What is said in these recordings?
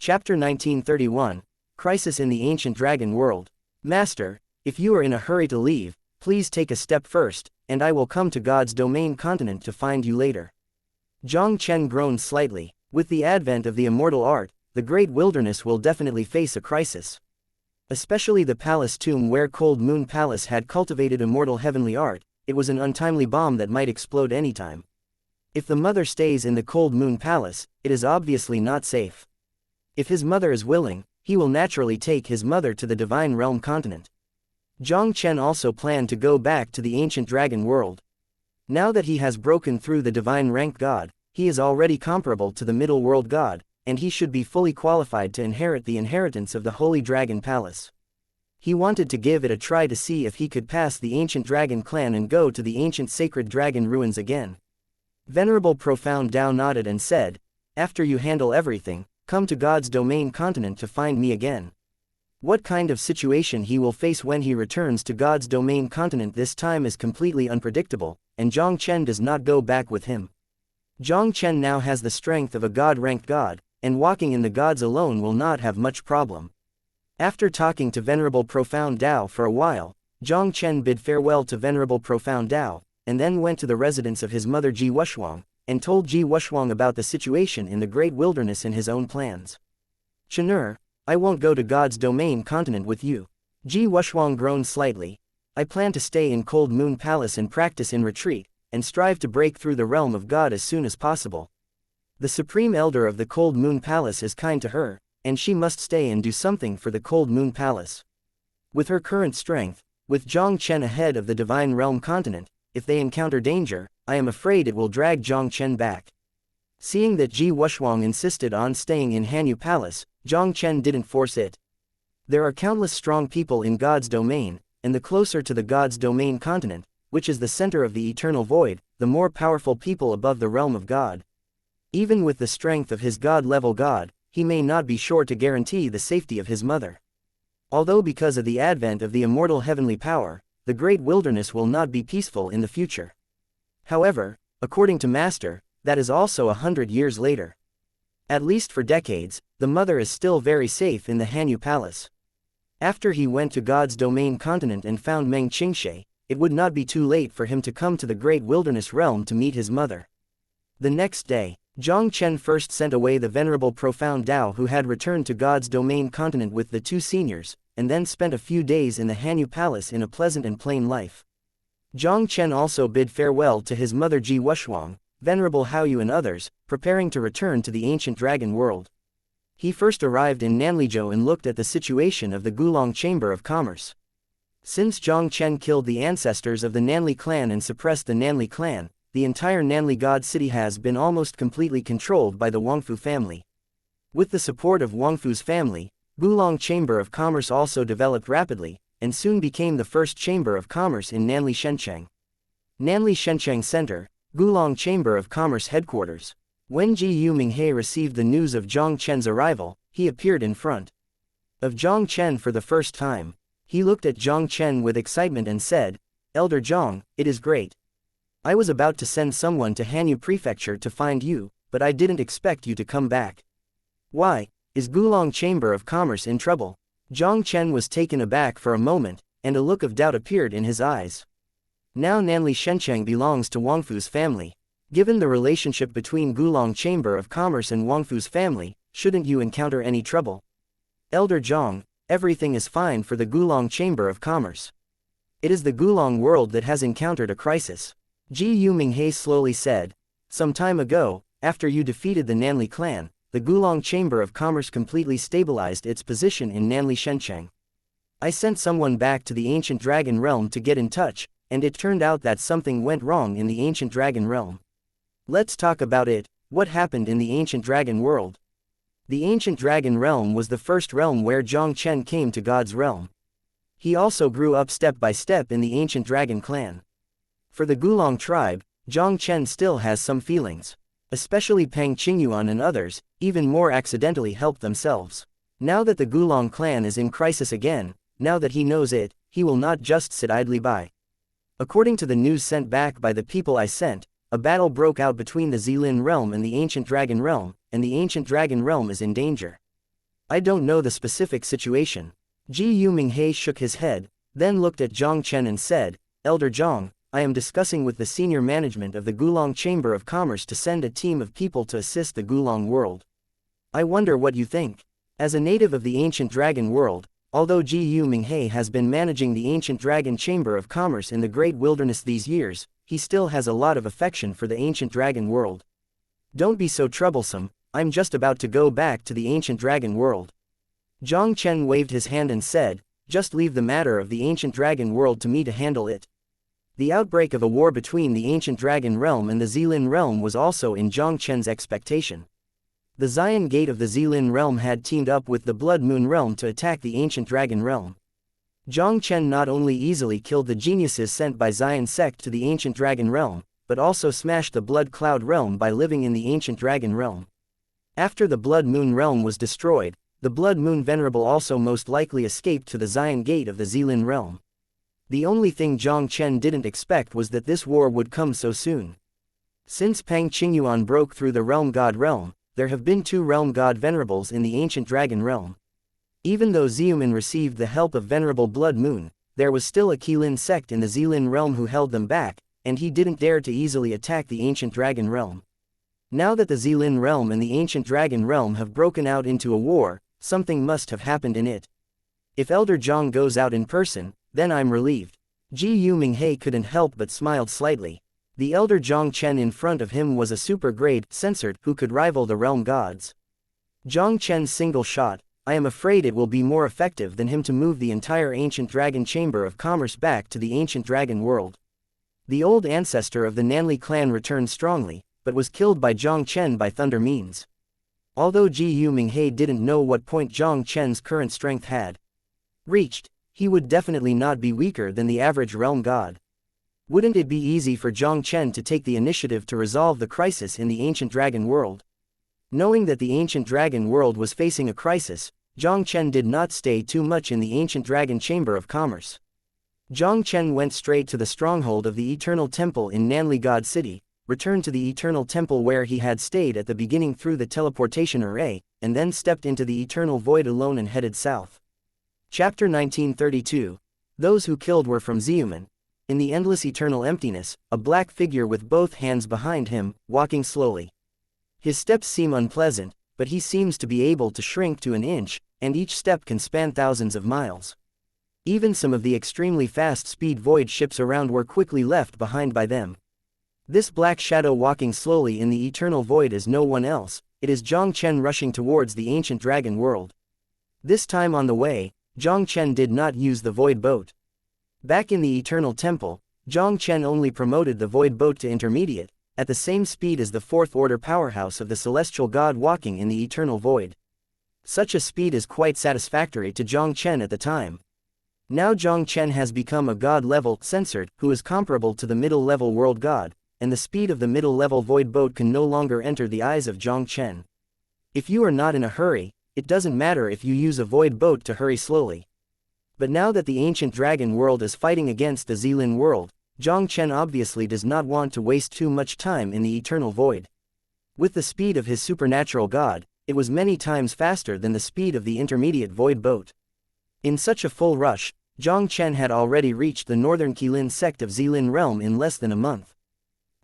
Chapter 1931, Crisis in the Ancient Dragon World. Master, if you are in a hurry to leave, please take a step first, and I will come to God's domain continent to find you later. Jiang Chen groaned slightly. With the advent of the immortal art, the great wilderness will definitely face a crisis. Especially the palace tomb where Cold Moon Palace had cultivated immortal heavenly art, it was an untimely bomb that might explode anytime. If the mother stays in the Cold Moon Palace, it is obviously not safe. If his mother is willing, he will naturally take his mother to the Divine Realm continent. Jiang Chen also planned to go back to the ancient dragon world. Now that he has broken through the divine rank god, he is already comparable to the middle world god, and he should be fully qualified to inherit the inheritance of the Holy Dragon Palace. He wanted to give it a try to see if he could pass the ancient dragon clan and go to the ancient sacred dragon ruins again. Venerable Profound Tao nodded and said, "After you handle everything, come to God's domain continent to find me again." What kind of situation he will face when he returns to God's domain continent this time is completely unpredictable, and Jiang Chen does not go back with him. Jiang Chen now has the strength of a god-ranked god, and walking in the gods alone will not have much problem. After talking to Venerable Profound Tao for a while, Jiang Chen bid farewell to Venerable Profound Tao, and then went to the residence of his mother Ji Wushuang, and told Ji Wushuang about the situation in the great wilderness and his own plans. "Chen'er, I won't go to God's domain continent with you." Ji Wushuang groaned slightly. "I plan to stay in Cold Moon Palace and practice in retreat, and strive to break through the realm of God as soon as possible. The Supreme Elder of the Cold Moon Palace is kind to her, and she must stay and do something for the Cold Moon Palace. With her current strength, with Jiang Chen ahead of the Divine Realm continent, if they encounter danger, I am afraid it will drag Jiang Chen back." Seeing that Ji Wushuang insisted on staying in Hanyu Palace, Jiang Chen didn't force it. There are countless strong people in God's domain, and the closer to the God's domain continent, which is the center of the eternal void, the more powerful people above the realm of God. Even with the strength of his god-level god, he may not be sure to guarantee the safety of his mother. Although because of the advent of the immortal heavenly power, the great wilderness will not be peaceful in the future. However, according to Master, that is also 100 years later. At least for decades, the mother is still very safe in the Hanyu Palace. After he went to God's domain continent and found Meng Qingshe, it would not be too late for him to come to the great wilderness realm to meet his mother. The next day, Jiang Chen first sent away the Venerable Profound Tao who had returned to God's domain continent with the two seniors, and then spent a few days in the Hanyu Palace in a pleasant and plain life. Jiang Chen also bid farewell to his mother Ji Wushuang, Venerable Haoyu and others, preparing to return to the ancient dragon world. He first arrived in Nanlizhou and looked at the situation of the Gulong Chamber of Commerce. Since Jiang Chen killed the ancestors of the Nanli clan and suppressed the Nanli clan, the entire Nanli God City has been almost completely controlled by the Wangfu family. With the support of Wangfu's family, Gulong Chamber of Commerce also developed rapidly, and soon became the first chamber of commerce in Nanli Shencheng. Nanli Shencheng Center, Gulong Chamber of Commerce headquarters. When Ji Yuminghe received the news of Jiang Chen's arrival, he appeared in front of Jiang Chen for the first time. He looked at Jiang Chen with excitement and said, "Elder Jiang, it is great. I was about to send someone to Hanyu Prefecture to find you, but I didn't expect you to come back. Why, is Gulong Chamber of Commerce in trouble?" Jiang Chen was taken aback for a moment, and a look of doubt appeared in his eyes. Now Nanli Shencheng belongs to Wangfu's family. Given the relationship between Gulong Chamber of Commerce and Wangfu's family, shouldn't you encounter any trouble? Elder Jiang, everything is fine for the Gulong Chamber of Commerce. It is the Gulong world that has encountered a crisis. Ji Yuminghe slowly said, "Some time ago, after you defeated the Nanli clan, the Gulong Chamber of Commerce completely stabilized its position in Nanli Shencheng. I sent someone back to the ancient dragon realm to get in touch, and it turned out that something went wrong in the ancient dragon realm. Let's talk about it. What happened in the ancient dragon world?" The ancient dragon realm was the first realm where Jiang Chen came to God's realm. He also grew up step by step in the ancient dragon clan. For the Gulong tribe, Jiang Chen still has some feelings. Especially Peng Qingyuan and others, even more accidentally helped themselves. Now that the Gulong clan is in crisis again, now that he knows it, he will not just sit idly by. According to the news sent back by the people I sent, a battle broke out between the Zilin realm and the ancient dragon realm, and the ancient dragon realm is in danger. I don't know the specific situation. Jiu Minghe shook his head, then looked at Jiang Chen and said, Elder Jiang, I am discussing with the senior management of the Gulong Chamber of Commerce to send a team of people to assist the Gulong world. I wonder what you think. As a native of the ancient dragon world, although Jiu Minghe has been managing the ancient dragon Chamber of Commerce in the Great Wilderness these years, he still has a lot of affection for the ancient dragon world. Don't be so troublesome, I'm just about to go back to the ancient dragon world. Jiang Chen waved his hand and said, just leave the matter of the ancient dragon world to me to handle it. The outbreak of a war between the ancient dragon realm and the Zilin realm was also in Jiang Chen's expectation. The Xian Gate of the Zilin realm had teamed up with the Blood Moon realm to attack the ancient dragon realm. Jiang Chen not only easily killed the geniuses sent by Xian Sect to the ancient dragon realm, but also smashed the Blood Cloud realm by living in the ancient dragon realm. After the Blood Moon realm was destroyed, the Blood Moon Venerable also most likely escaped to the Xian Gate of the Zilin realm. The only thing Jiang Chen didn't expect was that this war would come so soon. Since Pang Qingyuan broke through the Realm God realm, there have been 2 Realm God Venerables in the ancient dragon realm. Even though Xiumin received the help of Venerable Blood Moon, there was still a Qilin sect in the Zilin realm who held them back, and he didn't dare to easily attack the ancient dragon realm. Now that the Zilin realm and the ancient dragon realm have broken out into a war, something must have happened in it. If Elder Jiang goes out in person, then I'm relieved. Jiu Minghe couldn't help but smiled slightly. The Elder Jiang Chen in front of him was a super-grade censored who could rival the realm gods. Jiang Chen's single shot, I am afraid it will be more effective than him to move the entire ancient dragon chamber of commerce back to the ancient dragon world. The old ancestor of the Nanli clan returned strongly, but was killed by Jiang Chen by thunder means. Although Jiu Minghe didn't know what point Jiang Chen's current strength had reached, he would definitely not be weaker than the average realm god. Wouldn't it be easy for Jiang Chen to take the initiative to resolve the crisis in the ancient dragon world? Knowing that the ancient dragon world was facing a crisis, Jiang Chen did not stay too much in the ancient dragon chamber of commerce. Jiang Chen went straight to the stronghold of the Eternal Temple in Nanli God City, returned to the Eternal Temple where he had stayed at the beginning through the teleportation array, and then stepped into the Eternal Void alone and headed south. Chapter 1932. Those who killed were from Xiumin. In the endless eternal emptiness, a black figure with both hands behind him, walking slowly. His steps seem unpleasant, but he seems to be able to shrink to an inch, and each step can span thousands of miles. Even some of the extremely fast-speed void ships around were quickly left behind by them. This black shadow walking slowly in the eternal void is no one else, it is Jiang Chen rushing towards the ancient dragon world. This time on the way, Jiang Chen did not use the void boat. Back in the Eternal Temple, Jiang Chen only promoted the void boat to intermediate, at the same speed as the fourth order powerhouse of the celestial god walking in the eternal void. Such a speed is quite satisfactory to Jiang Chen at the time. Now Jiang Chen has become a god-level censored who is comparable to the middle-level world god, and the speed of the middle-level void boat can no longer enter the eyes of Jiang Chen. If you are not in a hurry, it doesn't matter if you use a void boat to hurry slowly. But now that the ancient dragon world is fighting against the Zilin world, Jiang Chen obviously does not want to waste too much time in the eternal void. With the speed of his supernatural god, it was many times faster than the speed of the intermediate void boat. In such a full rush, Jiang Chen had already reached the northern Qilin sect of Zilin realm in less than a month.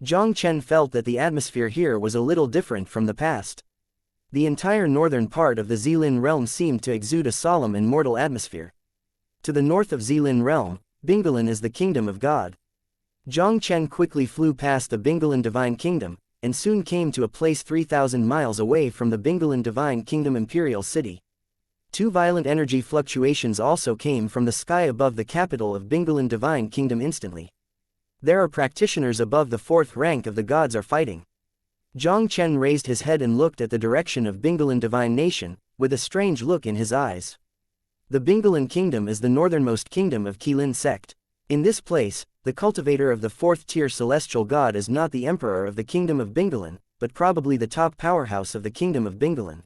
Jiang Chen felt that the atmosphere here was a little different from the past. The entire northern part of the Zilin realm seemed to exude a solemn and mortal atmosphere. To the north of Zilin realm, Bingalan is the kingdom of God. Jiang Chen quickly flew past the Bingalan divine kingdom, and soon came to a place 3,000 miles away from the Bingalan divine kingdom imperial city. 2 violent energy fluctuations also came from the sky above the capital of Bingalan divine kingdom instantly. There are practitioners above the 4th rank of the gods are fighting. Jiang Chen raised his head and looked at the direction of Bingalan divine nation, with a strange look in his eyes. The Bingalan kingdom is the northernmost kingdom of Qilin sect. In this place, the cultivator of the 4th tier celestial god is not the emperor of the kingdom of Bingalan, but probably the top powerhouse of the kingdom of Bingalan.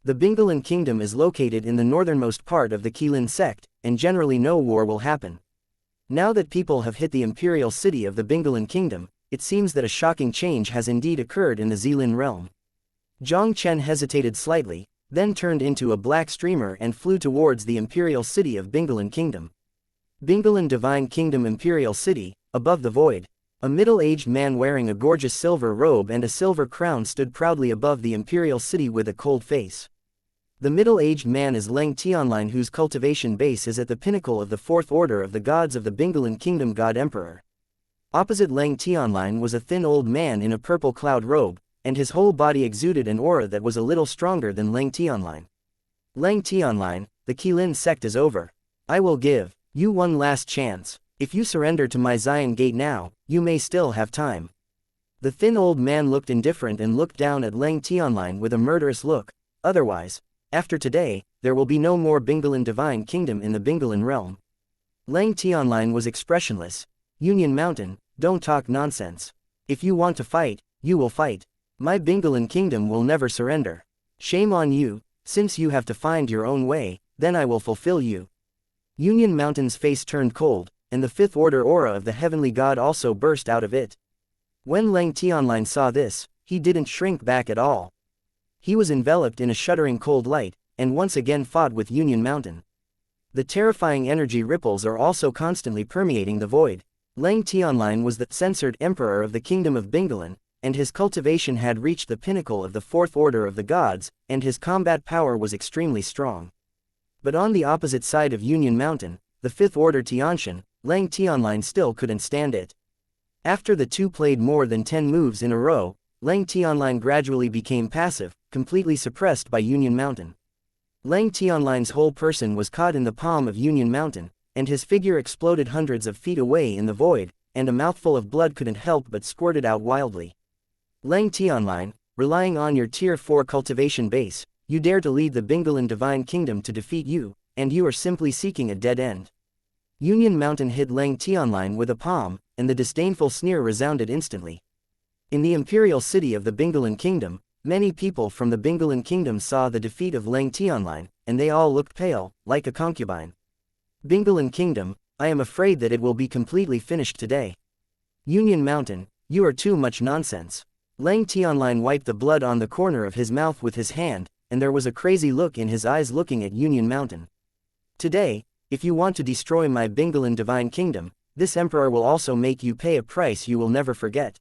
The Bingalan kingdom is located in the northernmost part of the Qilin sect, and generally no war will happen. Now that people have hit the imperial city of the Bingalan kingdom, it seems that a shocking change has indeed occurred in the Zilin realm. Jiang Chen hesitated slightly, then turned into a black streamer and flew towards the imperial city of Bingalan Kingdom. Bingalan Divine Kingdom Imperial City, above the void. A middle-aged man wearing a gorgeous silver robe and a silver crown stood proudly above the imperial city with a cold face. The middle-aged man is Leng Tianlin, whose cultivation base is at the pinnacle of the fourth order of the gods of the Bingalan Kingdom God Emperor. Opposite Leng Tianlin was a thin old man in a purple cloud robe, and his whole body exuded an aura that was a little stronger than Leng Tianlin. Leng Tianlin, the Qilin sect is over. I will give you one last chance. If you surrender to my Xian Gate now, you may still have time. The thin old man looked indifferent and looked down at Leng Tianlin with a murderous look. Otherwise, after today, there will be no more Bingalan Divine Kingdom in the Bingalan realm. Leng Tianlin was expressionless. Union Mountain, don't talk nonsense. If you want to fight, you will fight. My Bingalan Kingdom will never surrender. Shame on you, since you have to find your own way, then I will fulfill you. Union Mountain's face turned cold, and the fifth order aura of the heavenly god also burst out of it. When Leng Tianlin saw this, he didn't shrink back at all. He was enveloped in a shuddering cold light, and once again fought with Union Mountain. The terrifying energy ripples are also constantly permeating the void. Leng Tianlin was the censored emperor of the kingdom of Bingalan, and his cultivation had reached the pinnacle of the fourth order of the gods, and his combat power was extremely strong. But on the opposite side of Union Mountain, the fifth order Tianxian, Leng Tianlin still couldn't stand it. After the two played more than 10 moves in a row, Leng Tianlin gradually became passive, completely suppressed by Union Mountain. Leng Tianlin's whole person was caught in the palm of Union Mountain, and his figure exploded hundreds of feet away in the void, and a mouthful of blood couldn't help but squirted out wildly. Leng Tianlin, relying on your Tier 4 cultivation base, you dare to lead the Bingalan Divine Kingdom to defeat you, and you are simply seeking a dead end. Union Mountain hit Leng Tianlin with a palm, and the disdainful sneer resounded instantly. In the imperial city of the Bingalan Kingdom, many people from the Bingalan Kingdom saw the defeat of Leng Tianlin, and they all looked pale, like a concubine. Bingalan Kingdom, I am afraid that it will be completely finished today. Union Mountain, you are too much nonsense. Leng Tianlin wiped the blood on the corner of his mouth with his hand, and there was a crazy look in his eyes looking at Union Mountain. Today, if you want to destroy my Bingalan Divine Kingdom, this emperor will also make you pay a price you will never forget.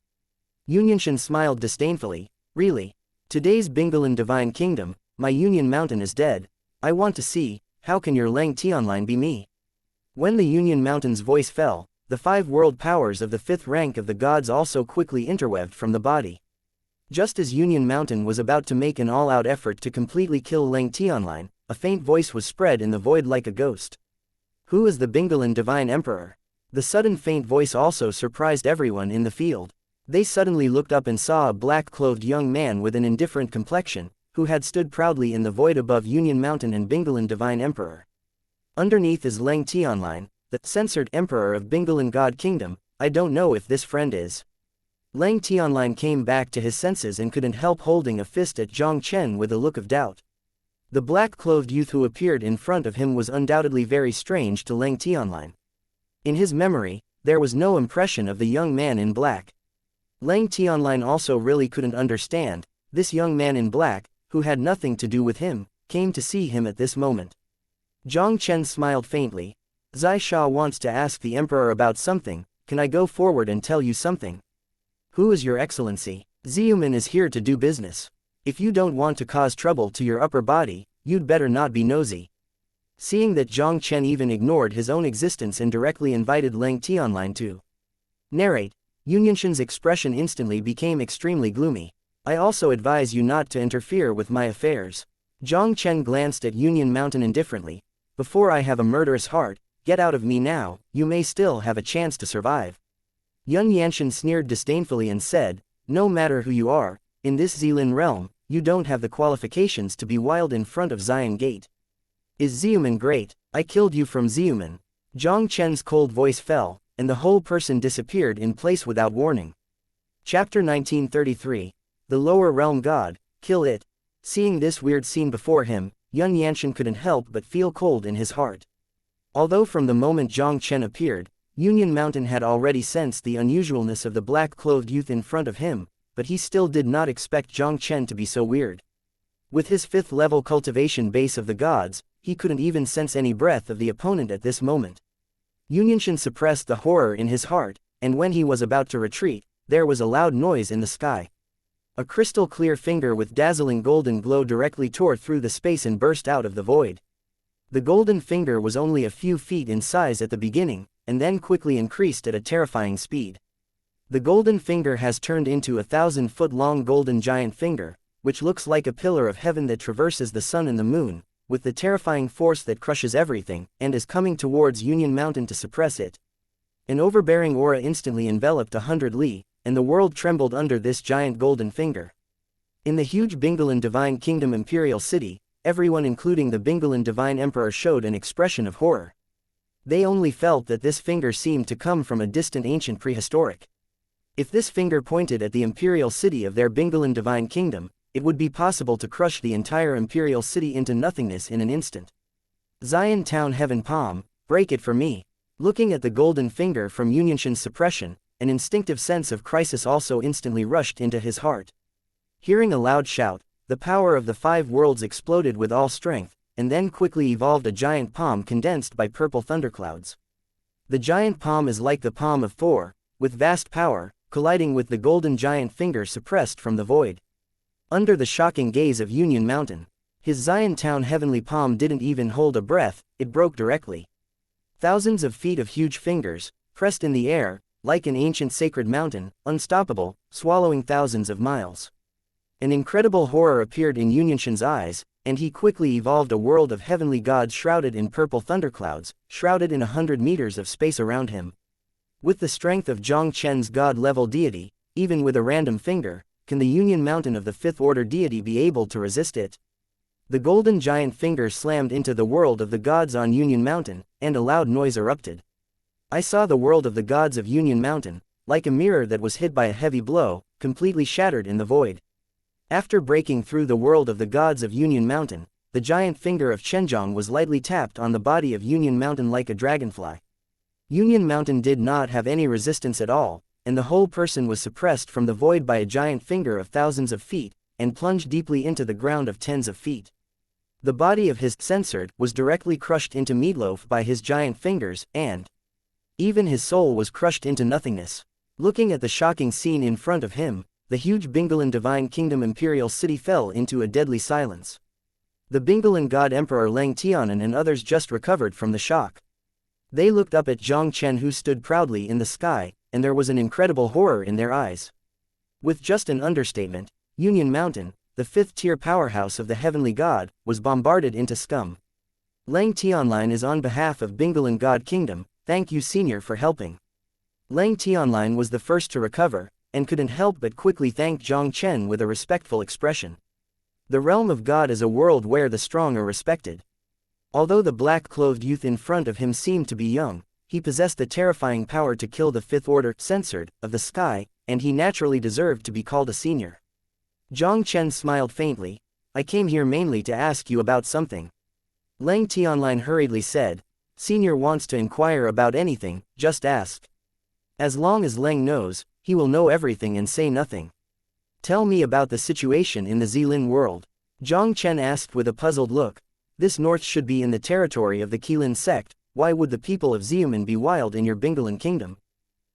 Union Shen smiled disdainfully. Really? Today's Bingalan Divine Kingdom, my Union Mountain is dead. I want to see, how can your Leng Tianlin be me? When the Union Mountain's voice fell, the 5 world powers of the 5th rank of the gods also quickly interwebed from the body. Just as Union Mountain was about to make an all-out effort to completely kill Leng Tianlin, a faint voice was spread in the void like a ghost. Who is the Bingalan Divine Emperor? The sudden faint voice also surprised everyone in the field. They suddenly looked up and saw a black-clothed young man with an indifferent complexion, who had stood proudly in the void above Union Mountain and Bingalan Divine Emperor. Underneath is Leng Tianlin, the censored emperor of Bingalan God Kingdom. I don't know if this friend is. Leng Tianlin came back to his senses and couldn't help holding a fist at Jiang Chen with a look of doubt. The black-clothed youth who appeared in front of him was undoubtedly very strange to Leng Tianlin. In his memory, there was no impression of the young man in black. Leng Tianlin also really couldn't understand, this young man in black, who had nothing to do with him, came to see him at this moment. Jiang Chen smiled faintly. Zai Sha wants to ask the emperor about something. Can I go forward and tell you something? Who is your excellency? Xiumin is here to do business. If you don't want to cause trouble to your upper body, you'd better not be nosy. Seeing that Jiang Chen even ignored his own existence and directly invited Leng Tianlin to narrate, Union Shen's expression instantly became extremely gloomy. I also advise you not to interfere with my affairs. Jiang Chen glanced at Union Mountain indifferently. Before I have a murderous heart, get out of me now, you may still have a chance to survive. Yun Yanshan sneered disdainfully and said, no matter who you are, in this Xilin realm, you don't have the qualifications to be wild in front of Xian Gate. Is Xiumin great? I killed you from Xiumin. Jiang Chen's cold voice fell, and the whole person disappeared in place without warning. Chapter 1933. The Lower Realm God, Kill It. Seeing this weird scene before him, Yun Yanshan couldn't help but feel cold in his heart. Although from the moment Jiang Chen appeared, Union Mountain had already sensed the unusualness of the black-clothed youth in front of him, but he still did not expect Jiang Chen to be so weird. With his 5th level cultivation base of the gods, he couldn't even sense any breath of the opponent at this moment. Yunyunshan suppressed the horror in his heart, and when he was about to retreat, there was a loud noise in the sky. A crystal-clear finger with dazzling golden glow directly tore through the space and burst out of the void. The golden finger was only a few feet in size at the beginning, and then quickly increased at a terrifying speed. The golden finger has turned into a 1,000-foot-long golden giant finger, which looks like a pillar of heaven that traverses the sun and the moon, with the terrifying force that crushes everything, and is coming towards Union Mountain to suppress it. An overbearing aura instantly enveloped 100 li, and the world trembled under this giant golden finger. In the huge Bingalan Divine Kingdom Imperial City, everyone including the Bingalan Divine Emperor showed an expression of horror. They only felt that this finger seemed to come from a distant ancient prehistoric. If this finger pointed at the imperial city of their Bingalan Divine Kingdom, it would be possible to crush the entire imperial city into nothingness in an instant. Zion Town Heaven Palm, break it for me. Looking at the golden finger from Yunyunshan's suppression, an instinctive sense of crisis also instantly rushed into his heart. Hearing a loud shout, the power of the 5 worlds exploded with all strength, and then quickly evolved a giant palm condensed by purple thunderclouds. The giant palm is like the palm of Thor, with vast power, colliding with the golden giant finger suppressed from the void. Under the shocking gaze of Union Mountain, his Zion Town heavenly palm didn't even hold a breath, it broke directly. Thousands of feet of huge fingers, pressed in the air, like an ancient sacred mountain, unstoppable, swallowing thousands of miles. An incredible horror appeared in Yunyunshan's eyes, and he quickly evolved a world of heavenly gods shrouded in purple thunderclouds, shrouded in 100 meters of space around him. With the strength of Jiang Chen's god-level deity, even with a random finger, can the Union Mountain of the 5th order deity be able to resist it? The golden giant finger slammed into the world of the gods on Union Mountain, and a loud noise erupted. I saw the world of the gods of Union Mountain, like a mirror that was hit by a heavy blow, completely shattered in the void. After breaking through the world of the gods of Union Mountain, the giant finger of Chenjiang was lightly tapped on the body of Union Mountain like a dragonfly. Union Mountain did not have any resistance at all, and the whole person was suppressed from the void by a giant finger of thousands of feet, and plunged deeply into the ground of tens of feet. The body of his censored was directly crushed into meatloaf by his giant fingers, and even his soul was crushed into nothingness. Looking at the shocking scene in front of him, the huge Bingalan Divine Kingdom Imperial City fell into a deadly silence. The Bingalan God Emperor Leng Tianan and others just recovered from the shock. They looked up at Jiang Chen, who stood proudly in the sky, and there was an incredible horror in their eyes. With just an understatement, Union Mountain, the 5th-tier powerhouse of the heavenly god, was bombarded into scum. Leng Tianlin is on behalf of Bingalan God Kingdom, thank you senior for helping. Leng Tianlin was the first to recover, and couldn't help but quickly thank Jiang Chen with a respectful expression. The realm of God is a world where the strong are respected. Although the black-clothed youth in front of him seemed to be young, he possessed the terrifying power to kill the 5th order censored of the sky, and he naturally deserved to be called a senior. Jiang Chen smiled faintly. I came here mainly to ask you about something. Leng Tianlin hurriedly said. Senior wants to inquire about anything, just ask. As long as Leng knows, he will know everything and say nothing. Tell me about the situation in the Zilin world. Jiang Chen asked with a puzzled look. This north should be in the territory of the Qilin sect, why would the people of Xiumen be wild in your Bingalan kingdom?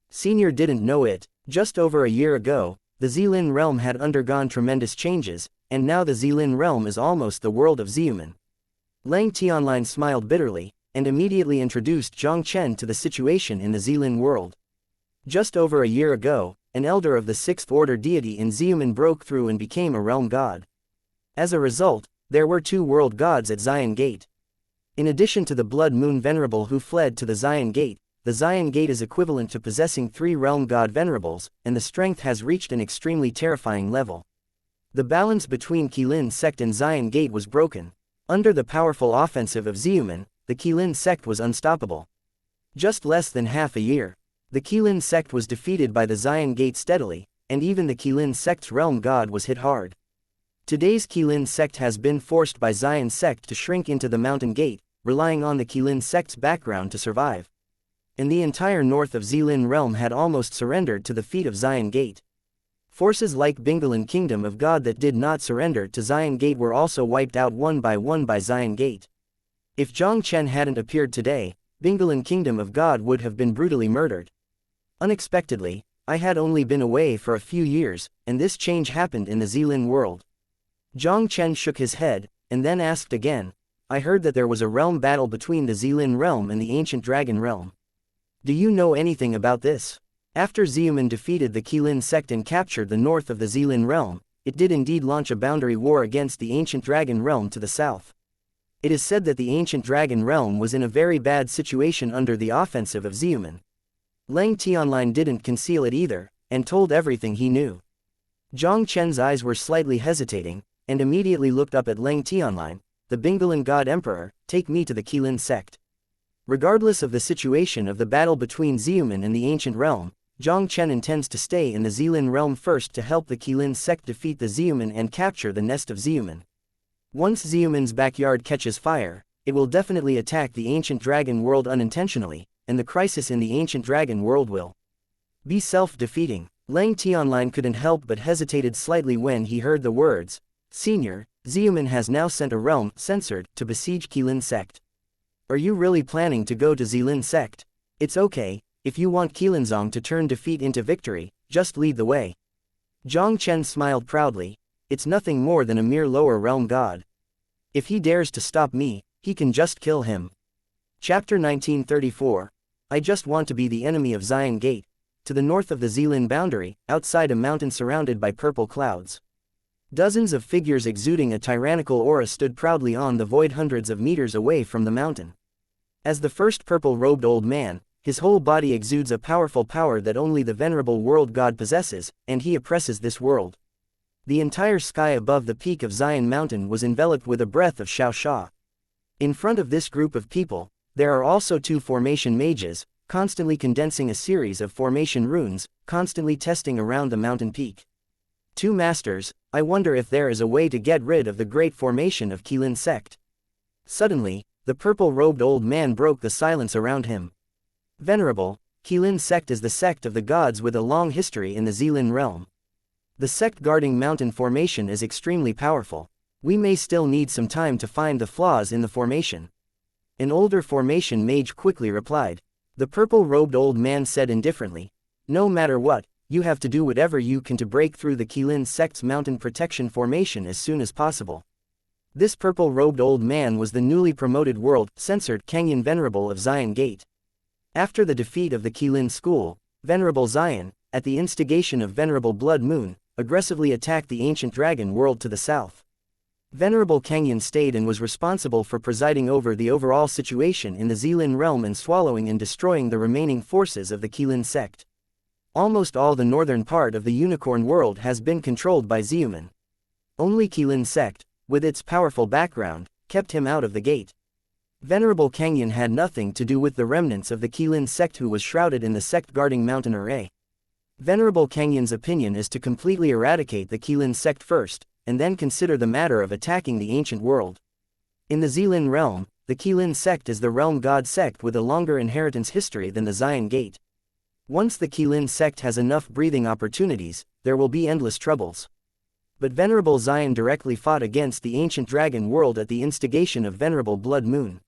Senior didn't know it. Just over a year ago, the Zilin realm had undergone tremendous changes, and now the Zilin realm is almost the world of Xiumen. Leng Tianlin smiled bitterly, and immediately introduced Jiang Chen to the situation in the Zilin world. Just over a year ago, an elder of the 6th order deity in Xiumen broke through and became a realm god. As a result, there were 2 world gods at Zion Gate. In addition to the Blood Moon Venerable who fled to the Zion Gate, the Zion Gate is equivalent to possessing 3 realm god venerables, and the strength has reached an extremely terrifying level. The balance between Qilin sect and Zion Gate was broken. Under the powerful offensive of Xiumen, the Qilin sect was unstoppable. Just less than half a year, the Qilin sect was defeated by the Zion Gate steadily, and even the Qilin sect's realm god was hit hard. Today's Qilin sect has been forced by Zion sect to shrink into the Mountain Gate, relying on the Qilin sect's background to survive. And the entire north of Zilin realm had almost surrendered to the feet of Zion Gate. Forces like Bingalan Kingdom of God that did not surrender to Xian Gate were also wiped out one by Xian Gate. If Jiang Chen hadn't appeared today, Bingalan Kingdom of God would have been brutally murdered. Unexpectedly, I had only been away for a few years, and this change happened in the Xilin world. Jiang Chen shook his head, and then asked again, I heard that there was a realm battle between the Xilin realm and the ancient dragon realm. Do you know anything about this? After Xiumen defeated the Qilin sect and captured the north of the Xilin realm, it did indeed launch a boundary war against the ancient dragon realm to the south. It is said that the ancient dragon realm was in a very bad situation under the offensive of Xiumen. Leng Tianlin didn't conceal it either, and told everything he knew. Jiang Chen's eyes were slightly hesitating, and immediately looked up at Leng Tianlin, the Bingalan God Emperor, take me to the Qilin sect. Regardless of the situation of the battle between Xiumen and the ancient realm, Jiang Chen intends to stay in the Xilin realm first to help the Qilin sect defeat the Xiumen and capture the nest of Xiumen. Once Xiumen's backyard catches fire, it will definitely attack the ancient dragon world unintentionally, and the crisis in the ancient dragon world will be self-defeating. Leng Tianlin couldn't help but hesitated slightly when he heard the words, Senior, Xiumen has now sent a realm censored to besiege Qilin sect. Are you really planning to go to Xilin sect? It's okay. If you want Qilinzong to turn defeat into victory, just lead the way. Jiang Chen smiled proudly. It's nothing more than a mere lower realm god. If he dares to stop me, he can just kill him. Chapter 1934. I just want to be the enemy of Xian Gate, to the north of the Xilin boundary, outside a mountain surrounded by purple clouds. Dozens of figures exuding a tyrannical aura stood proudly on the void hundreds of meters away from the mountain. As the first purple-robed old man, his whole body exudes a powerful power that only the venerable world god possesses, and he oppresses this world. The entire sky above the peak of Xian Mountain was enveloped with a breath of Xiao Sha. In front of this group of people, there are also two formation mages, constantly condensing a series of formation runes, constantly testing around the mountain peak. Two masters, I wonder if there is a way to get rid of the great formation of Qilin sect. Suddenly, the purple-robed old man broke the silence around him. Venerable, Qilin sect is the sect of the gods with a long history in the Xilin realm. The sect guarding mountain formation is extremely powerful. We may still need some time to find the flaws in the formation. An older formation mage quickly replied. The purple-robed old man said indifferently, no matter what, you have to do whatever you can to break through the Qilin sect's mountain protection formation as soon as possible. This purple-robed old man was the newly promoted world-censored Kangyun Venerable of Xian Gate. After the defeat of the Qilin school, Venerable Xian, at the instigation of Venerable Blood Moon, aggressively attacked the ancient dragon world to the south. Venerable Kangyun stayed and was responsible for presiding over the overall situation in the Xilin realm and swallowing and destroying the remaining forces of the Qilin sect. Almost all the northern part of the unicorn world has been controlled by Xiumen. Only Qilin sect, with its powerful background, kept him out of the gate. Venerable Kangyun had nothing to do with the remnants of the Qilin sect who was shrouded in the sect-guarding mountain array. Venerable Kangyun's opinion is to completely eradicate the Qilin sect first, and then consider the matter of attacking the ancient world. In the Xilin realm, the Qilin sect is the realm god sect with a longer inheritance history than the Xian Gate. Once the Qilin sect has enough breathing opportunities, there will be endless troubles. But Venerable Xian directly fought against the ancient dragon world at the instigation of Venerable Blood Moon.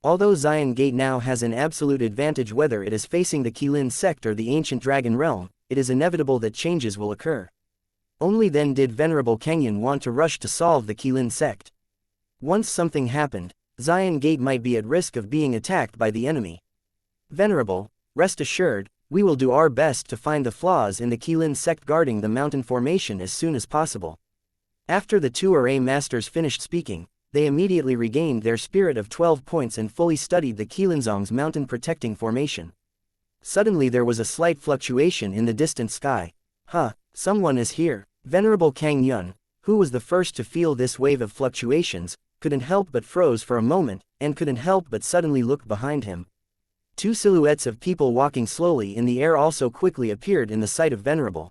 Although Xian Gate now has an absolute advantage whether it is facing the Qilin sect or the ancient dragon realm, it is inevitable that changes will occur. Only then did Venerable Kangyun want to rush to solve the Qilin sect. Once something happened, Xian Gate might be at risk of being attacked by the enemy. Venerable, rest assured, we will do our best to find the flaws in the Qilin sect guarding the mountain formation as soon as possible. After the two array masters finished speaking, they immediately regained their spirit of 12 points and fully studied the Qilinzong's mountain protecting formation. Suddenly there was a slight fluctuation in the distant sky. Someone is here. Venerable Kang Yun, who was the first to feel this wave of fluctuations, couldn't help but froze for a moment, and couldn't help but suddenly look behind him. Two silhouettes of people walking slowly in the air also quickly appeared in the sight of Venerable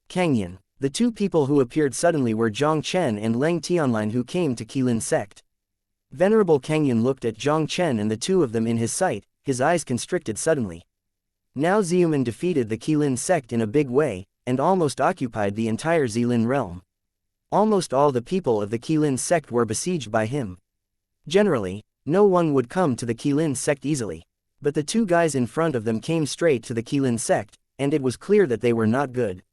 Kang Yun. The two people who appeared suddenly were Jiang Chen and Leng Tianlin who came to Qilin sect. Venerable Kangyun looked at Jiang Chen and the two of them in his sight, his eyes constricted suddenly. Now Xiumen defeated the Qilin sect in a big way, and almost occupied the entire Xilin realm. Almost all the people of the Qilin sect were besieged by him. Generally, no one would come to the Qilin sect easily. But the two guys in front of them came straight to the Qilin sect, and it was clear that they were not good.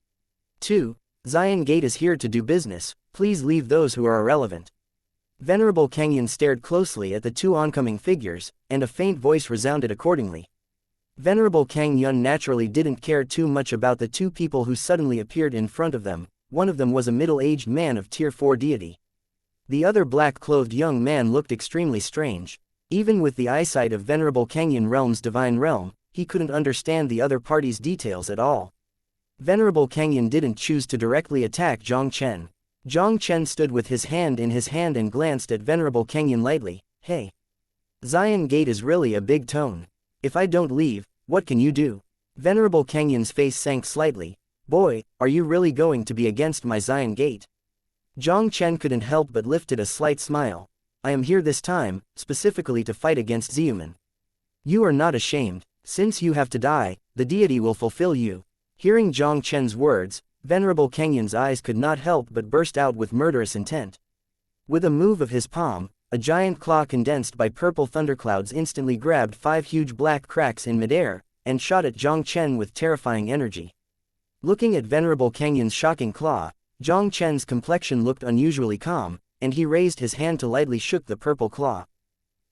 2. Xian Gate is here to do business, please leave those who are irrelevant. Venerable Kangyan stared closely at the two oncoming figures, and a faint voice resounded accordingly. Venerable Kang Yun naturally didn't care too much about the two people who suddenly appeared in front of them. One of them was a middle-aged man of Tier 4 deity. The other black-clothed young man looked extremely strange. Even with the eyesight of Venerable Kangyan Realm's divine realm, he couldn't understand the other party's details at all. Venerable Kangyan didn't choose to directly attack Jiang Chen. Jiang Chen stood with his hand in his hand and glanced at Venerable Kangyan lightly. Hey. Xian Gate is really a big tone. If I don't leave, what can you do? Venerable Kangyan's face sank slightly. Boy, are you really going to be against my Xian Gate? Jiang Chen couldn't help but lifted a slight smile. I am here this time, specifically to fight against Xiumen. You are not ashamed. Since you have to die, the deity will fulfill you. Hearing Jiang Chen's words, Venerable Kangyan's eyes could not help but burst out with murderous intent. With a move of his palm, a giant claw condensed by purple thunderclouds instantly grabbed 5 huge black cracks in midair, and shot at Jiang Chen with terrifying energy. Looking at Venerable Kangyan's shocking claw, Jiang Chen's complexion looked unusually calm, and he raised his hand to lightly shook the purple claw.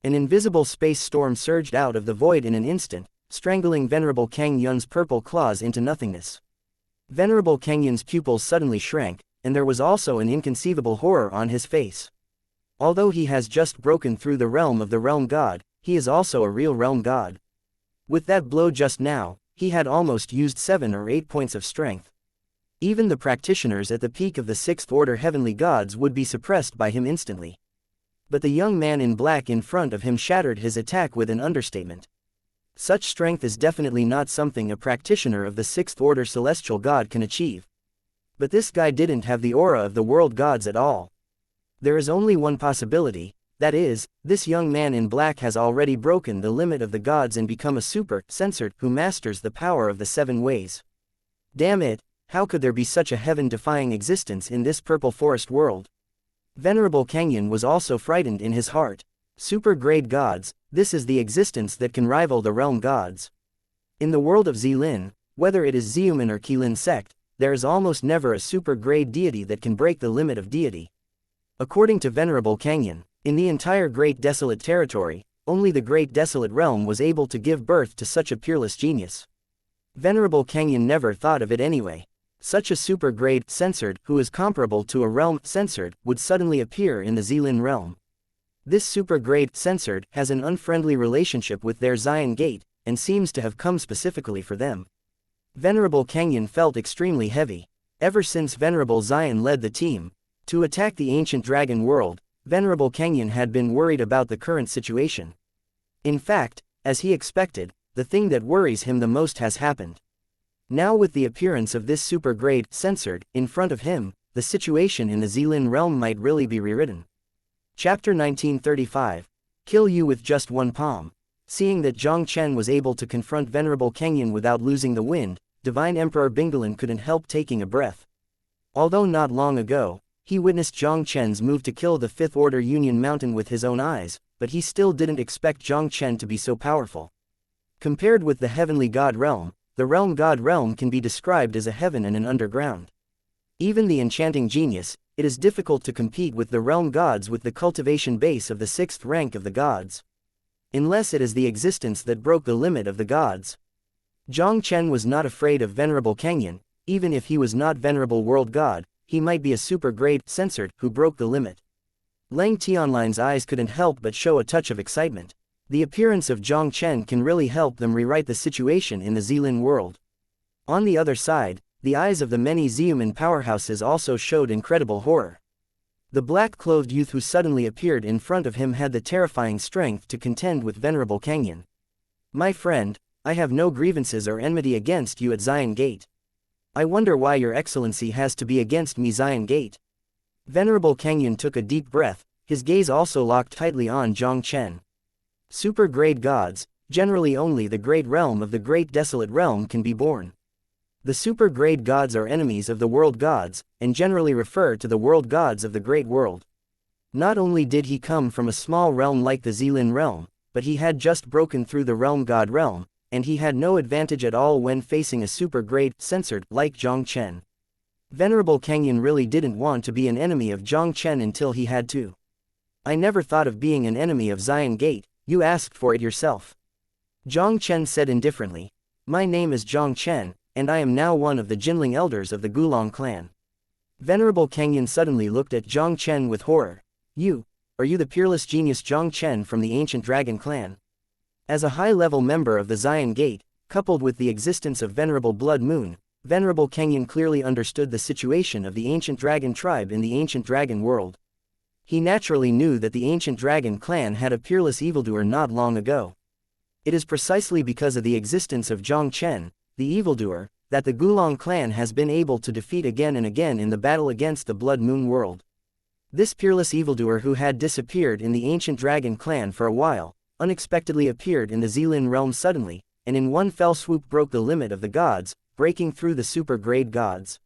An invisible space storm surged out of the void in an instant, strangling Venerable Kang Yun's purple claws into nothingness. Venerable Kangyan's pupils suddenly shrank, and there was also an inconceivable horror on his face. Although he has just broken through the realm of the realm god, he is also a real realm god. With that blow just now, he had almost used 7 or 8 points of strength. Even the practitioners at the peak of the 6th order heavenly gods would be suppressed by him instantly. But the young man in black in front of him shattered his attack with an understatement. Such strength is definitely not something a practitioner of the 6th order celestial god can achieve. But this guy didn't have the aura of the world gods at all. There is only one possibility, that is, this young man in black has already broken the limit of the gods and become a super-censored who masters the power of the 7 ways. Damn it, how could there be such a heaven-defying existence in this purple forest world? Venerable Kangyan was also frightened in his heart. Super-grade gods, this is the existence that can rival the realm gods. In the world of Xilin, whether it is Xiumen or Qilin sect, there is almost never a super-grade deity that can break the limit of deity. According to Venerable Kangyan, in the entire Great Desolate Territory, only the Great Desolate Realm was able to give birth to such a peerless genius. Venerable Kangyan never thought of it anyway. Such a super-grade censored who is comparable to a realm censored would suddenly appear in the Xilin realm. This super-grade censored has an unfriendly relationship with their Xian Gate, and seems to have come specifically for them. Venerable Kangyan felt extremely heavy. Ever since Venerable Xian led the team to attack the ancient dragon world, Venerable Kangyan had been worried about the current situation. In fact, as he expected, the thing that worries him the most has happened. Now with the appearance of this super-grade censored in front of him, the situation in the Xilin realm might really be rewritten. Chapter 1935. Kill you with just one palm. Seeing that Jiang Chen was able to confront Venerable Kangyan without losing the wind, Divine Emperor Bingdalan couldn't help taking a breath. Although not long ago, he witnessed Jiang Chen's move to kill the 5th Order Union Mountain with his own eyes, but he still didn't expect Jiang Chen to be so powerful. Compared with the Heavenly God Realm, the Realm God Realm can be described as a heaven and an underground. Even the enchanting genius, it is difficult to compete with the Realm Gods with the cultivation base of the 6th rank of the gods. Unless it is the existence that broke the limit of the gods. Jiang Chen was not afraid of Venerable Kangyan, even if he was not Venerable World God. He might be a super-grade censored who broke the limit. Lang Tianline's eyes couldn't help but show a touch of excitement. The appearance of Jiang Chen can really help them rewrite the situation in the Xilin world. On the other side, the eyes of the many Xiumen powerhouses also showed incredible horror. The black-clothed youth who suddenly appeared in front of him had the terrifying strength to contend with Venerable Kangyan. My friend, I have no grievances or enmity against you at Xian Gate. I wonder why your excellency has to be against me Xian Gate. Venerable Kangyan took a deep breath, his gaze also locked tightly on Jiang Chen. Super-grade gods, generally only the great realm of the Great Desolate Realm can be born. The super-grade gods are enemies of the world gods, and generally refer to the world gods of the great world. Not only did he come from a small realm like the Zilin realm, but he had just broken through the realm god realm, and he had no advantage at all when facing a super-grade censored like Jiang Chen. Venerable Kangyun really didn't want to be an enemy of Jiang Chen until he had to. I never thought of being an enemy of Xian Gate, you asked for it yourself. Jiang Chen said indifferently. My name is Jiang Chen, and I am now one of the Jinling elders of the Gulong clan. Venerable Kangyun suddenly looked at Jiang Chen with horror. Are you the peerless genius Jiang Chen from the ancient dragon clan? As a high-level member of the Xian Gate, coupled with the existence of Venerable Blood Moon, Venerable Kangyun clearly understood the situation of the ancient dragon tribe in the ancient dragon world. He naturally knew that the ancient dragon clan had a peerless evildoer not long ago. It is precisely because of the existence of Jiang Chen, the evildoer, that the Gulong clan has been able to defeat again and again in the battle against the Blood Moon world. This peerless evildoer who had disappeared in the ancient dragon clan for a while, unexpectedly appeared in the Zilin realm suddenly, and in one fell swoop broke the limit of the gods, breaking through the super-grade gods.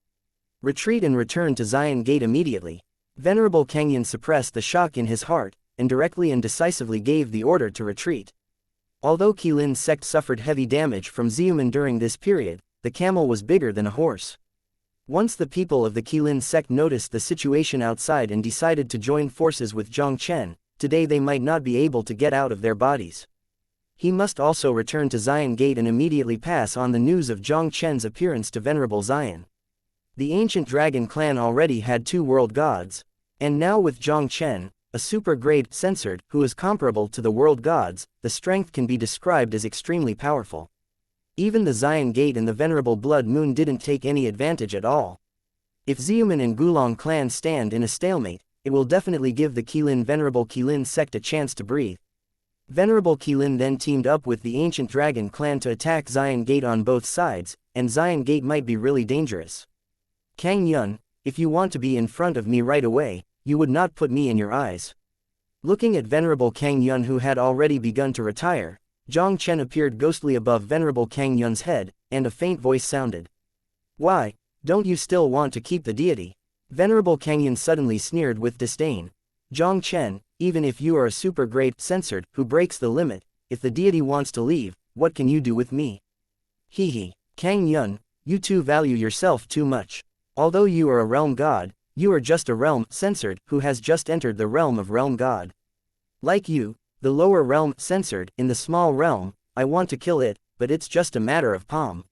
Retreat and return to Xian Gate immediately. Venerable Kangyun suppressed the shock in his heart, and directly and decisively gave the order to retreat. Although Qilin's sect suffered heavy damage from Xiumen during this period, the camel was bigger than a horse. Once the people of the Qilin sect noticed the situation outside and decided to join forces with Jiang Chen, today they might not be able to get out of their bodies. He must also return to Xian Gate and immediately pass on the news of Jiang Chen's appearance to Venerable Xian. The ancient dragon clan already had 2 world gods, and now with Jiang Chen, a super-grade censored who is comparable to the world gods, the strength can be described as extremely powerful. Even the Xian Gate and the Venerable Blood Moon didn't take any advantage at all. If Xiumen and Gulong clan stand in a stalemate, it will definitely give the Venerable Qilin sect a chance to breathe. Venerable Qilin then teamed up with the ancient dragon clan to attack Xian Gate on both sides, and Xian Gate might be really dangerous. Kangyun, if you want to be in front of me right away, you would not put me in your eyes. Looking at Venerable Kangyun who had already begun to retire, Jiang Chen appeared ghostly above Venerable Kangyun's head, and a faint voice sounded. Why, don't you still want to keep the deity? Venerable Kangyun suddenly sneered with disdain. Jiang Chen, even if you are a super-grade censored who breaks the limit, if the deity wants to leave, what can you do with me? Hehe. Kangyun, you too value yourself too much. Although you are a realm god, you are just a realm censored who has just entered the realm of realm god. Like you, the lower realm censored in the small realm, I want to kill it, but it's just a matter of palm.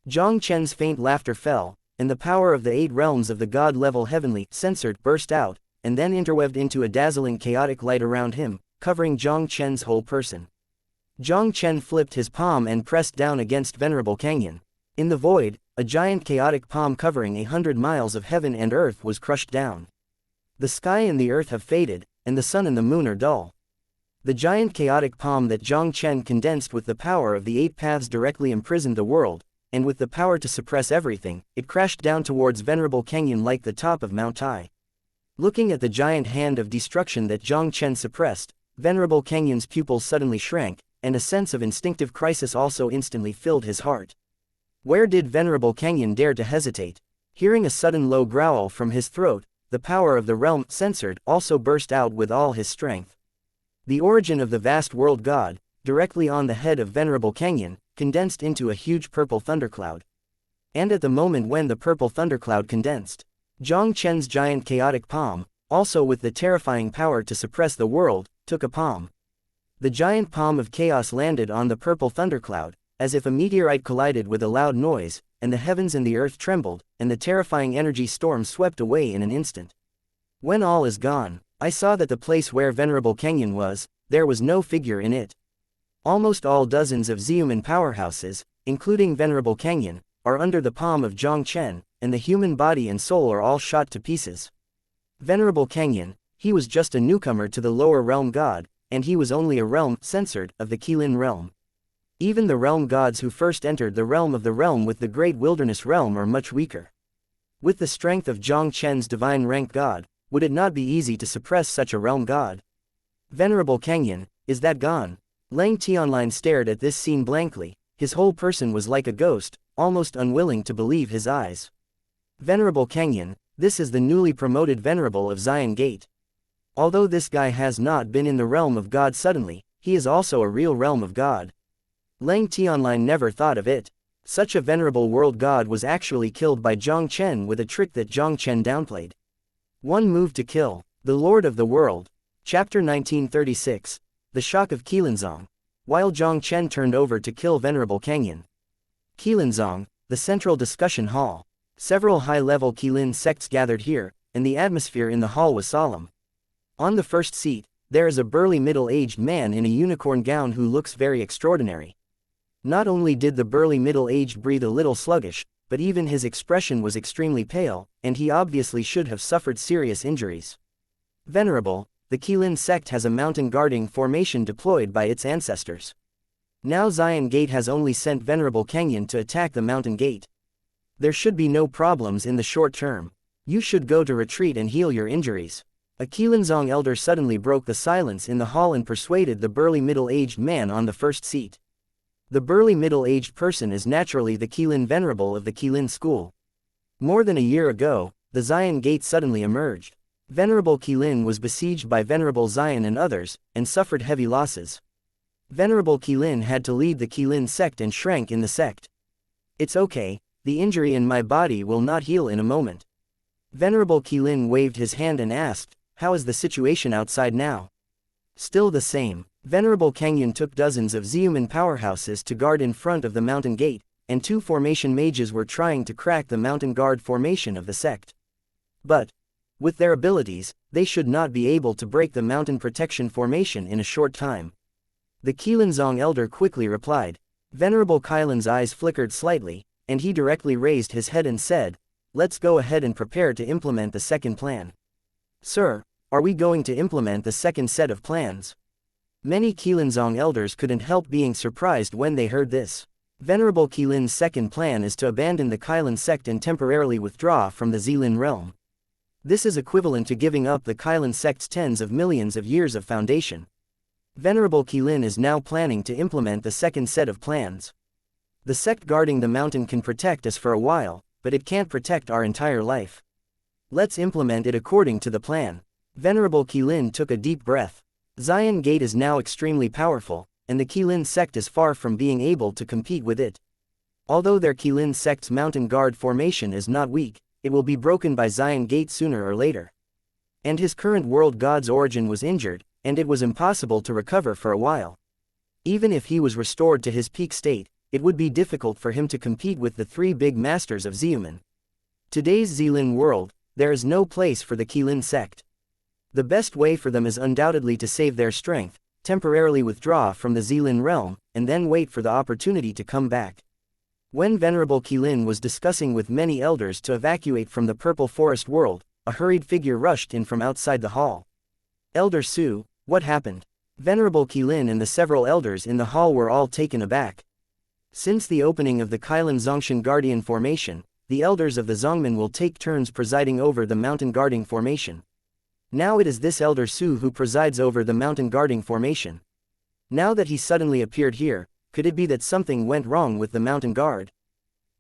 Jiang Chen's faint laughter fell, and the power of the 8 realms of the god-level heavenly censored burst out, and then interweaved into a dazzling chaotic light around him, covering Jiang Chen's whole person. Jiang Chen flipped his palm and pressed down against Venerable Kangyun. In the void, a giant chaotic palm covering 100 miles of heaven and earth was crushed down. The sky and the earth have faded, and the sun and the moon are dull. The giant chaotic palm that Jiang Chen condensed with the power of the 8 paths directly imprisoned the world, and with the power to suppress everything, it crashed down towards Venerable Kangyun like the top of Mount Tai. Looking at the giant hand of destruction that Jiang Chen suppressed, Venerable Kangyun's pupils suddenly shrank, and a sense of instinctive crisis also instantly filled his heart. Where did Venerable Kangyun dare to hesitate? Hearing a sudden low growl from his throat, the power of the realm censored also burst out with all his strength. The origin of the vast world god, directly on the head of Venerable Kangyun, condensed into a huge purple thundercloud. And at the moment when the purple thundercloud condensed, Jiang Chen's giant chaotic palm, also with the terrifying power to suppress the world, took a palm. The giant palm of chaos landed on the purple thundercloud, as if a meteorite collided with a loud noise, and the heavens and the earth trembled, and the terrifying energy storm swept away in an instant. When all is gone, I saw that the place where Venerable Kangyun was, there was no figure in it. Almost all dozens of Xiumen powerhouses, including Venerable Kangyun, are under the palm of Jiang Chen, and the human body and soul are all shot to pieces. Venerable Kangyun, he was just a newcomer to the lower realm god, and he was only a realm censored of the Qilin realm. Even the realm gods who first entered the realm of the realm with the great wilderness realm are much weaker. With the strength of Jiang Chen's divine rank god, would it not be easy to suppress such a realm god? Venerable Kangyun, is that gone? Lang Tianlin stared at this scene blankly, His whole person was like a ghost, almost unwilling to believe his eyes. Venerable Kangyan, this is the newly promoted Venerable of Xian Gate. Although this guy has not been in the realm of God suddenly, he is also a real realm of God. Leng Tianlin never thought of it. Such a venerable world god was actually killed by Jiang Chen with a trick that Jiang Chen downplayed. One move to kill. The Lord of the World. Chapter 1936. The Shock of Qilinzong. While Jiang Chen turned over to kill Venerable Kangyan. Qilinzong, the central discussion hall. Several high-level Qilin sects gathered here, and the atmosphere in the hall was solemn. On the first seat, there is a burly middle-aged man in a unicorn gown who looks very extraordinary. Not only did the burly middle-aged breathe a little sluggish, but even his expression was extremely pale, and he obviously should have suffered serious injuries. Venerable, the Qilin sect has a mountain guarding formation deployed by its ancestors. Now Xian Gate has only sent Venerable Kangyan to attack the mountain gate. There should be no problems in the short term. You should go to retreat and heal your injuries. A Qilinzong elder suddenly broke the silence in the hall and persuaded the burly middle-aged man on the first seat. The burly middle-aged person is naturally the Qilin Venerable of the Qilin school. More than a year ago, the Xian Gate suddenly emerged. Venerable Qilin was besieged by Venerable Xian and others, and suffered heavy losses. Venerable Qilin had to lead the Qilin sect and shrank in the sect. It's okay, the injury in my body will not heal in a moment. Venerable Qilin waved his hand and asked, how is the situation outside now? Still the same. Venerable Kangyan took dozens of Xiumen powerhouses to guard in front of the mountain gate, and 2 formation mages were trying to crack the mountain guard formation of the sect. But, with their abilities, they should not be able to break the mountain protection formation in a short time. The Qilinzong elder quickly replied. Venerable Qilin's eyes flickered slightly, and he directly raised his head and said, let's go ahead and prepare to implement the second plan. Sir, are we going to implement the second set of plans? Many Qilinzong elders couldn't help being surprised when they heard this. Venerable Qilin's second plan is to abandon the Qilin sect and temporarily withdraw from the Xilin realm. This is equivalent to giving up the Qilin sect's tens of millions of years of foundation. Venerable Qilin is now planning to implement the second set of plans. The sect guarding the mountain can protect us for a while, but it can't protect our entire life. Let's implement it according to the plan. Venerable Qilin took a deep breath. Xian Gate is now extremely powerful, and the Qilin sect is far from being able to compete with it. Although their Qilin sect's mountain guard formation is not weak, it will be broken by Xian Gate sooner or later. And his current world god's origin was injured, and it was impossible to recover for a while. Even if he was restored to his peak state, it would be difficult for him to compete with the 3 big masters of Xiumen. Today's Xilin world, there is no place for the Qilin sect. The best way for them is undoubtedly to save their strength, temporarily withdraw from the Xilin realm, and then wait for the opportunity to come back. When Venerable Qilin was discussing with many elders to evacuate from the Purple Forest world, a hurried figure rushed in from outside the hall. Elder Su, what happened? Venerable Qilin and the several elders in the hall were all taken aback. Since the opening of the Qilin Zongshan Guardian formation, the elders of the Zongmen will take turns presiding over the mountain guarding formation. Now it is this Elder Su who presides over the mountain guarding formation. Now that he suddenly appeared here, could it be that something went wrong with the mountain guard?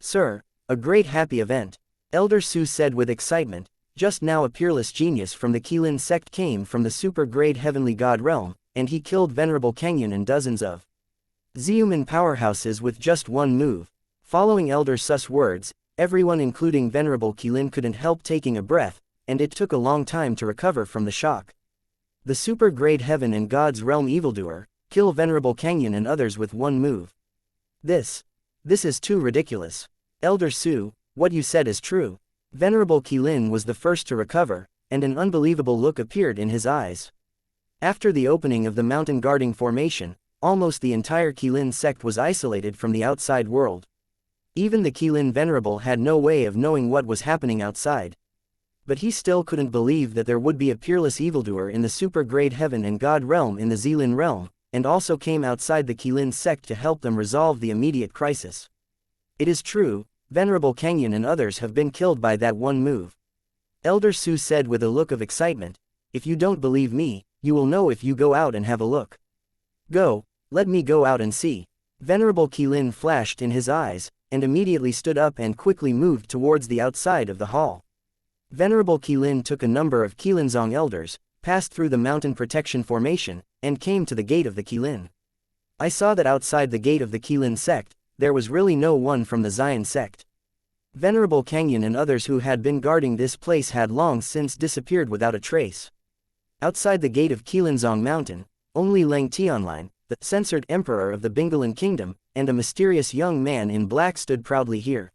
Sir, a great happy event. Elder Su said with excitement. Just now a peerless genius from the Qilin sect came from the super-grade heavenly god realm, and he killed Venerable Kangyan and dozens of Xiumen powerhouses with just one move. Following Elder Su's words, everyone including Venerable Qilin couldn't help taking a breath, and it took a long time to recover from the shock. The super-grade heaven and god's realm evildoer, kill Venerable Kangyan and others with one move. This is too ridiculous. Elder Su, what you said is true. Venerable Qilin was the first to recover, and an unbelievable look appeared in his eyes. After the opening of the mountain guarding formation, almost the entire Qilin sect was isolated from the outside world. Even the Qilin Venerable had no way of knowing what was happening outside. But he still couldn't believe that there would be a peerless evildoer in the super-grade heaven and god realm in the Xilin realm, and also came outside the Qilin sect to help them resolve the immediate crisis. It is true, Venerable Kangyan and others have been killed by that one move. Elder Su said with a look of excitement, if you don't believe me, you will know if you go out and have a look. Go, let me go out and see. Venerable Qilin flashed in his eyes, and immediately stood up and quickly moved towards the outside of the hall. Venerable Qilin took a number of Qilinzong elders, passed through the mountain protection formation, and came to the gate of the Qilin. I saw that outside the gate of the Qilin sect, there was really no one from the Xian sect. Venerable Kangyan and others who had been guarding this place had long since disappeared without a trace. Outside the gate of Qilinzong Mountain, only Leng Tianlin, the censored emperor of the Bingalan Kingdom, and a mysterious young man in black stood proudly here.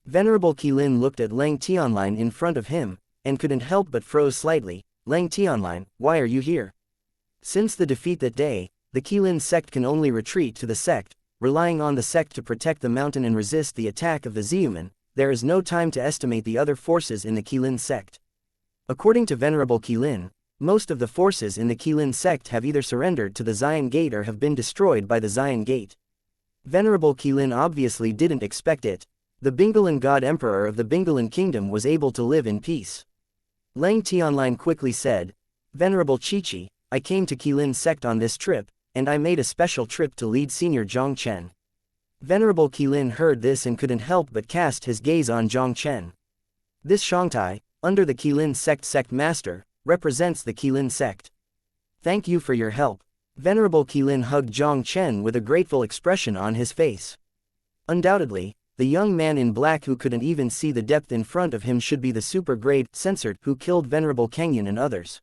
Venerable Qilin looked at Leng Tianlin in front of him, and couldn't help but froze slightly. Leng Tianlin, why are you here? Since the defeat that day, the Qilin sect can only retreat to the sect, relying on the sect to protect the mountain and resist the attack of the Xiumen. There is no time to estimate the other forces in the Qilin sect. According to Venerable Qilin, most of the forces in the Qilin sect have either surrendered to the Xian Gate or have been destroyed by the Xian Gate. Venerable Qilin obviously didn't expect it. The Bingalan God Emperor of the Bingalan Kingdom was able to live in peace. Leng Tianlin quickly said, Venerable Chichi, I came to Qilin sect on this trip, and I made a special trip to lead Senior Jiang Chen. Venerable Qilin heard this and couldn't help but cast his gaze on Jiang Chen. This Shangtai, under the Qilin sect master, represents the Qilin sect. Thank you for your help. Venerable Qilin hugged Jiang Chen with a grateful expression on his face. Undoubtedly, the young man in black who couldn't even see the depth in front of him should be the super-grade censored who killed Venerable Kangyan and others.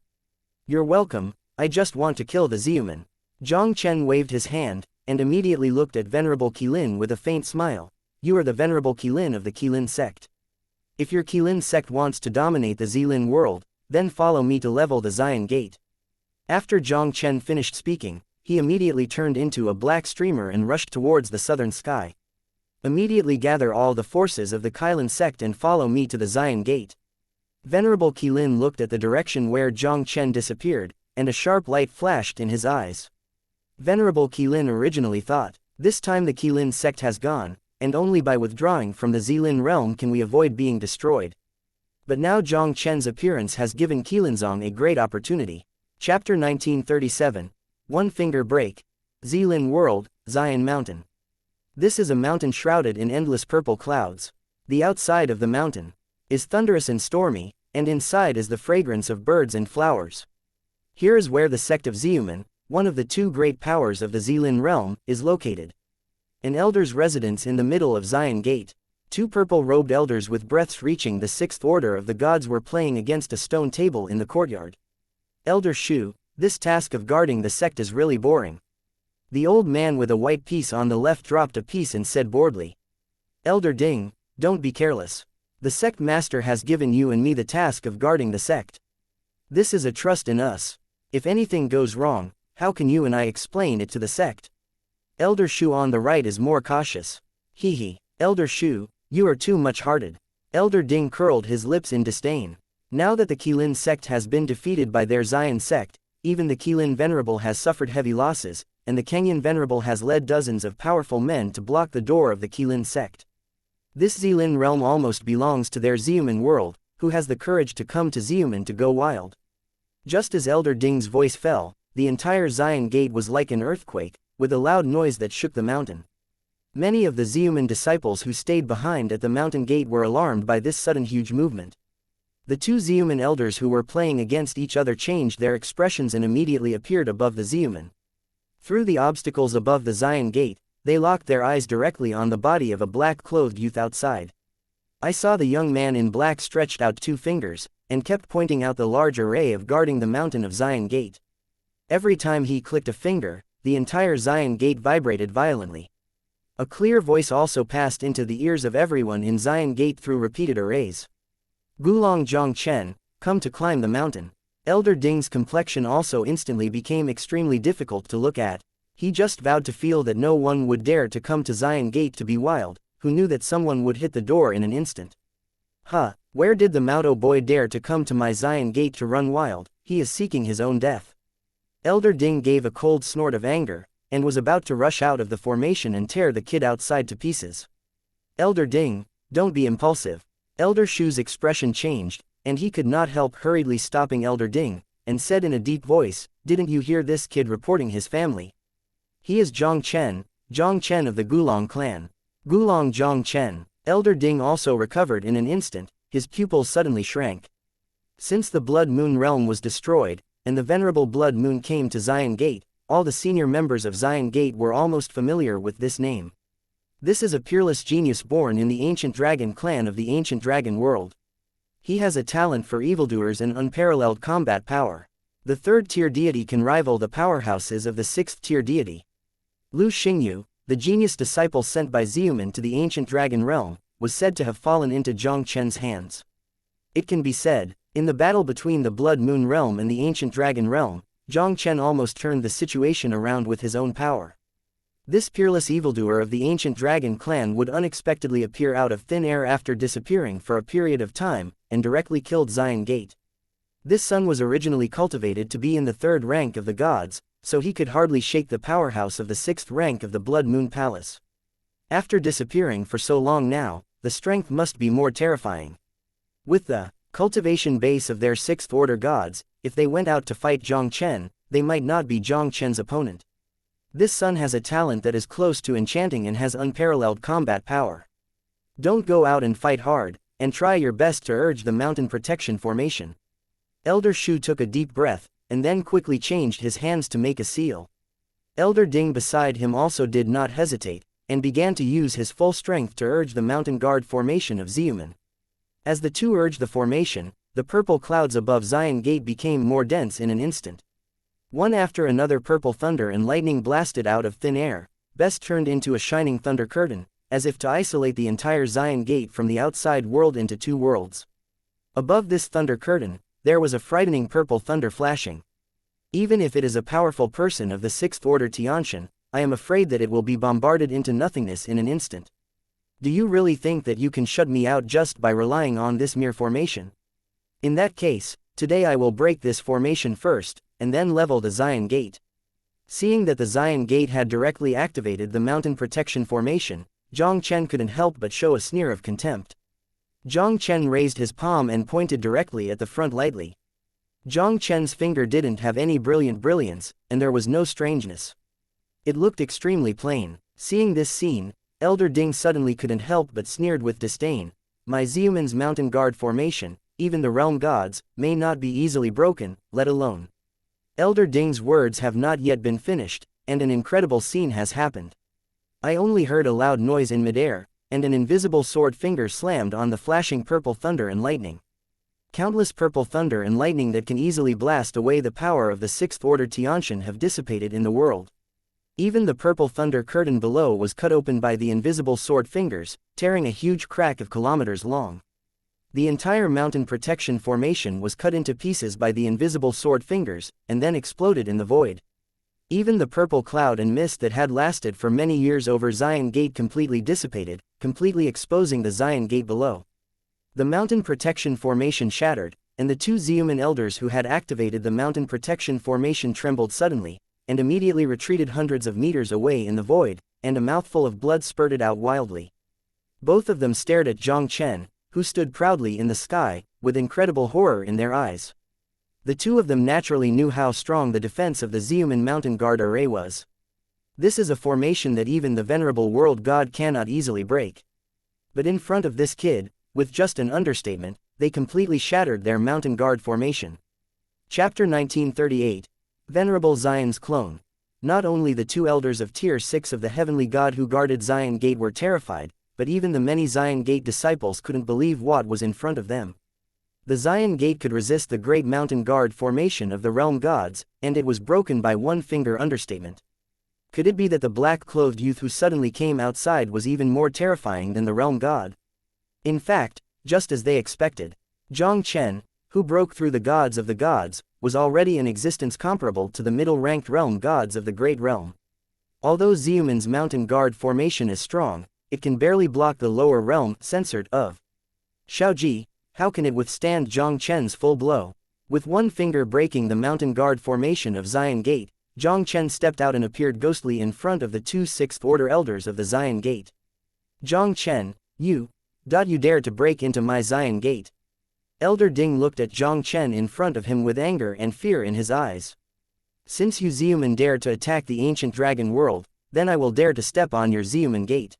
You're welcome, I just want to kill the Xiumen. Jiang Chen waved his hand, and immediately looked at Venerable Qilin with a faint smile. You are the Venerable Qilin of the Qilin sect. If your Qilin sect wants to dominate the Xilin world, then follow me to level the Xian Gate. After Jiang Chen finished speaking, he immediately turned into a black streamer and rushed towards the southern sky. Immediately gather all the forces of the Qilin sect and follow me to the Xian Gate. Venerable Qilin looked at the direction where Jiang Chen disappeared, and a sharp light flashed in his eyes. Venerable Qilin originally thought, this time the Qilin sect has gone, and only by withdrawing from the Xilin realm can we avoid being destroyed. But now Jiang Chen's appearance has given Qilinzong a great opportunity. Chapter 1937. One Finger Break. Xilin World, Xian Mountain. This is a mountain shrouded in endless purple clouds. The outside of the mountain is thunderous and stormy, and inside is the fragrance of birds and flowers. Here is where the sect of Xiumen, one of the two great powers of the Xilin realm, is located. An elder's residence in the middle of Xian Gate. Two purple-robed elders with breaths reaching the sixth order of the gods were playing against a stone table in the courtyard. Elder Xu, this task of guarding the sect is really boring. The old man with a white piece on the left dropped a piece and said boredly. Elder Ding, don't be careless. The sect master has given you and me the task of guarding the sect. This is a trust in us. If anything goes wrong, how can you and I explain it to the sect? Elder Xu on the right is more cautious. Hee. Elder Xu, you are too much-hearted. Elder Ding curled his lips in disdain. Now that the Qilin sect has been defeated by their Xian sect, even the Qilin Venerable has suffered heavy losses, and the Kangyan Venerable has led dozens of powerful men to block the door of the Qilin sect. This Xilin realm almost belongs to their Xiumen world, who has the courage to come to Xiumen to go wild. Just as Elder Ding's voice fell, the entire Xian Gate was like an earthquake, with a loud noise that shook the mountain. Many of the Xiumen disciples who stayed behind at the mountain gate were alarmed by this sudden huge movement. The two Xiumen elders who were playing against each other changed their expressions and immediately appeared above the Xiumen. Through the obstacles above the Xian Gate, they locked their eyes directly on the body of a black-clothed youth outside. I saw the young man in black stretched out two fingers, and kept pointing out the large array of guarding the mountain of Xian Gate. Every time he clicked a finger, the entire Xian Gate vibrated violently. A clear voice also passed into the ears of everyone in Xian Gate through repeated arrays. Gulong Jiang Chen, come to climb the mountain. Elder Ding's complexion also instantly became extremely difficult to look at. He just vowed to feel that no one would dare to come to Xian Gate to be wild, who knew that someone would hit the door in an instant. Where did the Mauto boy dare to come to my Xian Gate to run wild? He is seeking his own death. Elder Ding gave a cold snort of anger, and was about to rush out of the formation and tear the kid outside to pieces. Elder Ding, don't be impulsive. Elder Xu's expression changed, and he could not help hurriedly stopping Elder Ding, and said in a deep voice, didn't you hear this kid reporting his family? He is Jiang Chen. Jiang Chen of the Gulong clan. Gulong Jiang Chen. Elder Ding also recovered in an instant, his pupils suddenly shrank. Since the Blood Moon realm was destroyed, and the venerable Blood Moon came to Xian Gate, all the senior members of Xian Gate were almost familiar with this name. This is a peerless genius born in the ancient dragon clan of the ancient dragon world. He has a talent for evildoers and unparalleled combat power. The third-tier deity can rival the powerhouses of the sixth-tier deity. Lu Xingyu, the genius disciple sent by Xiumen to the ancient dragon realm, was said to have fallen into Jiang Chen's hands. It can be said, in the battle between the Blood Moon realm and the ancient dragon realm, Jiang Chen almost turned the situation around with his own power. This peerless evildoer of the ancient dragon clan would unexpectedly appear out of thin air after disappearing for a period of time, and directly killed Xian Gate. This son was originally cultivated to be in the third rank of the gods, so he could hardly shake the powerhouse of the sixth rank of the Blood Moon Palace. After disappearing for so long now, the strength must be more terrifying. With the cultivation base of their sixth-order gods, if they went out to fight Jiang Chen, they might not be Jiang Chen's opponent. This son has a talent that is close to enchanting and has unparalleled combat power. Don't go out and fight hard, and try your best to urge the mountain protection formation. Elder Xu took a deep breath, and then quickly changed his hands to make a seal. Elder Ding beside him also did not hesitate, and began to use his full strength to urge the mountain guard formation of Xiumen. As the two urged the formation, the purple clouds above Xian Gate became more dense in an instant. One after another purple thunder and lightning blasted out of thin air, best turned into a shining thunder curtain, as if to isolate the entire Xian Gate from the outside world into two worlds. Above this thunder curtain, there was a frightening purple thunder flashing. Even if it is a powerful person of the sixth order Tianshan, I am afraid that it will be bombarded into nothingness in an instant. Do you really think that you can shut me out just by relying on this mere formation? In that case, today I will break this formation first, and then level the Xian Gate. Seeing that the Xian Gate had directly activated the mountain protection formation, Jiang Chen couldn't help but show a sneer of contempt. Jiang Chen raised his palm and pointed directly at the front lightly. Jiang Chen's finger didn't have any brilliance, and there was no strangeness. It looked extremely plain. Seeing this scene, Elder Ding suddenly couldn't help but sneered with disdain. My Xiumen's mountain guard formation, even the realm gods, may not be easily broken, let alone. Elder Ding's words have not yet been finished, and an incredible scene has happened. I only heard a loud noise in midair, and an invisible sword finger slammed on the flashing purple thunder and lightning. Countless purple thunder and lightning that can easily blast away the power of the sixth order Tianshan have dissipated in the world. Even the purple thunder curtain below was cut open by the invisible sword fingers, tearing a huge crack of kilometers long. The entire mountain protection formation was cut into pieces by the invisible sword fingers, and then exploded in the void. Even the purple cloud and mist that had lasted for many years over Xian Gate completely dissipated, completely exposing the Xian Gate below. The mountain protection formation shattered, and the two Xiumen elders who had activated the mountain protection formation trembled suddenly, and immediately retreated hundreds of meters away in the void, and a mouthful of blood spurted out wildly. Both of them stared at Jiang Chen, who stood proudly in the sky, with incredible horror in their eyes. The two of them naturally knew how strong the defense of the Xiumen Mountain Guard array was. This is a formation that even the venerable world god cannot easily break. But in front of this kid, with just an understatement, they completely shattered their Mountain Guard formation. Chapter 1938. Venerable Xian's Clone. Not only the two elders of Tier 6 of the Heavenly God who guarded Xian Gate were terrified, but even the many Xian Gate disciples couldn't believe what was in front of them. The Xian Gate could resist the great Mountain Guard formation of the realm gods, and it was broken by one finger understatement. Could it be that the black-clothed youth who suddenly came outside was even more terrifying than the realm god? In fact, just as they expected, Jiang Chen, who broke through the gods of the gods, was already in existence comparable to the middle-ranked realm gods of the Great Realm. Although Xiumen's Mountain Guard formation is strong, it can barely block the lower realm censored of Shaoji. How can it withstand Jiang Chen's full blow? With one finger breaking the Mountain Guard formation of Xian Gate, Jiang Chen stepped out and appeared ghostly in front of the two sixth-order elders of the Xian Gate. Jiang Chen, you dare to break into my Xian Gate? Elder Ding looked at Jiang Chen in front of him with anger and fear in his eyes. Since you Xiumen dare to attack the ancient dragon world, then I will dare to step on your Xiumen gate.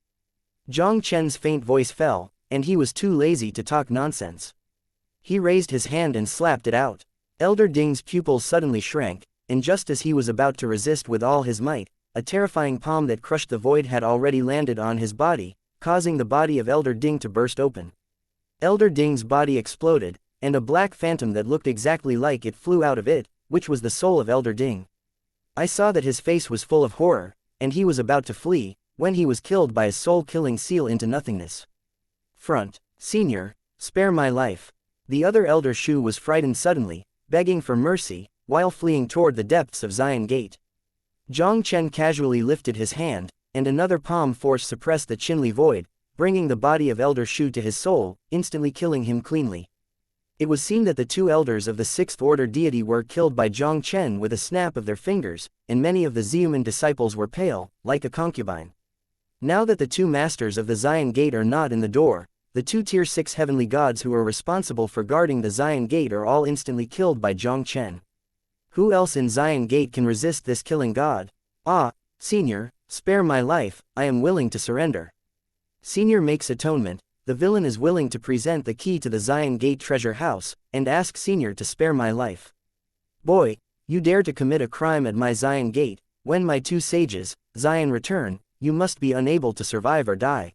Jiang Chen's faint voice fell, and he was too lazy to talk nonsense. He raised his hand and slapped it out. Elder Ding's pupils suddenly shrank, and just as he was about to resist with all his might, a terrifying palm that crushed the void had already landed on his body, causing the body of Elder Ding to burst open. Elder Ding's body exploded, and a black phantom that looked exactly like it flew out of it, which was the soul of Elder Ding. I saw that his face was full of horror, and he was about to flee, when he was killed by a soul-killing seal into nothingness. Front, Senior, spare my life. The other Elder Shu was frightened suddenly, begging for mercy, while fleeing toward the depths of Xian Gate. Jiang Chen casually lifted his hand, and another palm force suppressed the Qinli void, bringing the body of Elder Shu to his soul, instantly killing him cleanly. It was seen that the two elders of the sixth order deity were killed by Jiang Chen with a snap of their fingers, and many of the Xiumen disciples were pale, like a concubine. Now that the two masters of the Xian Gate are not in the door, the two Tier 6 heavenly gods who are responsible for guarding the Xian Gate are all instantly killed by Jiang Chen. Who else in Xian Gate can resist this killing god? Ah, Senior, spare my life, I am willing to surrender. Senior makes atonement. The villain is willing to present the key to the Xian Gate treasure house, and ask Senior to spare my life. Boy, you dare to commit a crime at my Xian Gate, when my two sages, Xian return, you must be unable to survive or die.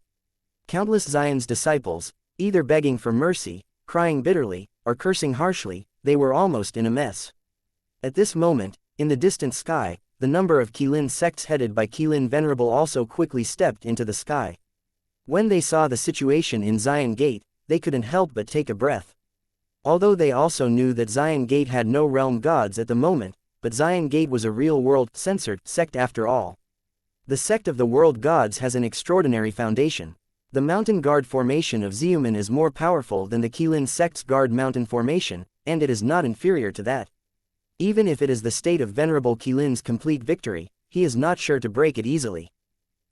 Countless Xian's disciples, either begging for mercy, crying bitterly, or cursing harshly, they were almost in a mess. At this moment, in the distant sky, the number of Qilin sects headed by Qilin Venerable also quickly stepped into the sky. When they saw the situation in Xian Gate, they couldn't help but take a breath. Although they also knew that Xian Gate had no realm gods at the moment, but Xian Gate was a real-world, censored sect after all. The sect of the world gods has an extraordinary foundation. The mountain guard formation of Xiumen is more powerful than the Qilin sect's guard mountain formation, and it is not inferior to that. Even if it is the state of Venerable Qilin's complete victory, he is not sure to break it easily.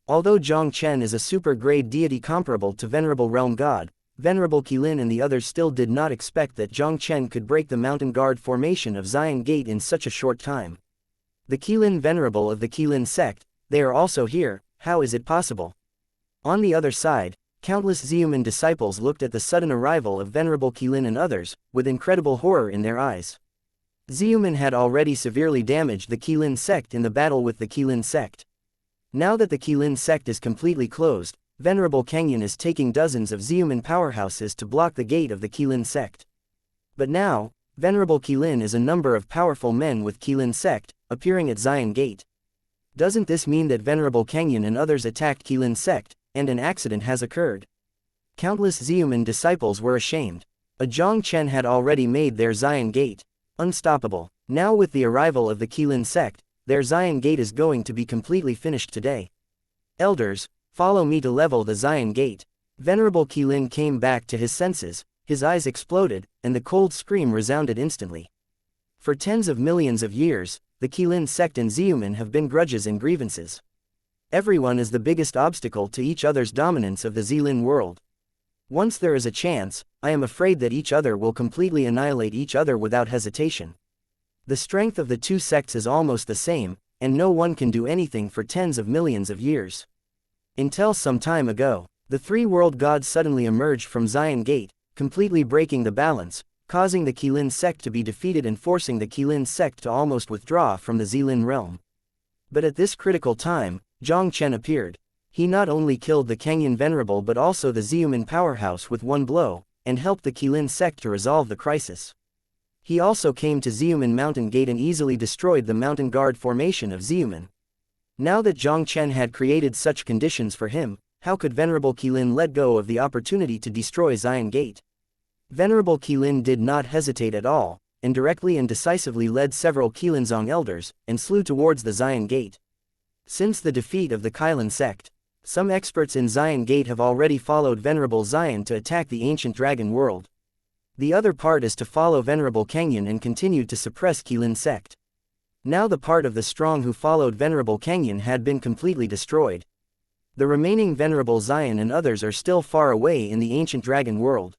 Although Jiang Chen is a super-grade deity comparable to Venerable Realm God, Venerable Qilin and the others still did not expect that Jiang Chen could break the mountain guard formation of Xian Gate in such a short time. The Qilin Venerable of the Qilin sect, they are also here, how is it possible? On the other side, countless Xiumen disciples looked at the sudden arrival of Venerable Qilin and others, with incredible horror in their eyes. Xiumen had already severely damaged the Qilin sect in the battle with the Qilin sect. Now that the Qilin sect is completely closed, Venerable Kangyan is taking dozens of Xiumen powerhouses to block the gate of the Qilin sect. But now, Venerable Qilin is a number of powerful men with Qilin sect, appearing at Xian Gate. Doesn't this mean that Venerable Kangyan and others attacked Qilin sect, and an accident has occurred? Countless Xiumen disciples were ashamed. A Jiang Chen had already made their Xian Gate unstoppable. Now with the arrival of the Qilin sect, their Xian Gate is going to be completely finished today. Elders, follow me to level the Xian Gate. Venerable Qilin came back to his senses, his eyes exploded, and the cold scream resounded instantly. For tens of millions of years, the Qilin sect and Xiumen have been grudges and grievances. Everyone is the biggest obstacle to each other's dominance of the Xilin world. Once there is a chance, I am afraid that each other will completely annihilate each other without hesitation. The strength of the two sects is almost the same, and no one can do anything for tens of millions of years. Until some time ago, the three world gods suddenly emerged from Xian Gate, completely breaking the balance, causing the Qilin sect to be defeated and forcing the Qilin sect to almost withdraw from the Xilin realm. But at this critical time, Jiang Chen appeared. He not only killed the Kangyan Venerable but also the Xiumen powerhouse with one blow, and helped the Qilin sect to resolve the crisis. He also came to Xiumen Mountain Gate and easily destroyed the mountain guard formation of Xiumen. Now that Jiang Chen had created such conditions for him, how could Venerable Qilin let go of the opportunity to destroy Xian Gate? Venerable Qilin did not hesitate at all, and directly and decisively led several Qilinzong elders, and slew towards the Xian Gate. Since the defeat of the Qilin sect, some experts in Xian Gate have already followed Venerable Xian to attack the ancient dragon world. The other part is to follow Venerable Kangyan and continue to suppress Qilin sect. Now the part of the strong who followed Venerable Kangyan had been completely destroyed. The remaining Venerable Xian and others are still far away in the ancient dragon world.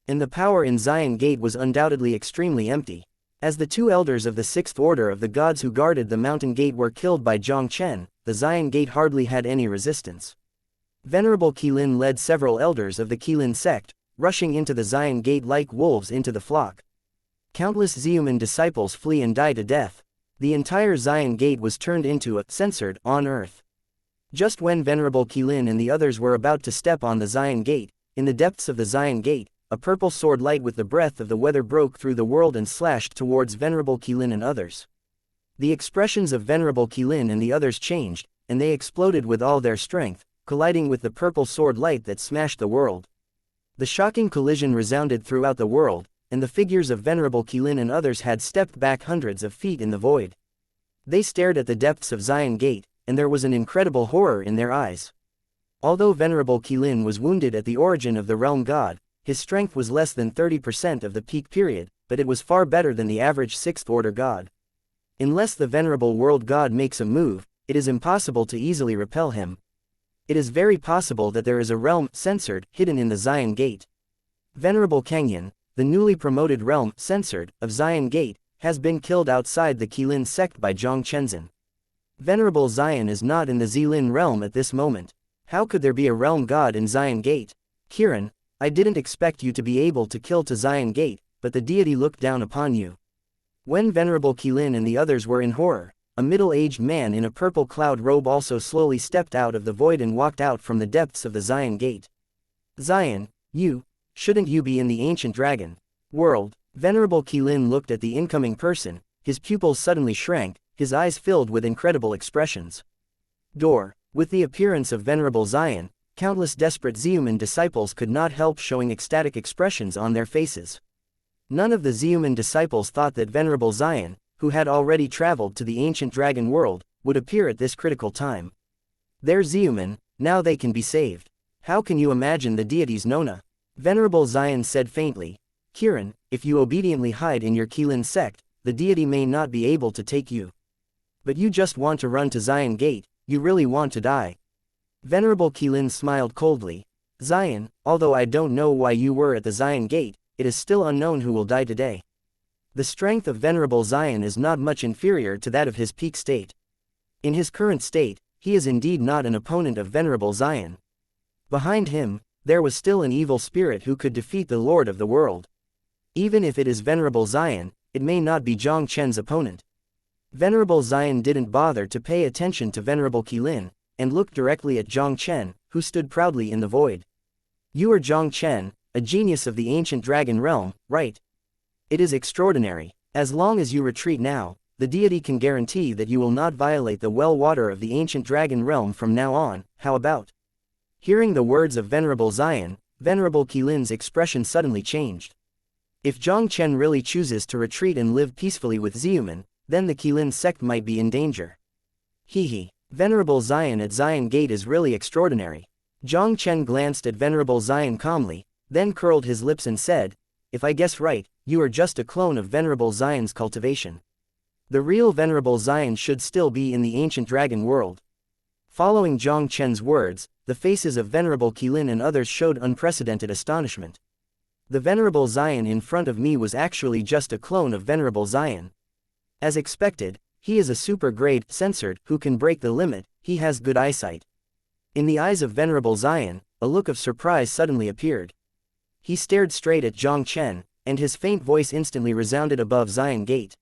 And the power in Xian Gate was undoubtedly extremely empty. As the two elders of the Sixth Order of the gods who guarded the mountain gate were killed by Jiang Chen, the Xian Gate hardly had any resistance. Venerable Qilin led several elders of the Qilin sect, rushing into the Xian Gate like wolves into the flock. Countless Xiumen disciples flee and die to death. The entire Xian Gate was turned into a censored on earth. Just when Venerable Qilin and the others were about to step on the Xian Gate, in the depths of the Xian Gate, a purple sword light with the breath of the weather broke through the world and slashed towards Venerable Qilin and others. The expressions of Venerable Qilin and the others changed, and they exploded with all their strength, colliding with the purple sword light that smashed the world. The shocking collision resounded throughout the world, and the figures of Venerable Qilin and others had stepped back hundreds of feet in the void. They stared at the depths of Xian Gate, and there was an incredible horror in their eyes. Although Venerable Qilin was wounded at the origin of the realm god, his strength was less than 30% of the peak period, but it was far better than the average Sixth Order god. Unless the Venerable World God makes a move, it is impossible to easily repel him. It is very possible that there is a realm censored hidden in the Xian Gate. Venerable Kangyan, the newly promoted realm censored of Xian Gate, has been killed outside the Qilin sect by Jiang Chen. Venerable Xian is not in the Xilin realm at this moment. How could there be a realm god in Xian Gate? Kiran, I didn't expect you to be able to kill to Xian Gate, but the deity looked down upon you. When Venerable Qilin and the others were in horror, a middle-aged man in a purple cloud robe also slowly stepped out of the void and walked out from the depths of the Xian Gate. Xian, shouldn't you be in the ancient dragon world? Venerable Qilin looked at the incoming person, his pupils suddenly shrank, his eyes filled with incredible expressions. With the appearance of Venerable Xian, countless desperate Xiumen disciples could not help showing ecstatic expressions on their faces. None of the Xiumen disciples thought that Venerable Xian, who had already traveled to the ancient dragon world, would appear at this critical time. They're Xiumen, now they can be saved. How can you imagine the deity's Nona? Venerable Xian said faintly. Kiran, if you obediently hide in your Qilin sect, the deity may not be able to take you. But you just want to run to Xian Gate, you really want to die. Venerable Qilin smiled coldly. Xian, although I don't know why you were at the Xian Gate, it is still unknown who will die today. The strength of Venerable Xian is not much inferior to that of his peak state. In his current state, he is indeed not an opponent of Venerable Xian. Behind him, there was still an evil spirit who could defeat the Lord of the world. Even if it is Venerable Xian, it may not be Jiang Chen's opponent. Venerable Xian didn't bother to pay attention to Venerable Qilin, and looked directly at Jiang Chen, who stood proudly in the void. You are Jiang Chen, a genius of the ancient dragon realm, right? It is extraordinary. As long as you retreat now, the deity can guarantee that you will not violate the well water of the ancient dragon realm from now on. How about? Hearing the words of Venerable Xian, Venerable Qilin's expression suddenly changed. If Jiang Chen really chooses to retreat and live peacefully with Xiumen, then the Qilin sect might be in danger. Venerable Xian at Xian Gate is really extraordinary. Jiang Chen glanced at Venerable Xian calmly, then curled his lips and said, if I guess right, you are just a clone of Venerable Xian's cultivation. The real Venerable Xian should still be in the ancient dragon world. Following Jiang Chen's words, the faces of Venerable Qilin and others showed unprecedented astonishment. The Venerable Xian in front of me was actually just a clone of Venerable Xian. As expected, he is a super-grade censored who can break the limit. He has good eyesight. In the eyes of Venerable Xian, a look of surprise suddenly appeared. He stared straight at Jiang Chen, and his faint voice instantly resounded above Xian Gate.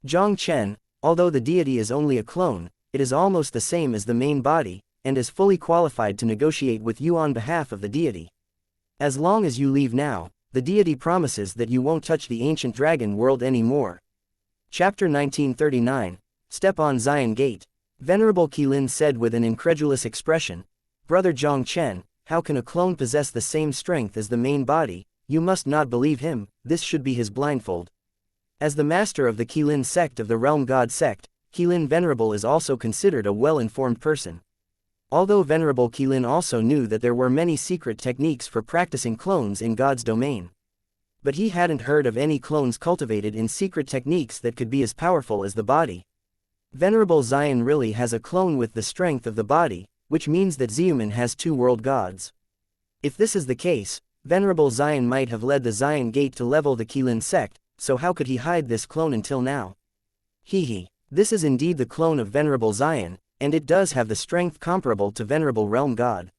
Jiang Chen, although the deity is only a clone, it is almost the same as the main body, and is fully qualified to negotiate with you on behalf of the deity. As long as you leave now, the deity promises that you won't touch the ancient dragon world anymore. Chapter 1939, Step on Xian Gate. Venerable Qilin said with an incredulous expression, Brother Jiang Chen, how can a clone possess the same strength as the main body? You must not believe him, this should be his blindfold. As the master of the Qilin sect of the Realm God sect, Qilin Venerable is also considered a well-informed person. Although Venerable Qilin also knew that there were many secret techniques for practicing clones in God's domain. But he hadn't heard of any clones cultivated in secret techniques that could be as powerful as the body. Venerable Xian really has a clone with the strength of the body, which means that Xiumen has two world gods. If this is the case, Venerable Xian might have led the Xian Gate to level the Qilin sect, so how could he hide this clone until now? Hehe. This is indeed the clone of Venerable Jiang, and it does have the strength comparable to Venerable Realm God.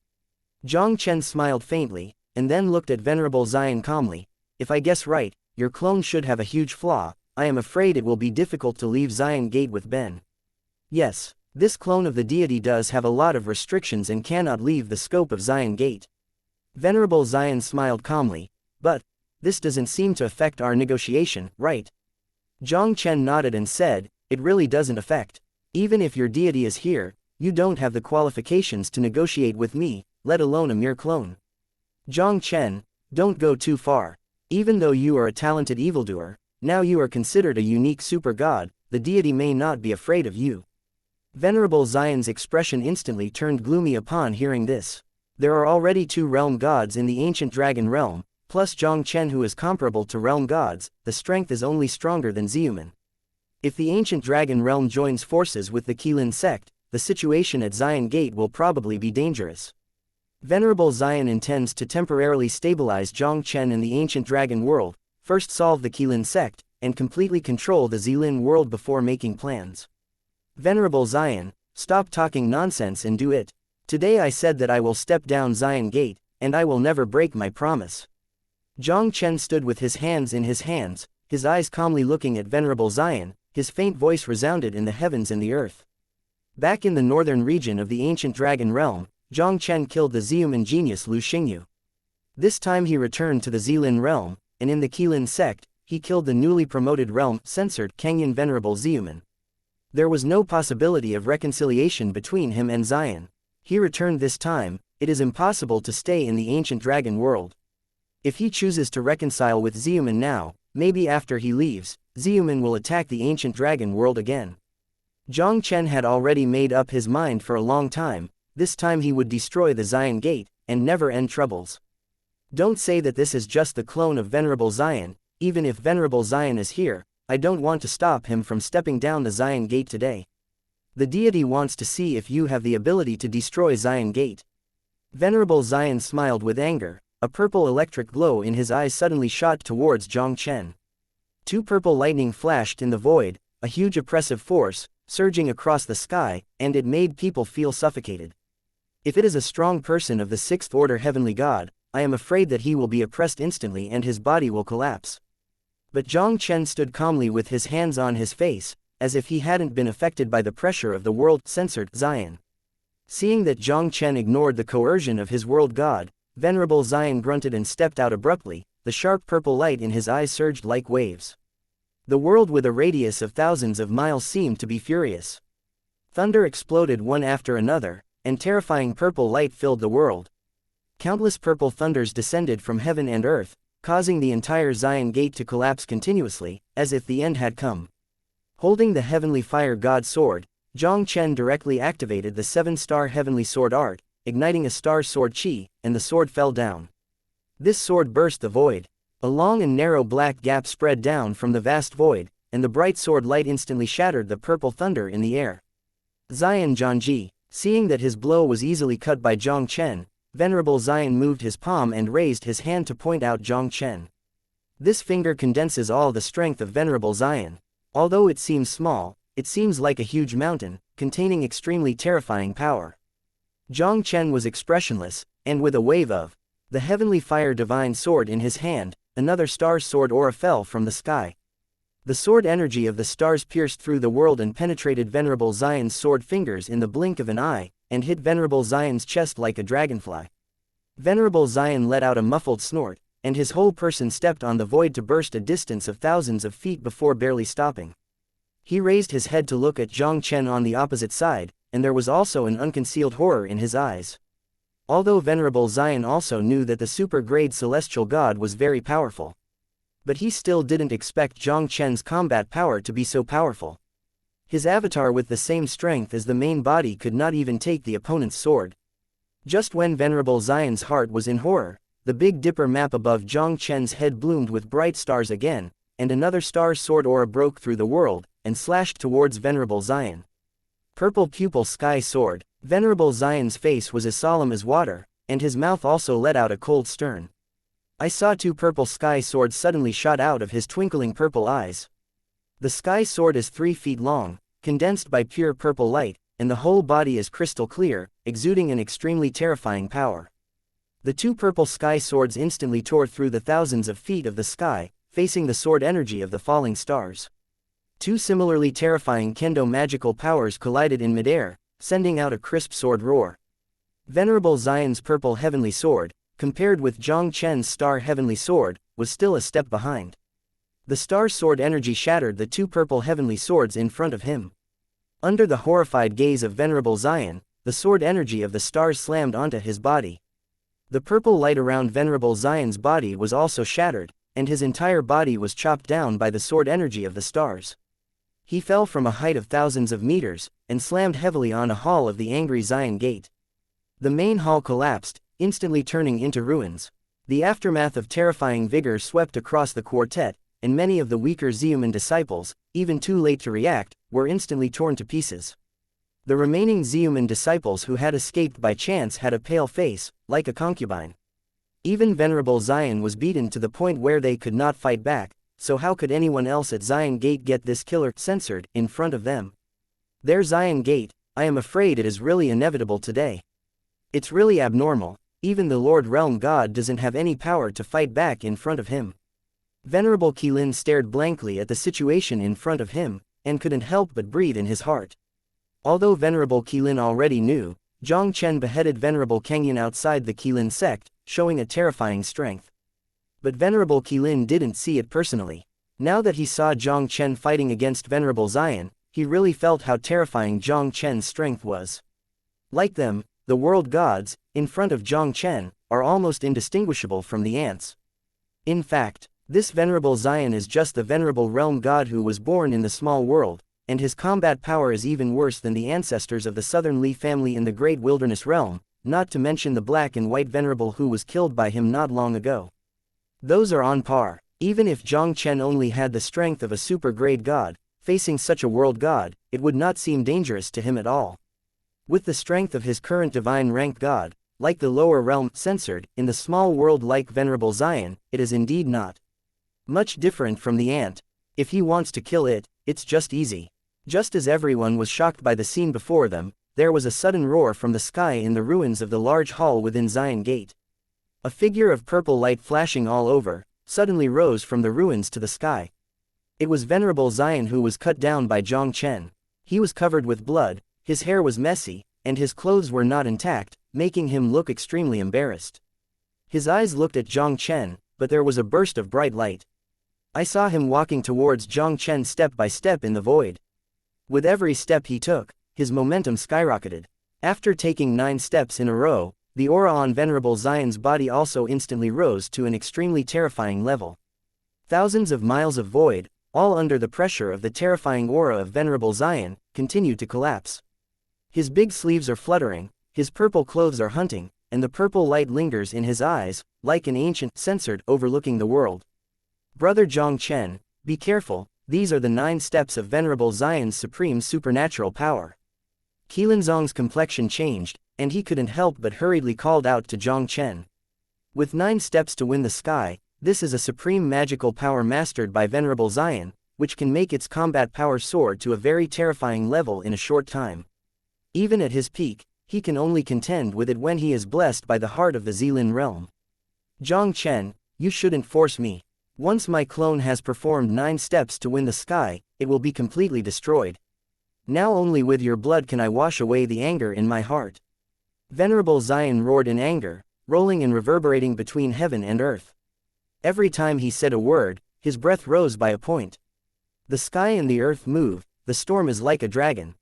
Jiang Chen smiled faintly, and then looked at Venerable Jiang calmly. If I guess right, your clone should have a huge flaw. I am afraid it will be difficult to leave Jiang Gate with Ben. Yes, this clone of the deity does have a lot of restrictions and cannot leave the scope of Jiang Gate. Venerable Jiang smiled calmly, but this doesn't seem to affect our negotiation, right? Jiang Chen nodded and said, it really doesn't affect. Even if your deity is here, you don't have the qualifications to negotiate with me, let alone a mere clone. Jiang Chen, don't go too far. Even though you are a talented evildoer, now you are considered a unique super god, the deity may not be afraid of you. Venerable Jiang's expression instantly turned gloomy upon hearing this. There are already 2 realm gods in the ancient dragon realm, plus Jiang Chen who is comparable to realm gods, the strength is only stronger than Xiumen. If the ancient dragon realm joins forces with the Qilin sect, the situation at Jiang Gate will probably be dangerous. Venerable Jiang intends to temporarily stabilize Jiang Chen in the ancient dragon world, first solve the Qilin sect, and completely control the Xilin world before making plans. Venerable Jiang, stop talking nonsense and do it. Today I said that I will step down Jiang Gate, and I will never break my promise. Jiang Chen stood with his hands in his hands, his eyes calmly looking at Venerable Jiang, his faint voice resounded in the heavens and the earth. Back in the northern region of the ancient dragon realm, Jiang Chen killed the Xiumen genius Lu Xingyu. This time he returned to the Xilin realm, and in the Qilin sect, he killed the newly promoted realm-censored Kangyan Venerable Xiumen. There was no possibility of reconciliation between him and Jiang. He returned this time, it is impossible to stay in the ancient dragon world. If he chooses to reconcile with Xiumen now, maybe after he leaves, Xiumen will attack the ancient dragon world again. Jiang Chen had already made up his mind for a long time, this time he would destroy the Jiang Gate, and never end troubles. Don't say that this is just the clone of Venerable Jiang, even if Venerable Jiang is here, I don't want to stop him from stepping down the Jiang Gate today. The deity wants to see if you have the ability to destroy Jiang Gate. Venerable Jiang smiled with anger, a purple electric glow in his eyes suddenly shot towards Jiang Chen. 2 purple lightning flashed in the void, a huge oppressive force, surging across the sky, and it made people feel suffocated. If it is a strong person of the 6th order heavenly god, I am afraid that he will be oppressed instantly and his body will collapse. But Jiang Chen stood calmly with his hands on his face, as if he hadn't been affected by the pressure of the world-censored Jiang. Seeing that Jiang Chen ignored the coercion of his world god, Venerable Jiang grunted and stepped out abruptly, the sharp purple light in his eyes surged like waves. The world with a radius of thousands of miles seemed to be furious. Thunder exploded one after another, and terrifying purple light filled the world. Countless purple thunders descended from heaven and earth, causing the entire Jiang Gate to collapse continuously, as if the end had come. Holding the heavenly fire god sword, Jiang Chen directly activated the 7-star heavenly sword art, igniting a star sword chi, and the sword fell down. This sword burst the void. A long and narrow black gap spread down from the vast void, and the bright sword light instantly shattered the purple thunder in the air. Jiang Zhangji, seeing that his blow was easily cut by Jiang Chen, Venerable Jiang moved his palm and raised his hand to point out Jiang Chen. This finger condenses all the strength of Venerable Jiang. Although it seems small, it seems like a huge mountain, containing extremely terrifying power. Jiang Chen was expressionless, and with a wave of the heavenly fire divine sword in his hand, another star's sword aura fell from the sky. The sword energy of the stars pierced through the world and penetrated Venerable Jiang's sword fingers in the blink of an eye, and hit Venerable Jiang's chest like a dragonfly. Venerable Jiang let out a muffled snort, and his whole person stepped on the void to burst a distance of thousands of feet before barely stopping. He raised his head to look at Jiang Chen on the opposite side, and there was also an unconcealed horror in his eyes. Although Venerable Jiang also knew that the super-grade celestial god was very powerful. But he still didn't expect Jiang Chen's combat power to be so powerful. His avatar with the same strength as the main body could not even take the opponent's sword. Just when Venerable Jiang's heart was in horror, the Big Dipper map above Jiang Chen's head bloomed with bright stars again, and another star's sword aura broke through the world, and slashed towards Venerable Jiang. Purple pupil sky sword. Venerable Jiang's face was as solemn as water, and his mouth also let out a cold stern. I saw two purple sky swords suddenly shot out of his twinkling purple eyes. The sky sword is 3 feet long, condensed by pure purple light, and the whole body is crystal clear, exuding an extremely terrifying power. The two purple sky swords instantly tore through the thousands of feet of the sky, facing the sword energy of the falling stars. Two similarly terrifying kendo magical powers collided in midair, sending out a crisp sword roar. Venerable Xian's purple heavenly sword, compared with Jiang Chen's star heavenly sword, was still a step behind. The star sword energy shattered the two purple heavenly swords in front of him. Under the horrified gaze of Venerable Xian, the sword energy of the stars slammed onto his body. The purple light around Venerable Xian's body was also shattered, and his entire body was chopped down by the sword energy of the stars. He fell from a height of thousands of meters, and slammed heavily on a hall of the angry Xian gate. The main hall collapsed, instantly turning into ruins. The aftermath of terrifying vigor swept across the quartet, and many of the weaker Xiumen disciples, even too late to react, were instantly torn to pieces. The remaining Xiumen disciples who had escaped by chance had a pale face, like a concubine. Even Venerable Xian was beaten to the point where they could not fight back, so how could anyone else at Xian Gate get this killer censored in front of them? Their Xian Gate, I am afraid it is really inevitable today. It's really abnormal, even the Lord Realm God doesn't have any power to fight back in front of him. Venerable Qilin stared blankly at the situation in front of him, and couldn't help but breathe in his heart. Although Venerable Qilin already knew, Jiang Chen beheaded Venerable Kangyan outside the Qilin sect, showing a terrifying strength. But Venerable Qilin didn't see it personally. Now that he saw Jiang Chen fighting against Venerable Xian, he really felt how terrifying Jiang Chen's strength was. Like them, the world gods, in front of Jiang Chen, are almost indistinguishable from the ants. In fact, this Venerable Xian is just the Venerable Realm God who was born in the small world, and his combat power is even worse than the ancestors of the Southern Li family in the Great Wilderness Realm, not to mention the Black and White Venerable who was killed by him not long ago. Those are on par. Even if Jiang Chen only had the strength of a super-grade god, facing such a world god, it would not seem dangerous to him at all. With the strength of his current divine rank god, like the lower realm censored in the small world like Venerable Xian, it is indeed not much different from the ant. If he wants to kill it, it's just easy. Just as everyone was shocked by the scene before them, there was a sudden roar from the sky in the ruins of the large hall within Xian Gate. A figure of purple light flashing all over, suddenly rose from the ruins to the sky. It was Venerable Xian who was cut down by Jiang Chen. He was covered with blood, his hair was messy, and his clothes were not intact, making him look extremely embarrassed. His eyes looked at Jiang Chen, but there was a burst of bright light. I saw him walking towards Jiang Chen step by step in the void. With every step he took, his momentum skyrocketed. After taking 9 steps in a row, the aura on Venerable Xian's body also instantly rose to an extremely terrifying level. Thousands of miles of void, all under the pressure of the terrifying aura of Venerable Xian, continued to collapse. His big sleeves are fluttering, his purple clothes are hunting, and the purple light lingers in his eyes, like an ancient censored overlooking the world. Brother Jiang Chen, be careful, these are the 9 steps of Venerable Xian's supreme supernatural power. Qilinzong's complexion changed, and he couldn't help but hurriedly called out to Jiang Chen. With 9 steps to win the sky, this is a supreme magical power mastered by Venerable Xian, which can make its combat power soar to a very terrifying level in a short time. Even at his peak, he can only contend with it when he is blessed by the heart of the Xilin realm. Jiang Chen, you shouldn't force me. Once my clone has performed 9 steps to win the sky, it will be completely destroyed. Now only with your blood can I wash away the anger in my heart. Venerable Xian roared in anger, rolling and reverberating between heaven and earth. Every time he said a word, his breath rose by a point. The sky and the earth move, the storm is like a dragon.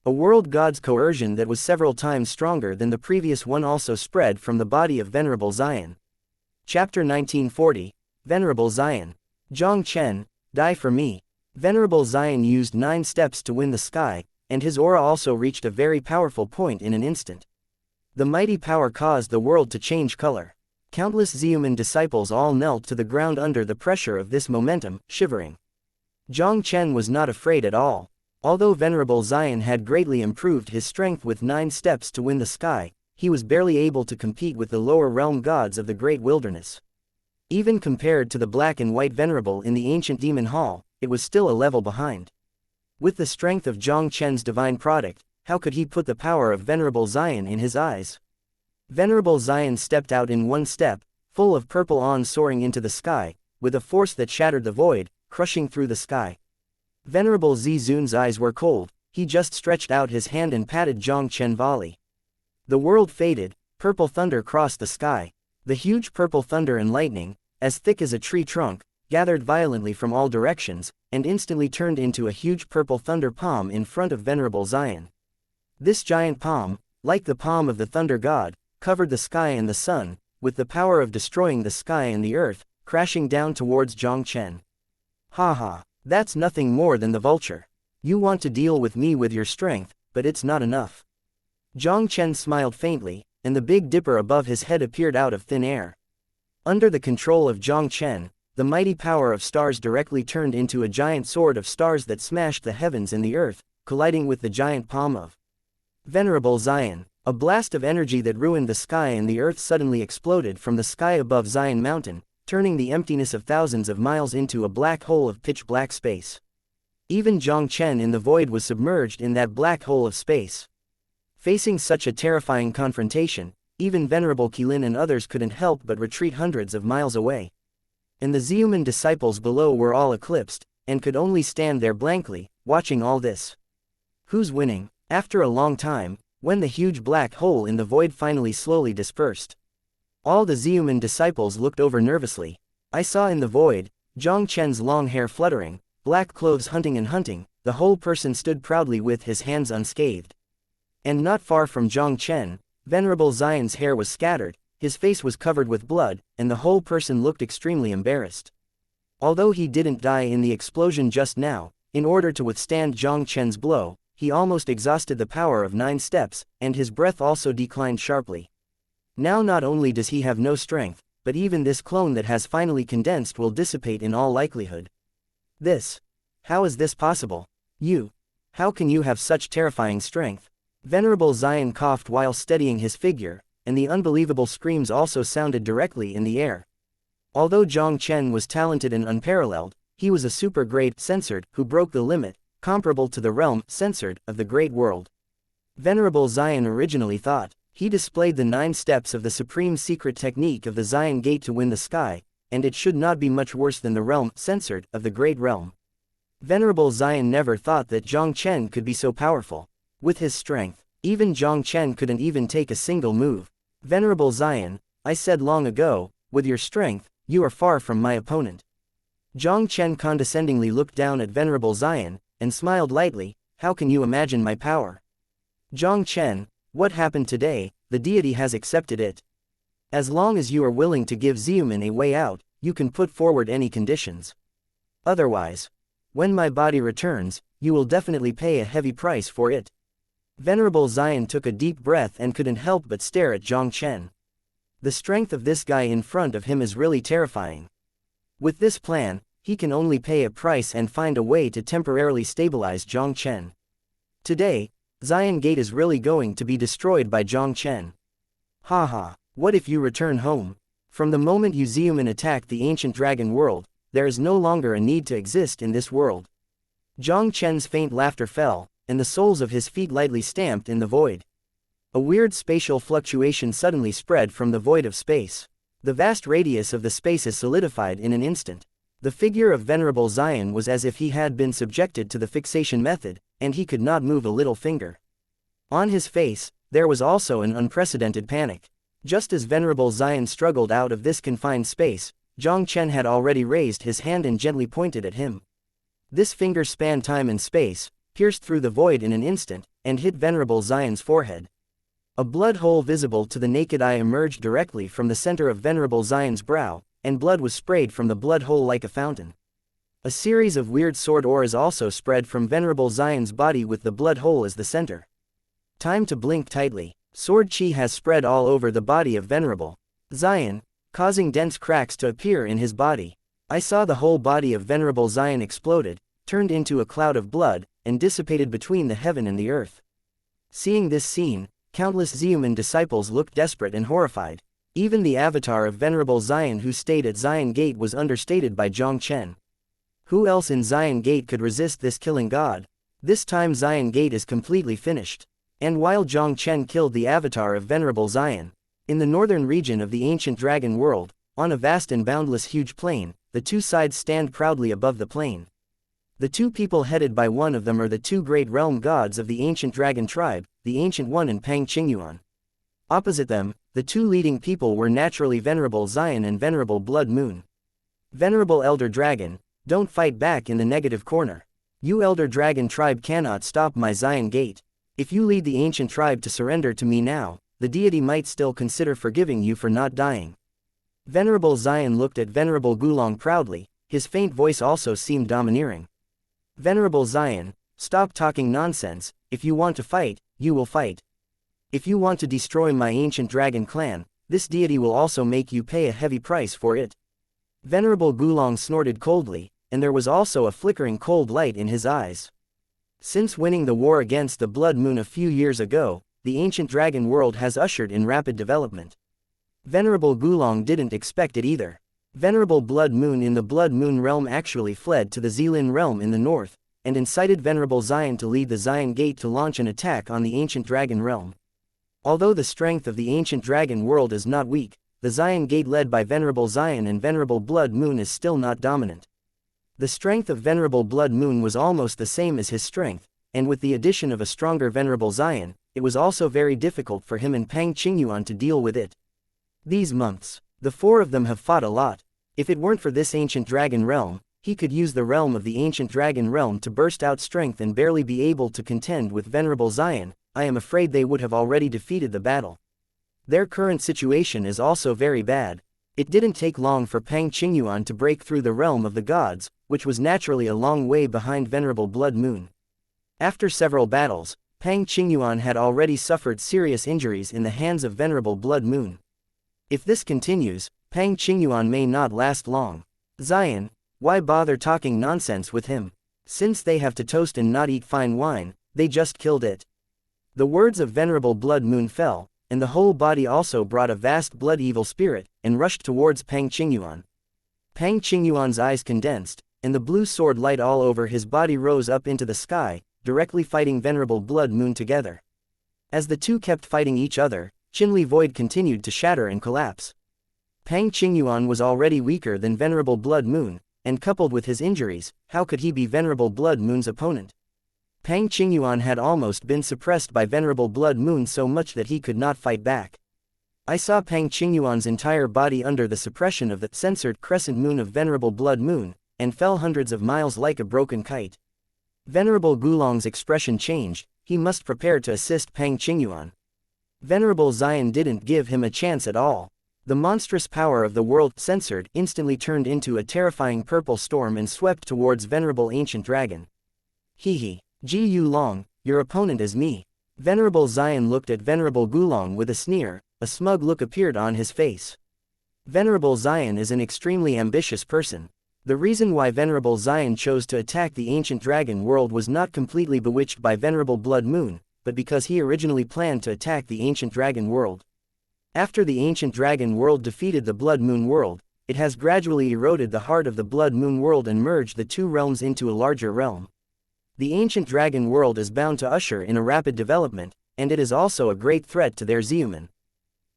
A world god's coercion that was several times stronger than the previous one also spread from the body of Venerable Xian. Chapter 1940, Venerable Xian. Jiang Chen, die for me. Venerable Xian used 9 steps to win the sky, and his aura also reached a very powerful point in an instant. The mighty power caused the world to change color. Countless Xiumen disciples all knelt to the ground under the pressure of this momentum, shivering. Jiang Chen was not afraid at all. Although Venerable Xian had greatly improved his strength with 9 steps to win the sky, he was barely able to compete with the lower realm gods of the Great Wilderness. Even compared to the black and white venerable in the ancient demon hall, it was still a level behind. With the strength of Jiang Chen's divine product, how could he put the power of Venerable Xian in his eyes? Venerable Xian stepped out in one step, full of purple on soaring into the sky, with a force that shattered the void, crushing through the sky. Venerable Zizun's eyes were cold, he just stretched out his hand and patted Jiang Chen volley. The world faded, purple thunder crossed the sky. The huge purple thunder and lightning, as thick as a tree trunk, gathered violently from all directions, and instantly turned into a huge purple thunder palm in front of Venerable Xian. This giant palm, like the palm of the thunder god, covered the sky and the sun, with the power of destroying the sky and the earth, crashing down towards Jiang Chen. Ha ha, that's nothing more than the vulture. You want to deal with me with your strength, but it's not enough. Jiang Chen smiled faintly, and the Big Dipper above his head appeared out of thin air. Under the control of Jiang Chen, the mighty power of stars directly turned into a giant sword of stars that smashed the heavens and the earth, colliding with the giant palm of Venerable Xian. A blast of energy that ruined the sky and the earth suddenly exploded from the sky above Xian Mountain, turning the emptiness of thousands of miles into a black hole of pitch-black space. Even Jiang Chen in the void was submerged in that black hole of space. Facing such a terrifying confrontation, even Venerable Qilin and others couldn't help but retreat hundreds of miles away. And the Xiumen disciples below were all eclipsed, and could only stand there blankly, watching all this. Who's winning? After a long time, when the huge black hole in the void finally slowly dispersed, all the Xiumen disciples looked over nervously. I saw in the void, Jiang Chen's long hair fluttering, black clothes hunting, the whole person stood proudly with his hands unscathed. And not far from Jiang Chen, Venerable Xian's hair was scattered, his face was covered with blood, and the whole person looked extremely embarrassed. Although he didn't die in the explosion just now, in order to withstand Jiang Chen's blow, he almost exhausted the power of 9 steps, and his breath also declined sharply. Now not only does he have no strength, but even this clone that has finally condensed will dissipate in all likelihood. How is this possible? How can you have such terrifying strength? Venerable Xian coughed while steadying his figure, and the unbelievable screams also sounded directly in the air. Although Jiang Chen was talented and unparalleled, he was a super-great censored who broke the limit, comparable to the realm censored of the great world. Venerable Xian originally thought he displayed the 9 steps of the supreme secret technique of the Xian Gate to win the sky, and it should not be much worse than the realm censored of the great realm. Venerable Xian never thought that Jiang Chen could be so powerful. With his strength, even Jiang Chen couldn't even take a single move. Venerable Xian, I said long ago, with your strength, you are far from my opponent. Jiang Chen condescendingly looked down at Venerable Xian, and smiled lightly. How can you imagine my power? Jiang Chen, what happened today, the deity has accepted it. As long as you are willing to give Xiumen a way out, you can put forward any conditions. Otherwise, when my body returns, you will definitely pay a heavy price for it. Venerable Xian took a deep breath and couldn't help but stare at Jiang Chen. The strength of this guy in front of him is really terrifying. With this plan, he can only pay a price and find a way to temporarily stabilize Jiang Chen. Today, Xian Gate is really going to be destroyed by Jiang Chen. Haha, what if you return home? From the moment you Xiumen attacked the ancient dragon world, there is no longer a need to exist in this world. Jiang Chen's faint laughter fell, and the soles of his feet lightly stamped in the void. A weird spatial fluctuation suddenly spread from the void of space. The vast radius of the spaces solidified in an instant. The figure of Venerable Xian was as if he had been subjected to the fixation method, and he could not move a little finger. On his face, there was also an unprecedented panic. Just as Venerable Xian struggled out of this confined space, Jiang Chen had already raised his hand and gently pointed at him. This finger spanned time and space, pierced through the void in an instant, and hit Venerable Xian's forehead. A blood hole visible to the naked eye emerged directly from the center of Venerable Xian's brow, and blood was sprayed from the blood hole like a fountain. A series of weird sword auras also spread from Venerable Xian's body with the blood hole as the center. Time to blink tightly. Sword chi has spread all over the body of Venerable Xian, causing dense cracks to appear in his body. I saw the whole body of Venerable Xian exploded, turned into a cloud of blood, and dissipated between the heaven and the earth. Seeing this scene, countless Xiumen disciples looked desperate and horrified. Even the avatar of Venerable Jiang who stayed at Zion Gate was understated by Jiang Chen. Who else in Zion Gate could resist this killing god? This time Zion Gate is completely finished. And while Jiang Chen killed the avatar of Venerable Jiang, in the northern region of the ancient dragon world, on a vast and boundless huge plain, the two sides stand proudly above the plain. The two people headed by one of them are the two great realm gods of the ancient dragon tribe, the Ancient One and Pang Qingyuan. Opposite them, the two leading people were naturally Venerable Jiang and Venerable Blood Moon. Venerable Elder Dragon, don't fight back in the negative corner. You Elder Dragon tribe cannot stop my Zion Gate. If you lead the ancient tribe to surrender to me now, the deity might still consider forgiving you for not dying. Venerable Jiang looked at Venerable Gulong proudly, his faint voice also seemed domineering. Venerable Jiang, stop talking nonsense. If you want to fight, you will fight. If you want to destroy my ancient dragon clan, this deity will also make you pay a heavy price for it. Venerable Gulong snorted coldly, and there was also a flickering cold light in his eyes. Since winning the war against the Blood Moon a few years ago, the ancient dragon world has ushered in rapid development. Venerable Gulong didn't expect it either. Venerable Blood Moon in the Blood Moon realm actually fled to the Zilin realm in the north, and incited Venerable Jiang to lead the Zion Gate to launch an attack on the ancient dragon realm. Although the strength of the ancient dragon world is not weak, the Zion Gate led by Venerable Jiang and Venerable Blood Moon is still not dominant. The strength of Venerable Blood Moon was almost the same as his strength, and with the addition of a stronger Venerable Jiang, it was also very difficult for him and Pang Qingyuan to deal with it. These months, the four of them have fought a lot. If it weren't for this ancient dragon realm, he could use the realm of the ancient dragon realm to burst out strength and barely be able to contend with Venerable Jiang. I am afraid they would have already defeated the battle. Their current situation is also very bad. It didn't take long for Pang Qingyuan to break through the realm of the gods, which was naturally a long way behind Venerable Blood Moon. After several battles, Pang Qingyuan had already suffered serious injuries in the hands of Venerable Blood Moon. If this continues, Pang Qingyuan may not last long. Jiang, why bother talking nonsense with him? Since they have to toast and not eat fine wine, they just killed it. The words of Venerable Blood Moon fell, and the whole body also brought a vast blood evil spirit, and rushed towards Pang Qingyuan. Pang Qingyuan's eyes condensed, and the blue sword light all over his body rose up into the sky, directly fighting Venerable Blood Moon together. As the two kept fighting each other, Qinli Void continued to shatter and collapse. Pang Qingyuan was already weaker than Venerable Blood Moon, and coupled with his injuries, how could he be Venerable Blood Moon's opponent? Pang Qingyuan had almost been suppressed by Venerable Blood Moon so much that he could not fight back. I saw Pang Qingyuan's entire body under the suppression of the censored crescent moon of Venerable Blood Moon, and fell hundreds of miles like a broken kite. Venerable Gulong's expression changed. He must prepare to assist Pang Qingyuan. Venerable Jiang didn't give him a chance at all. The monstrous power of the world censored instantly turned into a terrifying purple storm and swept towards Venerable Ancient Dragon. Ji Yu Long, your opponent is me. Venerable Jiang looked at Venerable Gulong with a sneer. A smug look appeared on his face. Venerable Jiang is an extremely ambitious person. The reason why Venerable Jiang chose to attack the ancient dragon world was not completely bewitched by Venerable Blood Moon, but because he originally planned to attack the ancient dragon world. After the ancient dragon world defeated the Blood Moon world, it has gradually eroded the heart of the Blood Moon world and merged the two realms into a larger realm. The ancient dragon world is bound to usher in a rapid development, and it is also a great threat to their Zeoman.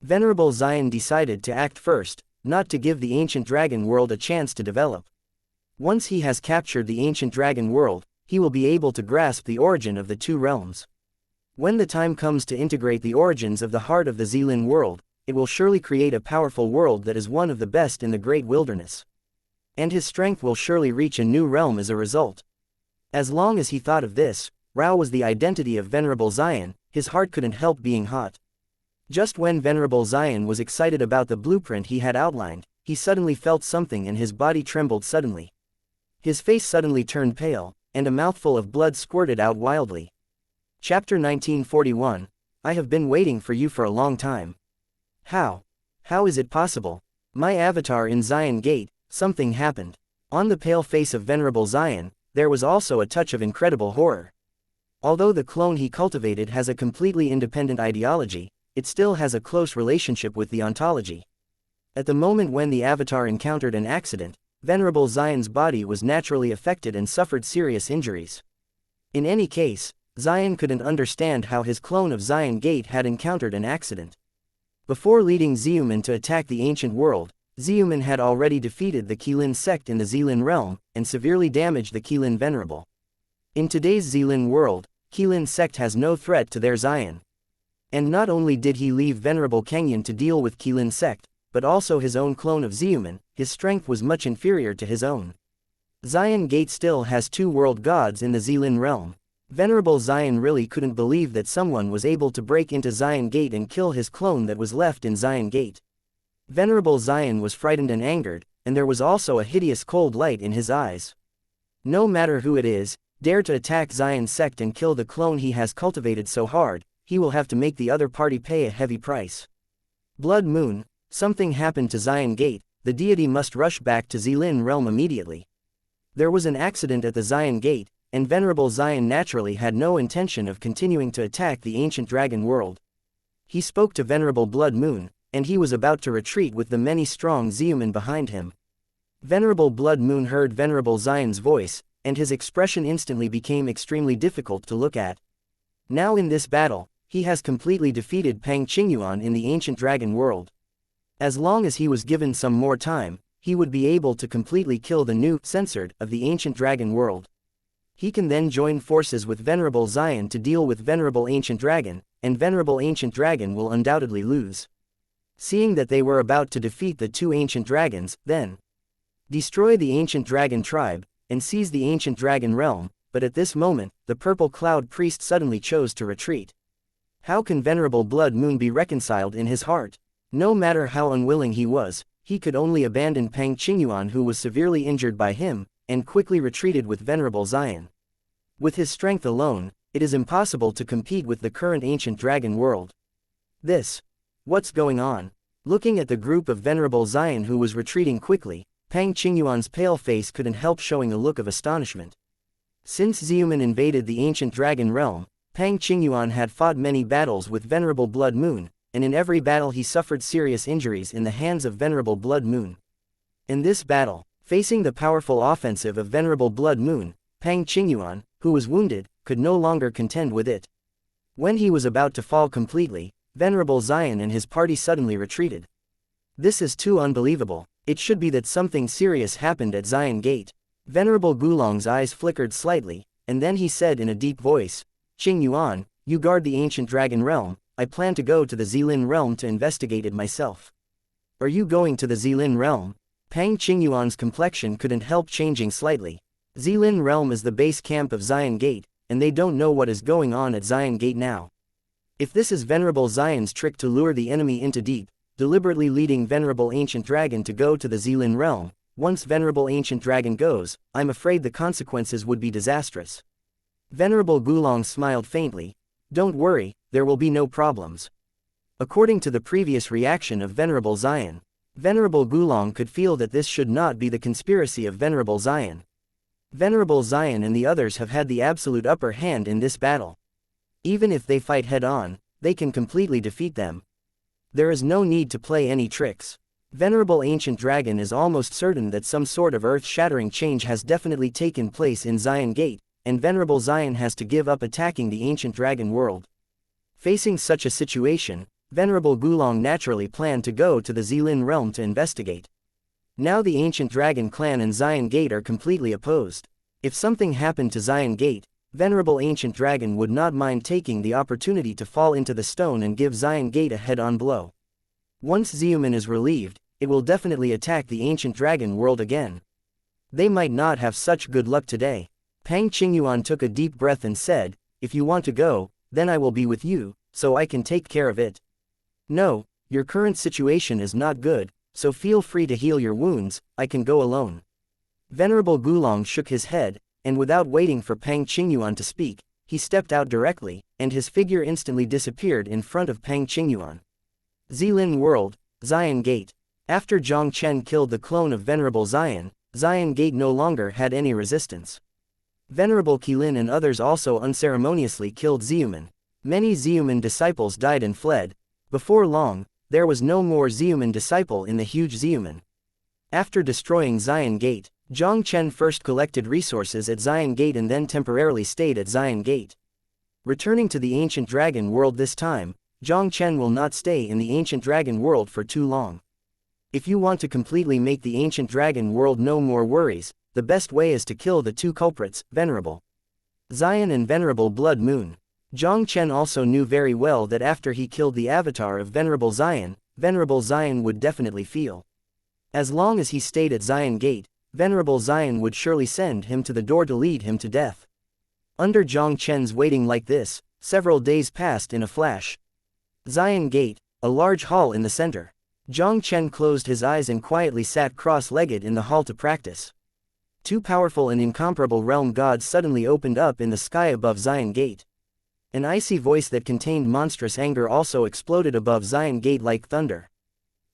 Venerable Jiang decided to act first, not to give the ancient dragon world a chance to develop. Once he has captured the ancient dragon world, he will be able to grasp the origin of the two realms. When the time comes to integrate the origins of the heart of the Zilin world, it will surely create a powerful world that is one of the best in the great wilderness. And his strength will surely reach a new realm as a result. As long as he thought of this, Rao was the identity of Venerable Jiang, his heart couldn't help being hot. Just when Venerable Jiang was excited about the blueprint he had outlined, he suddenly felt something and his body trembled suddenly. His face suddenly turned pale, and a mouthful of blood squirted out wildly. Chapter 1941, I have been waiting for you for a long time. How? How is it possible? My avatar in Zion Gate, something happened. On the pale face of Venerable Jiang, there was also a touch of incredible horror. Although the clone he cultivated has a completely independent ideology, it still has a close relationship with the ontology. At the moment when the avatar encountered an accident, Venerable Xian's body was naturally affected and suffered serious injuries. In any case, Xian couldn't understand how his clone of Xian Gate had encountered an accident. Before leading Xiumen to attack the ancient world, Xiumen had already defeated the Qilin sect in the Xilin realm, and severely damaged the Qilin Venerable. In today's Xilin world, Qilin sect has no threat to their Xian. And not only did he leave Venerable Kenyan to deal with Qilin sect, but also his own clone of Xiumen, his strength was much inferior to his own. Xian Gate still has 2 world gods in the Xilin realm. Venerable Xian really couldn't believe that someone was able to break into Xian Gate and kill his clone that was left in Xian Gate. Venerable Xian was frightened and angered, and there was also a hideous cold light in his eyes. No matter who it is, dare to attack Xian sect and kill the clone he has cultivated so hard, he will have to make the other party pay a heavy price. Blood Moon, something happened to Xian Gate, the deity must rush back to Xilin realm immediately. There was an accident at the Xian Gate, and Venerable Xian naturally had no intention of continuing to attack the ancient dragon world. He spoke to Venerable Blood Moon, and he was about to retreat with the many strong Xiumen behind him. Venerable Blood Moon heard Venerable Xian's voice, and his expression instantly became extremely difficult to look at. Now in this battle, he has completely defeated Pang Qingyuan in the ancient dragon world. As long as he was given some more time, he would be able to completely kill the new censored of the ancient dragon world. He can then join forces with Venerable Xian to deal with Venerable Ancient Dragon, and Venerable Ancient Dragon will undoubtedly lose. Seeing that they were about to defeat the 2 ancient dragons, then destroy the ancient dragon tribe, and seize the ancient dragon realm, but at this moment, the purple cloud priest suddenly chose to retreat. How can Venerable Blood Moon be reconciled in his heart? No matter how unwilling he was, he could only abandon Pang Qingyuan, who was severely injured by him, and quickly retreated with Venerable Xian. With his strength alone, it is impossible to compete with the current ancient dragon world. What's going on? Looking at the group of Venerable Xian who was retreating quickly, Pang Qingyuan's pale face couldn't help showing a look of astonishment. Since Xiumen invaded the ancient dragon realm, Pang Qingyuan had fought many battles with Venerable Blood Moon, and in every battle he suffered serious injuries in the hands of Venerable Blood Moon. In this battle, facing the powerful offensive of Venerable Blood Moon, Pang Qingyuan, who was wounded, could no longer contend with it. When he was about to fall completely, Venerable Xian and his party suddenly retreated. This is too unbelievable. It should be that something serious happened at Xian Gate. Venerable Gulong's eyes flickered slightly, and then he said in a deep voice, "Qingyuan, you guard the ancient dragon realm. I plan to go to the Xilin realm to investigate it myself." "Are you going to the Xilin realm?" Pang Qingyuan's complexion couldn't help changing slightly. Xilin realm is the base camp of Xian Gate, and they don't know what is going on at Xian Gate now. If this is Venerable Xian's trick to lure the enemy into deep, deliberately leading Venerable Ancient Dragon to go to the Xilin realm, once Venerable Ancient Dragon goes, I'm afraid the consequences would be disastrous. Venerable Gulong smiled faintly. "Don't worry, there will be no problems." According to the previous reaction of Venerable Xian, Venerable Gulong could feel that this should not be the conspiracy of Venerable Xian. Venerable Xian and the others have had the absolute upper hand in this battle. Even if they fight head-on, they can completely defeat them. There is no need to play any tricks. Venerable Ancient Dragon is almost certain that some sort of earth-shattering change has definitely taken place in Xian Gate, and Venerable Xian has to give up attacking the ancient dragon world. Facing such a situation, Venerable Gulong naturally planned to go to the Xilin realm to investigate. Now the ancient dragon clan and Xian Gate are completely opposed. If something happened to Xian Gate, Venerable Ancient Dragon would not mind taking the opportunity to fall into the stone and give Xian Gate a head-on blow. Once Xiumen is relieved, it will definitely attack the ancient dragon world again. They might not have such good luck today. Pang Qingyuan took a deep breath and said, "If you want to go, then I will be with you, so I can take care of it." "No, your current situation is not good, so feel free to heal your wounds, I can go alone." Venerable Gulong shook his head, and without waiting for Pang Qingyuan to speak, he stepped out directly, and his figure instantly disappeared in front of Pang Qingyuan. Xilin World, Xian Gate. After Jiang Chen killed the clone of Venerable Xian, Xian Gate no longer had any resistance. Venerable Qilin and others also unceremoniously killed Xiumen. Many Xiumen disciples died and fled. Before long, there was no more Xiumen disciple in the huge Xiumen. After destroying Xian Gate, Jiang Chen first collected resources at Xian Gate and then temporarily stayed at Xian Gate. Returning to the ancient dragon world this time, Jiang Chen will not stay in the ancient dragon world for too long. If you want to completely make the ancient dragon world no more worries, the best way is to kill the two culprits, Venerable Xian and Venerable Blood Moon. Jiang Chen also knew very well that after he killed the avatar of Venerable Xian would definitely feel. As long as he stayed at Xian Gate, Venerable Xian would surely send him to the door to lead him to death. Under Jiang Chen's waiting like this, several days passed in a flash. Xian Gate, a large hall in the center. Jiang Chen closed his eyes and quietly sat cross-legged in the hall to practice. Two powerful and incomparable realm gods suddenly opened up in the sky above Xian Gate. An icy voice that contained monstrous anger also exploded above Xian Gate like thunder.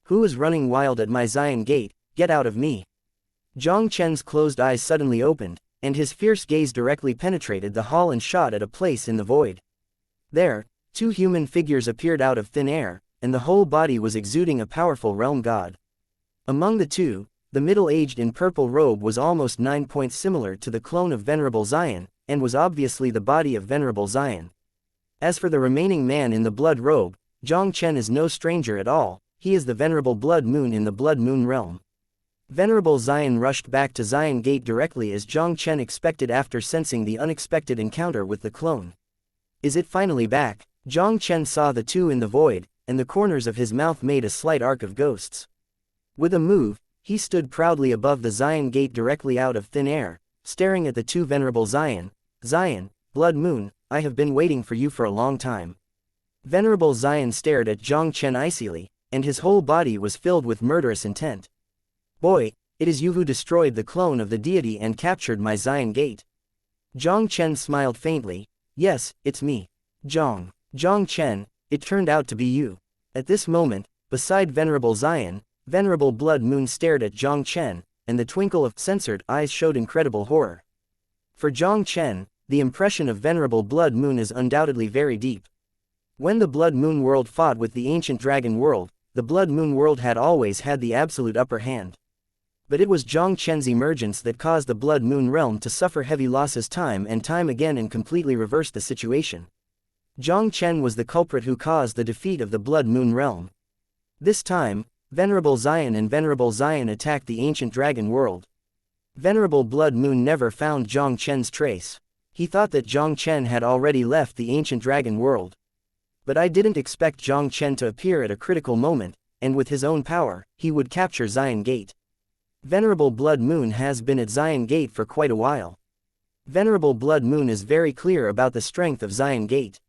Who is running wild at my Xian Gate? Get out of me! Jiang Chen's closed eyes suddenly opened, and his fierce gaze directly penetrated the hall and shot at a place in the void. There, two human figures appeared out of thin air, and the whole body was exuding a powerful realm god. Among the two, the middle-aged in purple robe was almost 9 points similar to the clone of Venerable Xian, and was obviously the body of Venerable Xian. As for the remaining man in the blood robe, Jiang Chen is no stranger at all, he is the Venerable Blood Moon in the Blood Moon realm. Venerable Xian rushed back to Xian Gate directly as Jiang Chen expected after sensing the unexpected encounter with the clone. Is it finally back? Jiang Chen saw the two in the void, and the corners of his mouth made a slight arc of ghosts. With a move, he stood proudly above the Xian Gate directly out of thin air, staring at the two Venerable Xian, Blood Moon, I have been waiting for you for a long time. Venerable Xian stared at Jiang Chen icily, and his whole body was filled with murderous intent. Boy, it is you who destroyed the clone of the deity and captured my Xian Gate. Jiang Chen smiled faintly. Yes, it's me. Jiang Chen, it turned out to be you. At this moment, beside Venerable Xian, Venerable Blood Moon stared at Jiang Chen, and the twinkle of censored eyes showed incredible horror. For Jiang Chen, the impression of Venerable Blood Moon is undoubtedly very deep. When the Blood Moon world fought with the ancient dragon world, the Blood Moon world had always had the absolute upper hand. But it was Jiang Chen's emergence that caused the Blood Moon realm to suffer heavy losses time and time again and completely reversed the situation. Jiang Chen was the culprit who caused the defeat of the Blood Moon realm. This time, Venerable Xian and Venerable Xian attacked the ancient dragon world. Venerable Blood Moon never found Jiang Chen's trace. He thought that Jiang Chen had already left the ancient dragon world. But I didn't expect Jiang Chen to appear at a critical moment, and with his own power, he would capture Xian Gate. Venerable Blood Moon has been at Xian Gate for quite a while. Venerable Blood Moon is very clear about the strength of Xian Gate.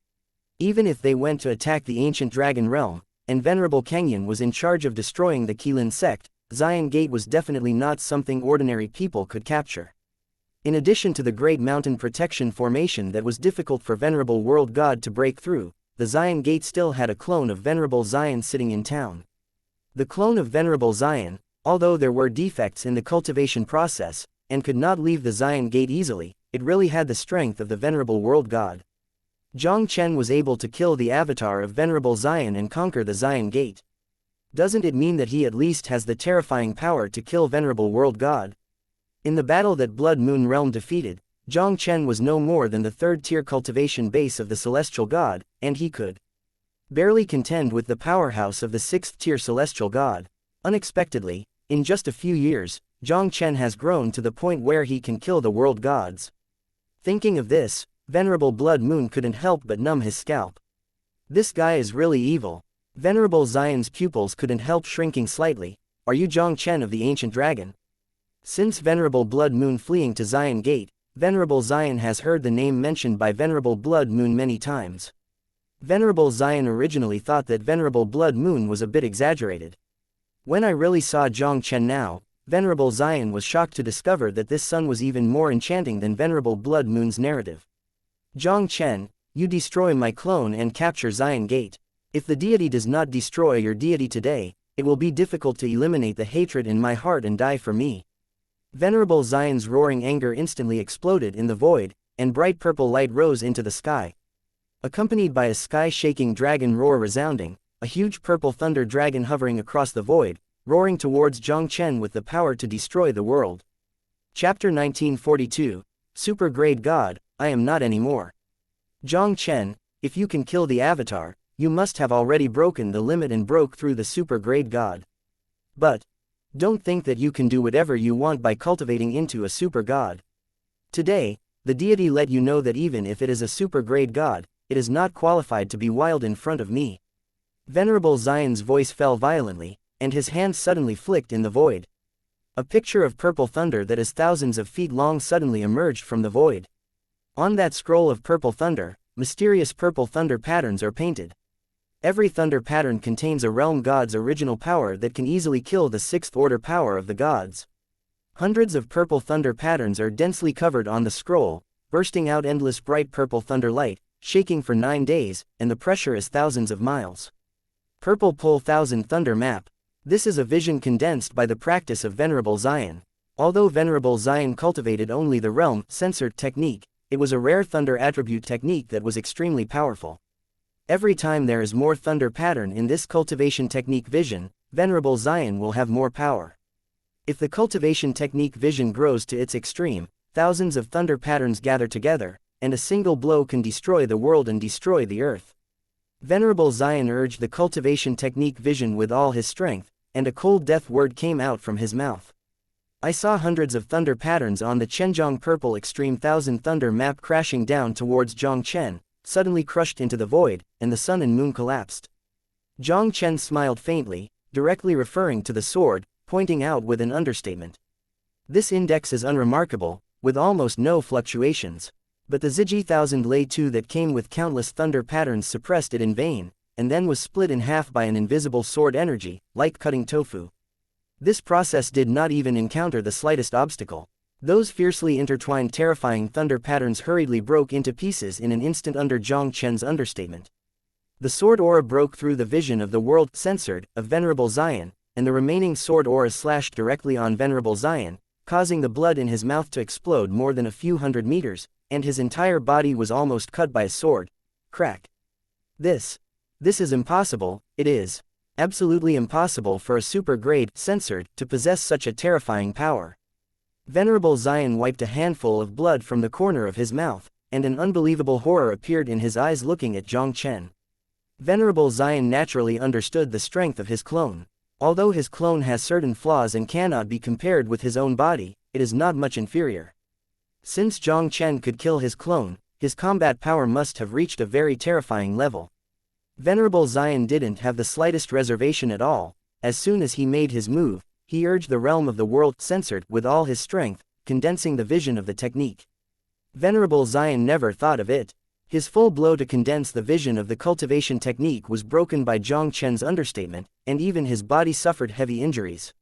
Even if they went to attack the ancient dragon realm, and Venerable Kangyan was in charge of destroying the Qilin sect, Xian Gate was definitely not something ordinary people could capture. In addition to the Great Mountain Protection Formation that was difficult for Venerable World God to break through, the Xian Gate still had a clone of Venerable Xian sitting in town. The clone of Venerable Xian, although there were defects in the cultivation process, and could not leave the Xian Gate easily, it really had the strength of the Venerable World God. Jiang Chen was able to kill the avatar of Venerable Xian and conquer the Xian Gate. Doesn't it mean that he at least has the terrifying power to kill Venerable World God? In the battle that Blood Moon Realm defeated, Jiang Chen was no more than the third-tier cultivation base of the Celestial God, and he could barely contend with the powerhouse of the sixth-tier Celestial God. Unexpectedly, in just a few years, Jiang Chen has grown to the point where he can kill the world gods. Thinking of this, Venerable Blood Moon couldn't help but numb his scalp. This guy is really evil. Venerable Xian's pupils couldn't help shrinking slightly. Are you Jiang Chen of the Ancient Dragon? Since Venerable Blood Moon fleeing to Xian Gate, Venerable Xian has heard the name mentioned by Venerable Blood Moon many times. Venerable Xian originally thought that Venerable Blood Moon was a bit exaggerated. When I really saw Jiang Chen now, Venerable Xian was shocked to discover that this son was even more enchanting than Venerable Blood Moon's narrative. Jiang Chen, you destroy my clone and capture Xian Gate. If the deity does not destroy your deity today, it will be difficult to eliminate the hatred in my heart and die for me. Venerable Xian's roaring anger instantly exploded in the void, and bright purple light rose into the sky. Accompanied by a sky-shaking dragon roar resounding, a huge purple thunder dragon hovering across the void, roaring towards Jiang Chen with the power to destroy the world. Chapter 1942, Super Grade God, I am not anymore. Jiang Chen, if you can kill the avatar, you must have already broken the limit and broke through the super grade God. But don't think that you can do whatever you want by cultivating into a super god. Today, the deity let you know that even if it is a super grade god, it is not qualified to be wild in front of me. Venerable Xian's voice fell violently, and his hand suddenly flicked in the void. A picture of purple thunder that is thousands of feet long suddenly emerged from the void. On that scroll of purple thunder, mysterious purple thunder patterns are painted. Every thunder pattern contains a realm god's original power that can easily kill the sixth order power of the gods. Hundreds of purple thunder patterns are densely covered on the scroll, bursting out endless bright purple thunder light, shaking for 9 days, and the pressure is thousands of miles. Purple Pole Thousand Thunder Map. This is a vision condensed by the practice of Venerable Xian. Although Venerable Xian cultivated only the realm censored technique, it was a rare thunder attribute technique that was extremely powerful. Every time there is more thunder pattern in this cultivation technique vision, Venerable Xian will have more power. If the cultivation technique vision grows to its extreme, thousands of thunder patterns gather together, and a single blow can destroy the world and destroy the earth. Venerable Xian urged the cultivation technique vision with all his strength, and a cold death word came out from his mouth. I saw hundreds of thunder patterns on the Chenjiang Purple Extreme Thousand Thunder map crashing down towards Jiang Chen, suddenly crushed into the void, and the sun and moon collapsed. Jiang Chen smiled faintly, directly referring to the sword, pointing out with an understatement. This index is unremarkable, with almost no fluctuations. But the Ziji Thousand Lei 2 that came with countless thunder patterns suppressed it in vain, and then was split in half by an invisible sword energy, like cutting tofu. This process did not even encounter the slightest obstacle. Those fiercely intertwined terrifying thunder patterns hurriedly broke into pieces in an instant under Jiang Chen's understatement. The sword aura broke through the vision of the world censored of Venerable Xian, and the remaining sword aura slashed directly on Venerable Xian, causing the blood in his mouth to explode more than a few hundred meters, and his entire body was almost cut by a sword. Crack. This is impossible. It is absolutely impossible for a super grade censored to possess such a terrifying power. Venerable Xian wiped a handful of blood from the corner of his mouth, and an unbelievable horror appeared in his eyes looking at Jiang Chen. Venerable Xian naturally understood the strength of his clone. Although his clone has certain flaws and cannot be compared with his own body, it is not much inferior. Since Jiang Chen could kill his clone, his combat power must have reached a very terrifying level. Venerable Xian didn't have the slightest reservation at all. As soon as he made his move, he urged the realm of the world censored with all his strength, condensing the vision of the technique. Venerable Xian never thought of it. His full blow to condense the vision of the cultivation technique was broken by Jiang Chen's understatement, and even his body suffered heavy injuries.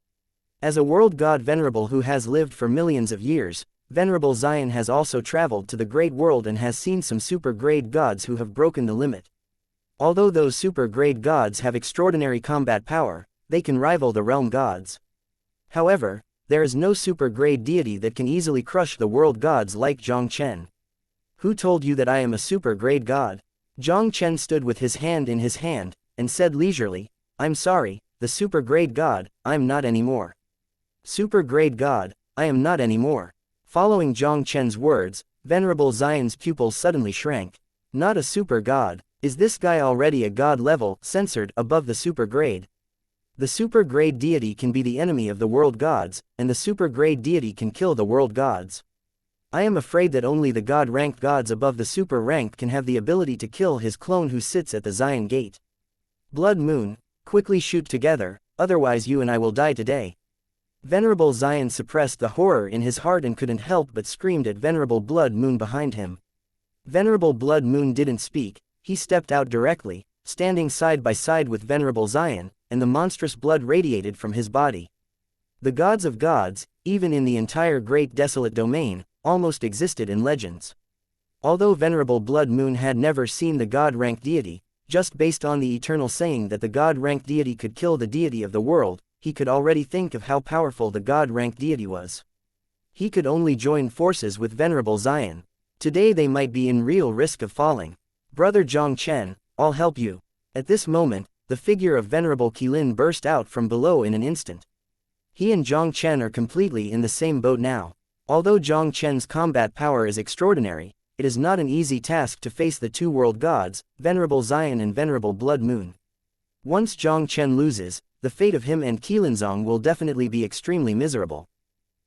As a world god venerable who has lived for millions of years, Venerable Xian has also traveled to the great world and has seen some super grade gods who have broken the limit. Although those super grade gods have extraordinary combat power, they can rival the realm gods. However, there is no super grade deity that can easily crush the world gods like Jiang Chen. Who told you that I am a super grade god? Jiang Chen stood with his hand in his hand, and said leisurely, I'm sorry, the super grade god, I'm not anymore. Super grade god, I am not anymore. Following Jiang Chen's words, Venerable Xian's pupils suddenly shrank. Not a super god. Is this guy already a god level, censored above the super grade? The super grade deity can be the enemy of the world gods, and the super grade deity can kill the world gods. I am afraid that only the god-ranked gods above the super ranked can have the ability to kill his clone who sits at the Xian gate. Blood Moon, quickly shoot together, otherwise you and I will die today. Venerable Xian suppressed the horror in his heart and couldn't help but screamed at Venerable Blood Moon behind him. Venerable Blood Moon didn't speak, he stepped out directly, standing side by side with Venerable Xian, and the monstrous blood radiated from his body. The gods of gods, even in the entire great desolate domain, almost existed in legends. Although Venerable Blood Moon had never seen the god-ranked deity, just based on the eternal saying that the god-ranked deity could kill the deity of the world, he could already think of how powerful the god-ranked deity was. He could only join forces with Venerable Xian. Today they might be in real risk of falling. Brother Jiang Chen, I'll help you. At this moment, the figure of Venerable Qilin burst out from below in an instant. He and Jiang Chen are completely in the same boat now. Although Jiang Chen's combat power is extraordinary, it is not an easy task to face the two world gods, Venerable Xian and Venerable Blood Moon. Once Jiang Chen loses, the fate of him and Qilinzong will definitely be extremely miserable.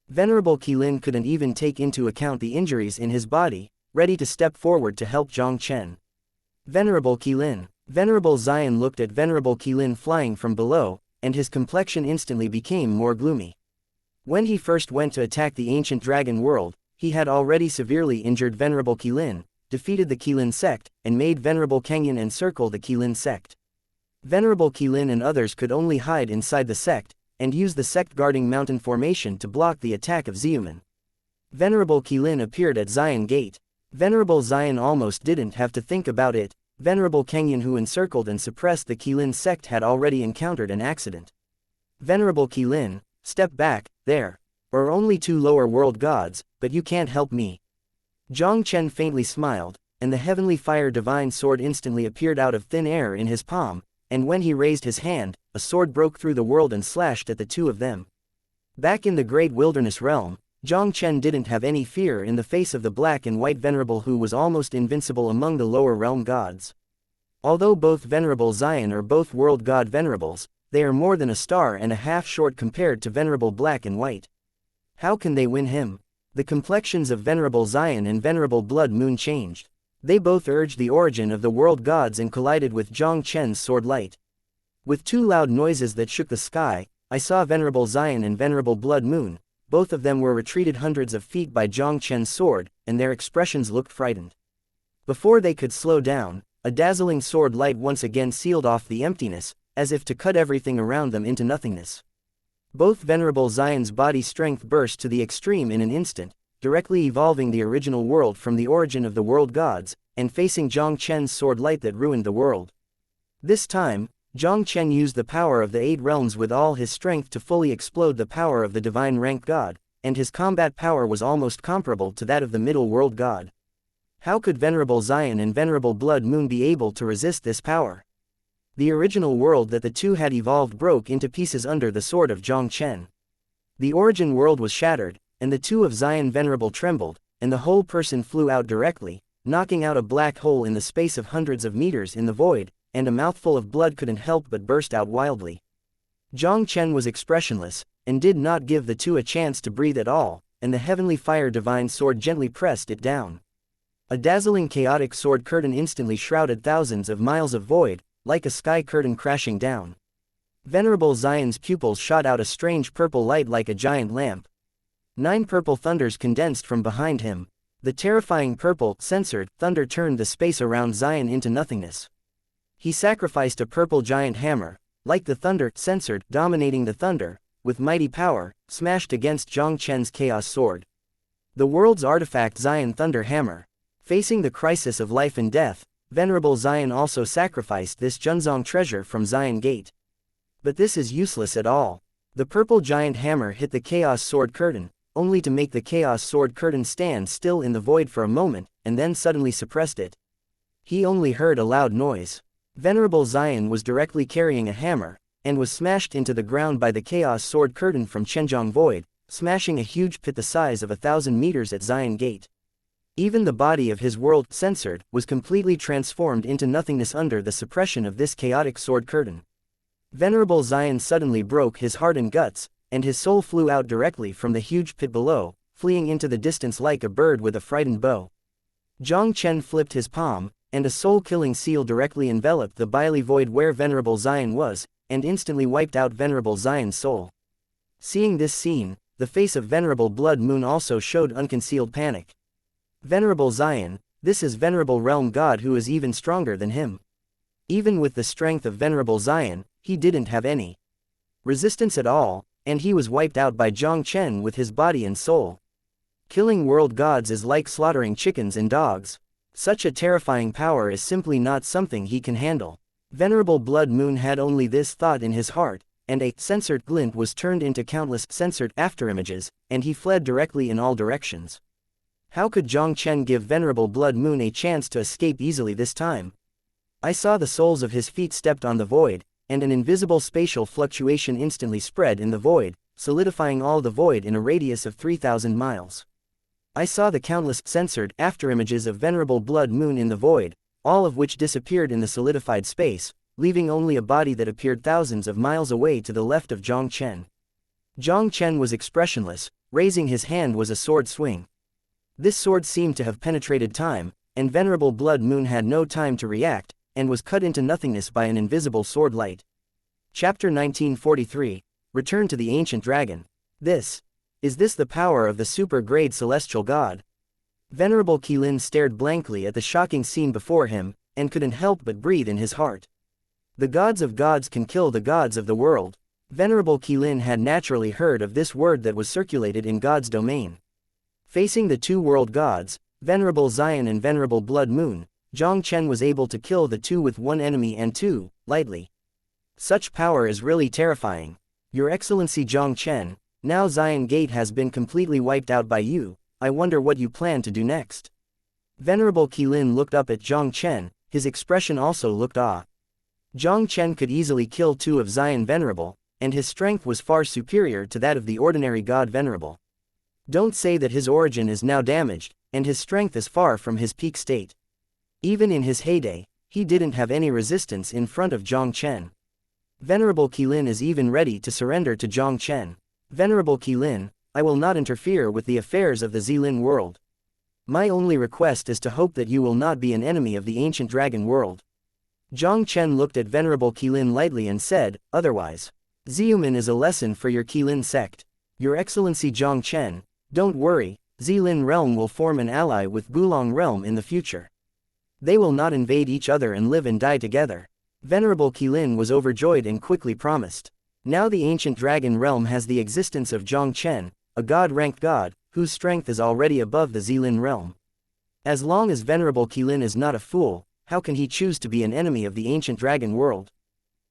Venerable Qilin couldn't even take into account the injuries in his body, ready to step forward to help Jiang Chen. Venerable Qilin. Venerable Xian looked at Venerable Qilin flying from below, and his complexion instantly became more gloomy. When he first went to attack the ancient dragon world, he had already severely injured Venerable Qilin, defeated the Qilin Sect, and made Venerable Kangyan encircle the Qilin Sect. Venerable Qilin and others could only hide inside the sect, and use the sect-guarding mountain formation to block the attack of Xiumen. Venerable Qilin appeared at Xian Gate. Venerable Xian almost didn't have to think about it. Venerable Kangyan, who encircled and suppressed the Qilin Sect, had already encountered an accident. Venerable Qilin, step back, there. We're only two lower world gods, but you can't help me. Jiang Chen faintly smiled, and the heavenly fire divine sword instantly appeared out of thin air in his palm, and when he raised his hand, a sword broke through the world and slashed at the two of them. Back in the great wilderness realm, Jiang Chen didn't have any fear in the face of the black and white venerable who was almost invincible among the lower realm gods. Although both Venerable Xian are both world god venerables, they are more than a star and a half short compared to Venerable Black and White. How can they win him? The complexions of Venerable Xian and Venerable Blood Moon changed. They both urged the origin of the world gods and collided with Jiang Chen's sword light. With two loud noises that shook the sky, I saw Venerable Xian and Venerable Blood Moon. Both of them were retreated hundreds of feet by Jiang Chen's sword, and their expressions looked frightened. Before they could slow down, a dazzling sword light once again sealed off the emptiness, as if to cut everything around them into nothingness. Both Venerable Xian's body strength burst to the extreme in an instant, directly evolving the original world from the origin of the world gods, and facing Jiang Chen's sword light that ruined the world. This time, Jiang Chen used the power of the 8 realms with all his strength to fully explode the power of the divine rank god, and his combat power was almost comparable to that of the middle world god. How could Venerable Xian and Venerable Blood Moon be able to resist this power? The original world that the two had evolved broke into pieces under the sword of Jiang Chen. The origin world was shattered, and the two of Xian Venerable trembled, and the whole person flew out directly, knocking out a black hole in the space of hundreds of meters in the void, and a mouthful of blood couldn't help but burst out wildly. Jiang Chen was expressionless, and did not give the two a chance to breathe at all, and the heavenly fire divine sword gently pressed it down. A dazzling chaotic sword curtain instantly shrouded thousands of miles of void, like a sky curtain crashing down. Venerable Xian's pupils shot out a strange purple light like a giant lamp. 9 purple thunders condensed from behind him. The terrifying purple, censored, thunder turned the space around Xian into nothingness. He sacrificed a purple giant hammer, like the thunder, censored, dominating the thunder, with mighty power, smashed against Jiang Chen's chaos sword. The world's artifact Xian Thunder Hammer. Facing the crisis of life and death, Venerable Xian also sacrificed this Junzong treasure from Xian Gate. But this is useless at all. The purple giant hammer hit the chaos sword curtain, only to make the chaos sword curtain stand still in the void for a moment, and then suddenly suppressed it. He only heard a loud noise. Venerable Xian was directly carrying a hammer, and was smashed into the ground by the chaos sword curtain from Chenjiang Void, smashing a huge pit the size of 1,000 meters at Xian Gate. Even the body of his world, censored, was completely transformed into nothingness under the suppression of this chaotic sword curtain. Venerable Xian suddenly broke his heart and guts, and his soul flew out directly from the huge pit below, fleeing into the distance like a bird with a frightened bow. Jiang Chen flipped his palm, and a soul-killing seal directly enveloped the bily void where Venerable Xian was, and instantly wiped out Venerable Xian's soul. Seeing this scene, the face of Venerable Blood Moon also showed unconcealed panic. Venerable Xian, this is Venerable Realm God who is even stronger than him. Even with the strength of Venerable Xian, he didn't have any resistance at all, and he was wiped out by Jiang Chen with his body and soul. Killing world gods is like slaughtering chickens and dogs. Such a terrifying power is simply not something he can handle. Venerable Blood Moon had only this thought in his heart, and a censored glint was turned into countless censored afterimages, and he fled directly in all directions. How could Jiang Chen give Venerable Blood Moon a chance to escape easily this time? I saw the soles of his feet stepped on the void, and an invisible spatial fluctuation instantly spread in the void, solidifying all the void in a radius of 3,000 miles. I saw the countless, censored, afterimages of Venerable Blood Moon in the void, all of which disappeared in the solidified space, leaving only a body that appeared thousands of miles away to the left of Jiang Chen. Jiang Chen was expressionless, raising his hand was a sword swing. This sword seemed to have penetrated time, and Venerable Blood Moon had no time to react, and was cut into nothingness by an invisible sword light. Chapter 1943, Return to the Ancient Dragon. Is this the power of the super-grade celestial god? Venerable Qilin stared blankly at the shocking scene before him, and couldn't help but breathe in his heart. The gods of gods can kill the gods of the world. Venerable Qilin had naturally heard of this word that was circulated in God's domain. Facing the two world gods, Venerable Xian and Venerable Blood Moon, Jiang Chen was able to kill the two with one enemy and two, lightly. Such power is really terrifying. Your Excellency Jiang Chen, now Xian Gate has been completely wiped out by you, I wonder what you plan to do next. Venerable Qilin looked up at Jiang Chen, his expression also looked awe. Jiang Chen could easily kill two of Xian Venerable, and his strength was far superior to that of the ordinary god Venerable. Don't say that his origin is now damaged, and his strength is far from his peak state. Even in his heyday, he didn't have any resistance in front of Jiang Chen. Venerable Qilin is even ready to surrender to Jiang Chen. Venerable Qilin, I will not interfere with the affairs of the Xilin world. My only request is to hope that you will not be an enemy of the ancient dragon world. Jiang Chen looked at Venerable Qilin lightly and said, otherwise. Xilin is a lesson for your Qilin sect. Your Excellency Jiang Chen, don't worry, Xilin realm will form an ally with Gulong realm in the future. They will not invade each other and live and die together. Venerable Qilin was overjoyed and quickly promised. Now the ancient dragon realm has the existence of Jiang Chen, a god-ranked god, whose strength is already above the Xilin realm. As long as Venerable Qilin is not a fool, how can he choose to be an enemy of the ancient dragon world?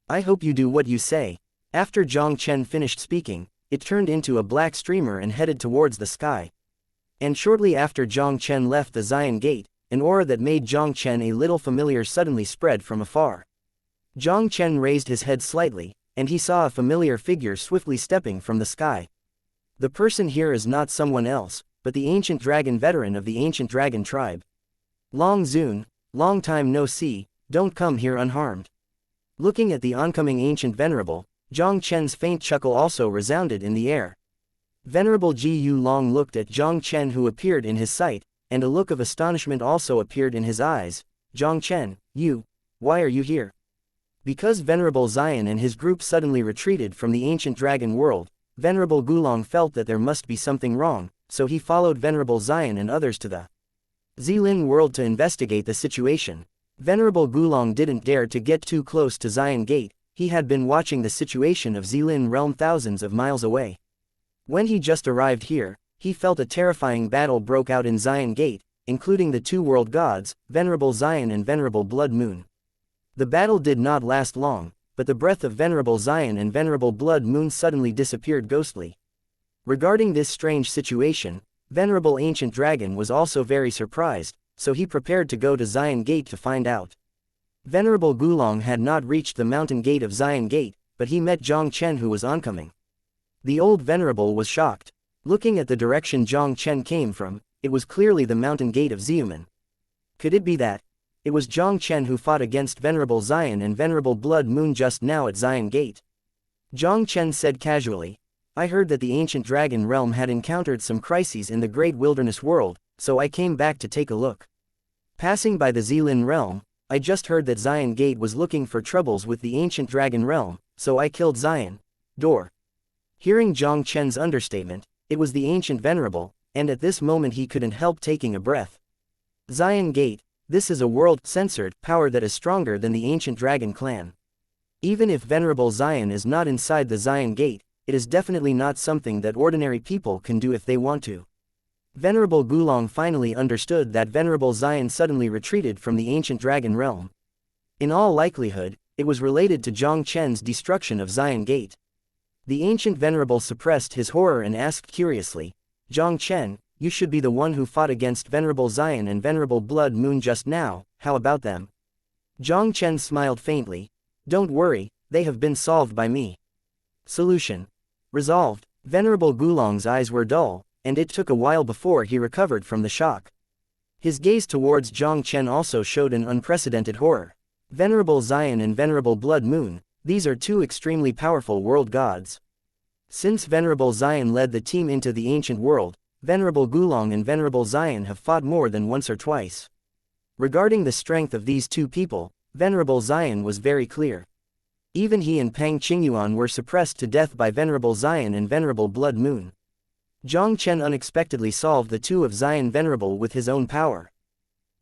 I hope you do what you say. After Jiang Chen finished speaking, it turned into a black streamer and headed towards the sky. And shortly after Jiang Chen left the Xian Gate, an aura that made Jiang Chen a little familiar suddenly spread from afar. Jiang Chen raised his head slightly, and he saw a familiar figure swiftly stepping from the sky. The person here is not someone else, but the ancient dragon veteran of the ancient dragon tribe. Long Zun, long time no see, don't come here unharmed. Looking at the oncoming ancient venerable, Jiang Chen's faint chuckle also resounded in the air. Venerable Ji Yu Long looked at Jiang Chen who appeared in his sight, and a look of astonishment also appeared in his eyes. Jiang Chen, why are you here? Because Venerable Xian and his group suddenly retreated from the ancient dragon world, Venerable Gulong felt that there must be something wrong, so he followed Venerable Xian and others to the Xilin world to investigate the situation. Venerable Gulong didn't dare to get too close to Xian Gate, he had been watching the situation of Xilin realm thousands of miles away. When he just arrived here, he felt a terrifying battle broke out in Xian Gate, including the two world gods, Venerable Xian and Venerable Blood Moon. The battle did not last long, but the breath of Venerable Xian and Venerable Blood Moon suddenly disappeared ghostly. Regarding this strange situation, Venerable Ancient Dragon was also very surprised, so he prepared to go to Xian Gate to find out. Venerable Gulong had not reached the mountain gate of Xian Gate, but he met Jiang Chen who was oncoming. The old Venerable was shocked. Looking at the direction Jiang Chen came from, it was clearly the mountain gate of Xiumen. Could it be that it was Jiang Chen who fought against Venerable Xian and Venerable Blood Moon just now at Xian Gate? Jiang Chen said casually, I heard that the ancient dragon realm had encountered some crises in the great wilderness world, so I came back to take a look. Passing by the Xilin realm, I just heard that Xian Gate was looking for troubles with the ancient dragon realm, so I killed Xian. Door. Hearing Jiang Chen's understatement, it was the ancient venerable, and at this moment he couldn't help taking a breath. Xian Gate, this is a world-censored power that is stronger than the ancient dragon clan. Even if Venerable Xian is not inside the Xian Gate, it is definitely not something that ordinary people can do if they want to. Venerable Gulong finally understood that Venerable Xian suddenly retreated from the ancient dragon realm. In all likelihood, it was related to Jiang Chen's destruction of Xian Gate. The ancient venerable suppressed his horror and asked curiously, Jiang Chen, you should be the one who fought against Venerable Xian and Venerable Blood Moon just now, how about them? Jiang Chen smiled faintly, don't worry, they have been solved by me. Solution. Resolved. Venerable Gulong's eyes were dull, and it took a while before he recovered from the shock. His gaze towards Jiang Chen also showed an unprecedented horror. Venerable Xian and Venerable Blood Moon, these are two extremely powerful world gods. Since Venerable Xian led the team into the ancient world, Venerable Gulong and Venerable Xian have fought more than once or twice. Regarding the strength of these two people, Venerable Xian was very clear. Even he and Pang Qingyuan were suppressed to death by Venerable Xian and Venerable Blood Moon. Jiang Chen unexpectedly solved the two of Xian Venerable with his own power.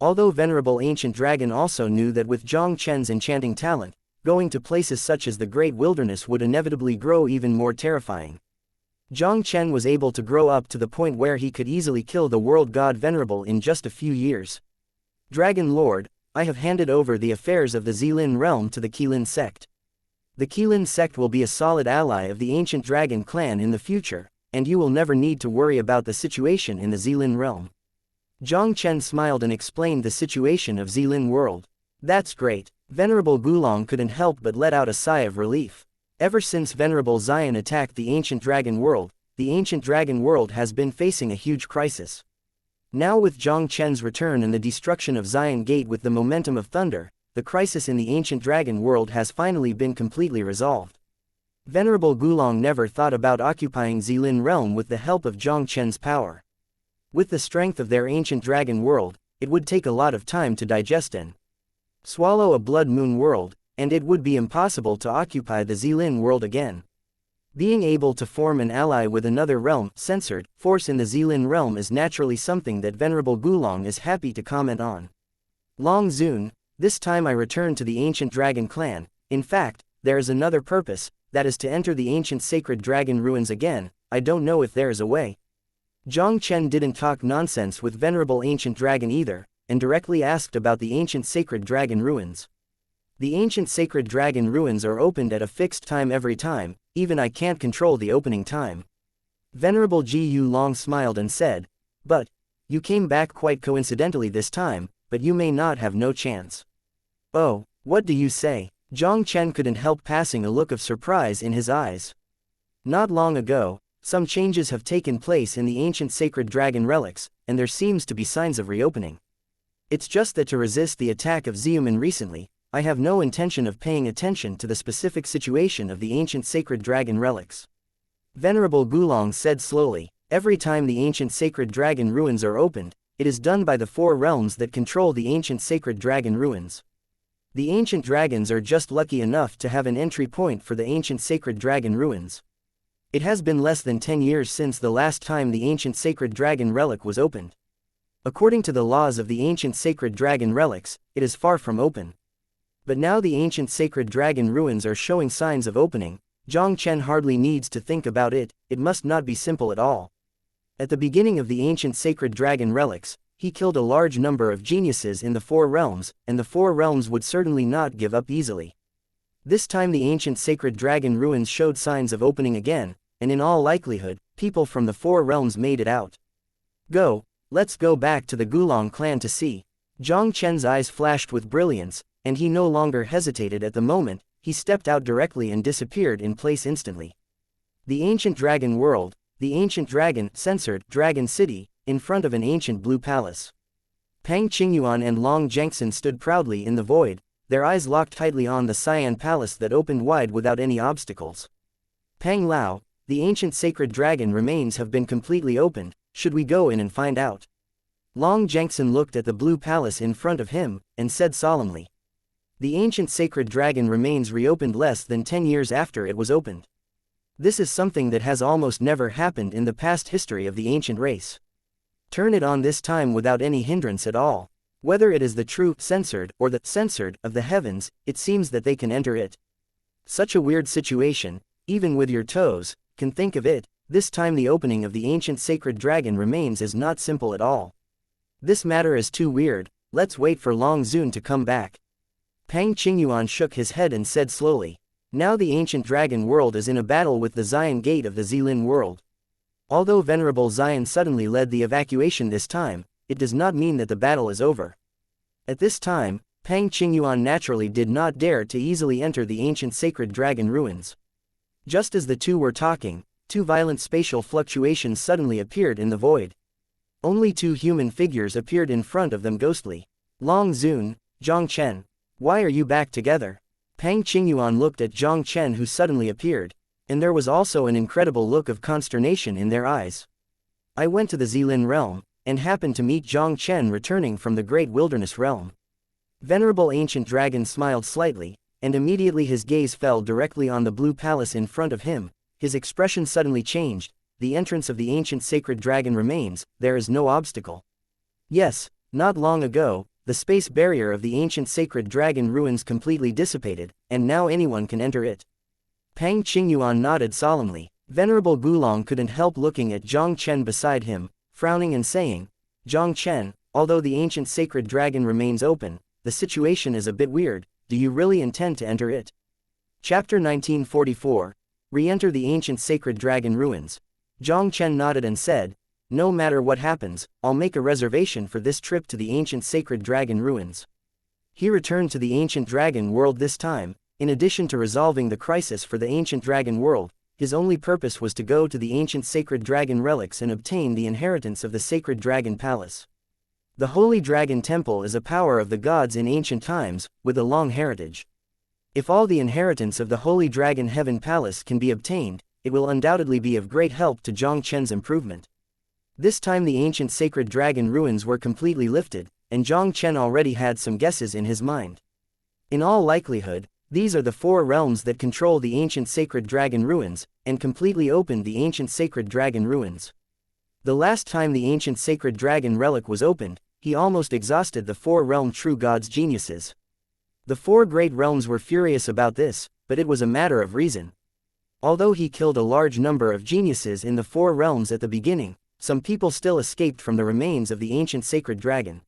Although Venerable Ancient Dragon also knew that with Jiang Chen's enchanting talent, going to places such as the Great Wilderness would inevitably grow even more terrifying. Jiang Chen was able to grow up to the point where he could easily kill the world god Venerable in just a few years. Dragon Lord, I have handed over the affairs of the Xilin realm to the Qilin Sect. The Qilin Sect will be a solid ally of the Ancient Dragon clan in the future, and you will never need to worry about the situation in the Xilin realm. Jiang Chen smiled and explained the situation of Xilin world. That's great. Venerable Gulong couldn't help but let out a sigh of relief. Ever since Venerable Xian attacked the Ancient Dragon world, the Ancient Dragon world has been facing a huge crisis. Now with Jiang Chen's return and the destruction of Xian Gate with the momentum of thunder, the crisis in the Ancient Dragon world has finally been completely resolved. Venerable Gulong never thought about occupying Xilin realm with the help of Jiang Chen's power. With the strength of their Ancient Dragon world, it would take a lot of time to digest and swallow a Blood Moon world, and it would be impossible to occupy the Xilin world again. Being able to form an ally with another realm, censored, force in the Xilin realm is naturally something that Venerable Gulong is happy to comment on. Long Zun, this time I return to the Ancient Dragon clan. In fact, there is another purpose, that is to enter the ancient sacred dragon ruins again. I don't know if there is a way. Jiang Chen didn't talk nonsense with Venerable Ancient Dragon either, and directly asked about the ancient sacred dragon ruins. The ancient sacred dragon ruins are opened at a fixed time every time, even I can't control the opening time. Venerable Ji Yu Long smiled and said, but, you came back quite coincidentally this time, but you may not have no chance. Oh, what do you say? Jiang Chen couldn't help passing a look of surprise in his eyes. Not long ago, some changes have taken place in the ancient sacred dragon relics, and there seems to be signs of reopening. It's just that to resist the attack of Xiumen recently, I have no intention of paying attention to the specific situation of the ancient sacred dragon relics. Venerable Gulong said slowly, every time the ancient sacred dragon ruins are opened, it is done by the four realms that control the ancient sacred dragon ruins. The ancient dragons are just lucky enough to have an entry point for the ancient sacred dragon ruins. It has been less than 10 years since the last time the ancient sacred dragon relic was opened. According to the laws of the ancient sacred dragon relics, it is far from open. But now the ancient sacred dragon ruins are showing signs of opening. Jiang Chen hardly needs to think about it, it must not be simple at all. At the beginning of the ancient sacred dragon relics, he killed a large number of geniuses in the four realms, and the four realms would certainly not give up easily. This time the ancient sacred dragon ruins showed signs of opening again, and in all likelihood, people from the four realms made it out. Go, let's go back to the Gulong clan to see. Jiang Chen's eyes flashed with brilliance, and he no longer hesitated at the moment, he stepped out directly and disappeared in place instantly. The ancient dragon world, the ancient dragon, censored, dragon city, in front of an ancient blue palace. Pang Qingyuan and Long Zhengxin stood proudly in the void, their eyes locked tightly on the Cyan palace that opened wide without any obstacles. Pang Lao, the ancient sacred dragon remains have been completely opened, should we go in and find out? Long Zhengxin looked at the blue palace in front of him, and said solemnly. The ancient sacred dragon remains reopened less than 10 years after it was opened. This is something that has almost never happened in the past history of the ancient race. Turn it on this time without any hindrance at all. Whether it is the true censored or the censored of the heavens, it seems that they can enter it. Such a weird situation, even with your toes, can think of it. This time the opening of the ancient sacred dragon remains is not simple at all. This matter is too weird, let's wait for Long Zun to come back. Pang Qingyuan shook his head and said slowly, now the ancient dragon world is in a battle with the Xian gate of the Xilin world. Although Venerable Xian suddenly led the evacuation this time, it does not mean that the battle is over. At this time, Pang Qingyuan naturally did not dare to easily enter the ancient sacred dragon ruins. Just as the two were talking, two violent spatial fluctuations suddenly appeared in the void. Only two human figures appeared in front of them ghostly. Long Zun, Jiang Chen. Why are you back together? Pang Qingyuan looked at Jiang Chen, who suddenly appeared, and there was also an incredible look of consternation in their eyes. I went to the Zilin realm, and happened to meet Jiang Chen returning from the great wilderness realm. Venerable Ancient Dragon smiled slightly, and immediately his gaze fell directly on the blue palace in front of him. His expression suddenly changed. The entrance of the ancient sacred dragon remains, there is no obstacle. Yes, not long ago, the space barrier of the ancient sacred dragon ruins completely dissipated, and now anyone can enter it. Pang Qingyuan nodded solemnly. Venerable Gulong couldn't help looking at Jiang Chen beside him, frowning and saying, Jiang Chen, although the ancient sacred dragon remains open, the situation is a bit weird. Do you really intend to enter it? Chapter 1944. Re-enter the ancient sacred dragon ruins. Jiang Chen nodded and said, no matter what happens, I'll make a reservation for this trip to the ancient sacred dragon ruins. He returned to the ancient dragon world this time. In addition to resolving the crisis for the ancient dragon world, his only purpose was to go to the ancient sacred dragon relics and obtain the inheritance of the sacred dragon palace. The Holy Dragon Temple is a power of the gods in ancient times, with a long heritage. If all the inheritance of the Holy Dragon Heaven Palace can be obtained, it will undoubtedly be of great help to Jiang Chen's improvement. This time the ancient sacred dragon ruins were completely lifted, and Jiang Chen already had some guesses in his mind. In all likelihood, these are the four realms that control the ancient sacred dragon ruins, and completely opened the ancient sacred dragon ruins. The last time the ancient sacred dragon relic was opened, he almost exhausted the four realm true gods' geniuses. The four great realms were furious about this, but it was a matter of reason. Although he killed a large number of geniuses in the four realms at the beginning, some people still escaped from the remains of the ancient sacred dragon.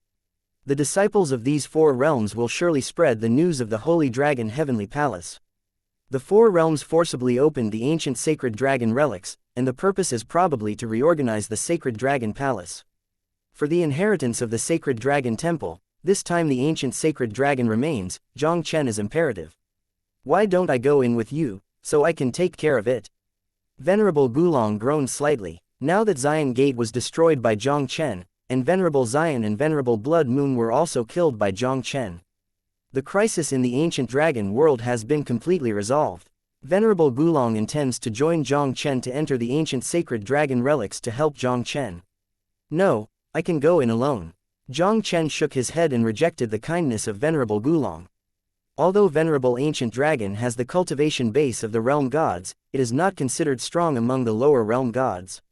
The disciples of these four realms will surely spread the news of the Holy Dragon Heavenly Palace. The four realms forcibly opened the ancient sacred dragon relics, and the purpose is probably to reorganize the sacred dragon palace. For the inheritance of the sacred dragon temple, this time the ancient sacred dragon remains, Jiang Chen is imperative. Why don't I go in with you, so I can take care of it? Venerable Gulong groaned slightly. Now that Xian Gate was destroyed by Jiang Chen, and Venerable Xian and Venerable Blood Moon were also killed by Jiang Chen. The crisis in the ancient dragon world has been completely resolved. Venerable Gulong intends to join Jiang Chen to enter the ancient sacred dragon relics to help Jiang Chen. No, I can go in alone. Jiang Chen shook his head and rejected the kindness of Venerable Gulong. Although Venerable Ancient Dragon has the cultivation base of the realm gods, it is not considered strong among the lower realm gods.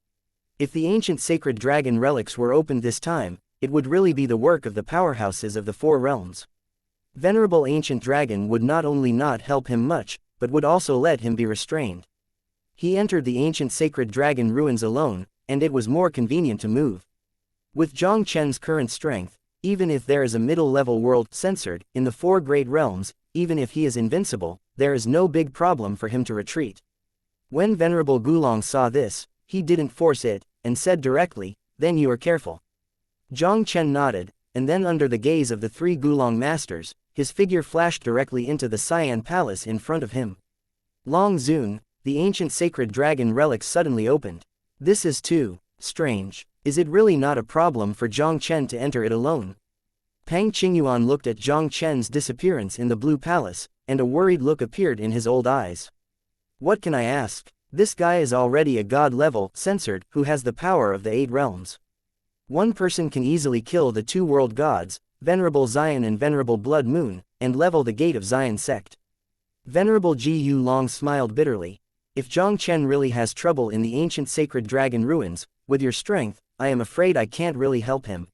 If the ancient sacred dragon relics were opened this time, it would really be the work of the powerhouses of the four realms. Venerable Ancient Dragon would not only not help him much, but would also let him be restrained. He entered the ancient sacred dragon ruins alone, and it was more convenient to move. With Jiang Chen's current strength, even if there is a middle-level world censored in the four great realms, even if he is invincible, there is no big problem for him to retreat. When Venerable Gulong saw this, he didn't force it, and said directly, then you are careful. Jiang Chen nodded, and then under the gaze of the three Gulong masters, his figure flashed directly into the Cyan Palace in front of him. Long Zun, the ancient sacred dragon relic suddenly opened. This is too strange. Is it really not a problem for Jiang Chen to enter it alone? Pang Qingyuan looked at Jiang Chen's disappearance in the blue palace, and a worried look appeared in his old eyes. What can I ask? This guy is already a god-level censored who has the power of the 8 realms. One person can easily kill the 2 world gods, Venerable Xian and Venerable Blood Moon, and level the gate of Xian Sect. Venerable Ji Yu Long smiled bitterly. If Jiang Chen really has trouble in the ancient sacred dragon ruins, with your strength, I am afraid I can't really help him.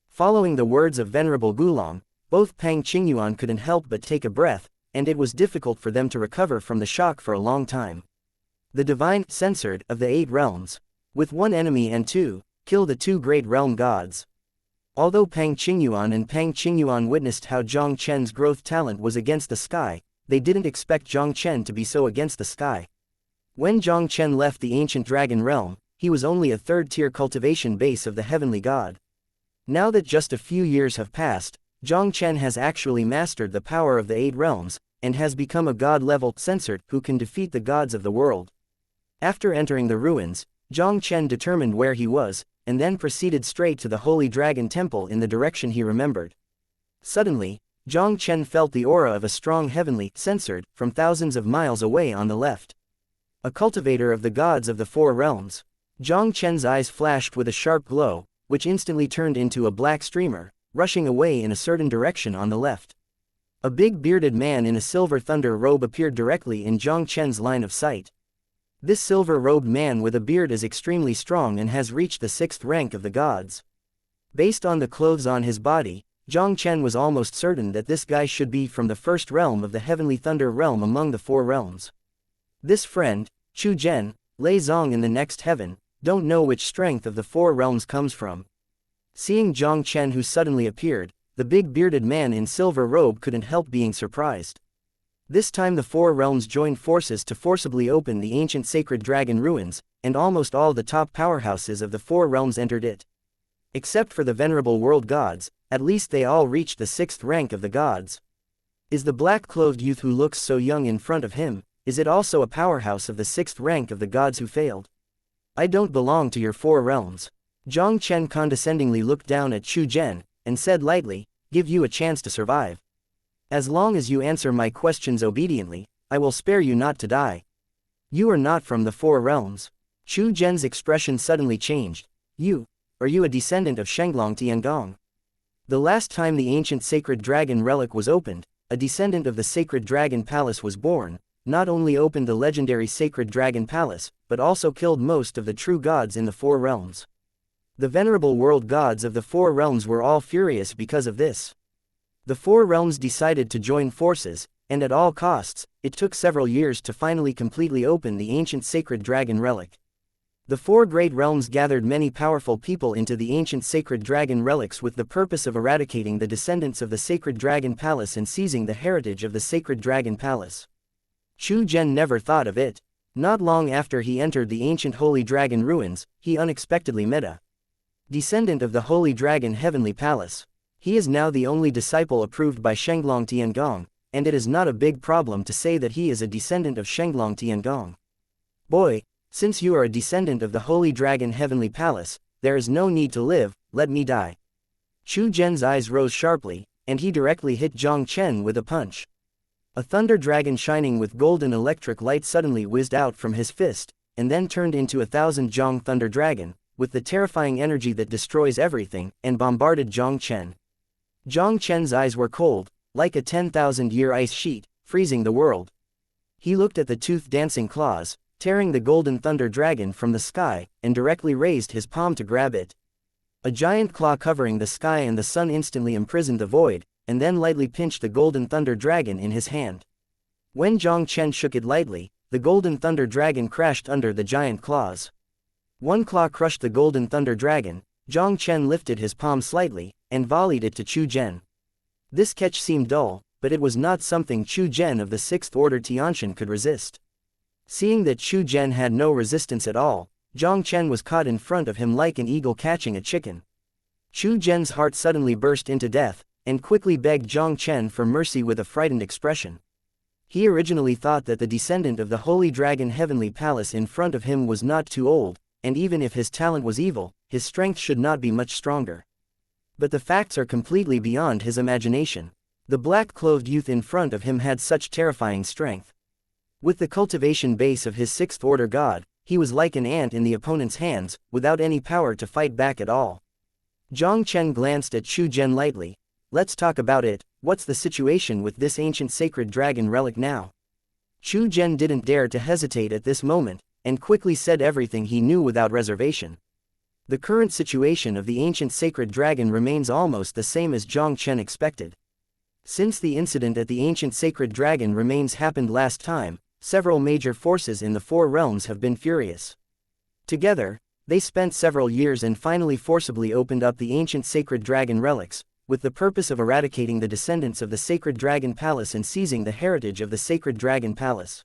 Following the words of Venerable Gulong, both Pang Qingyuan couldn't help but take a breath, and it was difficult for them to recover from the shock for a long time. The divine, censored, of the 8 realms. With one enemy and kill the 2 great realm gods. Although Pang Qingyuan witnessed how Jiang Chen's growth talent was against the sky, they didn't expect Jiang Chen to be so against the sky. When Jiang Chen left the ancient dragon realm, he was only a 3rd-tier cultivation base of the heavenly god. Now that just a few years have passed, Jiang Chen has actually mastered the power of the 8 realms, and has become a god-level censored who can defeat the gods of the world. After entering the ruins, Jiang Chen determined where he was, and then proceeded straight to the Holy Dragon Temple in the direction he remembered. Suddenly, Jiang Chen felt the aura of a strong heavenly censored from thousands of miles away on the left. A cultivator of the gods of the 4 realms. Jiang Chen's eyes flashed with a sharp glow, which instantly turned into a black streamer, rushing away in a certain direction on the left. A big bearded man in a silver thunder robe appeared directly in Jiang Chen's line of sight. This silver-robed man with a beard is extremely strong and has reached the 6th rank of the gods. Based on the clothes on his body, Jiang Chen was almost certain that this guy should be from the 1st realm of the Heavenly Thunder realm among the 4 realms. This friend, Chu Zhen, Lei Zong in the next heaven, don't know which strength of the 4 realms comes from. Seeing Jiang Chen who suddenly appeared, the big bearded man in silver robe couldn't help being surprised. This time the 4 realms joined forces to forcibly open the ancient sacred dragon ruins, and almost all the top powerhouses of the 4 realms entered it. Except for the venerable world gods, at least they all reached the 6th rank of the gods. Is the black-clothed youth who looks so young in front of him, is it also a powerhouse of the 6th rank of the gods who failed? I don't belong to your 4 realms. Jiang Chen condescendingly looked down at Chu Zhen, and said lightly, give you a chance to survive. As long as you answer my questions obediently, I will spare you not to die. You are not from the 4 realms. Chu Zhen's expression suddenly changed. Are you a descendant of Shenglong Tiangong? The last time the ancient sacred dragon relic was opened, a descendant of the sacred dragon palace was born, not only opened the legendary sacred dragon palace, but also killed most of the true gods in the 4 realms. The venerable world gods of the 4 realms were all furious because of this. The 4 realms decided to join forces, and at all costs, it took several years to finally completely open the ancient sacred dragon relic. The 4 great realms gathered many powerful people into the ancient sacred dragon relics with the purpose of eradicating the descendants of the sacred dragon palace and seizing the heritage of the sacred dragon palace. Chu Zhen never thought of it. Not long after he entered the ancient holy dragon ruins, he unexpectedly met a descendant of the holy dragon heavenly palace. He is now the only disciple approved by Shenglong Tiangong, and it is not a big problem to say that he is a descendant of Shenglong Tiangong. Boy, since you are a descendant of the Holy Dragon Heavenly Palace, there is no need to live, let me die. Chu Zhen's eyes rose sharply, and he directly hit Jiang Chen with a punch. A thunder dragon shining with golden electric light suddenly whizzed out from his fist, and then turned into 1,000 Jiang Thunder Dragon, with the terrifying energy that destroys everything, and bombarded Jiang Chen. Jiang Chen's eyes were cold, like a 10,000-year ice sheet, freezing the world. He looked at the tooth-dancing claws, tearing the golden thunder dragon from the sky, and directly raised his palm to grab it. A giant claw covering the sky and the sun instantly imprisoned the void, and then lightly pinched the golden thunder dragon in his hand. When Jiang Chen shook it lightly, the golden thunder dragon crashed under the giant claws. One claw crushed the golden thunder dragon. Jiang Chen lifted his palm slightly, and volleyed it to Chu Zhen. This catch seemed dull, but it was not something Chu Zhen of the 6th Order Tianshan could resist. Seeing that Chu Zhen had no resistance at all, Jiang Chen was caught in front of him like an eagle catching a chicken. Chu Zhen's heart suddenly burst into death, and quickly begged Jiang Chen for mercy with a frightened expression. He originally thought that the descendant of the Holy Dragon Heavenly Palace in front of him was not too old, and even if his talent was evil, his strength should not be much stronger. But the facts are completely beyond his imagination. The black-clothed youth in front of him had such terrifying strength. With the cultivation base of his 6th Order god, he was like an ant in the opponent's hands, without any power to fight back at all. Jiang Chen glanced at Chu Zhen lightly. Let's talk about it. What's the situation with this ancient sacred dragon relic now? Chu Zhen didn't dare to hesitate at this moment, and quickly said everything he knew without reservation. The current situation of the ancient sacred dragon remains almost the same as Jiang Chen expected. Since the incident at the ancient sacred dragon remains happened last time, several major forces in the 4 realms have been furious. Together, they spent several years and finally forcibly opened up the ancient sacred dragon relics, with the purpose of eradicating the descendants of the sacred dragon palace and seizing the heritage of the sacred dragon palace.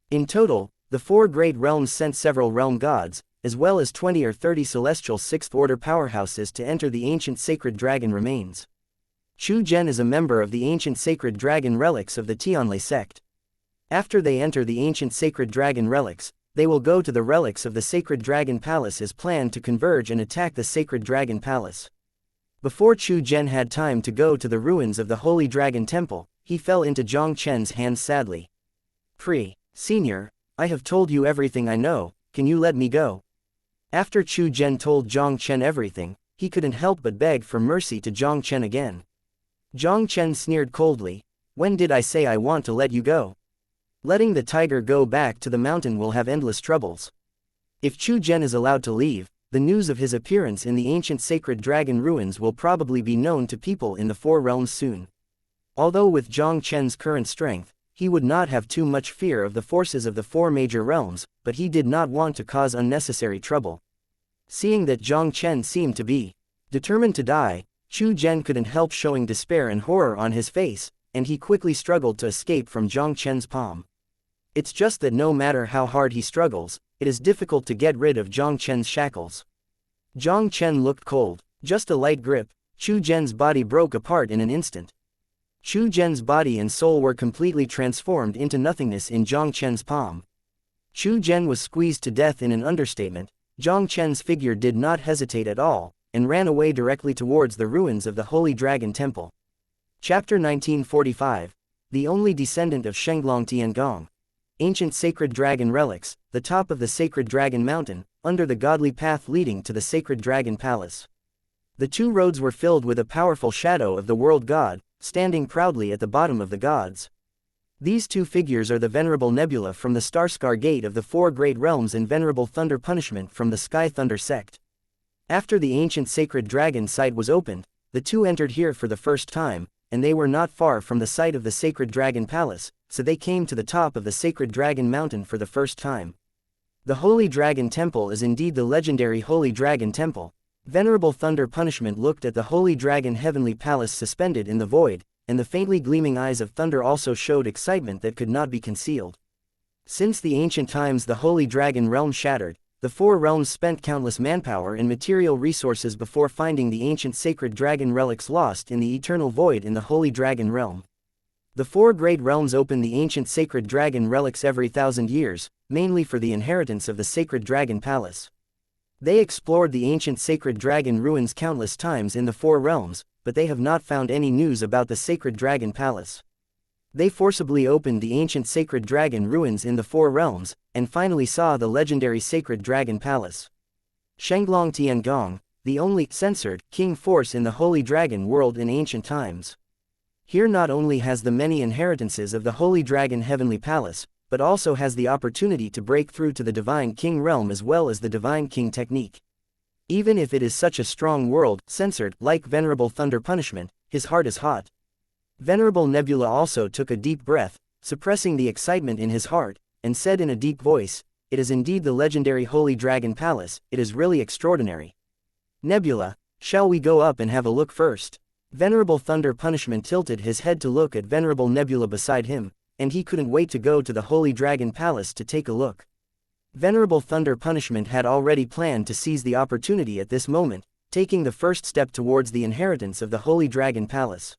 In total, the 4 great realms sent several realm gods, as well as 20 or 30 celestial 6th Order powerhouses to enter the ancient sacred dragon remains. Xu Jian is a member of the ancient sacred dragon relics of the Tianli sect. After they enter the ancient sacred dragon relics, they will go to the relics of the sacred dragon palace as planned to converge and attack the sacred dragon palace. Before Xu Jian had time to go to the ruins of the holy dragon temple, he fell into Jiang Chen's hands sadly. Senior, I have told you everything I know, can you let me go? After Xu Jian told Jiang Chen everything, he couldn't help but beg for mercy to Jiang Chen again. Jiang Chen sneered coldly, when did I say I want to let you go? Letting the tiger go back to the mountain will have endless troubles. If Xu Jian is allowed to leave, the news of his appearance in the ancient sacred dragon ruins will probably be known to people in the Four Realms soon. Although with Jiang Chen's current strength, he would not have too much fear of the forces of the four major realms, but he did not want to cause unnecessary trouble. Seeing that Jiang Chen seemed to be determined to die, Xu Jian couldn't help showing despair and horror on his face, and he quickly struggled to escape from Jiang Chen's palm. It's just that no matter how hard he struggles, it is difficult to get rid of Jiang Chen's shackles. Jiang Chen looked cold. Just a light grip, Xu Jian's body broke apart in an instant. Xu Jian's body and soul were completely transformed into nothingness in Jiang Chen's palm. Xu Jian was squeezed to death in an understatement. Jiang Chen's figure did not hesitate at all, and ran away directly towards the ruins of the Holy Dragon Temple. Chapter 1945. The only descendant of Shenglong Tiangong. Ancient Sacred Dragon Relics, the top of the Sacred Dragon Mountain, under the godly path leading to the Sacred Dragon Palace. The two roads were filled with a powerful shadow of the world god, standing proudly at the bottom of the gods. These two figures are the Venerable Nebula from the Starscar Gate of the Four Great Realms and Venerable Thunder Punishment from the Sky Thunder Sect. After the ancient sacred dragon site was opened, the two entered here for the first time, and they were not far from the site of the Sacred Dragon Palace, so they came to the top of the Sacred Dragon Mountain for the first time. The Holy Dragon Temple is indeed the legendary Holy Dragon Temple. Venerable Thunder Punishment looked at the Holy Dragon Heavenly Palace suspended in the void, and the faintly gleaming eyes of thunder also showed excitement that could not be concealed. Since the ancient times the Holy Dragon Realm shattered, the Four Realms spent countless manpower and material resources before finding the ancient sacred dragon relics lost in the eternal void in the Holy Dragon Realm. The Four Great Realms open the ancient sacred dragon relics every 1,000 years, mainly for the inheritance of the Sacred Dragon Palace. They explored the ancient sacred dragon ruins countless times in the Four Realms, but they have not found any news about the Sacred Dragon Palace. They forcibly opened the ancient sacred dragon ruins in the Four Realms, and finally saw the legendary Sacred Dragon Palace. Shenglong Tiangong, the only censored king force in the Holy Dragon world in ancient times. Here not only has the many inheritances of the Holy Dragon Heavenly Palace, but also has the opportunity to break through to the Divine King realm as well as the Divine King technique. Even if it is such a strong world, censored, like Venerable Thunder Punishment, his heart is hot. Venerable Nebula also took a deep breath, suppressing the excitement in his heart, and said in a deep voice, "It is indeed the legendary Holy Dragon Palace, it is really extraordinary. Nebula, shall we go up and have a look first?" Venerable Thunder Punishment tilted his head to look at Venerable Nebula beside him, and he couldn't wait to go to the Holy Dragon Palace to take a look. Venerable Thunder Punishment had already planned to seize the opportunity at this moment, taking the first step towards the inheritance of the Holy Dragon Palace.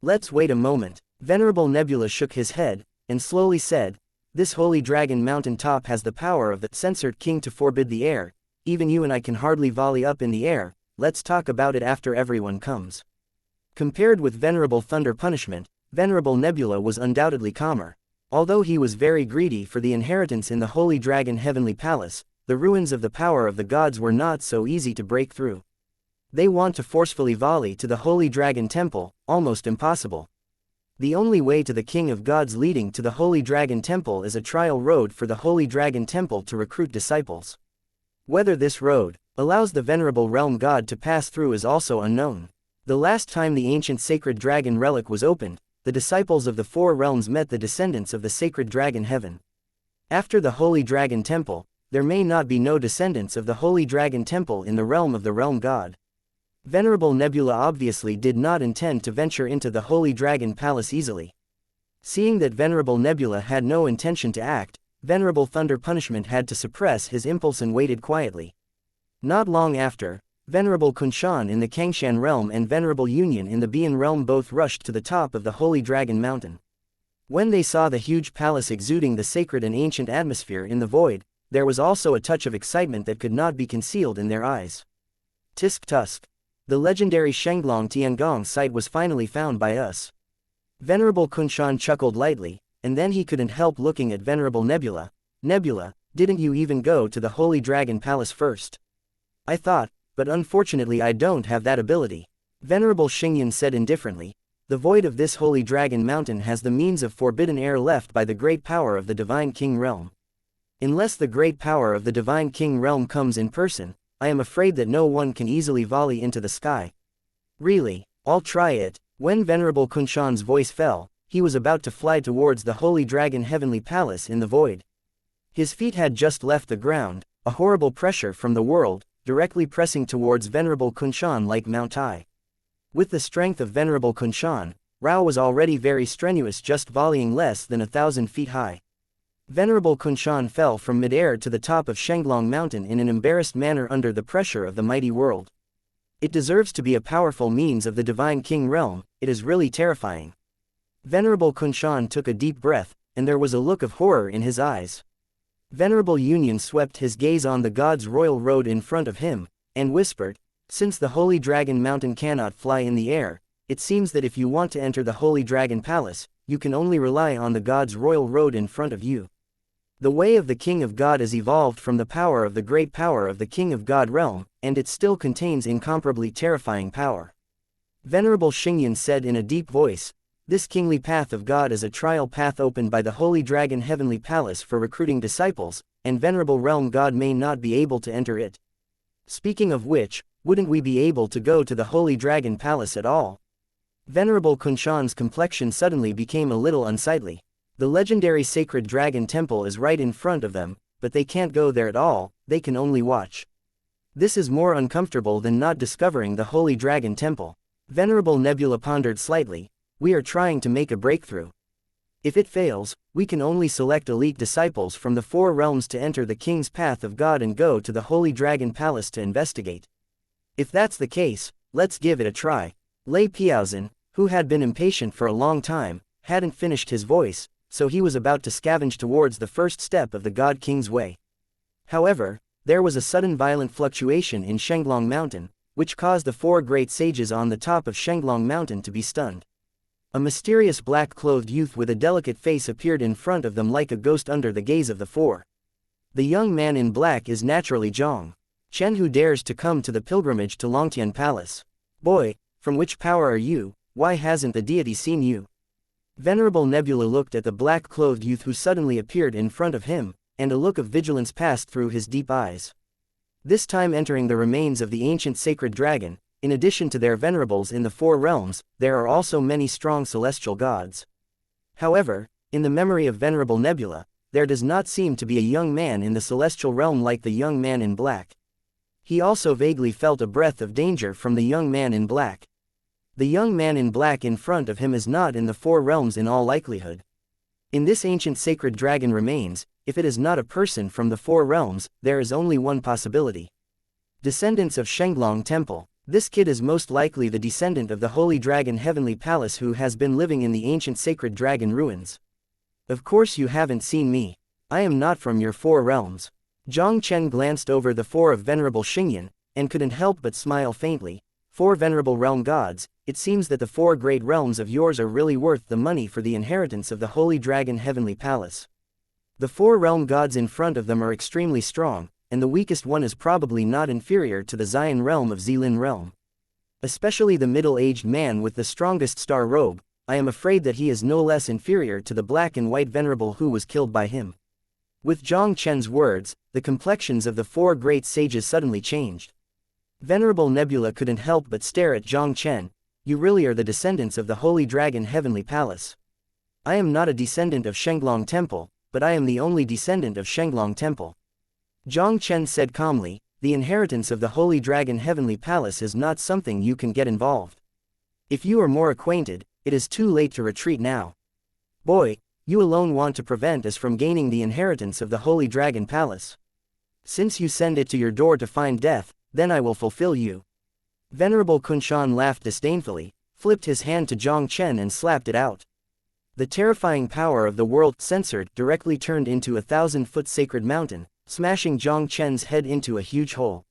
"Let's wait a moment." Venerable Nebula shook his head, and slowly said, "This Holy Dragon Mountain top has the power of the censored king to forbid the air. Even you and I can hardly volley up in the air, let's talk about it after everyone comes." Compared with Venerable Thunder Punishment, Venerable Nebula was undoubtedly calmer. Although he was very greedy for the inheritance in the Holy Dragon Heavenly Palace, the ruins of the power of the gods were not so easy to break through. They want to forcefully volley to the Holy Dragon Temple, almost impossible. The only way to the King of Gods leading to the Holy Dragon Temple is a trial road for the Holy Dragon Temple to recruit disciples. Whether this road allows the Venerable Realm God to pass through is also unknown. The last time the ancient sacred dragon relic was opened, the disciples of the Four Realms met the descendants of the Sacred Dragon Heaven. After the Holy Dragon Temple, there may not be no descendants of the Holy Dragon Temple in the realm of the Realm God. Venerable Nebula obviously did not intend to venture into the Holy Dragon Palace easily. Seeing that Venerable Nebula had no intention to act, Venerable Thunder Punishment had to suppress his impulse and waited quietly. Not long after, Venerable Kunshan in the Kangshan realm and Venerable Union in the Bian realm both rushed to the top of the Holy Dragon Mountain. When they saw the huge palace exuding the sacred and ancient atmosphere in the void, there was also a touch of excitement that could not be concealed in their eyes. Tisk tusk. The legendary Shenglong Tiangong site was finally found by us. Venerable Kunshan chuckled lightly, and then he couldn't help looking at Venerable Nebula. Nebula, didn't you even go to the Holy Dragon Palace first? I thought, but unfortunately I don't have that ability. Venerable Xingyan said indifferently. The void of this Holy Dragon Mountain has the means of forbidden air left by the great power of the Divine King Realm. Unless the great power of the Divine King Realm comes in person, I am afraid that no one can easily volley into the sky. Really, I'll try it. When Venerable Kunshan's voice fell, he was about to fly towards the Holy Dragon Heavenly Palace in the void. His feet had just left the ground, a horrible pressure from the world, directly pressing towards Venerable Kunshan like Mount Tai. With the strength of Venerable Kunshan, Rao was already very strenuous, just volleying less than 1,000 feet high. Venerable Kunshan fell from midair to the top of Shenglong Mountain in an embarrassed manner under the pressure of the mighty world. It deserves to be a powerful means of the Divine King Realm, it is really terrifying. Venerable Kunshan took a deep breath, and there was a look of horror in his eyes. Venerable Union swept his gaze on the God's royal road in front of him, and whispered, "Since the Holy Dragon Mountain cannot fly in the air, it seems that if you want to enter the Holy Dragon Palace, you can only rely on the God's royal road in front of you. The way of the King of God is evolved from the power of the great power of the King of God realm, and it still contains incomparably terrifying power." Venerable Xingyan said in a deep voice, "This kingly path of God is a trial path opened by the Holy Dragon Heavenly Palace for recruiting disciples, and Venerable Realm God may not be able to enter it. Speaking of which, wouldn't we be able to go to the Holy Dragon Palace at all?" Venerable Kunshan's complexion suddenly became a little unsightly. The legendary Sacred Dragon Temple is right in front of them, but they can't go there at all, they can only watch. This is more uncomfortable than not discovering the Holy Dragon Temple. Venerable Nebula pondered slightly. We are trying to make a breakthrough. If it fails, we can only select elite disciples from the 4 realms to enter the King's Path of God and go to the Holy Dragon Palace to investigate. If that's the case, let's give it a try. Lei Piaozhen, who had been impatient for a long time, hadn't finished his voice, so he was about to scavenge towards the first step of the God King's way. However, there was a sudden violent fluctuation in Shenglong Mountain, which caused the 4 great sages on the top of Shenglong Mountain to be stunned. A mysterious black-clothed youth with a delicate face appeared in front of them like a ghost under the gaze of the 4. The young man in black is naturally Jiang Chen, who dares to come to the pilgrimage to Longtian Palace. Boy, from which power are you? Why hasn't the deity seen you? Venerable Nebula looked at the black-clothed youth who suddenly appeared in front of him, and a look of vigilance passed through his deep eyes. This time entering the remains of the ancient sacred dragon, in addition to their venerables in the 4 realms, there are also many strong celestial gods. However, in the memory of Venerable Nebula, there does not seem to be a young man in the celestial realm like the young man in black. He also vaguely felt a breath of danger from the young man in black. The young man in black in front of him is not in the 4 realms in all likelihood. In this ancient sacred dragon remains, if it is not a person from the 4 realms, there is only one possibility. Descendants of Shenglong Temple. This kid is most likely the descendant of the Holy Dragon Heavenly Palace who has been living in the ancient sacred dragon ruins. Of course you haven't seen me. I am not from your 4 realms. Jiang Chen glanced over the 4 of Venerable Xingyan, and couldn't help but smile faintly. 4 venerable realm gods, it seems that the 4 great realms of yours are really worth the money for the inheritance of the Holy Dragon Heavenly Palace. The 4 realm gods in front of them are extremely strong, and the weakest one is probably not inferior to the Xian realm of Zilin realm. Especially the middle-aged man with the strongest star robe, I am afraid that he is no less inferior to the black and white venerable who was killed by him. With Jiang Chen's words, the complexions of the 4 great sages suddenly changed. Venerable Nebula couldn't help but stare at Jiang Chen. You really are the descendants of the Holy Dragon Heavenly Palace. I am not a descendant of Shenglong Temple, but I am the only descendant of Shenglong Temple. Jiang Chen said calmly, the inheritance of the Holy Dragon Heavenly Palace is not something you can get involved. If you are more acquainted, it is too late to retreat now. Boy, you alone want to prevent us from gaining the inheritance of the Holy Dragon Palace. Since you send it to your door to find death, then I will fulfill you." Venerable Kunshan laughed disdainfully, flipped his hand to Jiang Chen and slapped it out. The terrifying power of the world censored directly turned into a 1,000-foot sacred mountain, smashing Jiang Chen's head into a huge hole.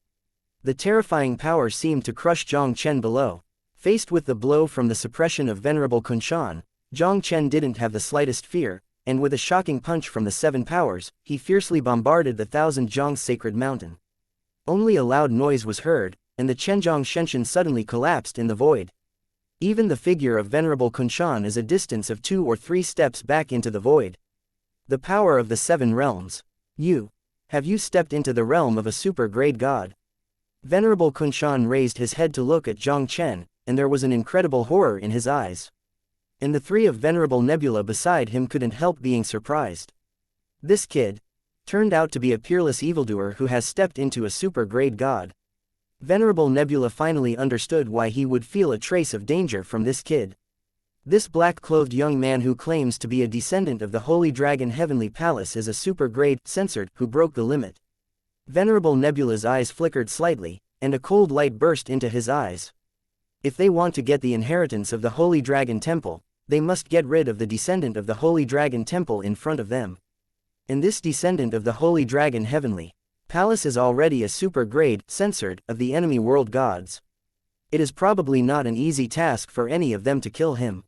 The terrifying power seemed to crush Jiang Chen below. Faced with the blow from the suppression of Venerable Kunshan, Jiang Chen didn't have the slightest fear, and with a shocking punch from the 7 powers, he fiercely bombarded the 1,000 Jiang's sacred mountain. Only a loud noise was heard, and the Chenjiang Shenshin suddenly collapsed in the void. Even the figure of Venerable Kunshan is a distance of 2 or 3 steps back into the void. The power of the 7 realms. Have you stepped into the realm of a super-grade god? Venerable Kunshan raised his head to look at Jiang Chen, and there was an incredible horror in his eyes. And the 3 of Venerable Nebula beside him couldn't help being surprised. This kid turned out to be a peerless evildoer who has stepped into a super-grade god. Venerable Nebula finally understood why he would feel a trace of danger from this kid. This black-clothed young man who claims to be a descendant of the Holy Dragon Heavenly Palace is a super-grade censored who broke the limit. Venerable Nebula's eyes flickered slightly, and a cold light burst into his eyes. If they want to get the inheritance of the Holy Dragon Temple, they must get rid of the descendant of the Holy Dragon Temple in front of them. And this descendant of the Holy Dragon Heavenly Palace is already a super-grade censored of the enemy world gods. It is probably not an easy task for any of them to kill him.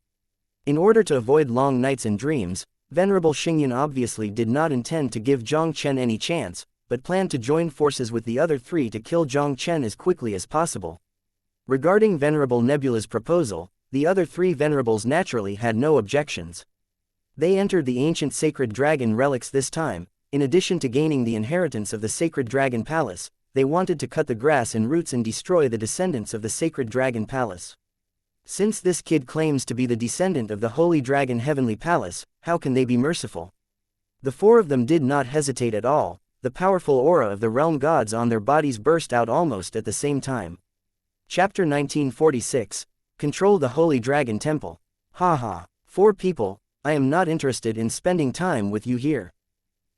In order to avoid long nights and dreams, Venerable Xingyan obviously did not intend to give Jiang Chen any chance, but planned to join forces with the other 3 to kill Jiang Chen as quickly as possible. Regarding Venerable Nebula's proposal, the other 3 venerables naturally had no objections. They entered the ancient sacred dragon relics this time. In addition to gaining the inheritance of the Sacred Dragon Palace, they wanted to cut the grass and roots and destroy the descendants of the Sacred Dragon Palace. Since this kid claims to be the descendant of the Holy Dragon Heavenly Palace, how can they be merciful? The 4 of them did not hesitate at all. The powerful aura of the realm gods on their bodies burst out almost at the same time. Chapter 1946, Control the Holy Dragon Temple. Haha, 4 people, I am not interested in spending time with you here.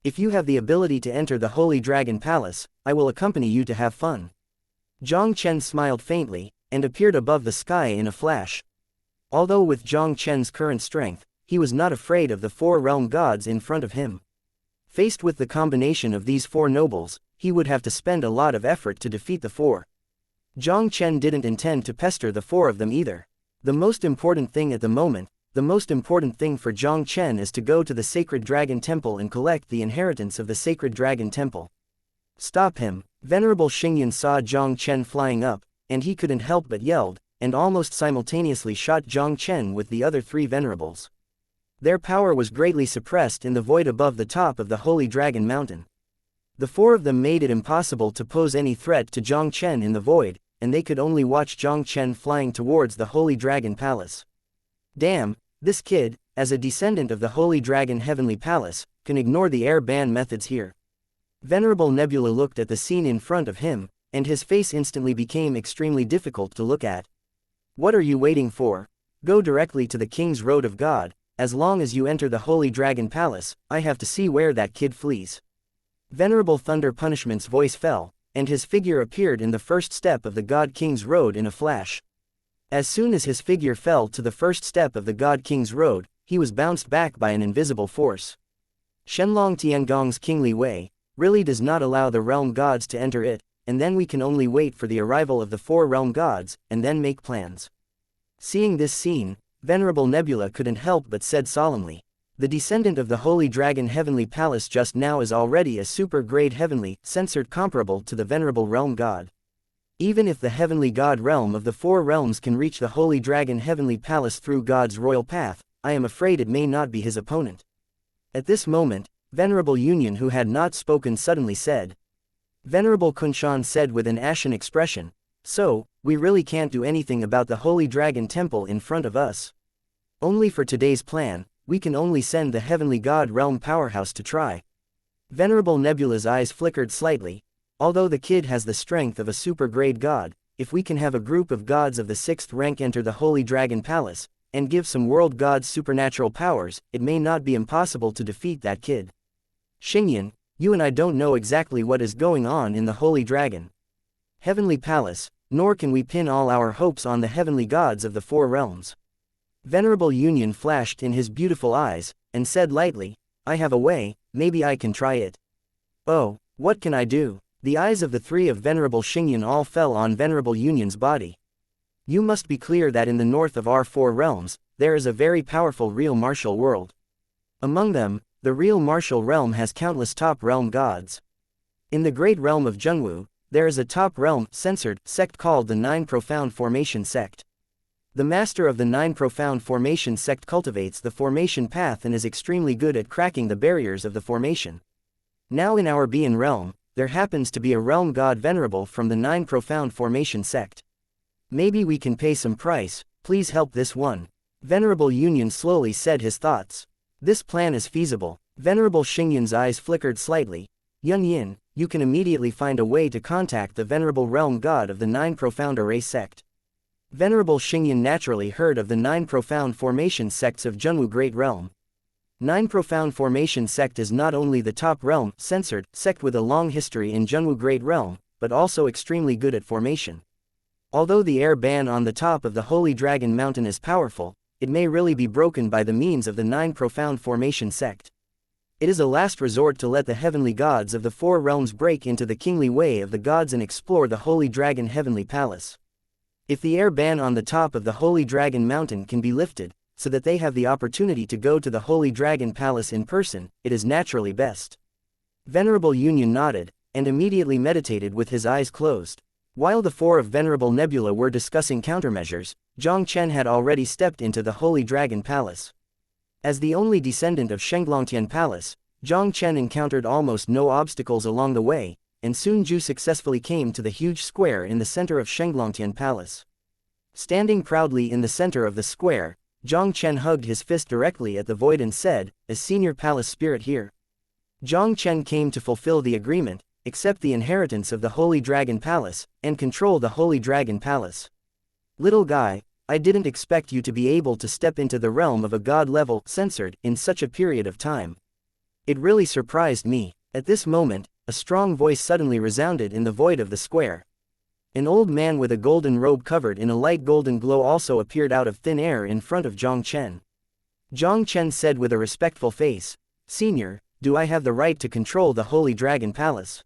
If you have the ability to enter the Holy Dragon Palace, I will accompany you to have fun. Jiang Chen smiled faintly, and appeared above the sky in a flash. Although with Jiang Chen's current strength, he was not afraid of the 4 realm gods in front of him. Faced with the combination of these 4 nobles, he would have to spend a lot of effort to defeat the 4. Jiang Chen didn't intend to pester the 4 of them either. The most important thing at the moment, the most important thing for Jiang Chen is to go to the Sacred Dragon Temple and collect the inheritance of the Sacred Dragon Temple. Stop him! Venerable Xingyan saw Jiang Chen flying up, and he couldn't help but yelled, and almost simultaneously shot Jiang Chen with the other 3 venerables. Their power was greatly suppressed in the void above the top of the Holy Dragon Mountain. The 4 of them made it impossible to pose any threat to Jiang Chen in the void, and they could only watch Jiang Chen flying towards the Holy Dragon Palace. Damn! This kid, as a descendant of the Holy Dragon Heavenly Palace, can ignore the air ban methods here. Venerable Nebula looked at the scene in front of him, and his face instantly became extremely difficult to look at. What are you waiting for? Go directly to the King's Road of God. As long as you enter the Holy Dragon Palace, I have to see where that kid flees. Venerable Thunder Punishment's voice fell, and his figure appeared in the first step of the God King's Road in a flash. As soon as his figure fell to the first step of the God King's Road, he was bounced back by an invisible force. Shenlong Tiangong's kingly way really does not allow the realm gods to enter it, and then we can only wait for the arrival of the 4 realm gods, and then make plans. Seeing this scene, Venerable Nebula couldn't help but said solemnly, the descendant of the Holy Dragon Heavenly Palace just now is already a super-grade heavenly, censored comparable to the Venerable Realm God. Even if the Heavenly God realm of the 4 realms can reach the Holy Dragon Heavenly Palace through God's royal path, I am afraid it may not be his opponent. At this moment, Venerable Union, who had not spoken, suddenly said. Venerable Kunshan said with an ashen expression, so, we really can't do anything about the Holy Dragon Temple in front of us. Only for today's plan, we can only send the Heavenly God realm powerhouse to try. Venerable Nebula's eyes flickered slightly. Although the kid has the strength of a super-grade god, if we can have a group of gods of the 6th rank enter the Holy Dragon Palace, and give some world gods supernatural powers, it may not be impossible to defeat that kid. Xingyan, you and I don't know exactly what is going on in the Holy Dragon. Heavenly Palace, nor can we pin all our hopes on the heavenly gods of the four realms. Venerable Union flashed in his beautiful eyes, and said lightly, I have a way, maybe I can try it. Oh, what can I do? The eyes of the three of Venerable Xingyan all fell on Venerable Union's body. You must be clear that in the north of our four realms, there is a very powerful real martial world. Among them, the real martial realm has countless top realm gods. In the great realm of Zhengwu, there is a top realm, censored, sect called the Nine Profound Formation Sect. The master of the Nine Profound Formation Sect cultivates the formation path and is extremely good at cracking the barriers of the formation. Now in our Bian realm, there happens to be a realm god venerable from the Nine Profound Formation Sect. Maybe we can pay some price, please help this one. Venerable Union slowly said his thoughts. This plan is feasible. Venerable Xingyan's eyes flickered slightly. Yun Yin, you can immediately find a way to contact the venerable realm god of the Nine Profound Array Sect. Venerable Xingyan naturally heard of the Nine Profound Formation Sects of Zhengwu Great Realm. Nine Profound Formation Sect is not only the top realm, censored, sect with a long history in Zhengwu Great Realm, but also extremely good at formation. Although the air ban on the top of the Holy Dragon Mountain is powerful, it may really be broken by the means of the Nine Profound Formation Sect. It is a last resort to let the heavenly gods of the four realms break into the kingly way of the gods and explore the Holy Dragon Heavenly Palace. If the air ban on the top of the Holy Dragon Mountain can be lifted, so that they have the opportunity to go to the Holy Dragon Palace in person, it is naturally best. Venerable Union nodded, and immediately meditated with his eyes closed. While the four of Venerable Nebula were discussing countermeasures, Jiang Chen had already stepped into the Holy Dragon Palace. As the only descendant of Shenglongtian Palace, Jiang Chen encountered almost no obstacles along the way, and Sun Ju successfully came to the huge square in the center of Shenglongtian Palace. Standing proudly in the center of the square, Jiang Chen hugged his fist directly at the void and said, as senior palace spirit here. Jiang Chen came to fulfill the agreement, accept the inheritance of the Holy Dragon Palace, and control the Holy Dragon Palace. Little guy, I didn't expect you to be able to step into the realm of a god level, censored, in such a period of time. It really surprised me. At this moment, a strong voice suddenly resounded in the void of the square. An old man with a golden robe covered in a light golden glow also appeared out of thin air in front of Jiang Chen. Jiang Chen said with a respectful face, Senior, do I have the right to control the Holy Dragon Palace?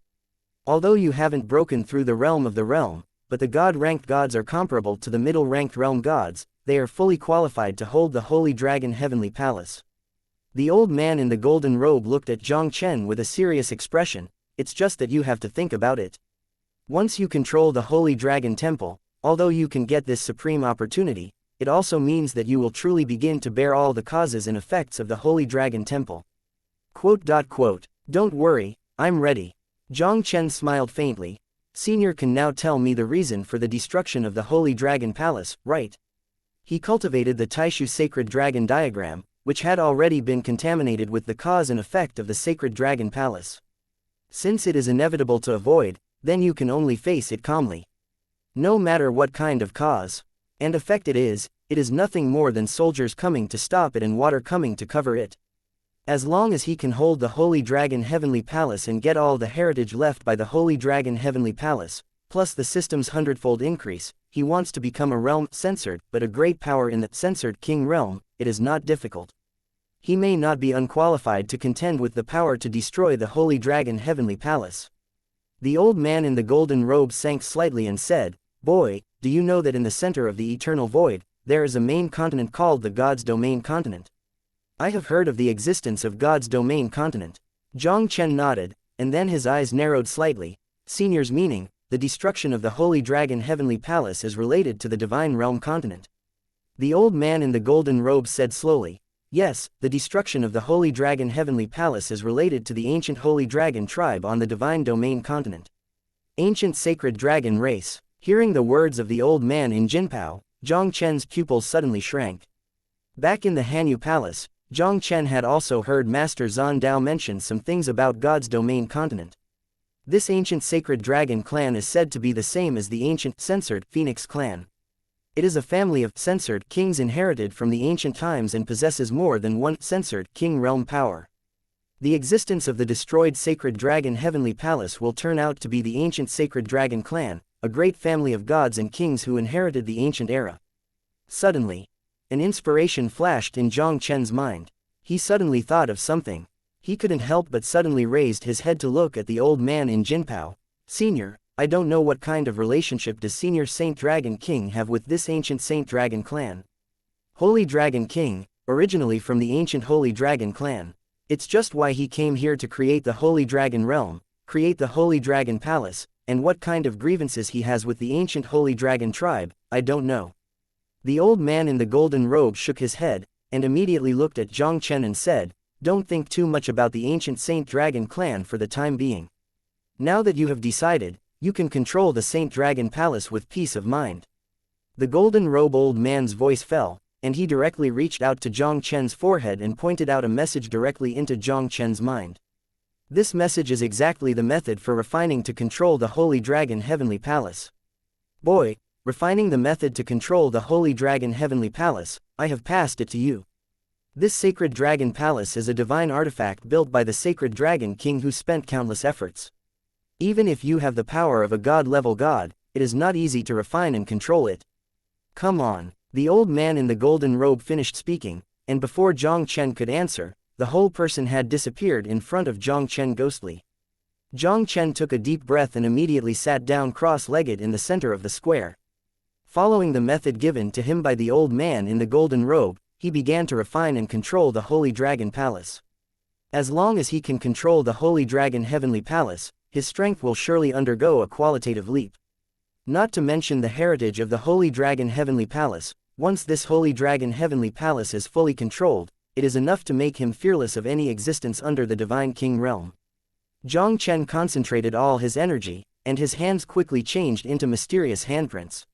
Although you haven't broken through the realm of the realm, but the god-ranked gods are comparable to the middle-ranked realm gods, they are fully qualified to hold the Holy Dragon Heavenly Palace. The old man in the golden robe looked at Jiang Chen with a serious expression, it's just that you have to think about it. Once you control the Holy Dragon Temple, although you can get this supreme opportunity, it also means that you will truly begin to bear all the causes and effects of the Holy Dragon Temple. Don't worry, I'm ready. Jiang Chen smiled faintly. Senior can now tell me the reason for the destruction of the Holy Dragon Palace, right? He cultivated the Taixu Sacred Dragon diagram, which had already been contaminated with the cause and effect of the Sacred Dragon Palace. Since it is inevitable to avoid, then you can only face it calmly. No matter what kind of cause and effect it is nothing more than soldiers coming to stop it and water coming to cover it. As long as he can hold the Holy Dragon Heavenly Palace and get all the heritage left by the Holy Dragon Heavenly Palace, plus the system's hundredfold increase, he wants to become a realm censored, but a great power in the censored king realm. It is not difficult. He may not be unqualified to contend with the power to destroy the Holy Dragon Heavenly Palace. The old man in the golden robe sank slightly and said, Boy, do you know that in the center of the eternal void, there is a main continent called the God's Domain Continent? I have heard of the existence of God's Domain Continent. Jiang Chen nodded, and then his eyes narrowed slightly. Senior's meaning, the destruction of the Holy Dragon Heavenly Palace is related to the Divine Realm Continent. The old man in the golden robe said slowly, Yes, the destruction of the Holy Dragon Heavenly Palace is related to the ancient Holy Dragon tribe on the Divine Domain Continent. Ancient Sacred Dragon Race. Hearing the words of the old man in Jinpao, Jiang Chen's pupils suddenly shrank. Back in the Hanyu Palace, Jiang Chen had also heard Master Zan Dao mention some things about God's Domain Continent. This ancient sacred dragon clan is said to be the same as the ancient censored Phoenix clan. It is a family of censored kings inherited from the ancient times and possesses more than one censored king realm power. The existence of the destroyed sacred dragon Heavenly Palace will turn out to be the ancient sacred dragon clan, a great family of gods and kings who inherited the ancient era. Suddenly, an inspiration flashed in Jiang Chen's mind. He suddenly thought of something. He couldn't help but suddenly raised his head to look at the old man in Jinpao. Senior, I don't know what kind of relationship does Senior Saint Dragon King have with this ancient Saint Dragon clan. Holy Dragon King, originally from the ancient Holy Dragon clan. It's just why he came here to create the Holy Dragon Realm, create the Holy Dragon Palace, and what kind of grievances he has with the ancient Holy Dragon tribe, I don't know. The old man in the golden robe shook his head, and immediately looked at Jiang Chen and said, don't think too much about the ancient Saint Dragon clan for the time being. Now that you have decided, you can control the Saint Dragon Palace with peace of mind. The golden robe old man's voice fell, and he directly reached out to Jiang Chen's forehead and pointed out a message directly into Jiang Chen's mind. This message is exactly the method for refining to control the Holy Dragon Heavenly Palace. Boy, refining the method to control the Holy Dragon Heavenly Palace, I have passed it to you. This sacred dragon palace is a divine artifact built by the sacred dragon king who spent countless efforts. Even if you have the power of a god-level god, it is not easy to refine and control it. Come on. The old man in the golden robe finished speaking, and before Jiang Chen could answer, the whole person had disappeared in front of Jiang Chen ghostly. Jiang Chen took a deep breath and immediately sat down cross-legged in the center of the square. Following the method given to him by the old man in the golden robe, he began to refine and control the Holy Dragon Palace. As long as he can control the Holy Dragon Heavenly Palace, his strength will surely undergo a qualitative leap. Not to mention the heritage of the Holy Dragon Heavenly Palace. Once this Holy Dragon Heavenly Palace is fully controlled, it is enough to make him fearless of any existence under the Divine King realm. Jiang Chen concentrated all his energy, and his hands quickly changed into mysterious handprints.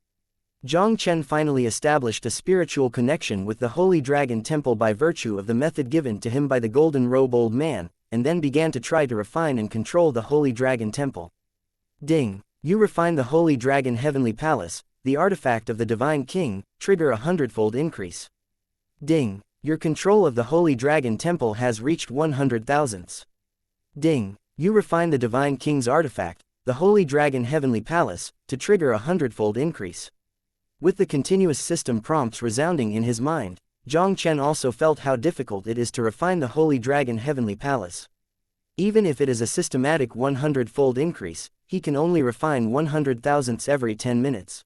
Jiang Chen finally established a spiritual connection with the Holy Dragon Temple by virtue of the method given to him by the golden robe old man, and then began to try to refine and control the Holy Dragon Temple. Ding! You refine the Holy Dragon Heavenly Palace, the artifact of the Divine King, trigger a hundredfold increase. Ding! Your control of the Holy Dragon Temple has reached 100,000s. Ding! You refine the Divine King's artifact, the Holy Dragon Heavenly Palace, to trigger a hundredfold increase. With the continuous system prompts resounding in his mind, Jiang Chen also felt how difficult it is to refine the Holy Dragon Heavenly Palace. Even if it is a systematic 100-fold increase, he can only refine 100,000ths every 10 minutes.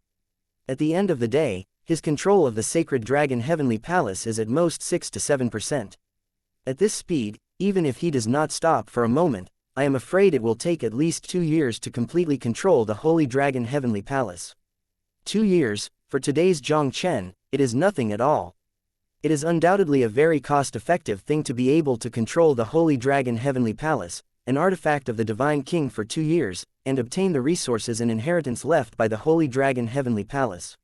At the end of the day, his control of the Sacred Dragon Heavenly Palace is at most 6 to 7%. At this speed, even if he does not stop for a moment, I am afraid it will take at least 2 years to completely control the Holy Dragon Heavenly Palace. 2 years, for today's Jiang Chen, it is nothing at all. It is undoubtedly a very cost-effective thing to be able to control the Holy Dragon Heavenly Palace, an artifact of the Divine King for 2 years, and obtain the resources and inheritance left by the Holy Dragon Heavenly Palace.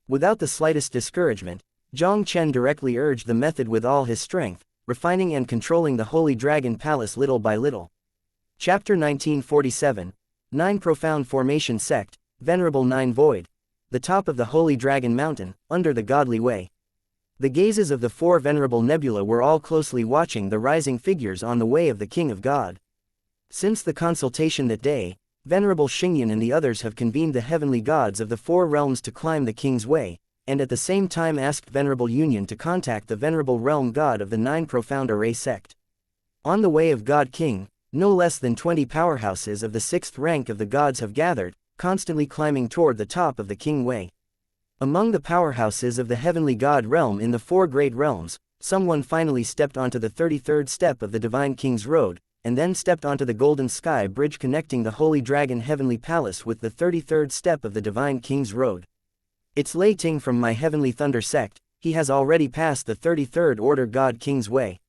Without the slightest discouragement, Jiang Chen directly urged the method with all his strength, refining and controlling the Holy Dragon Palace little by little. Chapter 1947, 9 Profound Formation Sect, Venerable 9 Void. The top of the Holy Dragon Mountain, under the Godly Way. The gazes of the 4 Venerable Nebula were all closely watching the rising figures on the way of the King of God. Since the consultation that day, Venerable Xingyan and the others have convened the heavenly gods of the 4 realms to climb the King's Way, and at the same time asked Venerable Union to contact the Venerable Realm God of the 9 Profound Array Sect. On the way of God King, no less than 20 powerhouses of the 6th rank of the gods have gathered, constantly climbing toward the top of the King Way. Among the powerhouses of the heavenly God realm in the 4 great realms, someone finally stepped onto the 33rd step of the Divine King's Road, and then stepped onto the Golden Sky Bridge connecting the Holy Dragon Heavenly Palace with the 33rd step of the Divine King's Road. It's Lei Ting from my Heavenly Thunder Sect. He has already passed the 33rd Order God King's Way.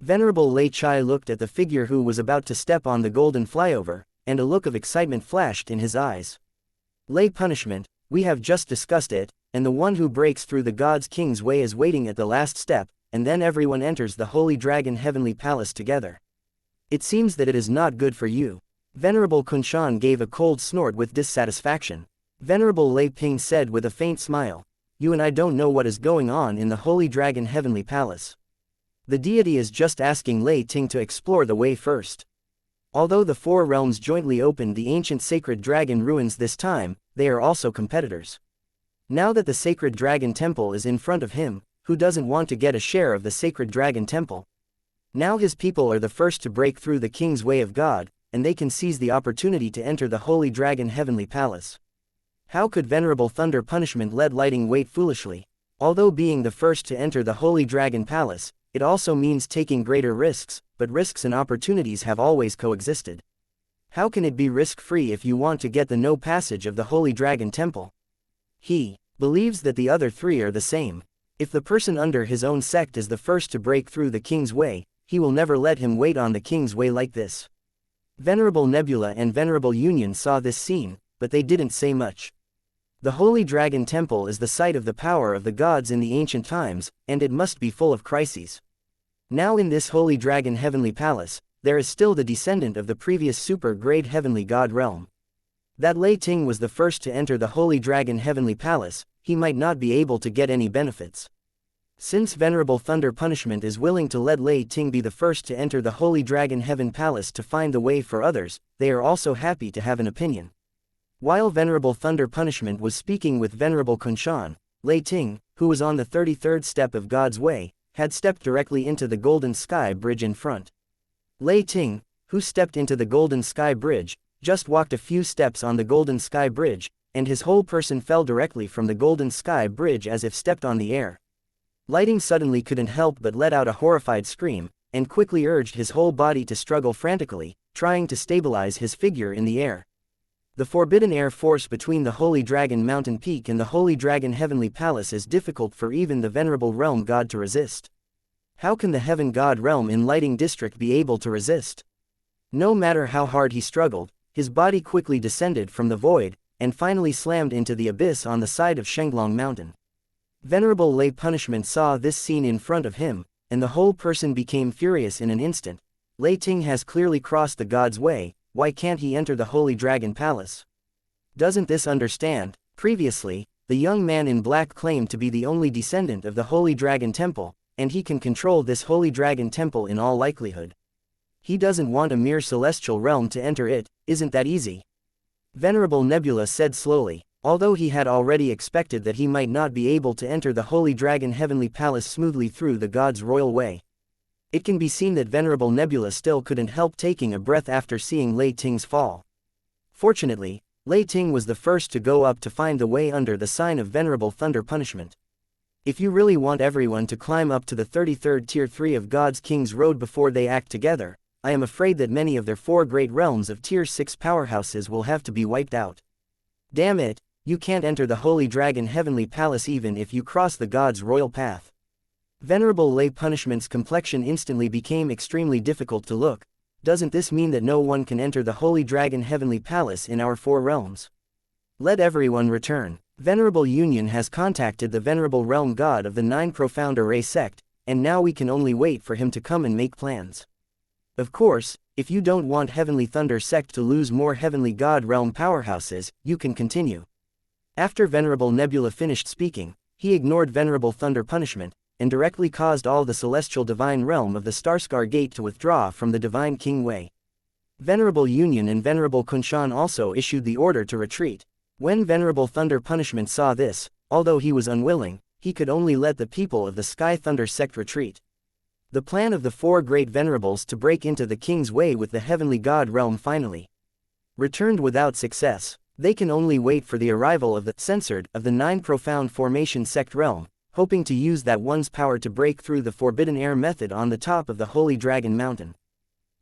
Venerable Lei Chai looked at the figure who was about to step on the golden flyover, and a look of excitement flashed in his eyes. Lei Punishment, we have just discussed it, and the one who breaks through the God's King's Way is waiting at the last step, and then everyone enters the Holy Dragon Heavenly Palace together. It seems that it is not good for you. Venerable Kunshan gave a cold snort with dissatisfaction. Venerable Lei Ping said with a faint smile, "You and I don't know what is going on in the Holy Dragon Heavenly Palace. The deity is just asking Lei Ting to explore the way first." Although the four realms jointly opened the ancient sacred dragon ruins this time, they are also competitors. Now that the sacred dragon temple is in front of him, who doesn't want to get a share of the sacred dragon temple? Now his people are the first to break through the king's way of God, and they can seize the opportunity to enter the holy dragon heavenly palace. How could Venerable Thunder Punishment let Lighting wait foolishly? Although being the first to enter the holy dragon palace, it also means taking greater risks, but risks and opportunities have always coexisted. How can it be risk-free if you want to get the no passage of the holy dragon temple? He believes that the other three are the same. If the person under his own sect is the first to break through the king's way, he will never let him wait on the king's way like this. Venerable Nebula and Venerable Union saw this scene, but they didn't say much. The Holy Dragon Temple is the site of the power of the gods in the ancient times, and it must be full of crises. Now in this Holy Dragon Heavenly Palace, there is still the descendant of the previous super-grade Heavenly God realm. That Lei Ting was the first to enter the Holy Dragon Heavenly Palace, he might not be able to get any benefits. Since Venerable Thunder Punishment is willing to let Lei Ting be the first to enter the Holy Dragon Heaven Palace to find the way for others, they are also happy to have an opinion. While Venerable Thunder Punishment was speaking with Venerable Kunshan, Lei Ting, who was on the 33rd step of God's way, had stepped directly into the Golden Sky Bridge in front. Lei Ting, who stepped into the Golden Sky Bridge, just walked a few steps on the Golden Sky Bridge, and his whole person fell directly from the Golden Sky Bridge as if stepped on the air. Lighting suddenly couldn't help but let out a horrified scream, and quickly urged his whole body to struggle frantically, trying to stabilize his figure in the air. The forbidden air force between the Holy Dragon Mountain Peak and the Holy Dragon Heavenly Palace is difficult for even the Venerable Realm God to resist. How can the Heaven God Realm in Lighting District be able to resist? No matter how hard he struggled, his body quickly descended from the void, and finally slammed into the abyss on the side of Shenglong Mountain. Venerable Lei Punishment saw this scene in front of him, and the whole person became furious in an instant. Lei Ting has clearly crossed the God's way, why can't he enter the Holy Dragon Palace? Doesn't this understand? Previously, the young man in black claimed to be the only descendant of the Holy Dragon Temple, and he can control this Holy Dragon Temple in all likelihood. He doesn't want a mere celestial realm to enter it, isn't that easy? Venerable Nebula said slowly, although he had already expected that he might not be able to enter the Holy Dragon Heavenly Palace smoothly through the God's royal way. It can be seen that Venerable Nebula still couldn't help taking a breath after seeing Lei Ting's fall. Fortunately, Lei Ting was the first to go up to find the way under the sign of Venerable Thunder Punishment. If you really want everyone to climb up to the 33rd Tier 3 of God's King's Road before they act together, I am afraid that many of their 4 great realms of Tier 6 powerhouses will have to be wiped out. Damn it, you can't enter the Holy Dragon Heavenly Palace even if you cross the God's royal path. Venerable Lei Punishment's complexion instantly became extremely difficult to look. Doesn't this mean that no one can enter the Holy Dragon Heavenly Palace in our 4 realms? Let everyone return. Venerable Union has contacted the Venerable Realm God of the 9 Profound Array Sect, and now we can only wait for him to come and make plans. Of course, if you don't want Heavenly Thunder Sect to lose more Heavenly God Realm powerhouses, you can continue. After Venerable Nebula finished speaking, he ignored Venerable Thunder Punishment, and directly caused all the celestial divine realm of the Starscar Gate to withdraw from the Divine King Way. Venerable Union and Venerable Kunshan also issued the order to retreat. When Venerable Thunder Punishment saw this, although he was unwilling, he could only let the people of the Sky Thunder Sect retreat. The plan of the 4 great venerables to break into the King's Way with the Heavenly God Realm finally returned without success. They can only wait for the arrival of the censored of the 9 Profound Formation Sect Realm, hoping to use that one's power to break through the Forbidden Air method on the top of the Holy Dragon Mountain.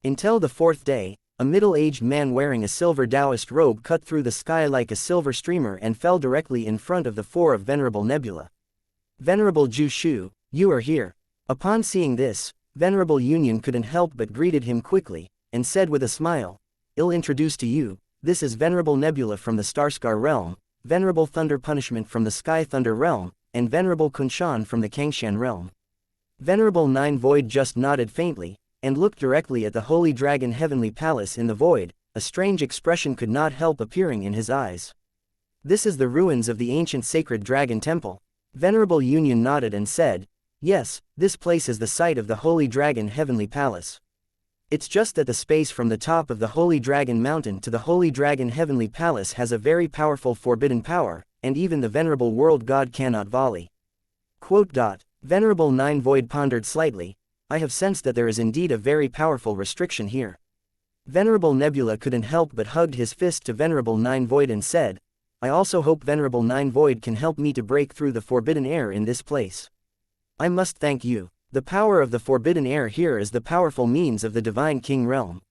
Until the 4th day, a middle-aged man wearing a silver Taoist robe cut through the sky like a silver streamer and fell directly in front of the 4 of Venerable Nebula. Venerable Zhu Shu, you are here. Upon seeing this, Venerable Union couldn't help but greeted him quickly, and said with a smile, "I'll introduce to you, this is Venerable Nebula from the Starscar Realm, Venerable Thunder Punishment from the Sky Thunder Realm, and Venerable Kunshan from the Kangshan Realm." Venerable Nine Void just nodded faintly, and looked directly at the Holy Dragon Heavenly Palace in the void. A strange expression could not help appearing in his eyes. This is the ruins of the ancient sacred dragon temple. Venerable Union nodded and said, "Yes, this place is the site of the Holy Dragon Heavenly Palace." It's just that the space from the top of the Holy Dragon Mountain to the Holy Dragon Heavenly Palace has a very powerful forbidden power, and even the Venerable World God cannot volley. Quote. Venerable Nine Void pondered slightly. I have sensed that there is indeed a very powerful restriction here. Venerable Nebula couldn't help but hugged his fist to Venerable Nine Void and said, I also hope Venerable Nine Void can help me to break through the forbidden air in this place. I must thank you. The power of the forbidden air here is the powerful means of the divine king realm.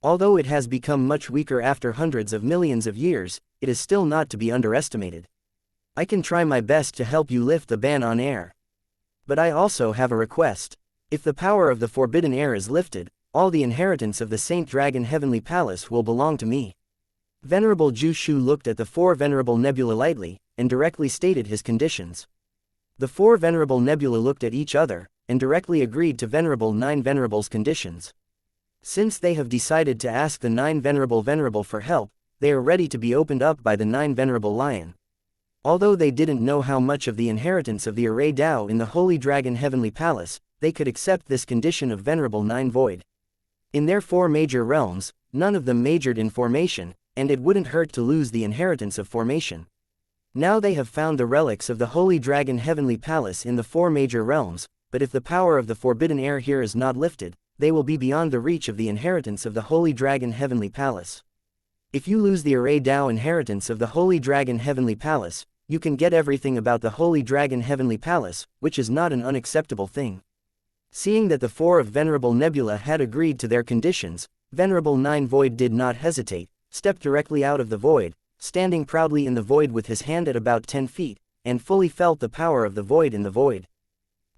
Although it has become much weaker after hundreds of millions of years, it is still not to be underestimated. I can try my best to help you lift the ban on air. But I also have a request. If the power of the forbidden air is lifted, all the inheritance of the Saint Dragon Heavenly Palace will belong to me. Venerable Zhu Shu looked at the four Venerable Nebula lightly, and directly stated his conditions. The four Venerable Nebula looked at each other, and directly agreed to Venerable Nine Venerables' conditions. Since they have decided to ask the Nine Venerable for help, they are ready to be opened up by the Nine Venerable Lion. Although they didn't know how much of the inheritance of the Array Dao in the Holy Dragon Heavenly Palace, they could accept this condition of Venerable Nine Void. In their four major realms, none of them majored in formation, and it wouldn't hurt to lose the inheritance of formation. Now they have found the relics of the Holy Dragon Heavenly Palace in the four major realms, but if the power of the forbidden air here is not lifted, they will be beyond the reach of the inheritance of the Holy Dragon Heavenly Palace. If you lose the Array Dao inheritance of the Holy Dragon Heavenly Palace, you can get everything about the Holy Dragon Heavenly Palace, which is not an unacceptable thing. Seeing that the four of Venerable Nebula had agreed to their conditions, Venerable Nine Void did not hesitate, stepped directly out of the void, standing proudly in the void with his hand at about 10 feet, and fully felt the power of the void in the void.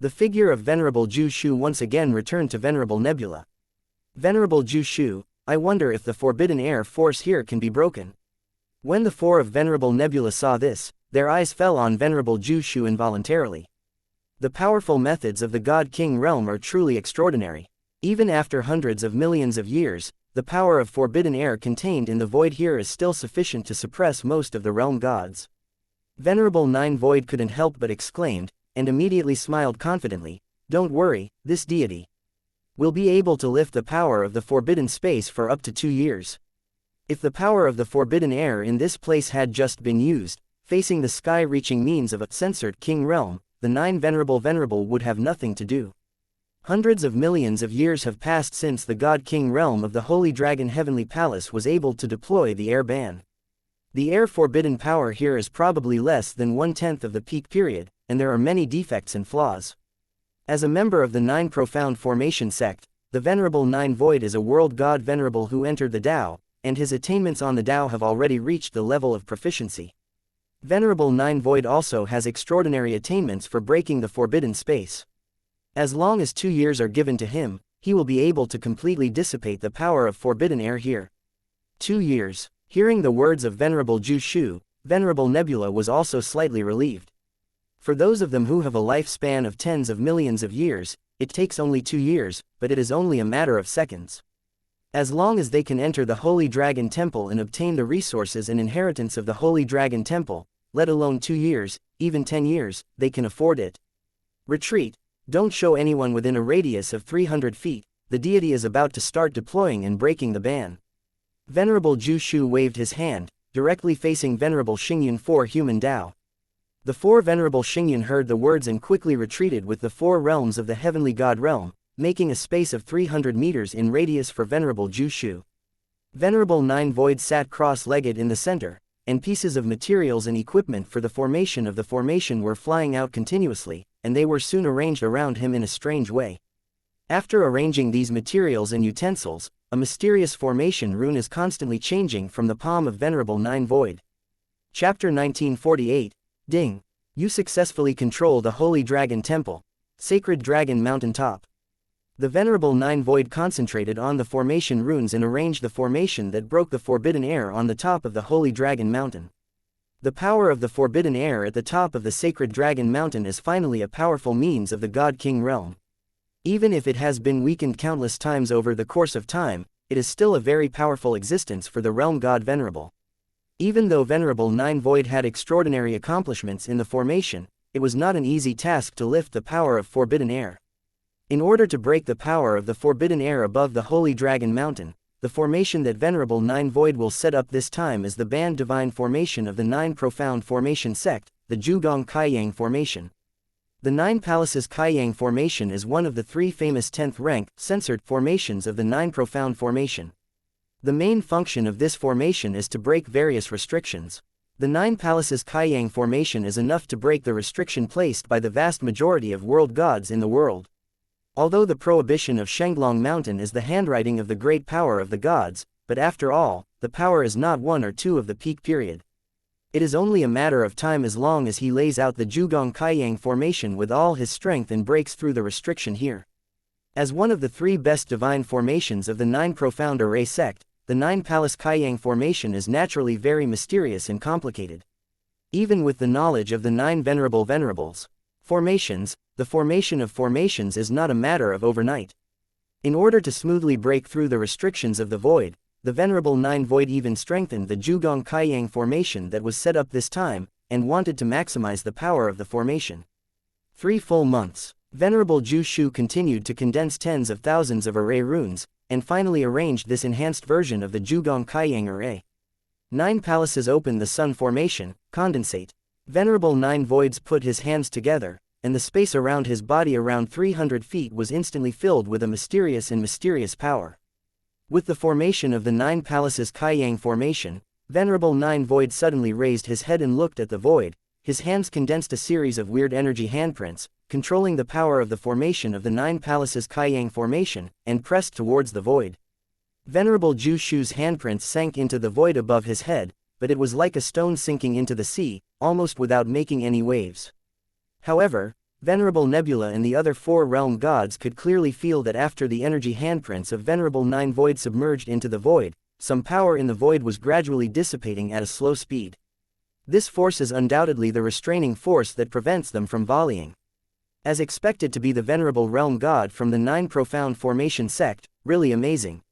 The figure of Venerable Zhu Shu once again returned to Venerable Nebula. Venerable Zhu Shu, I wonder if the forbidden air force here can be broken. When the four of Venerable Nebula saw this, their eyes fell on Venerable Zhu Shu involuntarily. The powerful methods of the God King realm are truly extraordinary. Even after hundreds of millions of years, the power of forbidden air contained in the void here is still sufficient to suppress most of the realm gods. Venerable Nine Void couldn't help but exclaimed, and immediately smiled confidently, don't worry, this deity will be able to lift the power of the forbidden space for up to 2 years. If the power of the forbidden air in this place had just been used, facing the sky-reaching means of a censored king realm, the Nine Venerable would have nothing to do. Hundreds of millions of years have passed since the God King realm of the Holy Dragon Heavenly Palace was able to deploy the air ban. The air forbidden power here is probably less than 1/10 of the peak period, and there are many defects and flaws. As a member of the Nine Profound Formation Sect, the Venerable Nine Void is a world god venerable who entered the Tao, and his attainments on the Tao have already reached the level of proficiency. Venerable Nine Void also has extraordinary attainments for breaking the forbidden space. As long as 2 years are given to him, he will be able to completely dissipate the power of forbidden air here. 2 years. Hearing the words of Venerable Zhu Shu, Venerable Nebula was also slightly relieved. For those of them who have a lifespan of tens of millions of years, it takes only 2 years, but it is only a matter of seconds. As long as they can enter the Holy Dragon Temple and obtain the resources and inheritance of the Holy Dragon Temple, let alone 2 years, even 10 years, they can afford it. Retreat. Don't show anyone within a radius of 300 feet, the deity is about to start deploying and breaking the ban. Venerable Zhu Shu waved his hand, directly facing Venerable Xingyun 4 Human Tao. The 4 Venerable Xingyun heard the words and quickly retreated with the 4 realms of the Heavenly God realm, making a space of 300 meters in radius for Venerable Zhu Shu. Venerable Nine Void sat cross-legged in the center, and pieces of materials and equipment for the formation of the formation were flying out continuously, and they were soon arranged around him in a strange way. After arranging these materials and utensils, a mysterious formation rune is constantly changing from the palm of Venerable Nine Void. Chapter 1948. Ding. You successfully control the Holy Dragon Temple. Sacred Dragon Mountain Top. The Venerable Nine Void concentrated on the formation runes and arranged the formation that broke the forbidden air on the top of the Holy Dragon Mountain. The power of the forbidden air at the top of the Sacred Dragon Mountain is finally a powerful means of the God King realm. Even if it has been weakened countless times over the course of time, it is still a very powerful existence for the realm god Venerable. Even though Venerable Nine Void had extraordinary accomplishments in the formation, it was not an easy task to lift the power of forbidden air. In order to break the power of the forbidden air above the Holy Dragon Mountain, the formation that Venerable Nine Void will set up this time is the Band Divine Formation of the Nine Profound Formation Sect, the Zhugong Kaiyang Formation. The Nine Palaces Kaiyang Formation is one of the three famous 10th rank, censored formations of the Nine Profound Formation. The main function of this formation is to break various restrictions. The Nine Palaces Kaiyang Formation is enough to break the restriction placed by the vast majority of world gods in the world. Although the prohibition of Shenglong Mountain is the handwriting of the great power of the gods, but after all, the power is not one or two of the peak period. It is only a matter of time as long as he lays out the Zhugong Kaiyang Formation with all his strength and breaks through the restriction here. As one of the three best divine formations of the Nine Profound Array Sect, the Nine Palace Kaiyang Formation is naturally very mysterious and complicated. Even with the knowledge of the Nine Venerable Venerables formations, the formation of formations is not a matter of overnight. In order to smoothly break through the restrictions of the void, the Venerable Nine Void even strengthened the Zhugong Kaiyang Formation that was set up this time, and wanted to maximize the power of the formation. 3 full months. Venerable Zhu Shu continued to condense tens of thousands of array runes, and finally arranged this enhanced version of the Zhugong Kaiyang array. 9 palaces open the sun formation, condensate. Venerable Nine Voids put his hands together, and the space around his body around 300 feet was instantly filled with a mysterious power. With the formation of the 9 palaces Kaiyang Formation, Venerable Nine Void suddenly raised his head and looked at the void. His hands condensed a series of weird energy handprints, controlling the power of the formation of the 9 palaces Kaiyang Formation, and pressed towards the void. Venerable Zhu Shu's handprints sank into the void above his head, but it was like a stone sinking into the sea, almost without making any waves. However, Venerable Nebula and the other 4 realm gods could clearly feel that after the energy handprints of Venerable Nine Void submerged into the void, some power in the void was gradually dissipating at a slow speed. This force is undoubtedly the restraining force that prevents them from volleying. As expected to be the Venerable Realm God from the Nine Profound Formation Sect, really amazing.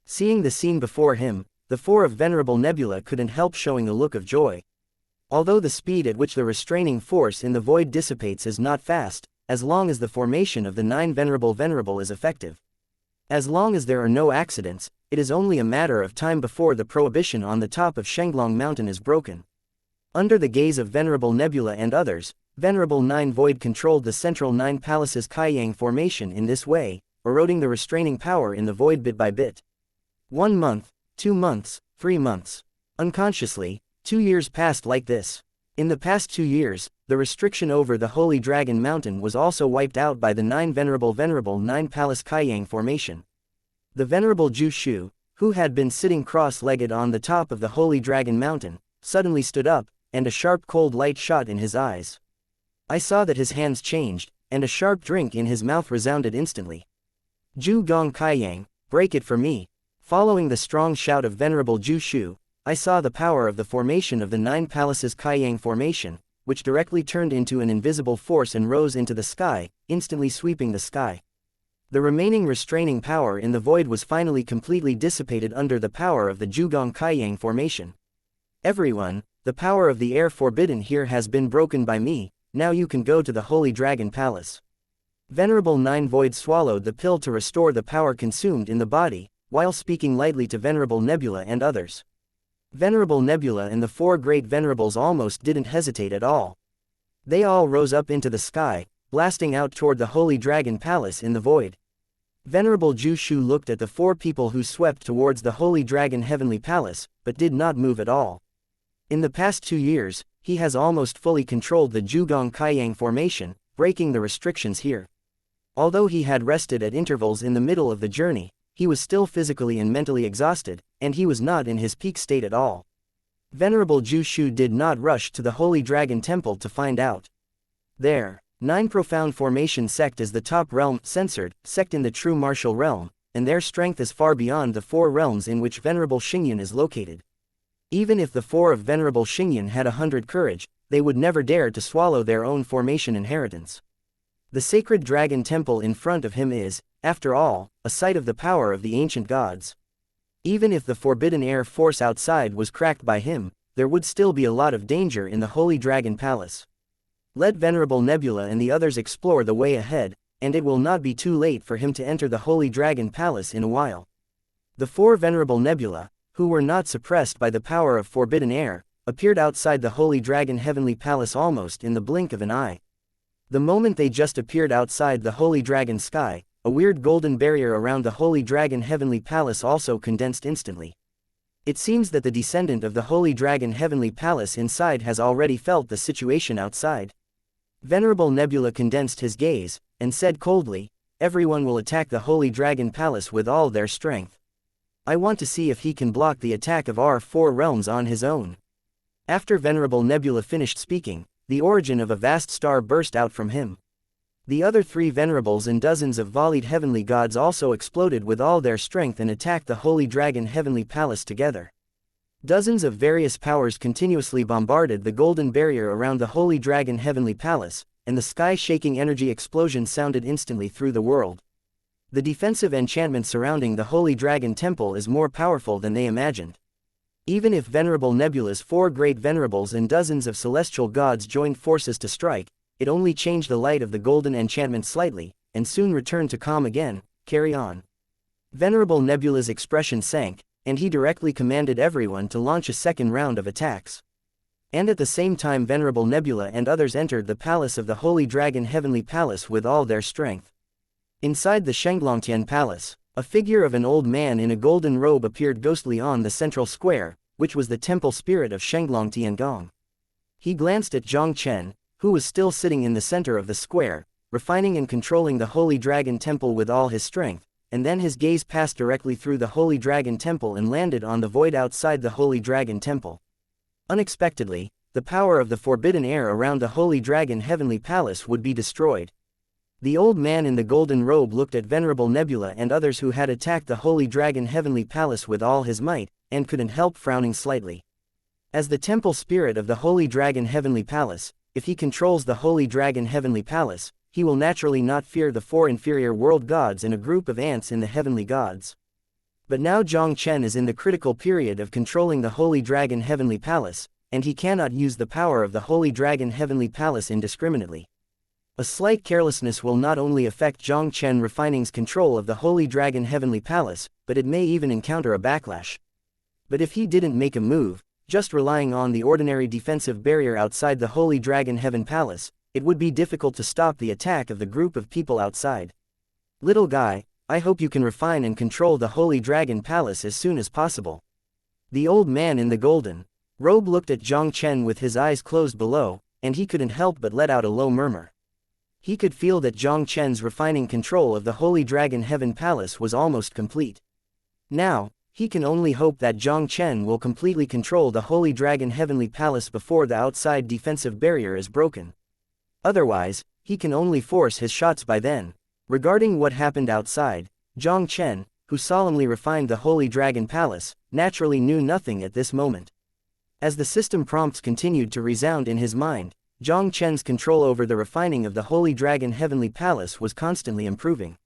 Seeing the scene before him, the 4 of Venerable Nebula couldn't help showing a look of joy. Although the speed at which the restraining force in the void dissipates is not fast, as long as the formation of the 9 Venerable Venerable is effective. As long as there are no accidents, it is only a matter of time before the prohibition on the top of Shenglong Mountain is broken. Under the gaze of Venerable Nebula and others, Venerable Nine Void controlled the central 9 palaces Kaiyang Formation in this way, eroding the restraining power in the void bit by bit. 1 month, 2 months, 3 months. Unconsciously, 2 years passed like this. In the past 2 years, the restriction over the Holy Dragon Mountain was also wiped out by the 9 Venerable 9 Palace Kaiyang Formation. The Venerable Zhu Shu, who had been sitting cross-legged on the top of the Holy Dragon Mountain, suddenly stood up, and a sharp cold light shot in his eyes. I saw that his hands changed, and a sharp drink in his mouth resounded instantly. Zhugong Kaiyang, break it for me. Following the strong shout of Venerable Zhu Shu, I saw the power of the formation of the 9 palaces Kaiyang Formation, which directly turned into an invisible force and rose into the sky, instantly sweeping the sky. The remaining restraining power in the void was finally completely dissipated under the power of the Zhugong Kaiyang Formation. Everyone, the power of the air forbidden here has been broken by me, now you can go to the Holy Dragon Palace. Venerable Nine Void swallowed the pill to restore the power consumed in the body, while speaking lightly to Venerable Nebula and others. Venerable Nebula and the 4 great venerables almost didn't hesitate at all. They all rose up into the sky, blasting out toward the Holy Dragon Palace in the void. Venerable Zhu Shu looked at the 4 people who swept towards the Holy Dragon Heavenly Palace, but did not move at all. In the past 2 years, he has almost fully controlled the Zhugong Kaiyang Formation, breaking the restrictions here. Although he had rested at intervals in the middle of the journey, he was still physically and mentally exhausted, and he was not in his peak state at all. Venerable Zhu Shu did not rush to the Holy Dragon Temple to find out. There, 9 Profound Formation Sect is the top realm censored sect in the true martial realm, and their strength is far beyond the 4 realms in which Venerable Xingyan is located. Even if the 4 of Venerable Xingyan had 100 courage, they would never dare to swallow their own formation inheritance. The sacred dragon temple in front of him is, after all, a site of the power of the ancient gods. Even if the forbidden air force outside was cracked by him, there would still be a lot of danger in the Holy Dragon Palace. Let Venerable Nebula and the others explore the way ahead, and it will not be too late for him to enter the Holy Dragon Palace in a while. The 4 venerable nebula, who were not suppressed by the power of forbidden air, appeared outside the Holy Dragon Heavenly Palace almost in the blink of an eye. The moment they just appeared outside the Holy Dragon sky, a weird golden barrier around the Holy Dragon Heavenly Palace also condensed instantly. It seems that the descendant of the Holy Dragon Heavenly Palace inside has already felt the situation outside. Venerable Nebula condensed his gaze, and said coldly, "Everyone will attack the Holy Dragon Palace with all their strength. I want to see if he can block the attack of our 4 realms on his own." After Venerable Nebula finished speaking, the origin of a vast star burst out from him. The other 3 venerables and dozens of volleyed heavenly gods also exploded with all their strength and attacked the Holy Dragon Heavenly Palace together. Dozens of various powers continuously bombarded the golden barrier around the Holy Dragon Heavenly Palace, and the sky-shaking energy explosion sounded instantly through the world. The defensive enchantment surrounding the Holy Dragon Temple is more powerful than they imagined. Even if Venerable Nebula's 4 great venerables and dozens of celestial gods joined forces to strike, it only changed the light of the golden enchantment slightly, and soon returned to calm again. "Carry on." Venerable Nebula's expression sank, and he directly commanded everyone to launch a second round of attacks. And at the same time Venerable Nebula and others entered the palace of the Holy Dragon Heavenly Palace with all their strength. Inside the Shenglongtian Palace, a figure of an old man in a golden robe appeared ghostly on the central square, which was the temple spirit of Shenglongtian Gong. He glanced at Jiang Chen, who was still sitting in the center of the square, refining and controlling the Holy Dragon Temple with all his strength, and then his gaze passed directly through the Holy Dragon Temple and landed on the void outside the Holy Dragon Temple. Unexpectedly, the power of the forbidden air around the Holy Dragon Heavenly Palace would be destroyed. The old man in the golden robe looked at Venerable Nebula and others who had attacked the Holy Dragon Heavenly Palace with all his might, and couldn't help frowning slightly. As the temple spirit of the Holy Dragon Heavenly Palace, if he controls the Holy Dragon Heavenly Palace, he will naturally not fear the 4 inferior world gods and a group of ants in the heavenly gods. But now Jiang Chen is in the critical period of controlling the Holy Dragon Heavenly Palace, and he cannot use the power of the Holy Dragon Heavenly Palace indiscriminately. A slight carelessness will not only affect Jiang Chen refining's control of the Holy Dragon Heavenly Palace, but it may even encounter a backlash. But if he didn't make a move, just relying on the ordinary defensive barrier outside the Holy Dragon Heaven Palace, it would be difficult to stop the attack of the group of people outside. "Little guy, I hope you can refine and control the Holy Dragon Palace as soon as possible." The old man in the golden robe looked at Jiang Chen with his eyes closed below, and he couldn't help but let out a low murmur. He could feel that Jiang Chen's refining control of the Holy Dragon Heaven Palace was almost complete. Now, he can only hope that Jiang Chen will completely control the Holy Dragon Heavenly Palace before the outside defensive barrier is broken. Otherwise, he can only force his shots by then. Regarding what happened outside, Jiang Chen, who solemnly refined the Holy Dragon Palace, naturally knew nothing at this moment. As the system prompts continued to resound in his mind, Jiang Chen's control over the refining of the Holy Dragon Heavenly Palace was constantly improving.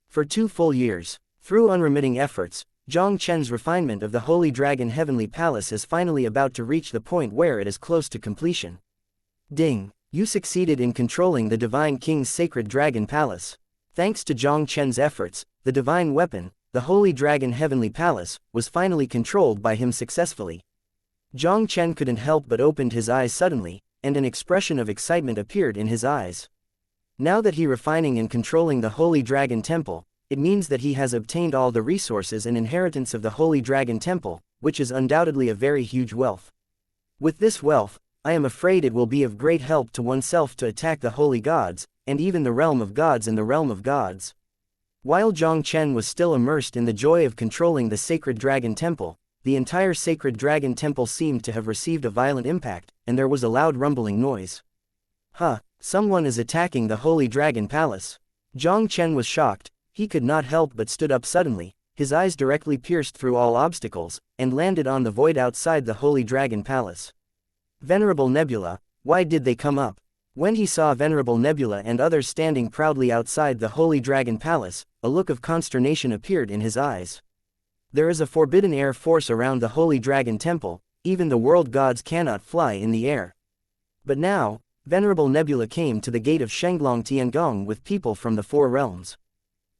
For 2 full years, through unremitting efforts, Jiang Chen's refinement of the Holy Dragon Heavenly Palace is finally about to reach the point where it is close to completion. Ding! You succeeded in controlling the Divine King's Sacred Dragon Palace. Thanks to Jiang Chen's efforts, the divine weapon, the Holy Dragon Heavenly Palace, was finally controlled by him successfully. Jiang Chen couldn't help but opened his eyes suddenly, and an expression of excitement appeared in his eyes. Now that he refining and controlling the Holy Dragon Temple, it means that he has obtained all the resources and inheritance of the Holy Dragon Temple, which is undoubtedly a very huge wealth. With this wealth, I am afraid it will be of great help to oneself to attack the holy gods, and even the realm of gods and the realm of gods. While Jiang Chen was still immersed in the joy of controlling the Sacred Dragon Temple, the entire Sacred Dragon Temple seemed to have received a violent impact, and there was a loud rumbling noise. Someone is attacking the Holy Dragon Palace. Jiang Chen was shocked. He could not help but stood up suddenly, his eyes directly pierced through all obstacles, and landed on the void outside the Holy Dragon Palace. Venerable Nebula, why did they come up? When he saw Venerable Nebula and others standing proudly outside the Holy Dragon Palace, a look of consternation appeared in his eyes. There is a forbidden air force around the Holy Dragon Temple, even the world gods cannot fly in the air. But now, Venerable Nebula came to the gate of Shenglong Tiangong with people from the four realms.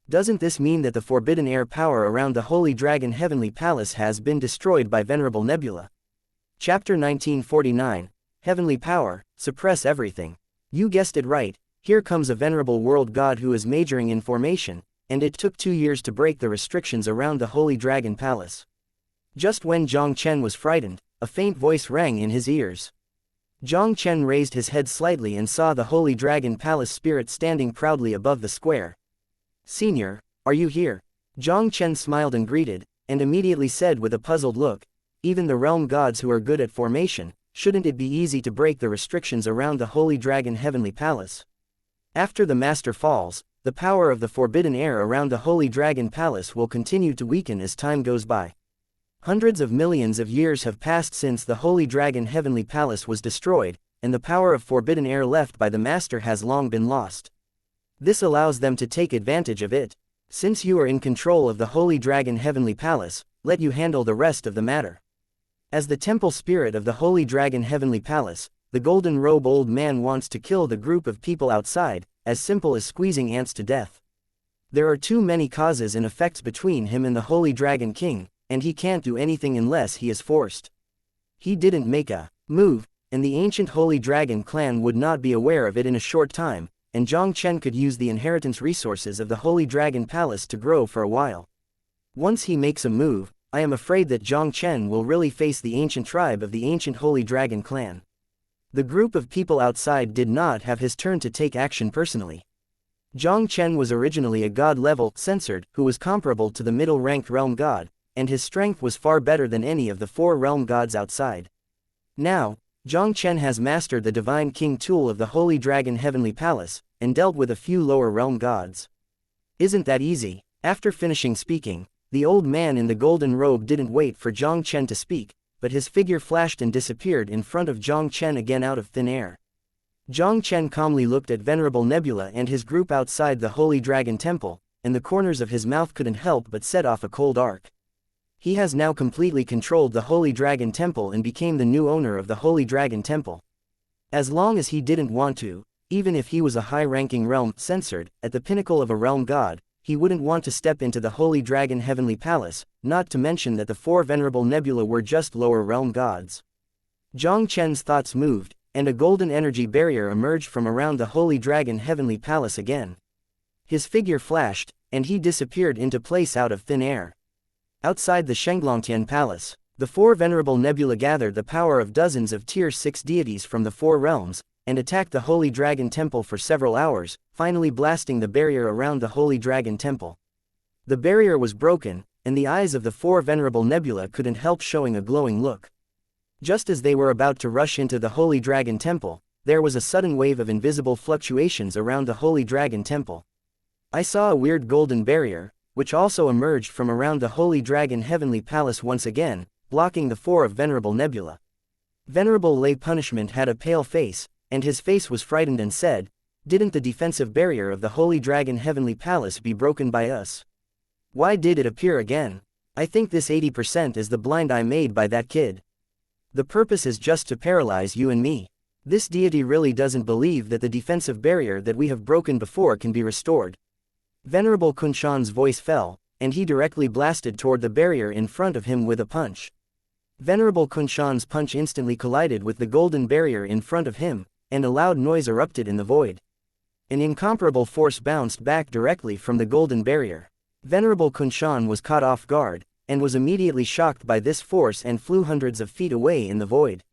Doesn't this mean that the forbidden air power around the Holy Dragon Heavenly Palace has been destroyed by Venerable Nebula? Chapter 1949, Heavenly Power, Suppress Everything. You guessed it right, here comes a venerable world god who is majoring in formation, and it took 2 years to break the restrictions around the Holy Dragon Palace. Just when Jiang Chen was frightened, a faint voice rang in his ears. Jiang Chen raised his head slightly and saw the Holy Dragon Palace spirit standing proudly above the square. Senior, are you here? Jiang Chen smiled and greeted, and immediately said with a puzzled look, even the realm gods who are good at formation, shouldn't it be easy to break the restrictions around the Holy Dragon Heavenly Palace? After the Master falls, the power of the forbidden air around the Holy Dragon Palace will continue to weaken as time goes by. Hundreds of millions of years have passed since the Holy Dragon Heavenly Palace was destroyed, and the power of forbidden air left by the Master has long been lost. This allows them to take advantage of it. Since you are in control of the Holy Dragon Heavenly Palace, let you handle the rest of the matter. As the temple spirit of the Holy Dragon Heavenly Palace, the golden robe old man wants to kill the group of people outside, as simple as squeezing ants to death. There are too many causes and effects between him and the Holy Dragon King, and he can't do anything unless he is forced. He didn't make a move, and the ancient Holy Dragon clan would not be aware of it in a short time, and Jiang Chen could use the inheritance resources of the Holy Dragon Palace to grow for a while. Once he makes a move, I am afraid that Jiang Chen will really face the ancient tribe of the ancient Holy Dragon clan. The group of people outside did not have his turn to take action personally. Jiang Chen was originally a god-level censored who was comparable to the middle-ranked realm god, and his strength was far better than any of the four realm gods outside. Now, Jiang Chen has mastered the Divine King tool of the Holy Dragon Heavenly Palace, and dealt with a few lower realm gods. Isn't that easy? After finishing speaking, the old man in the golden robe didn't wait for Jiang Chen to speak, but his figure flashed and disappeared in front of Jiang Chen again out of thin air. Jiang Chen calmly looked at Venerable Nebula and his group outside the Holy Dragon Temple, and the corners of his mouth couldn't help but set off a cold arc. He has now completely controlled the Holy Dragon Temple and became the new owner of the Holy Dragon Temple. As long as he didn't want to, even if he was a high-ranking realm censored, at the pinnacle of a realm god, he wouldn't want to step into the Holy Dragon Heavenly Palace, not to mention that the four Venerable Nebula were just lower realm gods. Jiang Chen's thoughts moved, and a golden energy barrier emerged from around the Holy Dragon Heavenly Palace again. His figure flashed, and he disappeared into place out of thin air. Outside the Shenglongtian Palace, the four Venerable Nebula gathered the power of dozens of Tier 6 deities from the four realms, and attacked the Holy Dragon Temple for several hours, finally blasting the barrier around the Holy Dragon Temple. The barrier was broken, and the eyes of the four Venerable Nebula couldn't help showing a glowing look. Just as they were about to rush into the Holy Dragon Temple, there was a sudden wave of invisible fluctuations around the Holy Dragon Temple. I saw a weird golden barrier, which also emerged from around the Holy Dragon Heavenly Palace once again, blocking the four of Venerable Nebula. Venerable Lay Punishment had a pale face, and his face was frightened and said, "Didn't the defensive barrier of the Holy Dragon Heavenly Palace be broken by us? Why did it appear again? I think this 80% is the blind eye made by that kid. The purpose is just to paralyze you and me. This deity really doesn't believe that the defensive barrier that we have broken before can be restored." Venerable Kunshan's voice fell, and he directly blasted toward the barrier in front of him with a punch. Venerable Kunshan's punch instantly collided with the golden barrier in front of him, and a loud noise erupted in the void. An incomparable force bounced back directly from the golden barrier. Venerable Kunshan was caught off guard, and was immediately shocked by this force and flew hundreds of feet away in the void.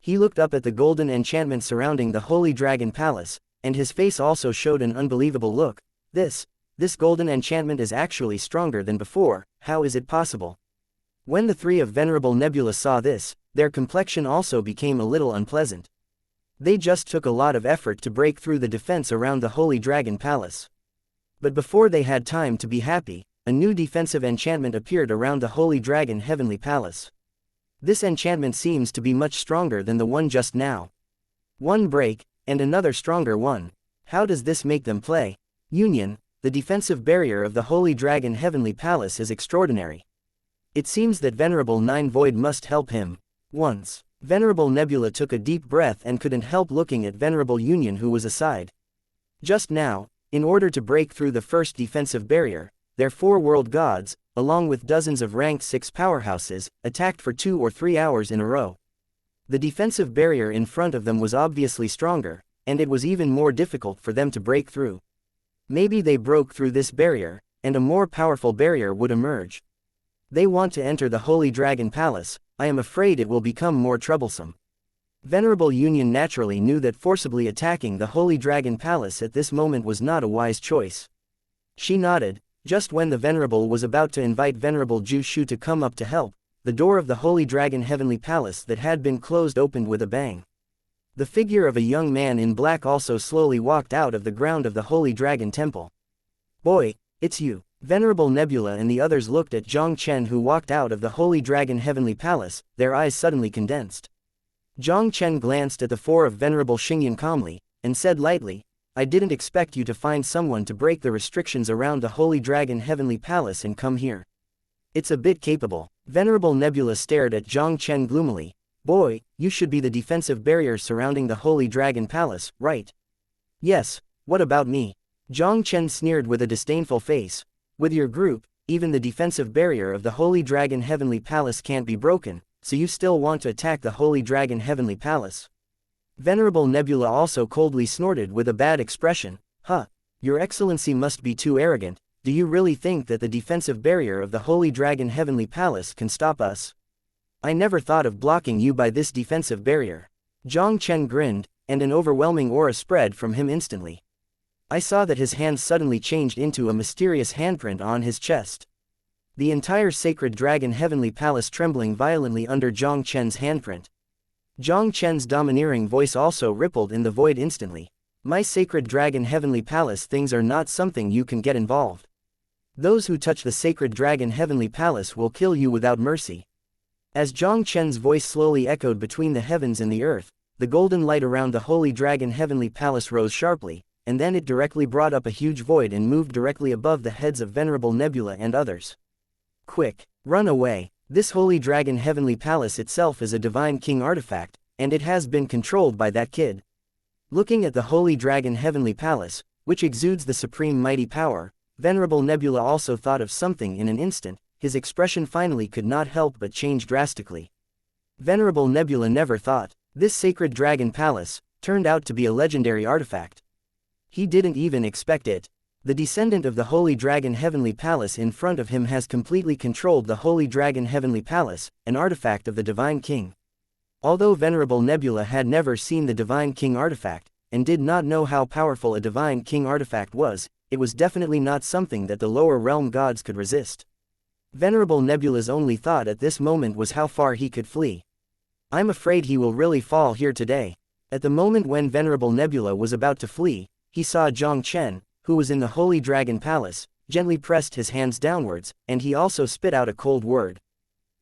He looked up at the golden enchantment surrounding the Holy Dragon Palace, and his face also showed an unbelievable look. This golden enchantment is actually stronger than before, how is it possible? When the three of Venerable Nebula saw this, their complexion also became a little unpleasant. They just took a lot of effort to break through the defense around the Holy Dragon Palace. But before they had time to be happy, a new defensive enchantment appeared around the Holy Dragon Heavenly Palace. This enchantment seems to be much stronger than the one just now. One break, and another stronger one. How does this make them play? Union, the defensive barrier of the Holy Dragon Heavenly Palace is extraordinary. It seems that Venerable Nine Void must help him. Once, Venerable Nebula took a deep breath and couldn't help looking at Venerable Union, who was aside. Just now, in order to break through the first defensive barrier, their 4 world gods, along with dozens of ranked 6 powerhouses, attacked for 2 or 3 hours in a row. The defensive barrier in front of them was obviously stronger, and it was even more difficult for them to break through. Maybe they broke through this barrier, and a more powerful barrier would emerge. They want to enter the Holy Dragon Palace. I am afraid it will become more troublesome. Venerable Union naturally knew that forcibly attacking the Holy Dragon Palace at this moment was not a wise choice. She nodded. Just when the Venerable was about to invite Venerable Shu to come up to help, the door of the Holy Dragon Heavenly Palace that had been closed opened with a bang. The figure of a young man in black also slowly walked out of the ground of the Holy Dragon Temple. "Boy, it's you." Venerable Nebula and the others looked at Jiang Chen, who walked out of the Holy Dragon Heavenly Palace, their eyes suddenly condensed. Jiang Chen glanced at the 4 of Venerable Xingyan calmly, and said lightly, "I didn't expect you to find someone to break the restrictions around the Holy Dragon Heavenly Palace and come here. It's a bit capable." Venerable Nebula stared at Jiang Chen gloomily. "Boy, you should be the defensive barrier surrounding the Holy Dragon Palace, right?" "Yes, what about me?" Jiang Chen sneered with a disdainful face. "With your group, even the defensive barrier of the Holy Dragon Heavenly Palace can't be broken, so you still want to attack the Holy Dragon Heavenly Palace?" Venerable Nebula also coldly snorted with a bad expression. "Huh, Your Excellency must be too arrogant. Do you really think that the defensive barrier of the Holy Dragon Heavenly Palace can stop us? I never thought of blocking you by this defensive barrier." Jiang Chen grinned, and an overwhelming aura spread from him instantly. I saw that his hand suddenly changed into a mysterious handprint on his chest. The entire Sacred Dragon Heavenly Palace trembling violently under Jiang Chen's handprint. Jiang Chen's domineering voice also rippled in the void instantly. "My Sacred Dragon Heavenly Palace things are not something you can get involved. Those who touch the Sacred Dragon Heavenly Palace will kill you without mercy." As Jiang Chen's voice slowly echoed between the heavens and the earth, the golden light around the Holy Dragon Heavenly Palace rose sharply, and then it directly brought up a huge void and moved directly above the heads of Venerable Nebula and others. "Quick, run away. This Holy Dragon Heavenly Palace itself is a Divine King artifact, and it has been controlled by that kid." Looking at the Holy Dragon Heavenly Palace, which exudes the supreme mighty power, Venerable Nebula also thought of something in an instant. His expression finally could not help but change drastically. Venerable Nebula never thought this Sacred Dragon Palace turned out to be a legendary artifact. He didn't even expect it. The descendant of the Holy Dragon Heavenly Palace in front of him has completely controlled the Holy Dragon Heavenly Palace, an artifact of the Divine King. Although Venerable Nebula had never seen the Divine King artifact, and did not know how powerful a Divine King artifact was, it was definitely not something that the lower realm gods could resist. Venerable Nebula's only thought at this moment was how far he could flee. "I'm afraid he will really fall here today." At the moment when Venerable Nebula was about to flee, he saw Jiang Chen, who was in the Holy Dragon Palace, gently pressed his hands downwards, and he also spit out a cold word.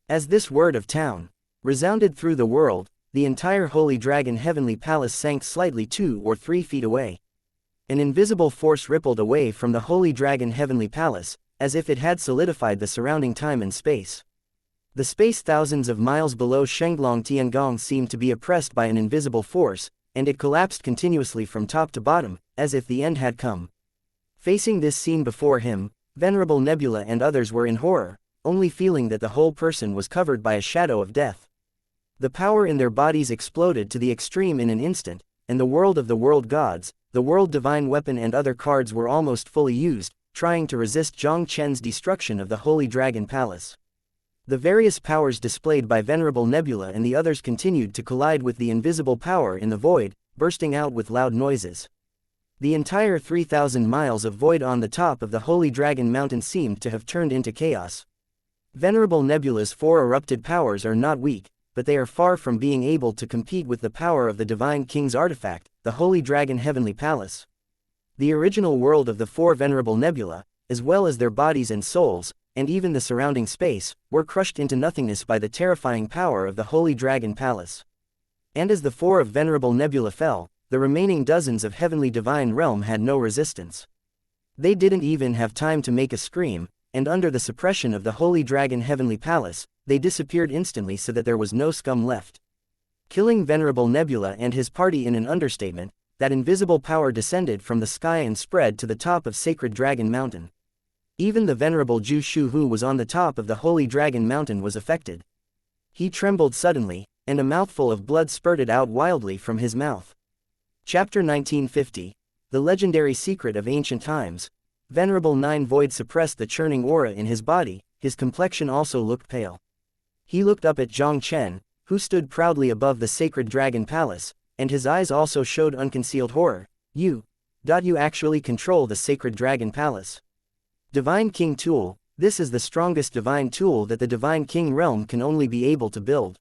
As this word of town resounded through the world, the entire Holy Dragon Heavenly Palace sank slightly 2 or 3 feet away. An invisible force rippled away from the Holy Dragon Heavenly Palace, as if it had solidified the surrounding time and space. The space thousands of miles below Shenglong Tiangong seemed to be oppressed by an invisible force, and it collapsed continuously from top to bottom, as if the end had come. Facing this scene before him, Venerable Nebula and others were in horror, only feeling that the whole person was covered by a shadow of death. The power in their bodies exploded to the extreme in an instant, and the world of the world gods, the world divine weapon and other cards were almost fully used, trying to resist Jiang Chen's destruction of the Holy Dragon Palace. The various powers displayed by Venerable Nebula and the others continued to collide with the invisible power in the void, bursting out with loud noises. The entire 3,000 miles of void on the top of the Holy Dragon Mountain seemed to have turned into chaos. Venerable Nebula's 4 erupted powers are not weak, but they are far from being able to compete with the power of the Divine King's artifact, the Holy Dragon Heavenly Palace. The original world of the 4 Venerable Nebula, as well as their bodies and souls, and even the surrounding space, were crushed into nothingness by the terrifying power of the Holy Dragon Palace. And as the 4 of Venerable Nebula fell, the remaining dozens of Heavenly Divine Realm had no resistance. They didn't even have time to make a scream, and under the suppression of the Holy Dragon Heavenly Palace, they disappeared instantly so that there was no scum left. killing Venerable Nebula and his party in an understatement. That invisible power descended from the sky and spread to the top of Sacred Dragon Mountain. Even the Venerable Zhu Shu, who was on the top of the Holy Dragon Mountain, was affected. He trembled suddenly, and a mouthful of blood spurted out wildly from his mouth. Chapter 1950. The Legendary Secret of Ancient Times. Venerable Nine Void suppressed the churning aura in his body, his complexion also looked pale. He looked up at Jiang Chen, who stood proudly above the Sacred Dragon Palace, and his eyes also showed unconcealed horror. You actually control the Sacred Dragon Palace? Divine King Tool, this is the strongest divine tool that the Divine King realm can only be able to build.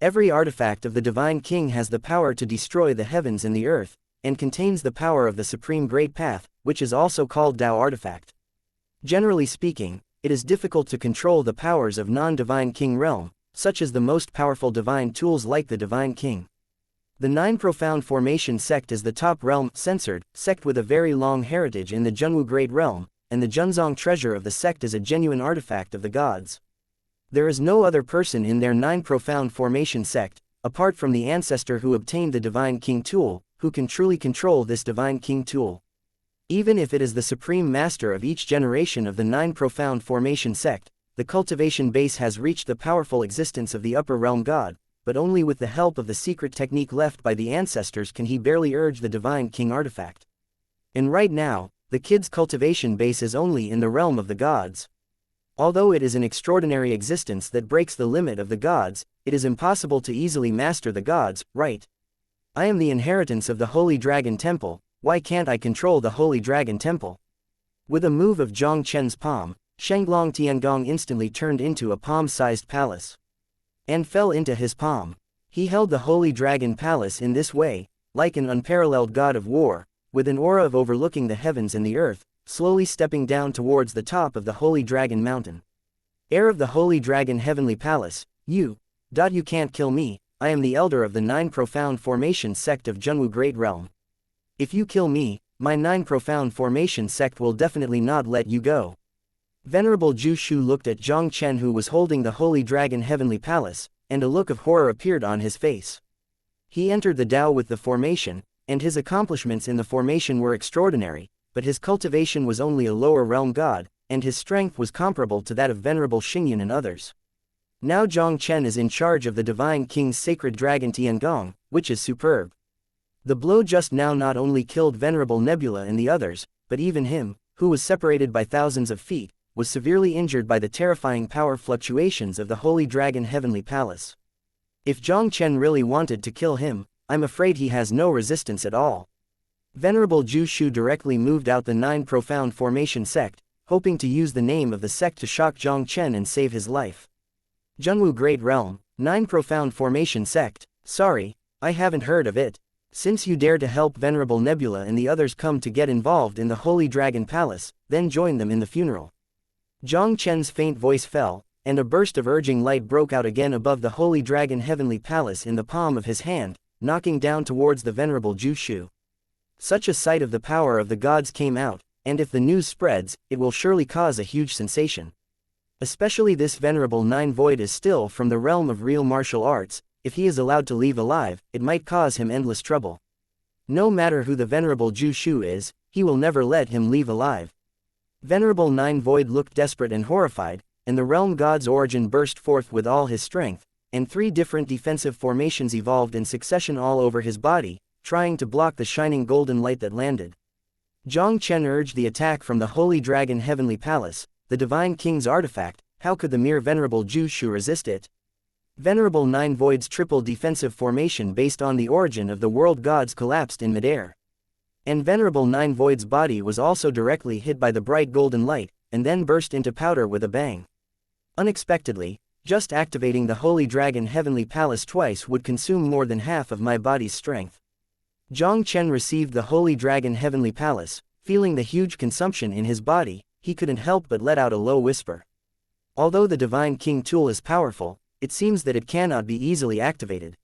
Every artifact of the Divine King has the power to destroy the heavens and the earth, and contains the power of the Supreme Great Path, which is also called Tao Artifact. Generally speaking, it is difficult to control the powers of non-Divine King realm, such as the most powerful divine tools like the Divine King. The Nine Profound Formation Sect is the top realm censored sect with a very long heritage in the Zhenwu Great Realm, and the Junzong treasure of the sect is a genuine artifact of the gods. There is no other person in their Nine Profound Formation Sect, apart from the ancestor who obtained the Divine King Tool, who can truly control this Divine King Tool. Even if it is the supreme master of each generation of the Nine Profound Formation Sect, the cultivation base has reached the powerful existence of the Upper Realm God, but only with the help of the secret technique left by the ancestors can he barely urge the Divine King artifact. And right now, the kid's cultivation base is only in the realm of the gods. Although it is an extraordinary existence that breaks the limit of the gods, it is impossible to easily master the gods, right? I am the inheritance of the Holy Dragon Temple, why can't I control the Holy Dragon Temple? With a move of Jiang Chen's palm, Shenglong Tiangong instantly turned into a palm-sized palace. And fell into his palm. He held the Holy Dragon Palace in this way, like an unparalleled god of war, with an aura of overlooking the heavens and the earth, slowly stepping down towards the top of the Holy Dragon Mountain. Heir of the Holy Dragon Heavenly Palace, you can't kill me, I am the elder of the Nine Profound Formation Sect of Zhenwu Great Realm. If you kill me, my Nine Profound Formation Sect will definitely not let you go. Venerable Zhu Shu looked at Jiang Chen, who was holding the Holy Dragon Heavenly Palace, and a look of horror appeared on his face. He entered the Tao with the formation, and his accomplishments in the formation were extraordinary, but his cultivation was only a lower realm god, and his strength was comparable to that of Venerable Xingyan and others. Now Jiang Chen is in charge of the Divine King's Sacred Dragon Tiangong, which is superb. The blow just now not only killed Venerable Nebula and the others, but even him, who was separated by thousands of feet, was severely injured by the terrifying power fluctuations of the Holy Dragon Heavenly Palace. If Jiang Chen really wanted to kill him, I'm afraid he has no resistance at all. Venerable Zhu Shu directly moved out the Nine Profound Formation Sect, hoping to use the name of the sect to shock Jiang Chen and save his life. Zhenwu Great Realm, Nine Profound Formation Sect, sorry, I haven't heard of it. Since you dare to help Venerable Nebula and the others come to get involved in the Holy Dragon Palace, then join them in the funeral. Jiang Chen's faint voice fell, and a burst of urging light broke out again above the Holy Dragon Heavenly Palace in the palm of his hand, knocking down towards the Venerable Zhu Shu. Such a sight of the power of the gods came out, and if the news spreads, it will surely cause a huge sensation. Especially this Venerable Nine Void is still from the realm of real martial arts, if he is allowed to leave alive, it might cause him endless trouble. No matter who the Venerable Zhu Shu is, he will never let him leave alive. Venerable Nine Void looked desperate and horrified, and the realm god's origin burst forth with all his strength, and 3 different defensive formations evolved in succession all over his body, trying to block the shining golden light that landed. Jiang Chen urged the attack from the Holy Dragon Heavenly Palace, the Divine King's artifact. How could the mere Venerable Zhu Shu resist it? Venerable Nine Void's triple defensive formation based on the origin of the world gods collapsed in midair. And Venerable Nine Void's body was also directly hit by the bright golden light, and then burst into powder with a bang. Unexpectedly, just activating the Holy Dragon Heavenly Palace twice would consume more than half of my body's strength. Jiang Chen received the Holy Dragon Heavenly Palace, feeling the huge consumption in his body, he couldn't help but let out a low whisper. Although the Divine King tool is powerful, it seems that it cannot be easily activated.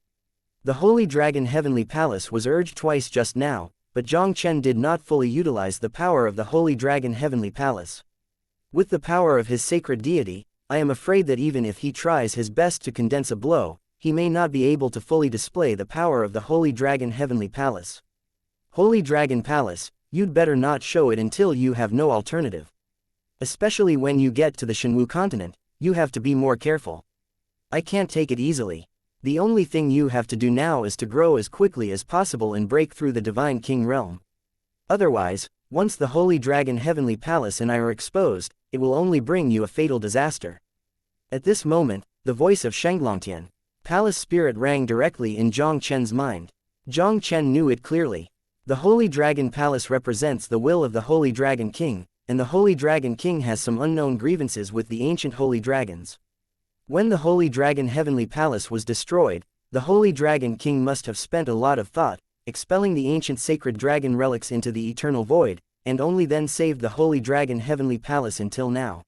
The Holy Dragon Heavenly Palace was urged twice just now, but Jiang Chen did not fully utilize the power of the Holy Dragon Heavenly Palace. With the power of his sacred deity, I am afraid that even if he tries his best to condense a blow, he may not be able to fully display the power of the Holy Dragon Heavenly Palace. Holy Dragon Palace, you'd better not show it until you have no alternative. Especially when you get to the Shenwu continent, you have to be more careful. I can't take it easily. The only thing you have to do now is to grow as quickly as possible and break through the Divine King realm. Otherwise, once the Holy Dragon Heavenly Palace and I are exposed, it will only bring you a fatal disaster. At this moment, the voice of Shenglongtian, Palace Spirit, rang directly in Jiang Chen's mind. Jiang Chen knew it clearly. The Holy Dragon Palace represents the will of the Holy Dragon King, and the Holy Dragon King has some unknown grievances with the ancient Holy Dragons. When the Holy Dragon Heavenly Palace was destroyed, the Holy Dragon King must have spent a lot of thought, expelling the ancient sacred dragon relics into the eternal void, and only then saved the Holy Dragon Heavenly Palace until now.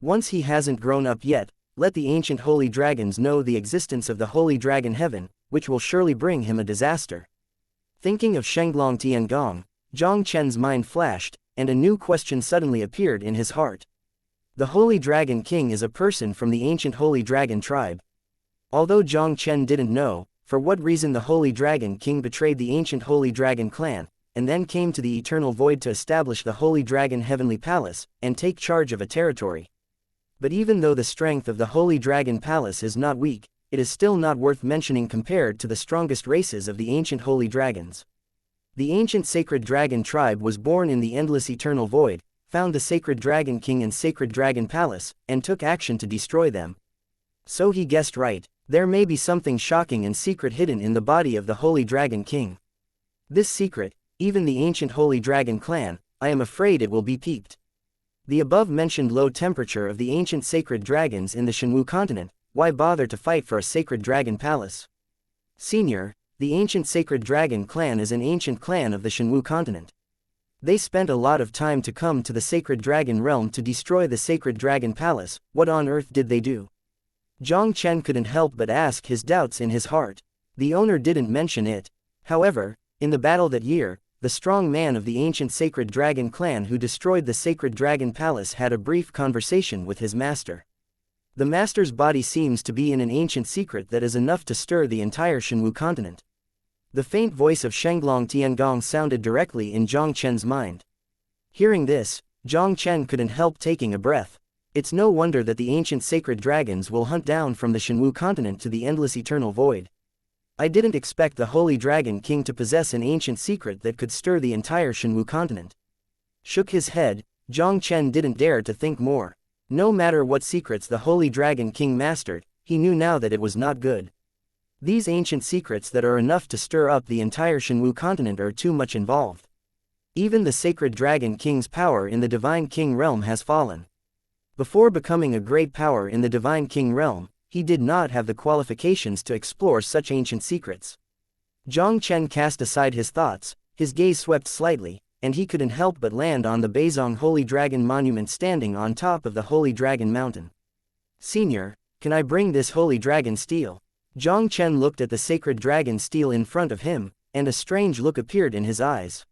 Once he hasn't grown up yet, let the ancient Holy Dragons know the existence of the Holy Dragon Heaven, which will surely bring him a disaster. Thinking of Shenglong Tiangong, Jiang Chen's mind flashed, and a new question suddenly appeared in his heart. The Holy Dragon King is a person from the ancient Holy Dragon tribe. Although Jiang Chen didn't know for what reason the Holy Dragon King betrayed the ancient Holy Dragon clan, and then came to the Eternal Void to establish the Holy Dragon Heavenly Palace, and take charge of a territory. But even though the strength of the Holy Dragon Palace is not weak, it is still not worth mentioning compared to the strongest races of the ancient Holy Dragons. The ancient Sacred Dragon tribe was born in the endless Eternal Void, found the Sacred Dragon King and Sacred Dragon Palace, and took action to destroy them. So he guessed right. There may be something shocking and secret hidden in the body of the Holy Dragon King. This secret, even the ancient Holy Dragon clan, I am afraid it will be peeped. The above-mentioned low temperature of the ancient sacred dragons in the Shenwu continent, why bother to fight for a sacred dragon palace? Senior, the ancient sacred dragon clan is an ancient clan of the Shenwu continent. They spent a lot of time to come to the sacred dragon realm to destroy the sacred dragon palace. What on earth did they do? Jiang Chen couldn't help but ask his doubts in his heart. The owner didn't mention it. However, in the battle that year, the strong man of the ancient sacred dragon clan who destroyed the sacred dragon palace had a brief conversation with his master. The master's body seems to be in an ancient secret that is enough to stir the entire Shenwu continent. The faint voice of Shenglong Tiangong sounded directly in Jiang Chen's mind. Hearing this, Jiang Chen couldn't help taking a breath. It's no wonder that the ancient sacred dragons will hunt down from the Shenwu continent to the endless eternal void. I didn't expect the Holy Dragon King to possess an ancient secret that could stir the entire Shenwu continent. Shook his head, Jiang Chen didn't dare to think more. No matter what secrets the Holy Dragon King mastered, he knew now that it was not good. These ancient secrets that are enough to stir up the entire Shenwu continent are too much involved. Even the sacred Dragon King's power in the Divine King realm has fallen. Before becoming a great power in the Divine King realm, he did not have the qualifications to explore such ancient secrets. Jiang Chen cast aside his thoughts, his gaze swept slightly, and he couldn't help but land on the Beizong Holy Dragon Monument standing on top of the Holy Dragon Mountain. Senior, can I bring this Holy Dragon steel? Jiang Chen looked at the sacred dragon steel in front of him, and a strange look appeared in his eyes.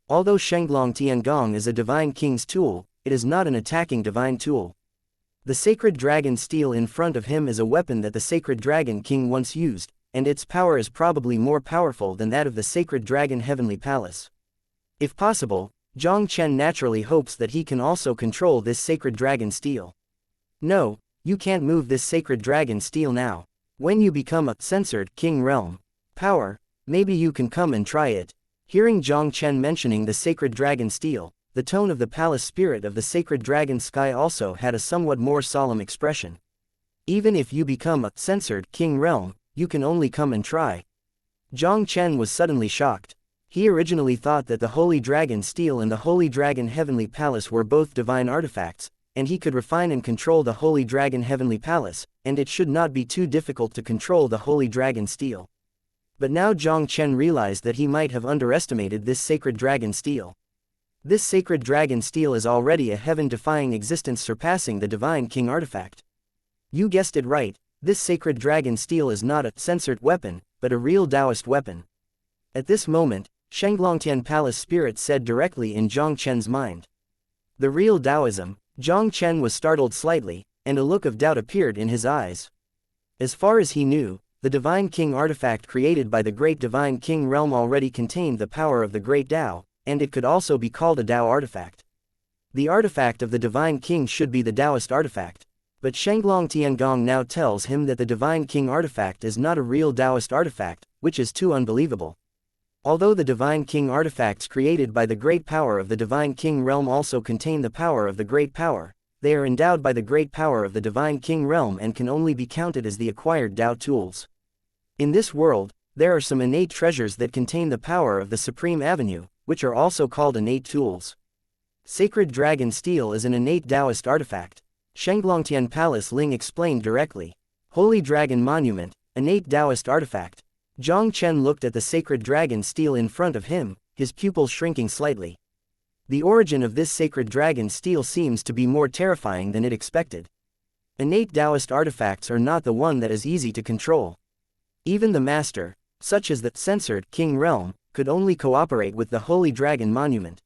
Although Shenglong Tiangong is a Divine King's tool, it is not an attacking divine tool. The sacred dragon steel in front of him is a weapon that the sacred dragon king once used, and its power is probably more powerful than that of the sacred dragon heavenly palace. If possible, Jiang Chen naturally hopes that he can also control this sacred dragon steel. No, you can't move this sacred dragon steel now. When you become a censored king realm power, maybe you can come and try it. Hearing Jiang Chen mentioning the sacred dragon steel, the tone of the palace spirit of the sacred dragon sky also had a somewhat more solemn expression. Even if you become a censored king realm, you can only come and try. Jiang Chen was suddenly shocked. He originally thought that the Holy Dragon Steel and the Holy Dragon Heavenly Palace were both divine artifacts, and he could refine and control the Holy Dragon Heavenly Palace, and it should not be too difficult to control the Holy Dragon Steel. But now Jiang Chen realized that he might have underestimated this sacred dragon steel. This sacred dragon steel is already a heaven-defying existence surpassing the Divine King artifact. You guessed it right, this sacred dragon steel is not a censored weapon, but a real Taoist weapon. At this moment, Shenglongtian Palace Spirit said directly in Jiang Chen's mind. The real Taoism. Jiang Chen was startled slightly, and a look of doubt appeared in his eyes. As far as he knew, the Divine King artifact created by the Great Divine King realm already contained the power of the Great Tao, and it could also be called a Tao artifact. The artifact of the Divine King should be the Taoist artifact. But Shenglong Tiangong now tells him that the Divine King artifact is not a real Taoist artifact, which is too unbelievable. Although the Divine King artifacts created by the Great Power of the Divine King realm also contain the power of the Great Power, they are endowed by the Great Power of the Divine King realm and can only be counted as the acquired Tao tools. In this world, there are some innate treasures that contain the power of the Supreme Avenue, which are also called innate tools. Sacred Dragon Steel is an innate Taoist artifact. Shenglongtian Palace Ling explained directly. Holy Dragon Monument, innate Taoist artifact. Jiang Chen looked at the sacred dragon steel in front of him, his pupils shrinking slightly. The origin of this sacred dragon steel seems to be more terrifying than it expected. Innate Taoist artifacts are not the one that is easy to control. Even the master, such as the censored King realm, could only cooperate with the Holy Dragon Monument.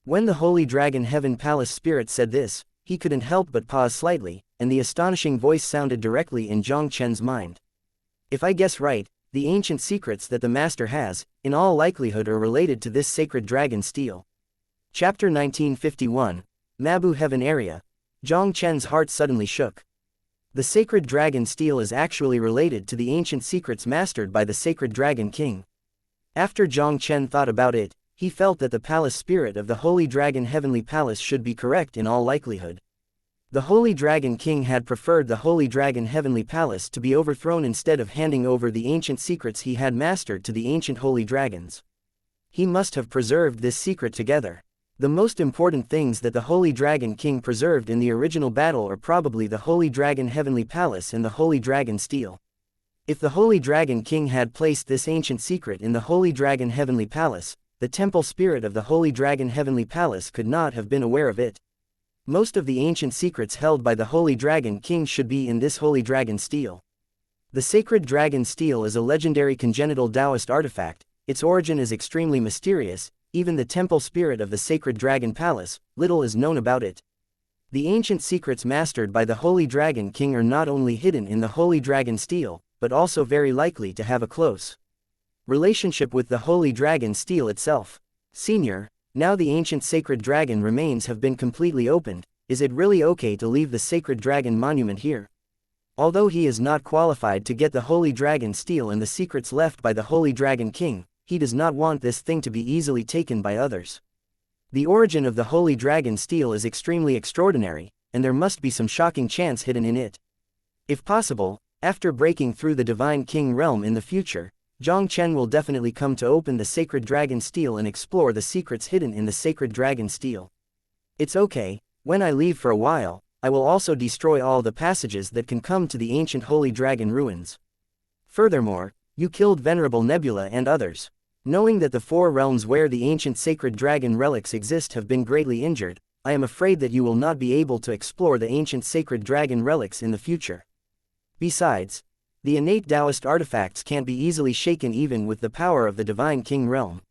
When the Holy Dragon Heaven Palace spirit said this, he couldn't help but pause slightly, and the astonishing voice sounded directly in Jiang Chen's mind. If I guess right, the ancient secrets that the master has, in all likelihood are related to this sacred dragon steel. Chapter 1951, Mabu Heaven Area. Jiang Chen's heart suddenly shook. The sacred dragon steel is actually related to the ancient secrets mastered by the sacred dragon king. After Jiang Chen thought about it, he felt that the palace spirit of the Holy Dragon Heavenly Palace should be correct in all likelihood. The Holy Dragon King had preferred the Holy Dragon Heavenly Palace to be overthrown instead of handing over the ancient secrets he had mastered to the ancient Holy Dragons. He must have preserved this secret together. The most important things that the Holy Dragon King preserved in the original battle are probably the Holy Dragon Heavenly Palace and the Holy Dragon Steel. If the Holy Dragon King had placed this ancient secret in the Holy Dragon Heavenly Palace, the temple spirit of the Holy Dragon Heavenly Palace could not have been aware of it. Most of the ancient secrets held by the Holy Dragon King should be in this Holy Dragon Steel. The Sacred Dragon Steel is a legendary congenital Taoist artifact. Its origin is extremely mysterious. Even the temple spirit of the Sacred Dragon Palace, little is known about it. The ancient secrets mastered by the Holy Dragon King are not only hidden in the Holy Dragon Steel, but also very likely to have a close relationship with the Holy Dragon Steel itself. Senior, now the ancient sacred dragon remains have been completely opened, is it really okay to leave the sacred dragon monument here? Although he is not qualified to get the Holy Dragon Steel and the secrets left by the Holy Dragon King, he does not want this thing to be easily taken by others. The origin of the Holy Dragon Steel is extremely extraordinary, and there must be some shocking chance hidden in it. If possible, after breaking through the Divine King realm in the future, Jiang Chen will definitely come to open the Sacred Dragon Steel and explore the secrets hidden in the Sacred Dragon Steel. It's okay, when I leave for a while, I will also destroy all the passages that can come to the ancient Holy Dragon ruins. Furthermore, you killed Venerable Nebula and others. Knowing that the 4 realms where the ancient sacred dragon relics exist have been greatly injured, I am afraid that you will not be able to explore the ancient sacred dragon relics in the future. Besides, the innate Taoist artifacts can't be easily shaken even with the power of the Divine King realm.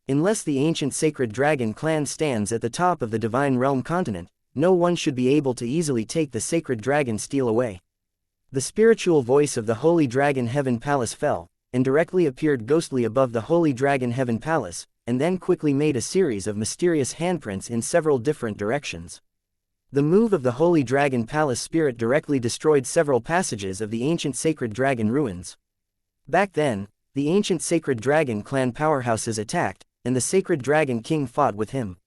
Unless the ancient sacred dragon clan stands at the top of the Divine Realm continent, no one should be able to easily take the sacred dragon steel away. The spiritual voice of the Holy Dragon Heaven Palace fell, and directly appeared ghostly above the Holy Dragon Heaven Palace, and then quickly made a series of mysterious handprints in several different directions. The move of the Holy Dragon Palace spirit directly destroyed several passages of the ancient sacred dragon ruins. Back then, the ancient sacred dragon clan powerhouses attacked, and the sacred dragon king fought with him.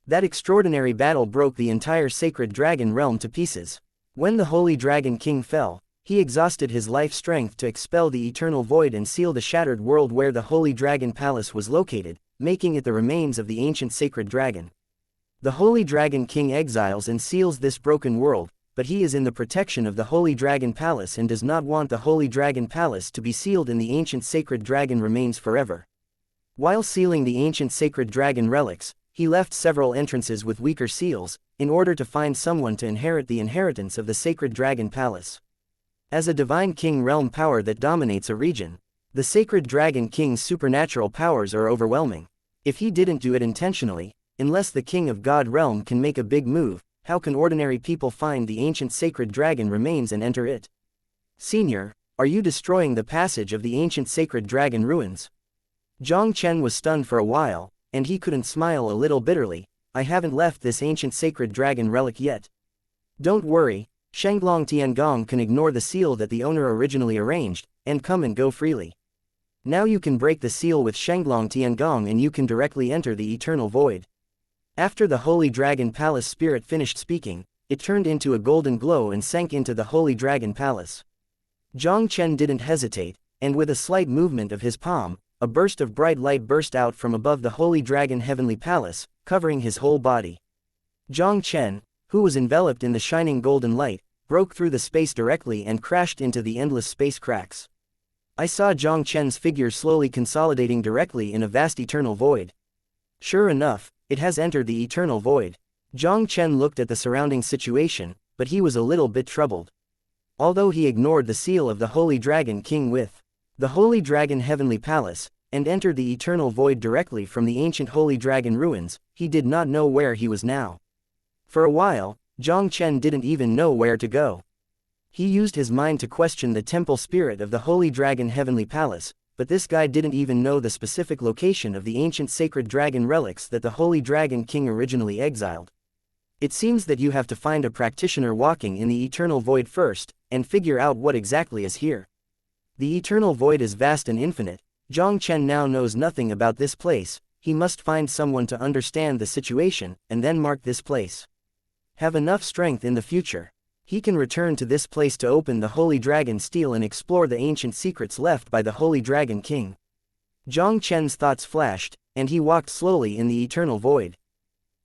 That extraordinary battle broke the entire sacred dragon realm to pieces. When the Holy Dragon King fell, he exhausted his life strength to expel the eternal void and seal the shattered world where the Holy Dragon Palace was located, making it the remains of the ancient sacred dragon. The Holy Dragon King exiles and seals this broken world, but he is in the protection of the Holy Dragon Palace and does not want the Holy Dragon Palace to be sealed in the ancient sacred dragon remains forever. While sealing the ancient sacred dragon relics, he left several entrances with weaker seals, in order to find someone to inherit the inheritance of the sacred dragon palace. As a Divine King realm power that dominates a region, the sacred dragon king's supernatural powers are overwhelming. If he didn't do it intentionally, unless the King of God realm can make a big move, how can ordinary people find the ancient sacred dragon remains and enter it? Senior, Are you destroying the passage of the ancient sacred dragon ruins? Jiang Chen was stunned for a while, and he couldn't smile a little bitterly. I haven't left this ancient sacred dragon relic yet. Don't worry, Shenglong Tiangong can ignore the seal that the owner originally arranged, and come and go freely. Now you can break the seal with Shenglong Tiangong and you can directly enter the eternal void. After the Holy Dragon Palace spirit finished speaking, it turned into a golden glow and sank into the Holy Dragon Palace. Jiang Chen didn't hesitate, and with a slight movement of his palm, a burst of bright light burst out from above the Holy Dragon Heavenly Palace, covering his whole body. Jiang Chen, who was enveloped in the shining golden light, broke through the space directly and crashed into the endless space cracks. I saw Jiang Chen's figure slowly consolidating directly in a vast eternal void. Sure enough, it has entered the eternal void. Jiang Chen looked at the surrounding situation, but he was a little bit troubled. Although he ignored the seal of the Holy Dragon King with the Holy Dragon Heavenly Palace, and entered the eternal void directly from the ancient Holy Dragon ruins, he did not know where he was now. For a while, Jiang Chen didn't even know where to go. He used his mind to question the temple spirit of the Holy Dragon Heavenly Palace, but this guy didn't even know the specific location of the ancient sacred dragon relics that the Holy Dragon King originally exiled. It seems that you have to find a practitioner walking in the eternal void first, and figure out what exactly is here. The eternal void is vast and infinite. Jiang Chen now knows nothing about this place. He must find someone to understand the situation, and then mark this place. Have enough strength in the future. He can return to this place to open the Holy Dragon Steel and explore the ancient secrets left by the Holy Dragon King. Jiang Chen's thoughts flashed, and he walked slowly in the eternal void.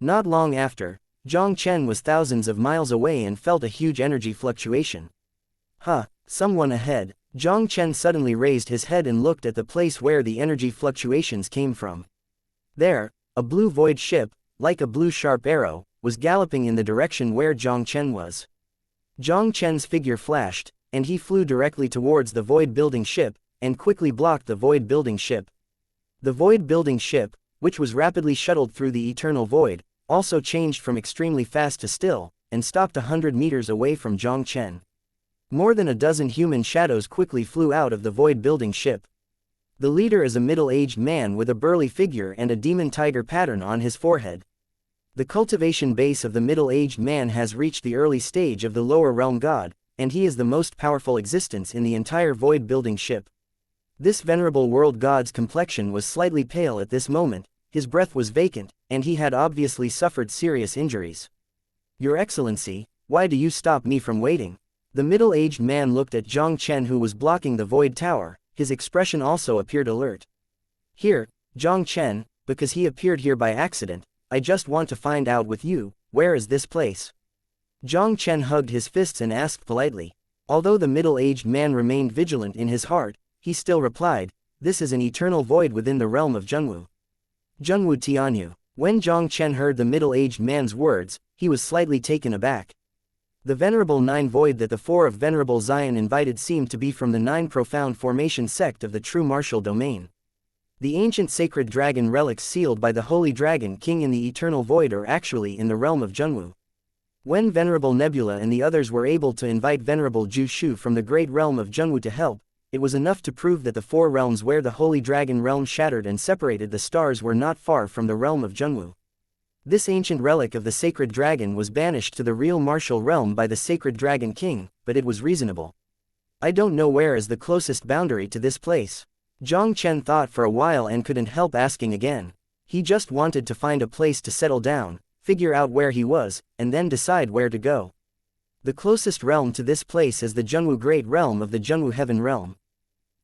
Not long after, Jiang Chen was thousands of miles away and felt a huge energy fluctuation. Someone ahead. Jiang Chen suddenly raised his head and looked at the place where the energy fluctuations came from. There, a blue void ship, like a blue sharp arrow, was galloping in the direction where Jiang Chen was. Jiang Chen's figure flashed, and he flew directly towards the void building ship, and quickly blocked the void building ship. The void building ship, which was rapidly shuttled through the eternal void, also changed from extremely fast to still, and stopped 100 meters away from Jiang Chen. More than a dozen human shadows quickly flew out of the void building ship. The leader is a middle-aged man with a burly figure and a demon tiger pattern on his forehead. The cultivation base of the middle-aged man has reached the early stage of the lower realm god, and he is the most powerful existence in the entire void building ship. This venerable world god's complexion was slightly pale at this moment, his breath was vacant, and he had obviously suffered serious injuries. Your Excellency, why do you stop me from waiting? The middle-aged man looked at Jiang Chen who was blocking the void tower. His expression also appeared alert. Here, Jiang Chen, because he appeared here by accident, I just want to find out with you, where is this place? Jiang Chen hugged his fists and asked politely. Although the middle-aged man remained vigilant in his heart, he still replied, this is an eternal void within the realm of Zhengwu. Zhengwu Tianyu. When Jiang Chen heard the middle-aged man's words, he was slightly taken aback. The Venerable Nine Void that the Four of Venerable Zion invited seemed to be from the Nine Profound Formation sect of the true martial domain. The ancient sacred dragon relics sealed by the Holy Dragon King in the Eternal Void are actually in the realm of Zhengwu. When Venerable Nebula and the others were able to invite Venerable Zhu Shu from the great realm of Zhengwu to help, it was enough to prove that the four realms where the Holy Dragon realm shattered and separated the stars were not far from the realm of Zhengwu. This ancient relic of the sacred dragon was banished to the real martial realm by the sacred dragon king, but it was reasonable. I don't know where is the closest boundary to this place. Jiang Chen thought for a while and couldn't help asking again. He just wanted to find a place to settle down, figure out where he was, and then decide where to go. The closest realm to this place is the Zhengwu Great Realm of the Zhengwu Heaven Realm.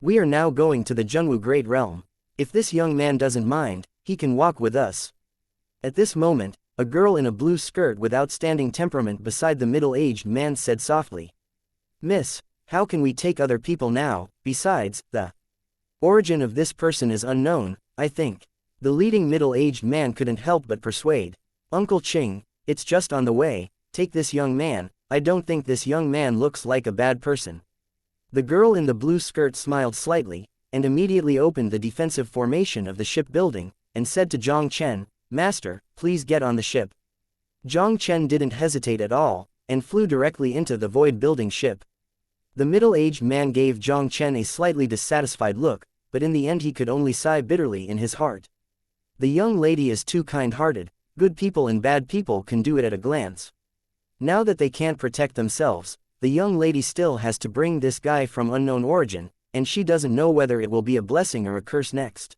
We are now going to the Zhengwu Great Realm. If this young man doesn't mind, he can walk with us. At this moment, a girl in a blue skirt with outstanding temperament beside the middle-aged man said softly. Miss, how can we take other people now? Besides, the origin of this person is unknown, I think. The leading middle-aged man couldn't help but persuade. Uncle Qing, it's just on the way, take this young man. I don't think this young man looks like a bad person. The girl in the blue skirt smiled slightly, and immediately opened the defensive formation of the shipbuilding, and said to Jiang Chen, Master, please get on the ship. Jiang Chen didn't hesitate at all, and flew directly into the void building ship. The middle-aged man gave Jiang Chen a slightly dissatisfied look, but in the end he could only sigh bitterly in his heart. The young lady is too kind-hearted, good people and bad people can do it at a glance. Now that they can't protect themselves, the young lady still has to bring this guy from unknown origin, and she doesn't know whether it will be a blessing or a curse next.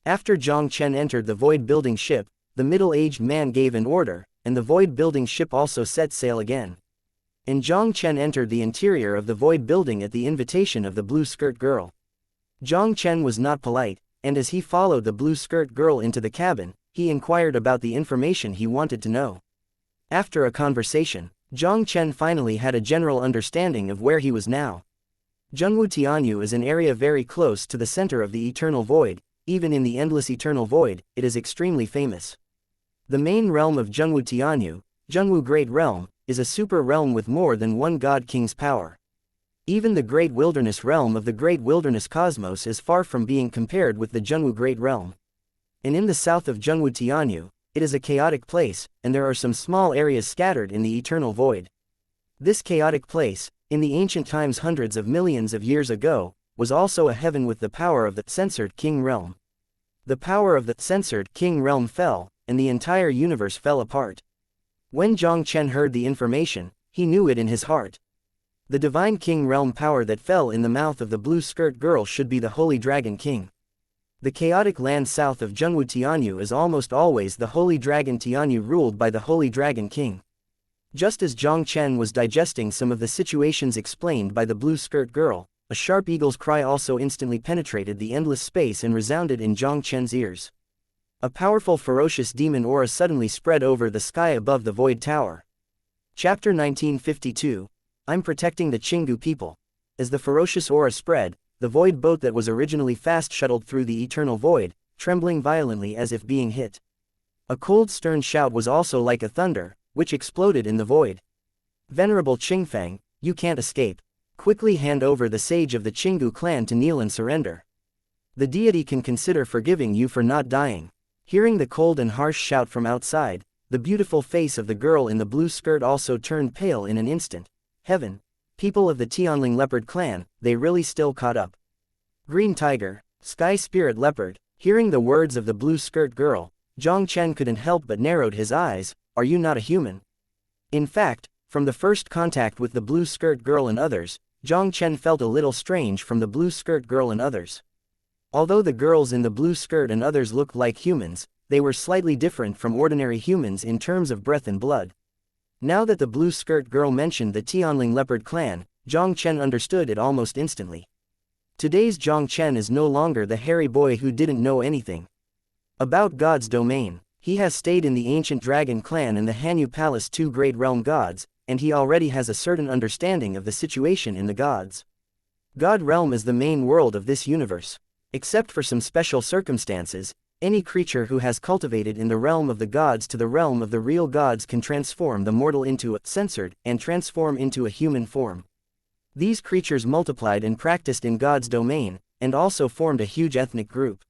After Jiang Chen entered the void-building ship, the middle-aged man gave an order, and the void-building ship also set sail again. And Jiang Chen entered the interior of the void building at the invitation of the blue-skirt girl. Jiang Chen was not polite, and as he followed the blue-skirt girl into the cabin, he inquired about the information he wanted to know. After a conversation, Jiang Chen finally had a general understanding of where he was now. Zhengwu Tianyu is an area very close to the center of the eternal void. Even in the endless eternal void, it is extremely famous. The main realm of Zhengwu Tianyu, Zhengwu Great Realm, is a super realm with more than one god king's power. Even the Great Wilderness Realm of the Great Wilderness Cosmos is far from being compared with the Zhengwu Great Realm. And in the south of Zhengwu Tianyu, it is a chaotic place, and there are some small areas scattered in the eternal void. This chaotic place, in the ancient times hundreds of millions of years ago, was also a heaven with the power of the censored king realm. The power of the censored king realm fell, and the entire universe fell apart. When Jiang Chen heard the information, he knew it in his heart. The divine king realm power that fell in the mouth of the blue-skirt girl should be the Holy Dragon King. The chaotic land south of Zhengwu Tianyu is almost always the Holy Dragon Tianyu ruled by the Holy Dragon King. Just as Jiang Chen was digesting some of the situations explained by the blue-skirt girl, a sharp eagle's cry also instantly penetrated the endless space and resounded in Jiang Chen's ears. A powerful ferocious demon aura suddenly spread over the sky above the Void Tower. Chapter 1952. I'm protecting the Qinggu people. As the ferocious aura spread, the void boat that was originally fast shuttled through the eternal void, trembling violently as if being hit. A cold stern shout was also like a thunder, which exploded in the void. Venerable Qingfeng, you can't escape. Quickly hand over the sage of the Qinggu clan to kneel and surrender. The deity can consider forgiving you for not dying. Hearing the cold and harsh shout from outside, the beautiful face of the girl in the blue skirt also turned pale in an instant. Heaven, people of the Tianling leopard clan, they really still caught up. Green tiger, sky spirit leopard, hearing the words of the blue skirt girl, Jiang Chen couldn't help but narrowed his eyes. Are you not a human? In fact, from the first contact with the blue skirt girl and others, Jiang Chen felt a little strange from the blue skirt girl and others. Although the girls in the blue skirt and others looked like humans, they were slightly different from ordinary humans in terms of breath and blood. Now that the blue skirt girl mentioned the Tianling leopard clan, Jiang Chen understood it almost instantly. Today's Jiang Chen is no longer the hairy boy who didn't know anything about God's domain. He has stayed in the ancient dragon clan and the Hanyu Palace, two great realm gods, and he already has a certain understanding of the situation in the gods. God realm is the main world of this universe. Except for some special circumstances, any creature who has cultivated in the realm of the gods to the realm of the real gods can transform the mortal into a censored and transform into a human form. These creatures multiplied and practiced in God's domain, and also formed a huge ethnic group.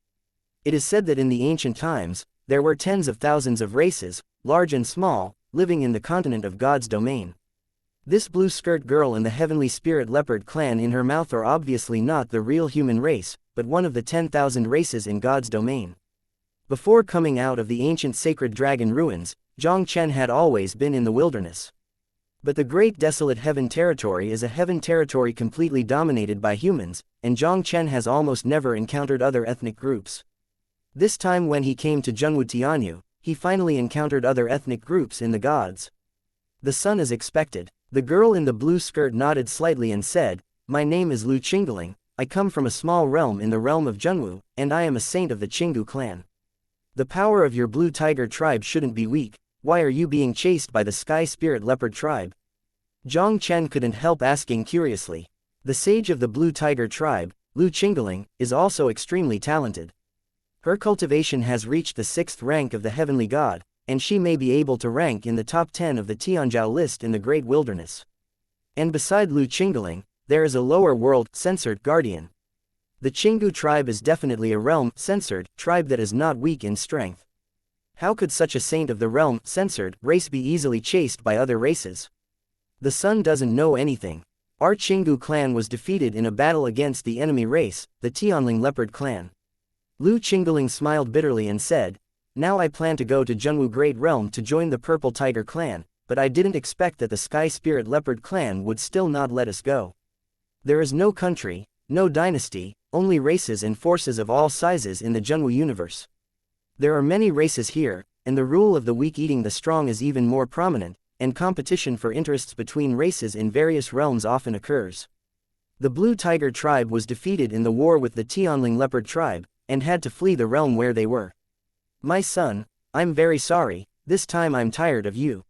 It is said that in the ancient times, there were tens of thousands of races, large and small, living in the continent of God's domain. This blue skirt girl and the heavenly spirit leopard clan in her mouth are obviously not the real human race, but one of the 10,000 races in God's domain. Before coming out of the ancient sacred dragon ruins, Jiang Chen had always been in the wilderness. But the great desolate heaven territory is a heaven territory completely dominated by humans, and Jiang Chen has almost never encountered other ethnic groups. This time when he came to Zhengwu Tianyu, he finally encountered other ethnic groups in the gods. The son is expected. The girl in the blue skirt nodded slightly and said, "My name is Lu Qingling, I come from a small realm in the realm of Zhengwu, and I am a saint of the Qinggu clan. The power of your blue tiger tribe shouldn't be weak. Why are you being chased by the sky spirit leopard tribe?" Jiang Chen couldn't help asking curiously. The sage of the blue tiger tribe, Lu Qingling, is also extremely talented. Her cultivation has reached the 6th rank of the heavenly god, and she may be able to rank in the top 10 of the Tianzhao list in the Great Wilderness. And beside Lu Qingling, there is a lower world censored guardian. The Qinggu tribe is definitely a realm censored tribe that is not weak in strength. How could such a saint of the realm censored race be easily chased by other races? The son doesn't know anything. Our Qinggu clan was defeated in a battle against the enemy race, the Tianling leopard clan. Lu Qingling smiled bitterly and said, now I plan to go to Zhenwu Great Realm to join the Purple Tiger clan, but I didn't expect that the Sky Spirit Leopard clan would still not let us go. There is no country, no dynasty, only races and forces of all sizes in the Zhenwu universe. There are many races here, and the rule of the weak eating the strong is even more prominent, and competition for interests between races in various realms often occurs. The Blue Tiger tribe was defeated in the war with the Tianling Leopard tribe, and had to flee the realm where they were. My son, I'm very sorry, this time I'm tired of you.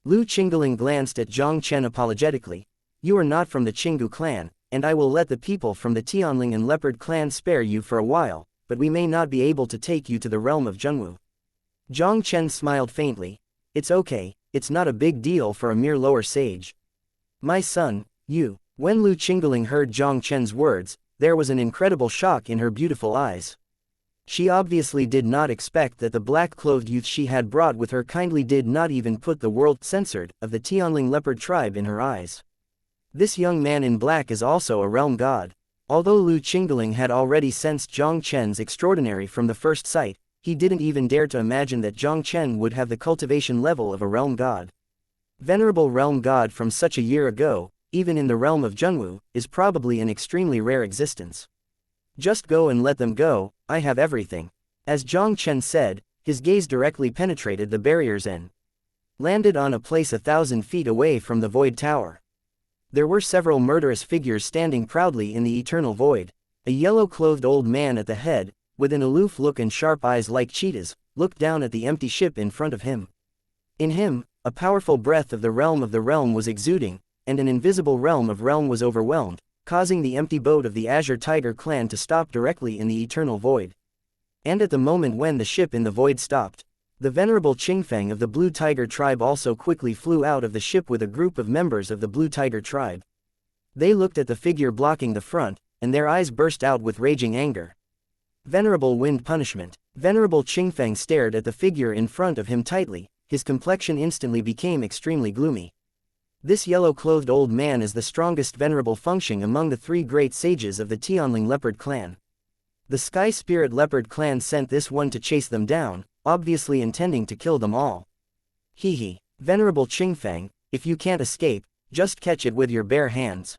Lu Qingling glanced at Jiang Chen apologetically. You are not from the Qinggu clan, and I will let the people from the Tianling and Leopard clan spare you for a while, but we may not be able to take you to the realm of Zhenwu. Jiang Chen smiled faintly. It's okay, it's not a big deal for a mere lower sage. My son, you. When Lu Qingling heard Jiang Chen's words, there was an incredible shock in her beautiful eyes. She obviously did not expect that the black-clothed youth she had brought with her kindly did not even put the word censored of the Tianling leopard tribe in her eyes. This young man in black is also a realm god. Although Lu Qingling had already sensed Jiang Chen's extraordinary from the first sight, he didn't even dare to imagine that Jiang Chen would have the cultivation level of a realm god. Venerable realm god from such a year ago, even in the realm of Zhenwu, is probably an extremely rare existence. Just go and let them go, I have everything. As Jiang Chen said, his gaze directly penetrated the barriers and landed on a place 1,000 feet away from the void tower. There were several murderous figures standing proudly in the eternal void. A yellow-clothed old man at the head, with an aloof look and sharp eyes like cheetahs, looked down at the empty ship in front of him. In him, a powerful breath of the realm was exuding, and an invisible realm was overwhelmed, causing the empty boat of the Azure Tiger clan to stop directly in the eternal void. And at the moment when the ship in the void stopped, the venerable Qingfeng of the Blue Tiger tribe also quickly flew out of the ship with a group of members of the Blue Tiger tribe. They looked at the figure blocking the front, and their eyes burst out with raging anger. Venerable Wind Punishment. Venerable Qingfeng stared at the figure in front of him tightly, his complexion instantly became extremely gloomy. This yellow-clothed old man is the strongest venerable Fengxing among the three great sages of the Tianling Leopard clan. The Sky Spirit Leopard clan sent this one to chase them down, obviously intending to kill them all. Hee. Venerable Qingfeng, if you can't escape, just catch it with your bare hands.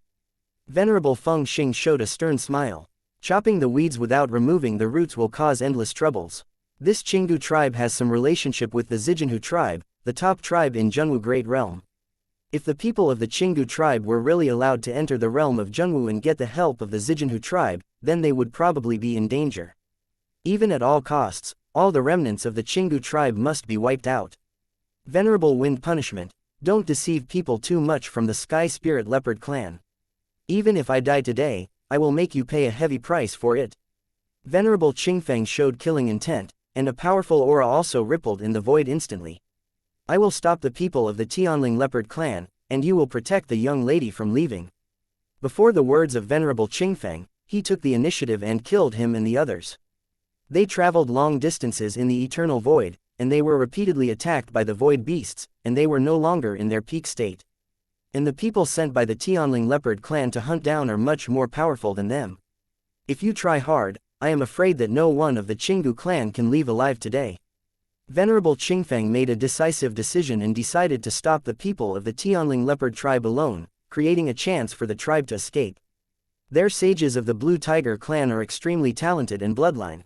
Venerable Fengxing showed a stern smile. Chopping the weeds without removing the roots will cause endless troubles. This Qinggu tribe has some relationship with the Zijinhu tribe, the top tribe in Zhenwu Great Realm. If the people of the Qinggu tribe were really allowed to enter the realm of Zhenwu and get the help of the Zijinhu tribe, then they would probably be in danger. Even at all costs, all the remnants of the Qinggu tribe must be wiped out. Venerable Wind Punishment. Don't deceive people too much from the Sky Spirit Leopard clan. Even if I die today, I will make you pay a heavy price for it. Venerable Qingfeng showed killing intent, and a powerful aura also rippled in the void instantly. I will stop the people of the Tianling Leopard clan, and you will protect the young lady from leaving. Before the words of Venerable Qingfeng, he took the initiative and killed him and the others. They traveled long distances in the eternal void, and they were repeatedly attacked by the void beasts, and they were no longer in their peak state. And the people sent by the Tianling Leopard clan to hunt down are much more powerful than them. If you try hard, I am afraid that no one of the Qinggu clan can leave alive today. Venerable Qingfeng made a decisive decision and decided to stop the people of the Tianling Leopard tribe alone, creating a chance for the tribe to escape. Their sages of the Blue Tiger clan are extremely talented and bloodline.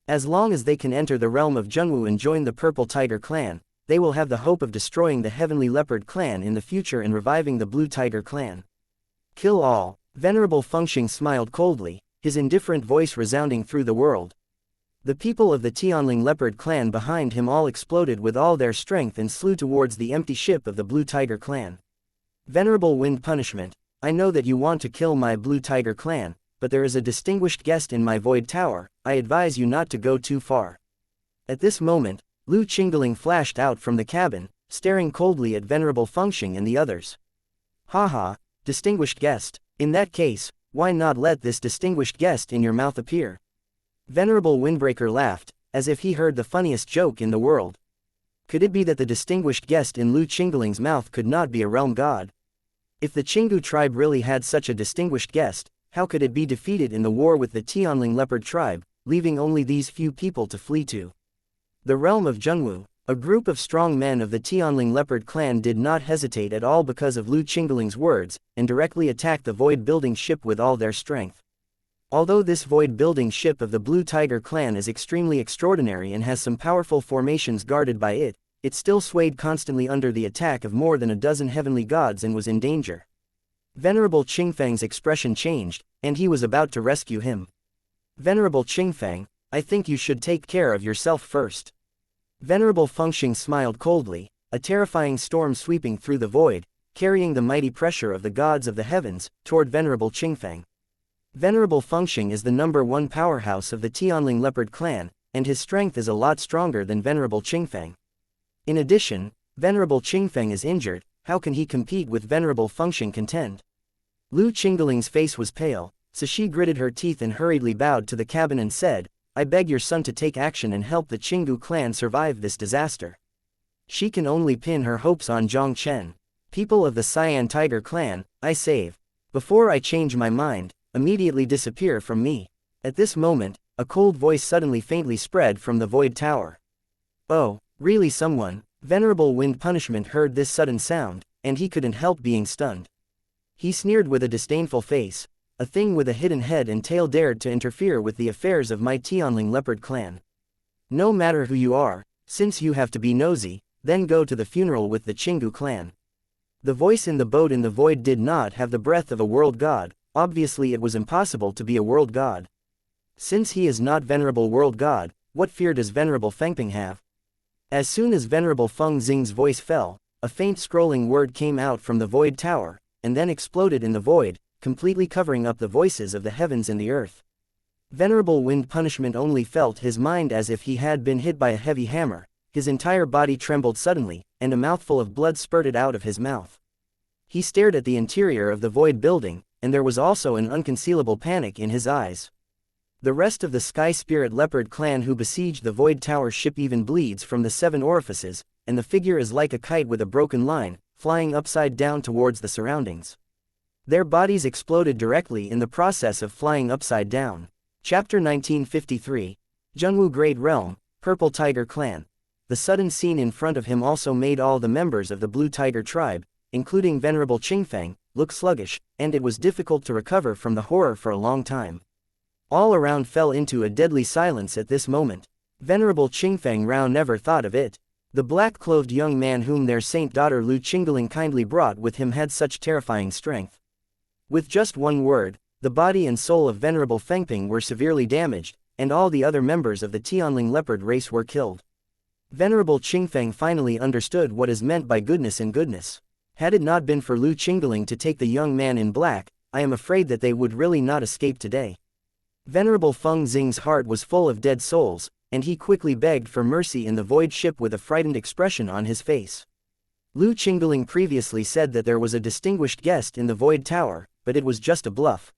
As long as they can enter the realm of Zhenwu and join the Purple Tiger clan, they will have the hope of destroying the Heavenly Leopard clan in the future and reviving the Blue Tiger clan. Kill all. Venerable Fengxing smiled coldly, his indifferent voice resounding through the world. The people of the Tianling Leopard clan behind him all exploded with all their strength and flew towards the empty ship of the Blue Tiger clan. Venerable Wind Punishment. I know that you want to kill my Blue Tiger clan, but there is a distinguished guest in my void tower, I advise you not to go too far. At this moment, Lu Qingling flashed out from the cabin, staring coldly at Venerable Fengxing and the others. Haha, distinguished guest, in that case, why not let this distinguished guest in your mouth appear? Venerable Windbreaker laughed, as if he heard the funniest joke in the world. Could it be that the distinguished guest in Lu Qingling's mouth could not be a realm god? If the Qinggu tribe really had such a distinguished guest, how could it be defeated in the war with the Tianling leopard tribe, leaving only these few people to flee to? The realm of Zhengwu. A group of strong men of the Tianling leopard clan did not hesitate at all because of Lu Qingling's words, and directly attacked the void-building ship with all their strength. Although this void-building ship of the Blue Tiger clan is extremely extraordinary and has some powerful formations guarded by it, it still swayed constantly under the attack of more than a dozen heavenly gods and was in danger. Venerable Qingfang's expression changed, and he was about to rescue him. Venerable Qingfang, I think you should take care of yourself first. Venerable Fengxing smiled coldly, a terrifying storm sweeping through the void, carrying the mighty pressure of the gods of the heavens, toward Venerable Qingfang. Venerable Fengxing is the #1 powerhouse of the Tianling leopard clan, and his strength is a lot stronger than Venerable Qingfang. In addition, Venerable Qingfang is injured, how can he compete with Venerable Fengxing contend? Lu Qingling's face was pale, so she gritted her teeth and hurriedly bowed to the cabin and said, I beg your son to take action and help the Qinggu clan survive this disaster. She can only pin her hopes on Jiang Chen. People of the Cyan Tiger clan, I save. Before I change my mind, immediately disappear from me. At this moment, a cold voice suddenly faintly spread from the void tower. Oh, really someone? Venerable Wind Punishment heard this sudden sound, and he couldn't help being stunned. He sneered with a disdainful face. A thing with a hidden head and tail dared to interfere with the affairs of my Tianling leopard clan. No matter who you are, since you have to be nosy, then go to the funeral with the Qinggu clan. The voice in the boat in the void did not have the breath of a world god, obviously it was impossible to be a world god. Since he is not venerable world god, what fear does Venerable Fengping have? As soon as Venerable Feng Xing's voice fell, a faint scrolling word came out from the void tower, and then exploded in the void, completely covering up the voices of the heavens and the earth. Venerable Wind Punishment only felt his mind as if he had been hit by a heavy hammer, his entire body trembled suddenly, and a mouthful of blood spurted out of his mouth. He stared at the interior of the void building, and there was also an unconcealable panic in his eyes. The rest of the Sky Spirit Leopard clan who besieged the void tower ship even bleeds from the 7 orifices, and the figure is like a kite with a broken line, flying upside down towards the surroundings. Their bodies exploded directly in the process of flying upside down. Chapter 1953, Zhengwu Great Realm, Purple Tiger Clan. The sudden scene in front of him also made all the members of the Blue Tiger tribe, including Venerable Qingfang, look sluggish, and it was difficult to recover from the horror for a long time. All around fell into a deadly silence at this moment. Venerable Qingfang Rao never thought of it. The black-clothed young man whom their saint daughter Lu Qingling kindly brought with him had such terrifying strength. With just one word, the body and soul of Venerable Fengping were severely damaged, and all the other members of the Tianling leopard race were killed. Venerable Qingfang finally understood what is meant by goodness in goodness. Had it not been for Lu Qingling to take the young man in black, I am afraid that they would really not escape today. Venerable Feng Xing's heart was full of dead souls, and he quickly begged for mercy in the void ship with a frightened expression on his face. Lu Qingling previously said that there was a distinguished guest in the void tower, but it was just a bluff.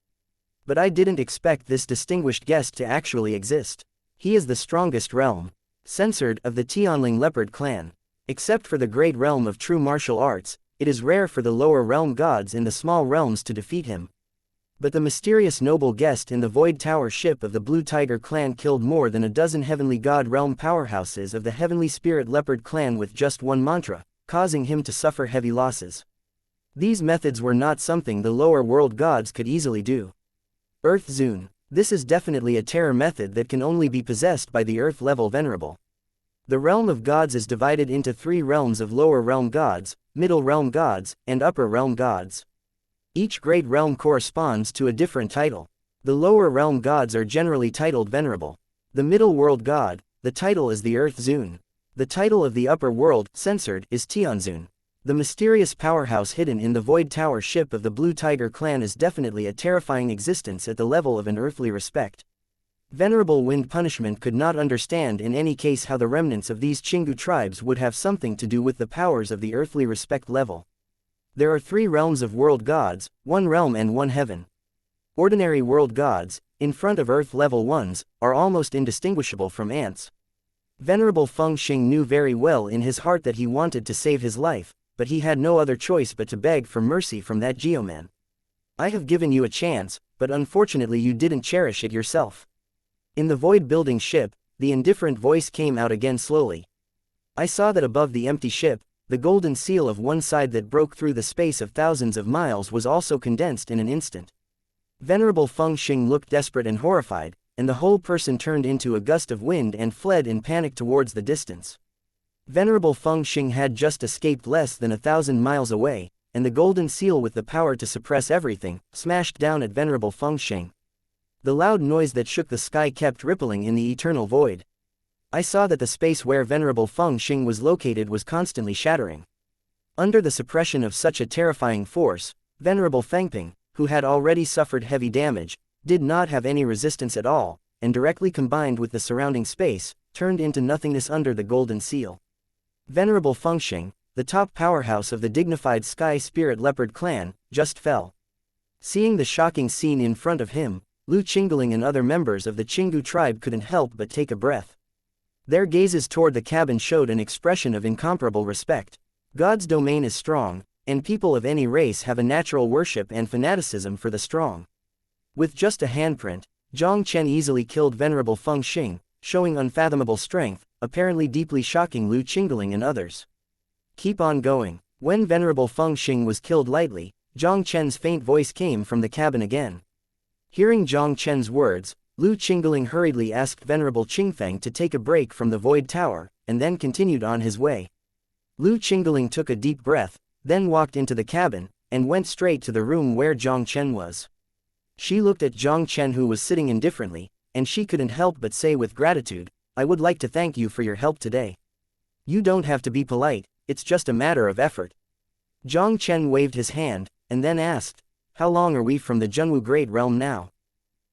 But I didn't expect this distinguished guest to actually exist. He is the strongest realm, censored, of the Tianling leopard clan. Except for the great realm of true martial arts, it is rare for the lower realm gods in the small realms to defeat him. But the mysterious noble guest in the void tower ship of the Blue Tiger clan killed more than a dozen heavenly god realm powerhouses of the heavenly spirit leopard clan with just one mantra, causing him to suffer heavy losses. These methods were not something the lower world gods could easily do. Earth Zune. This is definitely a terror method that can only be possessed by the earth level venerable. The realm of gods is divided into 3 realms of lower realm gods, middle realm gods, and upper realm gods. Each great realm corresponds to a different title. The lower realm gods are generally titled venerable. The middle world god, the title is the Earth Zune. The title of the upper world, censored, is Tianzun. The mysterious powerhouse hidden in the void tower ship of the Blue Tiger clan is definitely a terrifying existence at the level of an earthly respect. Venerable Wind Punishment could not understand in any case how the remnants of these Qinggu tribes would have something to do with the powers of the earthly respect level. There are 3 realms of world gods, 1 realm and 1 heaven. Ordinary world gods, in front of earth level ones, are almost indistinguishable from ants. Venerable Feng Xing knew very well in his heart that he wanted to save his life, but he had no other choice but to beg for mercy from that geoman. I have given you a chance, but unfortunately you didn't cherish it yourself. In the void-building ship, the indifferent voice came out again slowly. I saw that above the empty ship, the golden seal of one side that broke through the space of thousands of miles was also condensed in an instant. Venerable Feng Xing looked desperate and horrified, and the whole person turned into a gust of wind and fled in panic towards the distance. Venerable Feng Xing had just escaped less than 1,000 miles away, and the golden seal with the power to suppress everything, smashed down at Venerable Feng Xing. The loud noise that shook the sky kept rippling in the eternal void. I saw that the space where Venerable Feng Xing was located was constantly shattering. Under the suppression of such a terrifying force, Venerable Fengping, who had already suffered heavy damage, did not have any resistance at all, and directly combined with the surrounding space, turned into nothingness under the golden seal. Venerable Feng Xing, the top powerhouse of the dignified Sky Spirit Leopard clan, just fell. Seeing the shocking scene in front of him, Lu Qingling and other members of the Qinggu tribe couldn't help but take a breath. Their gazes toward the cabin showed an expression of incomparable respect. God's domain is strong, and people of any race have a natural worship and fanaticism for the strong. With just a handprint, Jiang Chen easily killed Venerable Feng Xing, showing unfathomable strength, apparently deeply shocking Lu Qingling and others. Keep on going. When Venerable Feng Xing was killed lightly, Jiang Chen's faint voice came from the cabin again. Hearing Jiang Chen's words, Lu Qingling hurriedly asked Venerable Qingfeng to take a break from the Void Tower, and then continued on his way. Lu Qingling took a deep breath, then walked into the cabin, and went straight to the room where Jiang Chen was. She looked at Jiang Chen, who was sitting indifferently, and she couldn't help but say with gratitude, "I would like to thank you for your help today. You don't have to be polite, it's just a matter of effort." Jiang Chen waved his hand, and then asked, "How long are we from the Zhenwu Great Realm now?"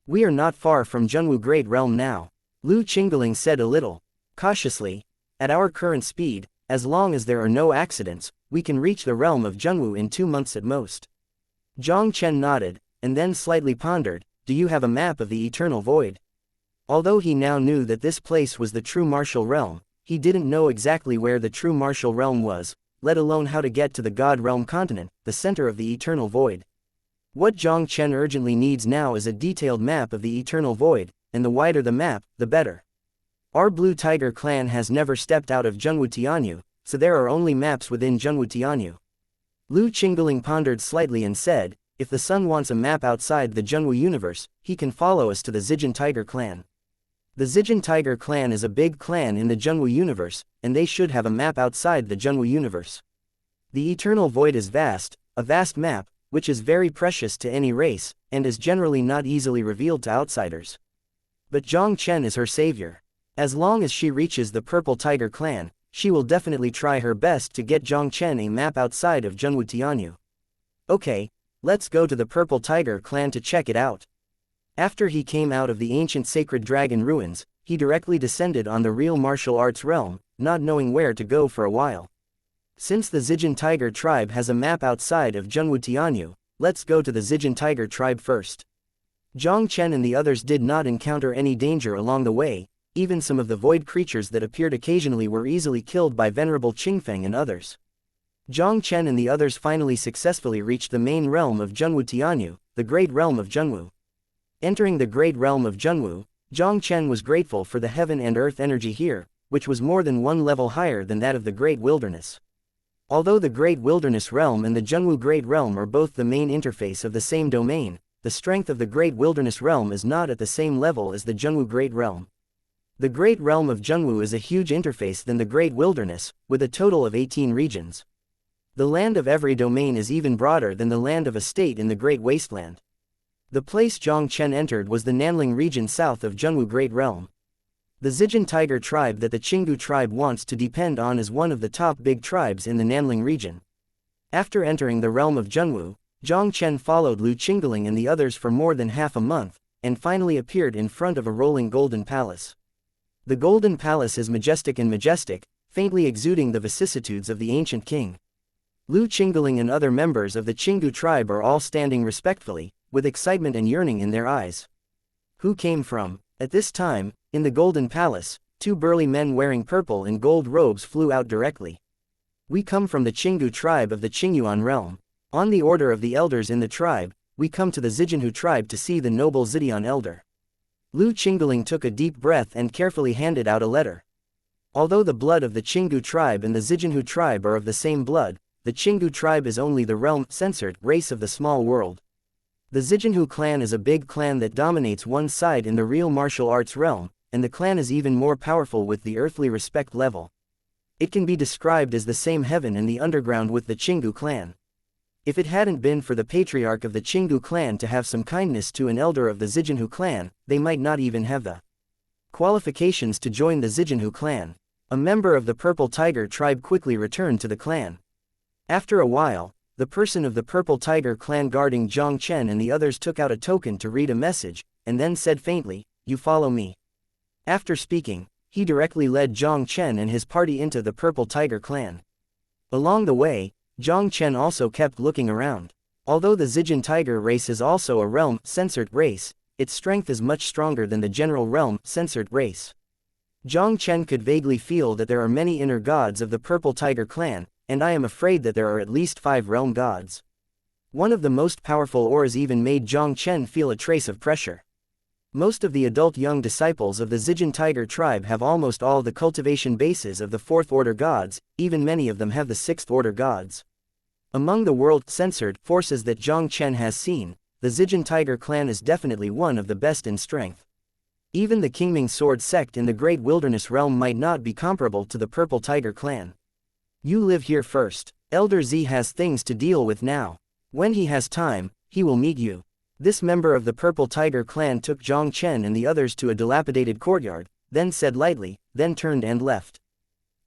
"We are not far from Zhenwu Great Realm now," Lu Qingling said a little cautiously. "At our current speed, as long as there are no accidents, we can reach the realm of Zhenwu in 2 months at most." Jiang Chen nodded, and then slightly pondered, "Do you have a map of the Eternal Void?" Although he now knew that this place was the true martial realm, he didn't know exactly where the true martial realm was, let alone how to get to the God Realm continent, the center of the Eternal Void. What Jiang Chen urgently needs now is a detailed map of the Eternal Void, and the wider the map, the better. Our Blue Tiger clan has never stepped out of Zhenwu Tianyu, so there are only maps within Zhenwu Tianyu. Lu Qingling pondered slightly and said, "If the sun wants a map outside the Zhenwu universe, he can follow us to the Zijin Tiger clan. The Zijin Tiger clan is a big clan in the Zhenwu universe, and they should have a map outside the Zhenwu universe. The Eternal Void is vast, a vast map, which is very precious to any race, and is generally not easily revealed to outsiders. But Jiang Chen is her savior. As long as she reaches the Purple Tiger clan, she will definitely try her best to get Jiang Chen a map outside of Zhenwu Tianyu. Okay, let's go to the Purple Tiger clan to check it out." After he came out of the ancient sacred dragon ruins, he directly descended on the real martial arts realm, not knowing where to go for a while. Since the Zijin Tiger tribe has a map outside of Zhenwu Tianyu, let's go to the Zijin Tiger tribe first. Jiang Chen and the others did not encounter any danger along the way, even some of the void creatures that appeared occasionally were easily killed by Venerable Qingfeng and others. Jiang Chen and the others finally successfully reached the main realm of Zhenwu Tianyu, the Great Realm of Zhenwu. Entering the Great Realm of Zhenwu, Jiang Chen was grateful for the heaven and earth energy here, which was more than 1 level higher than that of the Great Wilderness. Although the Great Wilderness Realm and the Zhenwu Great Realm are both the main interface of the same domain, the strength of the Great Wilderness Realm is not at the same level as the Zhenwu Great Realm. The Great Realm of Zhenwu is a huge interface than the Great Wilderness, with a total of 18 regions. The land of every domain is even broader than the land of a state in the Great Wasteland. The place Jiang Chen entered was the Nanling region south of Zhenwu Great Realm. The Zijin Tiger tribe that the Qinggu tribe wants to depend on is one of the top big tribes in the Nanling region. After entering the realm of Zhenwu, Jiang Chen followed Lu Qingling and the others for more than half a month, and finally appeared in front of a rolling golden palace. The golden palace is majestic and majestic, faintly exuding the vicissitudes of the ancient king. Lu Qingling and other members of the Qinggu tribe are all standing respectfully, with excitement and yearning in their eyes. Who came from? At this time, in the golden palace, 2 burly men wearing purple and gold robes flew out directly. We come from the Qinggu tribe of the Qingyuan realm. On the order of the elders in the tribe, we come to the Zijinhu tribe to see the noble Zidian elder. Lu Qingling took a deep breath and carefully handed out a letter. Although the blood of the Qinggu tribe and the Zijinhu tribe are of the same blood, the Qinggu tribe is only the realm-censored race of the small world. The Zijinhu clan is a big clan that dominates one side in the real martial arts realm, and the clan is even more powerful with the earthly respect level. It can be described as the same heaven and the underground with the Qinggu clan. If it hadn't been for the patriarch of the Qinggu clan to have some kindness to an elder of the Zijinhu clan, they might not even have the qualifications to join the Zijinhu clan. A member of the Purple Tiger tribe quickly returned to the clan. After a while, the person of the Purple Tiger clan guarding Jiang Chen and the others took out a token to read a message, and then said faintly, "You follow me." After speaking, he directly led Jiang Chen and his party into the Purple Tiger clan. Along the way, Jiang Chen also kept looking around. Although the Zijin Tiger race is also a realm-censored race, its strength is much stronger than the general realm-censored race. Jiang Chen could vaguely feel that there are many inner gods of the Purple Tiger clan, and I am afraid that there are at least 5 realm gods. One of the most powerful auras even made Jiang Chen feel a trace of pressure. Most of the adult young disciples of the Zijin Tiger tribe have almost all the cultivation bases of the 4th order gods, even many of them have the 6th order gods. Among the world-censored forces that Jiang Chen has seen, the Zijin Tiger clan is definitely one of the best in strength. Even the Qingming Sword sect in the Great Wilderness realm might not be comparable to the Purple Tiger clan. You live here first. Elder Z has things to deal with now. When he has time, he will meet you. This member of the Purple Tiger clan took Jiang Chen and the others to a dilapidated courtyard, then said lightly, then turned and left.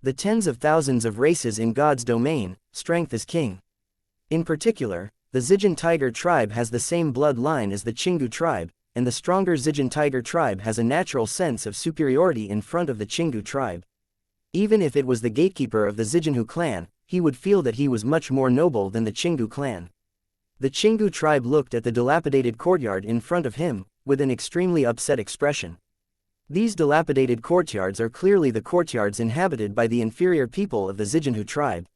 The tens of thousands of races in God's domain, strength is king. In particular, the Zijin Tiger tribe has the same bloodline as the Qinggu tribe, and the stronger Zijin Tiger tribe has a natural sense of superiority in front of the Qinggu tribe. Even if it was the gatekeeper of the Zijinhu clan, he would feel that he was much more noble than the Qinggu clan. The Qinggu tribe looked at the dilapidated courtyard in front of him, with an extremely upset expression. These dilapidated courtyards are clearly the courtyards inhabited by the inferior people of the Zijinhu tribe.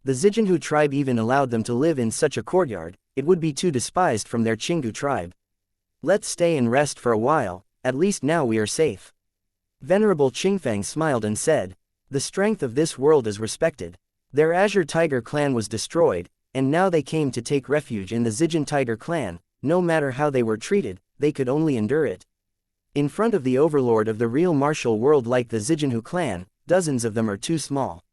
The Zijinhu tribe even allowed them to live in such a courtyard, it would be too despised from their Qinggu tribe. Let's stay and rest for a while, at least now we are safe. Venerable Qingfeng smiled and said, "The strength of this world is respected. Their Azure Tiger clan was destroyed, and now they came to take refuge in the Zijin Tiger clan. No matter how they were treated, they could only endure it. In front of the overlord of the real martial world like the Zijinhu clan, dozens of them are too small.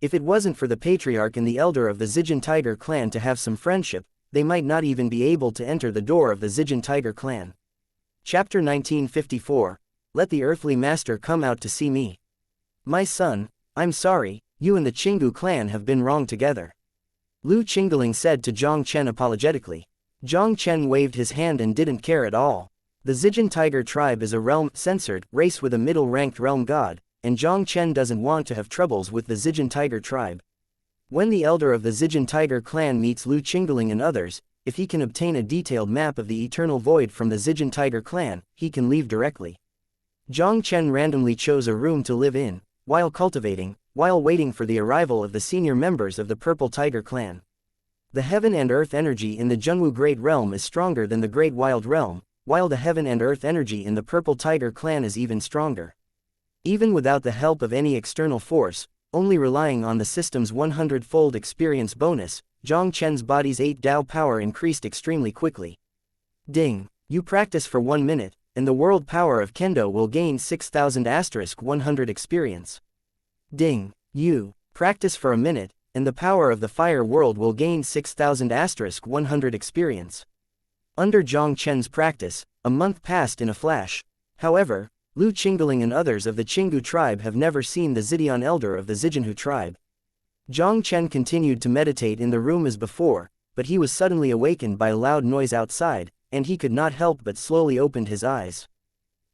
If it wasn't for the patriarch and the elder of the Zijin Tiger clan to have some friendship, they might not even be able to enter the door of the Zijin Tiger clan." Chapter 1954. Let the earthly master come out to see me. My son, I'm sorry, you and the Qinggu clan have been wrong together. Lu Qingling said to Jiang Chen apologetically. Jiang Chen waved his hand and didn't care at all. The Zijin Tiger tribe is a realm-censored race with a middle-ranked realm god, and Jiang Chen doesn't want to have troubles with the Zijin Tiger tribe. When the elder of the Zijin Tiger clan meets Lu Qingling and others, if he can obtain a detailed map of the eternal void from the Zijin Tiger clan, he can leave directly. Jiang Chen randomly chose a room to live in, while waiting for the arrival of the senior members of the Purple Tiger clan. The heaven and earth energy in the Zhengwu Great Realm is stronger than the Great Wild Realm, while the heaven and earth energy in the Purple Tiger clan is even stronger. Even without the help of any external force, only relying on the system's 100-fold experience bonus, Jiang Chen's body's 8 Dao power increased extremely quickly. Ding! You practice for 1 minute, and the world power of Kendo will gain 6,000*100 experience. Ding! You practice for a minute, and the power of the fire world will gain 6,000*100 experience. Under Jiang Chen's practice, a month passed in a flash. However, Lu Qingling and others of the Qinggu tribe have never seen the Zidian elder of the Zijinhu tribe. Jiang Chen continued to meditate in the room as before, but he was suddenly awakened by a loud noise outside, and he could not help but slowly opened his eyes.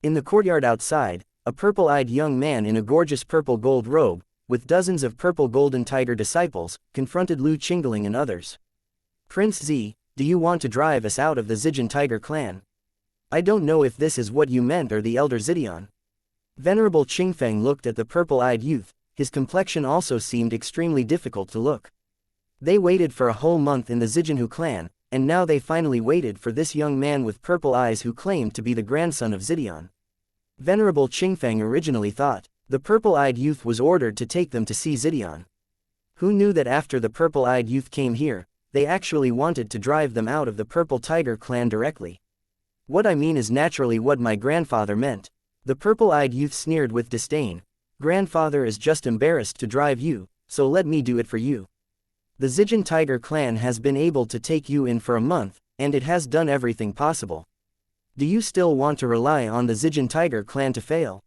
In the courtyard outside, a purple-eyed young man in a gorgeous purple gold robe, with dozens of purple golden tiger disciples, confronted Lu Qingling and others. Prince Z, do you want to drive us out of the Zijin Tiger clan? I don't know if this is what you meant or the elder Zidian. Venerable Qingfeng looked at the purple-eyed youth, his complexion also seemed extremely difficult to look. They waited for a whole month in the Zijinhu clan, and now they finally waited for this young man with purple eyes who claimed to be the grandson of Zidian. Venerable Qingfeng originally thought the purple-eyed youth was ordered to take them to see Zidian. Who knew that after the purple-eyed youth came here, they actually wanted to drive them out of the Purple Tiger clan directly. What I mean is naturally what my grandfather meant. The purple-eyed youth sneered with disdain. Grandfather is just embarrassed to drive you, so let me do it for you. The Zijin Tiger clan has been able to take you in for a month, and it has done everything possible. Do you still want to rely on the Zijin Tiger clan to fail?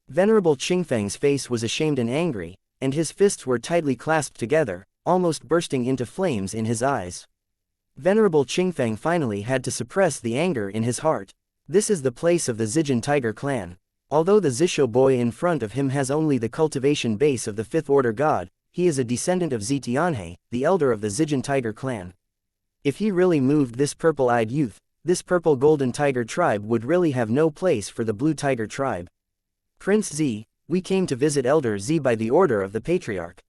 Venerable Qingfeng's face was ashamed and angry, and his fists were tightly clasped together, almost bursting into flames in his eyes. Venerable Qingfeng finally had to suppress the anger in his heart. This is the place of the Zijin Tiger clan. Although the Zisho boy in front of him has only the cultivation base of the fifth order god, he is a descendant of Xu Tianming, the elder of the Zijin Tiger clan. If he really moved this purple-eyed youth, this purple golden tiger tribe would really have no place for the blue tiger tribe. Prince Z, we came to visit Elder Z by the order of the Patriarch.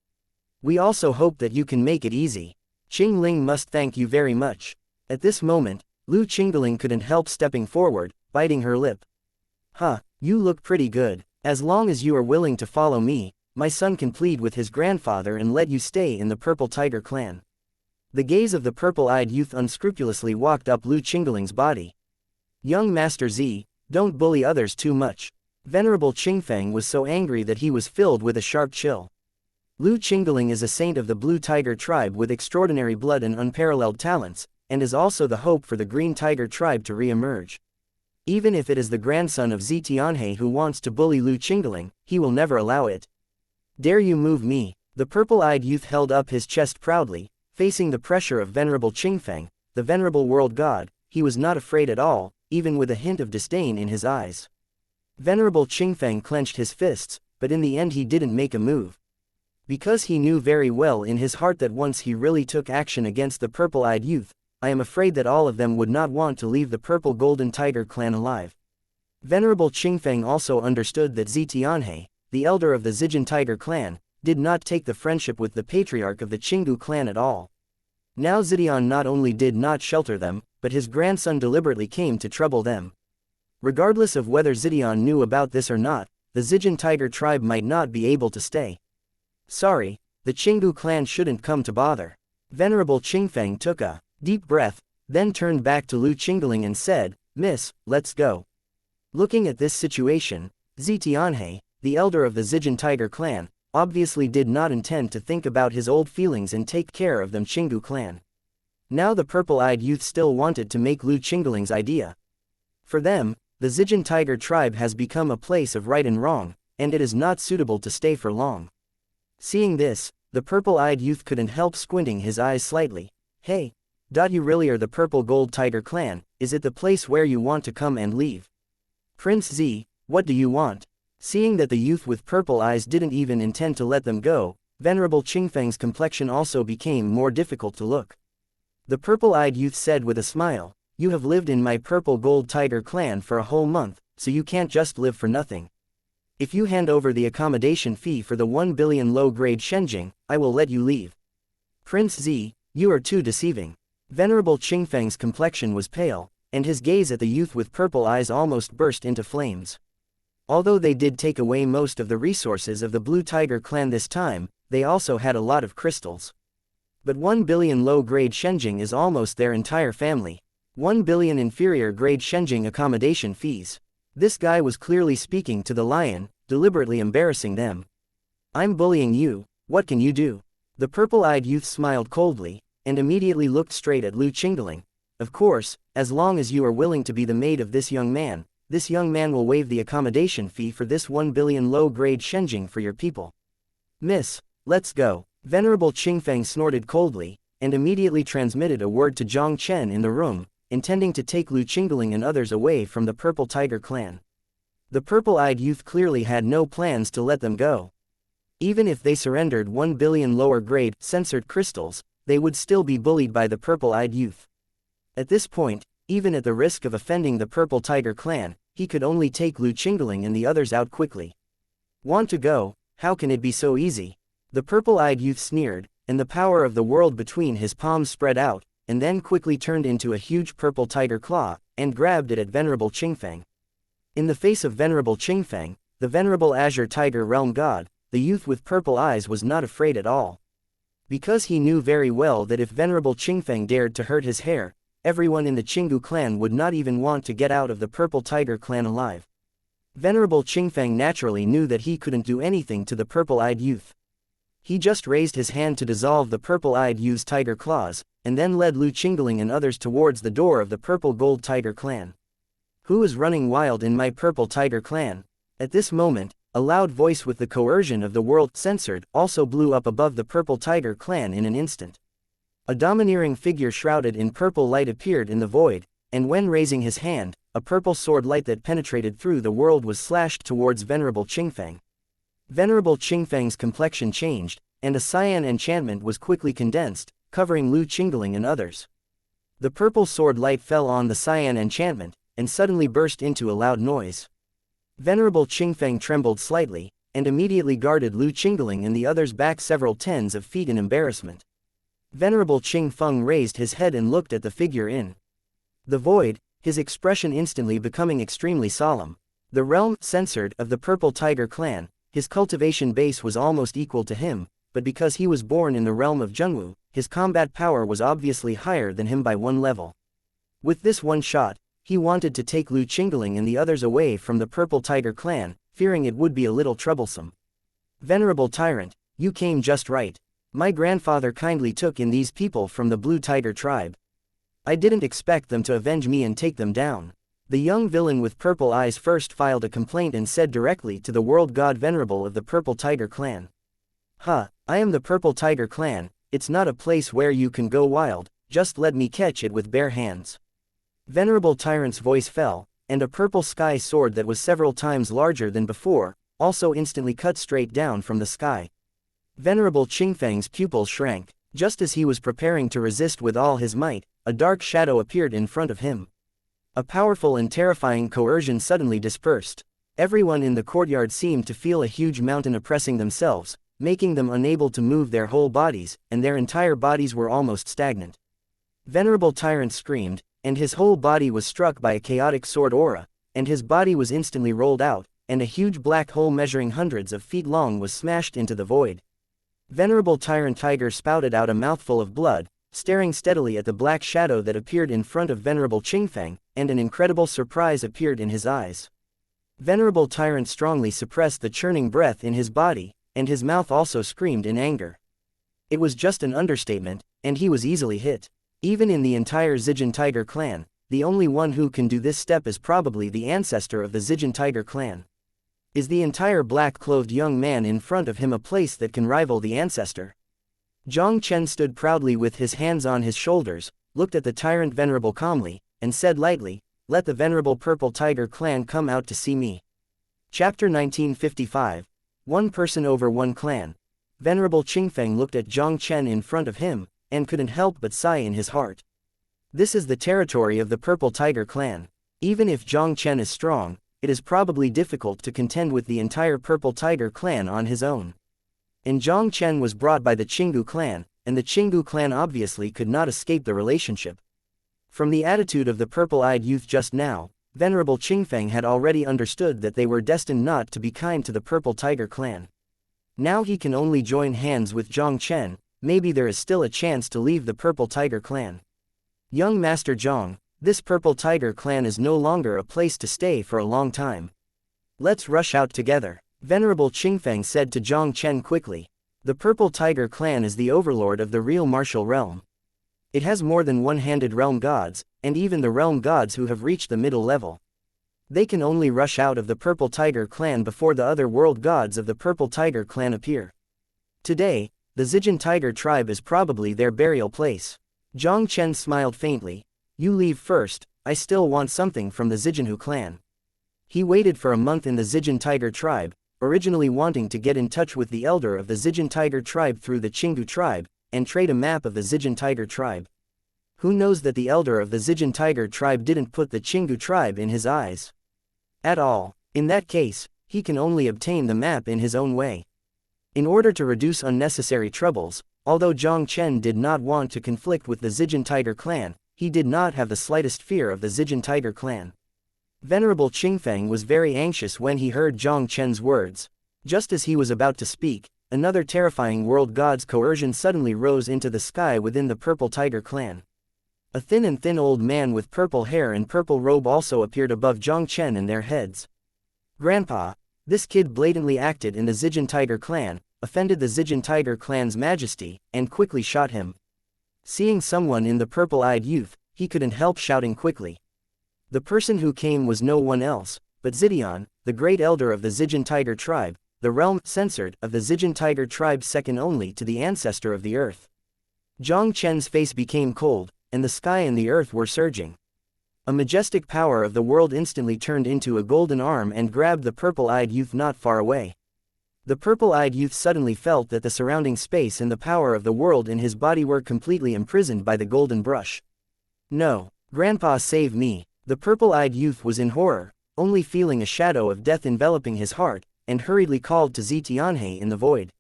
We also hope that you can make it easy. Qingling must thank you very much. At this moment, Lu Qingling couldn't help stepping forward, biting her lip. You look pretty good. As long as you are willing to follow me, my son can plead with his grandfather and let you stay in the Purple Tiger clan. The gaze of the purple-eyed youth unscrupulously walked up Lu Qingling's body. Young Master Z, don't bully others too much. Venerable Qingfeng was so angry that he was filled with a sharp chill. Lu Qingling is a saint of the Blue Tiger tribe with extraordinary blood and unparalleled talents, and is also the hope for the Green Tiger tribe to re-emerge. Even if it is the grandson of Xu Tianming who wants to bully Lu Qingling, he will never allow it. Dare you move me? The purple-eyed youth held up his chest proudly, facing the pressure of Venerable Qingfeng, the venerable world god. He was not afraid at all, even with a hint of disdain in his eyes. Venerable Qingfeng clenched his fists, but in the end he didn't make a move. Because he knew very well in his heart that once he really took action against the purple-eyed youth, I am afraid that all of them would not want to leave the Purple Golden Tiger clan alive. Venerable Qingfeng also understood that Xu Tianming, the elder of the Zijin Tiger clan, did not take the friendship with the patriarch of the Qinggu clan at all. Now Zidian not only did not shelter them, but his grandson deliberately came to trouble them. Regardless of whether Zidian knew about this or not, the Zijin Tiger tribe might not be able to stay. Sorry, the Qinggu clan shouldn't come to bother. Venerable Qingfeng took a deep breath, then turned back to Lu Qingling and said, Miss, let's go. Looking at this situation, Xu Tianming, the elder of the Zijin Tiger clan, obviously did not intend to think about his old feelings and take care of them Qinggu clan. Now the purple-eyed youth still wanted to make Lu Qingling's idea. For them, the Zijin Tiger tribe has become a place of right and wrong, and it is not suitable to stay for long. Seeing this, the purple-eyed youth couldn't help squinting his eyes slightly. Hey, you really are the Purple Gold Tiger clan, is it the place where you want to come and leave? Prince Z, what do you want? Seeing that the youth with purple eyes didn't even intend to let them go, Venerable Qingfeng's complexion also became more difficult to look. The purple-eyed youth said with a smile, You have lived in my Purple Gold Tiger clan for a whole month, so you can't just live for nothing. If you hand over the accommodation fee for the 1 billion low-grade Shenjing, I will let you leave. Prince Z, you are too deceiving. Venerable Qingfeng's complexion was pale, and his gaze at the youth with purple eyes almost burst into flames. Although they did take away most of the resources of the Blue Tiger clan this time, they also had a lot of crystals. But 1 billion low-grade Shenjing is almost their entire family. 1 billion inferior-grade Shenjing accommodation fees. This guy was clearly speaking to the lion, deliberately embarrassing them. I'm bullying you, what can you do? The purple-eyed youth smiled coldly, and immediately looked straight at Lu Qingling. Of course, as long as you are willing to be the maid of this young man will waive the accommodation fee for this 1 billion low-grade Shenjing for your people. Miss, let's go. Venerable Qingfeng snorted coldly, and immediately transmitted a word to Jiang Chen in the room, intending to take Lu Qingling and others away from the Purple Tiger clan. The purple-eyed youth clearly had no plans to let them go. Even if they surrendered 1 billion lower-grade censored crystals, they would still be bullied by the purple-eyed youth. At this point, even at the risk of offending the Purple Tiger clan, he could only take Lu Qingling and the others out quickly. Want to go? How can it be so easy? The purple-eyed youth sneered, and the power of the world between his palms spread out, and then quickly turned into a huge purple tiger claw, and grabbed it at Venerable Qingfeng. In the face of Venerable Qingfeng, the venerable Azure Tiger Realm God, the youth with purple eyes was not afraid at all. Because he knew very well that if Venerable Qingfeng dared to hurt his hair, everyone in the Qinggu clan would not even want to get out of the Purple Tiger clan alive. Venerable Qingfeng naturally knew that he couldn't do anything to the purple-eyed youth. He just raised his hand to dissolve the purple-eyed youth's tiger claws, and then led Lu Qingling and others towards the door of the Purple Gold Tiger clan. Who is running wild in my Purple Tiger clan? At this moment, a loud voice with the coercion of the world censored also blew up above the Purple Tiger clan in an instant. A domineering figure shrouded in purple light appeared in the void, and when raising his hand, a purple sword light that penetrated through the world was slashed towards Venerable Qingfeng. Venerable Qingfeng's complexion changed, and a cyan enchantment was quickly condensed, covering Lu Qingling and others. The purple sword light fell on the cyan enchantment, and suddenly burst into a loud noise. Venerable Qingfeng trembled slightly, and immediately guarded Lu Qingling and the others back several tens of feet in embarrassment. Venerable Qingfeng raised his head and looked at the figure in the void, his expression instantly becoming extremely solemn. The realm censored of the Purple Tiger clan, his cultivation base was almost equal to him, but because he was born in the realm of Zhengwu, his combat power was obviously higher than him by one level. With this one shot, he wanted to take Lu Qingling and the others away from the Purple Tiger clan, fearing it would be a little troublesome. Venerable Tyrant, you came just right. My grandfather kindly took in these people from the Blue Tiger tribe. I didn't expect them to avenge me and take them down. The young villain with purple eyes first filed a complaint and said directly to the world god venerable of the Purple Tiger clan. I am the Purple Tiger clan, it's not a place where you can go wild, just let me catch it with bare hands. Venerable Tyrant's voice fell, and a purple sky sword that was several times larger than before, also instantly cut straight down from the sky. Venerable Qingfeng's pupils shrank. Just as he was preparing to resist with all his might, a dark shadow appeared in front of him. A powerful and terrifying coercion suddenly dispersed. Everyone in the courtyard seemed to feel a huge mountain oppressing themselves, making them unable to move their whole bodies, and their entire bodies were almost stagnant. Venerable Tyrant screamed, and his whole body was struck by a chaotic sword aura, and his body was instantly rolled out, and a huge black hole measuring hundreds of feet long was smashed into the void. Venerable Tyrant Tiger spouted out a mouthful of blood, staring steadily at the black shadow that appeared in front of Venerable Qingfeng, and an incredible surprise appeared in his eyes. Venerable Tyrant strongly suppressed the churning breath in his body, and his mouth also screamed in anger. It was just an understatement, and he was easily hit. Even in the entire Zijin Tiger clan, the only one who can do this step is probably the ancestor of the Zijin Tiger clan. Is the entire black-clothed young man in front of him a place that can rival the ancestor? Jiang Chen stood proudly with his hands on his shoulders, looked at the tyrant venerable calmly, and said lightly, "Let the venerable Purple Tiger clan come out to see me." Chapter 1955. One person over one clan. Venerable Qingfeng looked at Jiang Chen in front of him, and couldn't help but sigh in his heart. This is the territory of the Purple Tiger clan. Even if Jiang Chen is strong, it is probably difficult to contend with the entire Purple Tiger clan on his own. And Jiang Chen was brought by the Qinggu clan, and the Qinggu clan obviously could not escape the relationship. From the attitude of the purple-eyed youth just now, Venerable Qingfeng had already understood that they were destined not to be kind to the Purple Tiger clan. Now he can only join hands with Jiang Chen. Maybe there is still a chance to leave the Purple Tiger clan. Young Master Jiang, this Purple Tiger clan is no longer a place to stay for a long time. Let's rush out together, Venerable Qingfeng said to Jiang Chen quickly. The Purple Tiger clan is the overlord of the real martial realm. It has more than one-handed realm gods, and even the realm gods who have reached the middle level. They can only rush out of the Purple Tiger clan before the other world gods of the Purple Tiger clan appear. Today, the Zijin Tiger tribe is probably their burial place. Jiang Chen smiled faintly. You leave first, I still want something from the Zijinhu clan. He waited for a month in the Zijin Tiger tribe, originally wanting to get in touch with the elder of the Zijin Tiger tribe through the Qinggu tribe, and trade a map of the Zijin Tiger tribe. Who knows that the elder of the Zijin Tiger tribe didn't put the Qinggu tribe in his eyes at all. In that case, he can only obtain the map in his own way. In order to reduce unnecessary troubles, although Jiang Chen did not want to conflict with the Zijin Tiger clan, he did not have the slightest fear of the Zijin Tiger clan. Venerable Qingfeng was very anxious when he heard Jiang Chen's words. Just as he was about to speak, another terrifying world god's coercion suddenly rose into the sky within the Purple Tiger clan. A thin old man with purple hair and purple robe also appeared above Jiang Chen and their heads. Grandpa, this kid blatantly acted in the Zijin Tiger clan, offended the Zijin Tiger clan's majesty, and quickly shot him. Seeing someone in the purple-eyed youth, he couldn't help shouting quickly. The person who came was no one else, but Zidian, the great elder of the Zijin Tiger tribe, the realm censored of the Zijin Tiger tribe second only to the ancestor of the earth. Jiang Chen's face became cold, and the sky and the earth were surging. A majestic power of the world instantly turned into a golden arm and grabbed the purple-eyed youth not far away. The purple-eyed youth suddenly felt that the surrounding space and the power of the world in his body were completely imprisoned by the golden brush. No, Grandpa, save me! The purple-eyed youth was in horror, only feeling a shadow of death enveloping his heart, and hurriedly called to Xu Tianming in the void.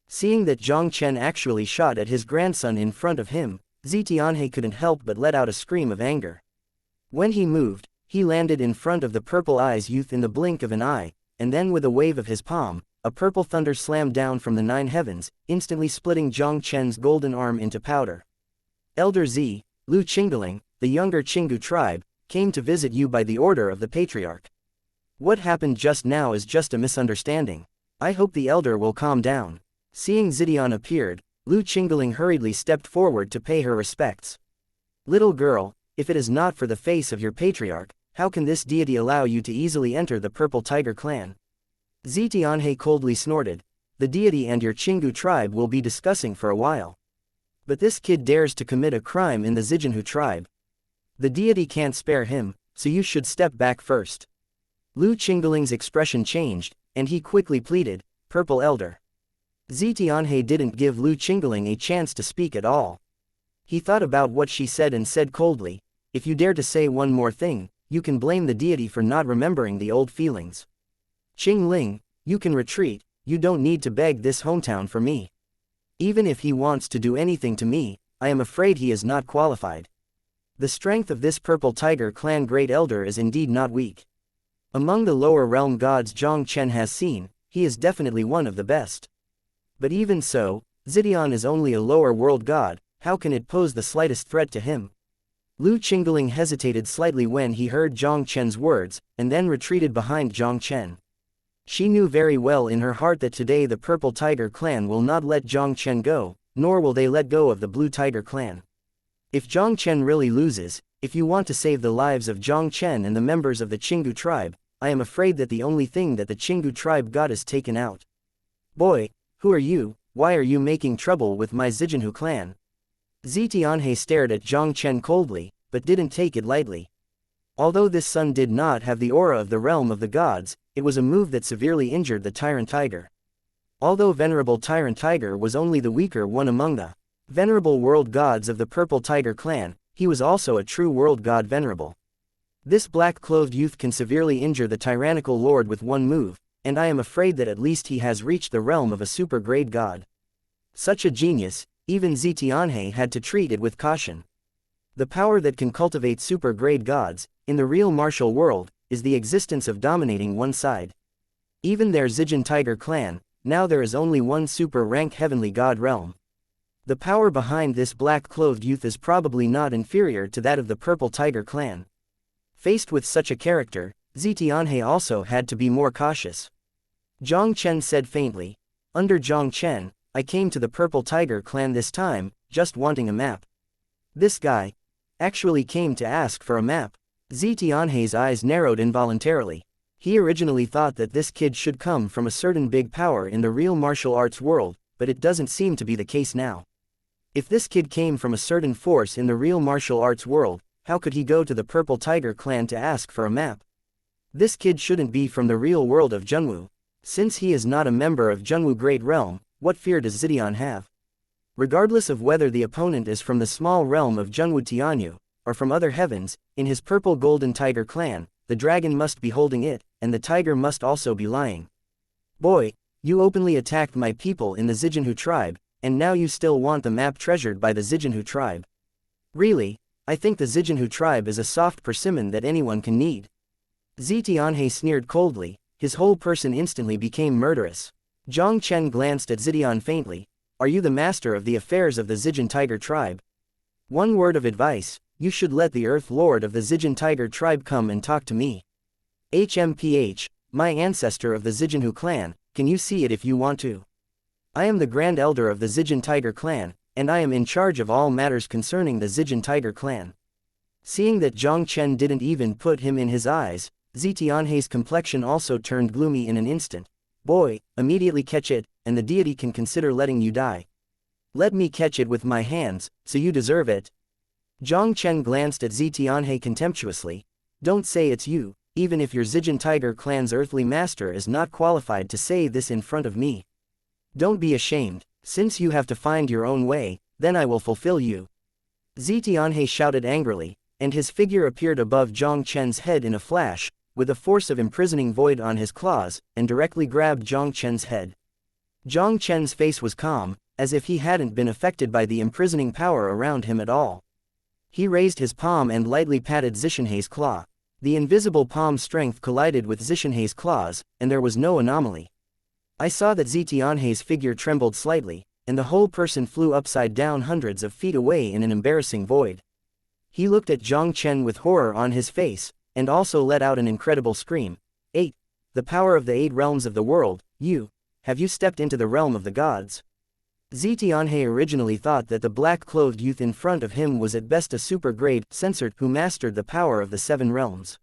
Seeing that Jiang Chen actually shot at his grandson in front of him, Xu Tianming couldn't help but let out a scream of anger. When he moved, he landed in front of the purple-eyed youth in the blink of an eye, and then with a wave of his palm, a purple thunder slammed down from the 9 heavens, instantly splitting Jiang Chen's golden arm into powder. Elder Z, Lu Qingling, the younger Qinggu tribe, came to visit you by the order of the patriarch. What happened just now is just a misunderstanding. I hope the elder will calm down. Seeing Zidian appeared, Lu Qingling hurriedly stepped forward to pay her respects. Little girl, if it is not for the face of your patriarch, how can this deity allow you to easily enter the Purple Tiger clan? Xu Tianming coldly snorted. The deity and your Qinggu tribe will be discussing for a while. But this kid dares to commit a crime in the Zijinhu tribe. The deity can't spare him, so you should step back first. Lu Qingling's expression changed, and he quickly pleaded, Purple Elder. Xu Tianming didn't give Lu Qingling a chance to speak at all. He thought about what she said and said coldly, if you dare to say one more thing, you can blame the deity for not remembering the old feelings. Qingling, you can retreat, you don't need to beg this hometown for me. Even if he wants to do anything to me, I am afraid he is not qualified. The strength of this Purple Tiger clan great elder is indeed not weak. Among the lower realm gods Jiang Chen has seen, he is definitely one of the best. But even so, Zidian is only a lower world god, how can it pose the slightest threat to him? Lu Qingling hesitated slightly when he heard Jiang Chen's words, and then retreated behind Jiang Chen. She knew very well in her heart that today the Purple Tiger clan will not let Jiang Chen go, nor will they let go of the Blue Tiger clan. If Jiang Chen really loses, if you want to save the lives of Jiang Chen and the members of the Qinggu tribe, I am afraid that the only thing that the Qinggu tribe got is taken out. Boy, who are you? Why are you making trouble with my Zijinhu clan? Xu Tianming stared at Jiang Chen coldly, but didn't take it lightly. Although this son did not have the aura of the realm of the gods, it was a move that severely injured the Tyrant Tiger. Although Venerable Tyrant Tiger was only the weaker one among the venerable world gods of the Purple Tiger clan, he was also a true world god venerable. This black-clothed youth can severely injure the tyrannical lord with one move, and I am afraid that at least he has reached the realm of a super-grade god. Such a genius, even Xu Tianming had to treat it with caution. The power that can cultivate super-grade gods, in the real martial world, is the existence of dominating one side. Even their Zijin Tiger clan, now there is only one super-rank heavenly god realm. The power behind this black-clothed youth is probably not inferior to that of the Purple Tiger clan. Faced with such a character, Xu Tianming also had to be more cautious. Jiang Chen said faintly, under Jiang Chen, I came to the Purple Tiger clan this time, just wanting a map. This guy actually came to ask for a map. Xu Tianming's eyes narrowed involuntarily. He originally thought that this kid should come from a certain big power in the real martial arts world, but it doesn't seem to be the case now. If this kid came from a certain force in the real martial arts world, how could he go to the Purple Tiger clan to ask for a map? This kid shouldn't be from the real world of Zhenwu. Since he is not a member of Zhenwu Great Realm, what fear does Zidian have? Regardless of whether the opponent is from the small realm of Zhenwu Tianyu, or from other heavens, in his Purple Golden Tiger clan, the dragon must be holding it, and the tiger must also be lying. Boy, You openly attacked my people in the Zijinhu tribe, and now you still want the map treasured by the Zijinhu tribe. Really, I think the Zijinhu tribe is a soft persimmon that anyone can need. Xu Tianming sneered coldly, his whole person instantly became murderous. Jiang Chen glanced at Zidian faintly. Are you the master of the affairs of the Zijin Tiger tribe? One word of advice, you should let the Earth Lord of the Zijin Tiger tribe come and talk to me. HMPH, my ancestor of the Zijinhu clan, can you see it if you want to? I am the Grand Elder of the Zijin Tiger clan, and I am in charge of all matters concerning the Zijin Tiger clan. Seeing that Jiang Chen didn't even put him in his eyes, Xu Tianming's complexion also turned gloomy in an instant. Boy, immediately catch it, and the deity can consider letting you die. Let me catch it with my hands, so you deserve it. Jiang Chen glanced at Xu Tianming contemptuously. Don't say it's you, even if your Zijin Tiger clan's earthly master is not qualified to say this in front of me. Don't be ashamed, since you have to find your own way, then I will fulfill you. Xu Tianming shouted angrily, and his figure appeared above Jiang Chen's head in a flash, with a force of imprisoning void on his claws, and directly grabbed Jiang Chen's head. Jiang Chen's face was calm, as if he hadn't been affected by the imprisoning power around him at all. He raised his palm and lightly patted Zishanhei's claw. The invisible palm's strength collided with Zishanhei's claws, and there was no anomaly. I saw that Xu Tianming's figure trembled slightly, and the whole person flew upside down hundreds of feet away in an embarrassing void. He looked at Jiang Chen with horror on his face, and also let out an incredible scream. 8. The power of the 8 realms of the world, have you stepped into the realm of the gods? Xu Tianming originally thought that the black-clothed youth in front of him was at best a super-grade censored who mastered the power of the 7 realms.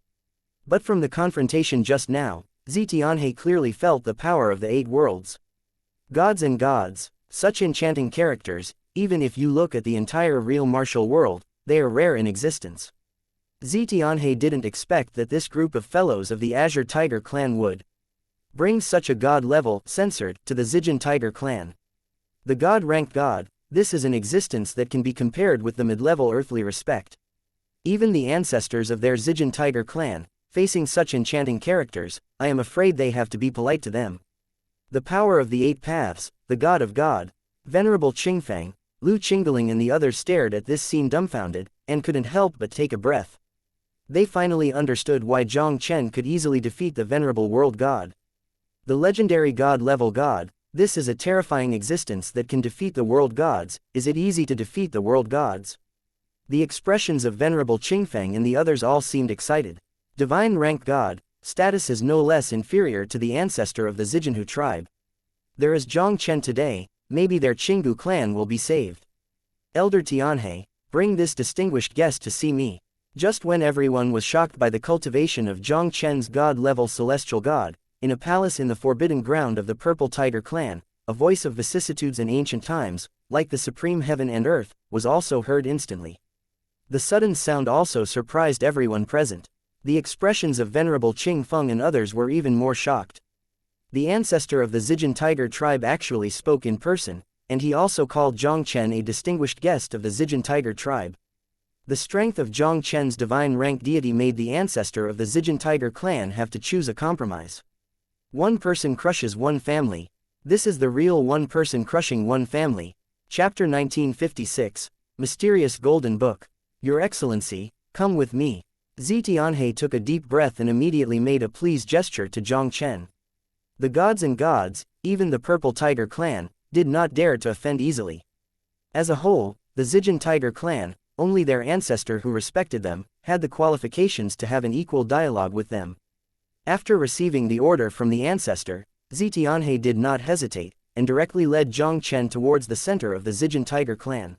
But from the confrontation just now, Xu Tianming clearly felt the power of the 8 worlds. Gods and gods, such enchanting characters, even if you look at the entire real martial world, they are rare in existence. Xu Tianming didn't expect that this group of fellows of the Azure Tiger clan would bring such a god-level censored to the Zijin Tiger clan. The god-ranked god, this is an existence that can be compared with the mid-level earthly respect. Even the ancestors of their Zijin Tiger clan, facing such enchanting characters, I am afraid they have to be polite to them. The power of the 8 paths, the god of God, Venerable Qingfeng, Lu Qingling and the others stared at this scene dumbfounded, and couldn't help but take a breath. They finally understood why Jiang Chen could easily defeat the Venerable World God. The legendary god-level god, this is a terrifying existence that can defeat the world gods. Is it easy to defeat the world gods? The expressions of Venerable Qingfeng and the others all seemed excited. Divine rank god, status is no less inferior to the ancestor of the Zijinhu tribe. There is Jiang Chen today, maybe their Qinggu clan will be saved. Elder Tianming, bring this distinguished guest to see me. Just when everyone was shocked by the cultivation of Jiang Chen's god-level celestial god, in a palace in the forbidden ground of the Purple Tiger clan, a voice of vicissitudes in ancient times, like the supreme heaven and earth, was also heard instantly. The sudden sound also surprised everyone present. The expressions of Venerable Qing Feng and others were even more shocked. The ancestor of the Zijin Tiger tribe actually spoke in person, and he also called Jiang Chen a distinguished guest of the Zijin Tiger tribe. The strength of Jiang Chen's divine rank deity made the ancestor of the Zijin Tiger clan have to choose a compromise. One person crushes one family. This is the real one person crushing one family. Chapter 1956, Mysterious Golden Book. Your Excellency, come with me. Xu Tianming took a deep breath and immediately made a pleased gesture to Jiang Chen. The gods and gods, even the Purple Tiger clan, did not dare to offend easily. As a whole, the Zijin Tiger clan, only their ancestor who respected them, had the qualifications to have an equal dialogue with them. After receiving the order from the ancestor, Xu Tianming did not hesitate, and directly led Jiang Chen towards the center of the Zijin Tiger clan.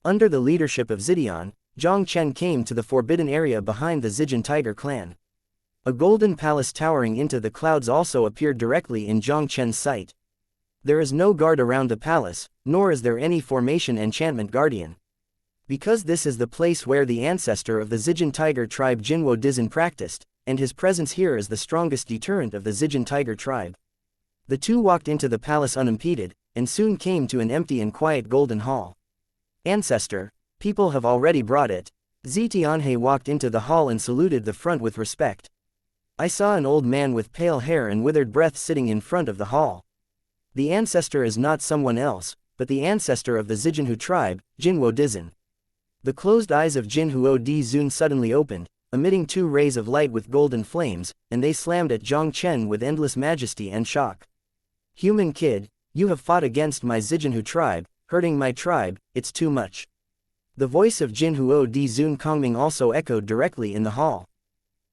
Under the leadership of Zidian, Jiang Chen came to the forbidden area behind the Zijin Tiger clan. A golden palace towering into the clouds also appeared directly in Jiang Chen's sight. There is no guard around the palace, nor is there any formation enchantment guardian. Because this is the place where the ancestor of the Zijin Tiger tribe Jinwo Dizin practiced, and his presence here is the strongest deterrent of the Zijin Tiger tribe. The two walked into the palace unimpeded, and soon came to an empty and quiet golden hall. Ancestor, people have already brought it. Xu Tianming walked into the hall and saluted the front with respect. I saw an old man with pale hair and withered breath sitting in front of the hall. The ancestor is not someone else, but the ancestor of the Zijinhu tribe, Jinhuo Dizin. The closed eyes of Jinhuo Dizun suddenly opened, emitting 2 rays of light with golden flames, and they slammed at Jiang Chen with endless majesty and shock. Human kid, you have fought against my Zijinhu tribe, hurting my tribe, it's too much. The voice of Jinhuo Dizun Kongming also echoed directly in the hall.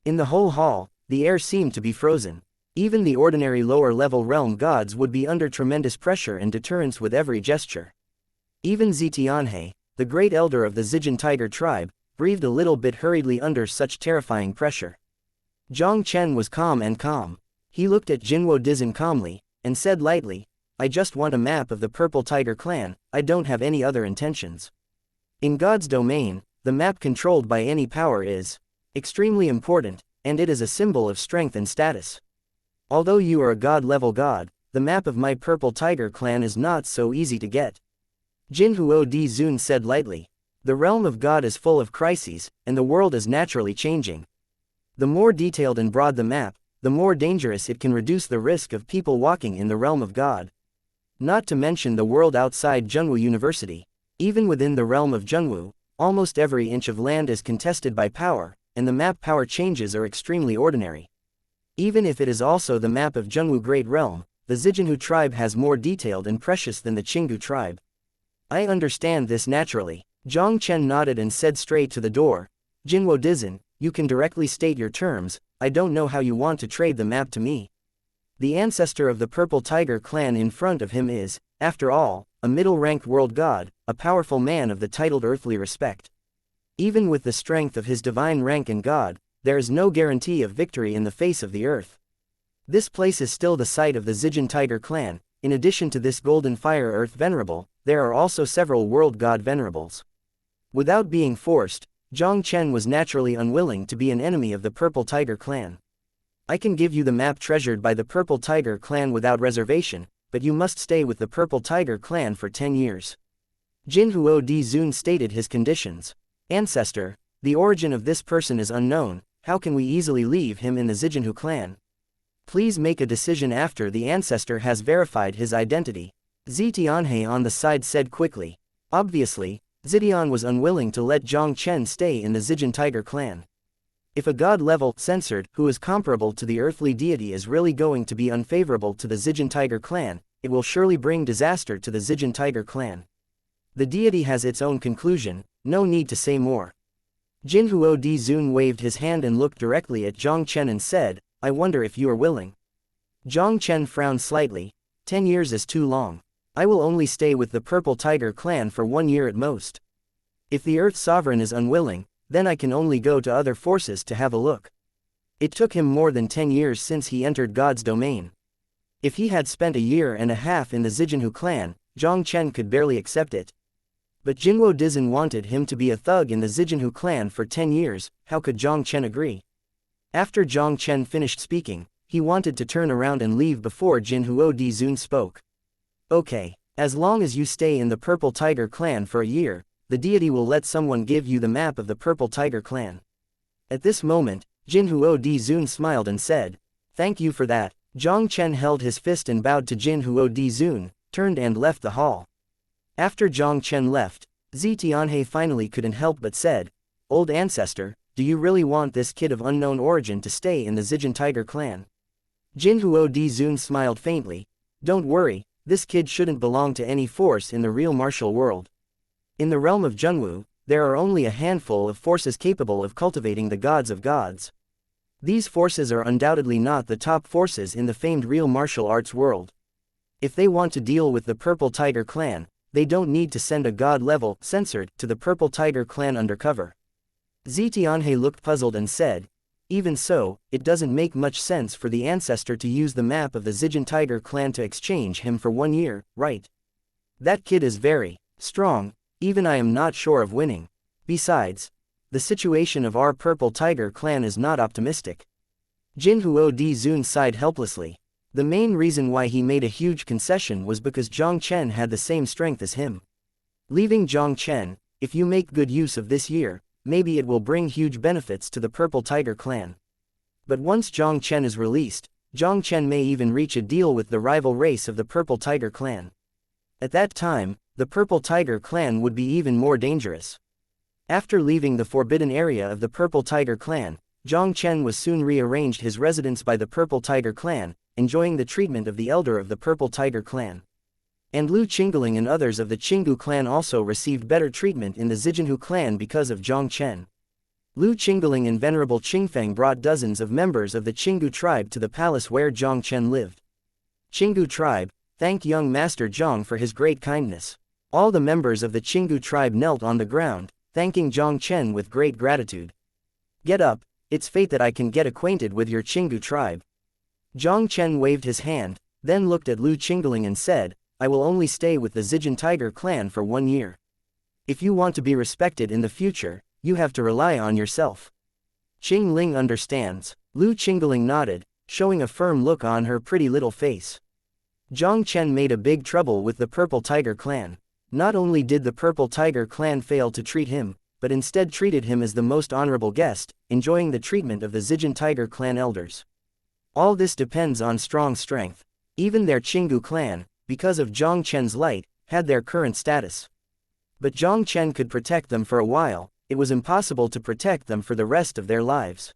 In the whole hall, the air seemed to be frozen. Even the ordinary lower-level realm gods would be under tremendous pressure and deterrence with every gesture. Even Xu Tianming, the great elder of the Zijin tiger tribe, breathed a little bit hurriedly under such terrifying pressure. Jiang Chen was calm and calm. He looked at Jinhuo Dizin calmly, and said lightly, I just want a map of the Purple Tiger clan, I don't have any other intentions. In God's domain, the map controlled by any power is extremely important, and it is a symbol of strength and status. Although you are a god-level god, the map of my Purple Tiger clan is not so easy to get. Jinhuo Dizun said lightly. The realm of God is full of crises, and the world is naturally changing. The more detailed and broad the map, the more dangerous it can reduce the risk of people walking in the realm of God. Not to mention the world outside Zhengwu University. Even within the realm of Zhengwu, almost every inch of land is contested by power, and the map power changes are extremely ordinary. Even if it is also the map of Zhengwu Great Realm, the Zijinhu tribe has more detailed and precious than the Qinggu tribe. I understand this naturally. Jiang Chen nodded and said straight to the door, Jinhuo Dizin, you can directly state your terms, I don't know how you want to trade the map to me. The ancestor of the Purple Tiger clan in front of him is, after all, a middle-ranked world god, a powerful man of the titled earthly respect. Even with the strength of his divine rank and god, there is no guarantee of victory in the face of the earth. This place is still the site of the Zijin Tiger clan. In addition to this golden fire earth venerable, there are also several world god venerables. Without being forced, Jiang Chen was naturally unwilling to be an enemy of the Purple Tiger clan. I can give you the map treasured by the Purple Tiger clan without reservation, but you must stay with the Purple Tiger clan for 10 years. Jinhuo Dizun stated his conditions. Ancestor, the origin of this person is unknown, how can we easily leave him in the Zijinhu clan? Please make a decision after the ancestor has verified his identity. Xu Tianming on the side said quickly. Obviously, Zidian was unwilling to let Jiang Chen stay in the Zijin Tiger clan. If a god-level censored who is comparable to the earthly deity is really going to be unfavorable to the Zijin Tiger clan, it will surely bring disaster to the Zijin Tiger clan. The deity has its own conclusion, no need to say more. Jinhuo Dizun waved his hand and looked directly at Jiang Chen and said, I wonder if you are willing. Jiang Chen frowned slightly. 10 years is too long. I will only stay with the Purple Tiger clan for 1 year at most. If the Earth Sovereign is unwilling, then I can only go to other forces to have a look. It took him more than 10 years since he entered God's domain. If he had spent a year and a half in the Zijinhu clan, Jiang Chen could barely accept it. But Jinhuo Dizin wanted him to be a thug in the Zijinhu clan for 10 years, how could Jiang Chen agree? After Jiang Chen finished speaking, he wanted to turn around and leave before Jinhuo Dizun spoke. Okay, as long as you stay in the Purple Tiger clan for a year, the deity will let someone give you the map of the Purple Tiger clan. At this moment, Jinhuo Dizun smiled and said, Thank you for that. Jiang Chen held his fist and bowed to Jinhuo Dizun, turned and left the hall. After Jiang Chen left, Xu Tianming finally couldn't help but said, Old ancestor, do you really want this kid of unknown origin to stay in the Zijin Tiger clan? Jinhuo Dizun smiled faintly. Don't worry, this kid shouldn't belong to any force in the real martial world. In the realm of Zhengwu, there are only a handful of forces capable of cultivating the gods of gods. These forces are undoubtedly not the top forces in the famed real martial arts world. If they want to deal with the Purple Tiger clan, they don't need to send a god-level censored to the Purple Tiger clan undercover. Xu Tianming looked puzzled and said, Even so, it doesn't make much sense for the ancestor to use the map of the Zijin Tiger clan to exchange him for 1 year, right? That kid is very strong, even I am not sure of winning. Besides, the situation of our Purple Tiger clan is not optimistic. Jinhuo Dizun sighed helplessly. The main reason why he made a huge concession was because Jiang Chen had the same strength as him. Leaving Jiang Chen, if you make good use of this year, maybe it will bring huge benefits to the Purple Tiger clan. But once Jiang Chen is released, Jiang Chen may even reach a deal with the rival race of the Purple Tiger clan. At that time, the Purple Tiger clan would be even more dangerous. After leaving the forbidden area of the Purple Tiger clan, Jiang Chen was soon rearranged his residence by the Purple Tiger clan, enjoying the treatment of the elder of the Purple Tiger clan. And Lu Qingling and others of the Qinggu clan also received better treatment in the Zijinhu clan because of Jiang Chen. Lu Qingling and Venerable Qingfeng brought dozens of members of the Qinggu tribe to the palace where Jiang Chen lived. Qinggu tribe, thanked young Master Jiang for his great kindness. All the members of the Qinggu tribe knelt on the ground, thanking Jiang Chen with great gratitude. "Get up, it's fate that I can get acquainted with your Qinggu tribe." Jiang Chen waved his hand, then looked at Lu Qingling and said, "I will only stay with the Zijin Tiger clan for 1 year. If you want to be respected in the future, you have to rely on yourself." Qing Ling understands. Lu Qingling nodded, showing a firm look on her pretty little face. Jiang Chen made a big trouble with the Purple Tiger clan. Not only did the Purple Tiger clan fail to treat him, but instead treated him as the most honorable guest, enjoying the treatment of the Zijin Tiger clan elders. All this depends on strong strength. Even their Qinggu clan, because of Jiang Chen's light, had their current status. But Jiang Chen could protect them for a while. It was impossible to protect them for the rest of their lives.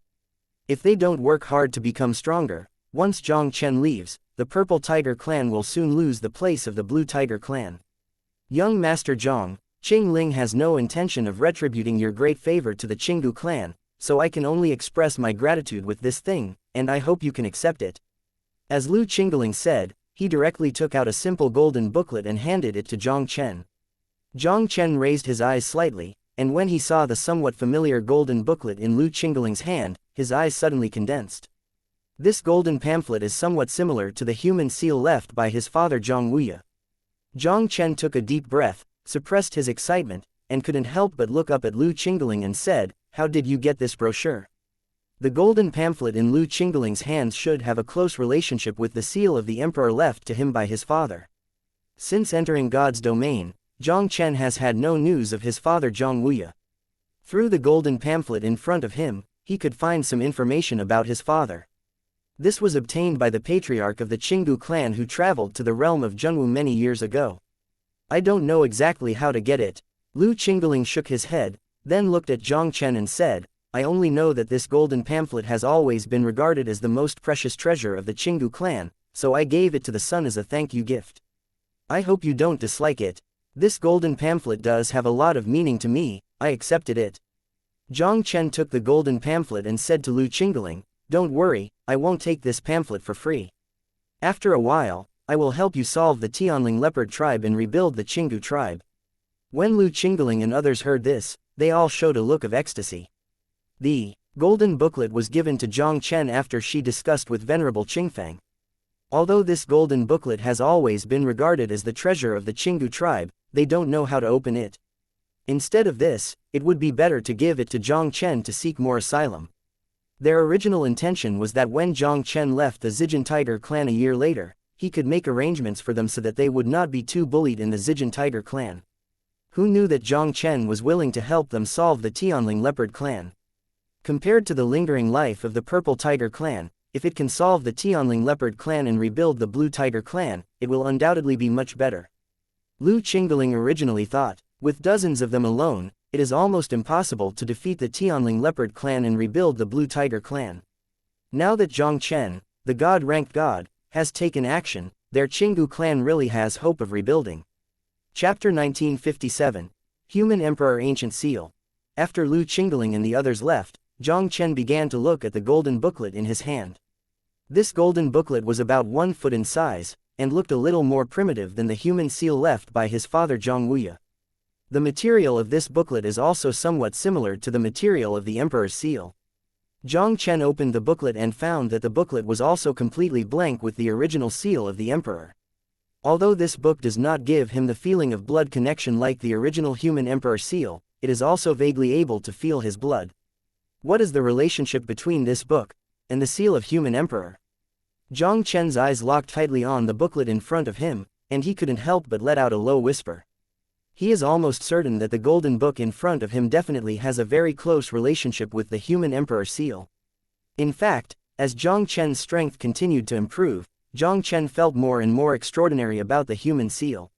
If they don't work hard to become stronger, once Jiang Chen leaves, the Purple Tiger clan will soon lose the place of the Blue Tiger clan. "Young Master Jiang, Qing Ling has no intention of retributing your great favor to the Qinggu clan, so I can only express my gratitude with this thing, and I hope you can accept it." As Lu Qingling said, he directly took out a simple golden booklet and handed it to Jiang Chen. Jiang Chen raised his eyes slightly, and when he saw the somewhat familiar golden booklet in Lu Qingling's hand, his eyes suddenly condensed. This golden pamphlet is somewhat similar to the human seal left by his father Zhang Wuya. Jiang Chen took a deep breath, suppressed his excitement, and couldn't help but look up at Lu Qingling and said, "How did you get this brochure?" The golden pamphlet in Lu Qingling's hands should have a close relationship with the seal of the emperor left to him by his father. Since entering God's domain, Jiang Chen has had no news of his father Zhang Wuya. Through the golden pamphlet in front of him, he could find some information about his father. This was obtained by the patriarch of the Qinggu clan who traveled to the realm of Zhenwu many years ago. "I don't know exactly how to get it." Lu Qingling shook his head, then looked at Jiang Chen and said, "I only know that this golden pamphlet has always been regarded as the most precious treasure of the Qinggu clan, so I gave it to the son as a thank you gift. I hope you don't dislike it. This golden pamphlet does have a lot of meaning to me, I accepted it." Jiang Chen took the golden pamphlet and said to Lu Qingling, "Don't worry, I won't take this pamphlet for free. After a while, I will help you solve the Tianling leopard tribe and rebuild the Qinggu tribe." When Lu Qingling and others heard this, they all showed a look of ecstasy. The golden booklet was given to Jiang Chen after she discussed with Venerable Qingfeng. Although this golden booklet has always been regarded as the treasure of the Qinggu tribe, they don't know how to open it. Instead of this, it would be better to give it to Jiang Chen to seek more asylum. Their original intention was that when Jiang Chen left the Zijin Tiger clan a year later, he could make arrangements for them so that they would not be too bullied in the Zijin Tiger clan. Who knew that Jiang Chen was willing to help them solve the Tianling leopard clan? Compared to the lingering life of the Purple Tiger clan, if it can solve the Tianling leopard clan and rebuild the Blue Tiger clan, it will undoubtedly be much better. Lu Qingling originally thought, with dozens of them alone, it is almost impossible to defeat the Tianling leopard clan and rebuild the Blue Tiger clan. Now that Jiang Chen, the god-ranked god, has taken action, their Qinggu clan really has hope of rebuilding. Chapter 1957. Human Emperor Ancient Seal. After Lu Qingling and the others left, Jiang Chen began to look at the golden booklet in his hand. This golden booklet was about 1 foot in size, and looked a little more primitive than the human seal left by his father Zhang Wuya. The material of this booklet is also somewhat similar to the material of the Emperor's seal. Jiang Chen opened the booklet and found that the booklet was also completely blank with the original seal of the Emperor. Although this book does not give him the feeling of blood connection like the original human Emperor seal, it is also vaguely able to feel his blood. What is the relationship between this book and the seal of human Emperor? Jiang Chen's eyes locked tightly on the booklet in front of him, and he couldn't help but let out a low whisper. He is almost certain that the golden book in front of him definitely has a very close relationship with the human Emperor seal. In fact, As Jiang Chen's strength continued to improve, Jiang Chen felt more and more extraordinary about the human seal.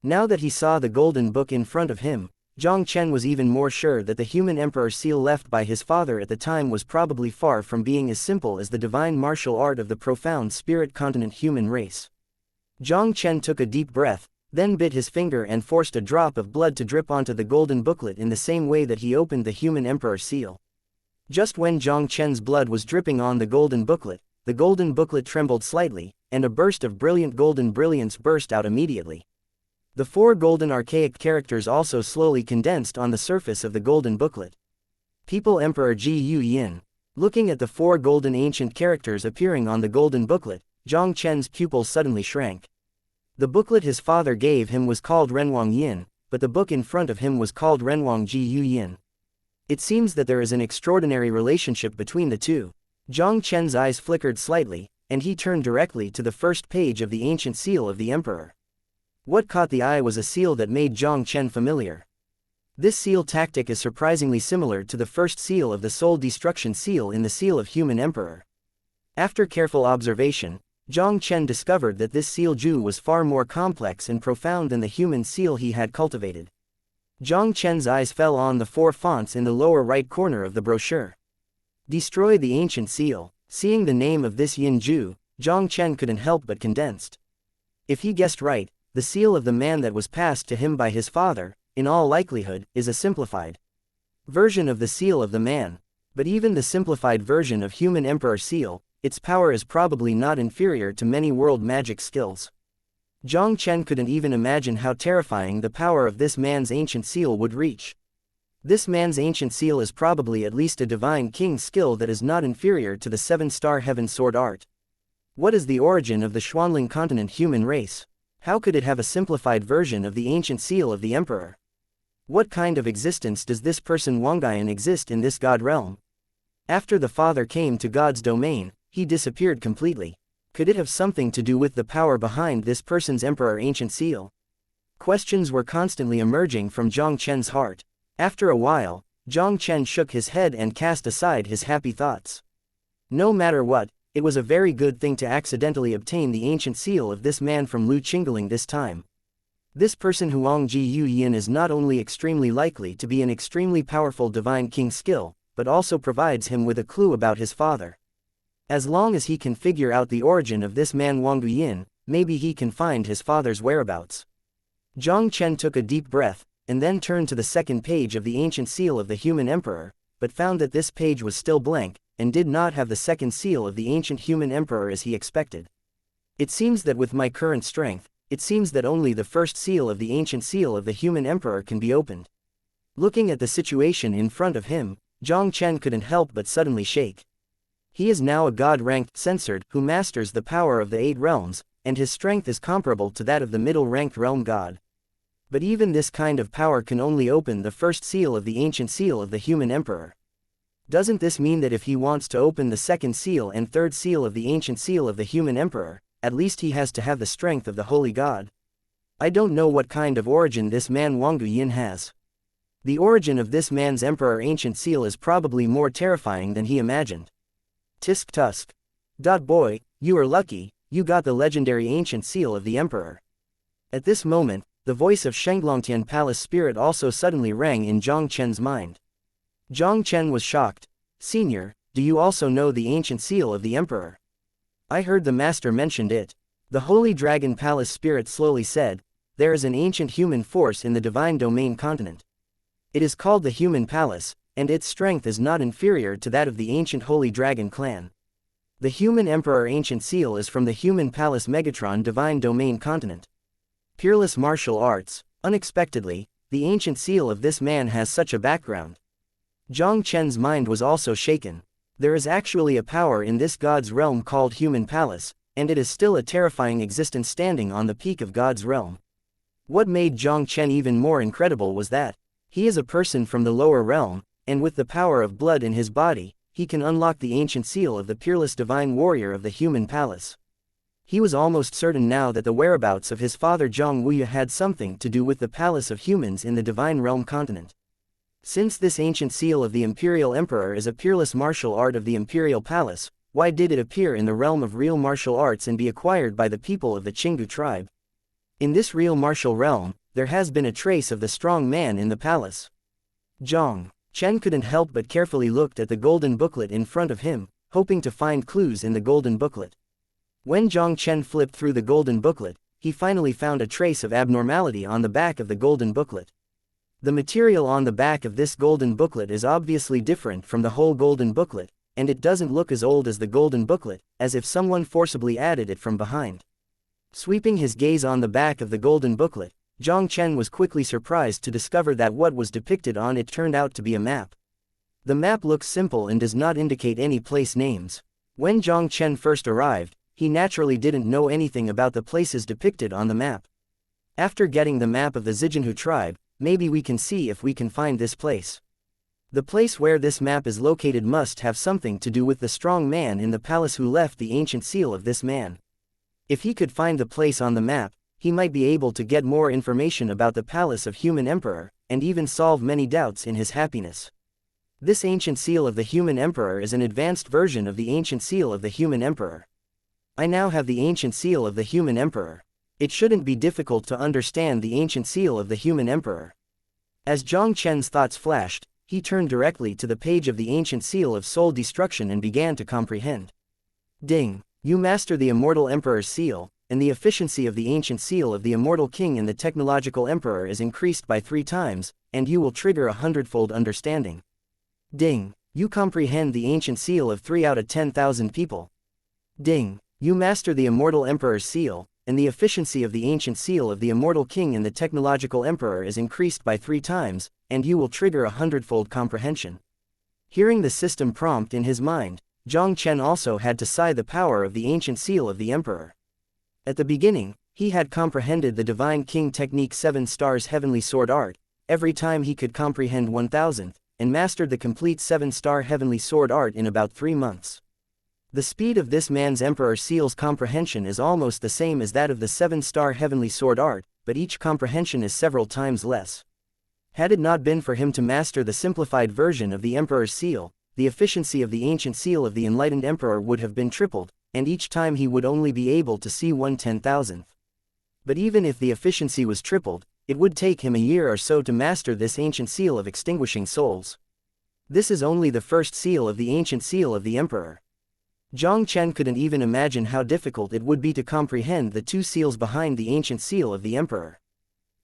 Now that he saw the golden book in front of him, Jiang Chen was even more sure that the human emperor seal left by his father at the time was probably far from being as simple as the divine martial art of the profound spirit continent human race. Jiang Chen took a deep breath, then bit his finger and forced a drop of blood to drip onto the golden booklet in the same way that he opened the human emperor seal. Just when Jiang Chen's blood was dripping on the golden booklet trembled slightly, and a burst of brilliant golden brilliance burst out immediately. The 4 golden archaic characters also slowly condensed on the surface of the golden booklet. People Emperor Ji Yu Yin. Looking at the 4 golden ancient characters appearing on the golden booklet, Jiang Chen's pupils suddenly shrank. The booklet his father gave him was called Renwang Yin, but the book in front of him was called Renwang Ji Yu Yin. It seems that there is an extraordinary relationship between the two. Jiang Chen's eyes flickered slightly, and he turned directly to the first page of the ancient seal of the emperor. What caught the eye was a seal that made Jiang Chen familiar. This seal tactic is surprisingly similar to the first seal of the soul destruction seal in the seal of human emperor. After careful observation, Jiang Chen discovered that this seal Ju was far more complex and profound than the human seal he had cultivated. Jiang Chen's eyes fell on the 4 fonts in the lower right corner of the brochure. Destroy the ancient seal. Seeing the name of this Yin Ju, Jiang Chen couldn't help but condensed. If he guessed right, the seal of the man that was passed to him by his father, in all likelihood, is a simplified version of the seal of the man. But even the simplified version of human emperor seal, its power is probably not inferior to many world magic skills. Jiang Chen couldn't even imagine how terrifying the power of this man's ancient seal would reach. This man's ancient seal is probably at least a divine king skill that is not inferior to the 7-star heaven sword art. What is the origin of the Xuanling continent human race? How could it have a simplified version of the ancient seal of the emperor? What kind of existence does this person Wangayan exist in this god realm? After the father came to God's domain, he disappeared completely. Could it have something to do with the power behind this person's emperor ancient seal? Questions were constantly emerging from Jiang Chen's heart. After a while, Jiang Chen shook his head and cast aside his happy thoughts. No matter what, it was a very good thing to accidentally obtain the ancient seal of this man from Lu Qingling this time. This person Huang Ji Yu Yin is not only extremely likely to be an extremely powerful divine king skill, but also provides him with a clue about his father. As long as he can figure out the origin of this man Wang Yin, maybe he can find his father's whereabouts. Jiang Chen took a deep breath, and then turned to the second page of the ancient seal of the human emperor, but found that this page was still blank, and did not have the second seal of the ancient human emperor as he expected. It seems that with my current strength, it seems that only the first seal of the ancient seal of the human emperor can be opened. Looking at the situation in front of him, Jiang Chen couldn't help but suddenly shake. He is now a god-ranked censored who masters the power of the 8 realms, and his strength is comparable to that of the middle-ranked realm god. But even this kind of power can only open the first seal of the ancient seal of the human emperor. Doesn't this mean that if he wants to open the second seal and third seal of the ancient seal of the human emperor, at least he has to have the strength of the holy god? I don't know what kind of origin this man Wang Yin has. The origin of this man's emperor ancient seal is probably more terrifying than he imagined. Tisk tusk. Boy, you are lucky, you got the legendary ancient seal of the emperor. At this moment, the voice of Shenglongtian Palace Spirit also suddenly rang in Jiang Chen's mind. Jiang Chen was shocked. Senior, do you also know the ancient seal of the emperor? I heard the master mentioned it. The Holy Dragon Palace Spirit slowly said, there is an ancient human force in the divine domain continent. It is called the Human Palace, and its strength is not inferior to that of the ancient Holy Dragon clan. The Human Emperor ancient seal is from the Human Palace Megatron divine domain continent. Peerless martial arts. Unexpectedly, the ancient seal of this man has such a background. Jiang Chen's mind was also shaken. There is actually a power in this god's realm called Human Palace, and it is still a terrifying existence standing on the peak of God's realm. What made Jiang Chen even more incredible was that he is a person from the lower realm, and with the power of blood in his body, he can unlock the ancient seal of the peerless divine warrior of the Human Palace. He was almost certain now that the whereabouts of his father Zhang Wuya had something to do with the palace of humans in the divine realm continent. Since this ancient seal of the Imperial Emperor is a peerless martial art of the Imperial Palace, why did it appear in the realm of real martial arts and be acquired by the people of the Qinggu tribe? In this real martial realm, there has been a trace of the strong man in the palace. Jiang Chen couldn't help but carefully looked at the golden booklet in front of him, hoping to find clues in the golden booklet. When Jiang Chen flipped through the golden booklet, he finally found a trace of abnormality on the back of the golden booklet. The material on the back of this golden booklet is obviously different from the whole golden booklet, and it doesn't look as old as the golden booklet, as if someone forcibly added it from behind. Sweeping his gaze on the back of the golden booklet, Jiang Chen was quickly surprised to discover that what was depicted on it turned out to be a map. The map looks simple and does not indicate any place names. When Jiang Chen first arrived, he naturally didn't know anything about the places depicted on the map. After getting the map of the Zijinhu tribe, maybe we can see if we can find this place. The place where this map is located must have something to do with the strong man in the palace who left the ancient seal of this man. If he could find the place on the map, he might be able to get more information about the palace of Human Emperor, and even solve many doubts in his happiness. This ancient seal of the Human Emperor is an advanced version of the ancient seal of the Human Emperor. I now have the ancient seal of the Human Emperor. It shouldn't be difficult to understand the ancient seal of the Human Emperor. As Jiang Chen's thoughts flashed, he turned directly to the page of the ancient seal of soul destruction and began to comprehend. Ding! You master the Immortal Emperor's seal, and the efficiency of the ancient seal of the Immortal King and the Technological Emperor is increased by 3 times, and you will trigger a hundredfold understanding. Ding! You comprehend the ancient seal of 3 out of 10,000 people. Ding! You master the Immortal Emperor's seal, and the efficiency of the ancient seal of the Immortal King and the Technological Emperor is increased by 3 times, and you will trigger a hundredfold comprehension. Hearing the system prompt in his mind, Jiang Chen also had to sigh the power of the ancient seal of the Emperor. At the beginning, he had comprehended the Divine King Technique 7 Stars Heavenly Sword Art, every time he could comprehend 1,000th, and mastered the complete 7-star Heavenly Sword Art in about 3 months. The speed of this man's Emperor Seal's comprehension is almost the same as that of the 7-star Heavenly Sword Art, but each comprehension is several times less. Had it not been for him to master the simplified version of the Emperor's seal, the efficiency of the ancient seal of the Enlightened Emperor would have been tripled, and each time he would only be able to see 1/10,000th. But even if the efficiency was tripled, it would take him a year or so to master this ancient seal of extinguishing souls. This is only the first seal of the ancient seal of the Emperor. Jiang Chen couldn't even imagine how difficult it would be to comprehend the 2 seals behind the ancient seal of the Emperor.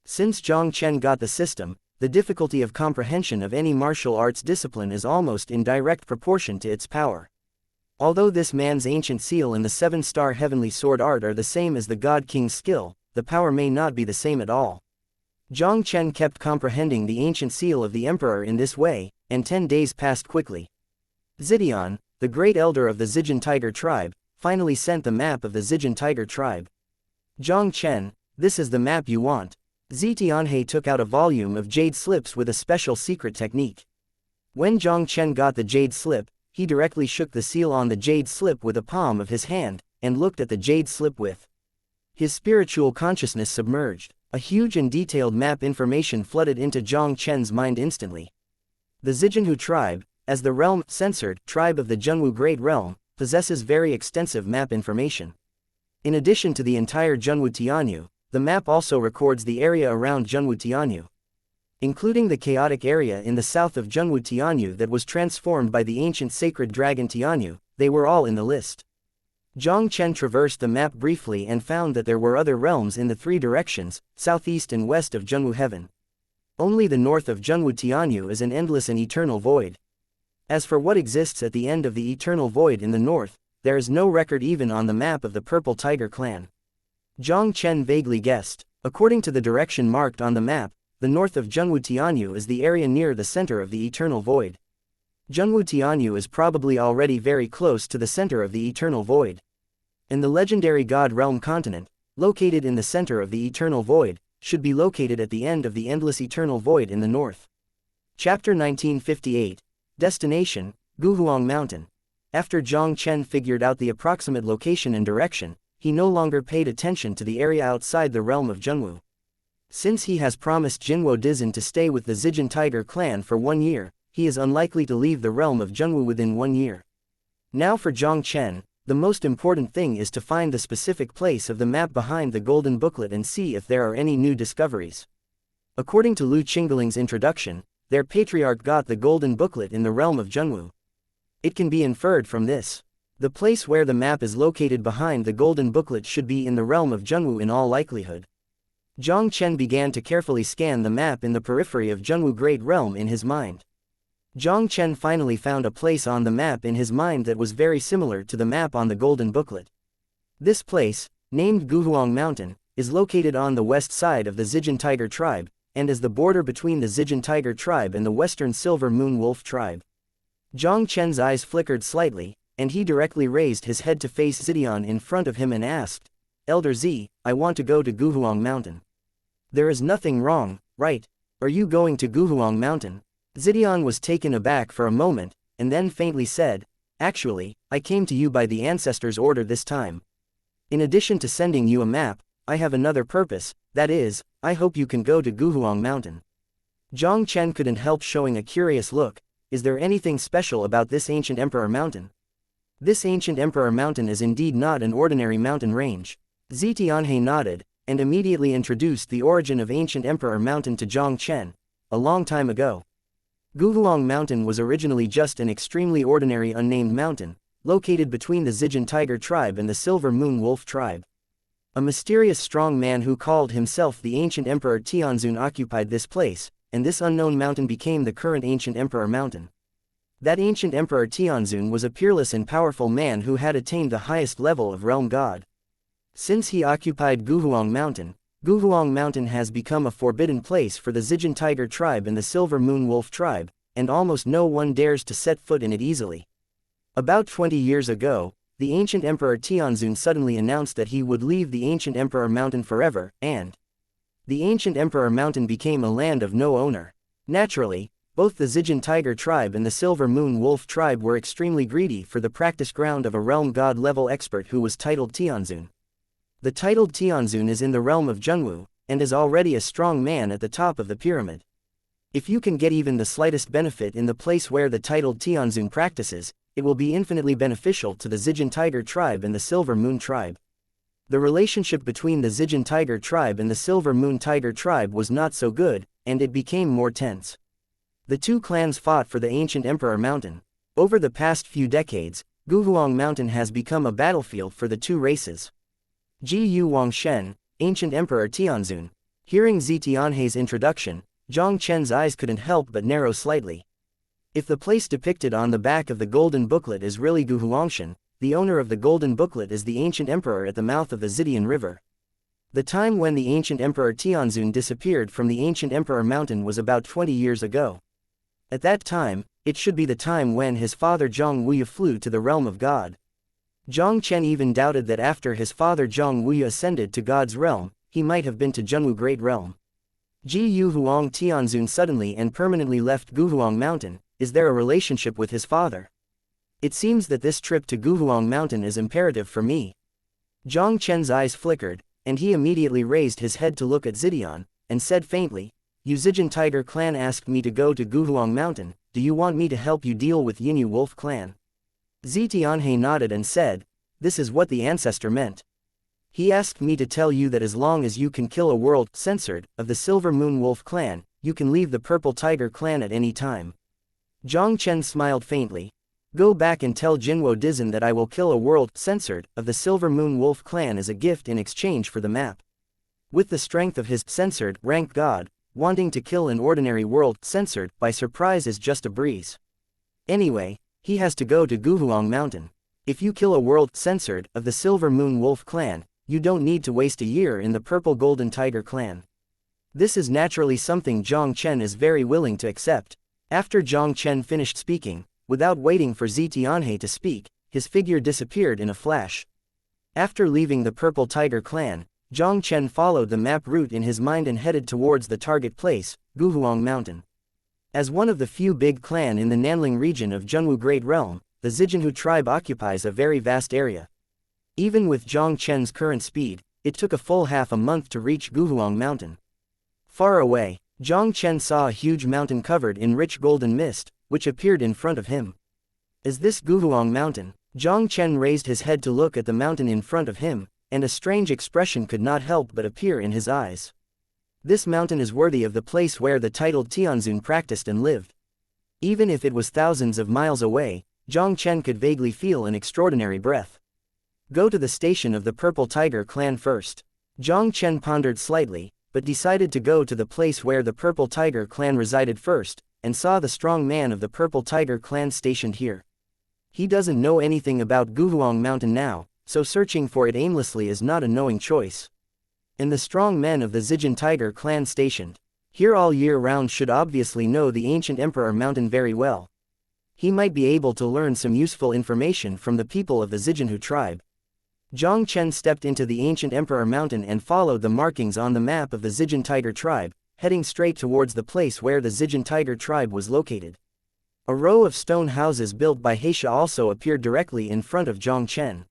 Since Jiang Chen got the system, the difficulty of comprehension of any martial arts discipline is almost in direct proportion to its power. Although this man's ancient seal and the 7-star Heavenly Sword Art are the same as the God King's skill, the power may not be the same at all. Jiang Chen kept comprehending the ancient seal of the Emperor in this way, and 10 days passed quickly. Zidian, the great elder of the Zijin Tiger tribe, finally sent the map of the Zijin Tiger tribe. Jiang Chen, this is the map you want. Xu Tianming took out a volume of jade slips with a special secret technique. When Jiang Chen got the jade slip, he directly shook the seal on the jade slip with the palm of his hand, and looked at the jade slip with his spiritual consciousness submerged. A huge and detailed map information flooded into Jiang Chen's mind instantly. The Zijinhu tribe, as the realm-censored tribe of the Zhenwu Great Realm, possesses very extensive map information. In addition to the entire Zhenwu Tianyu, the map also records the area around Zhenwu Tianyu, including the chaotic area in the south of Zhenwu Tianyu that was transformed by the ancient sacred dragon Tianyu. They were all in the list. Jiang Chen traversed the map briefly and found that there were other realms in the 3 directions, southeast and west of Zhenwu Heaven. Only the north of Zhenwu Tianyu is an endless and eternal void. As for what exists at the end of the eternal void in the north, there is no record even on the map of the Purple Tiger clan. Jiang Chen vaguely guessed. According to the direction marked on the map, the north of Zhenwu Tianyu is the area near the center of the eternal void. Zhenwu Tianyu is probably already very close to the center of the eternal void. And the legendary God Realm continent, located in the center of the eternal void, should be located at the end of the endless eternal void in the north. Chapter 1958. Destination, Guhuang Mountain. After Jiang Chen figured out the approximate location and direction, he no longer paid attention to the area outside the realm of Zhenwu. Since he has promised Jinwo Dizin to stay with the Zijin Tiger clan for 1 year, he is unlikely to leave the realm of Zhenwu within 1 year. Now for Jiang Chen, the most important thing is to find the specific place of the map behind the golden booklet and see if there are any new discoveries. According to Lu Qingling's introduction, their patriarch got the golden booklet in the realm of Zhenwu. It can be inferred from this. The place where the map is located behind the golden booklet should be in the realm of Zhenwu in all likelihood. Jiang Chen began to carefully scan the map in the periphery of Zhenwu Great Realm in his mind. Jiang Chen finally found a place on the map in his mind that was very similar to the map on the golden booklet. This place, named Guhuang Mountain, is located on the west side of the Zijin Tiger tribe, and is the border between the Zijin Tiger tribe and the western Silver Moon Wolf tribe. Jiang Chen's eyes flickered slightly, and he directly raised his head to face Zidian in front of him and asked, "Elder Z, I want to go to Guhuang Mountain." "There is nothing wrong, right? Are you going to Guhuang Mountain?" Zidian was taken aback for a moment, and then faintly said, "Actually, I came to you by the ancestors' order this time. In addition to sending you a map, I have another purpose, that is, I hope you can go to Guhuang Mountain." Jiang Chen couldn't help showing a curious look. Is there anything special about this ancient Emperor Mountain? This ancient Emperor Mountain is indeed not an ordinary mountain range. Xu Tianming nodded, and immediately introduced the origin of ancient Emperor Mountain to Jiang Chen. A long time ago, Guhuang Mountain was originally just an extremely ordinary unnamed mountain, located between the Zijin Tiger tribe and the Silver Moon Wolf tribe. A mysterious strong man who called himself the ancient Emperor Tianzun occupied this place, and this unknown mountain became the current ancient Emperor Mountain. That ancient Emperor Tianzun was a peerless and powerful man who had attained the highest level of realm god. Since he occupied Guhuang Mountain has become a forbidden place for the Zijin Tiger tribe and the Silver Moon Wolf tribe, and almost no one dares to set foot in it easily. About 20 years ago, the ancient Emperor Tianzun suddenly announced that he would leave the ancient Emperor Mountain forever, and the ancient Emperor Mountain became a land of no owner. Naturally, both the Zijin Tiger tribe and the Silver Moon Wolf tribe were extremely greedy for the practice ground of a realm god level expert who was titled Tianzun. The titled Tianzun is in the realm of Zhenwu, and is already a strong man at the top of the pyramid. If you can get even the slightest benefit in the place where the titled Tianzun practices, it will be infinitely beneficial to the Zijin Tiger tribe and the Silver Moon tribe. The relationship between the Zijin Tiger tribe and the Silver Moon Tiger tribe was not so good, and it became more tense. The two clans fought for the ancient Emperor Mountain. Over the past few decades, Guhuang Mountain has become a battlefield for the two races. Ji Wangshen, ancient Emperor Tianzun. Hearing Xu Tianming's introduction, Jiang Chen's eyes couldn't help but narrow slightly. If the place depicted on the back of the golden booklet is really Guhuangshan, the owner of the golden booklet is the ancient emperor at the mouth of the Zidian River. The time when the ancient Emperor Tianzun disappeared from the ancient Emperor Mountain was about 20 years ago. At that time, it should be the time when his father Zhang Wuya flew to the realm of God. Jiang Chen even doubted that after his father Zhang Wuya ascended to God's realm, he might have been to Zhenwu Great Realm. Ji Huang Tianzun suddenly and permanently left Guhuang Mountain. Is there a relationship with his father? It seems that this trip to Guhuang Mountain is imperative for me. Jiang Chen's eyes flickered, and he immediately raised his head to look at Zidian, and said faintly, "You Zijin Tiger clan asked me to go to Guhuang Mountain. Do you want me to help you deal with Yinyu Wolf clan?" Xu Tianming nodded and said, "This is what the ancestor meant. He asked me to tell you that as long as you can kill a world censored of the Silver Moon Wolf clan, you can leave the Purple Tiger clan at any time." Jiang Chen smiled faintly. "Go back and tell Jinwo Dizan that I will kill a world censored of the Silver Moon Wolf clan as a gift in exchange for the map." With the strength of his censored rank god, wanting to kill an ordinary world censored by surprise is just a breeze. Anyway, he has to go to Guhuang Mountain. If you kill a world censored of the Silver Moon Wolf clan, you don't need to waste a year in the Purple Golden Tiger clan. This is naturally something Jiang Chen is very willing to accept. After Jiang Chen finished speaking, without waiting for Xu Tianming to speak, his figure disappeared in a flash. After leaving the Purple Tiger clan, Jiang Chen followed the map route in his mind and headed towards the target place, Guhuang Mountain. As one of the few big clan in the Nanling region of Zhenwu Great Realm, the Zijinhu tribe occupies a very vast area. Even with Jiang Chen's current speed, it took a full half a month to reach Guhuang Mountain. Far away, Jiang Chen saw a huge mountain covered in rich golden mist, which appeared in front of him. Is this Guhuang Mountain? Jiang Chen raised his head to look at the mountain in front of him, and a strange expression could not help but appear in his eyes. This mountain is worthy of the place where the titled Tianzun practiced and lived. Even if it was thousands of miles away, Jiang Chen could vaguely feel an extraordinary breath. Go to the station of the Purple Tiger clan first. Jiang Chen pondered slightly, but decided to go to the place where the Purple Tiger clan resided first, and saw the strong man of the Purple Tiger clan stationed here. He doesn't know anything about Guhuang Mountain now, so searching for it aimlessly is not a knowing choice. And the strong men of the Zijin Tiger clan stationed here all year round should obviously know the ancient Emperor Mountain very well. He might be able to learn some useful information from the people of the Zijinhu tribe. Jiang Chen stepped into the ancient Emperor Mountain and followed the markings on the map of the Zijin Tiger tribe, heading straight towards the place where the Zijin Tiger tribe was located. A row of stone houses built by Heisha also appeared directly in front of Jiang Chen.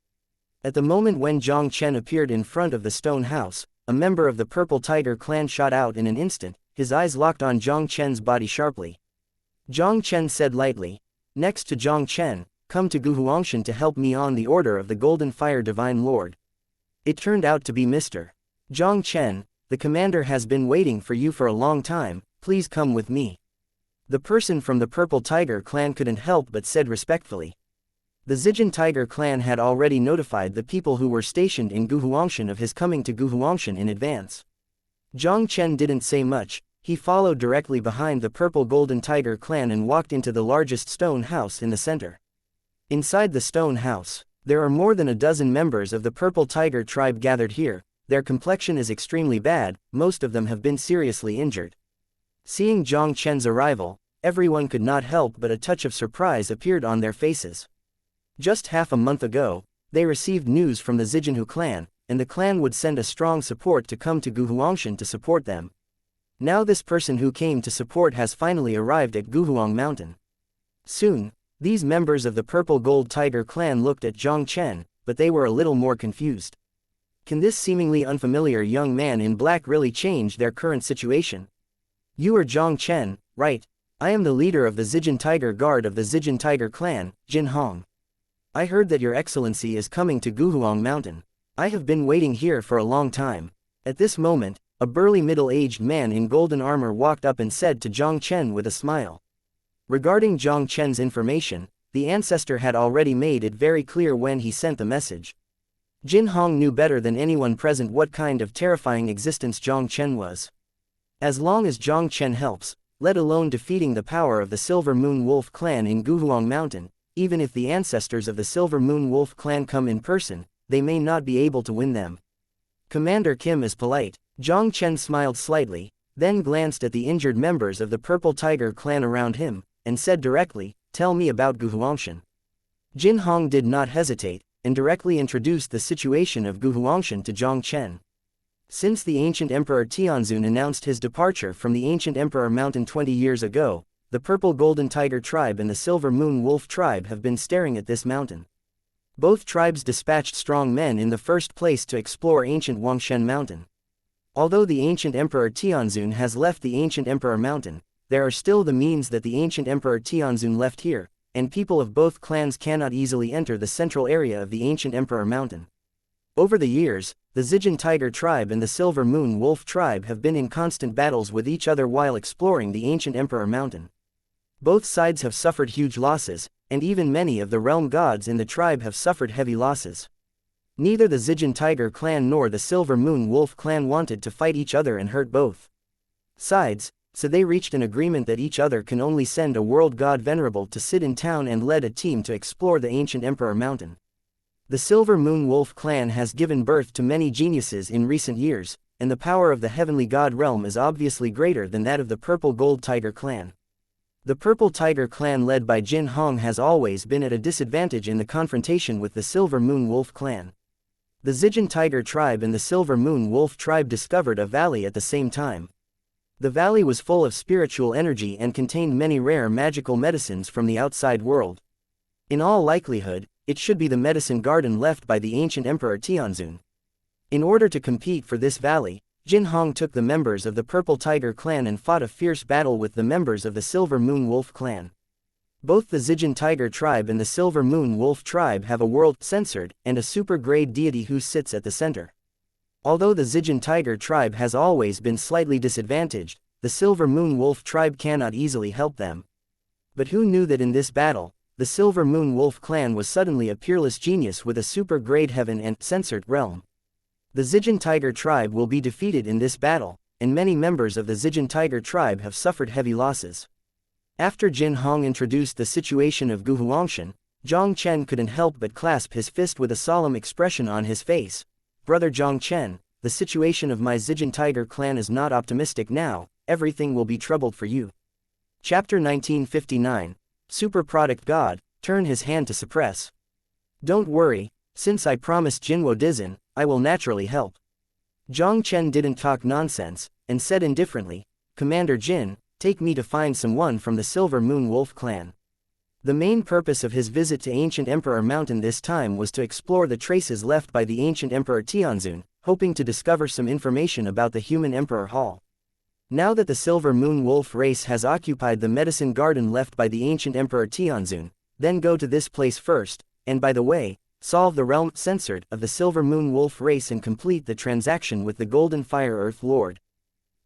At the moment when Jiang Chen appeared in front of the stone house, a member of the Purple Tiger clan shot out in an instant, his eyes locked on Jiang Chen's body sharply. Jiang Chen said lightly, "Next to Jiang Chen, come to Guhuangshan to help me on the order of the Golden Fire Divine Lord." It turned out to be Mr. Jiang Chen. "The commander has been waiting for you for a long time, please come with me." The person from the Purple Tiger clan couldn't help but said respectfully. The Zijin Tiger clan had already notified the people who were stationed in Guhuangshan of his coming to Guhuangshan in advance. Jiang Chen didn't say much, he followed directly behind the Purple Golden Tiger clan and walked into the largest stone house in the center. Inside the stone house, there are more than a dozen members of the Purple Tiger tribe gathered here. Their complexion is extremely bad, most of them have been seriously injured. Seeing Jiang Chen's arrival, everyone could not help but a touch of surprise appeared on their faces. Just half a month ago, they received news from the Zijinhu clan, and the clan would send a strong support to come to Guhuangshan to support them. Now this person who came to support has finally arrived at Guhuang Mountain. Soon, these members of the Purple Gold Tiger clan looked at Jiang Chen, but they were a little more confused. Can this seemingly unfamiliar young man in black really change their current situation? "You are Jiang Chen, right? I am the leader of the Zijin Tiger Guard of the Zijin Tiger clan, Jin Hong. I heard that your excellency is coming to Guhuang Mountain. I have been waiting here for a long time." At this moment, a burly middle-aged man in golden armor walked up and said to Jiang Chen with a smile. Regarding Jiang Chen's information, the ancestor had already made it very clear when he sent the message. Jin Hong knew better than anyone present what kind of terrifying existence Jiang Chen was. As long as Jiang Chen helps, let alone defeating the power of the Silver Moon Wolf clan in Guhuang Mountain, even if the ancestors of the Silver Moon Wolf clan come in person, they may not be able to win them. Commander Kim is polite. Jiang Chen smiled slightly, then glanced at the injured members of the Purple Tiger clan around him, and said directly, "Tell me about Guhuangshan." Jin Hong did not hesitate, and directly introduced the situation of Guhuangshan to Jiang Chen. Since the ancient Emperor Tianzun announced his departure from the ancient Emperor Mountain 20 years ago, the Purple Golden Tiger tribe and the Silver Moon Wolf tribe have been staring at this mountain. Both tribes dispatched strong men in the first place to explore ancient Wangshen Mountain. Although the ancient Emperor Tianzun has left the ancient Emperor Mountain, there are still the means that the ancient Emperor Tianzun left here, and people of both clans cannot easily enter the central area of the ancient Emperor Mountain. Over the years, the Zijin Tiger tribe and the Silver Moon Wolf tribe have been in constant battles with each other while exploring the ancient Emperor Mountain. Both sides have suffered huge losses, and even many of the realm gods in the tribe have suffered heavy losses. Neither the Zijin Tiger clan nor the Silver Moon Wolf clan wanted to fight each other and hurt both sides, so they reached an agreement that each other can only send a world god venerable to sit in town and led a team to explore the ancient Emperor Mountain. The Silver Moon Wolf clan has given birth to many geniuses in recent years, and the power of the Heavenly God realm is obviously greater than that of the Purple Gold Tiger clan. The Purple Tiger clan led by Jin Hong has always been at a disadvantage in the confrontation with the Silver Moon Wolf clan. The Zijin Tiger tribe and the Silver Moon Wolf tribe discovered a valley at the same time. The valley was full of spiritual energy and contained many rare magical medicines from the outside world. In all likelihood, it should be the medicine garden left by the ancient Emperor Tianzun. In order to compete for this valley, Jin Hong took the members of the Purple Tiger clan and fought a fierce battle with the members of the Silver Moon Wolf clan. Both the Zijin Tiger tribe and the Silver Moon Wolf tribe have a world censored and a super-grade deity who sits at the center. Although the Zijin Tiger tribe has always been slightly disadvantaged, the Silver Moon Wolf tribe cannot easily help them. But who knew that in this battle, the Silver Moon Wolf clan was suddenly a peerless genius with a super-grade heaven and censored realm. The Zijin Tiger tribe will be defeated in this battle, and many members of the Zijin Tiger tribe have suffered heavy losses. After Jin Hong introduced the situation of Gu Huangshan, Jiang Chen couldn't help but clasp his fist with a solemn expression on his face. Brother Jiang Chen, the situation of my Zijin Tiger clan is not optimistic now, everything will be troubled for you. Chapter 1959, Super Product God, turn his hand to suppress. Don't worry, since I promised Jinwo Dizin, I will naturally help. Jiang Chen didn't talk nonsense, and said indifferently, Commander Jin, take me to find someone from the Silver Moon Wolf clan. The main purpose of his visit to Ancient Emperor Mountain this time was to explore the traces left by the Ancient Emperor Tianzun, hoping to discover some information about the Human Emperor Hall. Now that the Silver Moon Wolf race has occupied the medicine garden left by the Ancient Emperor Tianzun, then go to this place first, and by the way, solve the realm censored of the Silver Moon Wolf race and complete the transaction with the Golden Fire Earth Lord.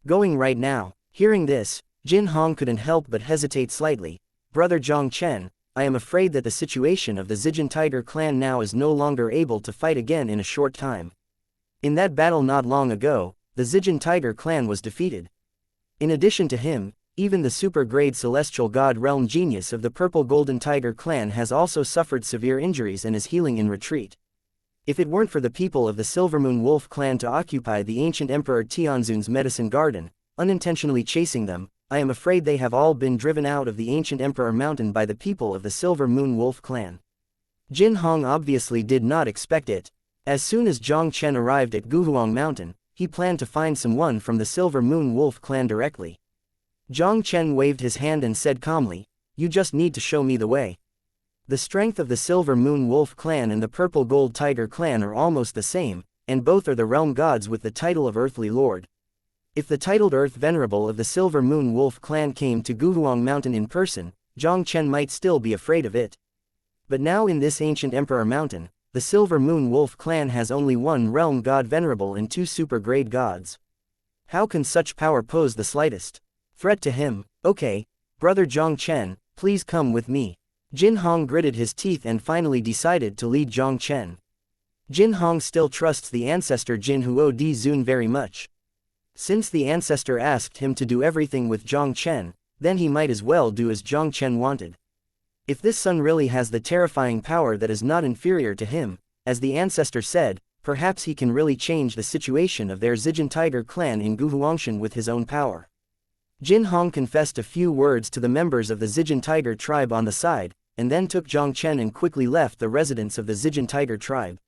Going right now. Hearing this, Jin Hong couldn't help but hesitate slightly. Brother Jiang Chen, I am afraid that the situation of the Zijin Tiger clan now is no longer able to fight again in a short time. In that battle not long ago, the Zijin Tiger clan was defeated. In addition to him, even the super-grade celestial god realm genius of the Purple Golden Tiger clan has also suffered severe injuries and is healing in retreat. If it weren't for the people of the Silvermoon Wolf clan to occupy the ancient Emperor Tianzun's medicine garden, unintentionally chasing them, I am afraid they have all been driven out of the ancient Emperor Mountain by the people of the Silver Moon Wolf clan. Jin Hong obviously did not expect it. As soon as Jiang Chen arrived at Guhuang Mountain, he planned to find someone from the Silver Moon Wolf clan directly. Jiang Chen waved his hand and said calmly, "You just need to show me the way." The strength of the Silver Moon Wolf clan and the Purple Gold Tiger clan are almost the same, and both are the realm gods with the title of Earthly Lord. If the titled Earth Venerable of the Silver Moon Wolf clan came to Guhuang Mountain in person, Jiang Chen might still be afraid of it. But now in this ancient Emperor Mountain, the Silver Moon Wolf clan has only one realm god venerable and two super-grade gods. How can such power pose the slightest threat to him? Okay, brother Jiang Chen, please come with me. Jin Hong gritted his teeth and finally decided to lead Jiang Chen. Jin Hong still trusts the ancestor Jin Huo Di Zun very much. Since the ancestor asked him to do everything with Jiang Chen, then he might as well do as Jiang Chen wanted. If this son really has the terrifying power that is not inferior to him, as the ancestor said, perhaps he can really change the situation of their Zijin Tiger clan in Guhuangshan with his own power. Jin Hong confessed a few words to the members of the Zijin Tiger tribe on the side, and then took Jiang Chen and quickly left the residence of the Zijin Tiger tribe.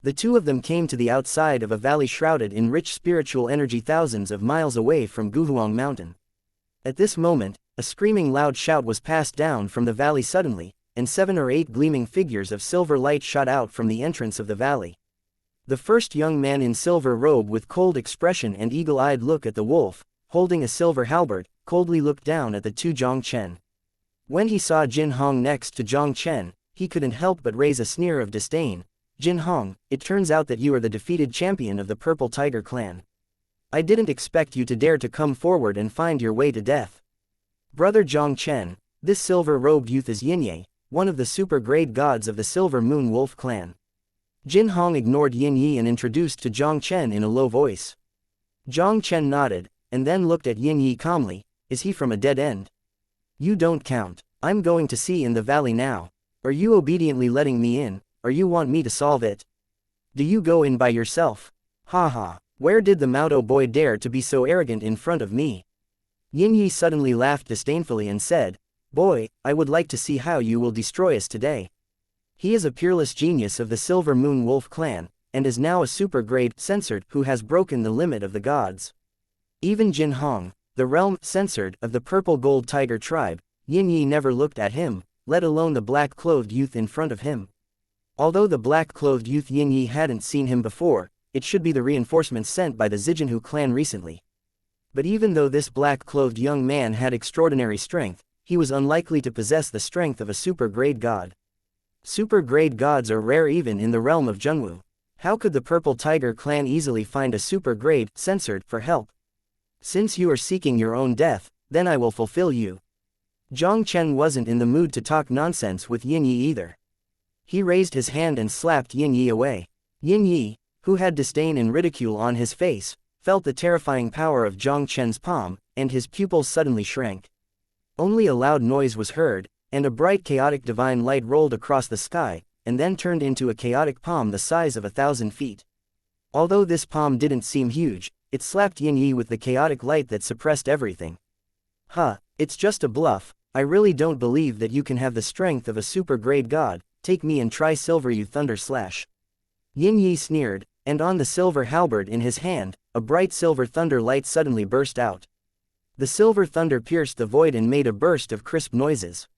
The two of them came to the outside of a valley shrouded in rich spiritual energy thousands of miles away from Guhuang Mountain. At this moment, a screaming loud shout was passed down from the valley suddenly, and 7 or 8 gleaming figures of silver light shot out from the entrance of the valley. The first young man in silver robe with cold expression and eagle-eyed look at the wolf, holding a silver halberd, coldly looked down at the two Jiang Chen. When he saw Jin Hong next to Jiang Chen, he couldn't help but raise a sneer of disdain. "Jin Hong, it turns out that you are the defeated champion of the Purple Tiger clan. I didn't expect you to dare to come forward and find your way to death." Brother Jiang Chen, this silver-robed youth is Yinye, one of the super-grade gods of the Silver Moon Wolf clan. Jin Hong ignored Yin Yi and introduced to Jiang Chen in a low voice. Jiang Chen nodded, and then looked at Yin Yi calmly. "Is he from a dead end? You don't count. I'm going to see in the valley now. Are you obediently letting me in, or you want me to solve it? Do you go in by yourself? Ha ha, where did the Maodo boy dare to be so arrogant in front of me?" Yin Yi suddenly laughed disdainfully and said, "Boy, I would like to see how you will destroy us today." He is a peerless genius of the Silver Moon Wolf clan, and is now a super-grade censored who has broken the limit of the gods. Even Jin Hong, the realm censored of the Purple Gold Tiger tribe, Yin Yi never looked at him, let alone the black-clothed youth in front of him. Although the black-clothed youth Yin Yi hadn't seen him before, it should be the reinforcements sent by the Zijinhu clan recently. But even though this black-clothed young man had extraordinary strength, he was unlikely to possess the strength of a super-grade god. Super-grade gods are rare even in the realm of Zhengwu. How could the Purple Tiger clan easily find a super-grade censored for help? Since you are seeking your own death, then I will fulfill you. Jiang Chen wasn't in the mood to talk nonsense with Yin Yi either. He raised his hand and slapped Yin Yi away. Yin Yi, who had disdain and ridicule on his face, felt the terrifying power of Jiang Chen's palm, and his pupils suddenly shrank. Only a loud noise was heard, and a bright chaotic divine light rolled across the sky, and then turned into a chaotic palm the size of 1,000 feet. Although this palm didn't seem huge, it slapped Yin Yi with the chaotic light that suppressed everything. Huh, it's just a bluff. I really don't believe that you can have the strength of a super-grade god. Take me and try silver, you thunder slash. Yin Yi sneered, and on the silver halberd in his hand, a bright silver thunder light suddenly burst out. The silver thunder pierced the void and made a burst of crisp noises.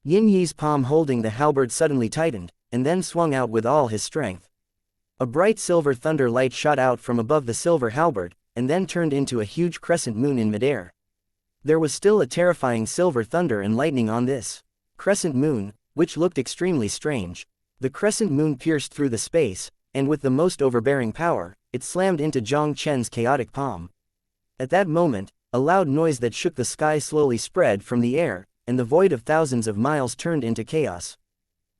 Yin Yi's palm holding the halberd suddenly tightened, and then swung out with all his strength. A bright silver thunder light shot out from above the silver halberd, and then turned into a huge crescent moon in midair. There was still a terrifying silver thunder and lightning on this crescent moon, which looked extremely strange. The crescent moon pierced through the space, and with the most overbearing power, it slammed into Jiang Chen's chaotic palm. At that moment, a loud noise that shook the sky slowly spread from the air, and the void of thousands of miles turned into chaos.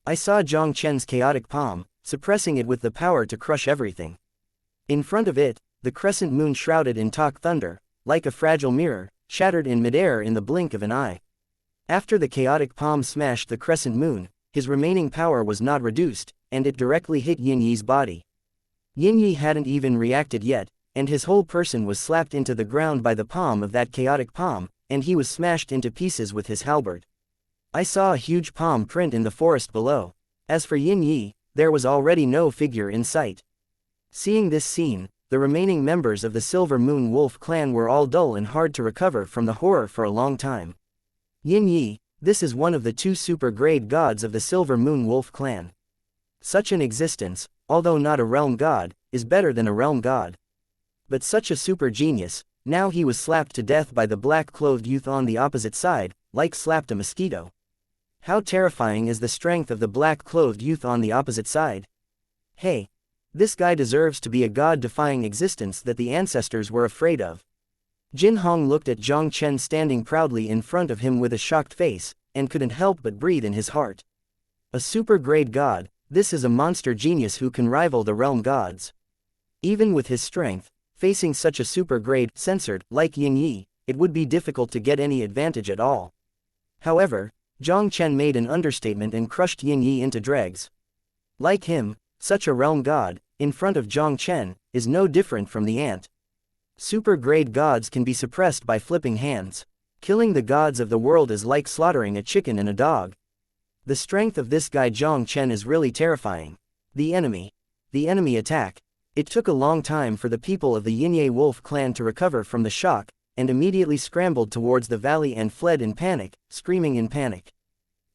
I saw Jiang Chen's chaotic palm, suppressing it with the power to crush everything. In front of it, the crescent moon shrouded in talk thunder, like a fragile mirror, shattered in midair in the blink of an eye. After the chaotic palm smashed the crescent moon, his remaining power was not reduced, and it directly hit Yin Yi's body. Yin Yi hadn't even reacted yet, and his whole person was slapped into the ground by the palm of that chaotic palm, and he was smashed into pieces with his halberd. I saw a huge palm print in the forest below. As for Yin Yi, there was already no figure in sight. Seeing this scene, the remaining members of the Silver Moon Wolf clan were all dull and hard to recover from the horror for a long time. Yin Yi, this is one of the 2 super-grade gods of the Silver Moon Wolf clan. Such an existence, although not a realm god, is better than a realm god. But such a super genius, now he was slapped to death by the black-clothed youth on the opposite side, like slapped a mosquito. How terrifying is the strength of the black-clothed youth on the opposite side? Hey! This guy deserves to be a god-defying existence that the ancestors were afraid of. Jin Hong looked at Jiang Chen standing proudly in front of him with a shocked face, and couldn't help but breathe in his heart. A super-grade god, this is a monster genius who can rival the realm gods. Even with his strength, facing such a super-grade censored like Yin Yi, it would be difficult to get any advantage at all. However, Jiang Chen made an understatement and crushed Yin Yi into dregs. Like him, such a realm god, in front of Jiang Chen, is no different from the ant. Super-grade gods can be suppressed by flipping hands. Killing the gods of the world is like slaughtering a chicken and a dog. The strength of this guy Jiang Chen is really terrifying. The enemy attack. It took a long time for the people of the Yinye Wolf clan to recover from the shock, and immediately scrambled towards the valley and fled in panic, screaming in panic.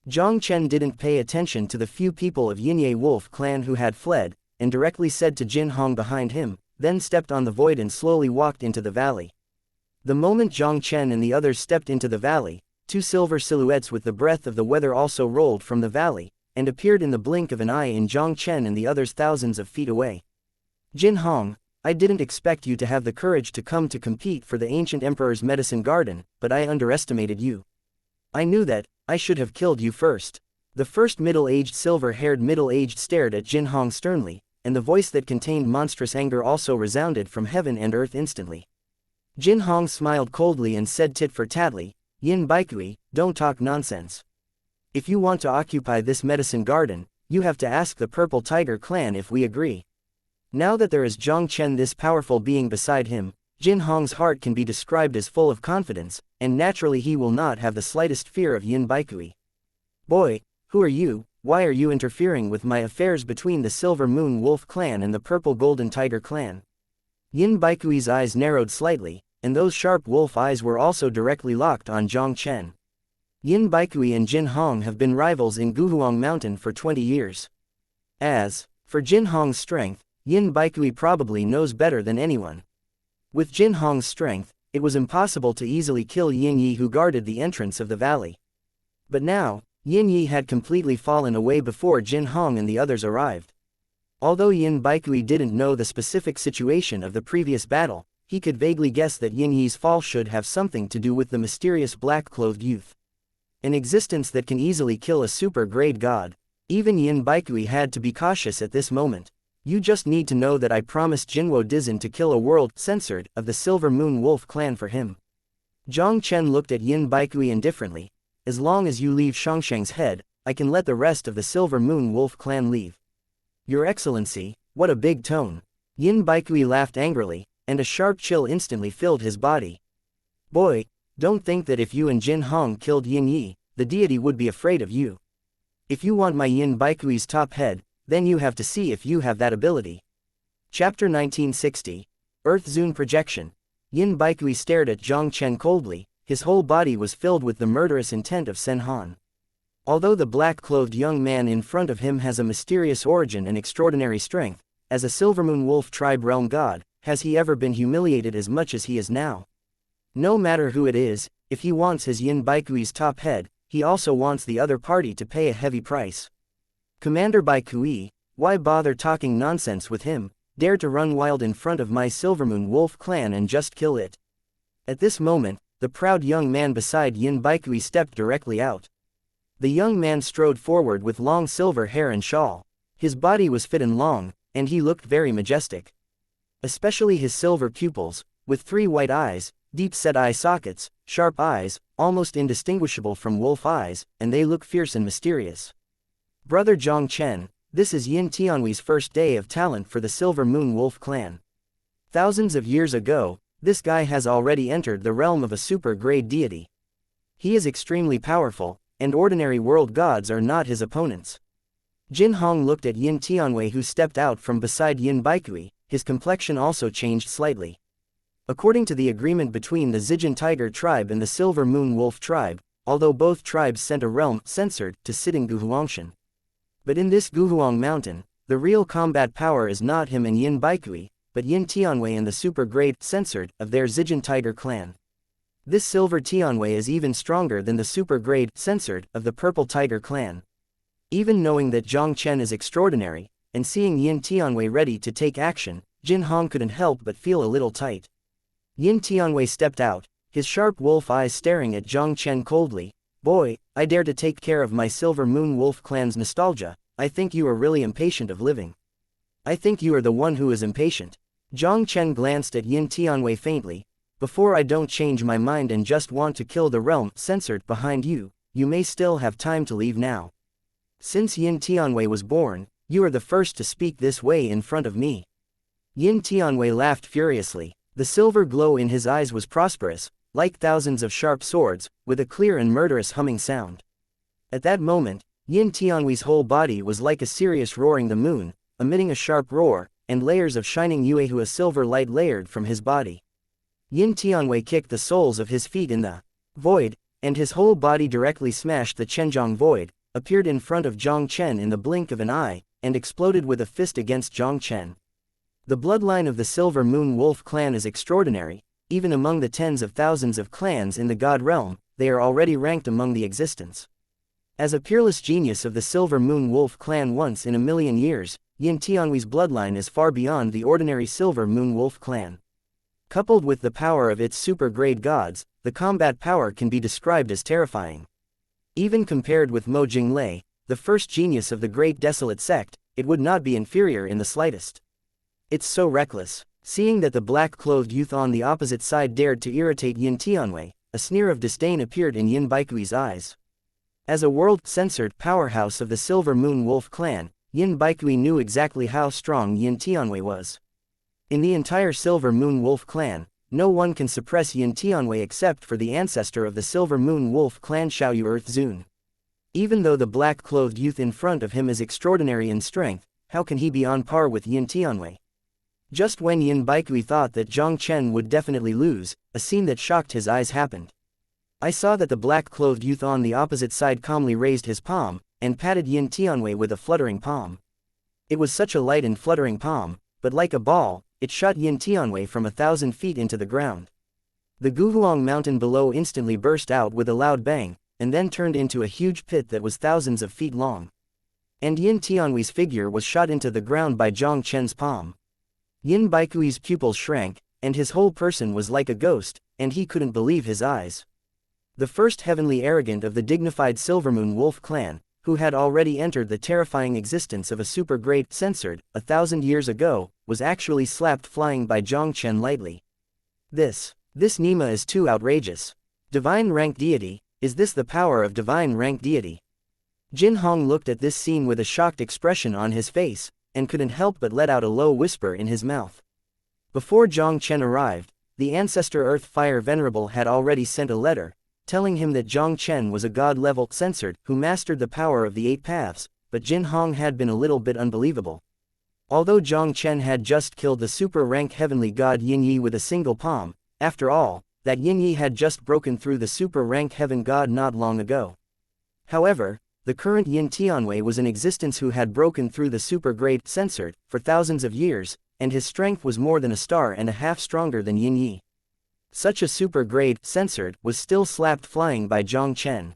Jiang Chen didn't pay attention to the few people of Yinye Wolf clan who had fled, and directly said to Jin Hong behind him, then stepped on the void and slowly walked into the valley. The moment Jiang Chen and the others stepped into the valley, 2 silver silhouettes with the breath of the weather also rolled from the valley, and appeared in the blink of an eye in Jiang Chen and the others thousands of feet away. Jin Hong, I didn't expect you to have the courage to come to compete for the ancient emperor's medicine garden, but I underestimated you. I knew that, I should have killed you first. The first middle-aged silver-haired middle-aged stared at Jin Hong sternly, and the voice that contained monstrous anger also resounded from heaven and earth instantly. Jin Hong smiled coldly and said tit for tatly, Yin Baikui, don't talk nonsense. If you want to occupy this medicine garden, you have to ask the Purple Tiger clan if we agree. Now that there is Jiang Chen, this powerful being beside him, Jin Hong's heart can be described as full of confidence, and naturally he will not have the slightest fear of Yin Baikui. Boy, who are you? Why are you interfering with my affairs between the Silver Moon Wolf clan and the Purple Golden Tiger clan? Yin Baikui's eyes narrowed slightly, and those sharp wolf eyes were also directly locked on Jiang Chen. Yin Baikui and Jin Hong have been rivals in Guhuang Mountain for 20 years. As for Jin Hong's strength, Yin Baikui probably knows better than anyone. With Jin Hong's strength, it was impossible to easily kill Yin Yi, who guarded the entrance of the valley. But now, Yin Yi had completely fallen away before Jin Hong and the others arrived. Although Yin Baikui didn't know the specific situation of the previous battle, he could vaguely guess that Yin Yi's fall should have something to do with the mysterious black-clothed youth. An existence that can easily kill a super-grade god. Even Yin Baikui had to be cautious at this moment. You just need to know that I promised Jinwo Dizin to kill a world censored of the Silver Moon Wolf clan for him. Jiang Chen looked at Yin Baikui indifferently. As long as you leave Shangsheng's head, I can let the rest of the Silver Moon Wolf clan leave. Your Excellency, what a big tone. Yin Baikui laughed angrily, and a sharp chill instantly filled his body. Boy, don't think that if you and Jin Hong killed Yin Yi, the deity would be afraid of you. If you want my Yin Baikui's top head, then you have to see if you have that ability. Chapter 1960. Earth Zune Projection. Yin Baikui stared at Jiang Chen coldly, his whole body was filled with the murderous intent of Sen Han. Although the black-clothed young man in front of him has a mysterious origin and extraordinary strength, as a Silvermoon Wolf tribe realm god, has he ever been humiliated as much as he is now? No matter who it is, if he wants his Yin Baikui's top head, he also wants the other party to pay a heavy price. Commander Baikui, why bother talking nonsense with him? Dare to run wild in front of my Silvermoon Wolf clan and just kill it. At this moment, the proud young man beside Yin Baikui stepped directly out. The young man strode forward with long silver hair and shawl. His body was fit and long, and he looked very majestic. Especially his silver pupils, with 3 white eyes, deep-set eye sockets, sharp eyes, almost indistinguishable from wolf eyes, and they look fierce and mysterious. Brother Jiang Chen, this is Yin Tianwei's first day of talent for the Silver Moon Wolf clan. Thousands of years ago, this guy has already entered the realm of a super-grade deity. He is extremely powerful, and ordinary world gods are not his opponents. Jin Hong looked at Yin Tianwei, who stepped out from beside Yin Baikui. His complexion also changed slightly. According to the agreement between the Zijin Tiger tribe and the Silver Moon Wolf tribe, although both tribes sent a realm censored to sit in Guhuangshan. But in this Guhuang mountain, the real combat power is not him and Yin Baikui, but Yin Tianwei and the super-grade censored of their Zijin Tiger clan. This Silver Tianwei is even stronger than the super-grade censored of the Purple Tiger clan. Even knowing that Jiang Chen is extraordinary, and seeing Yin Tianwei ready to take action, Jin Hong couldn't help but feel a little tight. Yin Tianwei stepped out, his sharp wolf eyes staring at Jiang Chen coldly. Boy, I dare to take care of my Silver Moon Wolf clan's nostalgia. I think you are really impatient of living. I think you are the one who is impatient. Jiang Chen glanced at Yin Tianwei faintly. Before I don't change my mind and just want to kill the realm censored behind you, you may still have time to leave now. Since Yin Tianwei was born, you are the first to speak this way in front of me. Yin Tianwei laughed furiously. The silver glow in his eyes was prosperous, like thousands of sharp swords, with a clear and murderous humming sound. At that moment, Yin Tianwei's whole body was like a Sirius roaring the moon, emitting a sharp roar, and layers of shining yuehu silver light layered from his body. Yin Tianwei kicked the soles of his feet in the void, and his whole body directly smashed the Chenjiang void, appeared in front of Jiang Chen in the blink of an eye, and exploded with a fist against Jiang Chen. The bloodline of the Silver Moon Wolf clan is extraordinary. Even among the tens of thousands of clans in the God realm, they are already ranked among the existence. As a peerless genius of the Silver Moon Wolf clan once in a million years, Yin Tianwei's bloodline is far beyond the ordinary Silver Moon Wolf clan. Coupled with the power of its super-grade gods, the combat power can be described as terrifying. Even compared with Mo Jinglei, the first genius of the Great Desolate Sect, it would not be inferior in the slightest. It's so reckless. Seeing that the black-clothed youth on the opposite side dared to irritate Yin Tianwei, a sneer of disdain appeared in Yin Baikui's eyes. As a world-censored powerhouse of the Silver Moon Wolf clan, Yin Baikui knew exactly how strong Yin Tianwei was. In the entire Silver Moon Wolf clan, no one can suppress Yin Tianwei except for the ancestor of the Silver Moon Wolf clan Xiaoyu Earth Zune. Even though the black-clothed youth in front of him is extraordinary in strength, how can he be on par with Yin Tianwei? Just when Yin Baikui thought that Jiang Chen would definitely lose, a scene that shocked his eyes happened. I saw that the black-clothed youth on the opposite side calmly raised his palm, and patted Yin Tianwei with a fluttering palm. It was such a light and fluttering palm, but like a ball, it shot Yin Tianwei from 1,000 feet into the ground. The Guhuang mountain below instantly burst out with a loud bang, and then turned into a huge pit that was thousands of feet long. And Yin Tianwei's figure was shot into the ground by Jiang Chen's palm. Yin Baikui's pupils shrank, and his whole person was like a ghost, and he couldn't believe his eyes. The first heavenly arrogant of the dignified Silvermoon Wolf clan, who had already entered the terrifying existence of a super great censored 1,000 years ago, was actually slapped flying by Jiang Chen lightly. This Nima is too outrageous. Divine rank deity, is this the power of divine rank deity? Jin Hong looked at this scene with a shocked expression on his face, and couldn't help but let out a low whisper in his mouth. Before Jiang Chen arrived, the ancestor Earth Fire Venerable had already sent a letter, telling him that Jiang Chen was a god-level censored who mastered the power of the 8 paths, but Jin Hong had been a little bit unbelievable. Although Jiang Chen had just killed the super-rank heavenly god Yin Yi with a single palm, after all, that Yin Yi had just broken through the super-rank heaven god not long ago. However, the current Yin Tianwei was in existence who had broken through the super-great censored for thousands of years, and his strength was more than a star and a half stronger than Yin Yi. Such a super-grade censored was still slapped flying by Jiang Chen.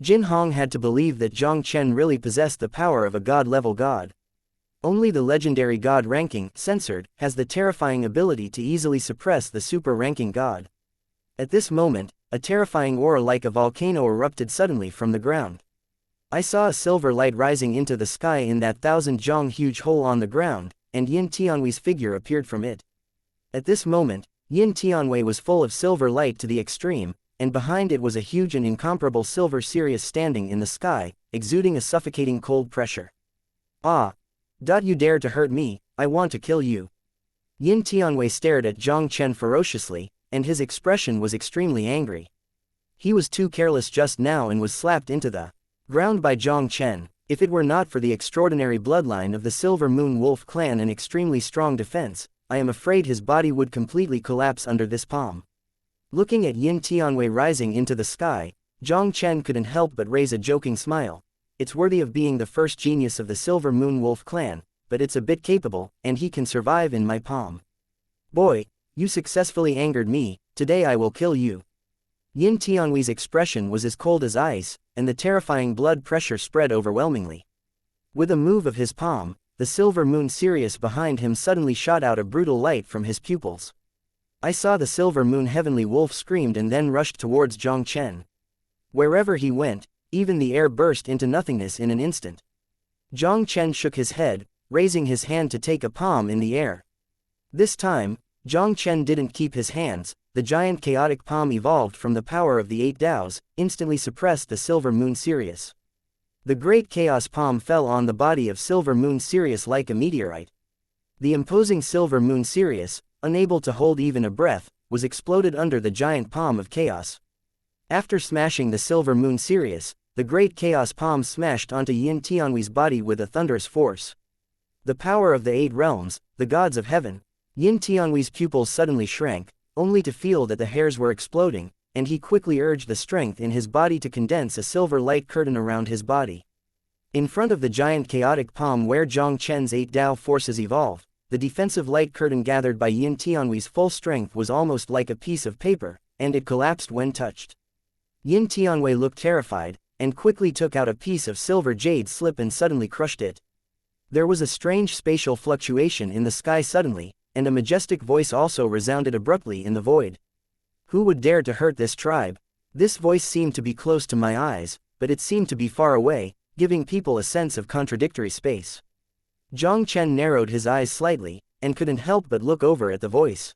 Jin Hong had to believe that Jiang Chen really possessed the power of a god-level god. Only the legendary god-ranking censored has the terrifying ability to easily suppress the super-ranking god. At this moment, a terrifying aura like a volcano erupted suddenly from the ground. I saw a silver light rising into the sky in that 1,000 huge hole on the ground, and Yin Tianwei's figure appeared from it. At this moment, Yin Tianwei was full of silver light to the extreme, and behind it was a huge and incomparable silver Sirius standing in the sky, exuding a suffocating cold pressure. Ah! You dare to hurt me, I want to kill you. Yin Tianwei stared at Jiang Chen ferociously, and his expression was extremely angry. He was too careless just now and was slapped into the ground by Jiang Chen. If it were not for the extraordinary bloodline of the Silver Moon Wolf clan and extremely strong defense, I am afraid his body would completely collapse under this palm. Looking at Yin Tianwei rising into the sky, Jiang Chen couldn't help but raise a joking smile. It's worthy of being the first genius of the Silver Moon Wolf clan, but it's a bit capable, and he can survive in my palm. Boy, you successfully angered me, today I will kill you. Yin Tianwei's expression was as cold as ice, and the terrifying blood pressure spread overwhelmingly. With a move of his palm, the silver moon Sirius behind him suddenly shot out a brutal light from his pupils. I saw the silver moon heavenly wolf screamed and then rushed towards Jiang Chen. Wherever he went, even the air burst into nothingness in an instant. Jiang Chen shook his head, raising his hand to take a palm in the air. This time, Jiang Chen didn't keep his hands. The giant chaotic palm evolved from the power of the 8 Taos, instantly suppressed the silver moon Sirius. The great chaos palm fell on the body of silver moon Sirius like a meteorite. The imposing silver moon Sirius, unable to hold even a breath, was exploded under the giant palm of chaos. After smashing the silver moon Sirius, the great chaos palm smashed onto Yin Tianwei's body with a thunderous force. The power of the 8 realms, the gods of heaven. Yin Tianwei's pupils suddenly shrank, only to feel that the hairs were exploding, and he quickly urged the strength in his body to condense a silver light curtain around his body. In front of the giant chaotic palm where Jiang Chen's 8 Tao forces evolved, the defensive light curtain gathered by Yin Tianwei's full strength was almost like a piece of paper, and it collapsed when touched. Yin Tianwei looked terrified, and quickly took out a piece of silver jade slip and suddenly crushed it. There was a strange spatial fluctuation in the sky suddenly, and a majestic voice also resounded abruptly in the void. Who would dare to hurt this tribe? This voice seemed to be close to my eyes, but it seemed to be far away, giving people a sense of contradictory space. Jiang Chen narrowed his eyes slightly, and couldn't help but look over at the voice.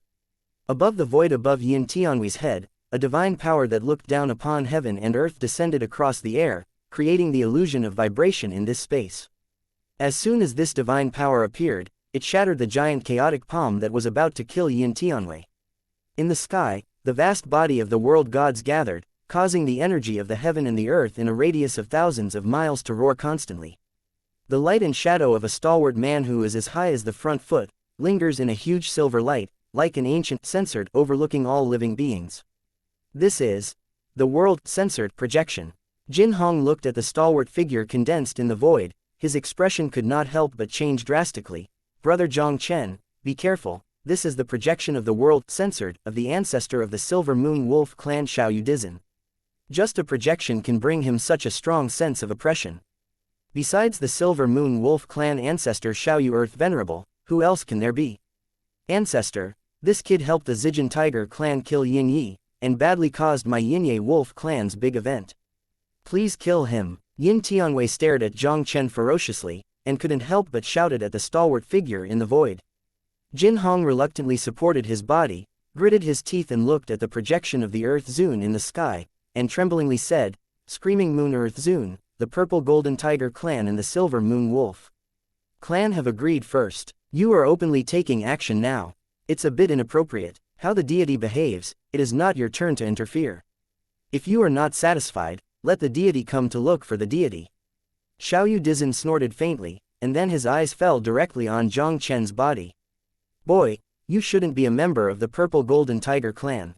Above the void above Yin Tianwei's head, a divine power that looked down upon heaven and earth descended across the air, creating the illusion of vibration in this space. As soon as this divine power appeared, it shattered the giant chaotic palm that was about to kill Yin Tianwei. In the sky, the vast body of the world gods gathered, causing the energy of the heaven and the earth in a radius of thousands of miles to roar constantly. The light and shadow of a stalwart man who is as high as the front foot, lingers in a huge silver light, like an ancient censored overlooking all living beings. This is the world censored projection. Jin Hong looked at the stalwart figure condensed in the void, his expression could not help but change drastically. Brother Jiang Chen, be careful, this is the projection of the world censored of the ancestor of the Silver Moon Wolf clan Xiao Yudizhen. Just a projection can bring him such a strong sense of oppression. Besides the Silver Moon Wolf clan ancestor Xiaoyu Earth Venerable, who else can there be? Ancestor, this kid helped the Zijin Tiger clan kill Yin Yi, and badly caused my Yinye Wolf clan's big event. Please kill him. Yin Tianwei stared at Jiang Chen ferociously, and couldn't help but shouted at the stalwart figure in the void. Jin Hong reluctantly supported his body, gritted his teeth and looked at the projection of the Earth Zune in the sky, and tremblingly said, Screaming Moon Earth Zune, the Purple Golden Tiger clan and the Silver Moon Wolf clan have agreed first. You are openly taking action now. It's a bit inappropriate. How the deity behaves, it is not your turn to interfere. If you are not satisfied, let the deity come to look for the deity. Xiaoyu Dizin snorted faintly, and then his eyes fell directly on Jiang Chen's body. Boy, you shouldn't be a member of the Purple Golden Tiger clan.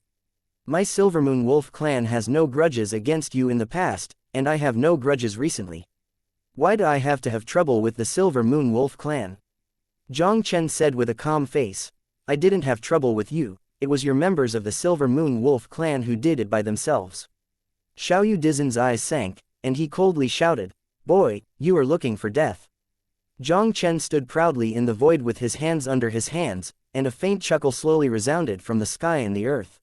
My Silvermoon Wolf clan has no grudges against you in the past, and I have no grudges recently. Why do I have to have trouble with the Silver Moon Wolf clan? Jiang Chen said with a calm face. I didn't have trouble with you, it was your members of the Silver Moon Wolf clan who did it by themselves. Xiaoyu Dizin's eyes sank, and he coldly shouted, Boy, you are looking for death. Jiang Chen stood proudly in the void with his hands under his hands, and a faint chuckle slowly resounded from the sky and the earth.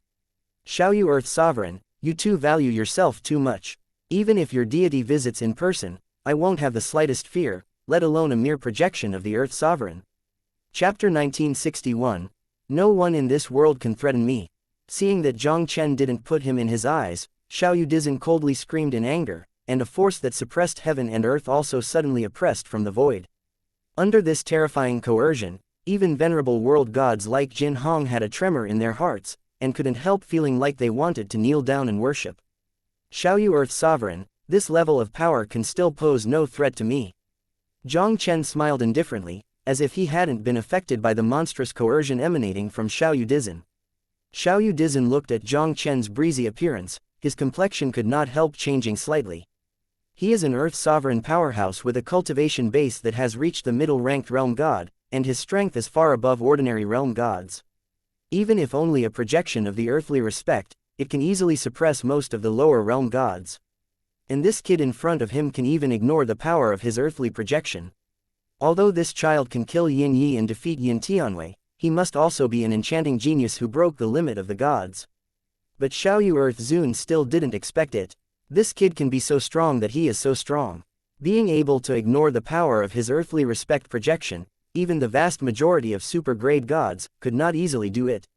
Xiaoyu Earth Sovereign, you too value yourself too much. Even if your deity visits in person, I won't have the slightest fear, let alone a mere projection of the Earth Sovereign. Chapter 1961. No one in this world can threaten me. Seeing that Jiang Chen didn't put him in his eyes, Xiaoyu Dizin coldly screamed in anger, and a force that suppressed heaven and earth also suddenly oppressed from the void. Under this terrifying coercion, even venerable world gods like Jin Hong had a tremor in their hearts, and couldn't help feeling like they wanted to kneel down and worship. Xiaoyu Earth Sovereign, this level of power can still pose no threat to me. Jiang Chen smiled indifferently, as if he hadn't been affected by the monstrous coercion emanating from Xiaoyu Dizin. Xiaoyu Dizin looked at Jiang Chen's breezy appearance, his complexion could not help changing slightly. He is an Earth Sovereign powerhouse with a cultivation base that has reached the middle-ranked realm god, and his strength is far above ordinary realm gods. Even if only a projection of the earthly respect, it can easily suppress most of the lower realm gods. And this kid in front of him can even ignore the power of his earthly projection. Although this child can kill Yin Yi and defeat Yin Tianwei, he must also be an enchanting genius who broke the limit of the gods. But Xiaoyu Earth Zune still didn't expect it. This kid can be so strong that he is so strong. Being able to ignore the power of his earthly respect projection, even the vast majority of super-grade gods could not easily do it.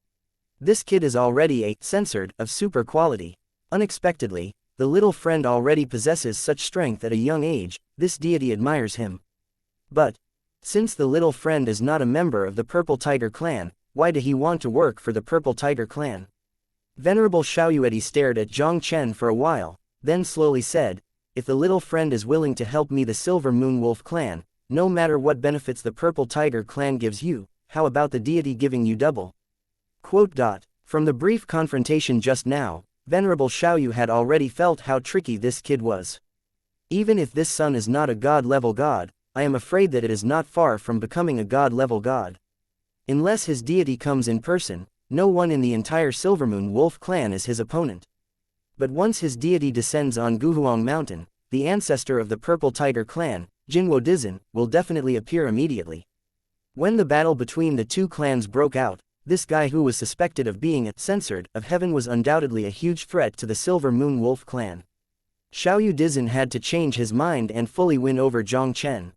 This kid is already a censored of super quality. Unexpectedly, the little friend already possesses such strength at a young age, this deity admires him. But, since the little friend is not a member of the Purple Tiger clan, why did he want to work for the Purple Tiger clan? Venerable Xiaoyuedi stared at Jiang Chen for a while, then slowly said, If the little friend is willing to help me the Silver Moon Wolf clan, no matter what benefits the Purple Tiger clan gives you, how about the deity giving you double? From the brief confrontation just now, Venerable Xiaoyu had already felt how tricky this kid was. Even if this son is not a god-level god, I am afraid that it is not far from becoming a god-level god. Unless his deity comes in person, no one in the entire Silvermoon Wolf clan is his opponent. But once his deity descends on Guhuang Mountain, the ancestor of the Purple Tiger clan, Jinwo Dizin, will definitely appear immediately. When the battle between the two clans broke out, this guy who was suspected of being a censored of heaven was undoubtedly a huge threat to the Silver Moon Wolf clan. Xiaoyu Dizin had to change his mind and fully win over Jiang Chen.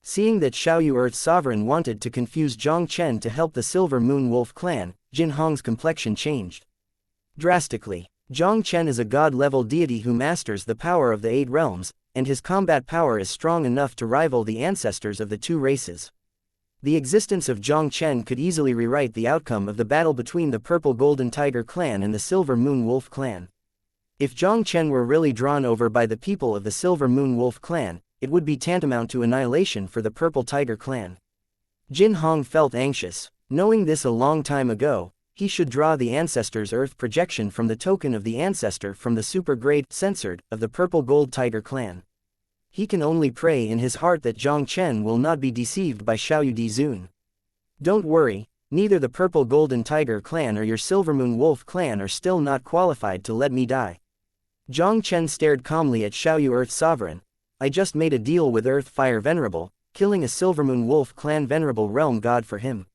Seeing that Xiaoyu Earth Sovereign wanted to confuse Jiang Chen to help the Silver Moon Wolf clan, Jin Hong's complexion changed drastically. Jiang Chen is a god-level deity who masters the power of the 8 realms, and his combat power is strong enough to rival the ancestors of the two races. The existence of Jiang Chen could easily rewrite the outcome of the battle between the Purple Golden Tiger clan and the Silver Moon Wolf clan. If Jiang Chen were really drawn over by the people of the Silver Moon Wolf clan, it would be tantamount to annihilation for the Purple Tiger clan. Jin Hong felt anxious. Knowing this a long time ago, he should draw the ancestor's earth projection from the token of the ancestor from the super-grade censored of the Purple Gold Tiger clan. He can only pray in his heart that Jiang Chen will not be deceived by Xiaoyu Dizun. Don't worry, neither the Purple Golden Tiger clan or your Silvermoon Wolf clan are still not qualified to let me die. Jiang Chen stared calmly at Xiaoyu Earth Sovereign. I just made a deal with Earth Fire Venerable, killing a Silvermoon Wolf Clan Venerable Realm God for him.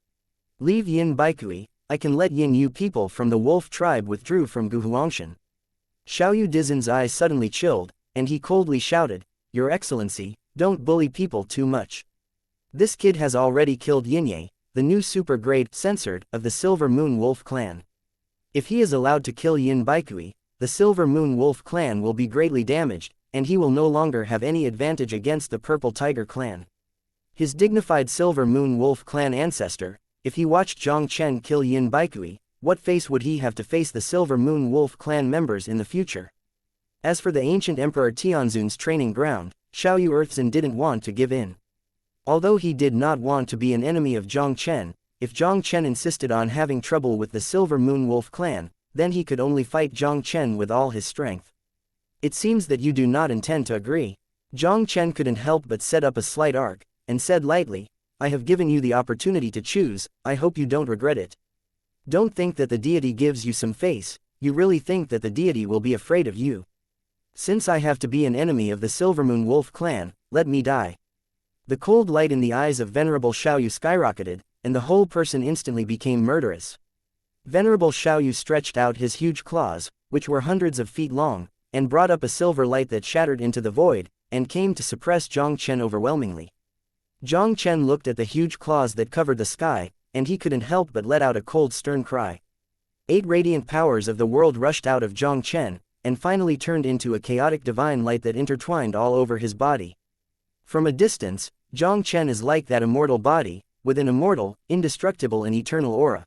Leave Yin Baikui, I can let Yin Yu people from the Wolf tribe withdrew from Guhuangshan. Xiaoyu Dizen's eyes suddenly chilled, and he coldly shouted, Your Excellency, don't bully people too much. This kid has already killed Yinye, the new super-grade censored of the Silver Moon Wolf clan. If he is allowed to kill Yin Baikui, the Silver Moon Wolf clan will be greatly damaged, and he will no longer have any advantage against the Purple Tiger clan. His dignified Silver Moon Wolf clan ancestor, if he watched Jiang Chen kill Yin Baikui, what face would he have to face the Silver Moon Wolf clan members in the future? As for the ancient Emperor Tianzun's training ground, Xiaoyu Earthzen didn't want to give in. Although he did not want to be an enemy of Jiang Chen, if Jiang Chen insisted on having trouble with the Silver Moon Wolf clan, then he could only fight Jiang Chen with all his strength. It seems that you do not intend to agree. Jiang Chen couldn't help but set up a slight arc, and said lightly, I have given you the opportunity to choose, I hope you don't regret it. Don't think that the deity gives you some face, you really think that the deity will be afraid of you. Since I have to be an enemy of the Silvermoon Wolf clan, let me die. The cold light in the eyes of Venerable Xiaoyu skyrocketed, and the whole person instantly became murderous. Venerable Xiaoyu stretched out his huge claws, which were hundreds of feet long, and brought up a silver light that shattered into the void, and came to suppress Jiang Chen overwhelmingly. Jiang Chen looked at the huge claws that covered the sky, and he couldn't help but let out a cold stern cry. 8 radiant powers of the world rushed out of Jiang Chen, and finally turned into a chaotic divine light that intertwined all over his body. From a distance, Jiang Chen is like that immortal body, with an immortal, indestructible and eternal aura.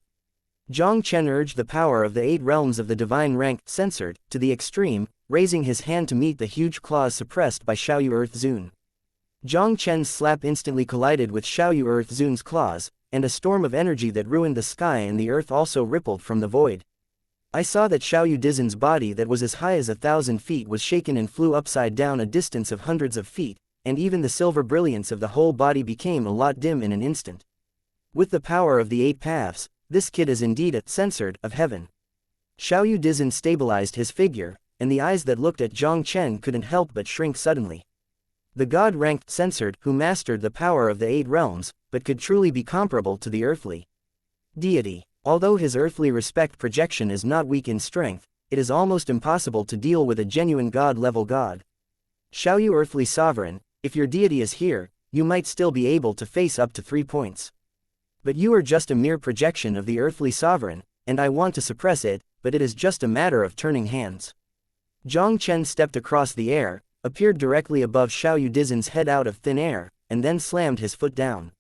Jiang Chen urged the power of the 8 realms of the divine rank, censored, to the extreme, raising his hand to meet the huge claws suppressed by Xiaoyu Earthzen. Jiang Chen's slap instantly collided with Xiaoyu Earthzen's claws, and a storm of energy that ruined the sky and the earth also rippled from the void. I saw that Xiaoyu Dizen's body that was as high as 1,000 feet was shaken and flew upside down a distance of hundreds of feet, and even the silver brilliance of the whole body became a lot dim in an instant. With the power of the 8 paths, this kid is indeed a censored of heaven. Xiaoyu Dizen stabilized his figure, and the eyes that looked at Jiang Chen couldn't help but shrink suddenly. The god-ranked censored who mastered the power of the 8 realms, but could truly be comparable to the earthly deity. Although his earthly respect projection is not weak in strength, it is almost impossible to deal with a genuine god-level god. Xiaoyu Earthly Sovereign, if your deity is here, you might still be able to face up to 3 points. But you are just a mere projection of the Earthly Sovereign, and I want to suppress it, but it is just a matter of turning hands. Jiang Chen stepped across the air, appeared directly above Xiaoyu Dizen's head out of thin air, and then slammed his foot down.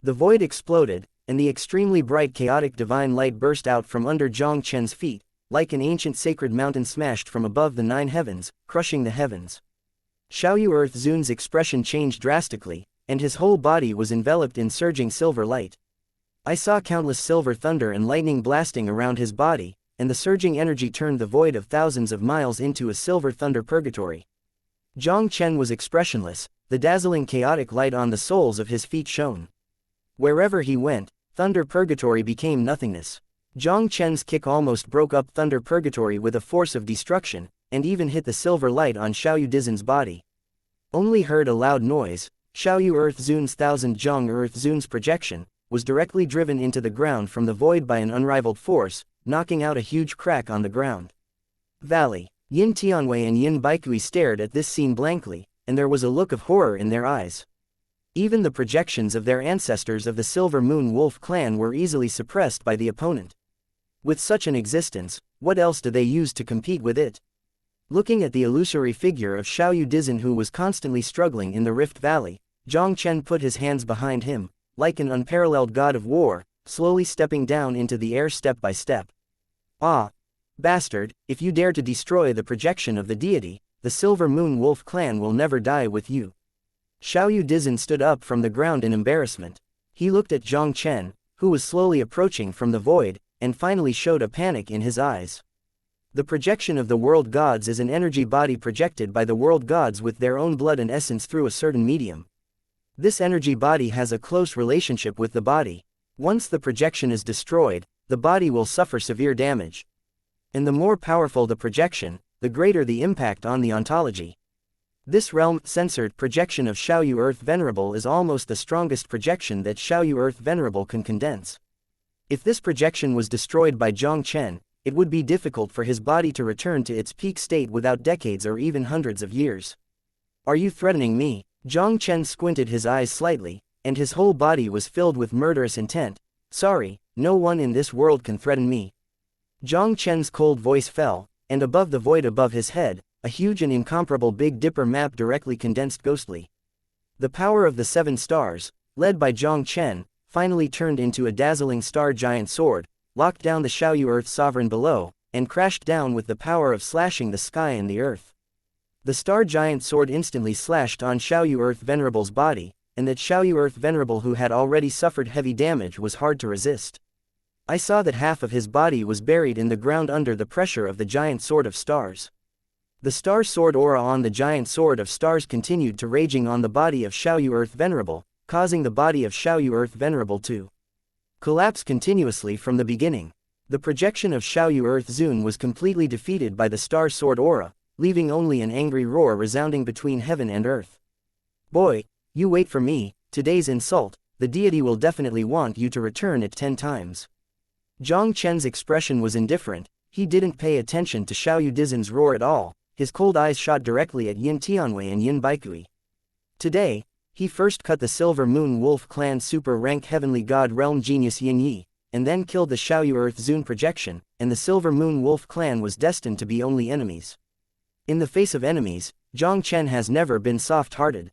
The void exploded, and the extremely bright chaotic divine light burst out from under Jiang Chen's feet, like an ancient sacred mountain smashed from above the 9 heavens, crushing the heavens. Xiaoyu Earthzen's expression changed drastically, and his whole body was enveloped in surging silver light. I saw countless silver thunder and lightning blasting around his body, and the surging energy turned the void of thousands of miles into a silver thunder purgatory. Jiang Chen was expressionless, the dazzling chaotic light on the soles of his feet shone. Wherever he went, thunder purgatory became nothingness. Jiang Chen's kick almost broke up thunder purgatory with a force of destruction, and even hit the silver light on Xiaoyu Dizen's body. Only heard a loud noise. Xiaoyu Earthzen's thousand Jiang Earthzen's projection was directly driven into the ground from the void by an unrivaled force, knocking out a huge crack on the ground. Valley. Yin Tianwei and Yin Baikui stared at this scene blankly, and there was a look of horror in their eyes. Even the projections of their ancestors of the Silver Moon Wolf clan were easily suppressed by the opponent. With such an existence, what else do they use to compete with it? Looking at the illusory figure of Xiaoyu Dizen who was constantly struggling in the Rift Valley, Jiang Chen put his hands behind him, like an unparalleled god of war, slowly stepping down into the air step by step. Ah! Bastard, if you dare to destroy the projection of the deity, the Silver Moon Wolf clan will never die with you. Xiaoyu Dizen stood up from the ground in embarrassment. He looked at Jiang Chen, who was slowly approaching from the void, and finally showed a panic in his eyes. The projection of the world gods is an energy body projected by the world gods with their own blood and essence through a certain medium. This energy body has a close relationship with the body. Once the projection is destroyed, the body will suffer severe damage. And the more powerful the projection, the greater the impact on the ontology. This realm-censored projection of Xiaoyu Earth Venerable is almost the strongest projection that Xiaoyu Earth Venerable can condense. If this projection was destroyed by Jiang Chen, it would be difficult for his body to return to its peak state without decades or even hundreds of years. Are you threatening me? Jiang Chen squinted his eyes slightly, and his whole body was filled with murderous intent. Sorry, no one in this world can threaten me. Jiang Chen's cold voice fell, and above the void above his head, a huge and incomparable Big Dipper map directly condensed ghostly. The power of the 7 stars, led by Jiang Chen, finally turned into a dazzling star giant sword, locked down the Xiaoyu Earth sovereign below, and crashed down with the power of slashing the sky and the earth. The star giant sword instantly slashed on Xiaoyu Earth Venerable's body, and that Xiaoyu Earth Venerable who had already suffered heavy damage was hard to resist. I saw that half of his body was buried in the ground under the pressure of the giant sword of stars. The star sword aura on the giant sword of stars continued to raging on the body of Xiaoyu Earth Venerable, causing the body of Xiaoyu Earth Venerable to collapse continuously from the beginning. The projection of Xiaoyu Earth Zun was completely defeated by the star sword aura, leaving only an angry roar resounding between heaven and earth. Boy, you wait for me, today's insult, the deity will definitely want you to return it 10 times. Jiang Chen's expression was indifferent, he didn't pay attention to Xiaoyu Dizan's roar at all, his cold eyes shot directly at Yin Tianwei and Yin Baikui. Today, he first cut the Silver Moon Wolf Clan super rank Heavenly God Realm Genius Yin Yi, and then killed the Xiaoyu Earth Zun projection, and the Silver Moon Wolf Clan was destined to be only enemies. In the face of enemies, Jiang Chen has never been soft-hearted.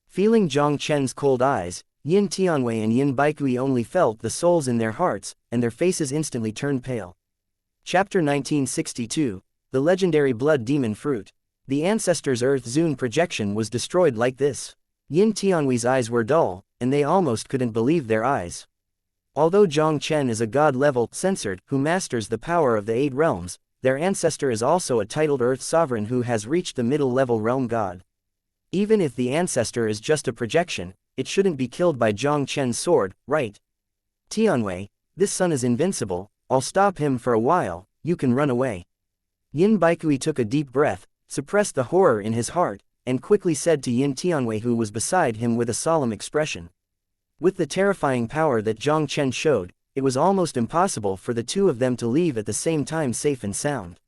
Feeling Jiang Chen's cold eyes, Yin Tianwei and Yin Baikui only felt the souls in their hearts, and their faces instantly turned pale. Chapter 1962, The Legendary Blood Demon Fruit. The Ancestors' Earth Zun projection was destroyed like this. Yin Tianwei's eyes were dull, and they almost couldn't believe their eyes. Although Jiang Chen is a god-level censored who masters the power of the 8 realms, their ancestor is also a titled Earth Sovereign who has reached the middle-level realm god. Even if the ancestor is just a projection, it shouldn't be killed by Jiang Chen's sword, right? Tianwei, this son is invincible, I'll stop him for a while, you can run away. Yin Baikui took a deep breath, suppressed the horror in his heart, and quickly said to Yin Tianwei who was beside him with a solemn expression. With the terrifying power that Jiang Chen showed, it was almost impossible for the two of them to leave at the same time safe and sound.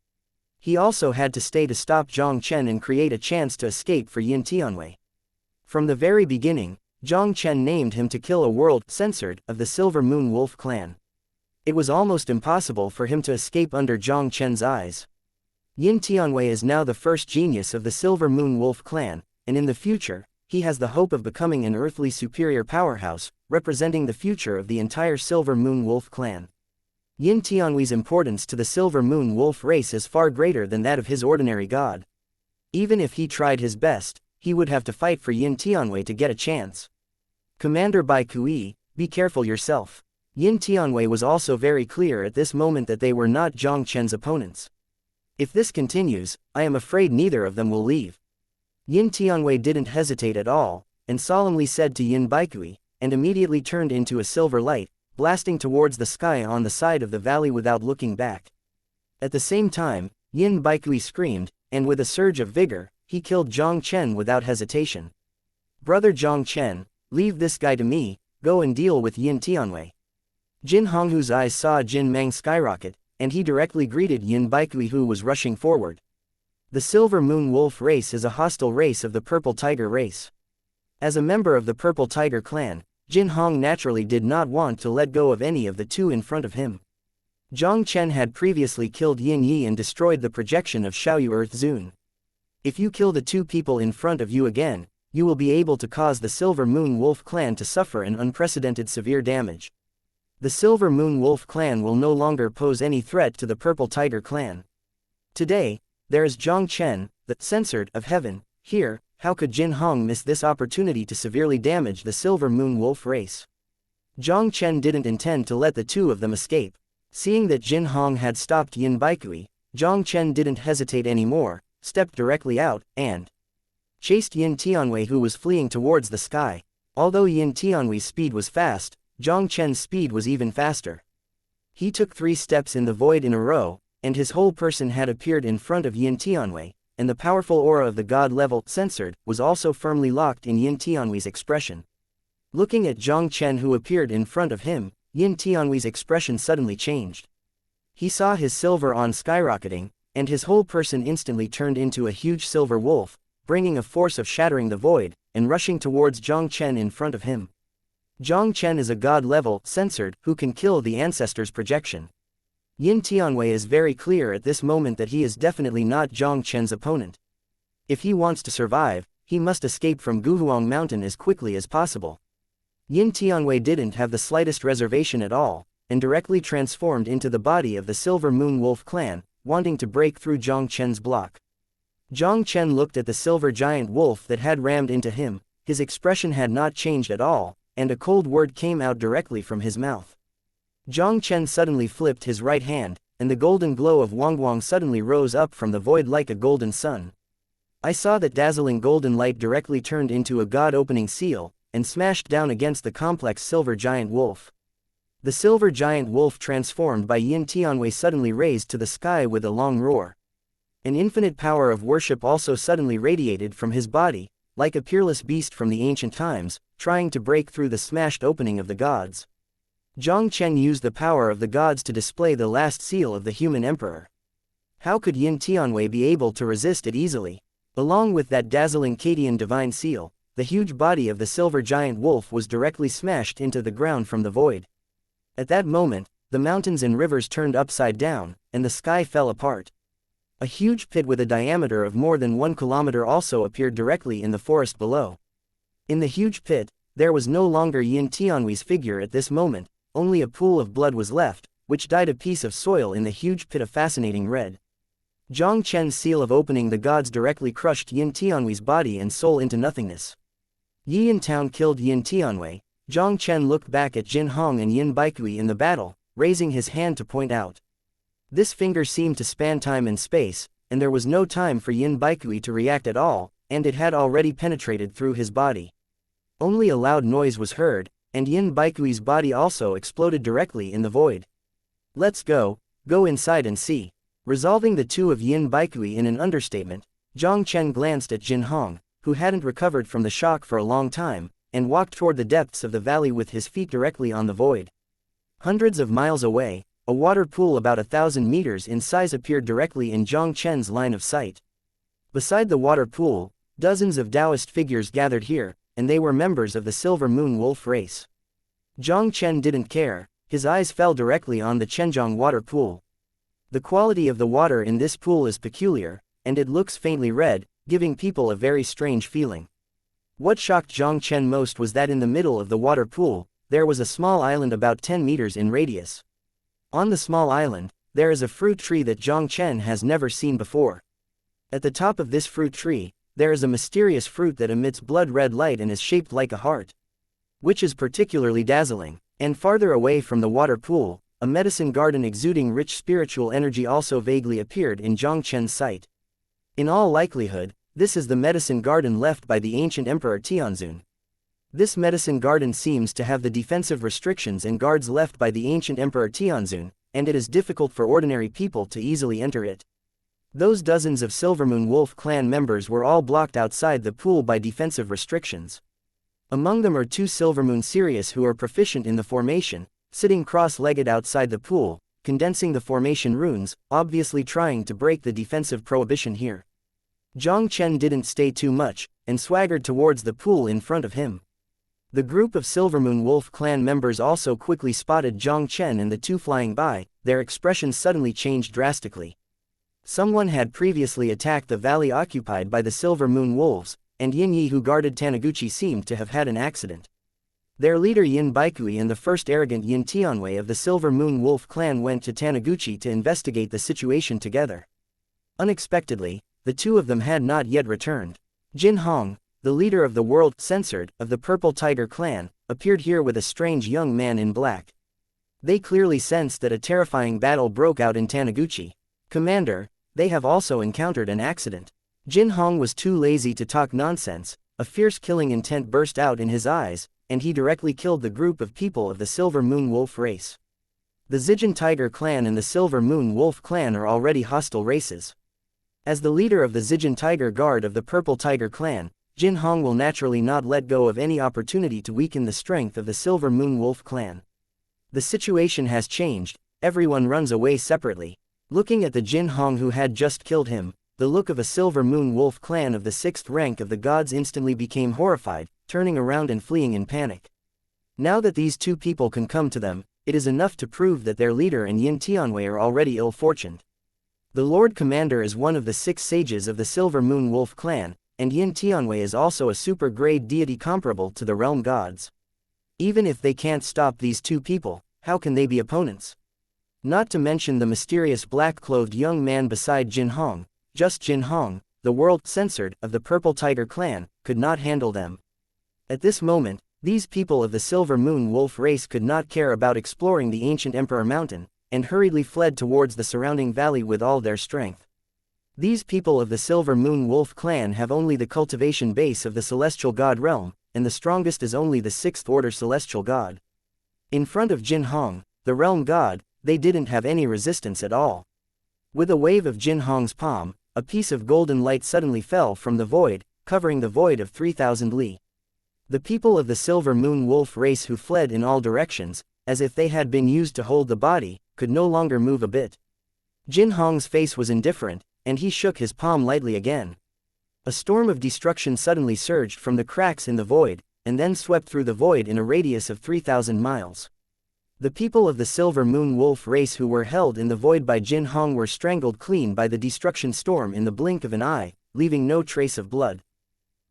He also had to stay to stop Jiang Chen and create a chance to escape for Yin Tianwei. From the very beginning, Jiang Chen named him to kill a world censored of the Silver Moon Wolf clan. It was almost impossible for him to escape under Jiang Chen's eyes. Yin Tianwei is now the first genius of the Silver Moon Wolf clan, and in the future, he has the hope of becoming an earthly superior powerhouse, representing the future of the entire Silver Moon Wolf clan. Yin Tianwei's importance to the Silver Moon Wolf race is far greater than that of his ordinary god. Even if he tried his best, he would have to fight for Yin Tianwei to get a chance. Commander Bai Kui, be careful yourself. Yin Tianwei was also very clear at this moment that they were not Jiang Chen's opponents. If this continues, I am afraid neither of them will leave. Yin Tianwei didn't hesitate at all, and solemnly said to Yin Baikui, and immediately turned into a silver light, blasting towards the sky on the side of the valley without looking back. At the same time, Yin Baikui screamed, and with a surge of vigor, he killed Jiang Chen without hesitation. Brother Jiang Chen, leave this guy to me, go and deal with Yin Tianwei. Jin Honghu's eyes saw Jin Mang skyrocket, and he directly greeted Yin Baikui who was rushing forward. The Silver Moon Wolf race is a hostile race of the Purple Tiger race. As a member of the Purple Tiger clan, Jin Hong naturally did not want to let go of any of the two in front of him. Jiang Chen had previously killed Yin Yi and destroyed the projection of Xiaoyu Earth Zun. If you kill the two people in front of you again, you will be able to cause the Silver Moon Wolf clan to suffer an unprecedented severe damage. The Silver Moon Wolf clan will no longer pose any threat to the Purple Tiger clan. Today, there is Jiang Chen, the censored of heaven, here. How could Jin Hong miss this opportunity to severely damage the Silver Moon Wolf race? Jiang Chen didn't intend to let the two of them escape. Seeing that Jin Hong had stopped Yin Baikui, Jiang Chen didn't hesitate anymore, stepped directly out, and chased Yin Tianwei who was fleeing towards the sky. Although Yin Tianwei's speed was fast, Jiang Chen's speed was even faster. He took 3 steps in the void in a row, and his whole person had appeared in front of Yin Tianwei, and the powerful aura of the god level, censored, was also firmly locked in Yin Tianwei's expression. Looking at Jiang Chen who appeared in front of him, Yin Tianwei's expression suddenly changed. He saw his silver on skyrocketing, and his whole person instantly turned into a huge silver wolf, bringing a force of shattering the void, and rushing towards Jiang Chen in front of him. Jiang Chen is a god level, censored, who can kill the ancestor's projection. Yin Tianwei is very clear at this moment that he is definitely not Jiang Chen's opponent. If he wants to survive, he must escape from Guhuang Mountain as quickly as possible. Yin Tianwei didn't have the slightest reservation at all, and directly transformed into the body of the Silver Moon Wolf clan, wanting to break through Jiang Chen's block. Jiang Chen looked at the silver giant wolf that had rammed into him, his expression had not changed at all, and a cold word came out directly from his mouth. Jiang Chen suddenly flipped his right hand, and the golden glow of Wangguang suddenly rose up from the void like a golden sun. I saw that dazzling golden light directly turned into a god-opening seal, and smashed down against the complex silver giant wolf. The silver giant wolf transformed by Yin Tianwei suddenly raised to the sky with a long roar. An infinite power of worship also suddenly radiated from his body, like a peerless beast from the ancient times, trying to break through the smashed opening of the gods. Jiang Chen used the power of the gods to display the last seal of the human emperor. How could Yin Tianwei be able to resist it easily? Along with that dazzling Cadian divine seal, the huge body of the silver giant wolf was directly smashed into the ground from the void. At that moment, the mountains and rivers turned upside down, and the sky fell apart. A huge pit with a diameter of more than 1 kilometer also appeared directly in the forest below. In the huge pit, there was no longer Yin Tianwei's figure at this moment, only a pool of blood was left, which dyed a piece of soil in the huge pit a fascinating red. Jiang Chen's seal of opening the gods directly crushed Yin Tianwei's body and soul into nothingness. Yiyan Town killed Yin Tianwei. Jiang Chen looked back at Jin Hong and Yin Baikui in the battle, raising his hand to point out. This finger seemed to span time and space, and there was no time for Yin Baikui to react at all, and it had already penetrated through his body. Only a loud noise was heard, and Yin Baikui's body also exploded directly in the void. Let's go inside and see. Resolving the two of Yin Baikui in an understatement, Jiang Chen glanced at Jin Hong, who hadn't recovered from the shock for a long time, and walked toward the depths of the valley with his feet directly on the void. Hundreds of miles away, a water pool about 1,000 meters in size appeared directly in Jiang Chen's line of sight. Beside the water pool, dozens of Taoist figures gathered here, and they were members of the Silver Moon Wolf race. Jiang Chen didn't care, his eyes fell directly on the Chenjiang water pool. The quality of the water in this pool is peculiar, and it looks faintly red, giving people a very strange feeling. What shocked Jiang Chen most was that in the middle of the water pool, there was a small island about 10 meters in radius. On the small island, there is a fruit tree that Jiang Chen has never seen before. At the top of this fruit tree, there is a mysterious fruit that emits blood-red light and is shaped like a heart, which is particularly dazzling. And farther away from the water pool, a medicine garden exuding rich spiritual energy also vaguely appeared in Jiang Chen's sight. In all likelihood, this is the medicine garden left by the ancient Emperor Tianzun. This medicine garden seems to have the defensive restrictions and guards left by the ancient Emperor Tianzun, and it is difficult for ordinary people to easily enter it. Those dozens of Silvermoon Wolf clan members were all blocked outside the pool by defensive restrictions. Among them are two Silvermoon Sirius who are proficient in the formation, sitting cross-legged outside the pool, condensing the formation runes, obviously trying to break the defensive prohibition here. Jiang Chen didn't stay too much, and swaggered towards the pool in front of him. The group of Silvermoon Wolf clan members also quickly spotted Jiang Chen and the two flying by, their expressions suddenly changed drastically. Someone had previously attacked the valley occupied by the Silver Moon Wolves, and Yin Yi who guarded Taniguchi seemed to have had an accident. Their leader Yin Baikui and the first arrogant Yin Tianwei of the Silver Moon Wolf clan went to Taniguchi to investigate the situation together. Unexpectedly, the two of them had not yet returned. Jin Hong, the leader of the world censored of the Purple Tiger clan, appeared here with a strange young man in black. They clearly sensed that a terrifying battle broke out in Taniguchi. Commander, they have also encountered an accident. Jin Hong was too lazy to talk nonsense, a fierce killing intent burst out in his eyes, and he directly killed the group of people of the Silver Moon Wolf race. The Zijin Tiger clan and the Silver Moon Wolf clan are already hostile races. As the leader of the Zijin Tiger Guard of the Purple Tiger clan, Jin Hong will naturally not let go of any opportunity to weaken the strength of the Silver Moon Wolf clan. The situation has changed, everyone runs away separately. Looking at the Jin Hong who had just killed him, the look of a Silver Moon Wolf clan of the 6th rank of the gods instantly became horrified, turning around and fleeing in panic. Now that these two people can come to them, it is enough to prove that their leader and Yin Tianwei are already ill-fortuned. The Lord Commander is one of the 6 sages of the Silver Moon Wolf clan, and Yin Tianwei is also a super-grade deity comparable to the realm gods. Even if they can't stop these two people, how can they be opponents? Not to mention the mysterious black-clothed young man beside Jin Hong. Just Jin Hong, the world censored of the Purple Tiger clan, could not handle them. At this moment, these people of the Silver Moon Wolf race could not care about exploring the ancient Emperor Mountain, and hurriedly fled towards the surrounding valley with all their strength. These people of the Silver Moon Wolf clan have only the cultivation base of the Celestial God realm, and the strongest is only the 6th order Celestial God. In front of Jin Hong, the realm god, they didn't have any resistance at all. With a wave of Jin Hong's palm, a piece of golden light suddenly fell from the void, covering the void of 3,000 li. The people of the Silver Moon Wolf race who fled in all directions, as if they had been used to hold the body, could no longer move a bit. Jin Hong's face was indifferent, and he shook his palm lightly again. A storm of destruction suddenly surged from the cracks in the void, and then swept through the void in a radius of 3,000 miles. The people of the Silver Moon Wolf race who were held in the void by Jin Hong were strangled clean by the destruction storm in the blink of an eye, leaving no trace of blood.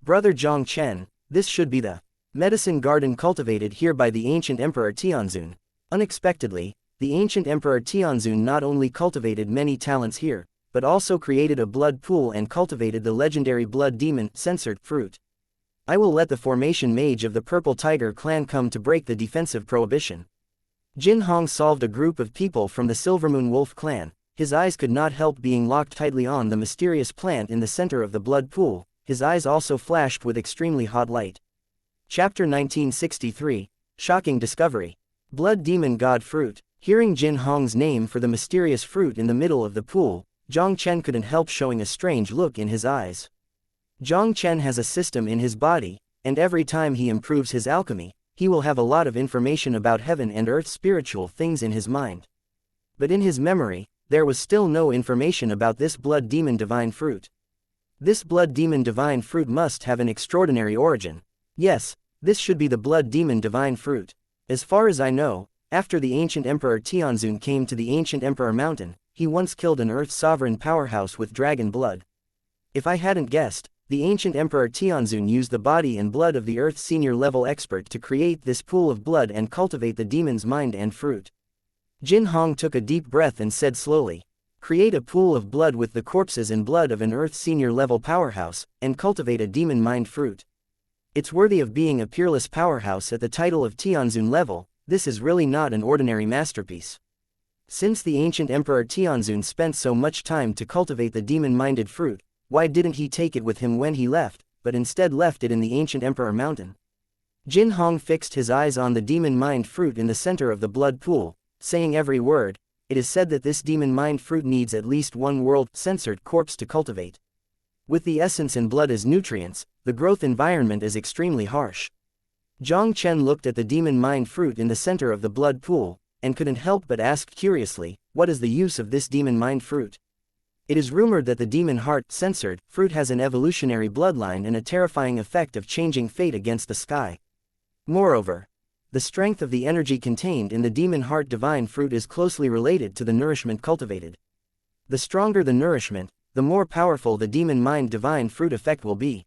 Brother Jiang Chen, this should be the medicine garden cultivated here by the ancient Emperor Tianzun. Unexpectedly, the ancient Emperor Tianzun not only cultivated many talents here, but also created a blood pool and cultivated the legendary blood demon censored fruit. I will let the formation mage of the Purple Tiger clan come to break the defensive prohibition. Jin Hong solved a group of people from the Silvermoon Wolf clan. His eyes could not help being locked tightly on the mysterious plant in the center of the blood pool. His eyes also flashed with extremely hot light. Chapter 1963, Shocking Discovery. Blood Demon God Fruit. Hearing Jin Hong's name for the mysterious fruit in the middle of the pool, Jiang Chen couldn't help showing a strange look in his eyes. Jiang Chen has a system in his body, and every time he improves his alchemy, he will have a lot of information about heaven and earth spiritual things in his mind. But in his memory, there was still no information about this blood demon divine fruit. This blood demon divine fruit must have an extraordinary origin. Yes, this should be the blood demon divine fruit. As far as I know, after the ancient Emperor Tianzun came to the ancient Emperor Mountain, he once killed an earth sovereign powerhouse with dragon blood. If I hadn't guessed, the ancient Emperor Tianzun used the body and blood of the Earth's senior level expert to create this pool of blood and cultivate the demon's mind and fruit. Jin Hong took a deep breath and said slowly, "Create a pool of blood with the corpses and blood of an Earth senior level powerhouse, and cultivate a demon mind fruit. It's worthy of being a peerless powerhouse at the title of Tianzun level. This is really not an ordinary masterpiece." Since the ancient Emperor Tianzun spent so much time to cultivate the demon-minded fruit, why didn't he take it with him when he left, but instead left it in the ancient Emperor Mountain? Jin Hong fixed his eyes on the demon mind fruit in the center of the blood pool, saying every word. It is said that this demon mind fruit needs at least one world-censored corpse to cultivate. With the essence and blood as nutrients, the growth environment is extremely harsh. Jiang Chen looked at the demon mind fruit in the center of the blood pool, and couldn't help but ask curiously, what is the use of this demon mind fruit? It is rumored that the demon heart censored fruit has an evolutionary bloodline and a terrifying effect of changing fate against the sky. Moreover, the strength of the energy contained in the demon heart divine fruit is closely related to the nourishment cultivated. The stronger the nourishment, the more powerful the demon mind divine fruit effect will be.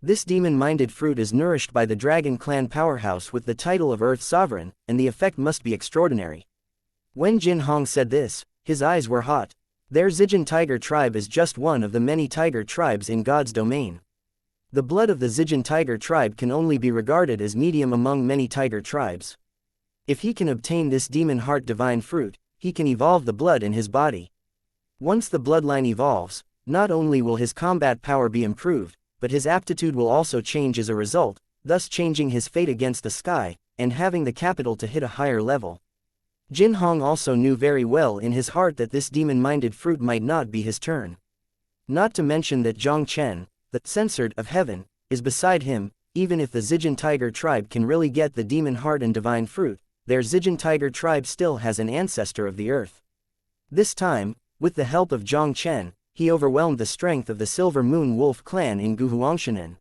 This demon-minded fruit is nourished by the Dragon Clan powerhouse with the title of Earth Sovereign, and the effect must be extraordinary. When Jin Hong said this, his eyes were hot. Their Zijin Tiger tribe is just one of the many tiger tribes in God's domain. The blood of the Zijin Tiger tribe can only be regarded as medium among many tiger tribes. If he can obtain this demon heart divine fruit, he can evolve the blood in his body. Once the bloodline evolves, not only will his combat power be improved, but his aptitude will also change as a result, thus changing his fate against the sky, and having the capital to hit a higher level. Jin Hong also knew very well in his heart that this demon-minded fruit might not be his turn. Not to mention that Jiang Chen, the censored of heaven, is beside him. Even if the Zijin Tiger tribe can really get the demon heart and divine fruit, their Zijin Tiger tribe still has an ancestor of the earth. This time, with the help of Jiang Chen, he overwhelmed the strength of the Silver Moon Wolf clan in Guhuangshanen.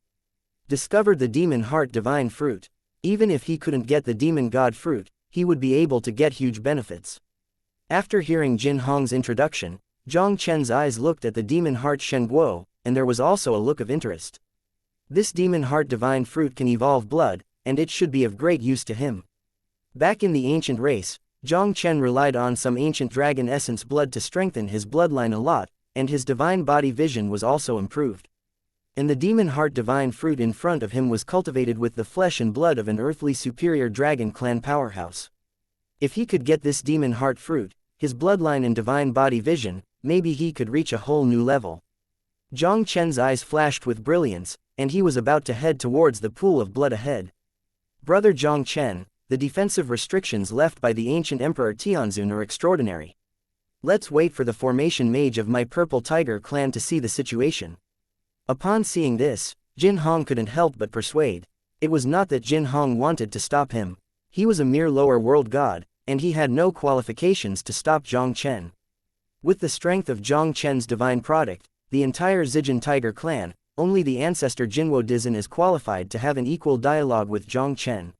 Discovered the demon heart divine fruit. Even if he couldn't get the demon god fruit, he would be able to get huge benefits. After hearing Jin Hong's introduction, Jiang Chen's eyes looked at the demon heart Shenguo, and there was also a look of interest. This demon heart divine fruit can evolve blood, and it should be of great use to him. Back in the ancient race, Jiang Chen relied on some ancient dragon essence blood to strengthen his bloodline a lot, and his divine body vision was also improved. And the demon heart divine fruit in front of him was cultivated with the flesh and blood of an earthly superior dragon clan powerhouse. If he could get this demon heart fruit, his bloodline and divine body vision, maybe he could reach a whole new level. Jiang Chen's eyes flashed with brilliance, and he was about to head towards the pool of blood ahead. Brother Jiang Chen, the defensive restrictions left by the ancient Emperor Tianzun are extraordinary. Let's wait for the formation mage of my Purple Tiger clan to see the situation. Upon seeing this, Jin Hong couldn't help but persuade. It was not that Jin Hong wanted to stop him. He was a mere lower world god, and he had no qualifications to stop Jiang Chen. With the strength of Jiang Chen's divine product, the entire Zijin Tiger clan, only the ancestor Jinwo Dizin is qualified to have an equal dialogue with Jiang Chen.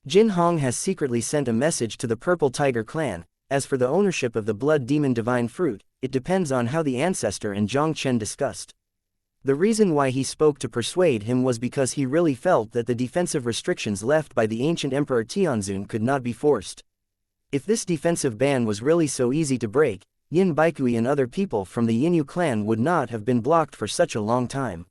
Jin Hong has secretly sent a message to the Purple Tiger clan. As for the ownership of the blood demon divine fruit, it depends on how the ancestor and Jiang Chen discussed. The reason why he spoke to persuade him was because he really felt that the defensive restrictions left by the ancient Emperor Tianzun could not be forced. If this defensive ban was really so easy to break, Yin Baikui and other people from the Yinyu clan would not have been blocked for such a long time.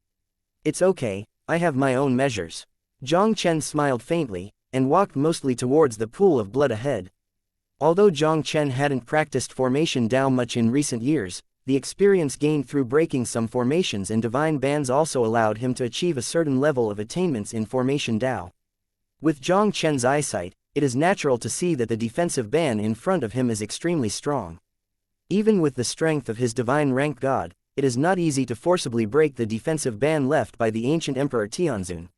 It's okay, I have my own measures. Jiang Chen smiled faintly, and walked mostly towards the pool of blood ahead. Although Jiang Chen hadn't practiced formation Dao much in recent years, the experience gained through breaking some formations and divine bans also allowed him to achieve a certain level of attainments in formation Dao. With Jiang Chen's eyesight, it is natural to see that the defensive ban in front of him is extremely strong. Even with the strength of his divine rank god, it is not easy to forcibly break the defensive ban left by the ancient Emperor Tianzun.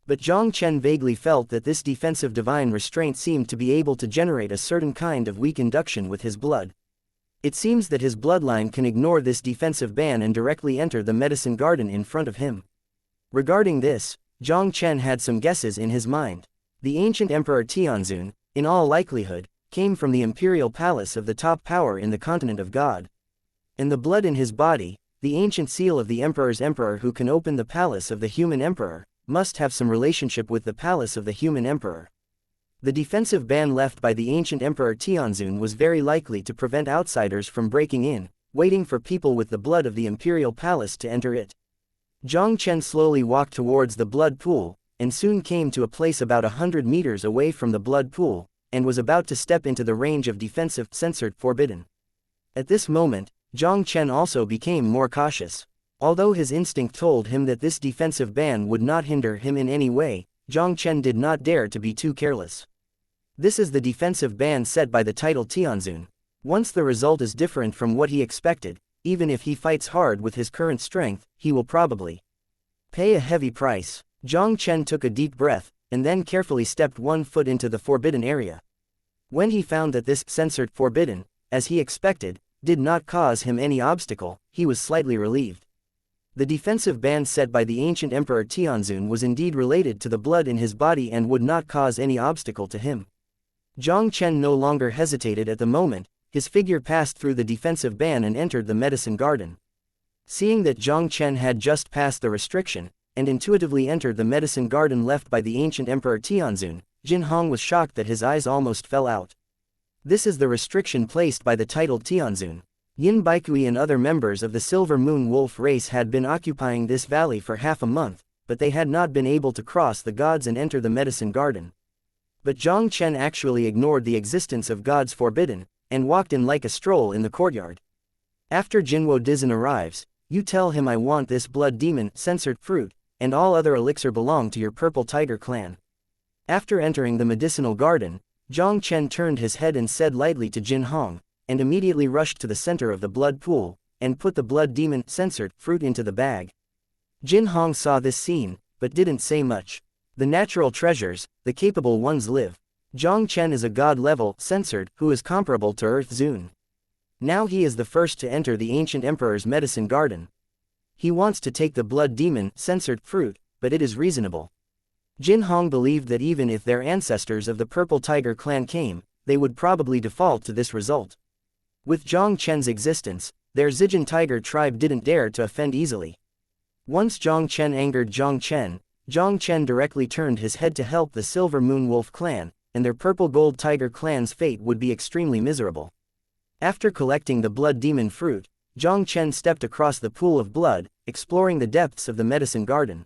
But Jiang Chen vaguely felt that this defensive divine restraint seemed to be able to generate a certain kind of weak induction with his blood. It seems that his bloodline can ignore this defensive ban and directly enter the medicine garden in front of him. Regarding this, Jiang Chen had some guesses in his mind. The ancient Emperor Tianzun, in all likelihood, came from the imperial palace of the top power in the continent of God. And the blood in his body, the ancient seal of the emperor's emperor who can open the palace of the human emperor, must have some relationship with the palace of the human emperor. The defensive ban left by the ancient Emperor Tianzun was very likely to prevent outsiders from breaking in, waiting for people with the blood of the imperial palace to enter it. Jiang Chen slowly walked towards the blood pool, and soon came to a place about 100 meters away from the blood pool, and was about to step into the range of defensive, censored, forbidden. At this moment, Jiang Chen also became more cautious. Although his instinct told him that this defensive ban would not hinder him in any way, Jiang Chen did not dare to be too careless. This is the defensive ban set by the title Tianzun. Once the result is different from what he expected, even if he fights hard with his current strength, he will probably pay a heavy price. Jiang Chen took a deep breath, and then carefully stepped one foot into the forbidden area. When he found that this censored forbidden, as he expected, did not cause him any obstacle, he was slightly relieved. The defensive ban set by the ancient Emperor Tianzun was indeed related to the blood in his body and would not cause any obstacle to him. Jiang Chen no longer hesitated at the moment, his figure passed through the defensive ban and entered the medicine garden. Seeing that Jiang Chen had just passed the restriction, and intuitively entered the medicine garden left by the ancient Emperor Tianzun, Jin Hong was shocked that his eyes almost fell out. This is the restriction placed by the titled Tianzun. Yin Baikui and other members of the Silver Moon Wolf race had been occupying this valley for half a month, but they had not been able to cross the gods and enter the medicine garden. But Jiang Chen actually ignored the existence of gods forbidden, and walked in like a stroll in the courtyard. After Jinwo Dizin arrives, you tell him I want this blood demon, censored fruit, and all other elixir belong to your Purple Tiger clan. After entering the medicinal garden, Jiang Chen turned his head and said lightly to Jin Hong, and immediately rushed to the center of the blood pool, and put the blood demon censored fruit into the bag. Jin Hong saw this scene, but didn't say much. The natural treasures, the capable ones live. Jiang Chen is a god-level censored who is comparable to Earth Zun. Now he is the first to enter the ancient emperor's medicine garden. He wants to take the blood demon censored fruit, but it is reasonable. Jin Hong believed that even if their ancestors of the Purple Tiger clan came, they would probably default to this result. With Jiang Chen's existence, their Zijin Tiger tribe didn't dare to offend easily. Once Jiang Chen angered Jiang Chen directly turned his head to help the Silver Moon Wolf clan, and their Purple Gold Tiger clan's fate would be extremely miserable. After collecting the blood demon fruit, Jiang Chen stepped across the pool of blood, exploring the depths of the medicine garden.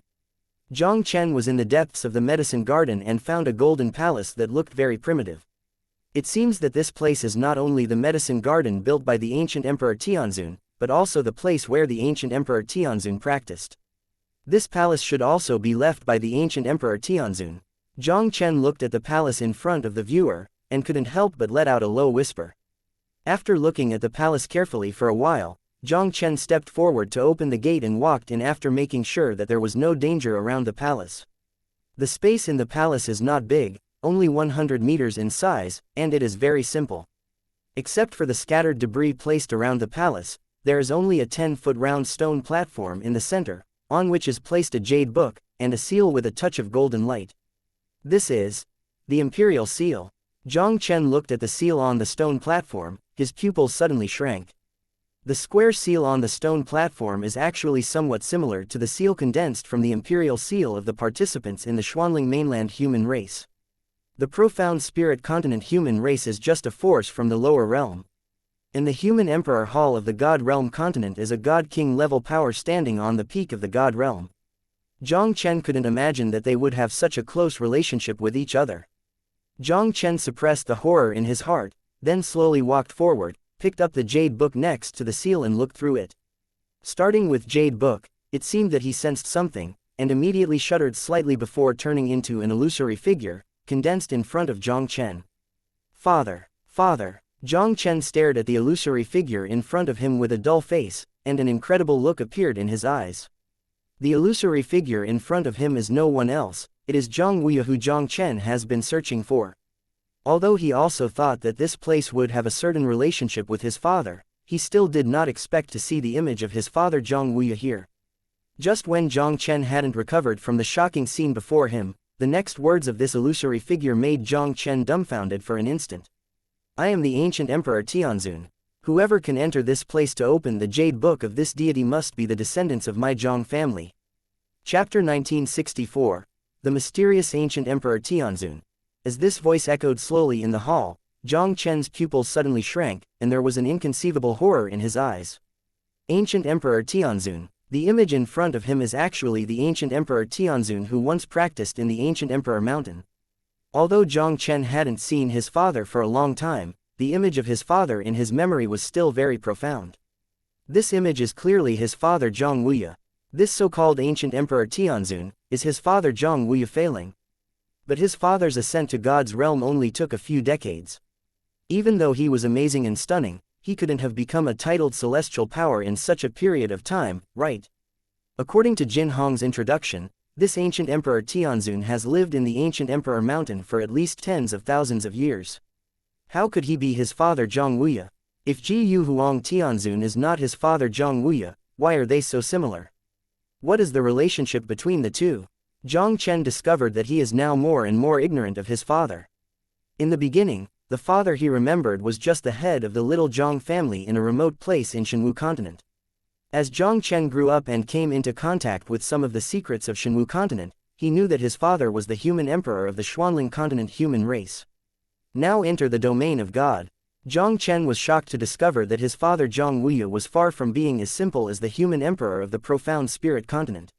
Jiang Chen was in the depths of the medicine garden and found a golden palace that looked very primitive. It seems that this place is not only the medicine garden built by the ancient Emperor Tianzun, but also the place where the ancient Emperor Tianzun practiced. This palace should also be left by the ancient Emperor Tianzun. Jiang Chen looked at the palace in front of the viewer, and couldn't help but let out a low whisper. After looking at the palace carefully for a while, Jiang Chen stepped forward to open the gate and walked in after making sure that there was no danger around the palace. The space in the palace is not big, only 100 meters in size, and it is very simple. Except for the scattered debris placed around the palace, there is only a 10-foot round stone platform in the center, on which is placed a jade book, and a seal with a touch of golden light. This is the Imperial Seal. Jiang Chen looked at the seal on the stone platform, his pupils suddenly shrank. The square seal on the stone platform is actually somewhat similar to the seal condensed from the imperial seal of the participants in the Xuanling mainland human race. The profound spirit continent human race is just a force from the lower realm. In the human emperor hall of the god realm continent is a god king level power standing on the peak of the god realm. Jiang Chen couldn't imagine that they would have such a close relationship with each other. Jiang Chen suppressed the horror in his heart, then slowly walked forward, picked up the jade book next to the seal and looked through it. Starting with jade book, it seemed that he sensed something, and immediately shuddered slightly before turning into an illusory figure, condensed in front of Jiang Chen. Father! Father! Jiang Chen stared at the illusory figure in front of him with a dull face, and an incredible look appeared in his eyes. The illusory figure in front of him is no one else, it is Jiang Wuya who Jiang Chen has been searching for. Although he also thought that this place would have a certain relationship with his father, he still did not expect to see the image of his father Jiang Wuya here. Just when Jiang Chen hadn't recovered from the shocking scene before him, the next words of this illusory figure made Jiang Chen dumbfounded for an instant. I am the ancient Emperor Tianzun. Whoever can enter this place to open the jade book of this deity must be the descendants of my Jiang family. Chapter 1964. The Mysterious Ancient Emperor Tianzun. As this voice echoed slowly in the hall, Jiang Chen's pupils suddenly shrank, and there was an inconceivable horror in his eyes. Ancient Emperor Tianzun. The image in front of him is actually the ancient Emperor Tianzun who once practiced in the ancient Emperor Mountain. Although Jiang Chen hadn't seen his father for a long time, the image of his father in his memory was still very profound. This image is clearly his father Jiang Wuya. This so-called ancient Emperor Tianzun is his father Jiang Wuya failing. But his father's ascent to God's realm only took a few decades. Even though he was amazing and stunning, he couldn't have become a titled celestial power in such a period of time, right? According to Jin Hong's introduction, this ancient Emperor Tianzun has lived in the ancient Emperor Mountain for at least tens of thousands of years. How could he be his father Jiang Wuya? If Ji Yu Huang Tianzun is not his father Jiang Wuya, why are they so similar? What is the relationship between the two? Jiang Chen discovered that he is now more and more ignorant of his father. In the beginning, the father he remembered was just the head of the little Jiang family in a remote place in Shenwu continent. As Jiang Chen grew up and came into contact with some of the secrets of Shenwu continent, he knew that his father was the human emperor of the Xuanling continent human race. Now enter the domain of God. Jiang Chen was shocked to discover that his father Jiang Wuya was far from being as simple as the human emperor of the profound spirit continent.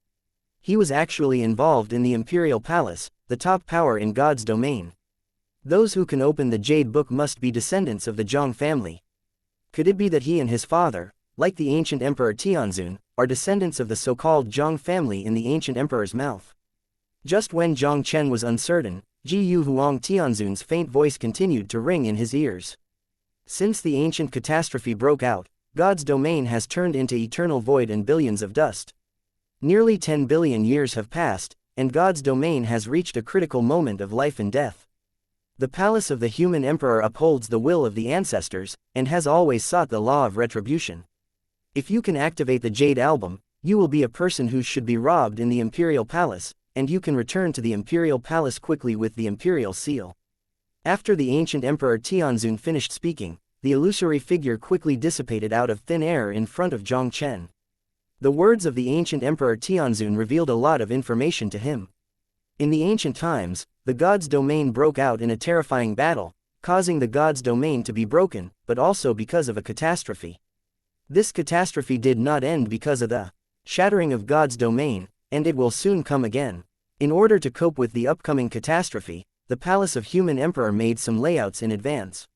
He was actually involved in the imperial palace, the top power in God's domain. Those who can open the jade book must be descendants of the Jiang family. Could it be that he and his father, like the ancient Emperor Tianzun, are descendants of the so-called Jiang family in the ancient emperor's mouth? Just when Jiang Chen was uncertain, Ji Huang Tianzun's faint voice continued to ring in his ears. Since the ancient catastrophe broke out, God's domain has turned into eternal void and billions of dust. Nearly 10 billion years have passed, and God's domain has reached a critical moment of life and death. The palace of the human emperor upholds the will of the ancestors, and has always sought the law of retribution. If you can activate the Jade Album, you will be a person who should be robbed in the Imperial Palace, and you can return to the Imperial Palace quickly with the Imperial Seal. After the ancient Emperor Tianzun finished speaking, the illusory figure quickly dissipated out of thin air in front of Jiang Chen. The words of the ancient Emperor Tianzun revealed a lot of information to him. In the ancient times, the God's domain broke out in a terrifying battle, causing the God's domain to be broken, but also because of a catastrophe. This catastrophe did not end because of the shattering of God's domain, and it will soon come again. In order to cope with the upcoming catastrophe, the Palace of Human Emperor made some layouts in advance.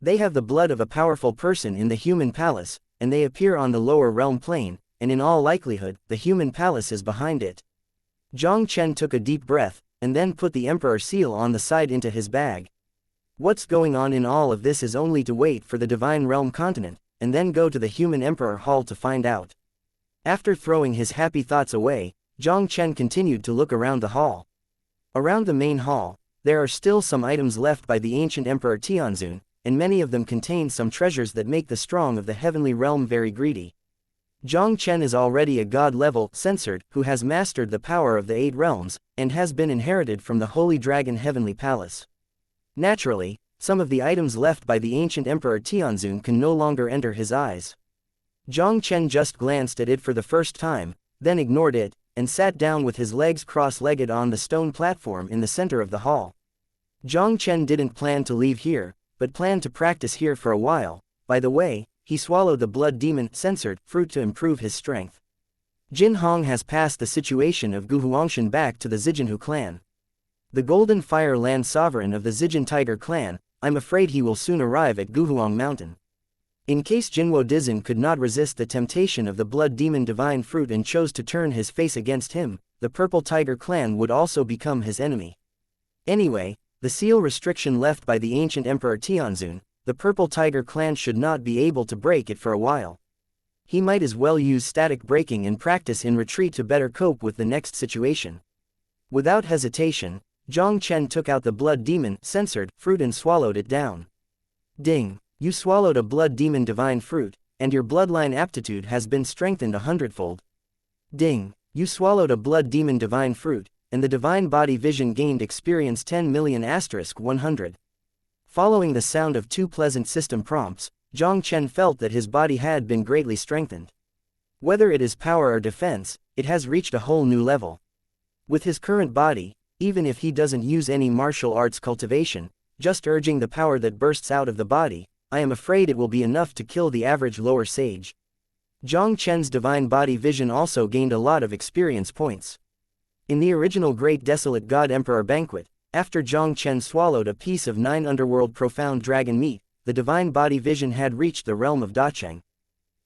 They have the blood of a powerful person in the human palace, and they appear on the lower realm plane, and in all likelihood, the human palace is behind it. Jiang Chen took a deep breath, and then put the Emperor seal on the side into his bag. What's going on in all of this is only to wait for the Divine Realm continent, and then go to the Human Emperor Hall to find out. After throwing his happy thoughts away, Jiang Chen continued to look around the hall. Around the main hall, there are still some items left by the ancient Emperor Tianzun, and many of them contain some treasures that make the strong of the Heavenly Realm very greedy. Jiang Chen is already a god-level censored who has mastered the power of the 8 realms, and has been inherited from the Holy Dragon Heavenly Palace. Naturally, some of the items left by the ancient Emperor Tianzun can no longer enter his eyes. Jiang Chen just glanced at it for the first time, then ignored it, and sat down with his legs cross-legged on the stone platform in the center of the hall. Jiang Chen didn't plan to leave here, but planned to practice here for a while. By the way, he swallowed the blood demon censored fruit to improve his strength. Jin Hong has passed the situation of Gu Huangshan back to the Zijinhu clan. The Golden Fire Land Sovereign of the Zijin Tiger clan, I'm afraid he will soon arrive at Guhuang Mountain. In case Jinwo Dizin could not resist the temptation of the blood demon divine fruit and chose to turn his face against him, the Purple Tiger clan would also become his enemy. Anyway, the seal restriction left by the ancient Emperor Tianzun, the Purple Tiger clan should not be able to break it for a while. He might as well use static breaking and practice in retreat to better cope with the next situation. Without hesitation, Jiang Chen took out the blood demon censored fruit and swallowed it down. Ding! You swallowed a blood demon divine fruit, and your bloodline aptitude has been strengthened 100-fold. Ding! You swallowed a blood demon divine fruit, and the divine body vision gained experience 10 million *100. Following the sound of 2 pleasant system prompts, Jiang Chen felt that his body had been greatly strengthened. Whether it is power or defense, it has reached a whole new level. With his current body, even if he doesn't use any martial arts cultivation, just urging the power that bursts out of the body, I am afraid it will be enough to kill the average lower sage. Jiang Chen's divine body vision also gained a lot of experience points. In the original Great Desolate God Emperor Banquet, after Jiang Chen swallowed a piece of 9 underworld profound dragon meat, the divine body vision had reached the realm of Dacheng.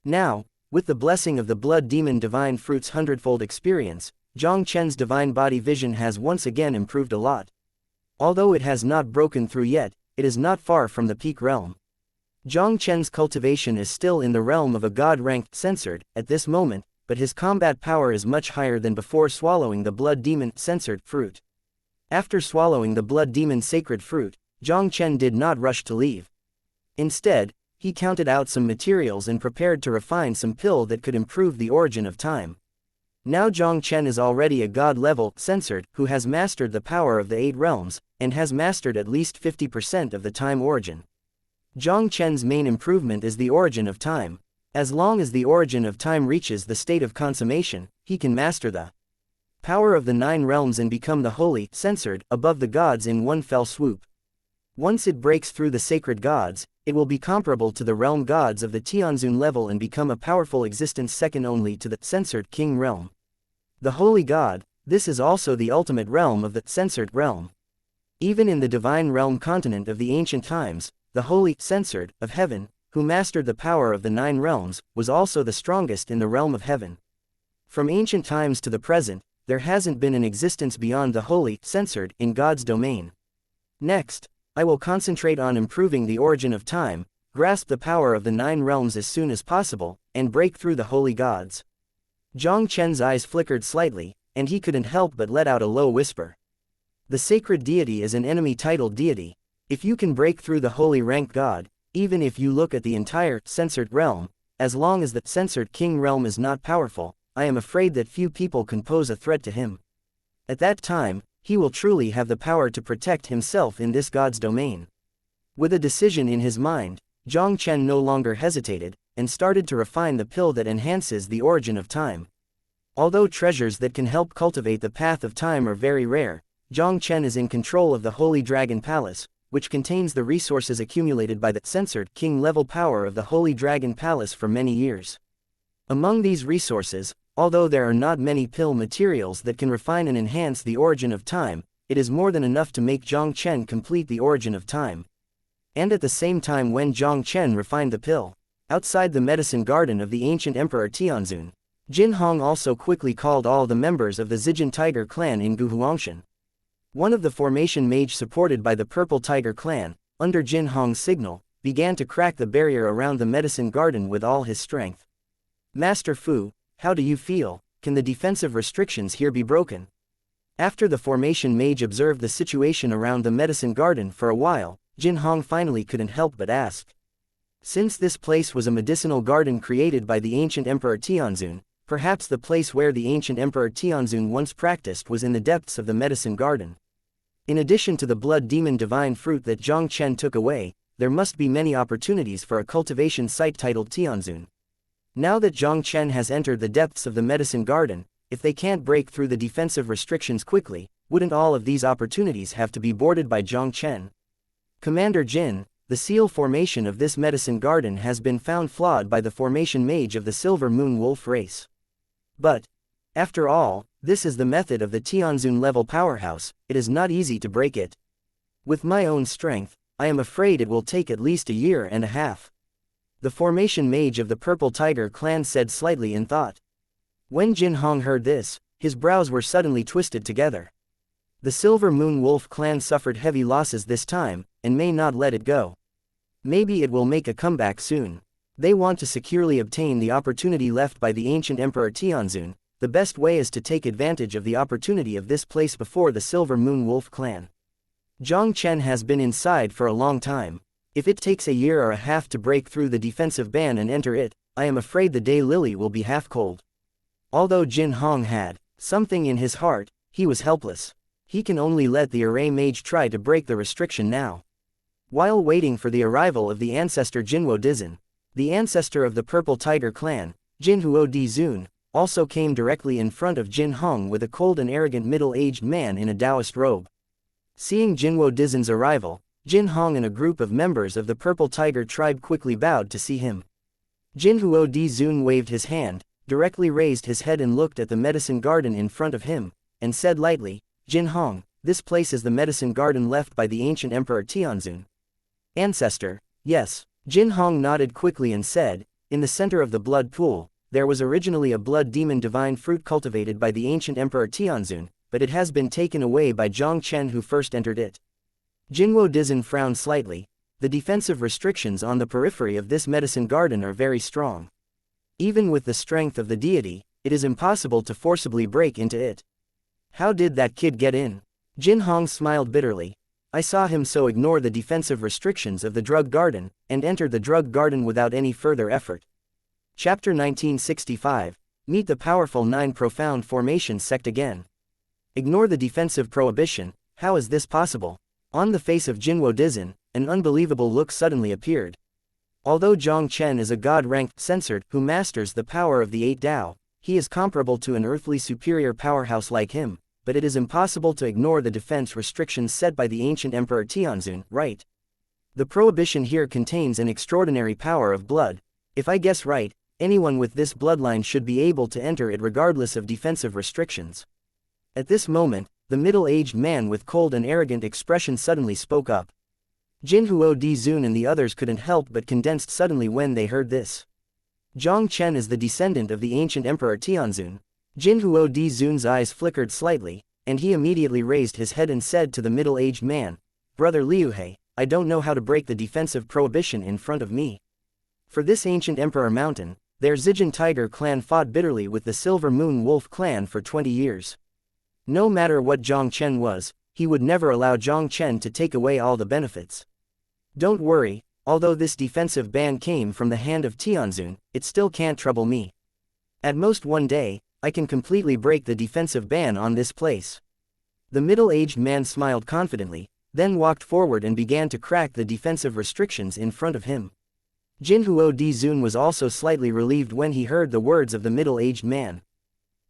Now, with the blessing of the blood demon divine fruit's 100-fold experience, Jiang Chen's divine body vision has once again improved a lot. Although it has not broken through yet, it is not far from the peak realm. Jiang Chen's cultivation is still in the realm of a god-ranked censored at this moment, but his combat power is much higher than before swallowing the blood demon censored fruit. After swallowing the blood demon sacred fruit, Jiang Chen did not rush to leave. Instead, he counted out some materials and prepared to refine some pill that could improve the origin of time. Now Jiang Chen is already a god-level censored who has mastered the power of the 8 realms, and has mastered at least 50% of the time origin. Jiang Chen's main improvement is the origin of time. As long as the origin of time reaches the state of consummation, he can master the power of the 9 realms and become the holy, censored, above the gods in one fell swoop. Once it breaks through the sacred gods, it will be comparable to the realm gods of the Tianzun level and become a powerful existence second only to the censored king realm. The holy god, this is also the ultimate realm of the censored realm. Even in the divine realm continent of the ancient times, the holy, censored, of heaven, who mastered the power of the 9 realms, was also the strongest in the realm of heaven. From ancient times to the present, there hasn't been an existence beyond the holy, censored, in God's domain. Next, I will concentrate on improving the origin of time, grasp the power of the 9 realms as soon as possible, and break through the holy gods. Jiang Chen's eyes flickered slightly, and he couldn't help but let out a low whisper. The sacred deity is an enemy-titled deity. If you can break through the holy ranked god, even if you look at the entire, censored realm, as long as the censored king realm is not powerful, I am afraid that few people can pose a threat to him. At that time, he will truly have the power to protect himself in this god's domain. With a decision in his mind, Jiang Chen no longer hesitated, and started to refine the pill that enhances the origin of time. Although treasures that can help cultivate the path of time are very rare, Jiang Chen is in control of the Holy Dragon Palace, which contains the resources accumulated by the censored king-level power of the Holy Dragon Palace for many years. Among these resources, although there are not many pill materials that can refine and enhance the origin of time, it is more than enough to make Jiang Chen complete the origin of time. And at the same time when Jiang Chen refined the pill, outside the medicine garden of the ancient Emperor Tianzun, Jin Hong also quickly called all the members of the Zijin Tiger clan in Guhuangshan. One of the formation mage supported by the Purple Tiger clan, under Jin Hong's signal, began to crack the barrier around the medicine garden with all his strength. Master Fu, how do you feel? Can the defensive restrictions here be broken? After the formation mage observed the situation around the medicine garden for a while, Jin Hong finally couldn't help but ask. Since this place was a medicinal garden created by the ancient Emperor Tianzun, perhaps the place where the ancient Emperor Tianzun once practiced was in the depths of the medicine garden. In addition to the blood demon divine fruit that Jiang Chen took away, there must be many opportunities for a cultivation site titled Tianzun. Now that Jiang Chen has entered the depths of the medicine garden, if they can't break through the defensive restrictions quickly, wouldn't all of these opportunities have to be boarded by Jiang Chen? Commander Jin, the seal formation of this medicine garden has been found flawed by the formation mage of the Silver Moon Wolf race. But, after all, this is the method of the Tianzun level powerhouse, it is not easy to break it. With my own strength, I am afraid it will take at least a year and a half. The formation mage of the Purple Tiger clan said slightly in thought. When Jin Hong heard this, his brows were suddenly twisted together. The Silver Moon Wolf clan suffered heavy losses this time, and may not let it go. Maybe it will make a comeback soon. They want to securely obtain the opportunity left by the ancient Emperor Tianzun. The best way is to take advantage of the opportunity of this place before the Silver Moon Wolf clan. Jiang Chen has been inside for a long time. If it takes a year or a half to break through the defensive ban and enter it, I am afraid the daylily will be half cold. Although Jin Hong had something in his heart, he was helpless. He can only let the array mage try to break the restriction now. While waiting for the arrival of the ancestor Jinwo Dizin, the ancestor of the Purple Tiger clan, Jinhuo Dizun, also came directly in front of Jin Hong with a cold and arrogant middle-aged man in a Taoist robe. Seeing Jinwo Dizin's arrival, Jin Hong and a group of members of the Purple Tiger tribe quickly bowed to see him. Jinhuo Dizun waved his hand, directly raised his head and looked at the medicine garden in front of him, and said lightly, Jin Hong, this place is the medicine garden left by the ancient Emperor Tianzun. Ancestor, yes. Jin Hong nodded quickly and said, in the center of the blood pool, there was originally a blood demon divine fruit cultivated by the ancient Emperor Tianzun, but it has been taken away by Jiang Chen who first entered it. Jinwo Dizin frowned slightly. The defensive restrictions on the periphery of this medicine garden are very strong. Even with the strength of the deity, it is impossible to forcibly break into it. How did that kid get in? Jin Hong smiled bitterly. I saw him so ignore the defensive restrictions of the drug garden, and enter the drug garden without any further effort. Chapter 1965, Meet the Powerful 9 Profound Formation Sect again. Ignore the defensive prohibition, how is this possible? On the face of Jinwo Dizin, an unbelievable look suddenly appeared. Although Jiang Chen is a god-ranked censored who masters the power of the 8 Tao, he is comparable to an earthly superior powerhouse like him, but it is impossible to ignore the defense restrictions set by the ancient Emperor Tianzun, right? The prohibition here contains an extraordinary power of blood. If I guess right, anyone with this bloodline should be able to enter it regardless of defensive restrictions. At this moment, the middle-aged man with cold and arrogant expression suddenly spoke up. Jinhuo Dizun and the others couldn't help but condensed suddenly when they heard this. Jiang Chen is the descendant of the ancient Emperor Tianzun. Jinhuo Di Zun's eyes flickered slightly, and he immediately raised his head and said to the middle-aged man, "Brother Liuhe, I don't know how to break the defensive prohibition in front of me. For this ancient Emperor Mountain, their Zijin Tiger clan fought bitterly with the Silver Moon Wolf clan for 20 years. No matter what Jiang Chen was, he would never allow Jiang Chen to take away all the benefits. Don't worry, although this defensive ban came from the hand of Tianzun, it still can't trouble me. At most one day, I can completely break the defensive ban on this place." The middle-aged man smiled confidently, then walked forward and began to crack the defensive restrictions in front of him. Jinhuo Di Zun was also slightly relieved when he heard the words of the middle-aged man.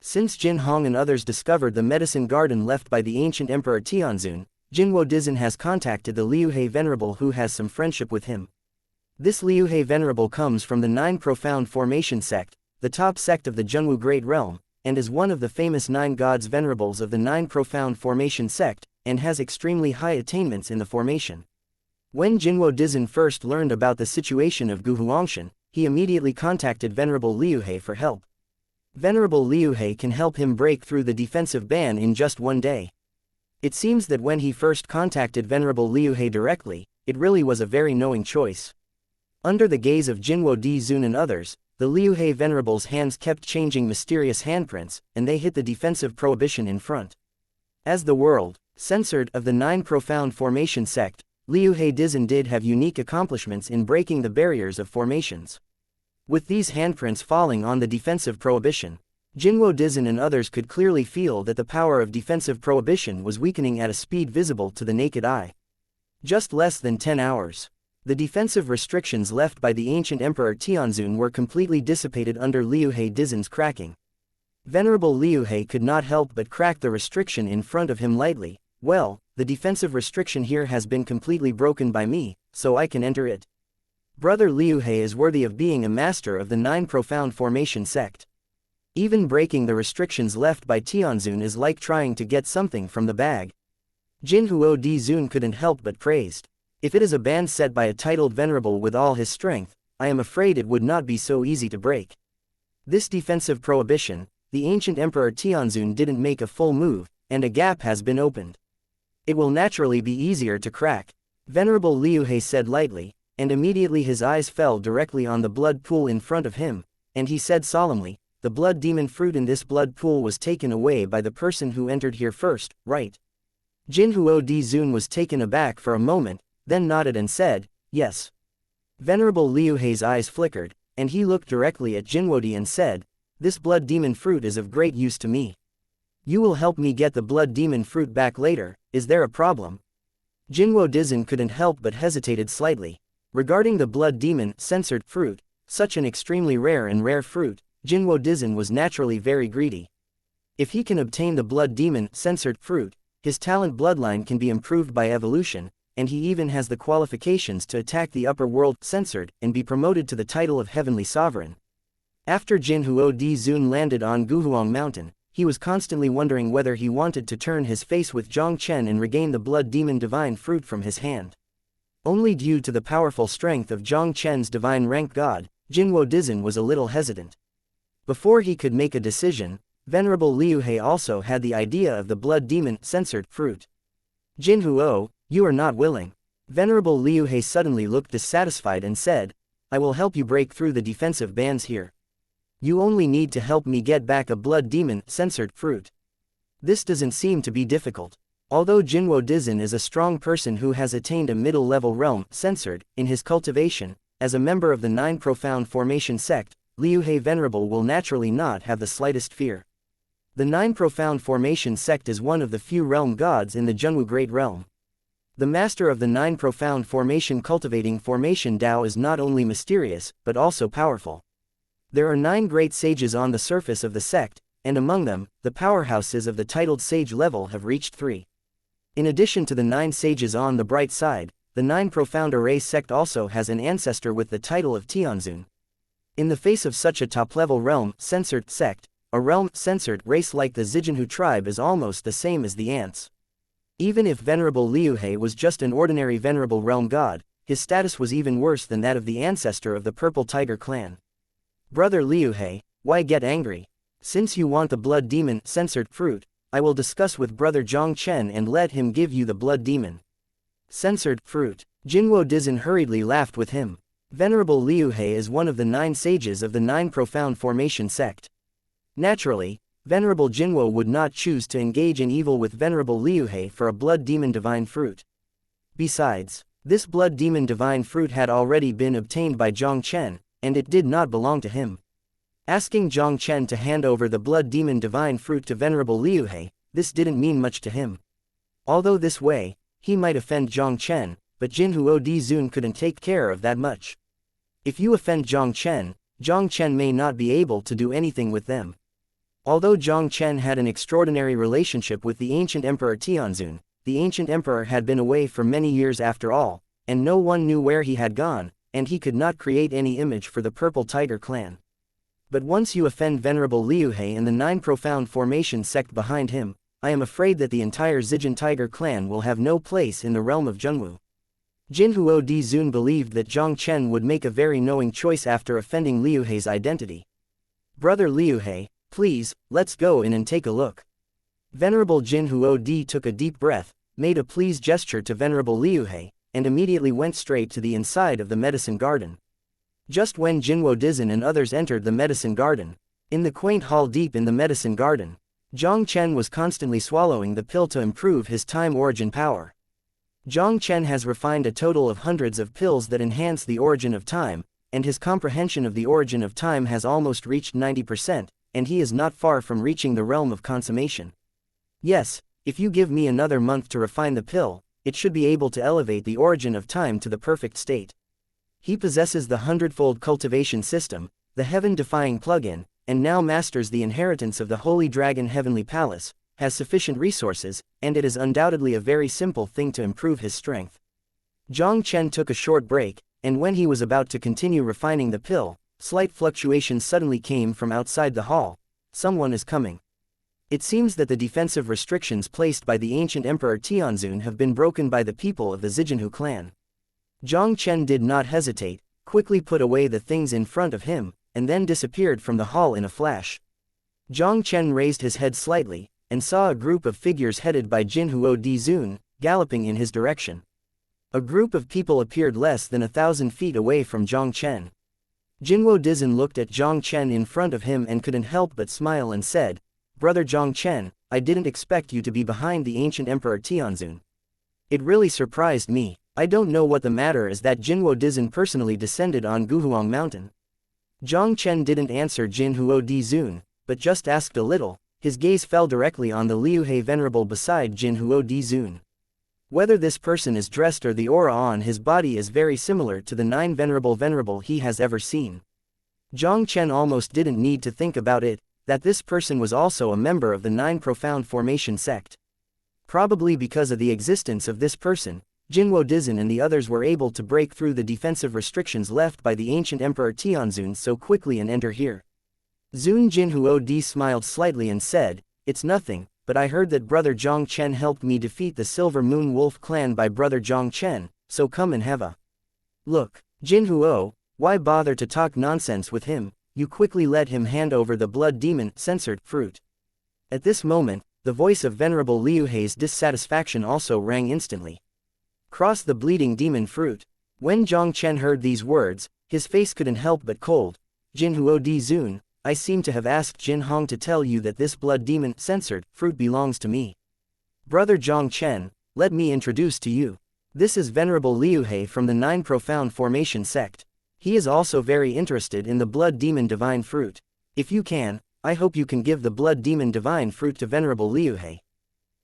Since Jin Hong and others discovered the medicine garden left by the ancient Emperor Tianzun, Jinhuo Dizin has contacted the Liuhe Venerable who has some friendship with him. This Liuhe Venerable comes from the Nine Profound Formation Sect, the top sect of the Zhenwu Great Realm, and is one of the famous Nine Gods Venerables of the Nine Profound Formation Sect, and has extremely high attainments in the formation. When Jinhuo Dizin first learned about the situation of Gu Huangshan, he immediately contacted Venerable Liuhe for help. Venerable Liuhe can help him break through the defensive ban in just one day. It seems that when he first contacted Venerable Liuhe directly, it really was a very knowing choice. Under the gaze of Jinhuo Di Zun and others, the Liuhe Venerables' hands kept changing mysterious handprints, and they hit the defensive prohibition in front. As the world, censored of the Nine Profound Formation Sect, Liuhe Dizin did have unique accomplishments in breaking the barriers of formations. With these handprints falling on the defensive prohibition, Jinhuo Dizin and others could clearly feel that the power of defensive prohibition was weakening at a speed visible to the naked eye. Just less than 10 hours. The defensive restrictions left by the ancient Emperor Tianzun were completely dissipated under Liuhe Dizin's cracking. Venerable Liuhe could not help but crack the restriction in front of him lightly. "Well, the defensive restriction here has been completely broken by me, so I can enter it. Brother Liuhe is worthy of being a master of the Nine Profound Formation Sect. Even breaking the restrictions left by Tianzun is like trying to get something from the bag." Jinhuo Di Zun couldn't help but praised. "If it is a ban set by a titled venerable with all his strength, I am afraid it would not be so easy to break. This defensive prohibition, the ancient Emperor Tianzun didn't make a full move, and a gap has been opened. It will naturally be easier to crack," Venerable Liuhe said lightly, and immediately his eyes fell directly on the blood pool in front of him, and he said solemnly, "The blood demon fruit in this blood pool was taken away by the person who entered here first, right?" Jinhuo Di Zun was taken aback for a moment, then nodded and said, "Yes." Venerable Liuhe's eyes flickered, and he looked directly at Jinhuo Di and said, "This blood demon fruit is of great use to me. You will help me get the blood demon fruit back later, is there a problem?" Jinhuo Dizin couldn't help but hesitated slightly. Regarding the blood demon censored fruit, such an extremely rare fruit, Jinhuo Dizin was naturally very greedy. If he can obtain the blood demon censored fruit, his talent bloodline can be improved by evolution, and he even has the qualifications to attack the upper world censored and be promoted to the title of Heavenly Sovereign. After Jinhuo Di Zun landed on Guhuang Mountain, he was constantly wondering whether he wanted to turn his face with Jiang Chen and regain the blood demon divine fruit from his hand. Only due to the powerful strength of Jiang Chen's divine rank god, Jinhuo Dizin was a little hesitant. Before he could make a decision, Venerable Liuhe also had the idea of the blood demon censored fruit. "Jinhuo, you are not willing." Venerable Liuhe suddenly looked dissatisfied and said, "I will help you break through the defensive bans here. You only need to help me get back a blood demon censored fruit. This doesn't seem to be difficult." Although Jinhuo Dizin is a strong person who has attained a middle-level realm censored in his cultivation, as a member of the Nine Profound Formation Sect, Liuhe Venerable will naturally not have the slightest fear. The Nine Profound Formation Sect is one of the few realm gods in the Zhenwu Great Realm. The master of the Nine Profound Formation cultivating formation Tao is not only mysterious, but also powerful. There are 9 great sages on the surface of the sect, and among them, the powerhouses of the titled sage level have reached 3. In addition to the 9 sages on the bright side, the 9 Profound Array sect also has an ancestor with the title of Tianzun. In the face of such a top-level realm censored sect, a realm censored race like the Zijinhu tribe is almost the same as the ants. Even if Venerable Liuhe was just an ordinary venerable realm god, his status was even worse than that of the ancestor of the Purple Tiger clan. "Brother Liuhe, why get angry?" Since you want the blood demon censored fruit, I will discuss with brother Jiang Chen and let him give you the blood demon censored fruit. Jinwo Dizin hurriedly laughed with him. Venerable Liu He is one of the 9 sages of the 9 profound formation sect. Naturally, Venerable Jinwo would not choose to engage in evil with Venerable Liu He for a blood demon divine fruit. Besides, this blood demon divine fruit had already been obtained by Jiang Chen, and it did not belong to him. Asking Jiang Chen to hand over the blood demon divine fruit to Venerable Liu He, this didn't mean much to him. Although this way, he might offend Jiang Chen, but Jinhuo Di Zun couldn't take care of that much. If you offend Jiang Chen may not be able to do anything with them. Although Jiang Chen had an extraordinary relationship with the ancient Emperor Tianzun, the ancient emperor had been away for many years after all, and no one knew where he had gone, and he could not create any image for the Purple Tiger clan. But once you offend Venerable Liu He and the 9 profound formation sect behind him, I am afraid that the entire Zijin Tiger clan will have no place in the realm of Zhenwu. Jinhuo Di Zun believed that Jiang Chen would make a very knowing choice after offending Liu He's identity. Brother Liu He, please, let's go in and take a look. Venerable Jinhuo Di took a deep breath, made a please gesture to Venerable Liu He, and immediately went straight to the inside of the medicine garden. Just when Jinwo Dizin and others entered the medicine garden, in the quaint hall deep in the medicine garden, Jiang Chen was constantly swallowing the pill to improve his time origin power. Jiang Chen has refined a total of hundreds of pills that enhance the origin of time, and his comprehension of the origin of time has almost reached 90%, and he is not far from reaching the realm of consummation. Yes, if you give me another month to refine the pill, it should be able to elevate the origin of time to the perfect state. He possesses the Hundredfold Cultivation System, the heaven-defying plugin, and now masters the inheritance of the Holy Dragon Heavenly Palace, has sufficient resources, and it is undoubtedly a very simple thing to improve his strength. Jiang Chen took a short break, and when he was about to continue refining the pill, slight fluctuations suddenly came from outside the hall. Someone is coming. It seems that the defensive restrictions placed by the ancient Emperor Tianzun have been broken by the people of the Zijinhu clan. Jiang Chen did not hesitate, quickly put away the things in front of him, and then disappeared from the hall in a flash. Jiang Chen raised his head slightly, and saw a group of figures headed by Jinhuo Di Zun, galloping in his direction. A group of people appeared less than 1,000 feet away from Jiang Chen. Jinhuo Dizin looked at Jiang Chen in front of him and couldn't help but smile and said, "Brother Jiang Chen, I didn't expect you to be behind the ancient Emperor Tianzun. It really surprised me. I don't know what the matter is that Jinhuo Dizin personally descended on Guhuang Mountain." Jiang Chen didn't answer Jinhuo Di Zun, but just asked a little. His gaze fell directly on the Liu He Venerable beside Jinhuo Di Zun. Whether this person is dressed or the aura on his body is very similar to the 9 venerable he has ever seen. Jiang Chen almost didn't need to think about it, that this person was also a member of the 9 profound formation sect. Probably because of the existence of this person, Jinhuo Dizin and the others were able to break through the defensive restrictions left by the ancient Emperor Tianzun so quickly and enter here. Zun Jinhuo Di smiled slightly and said, "It's nothing, but I heard that Brother Jiang Chen helped me defeat the Silver Moon Wolf clan by Brother Jiang Chen, so come and have a look." Jinhuo, why bother to talk nonsense with him? You quickly let him hand over the blood demon censored fruit. At this moment, the voice of Venerable Liu He's dissatisfaction also rang instantly. Cross the bleeding demon fruit. When Jiang Chen heard these words, his face couldn't help but cold. Jinhuo Di Zun, I seem to have asked Jin Hong to tell you that this blood demon censored fruit belongs to me. Brother Jiang Chen, let me introduce to you. This is Venerable Liu He from the 9 profound formation sect. He is also very interested in the blood demon divine fruit. If you can, I hope you can give the blood demon divine fruit to Venerable Liu He.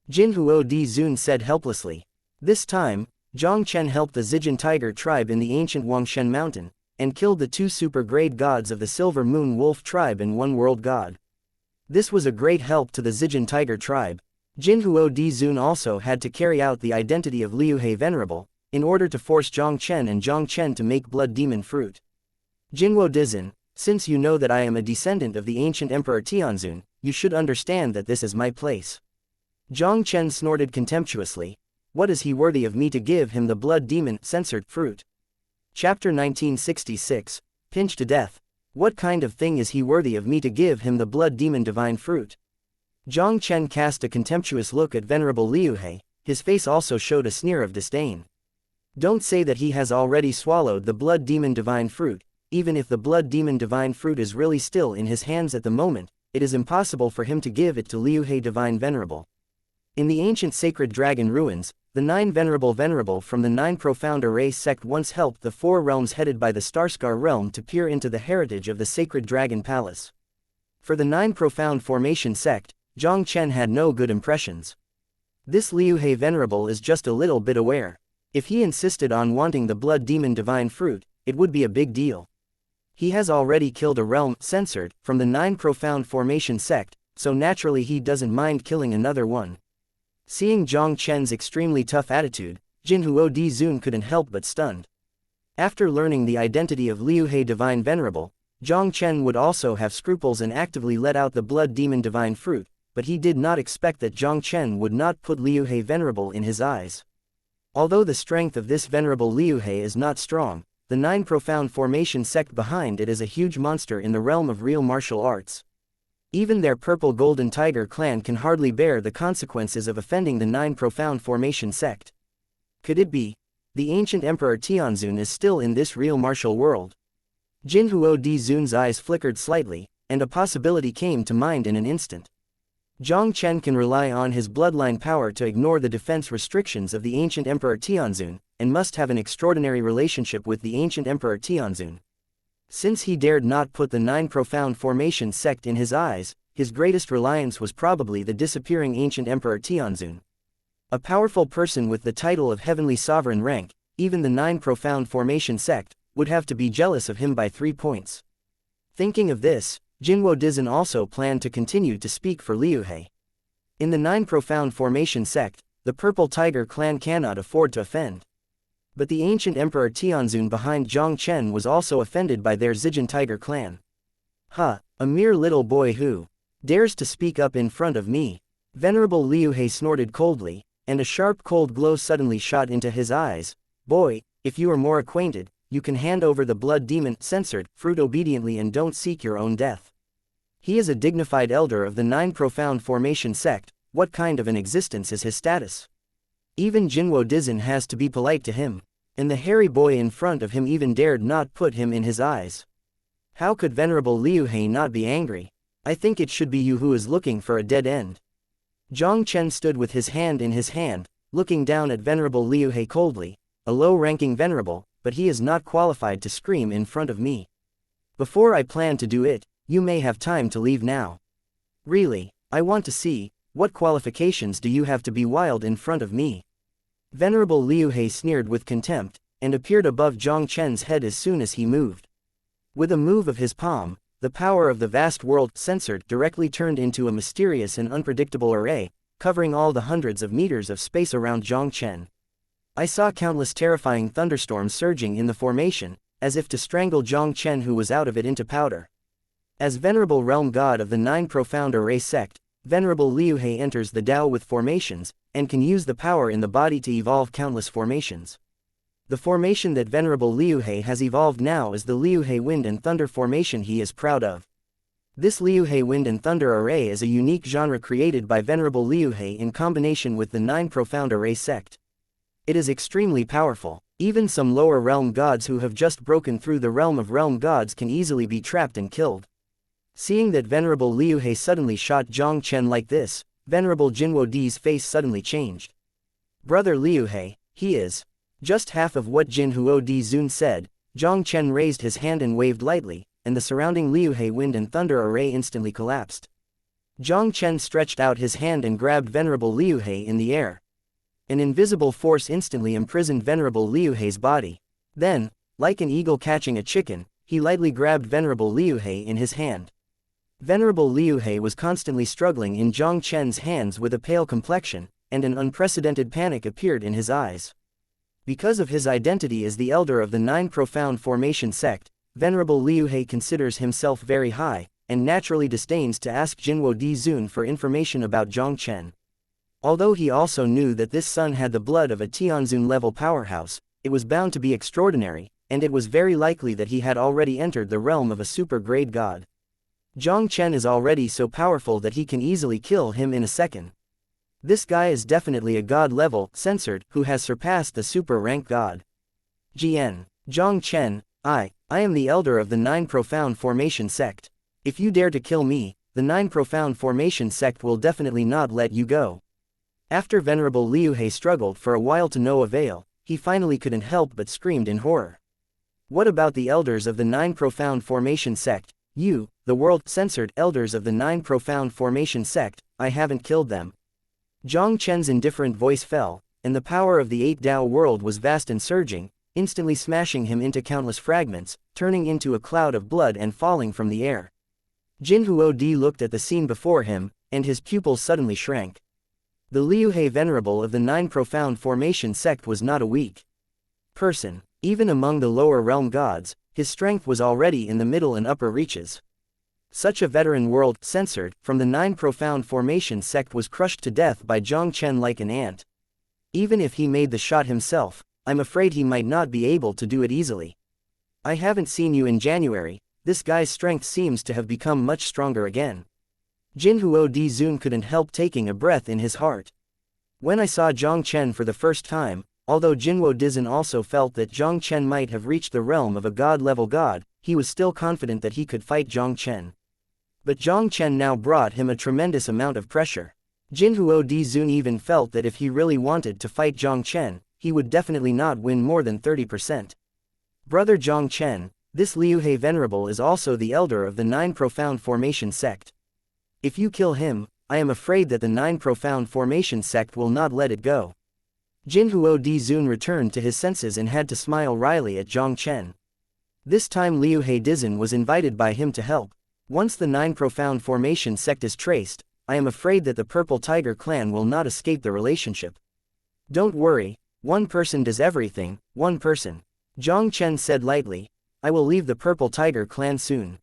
Jinhuo Di Zun said helplessly. This time, Jiang Chen helped the Zijin Tiger tribe in the ancient Wangshen Mountain, and killed the 2 super-grade gods of the Silver Moon Wolf tribe and 1 world god. This was a great help to the Zijin Tiger tribe. Jinhuo Di Zun also had to carry out the identity of Liu He Venerable, in order to force Jiang Chen and Jiang Chen to make blood demon fruit. Jinhuo Dizin, since you know that I am a descendant of the ancient Emperor Tianzun, you should understand that this is my place. Jiang Chen snorted contemptuously. What is he worthy of me to give him the blood demon censored fruit? Chapter 1966, Pinch to Death. What kind of thing is he worthy of me to give him the blood demon divine fruit? Jiang Chen cast a contemptuous look at Venerable Liu He, his face also showed a sneer of disdain. Don't say that he has already swallowed the blood demon divine fruit. Even if the blood demon divine fruit is really still in his hands at the moment, it is impossible for him to give it to Liu He Divine Venerable. In the ancient sacred dragon ruins, the 9 venerable from the 9 profound array sect once helped the 4 realms headed by the Starscar realm to peer into the heritage of the sacred dragon palace. For the 9 profound formation sect, Jiang Chen had no good impressions. This Liu He Venerable is just a little bit aware. If he insisted on wanting the blood demon divine fruit, it would be a big deal. He has already killed a realm censored from the 9 profound formation sect, so naturally he doesn't mind killing another one. Seeing Jiang Chen's extremely tough attitude, Jinhuo Di Zun couldn't help but stunned. After learning the identity of Liu He Divine Venerable, Jiang Chen would also have scruples and actively let out the blood demon divine fruit, but he did not expect that Jiang Chen would not put Liu He Venerable in his eyes. Although the strength of this venerable Liu He is not strong, the 9 profound formation sect behind it is a huge monster in the realm of real martial arts. Even their purple golden tiger clan can hardly bear the consequences of offending the 9 profound formation sect. Could it be? The ancient Emperor Tianzun is still in this real martial world. Jinhuo Di Zun's eyes flickered slightly, and a possibility came to mind in an instant. Jiang Chen can rely on his bloodline power to ignore the defense restrictions of the ancient Emperor Tianzun, and must have an extraordinary relationship with the ancient Emperor Tianzun. Since he dared not put the 9 profound formation sect in his eyes, his greatest reliance was probably the disappearing ancient Emperor Tianzun. A powerful person with the title of Heavenly Sovereign rank, even the 9 profound formation sect, would have to be jealous of him by 3 points. Thinking of this, Jinhuo Dizhen also planned to continue to speak for Liu He. In the 9 profound formation sect, the Purple Tiger clan cannot afford to offend. But the ancient Emperor Tianzun behind Jiang Chen was also offended by their Zijin Tiger clan. A mere little boy who dares to speak up in front of me. Venerable Liu He snorted coldly, and a sharp cold glow suddenly shot into his eyes. Boy, if you are more acquainted, you can hand over the blood demon censored fruit obediently and don't seek your own death. He is a dignified elder of the 9 profound formation sect. What kind of an existence is his status? Even Jinhuo Dizhen has to be polite to him, and the hairy boy in front of him even dared not put him in his eyes. How could Venerable Liu He not be angry? I think it should be you who is looking for a dead end. Jiang Chen stood with his hand in his hand, looking down at Venerable Liu He coldly, a low-ranking venerable, but he is not qualified to scream in front of me. Before I plan to do it, you may have time to leave now. Really, I want to see, what qualifications do you have to be wild in front of me? Venerable Liu He sneered with contempt, and appeared above Jiang Chen's head as soon as he moved. With a move of his palm, the power of the vast world censored directly turned into a mysterious and unpredictable array, covering all the hundreds of meters of space around Jiang Chen. I saw countless terrifying thunderstorms surging in the formation, as if to strangle Jiang Chen who was out of it into powder. As Venerable Realm God of the 9 profound array sect, Venerable Liu He enters the Tao with formations, and can use the power in the body to evolve countless formations. The formation that Venerable Liu He has evolved now is the Liu He Wind and Thunder formation he is proud of. This Liu He Wind and Thunder array is a unique genre created by Venerable Liu He in combination with the 9 profound array sect. It is extremely powerful. Even some lower realm gods who have just broken through the realm of realm gods can easily be trapped and killed. Seeing that Venerable Liu He suddenly shot Jiang Chen like this, Venerable Jinhuo Di's face suddenly changed. Brother Liu He, he is just half of what Jinhuo Di Zun said. Jiang Chen raised his hand and waved lightly, and the surrounding Liu He Wind and Thunder array instantly collapsed. Jiang Chen stretched out his hand and grabbed Venerable Liu He in the air. An invisible force instantly imprisoned Venerable Liu He's body. Then, like an eagle catching a chicken, he lightly grabbed Venerable Liu He in his hand. Venerable Liu He was constantly struggling in Jiang Chen's hands with a pale complexion, and an unprecedented panic appeared in his eyes. Because of his identity as the elder of the 9 profound formation sect, Venerable Liu He considers himself very high, and naturally disdains to ask Jinhuo Di Zun for information about Jiang Chen. Although he also knew that this son had the blood of a Tianzun-level powerhouse, it was bound to be extraordinary, and it was very likely that he had already entered the realm of a super-grade god. Jiang Chen is already so powerful that he can easily kill him in a second. This guy is definitely a god-level, censored, who has surpassed the super-rank god. Jiang Chen, I am the elder of the 9 Profound Formation Sect. If you dare to kill me, the 9 Profound Formation Sect will definitely not let you go. After Venerable Liu He struggled for a while to no avail, he finally couldn't help but screamed in horror. What about the elders of the 9 Profound Formation Sect? You, the world-censored elders of the 9 Profound Formation Sect, I haven't killed them. Jiang Chen's indifferent voice fell, and the power of the 8 Dao world was vast and surging, instantly smashing him into countless fragments, turning into a cloud of blood and falling from the air. Jin Huodi looked at the scene before him, and his pupils suddenly shrank. The Liu He Venerable of the 9 Profound Formation Sect was not a weak person. Even among the lower realm gods, his strength was already in the middle and upper reaches. Such a veteran world, censored, from the 9 Profound Formation Sect was crushed to death by Jiang Chen like an ant. Even if he made the shot himself, I'm afraid he might not be able to do it easily. I haven't seen you in January, this guy's strength seems to have become much stronger again. Jin Huodi Zun couldn't help taking a breath in his heart. When I saw Jiang Chen for the first time, although Jinwo Dizan also felt that Jiang Chen might have reached the realm of a god-level god, he was still confident that he could fight Jiang Chen. But Jiang Chen now brought him a tremendous amount of pressure. Jin Huodi Zun even felt that if he really wanted to fight Jiang Chen, he would definitely not win more than 30%. Brother Jiang Chen, this Liu He Venerable is also the elder of the 9 Profound Formation Sect. If you kill him, I am afraid that the 9 Profound Formation Sect will not let it go. Jin Huodi Zun returned to his senses and had to smile wryly at Jiang Chen. This time Liu He Dizan was invited by him to help. Once the 9 Profound Formation Sect is traced, I am afraid that the Purple Tiger clan will not escape the relationship. Don't worry, one person does everything, one person. Jiang Chen said lightly, I will leave the Purple Tiger clan soon.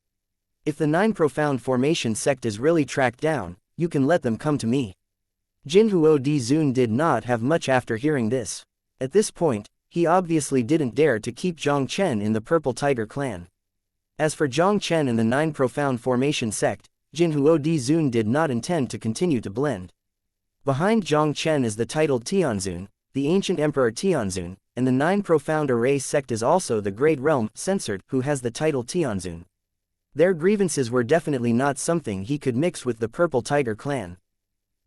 If the 9 Profound Formation Sect is really tracked down, you can let them come to me. Jin Huodi Zun did not have much after hearing this. At this point, he obviously didn't dare to keep Jiang Chen in the Purple Tiger clan. As for Jiang Chen and the 9 Profound Formation Sect, Jin Huodi Zun did not intend to continue to blend. Behind Jiang Chen is the titled Tianzun, the ancient Emperor Tianzun, and the 9 Profound Array Sect is also the Great Realm, censored, who has the title Tianzun. Their grievances were definitely not something he could mix with the Purple Tiger clan.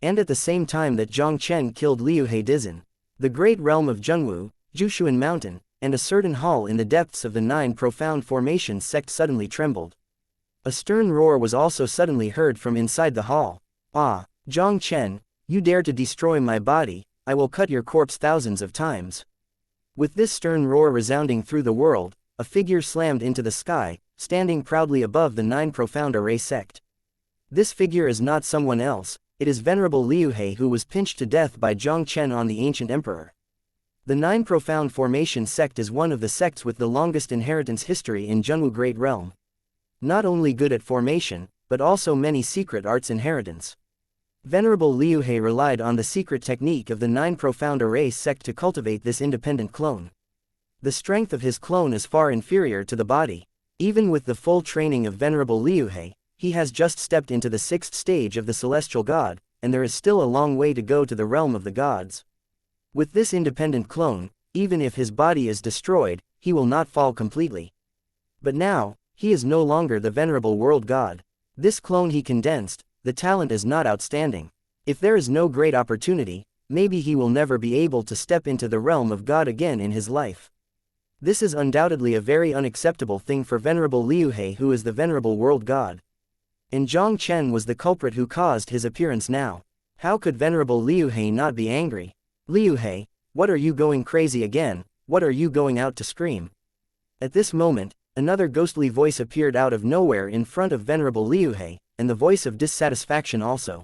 And at the same time that Jiang Chen killed Liu He Dizan, the Great Realm of Zhengwu, Jushuan Mountain, and a certain hall in the depths of the 9 Profound Formation Sect suddenly trembled. A stern roar was also suddenly heard from inside the hall. Ah, Jiang Chen, you dare to destroy my body, I will cut your corpse thousands of times. With this stern roar resounding through the world, a figure slammed into the sky, standing proudly above the 9 Profound Array Sect. This figure is not someone else, it is Venerable Liu He who was pinched to death by Jiang Chen on the Ancient Emperor. The 9 Profound Formation Sect is one of the sects with the longest inheritance history in Zhengwu Great Realm. Not only good at formation, but also many secret arts inheritance. Venerable Liu He relied on the secret technique of the 9 Profound Array Sect to cultivate this independent clone. The strength of his clone is far inferior to the body. Even with the full training of Venerable Liu he has just stepped into the 6th stage of the Celestial God, and there is still a long way to go to the realm of the gods. With this independent clone, even if his body is destroyed, he will not fall completely. But now, he is no longer the Venerable World God. This clone he condensed, the talent is not outstanding. If there is no great opportunity, maybe he will never be able to step into the realm of God again in his life. This is undoubtedly a very unacceptable thing for Venerable Liu He, who is the Venerable World God. And Jiang Chen was the culprit who caused his appearance now. How could Venerable Liu He not be angry? Liu He, what are you going crazy again, what are you going out to scream? At this moment, another ghostly voice appeared out of nowhere in front of Venerable Liu He, and the voice of dissatisfaction also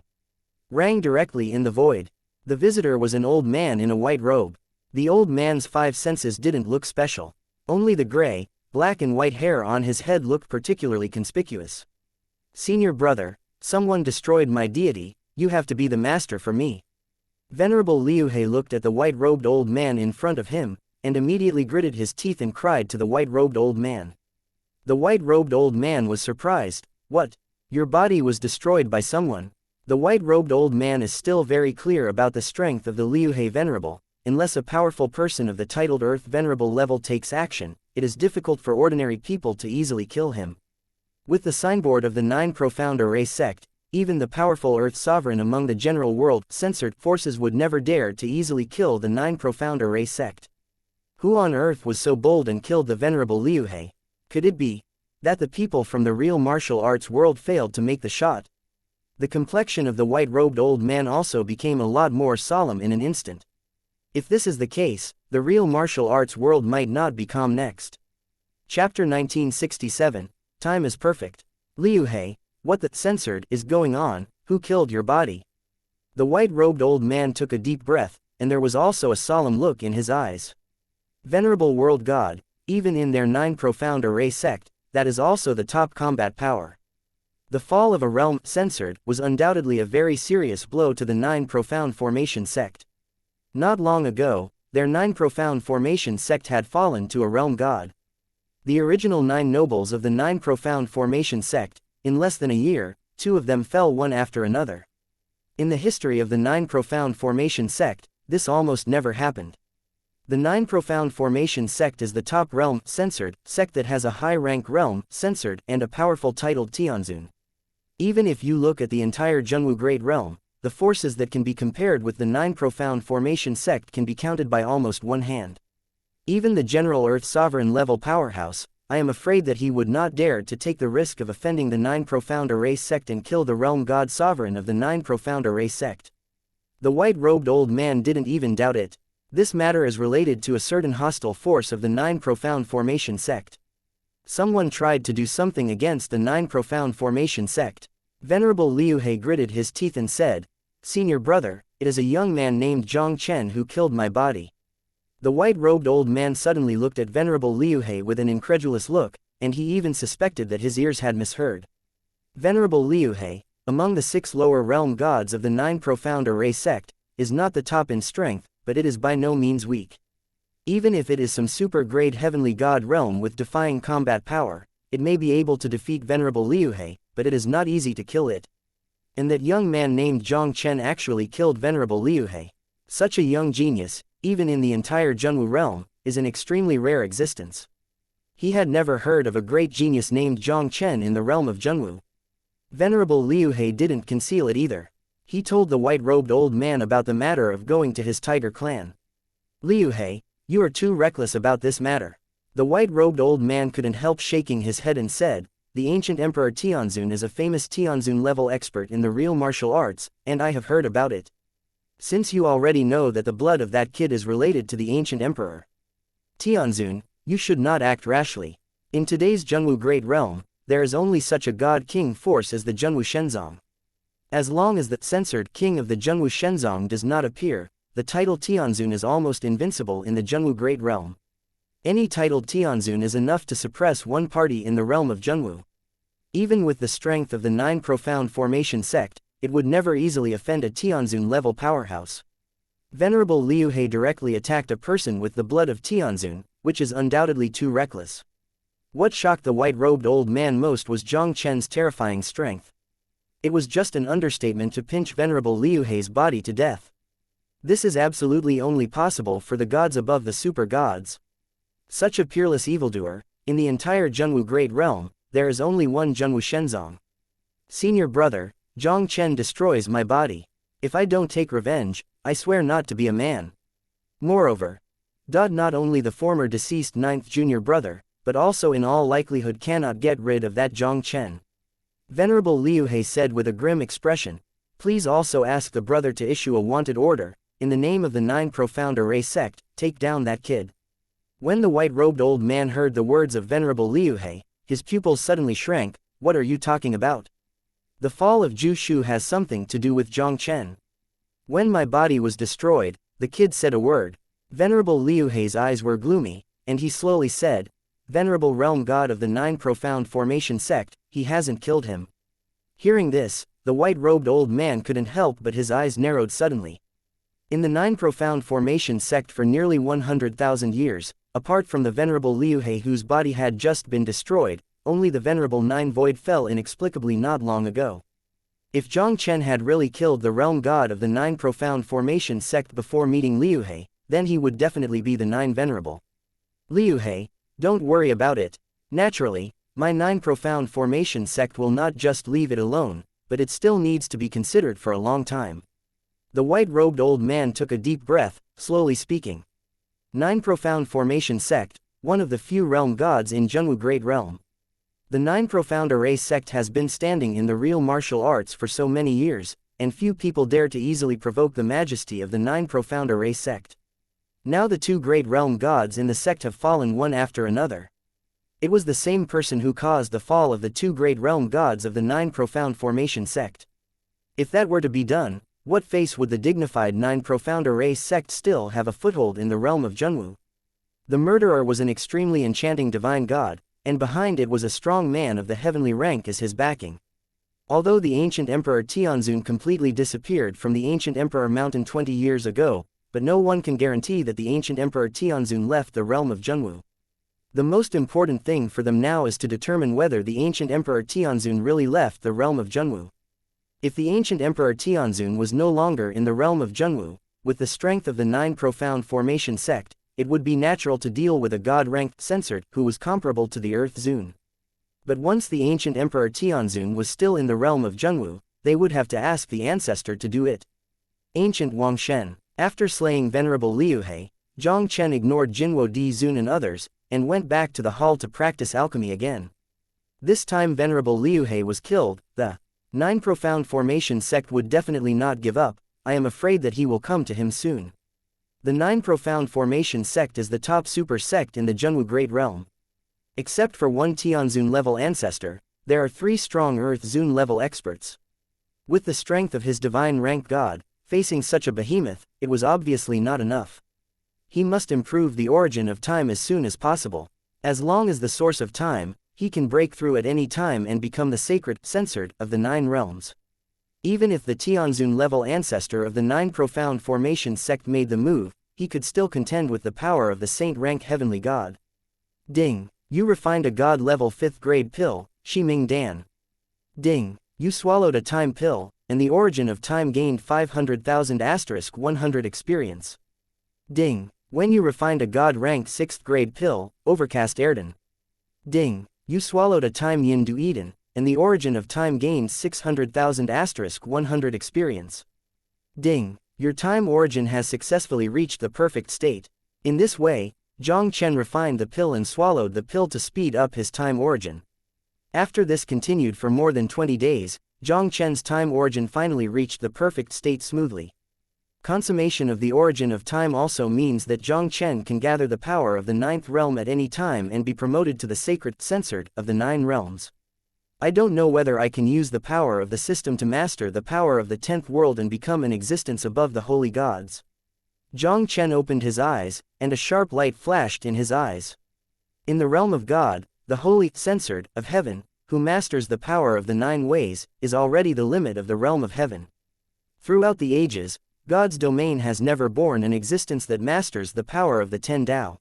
rang directly in the void. The visitor was an old man in a white robe. The old man's 5 senses didn't look special. Only the gray, black and white hair on his head looked particularly conspicuous. Senior brother, someone destroyed my deity, you have to be the master for me. Venerable Liu He looked at the white-robed old man in front of him, and immediately gritted his teeth and cried to the white-robed old man. The white-robed old man was surprised. What? Your body was destroyed by someone? The white-robed old man is still very clear about the strength of the Liuhe Venerable. Unless a powerful person of the titled Earth Venerable level takes action, it is difficult for ordinary people to easily kill him. With the signboard of the 9 Profound Array Sect, even the powerful Earth Sovereign among the general world censored forces would never dare to easily kill the 9 Profound Array Sect. Who on earth was so bold and killed the Venerable Liuhe? Could it be that the people from the real martial arts world failed to make the shot? The complexion of the white-robed old man also became a lot more solemn in an instant. If this is the case, the real martial arts world might not be calm next. Chapter 1967, Time is Perfect. Liuhe, what the censored is going on? Who killed your body? The white-robed old man took a deep breath, and there was also a solemn look in his eyes. Venerable World God, even in their 9 Profound Array Sect, that is also the top combat power. The fall of a realm censored was undoubtedly a very serious blow to the 9 Profound Formation Sect. Not long ago, their 9 Profound Formation Sect had fallen to a realm god. The original 9 nobles of the 9 Profound Formation Sect, in less than a year, 2 of them fell one after another. In the history of the 9 Profound Formation Sect, this almost never happened. The 9 Profound Formation Sect is the top realm censored sect that has a high-rank realm censored and a powerful titled Tianzun. Even if you look at the entire Zhenwu Great Realm, the forces that can be compared with the 9 Profound Formation Sect can be counted by almost one hand. Even the general Earth Sovereign level powerhouse, I am afraid that he would not dare to take the risk of offending the 9 Profound Array Sect and kill the realm god sovereign of the 9 Profound Array Sect. The white-robed old man didn't even doubt it. This matter is related to a certain hostile force of the 9 Profound Formation Sect. Someone tried to do something against the 9 Profound Formation Sect. Venerable Liuhe gritted his teeth and said, "Senior brother, it is a young man named Jiang Chen who killed my body." The white-robed old man suddenly looked at Venerable Liuhe with an incredulous look, and he even suspected that his ears had misheard. Venerable Liuhe, among the 6 lower realm gods of the 9 Profound Array Sect, is not the top in strength, but it is by no means weak. Even if it is some super-grade heavenly god realm with defying combat power, it may be able to defeat Venerable Liuhe, but it is not easy to kill it. And that young man named Jiang Chen actually killed Venerable Liuhe. Such a young genius, even in the entire Zhenwu realm, is an extremely rare existence. He had never heard of a great genius named Jiang Chen in the realm of Zhenwu. Venerable Liuhe didn't conceal it either. He told the white-robed old man about the matter of going to his tiger clan. "Liuhe, you are too reckless about this matter." The white-robed old man couldn't help shaking his head and said, "The ancient Emperor Tianzun is a famous Tianzun-level expert in the real martial arts, and I have heard about it. Since you already know that the blood of that kid is related to the ancient emperor Tianzun, you should not act rashly. In today's Zhenwu Great Realm, there is only such a god-king force as the Zhenwu Shenzong. As long as the censored king of the Zhenwu Shenzong does not appear, the title Tianzun is almost invincible in the Zhenwu Great Realm. Any titled Tianzun is enough to suppress one party in the realm of Zhenwu. Even with the strength of the 9 Profound Formation Sect, it would never easily offend a Tianzun-level powerhouse. Venerable Liuhe directly attacked a person with the blood of Tianzun, which is undoubtedly too reckless. What shocked the white-robed old man most was Jiang Chen's terrifying strength. It was just an understatement to pinch Venerable Liuhe's body to death. This is absolutely only possible for the gods above the super gods. Such a peerless evildoer, in the entire Zhenwu Great Realm, there is only one Zhenwu Shenzong. Senior brother, Jiang Chen destroys my body. If I don't take revenge, I swear not to be a man. Moreover, not only the former deceased 9th junior brother, but also in all likelihood cannot get rid of that Jiang Chen. Venerable Liuhe said with a grim expression, "Please also ask the brother to issue a wanted order, in the name of the 9 Profound Array Sect, take down that kid." When the white-robed old man heard the words of Venerable Liuhe, his pupils suddenly shrank. "What are you talking about? The fall of Zhu Shu has something to do with Jiang Chen. When my body was destroyed, the kid said a word." Venerable Liuhe's eyes were gloomy, and he slowly said, "Venerable Realm God of the 9 Profound Formation Sect, he hasn't killed him." Hearing this, the white-robed old man couldn't help but his eyes narrowed suddenly. In the Nine Profound Formation Sect for nearly 100,000 years, apart from the Venerable Liu He whose body had just been destroyed, only the Venerable Nine Void fell inexplicably not long ago. If Jiang Chen had really killed the realm god of the Nine Profound Formation Sect before meeting Liu He, then he would definitely be the Nine Venerable. Liu He, don't worry about it. Naturally, my Nine Profound Formation Sect will not just leave it alone, but it still needs to be considered for a long time. The white-robed old man took a deep breath, slowly speaking. Nine Profound Formation Sect, one of the few realm gods in Zhenwu Great Realm. The Nine Profound Array Sect has been standing in the real martial arts for so many years, and few people dare to easily provoke the majesty of the Nine Profound Array Sect. Now the two great realm gods in the sect have fallen one after another. It was the same person who caused the fall of the two great realm gods of the Nine Profound Formation Sect. If that were to be done, what face would the dignified Nine Profound Array Sect still have a foothold in the realm of Zhenwu? The murderer was an extremely enchanting divine god, and behind it was a strong man of the heavenly rank as his backing. Although the ancient Emperor Tianzun completely disappeared from the ancient Emperor Mountain 20 years ago, but no one can guarantee that the ancient Emperor Tianzun left the realm of Zhenwu. The most important thing for them now is to determine whether the ancient Emperor Tianzun really left the realm of Zhenwu. If the ancient Emperor Tianzun was no longer in the realm of Zhenwu, with the strength of the Nine Profound Formation Sect, it would be natural to deal with a god-ranked censored who was comparable to the Earth Zun. But once the ancient Emperor Tianzun was still in the realm of Zhenwu, they would have to ask the ancestor to do it. Ancient Wang Shen. After slaying Venerable Liu He, Jiang Chen ignored Jinwo Di Zun and others, and went back to the hall to practice alchemy again. This time Venerable Liu He was killed. The Nine Profound Formation Sect would definitely not give up. I am afraid that he will come to him soon. The Nine Profound Formation Sect is the top super sect in the Zhenwu Great Realm. Except for one Tianzun level ancestor, there are three strong Earth Zun level experts. With the strength of his divine rank god, facing such a behemoth, it was obviously not enough. He must improve the origin of time as soon as possible. As long as the source of time, he can break through at any time and become the sacred censored of the Nine Realms. Even if the Tianzun level ancestor of the Nine Profound Formation Sect made the move, he could still contend with the power of the saint rank heavenly god. Ding. You refined a god level 5th grade pill, Shiming Dan. Ding. You swallowed a time pill, and the origin of time gained 500,000 * 100 experience. Ding. When you refined a god ranked 6th grade pill, Overcast Erden. Ding. You swallowed a time Yin Du Eden, and the origin of time gained 600,000 * 100 experience. Ding. Your time origin has successfully reached the perfect state. In this way, Jiang Chen refined the pill and swallowed the pill to speed up his time origin. After this continued for more than 20 days, Jiang Chen's time origin finally reached the perfect state smoothly. Consummation of the origin of time also means that Jiang Chen can gather the power of the Ninth Realm at any time and be promoted to the sacred censored of the Nine Realms. I don't know whether I can use the power of the system to master the power of the 10th world and become an existence above the holy gods. Jiang Chen opened his eyes, and a sharp light flashed in his eyes. In the realm of God, the holy censored of heaven, who masters the power of the nine ways, is already the limit of the realm of heaven. Throughout the ages, God's domain has never borne an existence that masters the power of the 10 Tao.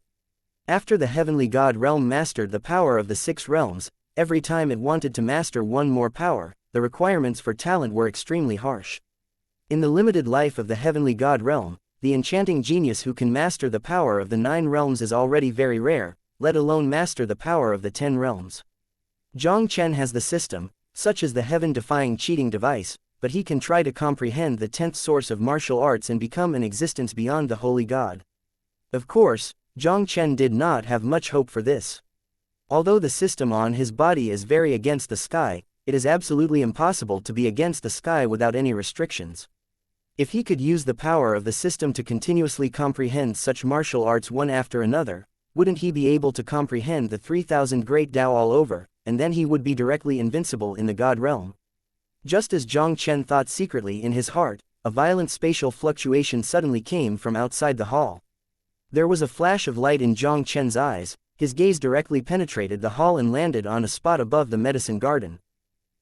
After the heavenly God realm mastered the power of the 6 realms, every time it wanted to master one more power, the requirements for talent were extremely harsh. In the limited life of the heavenly God realm, the enchanting genius who can master the power of the 9 realms is already very rare, let alone master the power of the 10 realms. Jiang Chen has the system, such as the heaven-defying cheating device, but he can try to comprehend the 10th source of martial arts and become an existence beyond the holy God. Of course, Jiang Chen did not have much hope for this. Although the system on his body is very against the sky, it is absolutely impossible to be against the sky without any restrictions. If he could use the power of the system to continuously comprehend such martial arts one after another, wouldn't he be able to comprehend the 3,000 great Tao all over, and then he would be directly invincible in the God realm? Just as Jiang Chen thought secretly in his heart, a violent spatial fluctuation suddenly came from outside the hall. There was a flash of light in Jiang Chen's eyes, his gaze directly penetrated the hall and landed on a spot above the medicine garden.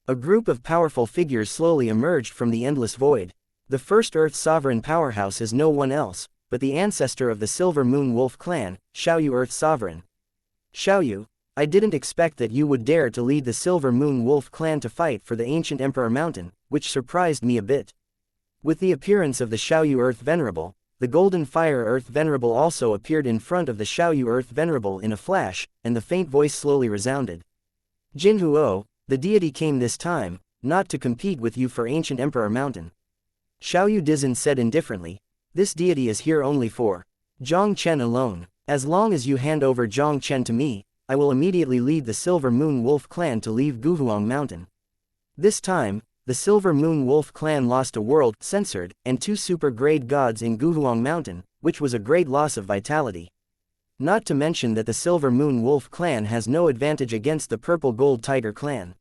A group of powerful figures slowly emerged from the endless void. The first Earth Sovereign powerhouse is no one else, but the ancestor of the Silver Moon Wolf clan, Xiaoyu Earth Sovereign. Xiaoyu, I didn't expect that you would dare to lead the Silver Moon Wolf clan to fight for the ancient Emperor Mountain, which surprised me a bit. With the appearance of the Xiaoyu Earth Venerable, the Golden Fire Earth Venerable also appeared in front of the Xiaoyu Earth Venerable in a flash, and the faint voice slowly resounded. Jin Huo, the deity came this time, not to compete with you for ancient Emperor Mountain. Xiaoyu Dizin said indifferently, this deity is here only for Jiang Chen alone. As long as you hand over Jiang Chen to me, I will immediately lead the Silver Moon Wolf clan to leave Guhuang Mountain. This time, the Silver Moon Wolf clan lost a world censored and 2 super-grade gods in Guhuang Mountain, which was a great loss of vitality. Not to mention that the Silver Moon Wolf clan has no advantage against the Purple Gold Tiger clan.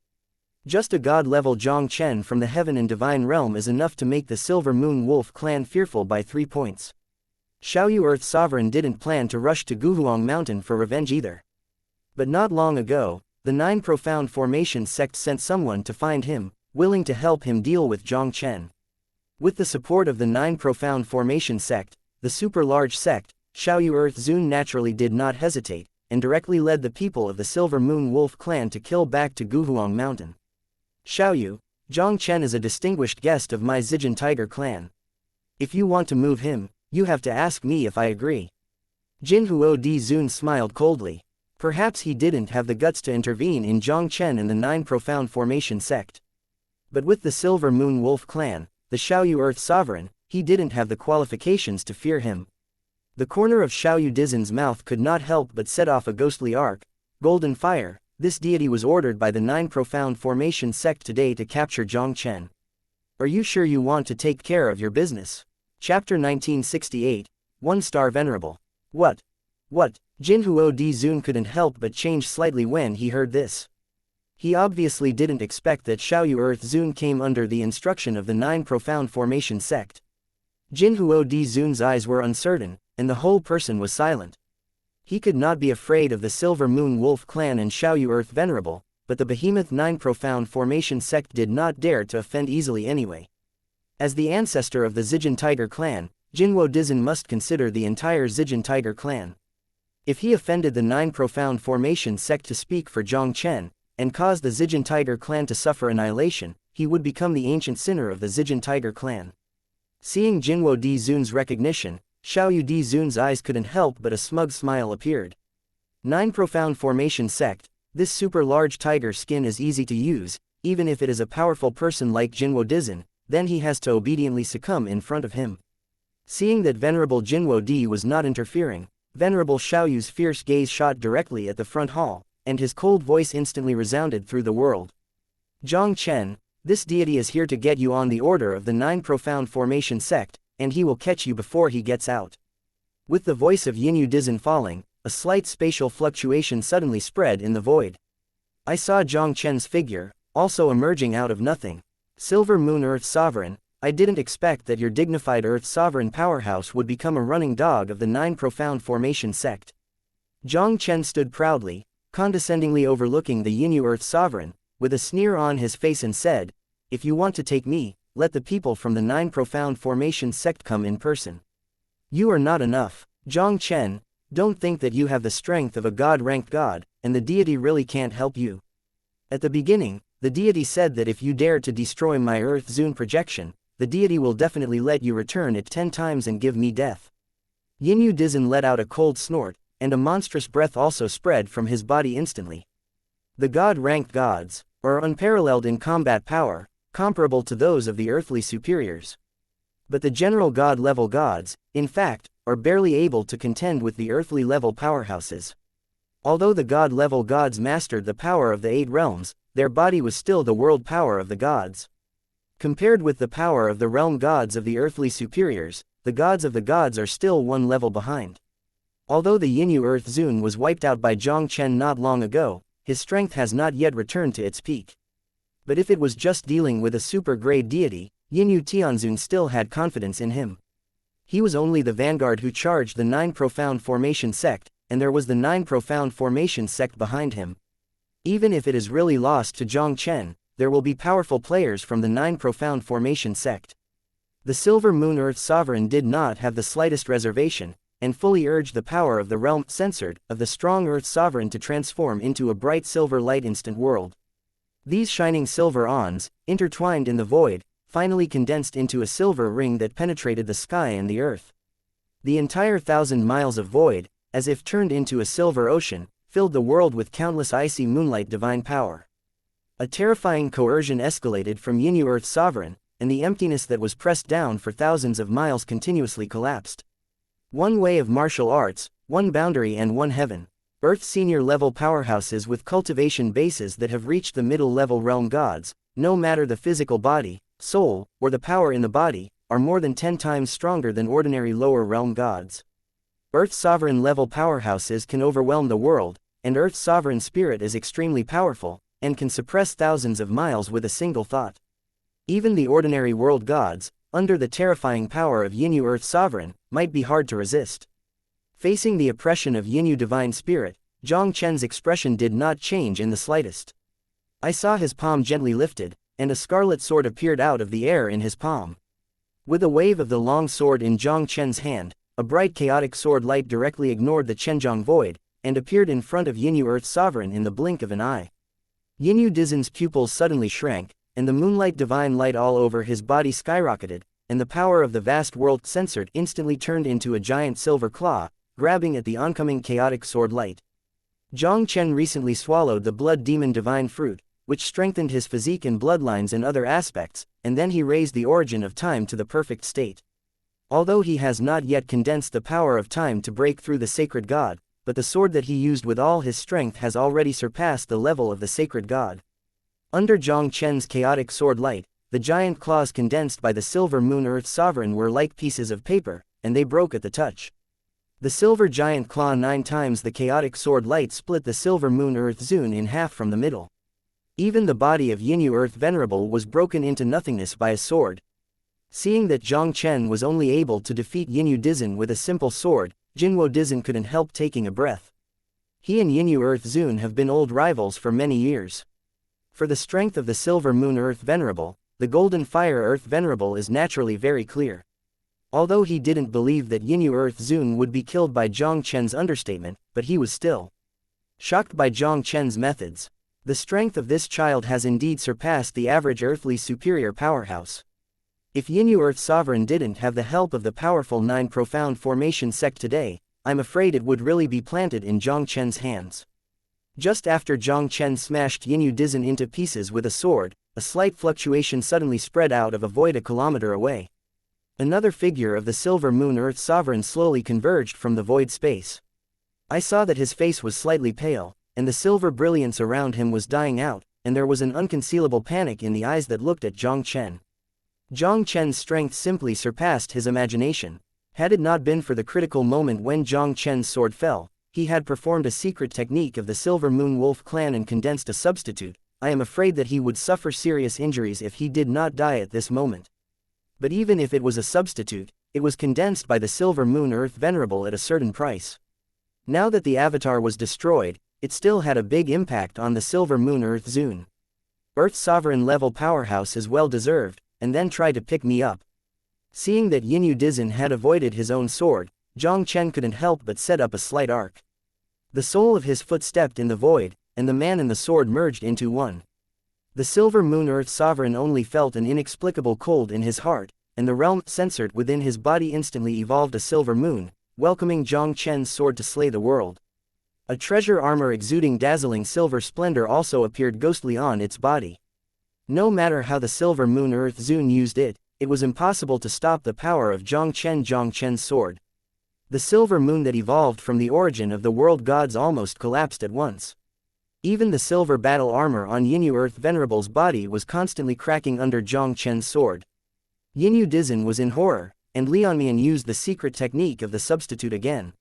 Just a god-level Jiang Chen from the Heaven and Divine Realm is enough to make the Silver Moon Wolf clan fearful by 3 points. Xiaoyu Earth Sovereign didn't plan to rush to Guhuang Mountain for revenge either. But not long ago, the 9 Profound Formation Sect sent someone to find him, willing to help him deal with Jiang Chen. With the support of the 9 Profound Formation Sect, the super-large sect, Xiaoyu Earth Zun naturally did not hesitate, and directly led the people of the Silver Moon Wolf clan to kill back to Guhuang Mountain. Xiaoyu, Jiang Chen is a distinguished guest of my Zijin Tiger clan. If you want to move him, you have to ask me if I agree. Jin Huo Di Zun smiled coldly. Perhaps he didn't have the guts to intervene in Jiang Chen and the 9 Profound Formation Sect. But with the Silver Moon Wolf clan, the Xiaoyu Earth Sovereign, he didn't have the qualifications to fear him. The corner of Xiaoyu Dizin's mouth could not help but set off a ghostly arc, golden fire. This deity was ordered by the 9 Profound Formation Sect today to capture Jiang Chen. Are you sure you want to take care of your business? Chapter 1968, 1-Star Venerable. What? Jin Huo Di Zun couldn't help but change slightly when he heard this. He obviously didn't expect that Xiaoyu Earth Zun came under the instruction of the 9 Profound Formation Sect. Jin Huo Di Zun's eyes were uncertain, and the whole person was silent. He could not be afraid of the Silver Moon Wolf clan and Xiaoyu Earth Venerable, but the behemoth 9 Profound Formation Sect did not dare to offend easily anyway. As the ancestor of the Zijin Tiger clan, Jinwo Dizin must consider the entire Zijin Tiger clan. If he offended the 9 Profound Formation Sect to speak for Jiang Chen, and caused the Zijin Tiger clan to suffer annihilation, he would become the ancient sinner of the Zijin Tiger clan. Seeing Jinwo Di Zun's recognition, Xiaoyu Di Zun's eyes couldn't help but a smug smile appeared. 9 Profound Formation Sect, this super-large tiger skin is easy to use, even if it is a powerful person like Jinwo Dizin, then he has to obediently succumb in front of him. Seeing that Venerable Jinwo Di was not interfering, Venerable Xiaoyu's fierce gaze shot directly at the front hall, and his cold voice instantly resounded through the world. Jiang Chen, this deity is here to get you on the order of the 9 Profound Formation Sect, and he will catch you before he gets out. With the voice of Yinyu Dizin falling, a slight spatial fluctuation suddenly spread in the void. I saw Jiang Chen's figure, also emerging out of nothing. Silver Moon Earth Sovereign, I didn't expect that your dignified Earth Sovereign powerhouse would become a running dog of the 9 Profound Formation Sect. Jiang Chen stood proudly, condescendingly overlooking the Yinyu Earth Sovereign, with a sneer on his face and said, if you want to take me, let the people from the 9 Profound Formation Sect come in person. You are not enough. Jiang Chen, don't think that you have the strength of a god-ranked god, and the deity really can't help you. At the beginning, the deity said that if you dare to destroy my Earth Zun projection, the deity will definitely let you return it 10 times and give me death. Yinyu Dizin let out a cold snort, and a monstrous breath also spread from his body instantly. The god-ranked gods are unparalleled in combat power, comparable to those of the earthly superiors. But the general god-level gods, in fact, are barely able to contend with the earthly-level powerhouses. Although the god-level gods mastered the power of the 8 realms, their body was still the world power of the gods. Compared with the power of the realm gods of the earthly superiors, the gods of the gods are still one level behind. Although the Yinyu Earth Zun was wiped out by Jiang Chen not long ago, his strength has not yet returned to its peak. But if it was just dealing with a super-grade deity, Yinyu Tianzun still had confidence in him. He was only the vanguard who charged the 9 Profound Formation Sect, and there was the 9 Profound Formation Sect behind him. Even if it is really lost to Jiang Chen, there will be powerful players from the 9 Profound Formation Sect. The Silver Moon Earth Sovereign did not have the slightest reservation, and fully urged the power of the realm censored of the strong Earth Sovereign to transform into a bright silver light instant world. These shining silver ons, intertwined in the void, finally condensed into a silver ring that penetrated the sky and the earth. The entire 1,000 miles of void, as if turned into a silver ocean, filled the world with countless icy moonlight divine power. A terrifying coercion escalated from Yinyu Earth Sovereign, and the emptiness that was pressed down for thousands of miles continuously collapsed. One way of martial arts, one boundary and one heaven. Earth senior level powerhouses with cultivation bases that have reached the middle level realm gods, no matter the physical body, soul, or the power in the body, are more than 10 times stronger than ordinary lower realm gods. Earth sovereign level powerhouses can overwhelm the world, and Earth's sovereign spirit is extremely powerful, and can suppress thousands of miles with a single thought. Even the ordinary world gods, under the terrifying power of Yinyu Earth Sovereign, might be hard to resist. Facing the oppression of Yinyu Divine Spirit, Jiang Chen's expression did not change in the slightest. I saw his palm gently lifted, and a scarlet sword appeared out of the air in his palm. With a wave of the long sword in Jiang Chen's hand, a bright chaotic sword light directly ignored the Chenjiang void, and appeared in front of Yinyu Earth Sovereign in the blink of an eye. Yinyu Dizen's pupils suddenly shrank, and the moonlight divine light all over his body skyrocketed, and the power of the vast world censored instantly turned into a giant silver claw, grabbing at the oncoming chaotic sword light. Jiang Chen recently swallowed the blood demon divine fruit, which strengthened his physique and bloodlines and other aspects, and then he raised the origin of time to the perfect state. Although he has not yet condensed the power of time to break through the sacred god, but the sword that he used with all his strength has already surpassed the level of the sacred god. Under Jiang Chen's chaotic sword light, the giant claws condensed by the Silver Moon Earth Sovereign were like pieces of paper, and they broke at the touch. The silver giant claw 9 times the chaotic sword light split the Silver Moon Earth Zune in half from the middle. Even the body of Yinyu Earth Venerable was broken into nothingness by a sword. Seeing that Jiang Chen was only able to defeat Yinyu Dizen with a simple sword, Jinwo Dizen couldn't help taking a breath. He and Yinyu Earth Zune have been old rivals for many years. For the strength of the Silver Moon Earth Venerable, the Golden Fire Earth Venerable is naturally very clear. Although he didn't believe that Yinyu Earth Zune would be killed by Jiang Chen's understatement, but he was still shocked by Jiang Chen's methods. The strength of this child has indeed surpassed the average earthly superior powerhouse. If Yinyu Earth Sovereign didn't have the help of the powerful 9 Profound Formation Sect today, I'm afraid it would really be planted in Jiang Chen's hands. Just after Jiang Chen smashed Yinyu Dizen into pieces with a sword, a slight fluctuation suddenly spread out of a void a kilometer away. Another figure of the Silver Moon Earth Sovereign slowly converged from the void space. I saw that his face was slightly pale, and the silver brilliance around him was dying out, and there was an unconcealable panic in the eyes that looked at Jiang Chen. Jiang Chen's strength simply surpassed his imagination. Had it not been for the critical moment when Jiang Chen's sword fell, he had performed a secret technique of the Silver Moon Wolf clan and condensed a substitute. I am afraid that he would suffer serious injuries if he did not die at this moment. But even if it was a substitute, it was condensed by the Silver Moon Earth Venerable at a certain price. Now that the avatar was destroyed, it still had a big impact on the Silver Moon Earth Zune. Earth Sovereign level powerhouse is well deserved, and then try to pick me up. Seeing that Yinyu Dizen had avoided his own sword, Jiang Chen couldn't help but set up a slight arc. The sole of his foot stepped in the void, and the man and the sword merged into one. The Silver Moon Earth Sovereign only felt an inexplicable cold in his heart, and the realm censored within his body instantly evolved a silver moon, welcoming Jiang Chen's sword to slay the world. A treasure armor exuding dazzling silver splendor also appeared ghostly on its body. No matter how the Silver Moon Earth Zune used it, it was impossible to stop the power of Jiang Chen's sword. The silver moon that evolved from the origin of the world gods almost collapsed at once. Even the silver battle armor on Yinyu Earth Venerable's body was constantly cracking under Jiang Chen's sword. Yinyu Dizen was in horror, and Lianmian used the secret technique of the substitute again.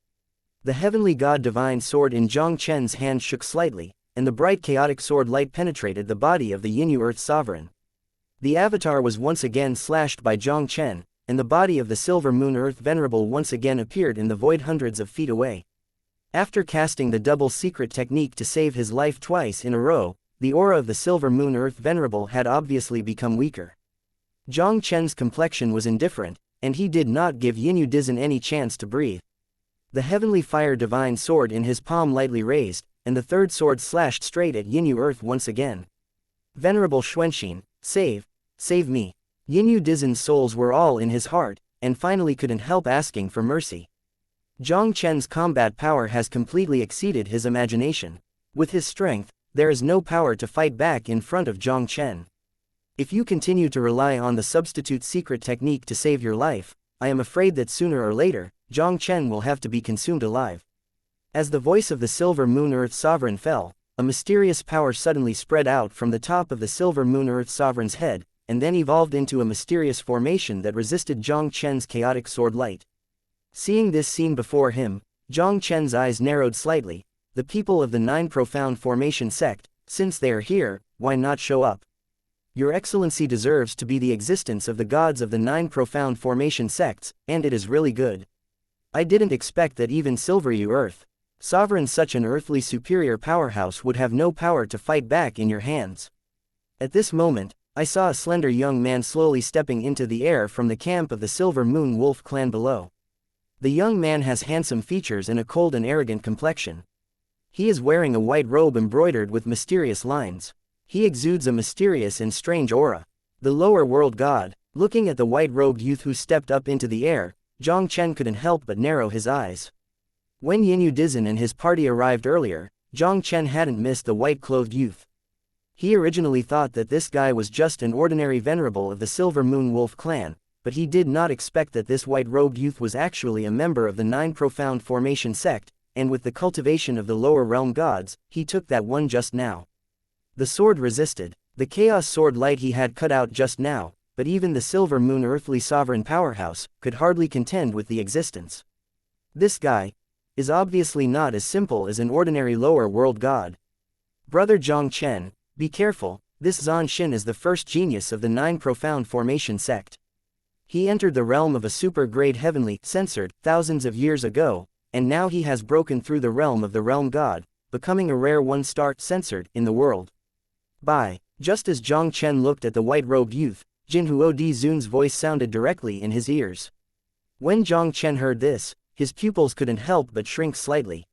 The heavenly god divine sword in Jiang Chen's hand shook slightly, and the bright chaotic sword light penetrated the body of the Yinyu Earth Sovereign. The avatar was once again slashed by Jiang Chen, and the body of the Silver Moon Earth Venerable once again appeared in the void hundreds of feet away. After casting the double secret technique to save his life twice in a row, the aura of the Silver Moon Earth Venerable had obviously become weaker. Jiang Chen's complexion was indifferent, and he did not give Yinyu Dizin any chance to breathe. The heavenly fire divine sword in his palm lightly raised, and the third sword slashed straight at Yinyu Earth once again. Venerable Xuanxin, save me. Yinyu Dizin's souls were all in his heart, and finally couldn't help asking for mercy. Jiang Chen's combat power has completely exceeded his imagination. With his strength, there is no power to fight back in front of Jiang Chen. If you continue to rely on the substitute secret technique to save your life, I am afraid that sooner or later, Jiang Chen will have to be consumed alive. As the voice of the Silver Moon Earth Sovereign fell, a mysterious power suddenly spread out from the top of the Silver Moon Earth Sovereign's head, and then evolved into a mysterious formation that resisted Jiang Chen's chaotic sword light. Seeing this scene before him, Jiang Chen's eyes narrowed slightly. The people of the Nine Profound Formation Sect, since they are here, why not show up? Your Excellency deserves to be the existence of the gods of the Nine Profound Formation Sects, and it is really good. I didn't expect that even Silver Earth, Sovereign, such an earthly superior powerhouse, would have no power to fight back in your hands. At this moment, I saw a slender young man slowly stepping into the air from the camp of the Silver Moon Wolf clan below. The young man has handsome features and a cold and arrogant complexion. He is wearing a white robe embroidered with mysterious lines. He exudes a mysterious and strange aura. The lower world god, looking at the white-robed youth who stepped up into the air, Jiang Chen couldn't help but narrow his eyes. When Yinyu Dizin and his party arrived earlier, Jiang Chen hadn't missed the white-clothed youth. He originally thought that this guy was just an ordinary venerable of the Silver Moon Wolf clan, but he did not expect that this white-robed youth was actually a member of the Nine Profound Formation Sect, and with the cultivation of the lower realm gods, he took that one just now. The sword resisted the chaos sword light he had cut out just now, but even the Silver Moon Earthly Sovereign Powerhouse could hardly contend with the existence. This guy is obviously not as simple as an ordinary lower world god. Brother Jiang Chen, be careful, this Zhan Xin is the first genius of the Nine Profound Formation Sect. He entered the realm of a super-grade heavenly censored thousands of years ago, and now he has broken through the realm of the realm god, becoming a rare one-star censored in the world. Just as Jiang Chen looked at the white-robed youth, Jinhuo Di Zun's voice sounded directly in his ears. When Jiang Chen heard this, his pupils couldn't help but shrink slightly.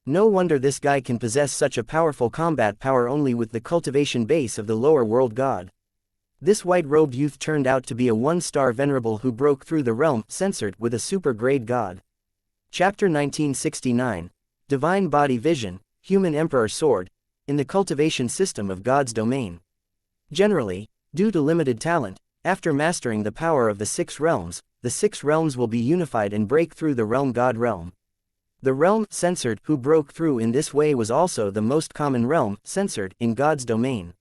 No wonder this guy can possess such a powerful combat power only with the cultivation base of the lower world god. This white-robed youth turned out to be a one-star venerable who broke through the realm censored with a super-grade god. Chapter 1969, Divine Body Vision, Human Emperor Sword, in the cultivation system of God's domain. Generally, due to limited talent, after mastering the power of the 6 realms, the 6 realms will be unified and break through the realm god realm. The realm censored who broke through in this way was also the most common realm censored in God's domain.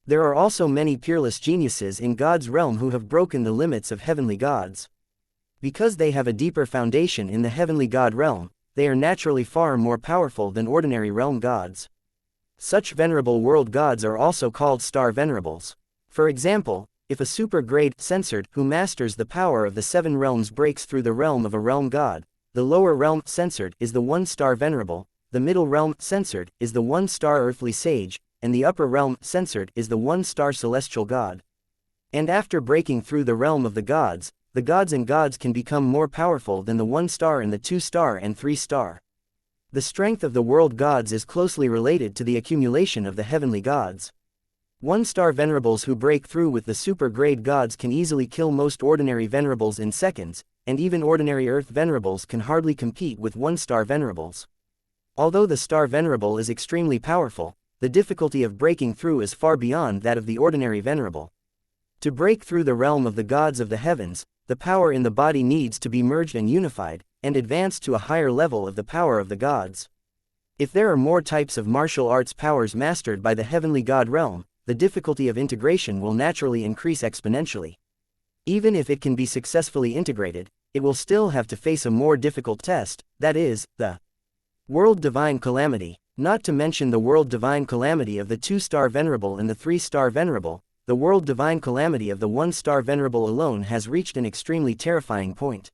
There are also many peerless geniuses in God's realm who have broken the limits of heavenly gods. Because they have a deeper foundation in the heavenly god realm, they are naturally far more powerful than ordinary realm gods. Such venerable world gods are also called star venerables. For example, if a super-grade censored who masters the power of the 7 realms breaks through the realm of a realm god, the lower realm censored is the 1-star venerable, the middle realm censored is the 1-star earthly sage, and the upper realm censored is the 1-star celestial god. And after breaking through the realm of the gods and gods can become more powerful than the 1-star and the 2-star and 3-star. The strength of the world gods is closely related to the accumulation of the heavenly gods. 1-star venerables who break through with the super-grade gods can easily kill most ordinary venerables in seconds, and even ordinary earth venerables can hardly compete with 1-star venerables. Although the star venerable is extremely powerful, the difficulty of breaking through is far beyond that of the ordinary venerable. To break through the realm of the gods of the heavens, the power in the body needs to be merged and unified, and advanced to a higher level of the power of the gods. If there are more types of martial arts powers mastered by the heavenly god realm, the difficulty of integration will naturally increase exponentially. Even if it can be successfully integrated, it will still have to face a more difficult test, that is, the World Divine Calamity. Not to mention the World Divine Calamity of the 2-star Venerable and the 3-star Venerable, the World Divine Calamity of the 1-star Venerable alone has reached an extremely terrifying point.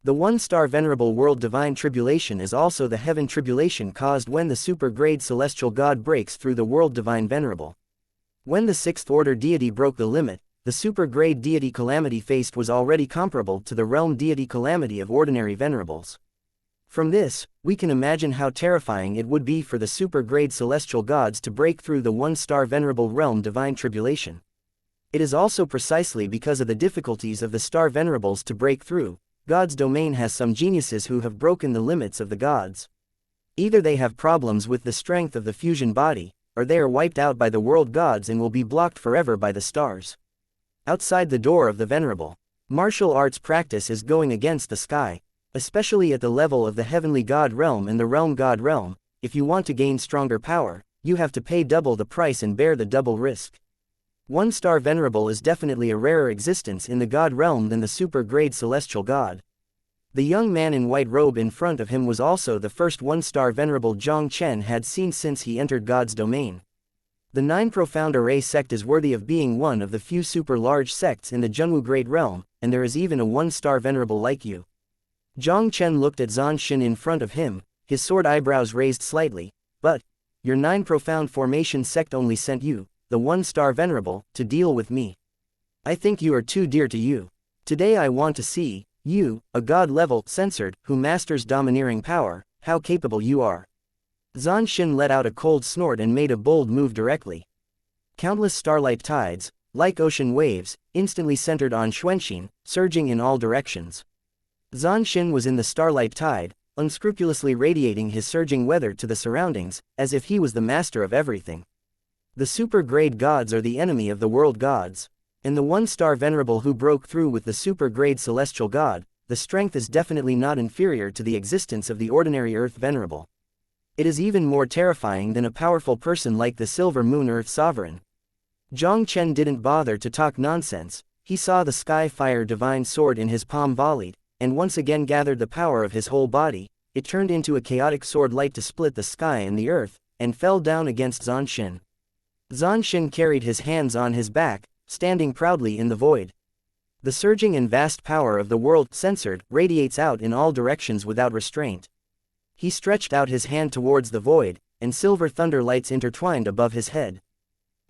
The 1-star Venerable World Divine Tribulation is also the heaven tribulation caused when the super-grade celestial god breaks through the World Divine Venerable. When the 6th order deity broke the limit, the super-grade deity calamity faced was already comparable to the realm deity calamity of ordinary venerables. From this, we can imagine how terrifying it would be for the super-grade celestial gods to break through the one-star venerable realm divine tribulation. It is also precisely because of the difficulties of the star venerables to break through, God's domain has some geniuses who have broken the limits of the gods. Either they have problems with the strength of the fusion body, or they are wiped out by the world gods and will be blocked forever by the stars. Outside the door of the venerable, martial arts practice is going against the sky, especially at the level of the heavenly god realm and the realm god realm. If you want to gain stronger power, you have to pay double the price and bear the double risk. One-star venerable is definitely a rarer existence in the god realm than the super-grade celestial god. The young man in white robe in front of him was also the first one-star venerable Jiang Chen had seen since he entered God's domain. The Nine Profound Array sect is worthy of being one of the few super-large sects in the Zhenwu Great Realm, and there is even a one-star venerable like you. Jiang Chen looked at Zhan Xin in front of him, his sword eyebrows raised slightly. But, your Nine Profound Formation sect only sent you, the one-star venerable, to deal with me. I think you are too dear to you. Today I want to see, you, a god-level censored, who masters domineering power, how capable you are. Zhan Xin let out a cold snort and made a bold move directly. Countless starlight tides, like ocean waves, instantly centered on Xuanxin, surging in all directions. Zhan Xin was in the starlight tide, unscrupulously radiating his surging weather to the surroundings, as if he was the master of everything. The super-grade gods are the enemy of the world gods. In the one-star venerable who broke through with the super-grade celestial god, the strength is definitely not inferior to the existence of the ordinary earth venerable. It is even more terrifying than a powerful person like the Silver Moon Earth Sovereign. Jiang Chen didn't bother to talk nonsense. He saw the sky fire divine sword in his palm volleyed, and once again gathered the power of his whole body. It turned into a chaotic sword light to split the sky and the earth, and fell down against Zhan Xin. Zhan Xin carried his hands on his back, standing proudly in the void. The surging and vast power of the world censored radiates out in all directions without restraint. He stretched out his hand towards the void, and silver thunder lights intertwined above his head.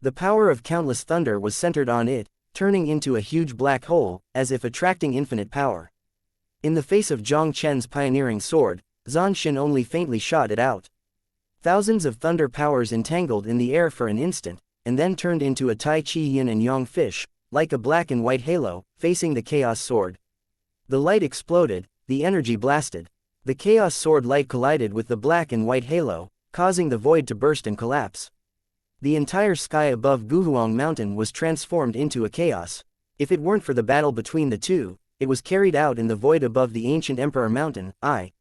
The power of countless thunder was centered on it, turning into a huge black hole, as if attracting infinite power. In the face of Jiang Chen's pioneering sword, Zhan Xin only faintly shot it out. Thousands of thunder powers entangled in the air for an instant, and then turned into a Tai Chi yin and yang fish, like a black and white halo, facing the chaos sword. The light exploded, the energy blasted. The chaos sword light collided with the black and white halo, causing the void to burst and collapse. The entire sky above Guhuang Mountain was transformed into a chaos. If it weren't for the battle between the two, it was carried out in the void above the ancient Emperor Mountain. I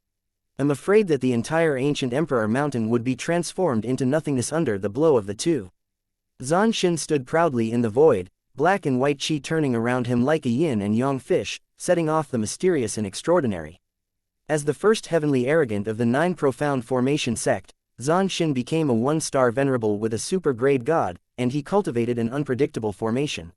am afraid that the entire ancient Emperor Mountain would be transformed into nothingness under the blow of the two. Zhan Xin stood proudly in the void, black and white chi turning around him like a yin and yang fish, setting off the mysterious and extraordinary. As the first heavenly arrogant of the Nine Profound Formation sect, Zhan Xin became a one-star venerable with a super-grade god, and he cultivated an unpredictable formation.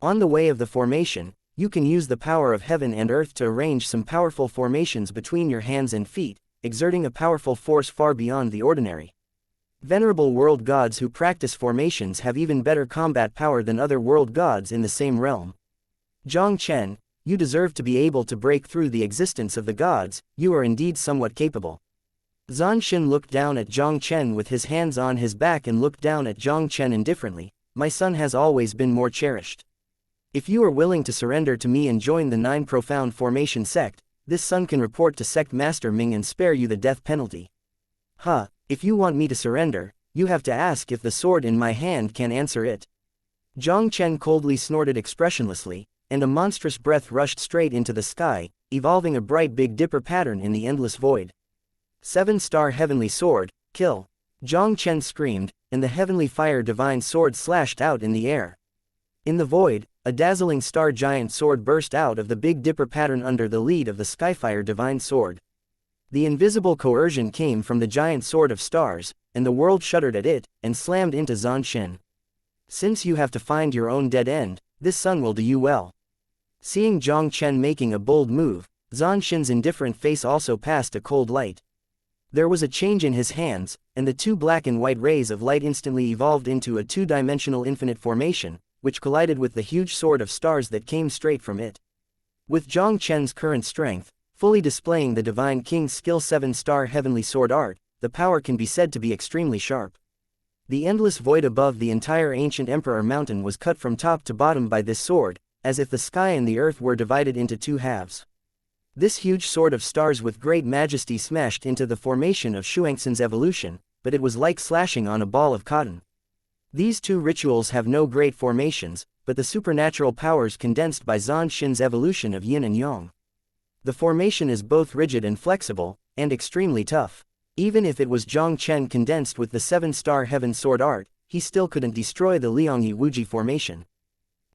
On the way of the formation, you can use the power of heaven and earth to arrange some powerful formations between your hands and feet, exerting a powerful force far beyond the ordinary. Venerable world gods who practice formations have even better combat power than other world gods in the same realm. Jiang Chen, you deserve to be able to break through the existence of the gods. You are indeed somewhat capable. Zhan Xin looked down at Jiang Chen with his hands on his back and looked down at Jiang Chen indifferently. My son has always been more cherished. If you are willing to surrender to me and join the Nine Profound Formation sect, this son can report to Sect Master Ming and spare you the death penalty. If you want me to surrender, you have to ask if the sword in my hand can answer it. Jiang Chen coldly snorted expressionlessly, and a monstrous breath rushed straight into the sky, evolving a bright Big Dipper pattern in the endless void. 7-star heavenly sword, kill! Jiang Chen screamed, and the heavenly fire divine sword slashed out in the air. In the void, a dazzling star giant sword burst out of the Big Dipper pattern under the lead of the Skyfire divine sword. The invisible coercion came from the giant sword of stars, and the world shuddered at it, and slammed into Zhan Xin. Since you have to find your own dead end, this son will do you well. Seeing Jiang Chen making a bold move, Zhan Xin's indifferent face also passed a cold light. There was a change in his hands, and the two black and white rays of light instantly evolved into a two-dimensional infinite formation, which collided with the huge sword of stars that came straight from it. With Jiang Chen's current strength, fully displaying the Divine King's skill 7-star heavenly sword art, the power can be said to be extremely sharp. The endless void above the entire ancient Emperor Mountain was cut from top to bottom by this sword, as if the sky and the earth were divided into two halves. This huge sword of stars with great majesty smashed into the formation of Xuanxin's evolution, but it was like slashing on a ball of cotton. These two rituals have no great formations, but the supernatural powers condensed by Zhan Xin's evolution of yin and yang. The formation is both rigid and flexible, and extremely tough. Even if it was Jiang Chen condensed with the 7-star heaven sword art, he still couldn't destroy the Liangyi Wuji formation.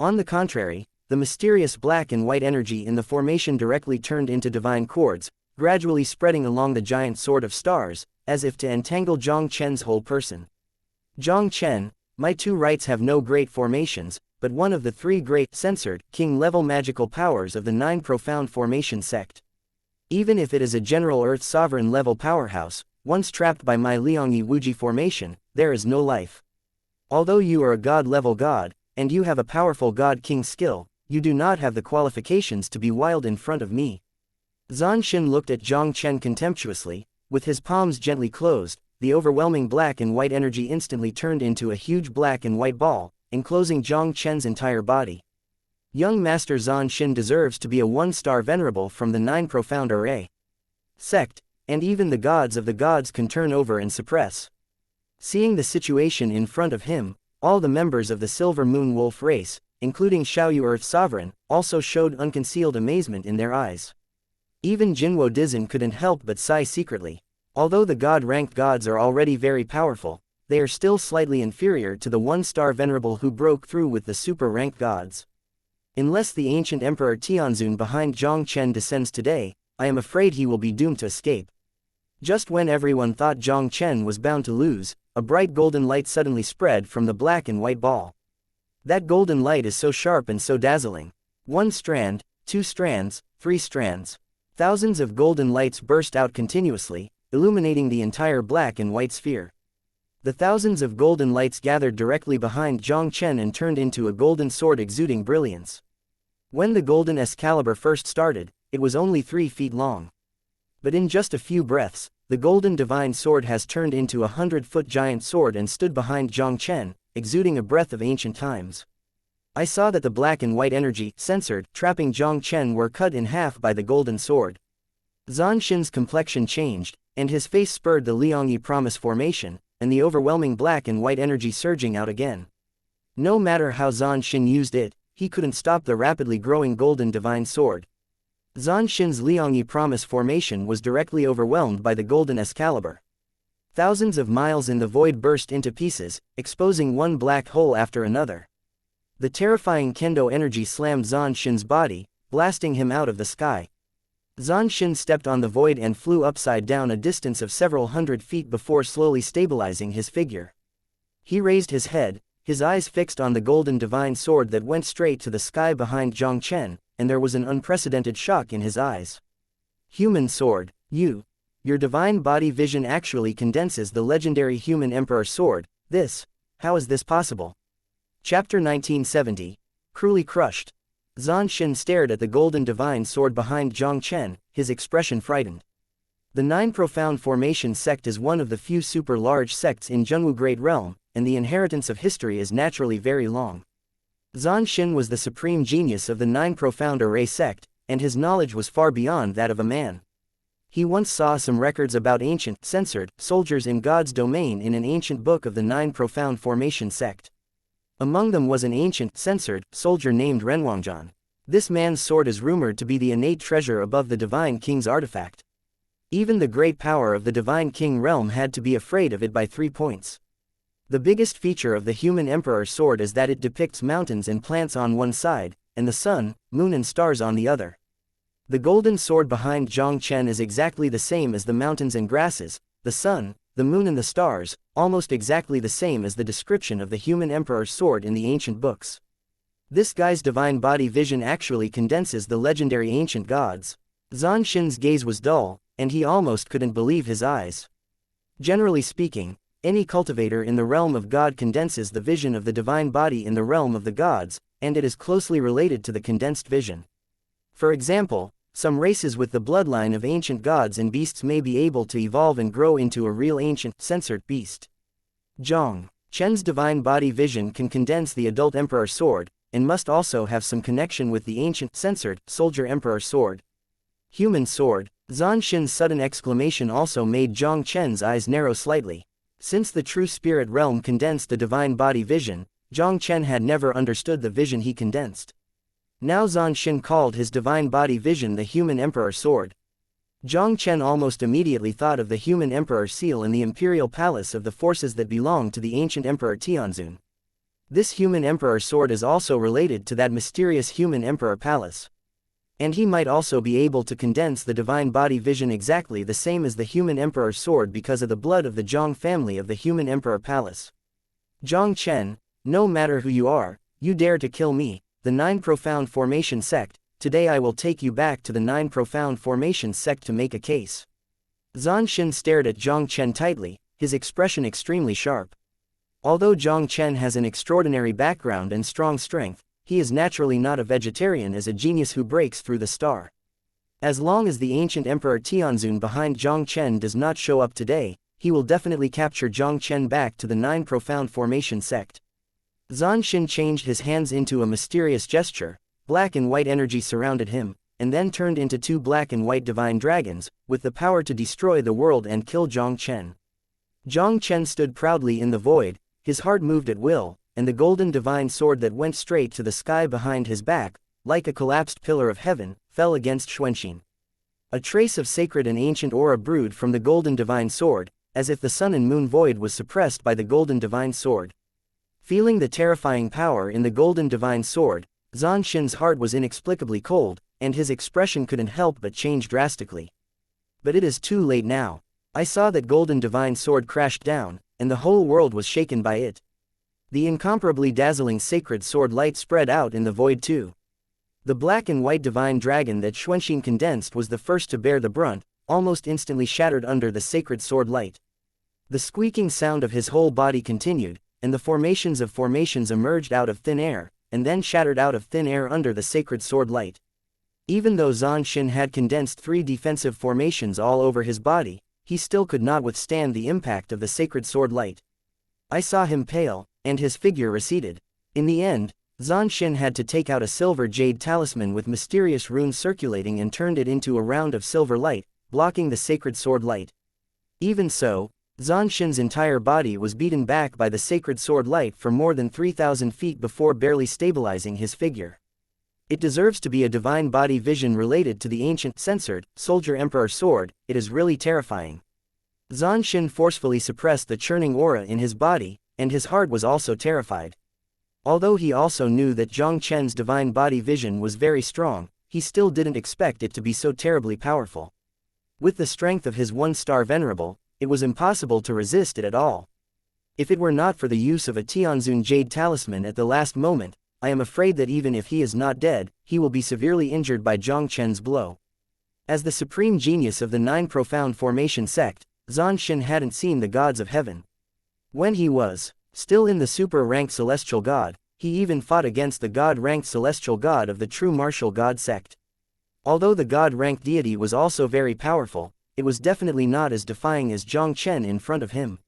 On the contrary, the mysterious black and white energy in the formation directly turned into divine cords, gradually spreading along the giant sword of stars, as if to entangle Jiang Chen's whole person. Jiang Chen, my two rights have no great formations, but one of the 3 great, censored, king-level magical powers of the 9 profound formation sect. Even if it is a general earth sovereign level powerhouse, once trapped by my Liangyi Wuji formation, there is no life. Although you are a god-level god, and you have a powerful god-king skill, you do not have the qualifications to be wild in front of me. Zhan Xin looked at Jiang Chen contemptuously. With his palms gently closed, the overwhelming black and white energy instantly turned into a huge black and white ball, enclosing Jiang Chen's entire body. Young Master Zhan Xin deserves to be a 1-star venerable from the 9 profound array sect, and even the gods of the gods can turn over and suppress. Seeing the situation in front of him, all the members of the Silver Moon Wolf race, including Xiaoyu Earth Sovereign, also showed unconcealed amazement in their eyes. Even Jinwo Dizhen couldn't help but sigh secretly. Although the god-ranked gods are already very powerful, they are still slightly inferior to the 1-star venerable who broke through with the super-ranked gods. Unless the ancient Emperor Tianzun behind Jiang Chen descends today, I am afraid he will be doomed to escape. Just when everyone thought Jiang Chen was bound to lose, a bright golden light suddenly spread from the black and white ball. That golden light is so sharp and so dazzling. 1 strand, 2 strands, 3 strands. Thousands of golden lights burst out continuously, illuminating the entire black and white sphere. The thousands of golden lights gathered directly behind Jiang Chen and turned into a golden sword exuding brilliance. When the golden Excalibur first started, it was only 3 feet long. But in just a few breaths, the golden divine sword has turned into a 100-foot giant sword and stood behind Jiang Chen, exuding a breath of ancient times. I saw that the black and white energy, censored, trapping Jiang Chen were cut in half by the golden sword. Zhan Xin's complexion changed, and his face spurred the Liangyi promise formation, and the overwhelming black and white energy surging out again. No matter how Zhan Xin used it, he couldn't stop the rapidly growing golden divine sword. Zhan Xin's Liangyi promise formation was directly overwhelmed by the golden Excalibur. Thousands of miles in the void burst into pieces, exposing one black hole after another. The terrifying kendo energy slammed Zhan Xin's body, blasting him out of the sky. Zhan Xin stepped on the void and flew upside down a distance of several hundred feet before slowly stabilizing his figure. He raised his head, his eyes fixed on the golden divine sword that went straight to the sky behind Jiang Chen, and there was an unprecedented shock in his eyes. Human sword, your divine body vision actually condenses the legendary human emperor sword. How is this possible? Chapter 1970, Cruelly Crushed. Zhan Xin stared at the golden divine sword behind Jiang Chen, his expression frightened. The 9 Profound Formation Sect is one of the few super-large sects in Zhenwu Great Realm, and the inheritance of history is naturally very long. Zhan Xin was the supreme genius of the 9 Profound Array sect, and his knowledge was far beyond that of a man. He once saw some records about ancient, censored, soldiers in God's domain in an ancient book of the 9 Profound Formation sect. Among them was an ancient, censored, soldier named Renwangjian. This man's sword is rumored to be the innate treasure above the Divine King's artifact. Even the great power of the Divine King realm had to be afraid of it by 3 points. The biggest feature of the human emperor's sword is that it depicts mountains and plants on one side, and the sun, moon and stars on the other. The golden sword behind Jiang Chen is exactly the same as the mountains and grasses, the sun, the moon and the stars, almost exactly the same as the description of the human emperor's sword in the ancient books. This guy's divine body vision actually condenses the legendary ancient gods. Zhan Xin's gaze was dull, and he almost couldn't believe his eyes. Generally speaking, Any cultivator in the realm of God condenses the vision of the divine body in the realm of the gods, and it is closely related to the condensed vision. For example, some races with the bloodline of ancient gods and beasts may be able to evolve and grow into a real ancient, censored beast. Jiang Chen's divine body vision can condense the adult emperor sword, and must also have some connection with the ancient, censored, soldier emperor sword. Human sword. Zhan Xin's sudden exclamation also made Jiang Chen's eyes narrow slightly. Since the true spirit realm condensed the divine body vision, Jiang Chen had never understood the vision he condensed. Now Zhan Xin called his divine body vision the human emperor sword. Jiang Chen almost immediately thought of the human emperor seal in the imperial palace of the forces that belonged to the ancient emperor Tianzun. This human emperor sword is also related to that mysterious human emperor palace. And he might also be able to condense the divine body vision exactly the same as the human emperor sword because of the blood of the Jiang family of the human emperor palace. Jiang Chen, no matter who you are, you dare to kill me, the Nine Profound Formation Sect. Today I will take you back to the Nine Profound Formation Sect to make a case. Zhan Xin stared at Jiang Chen tightly, his expression extremely sharp. Although Jiang Chen has an extraordinary background and strong strength, he is naturally not a vegetarian as a genius who breaks through the star. As long as the ancient Emperor Tianzun behind Jiang Chen does not show up today, he will definitely capture Jiang Chen back to the Nine Profound Formation Sect. Zhan Xin changed his hands into a mysterious gesture, black and white energy surrounded him, and then turned into two black and white divine dragons, with the power to destroy the world and kill Jiang Chen. Jiang Chen stood proudly in the void, his heart moved at will, and the golden divine sword that went straight to the sky behind his back, like a collapsed pillar of heaven, fell against Xuanxin. A trace of sacred and ancient aura brewed from the golden divine sword, as if the sun and moon void was suppressed by the golden divine sword. Feeling the terrifying power in the golden divine sword, Zhan Xin's heart was inexplicably cold, and his expression couldn't help but change drastically. But it is too late now. I saw that golden divine sword crashed down, and the whole world was shaken by it. The incomparably dazzling sacred sword light spread out in the void too. The black and white divine dragon that Xuanxin condensed was the first to bear the brunt, almost instantly shattered under the sacred sword light. The squeaking sound of his whole body continued, and the formations of formations emerged out of thin air, and then shattered out of thin air under the sacred sword light. Even though Zhan Xin had condensed 3 defensive formations all over his body, he still could not withstand the impact of the sacred sword light. I saw him pale, and his figure receded. In the end, Zhan Xin had to take out a silver jade talisman with mysterious runes circulating and turned it into a round of silver light, blocking the sacred sword light. Even so, Zhan Xin's entire body was beaten back by the sacred sword light for more than 3,000 feet before barely stabilizing his figure. It deserves to be a divine body vision related to the ancient, censored, soldier emperor sword. It is really terrifying. Zhan Xin forcefully suppressed the churning aura in his body, and his heart was also terrified. Although he also knew that Jiang Chen's divine body vision was very strong, he still didn't expect it to be so terribly powerful. With the strength of his 1-star venerable, it was impossible to resist it at all. If it were not for the use of a Tianzun jade talisman at the last moment, I am afraid that even if he is not dead, he will be severely injured by Jiang Chen's blow. As the supreme genius of the 9 Profound Formation Sect, Zhan Xin hadn't seen the gods of heaven. When he was still in the super-ranked celestial god, he even fought against the god-ranked celestial god of the true martial god sect. Although the god-ranked deity was also very powerful, it was definitely not as defying as Jiang Chen in front of him.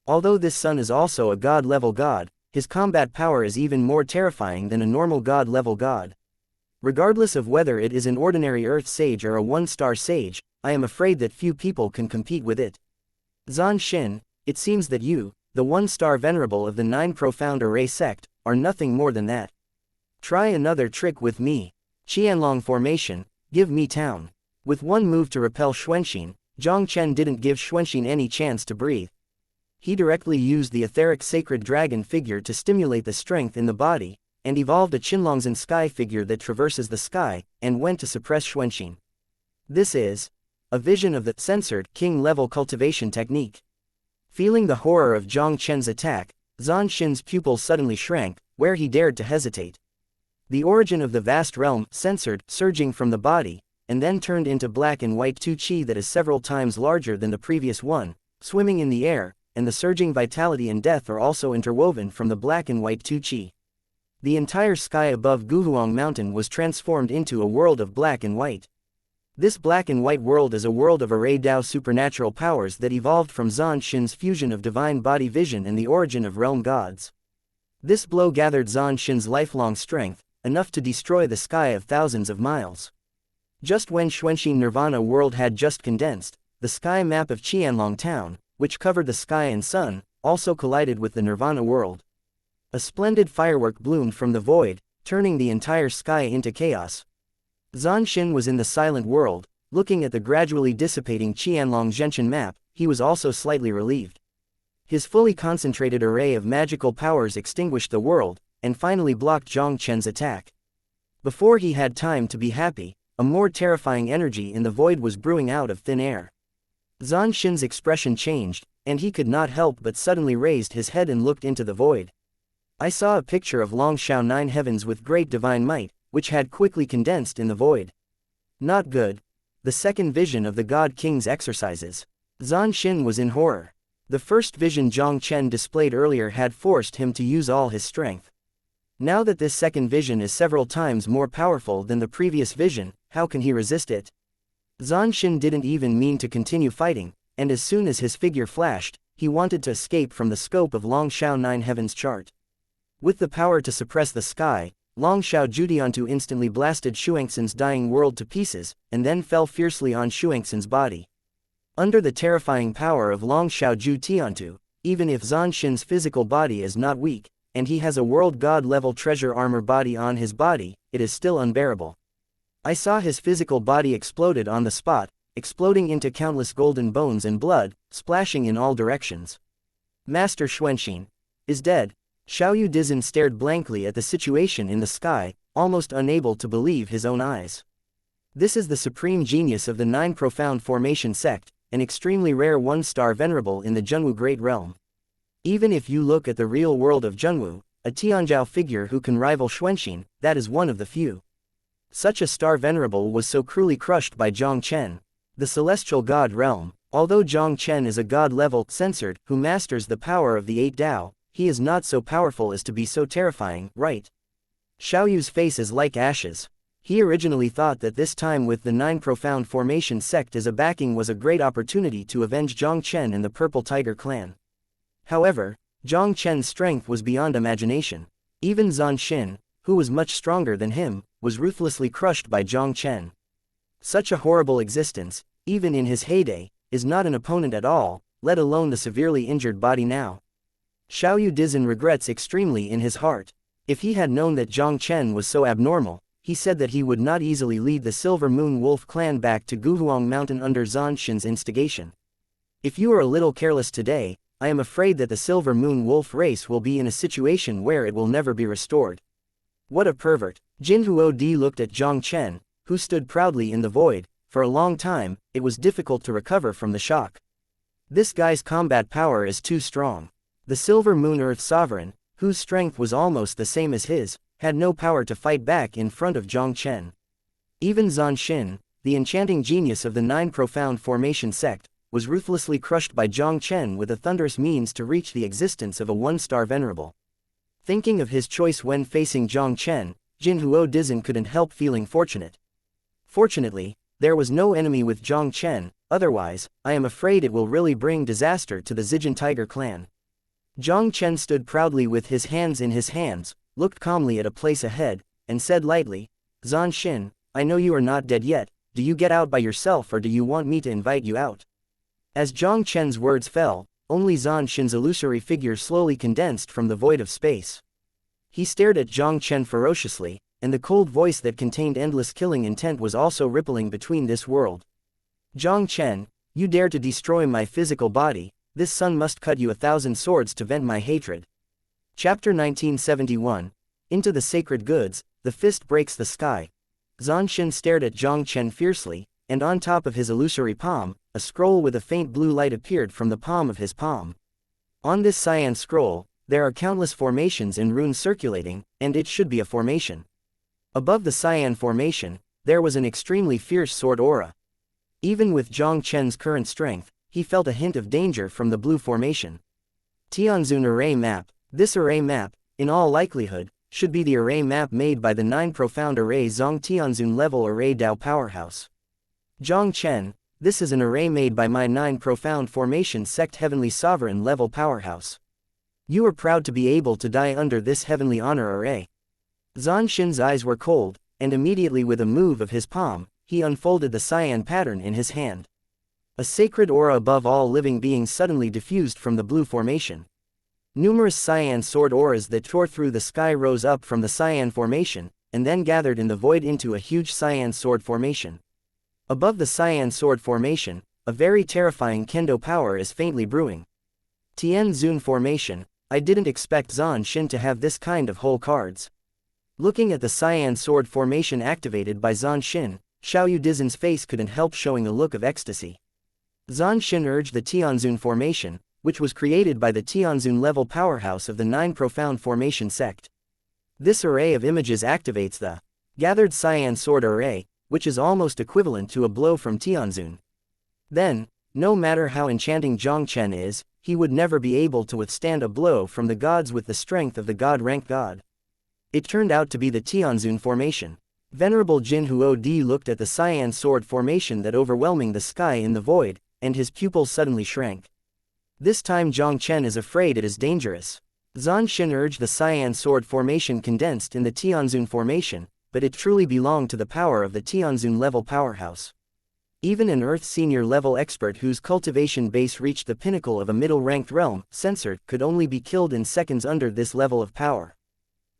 Although this son is also a god-level god, his combat power is even more terrifying than a normal god-level god. Regardless of whether it is an ordinary earth sage or a 1-star sage, I am afraid that few people can compete with it. Zhan Xin, it seems that you, the 1-star venerable of the 9 Profound Array sect, are nothing more than that. Try another trick with me. Qianlong formation, give me town. With one move to repel Xuanxin, Jiang Chen didn't give Xuanxin any chance to breathe. He directly used the etheric sacred dragon figure to stimulate the strength in the body, and evolved a Qinlongzhen sky figure that traverses the sky, and went to suppress Xuanxin. This is a vision of the censored king-level cultivation technique. Feeling the horror of Jiang Chen's attack, Zhan Xin's pupils suddenly shrank, where he dared to hesitate. The origin of the vast realm, censored, surging from the body, and then turned into black and white Tu Chi that is several times larger than the previous one, swimming in the air, and the surging vitality and death are also interwoven from the black and white Tu Chi. The entire sky above Guhuang Mountain was transformed into a world of black and white. This black and white world is a world of array Dao supernatural powers that evolved from Zhan Xin's fusion of divine body vision and the origin of realm gods. This blow gathered Zhan Xin's lifelong strength, enough to destroy the sky of thousands of miles. Just when Xuanxin Nirvana world had just condensed, the sky map of Qianlong town, which covered the sky and sun, also collided with the Nirvana world. A splendid firework bloomed from the void, turning the entire sky into chaos. Zhan Xin was in the silent world, looking at the gradually dissipating Qianlong Zhenchen map. He was also slightly relieved. His fully concentrated array of magical powers extinguished the world, and finally blocked Jiang Chen's attack. Before he had time to be happy, a more terrifying energy in the void was brewing out of thin air. Zhan Xin's expression changed, and he could not help but suddenly raised his head and looked into the void. I saw a picture of Long Shao Nine Heavens with great divine might, which had quickly condensed in the void. Not good. The second vision of the God King's exercises. Zhan Xin was in horror. The first vision Jiang Chen displayed earlier had forced him to use all his strength. Now that this second vision is several times more powerful than the previous vision, how can he resist it? Zhan Xin didn't even mean to continue fighting, and as soon as his figure flashed, he wanted to escape from the scope of Long Shao Nine Heavens chart. With the power to suppress the sky, Long Shao Zhudiantu instantly blasted Xuanxin's dying world to pieces, and then fell fiercely on Xuanxin's body. Under the terrifying power of Long Shao Zhudiantu, even if Zhan Xin's physical body is not weak, and he has a world god level treasure armor body on his body, it is still unbearable. I saw his physical body exploded on the spot, exploding into countless golden bones and blood, splashing in all directions. Master Xuanxin is dead. Xiaoyu Dizhen stared blankly at the situation in the sky, almost unable to believe his own eyes. This is the supreme genius of the Nine Profound Formation Sect, an extremely rare one-star venerable in the Zhenwu Great Realm. Even if you look at the real world of Zhenwu, a Tianzhao figure who can rival Xuanxin, that is one of the few. Such a star venerable was so cruelly crushed by Jiang Chen. The celestial god realm, although Jiang Chen is a god-level censored who masters the power of the Eight Dao, he is not so powerful as to be so terrifying, right? Xiaoyu's face is like ashes. He originally thought that this time with the Nine Profound Formation Sect as a backing was a great opportunity to avenge Jiang Chen and the Purple Tiger clan. However, Jiang Chen's strength was beyond imagination. Even Zhan Xin, who was much stronger than him, was ruthlessly crushed by Jiang Chen. Such a horrible existence, even in his heyday, is not an opponent at all, let alone the severely injured body now. Xiaoyu Dizhen regrets extremely in his heart. If he had known that Jiang Chen was so abnormal, he said that he would not easily lead the Silver Moon Wolf clan back to Guhuang Mountain under Zhan Xin's instigation. If you are a little careless today, I am afraid that the Silver Moon Wolf race will be in a situation where it will never be restored. What a pervert. Jin Huo Di looked at Jiang Chen, who stood proudly in the void. For a long time, it was difficult to recover from the shock. This guy's combat power is too strong. The Silver Moon Earth Sovereign, whose strength was almost the same as his, had no power to fight back in front of Jiang Chen. Even Zhan Xin, the enchanting genius of the Nine Profound Formation Sect, was ruthlessly crushed by Jiang Chen with a thunderous means to reach the existence of a one-star venerable. Thinking of his choice when facing Jiang Chen, Jin Huo Dizhen couldn't help feeling fortunate. Fortunately, there was no enemy with Jiang Chen, otherwise, I am afraid it will really bring disaster to the Zijin Tiger clan. Jiang Chen stood proudly with his hands in his hands, looked calmly at a place ahead, and said lightly, Zhan Xin, I know you are not dead yet. Do you get out by yourself or do you want me to invite you out? As Jiang Chen's words fell, only Zhan Xin's illusory figure slowly condensed from the void of space. He stared at Jiang Chen ferociously, and the cold voice that contained endless killing intent was also rippling between this world. Jiang Chen, you dare to destroy my physical body, this sun must cut you 1,000 swords to vent my hatred. Chapter 1971. Into the Sacred Goods, the fist breaks the sky. Zhan Xin stared at Jiang Chen fiercely, and on top of his illusory palm, a scroll with a faint blue light appeared from the palm of his palm. On this cyan scroll, there are countless formations and runes circulating, and it should be a formation. Above the cyan formation, there was an extremely fierce sword aura. Even with Jiang Chen's current strength, he felt a hint of danger from the blue formation. Tianzun Array Map. This array map, in all likelihood, should be the array map made by the 9 Profound Array Zong Tianzun Level Array Dao Powerhouse. Jiang Chen, this is an array made by my 9 Profound Formation Sect Heavenly Sovereign Level Powerhouse. You are proud to be able to die under this Heavenly Honor Array. Zhan Xin's eyes were cold, and immediately with a move of his palm, he unfolded the cyan pattern in his hand. A sacred aura above all living beings suddenly diffused from the blue formation. Numerous cyan sword auras that tore through the sky rose up from the cyan formation, and then gathered in the void into a huge cyan sword formation. Above the cyan sword formation, a very terrifying kendo power is faintly brewing. Tian Zun formation. I didn't expect Zhan Xin to have this kind of whole cards. Looking at the cyan sword formation activated by Zhan Xin, Xiao Yudizen's face couldn't help showing a look of ecstasy. Zhan Xin urged the Tianzun formation, which was created by the Tianzun level powerhouse of the 9 Profound Formation Sect. This array of images activates the gathered cyan sword array, which is almost equivalent to a blow from Tianzun. Then, no matter how enchanting Jiang Chen is, he would never be able to withstand a blow from the gods with the strength of the god-ranked god. It turned out to be the Tianzun formation. Venerable Jin Huo Di looked at the cyan sword formation that overwhelming the sky in the void, and his pupils suddenly shrank. This time Jiang Chen is afraid it is dangerous. Zhan Xin urged the cyan sword formation condensed in the Tianzun formation, but it truly belonged to the power of the Tianzun level powerhouse. Even an Earth senior level expert whose cultivation base reached the pinnacle of a middle-ranked realm, censored, could only be killed in seconds under this level of power.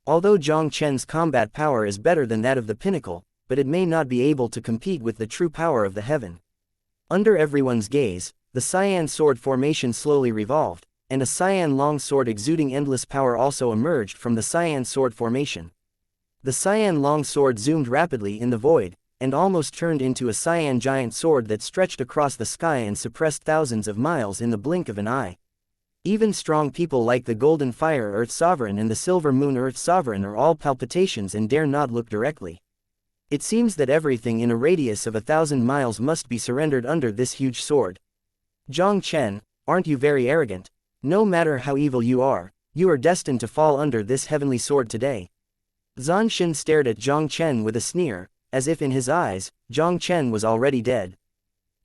Although Jiang Chen's combat power is better than that of the pinnacle, but it may not be able to compete with the true power of the heaven. Under everyone's gaze, the cyan sword formation slowly revolved, and a cyan long sword exuding endless power also emerged from the cyan sword formation. The cyan long sword zoomed rapidly in the void, and almost turned into a cyan giant sword that stretched across the sky and suppressed thousands of miles in the blink of an eye. Even strong people like the Golden Fire Earth Sovereign and the Silver Moon Earth Sovereign are all palpitations and dare not look directly. It seems that everything in a radius of 1,000 miles must be surrendered under this huge sword. Jiang Chen, aren't you very arrogant? No matter how evil you are destined to fall under this heavenly sword today. Zhan Xin stared at Jiang Chen with a sneer, as if in his eyes, Jiang Chen was already dead.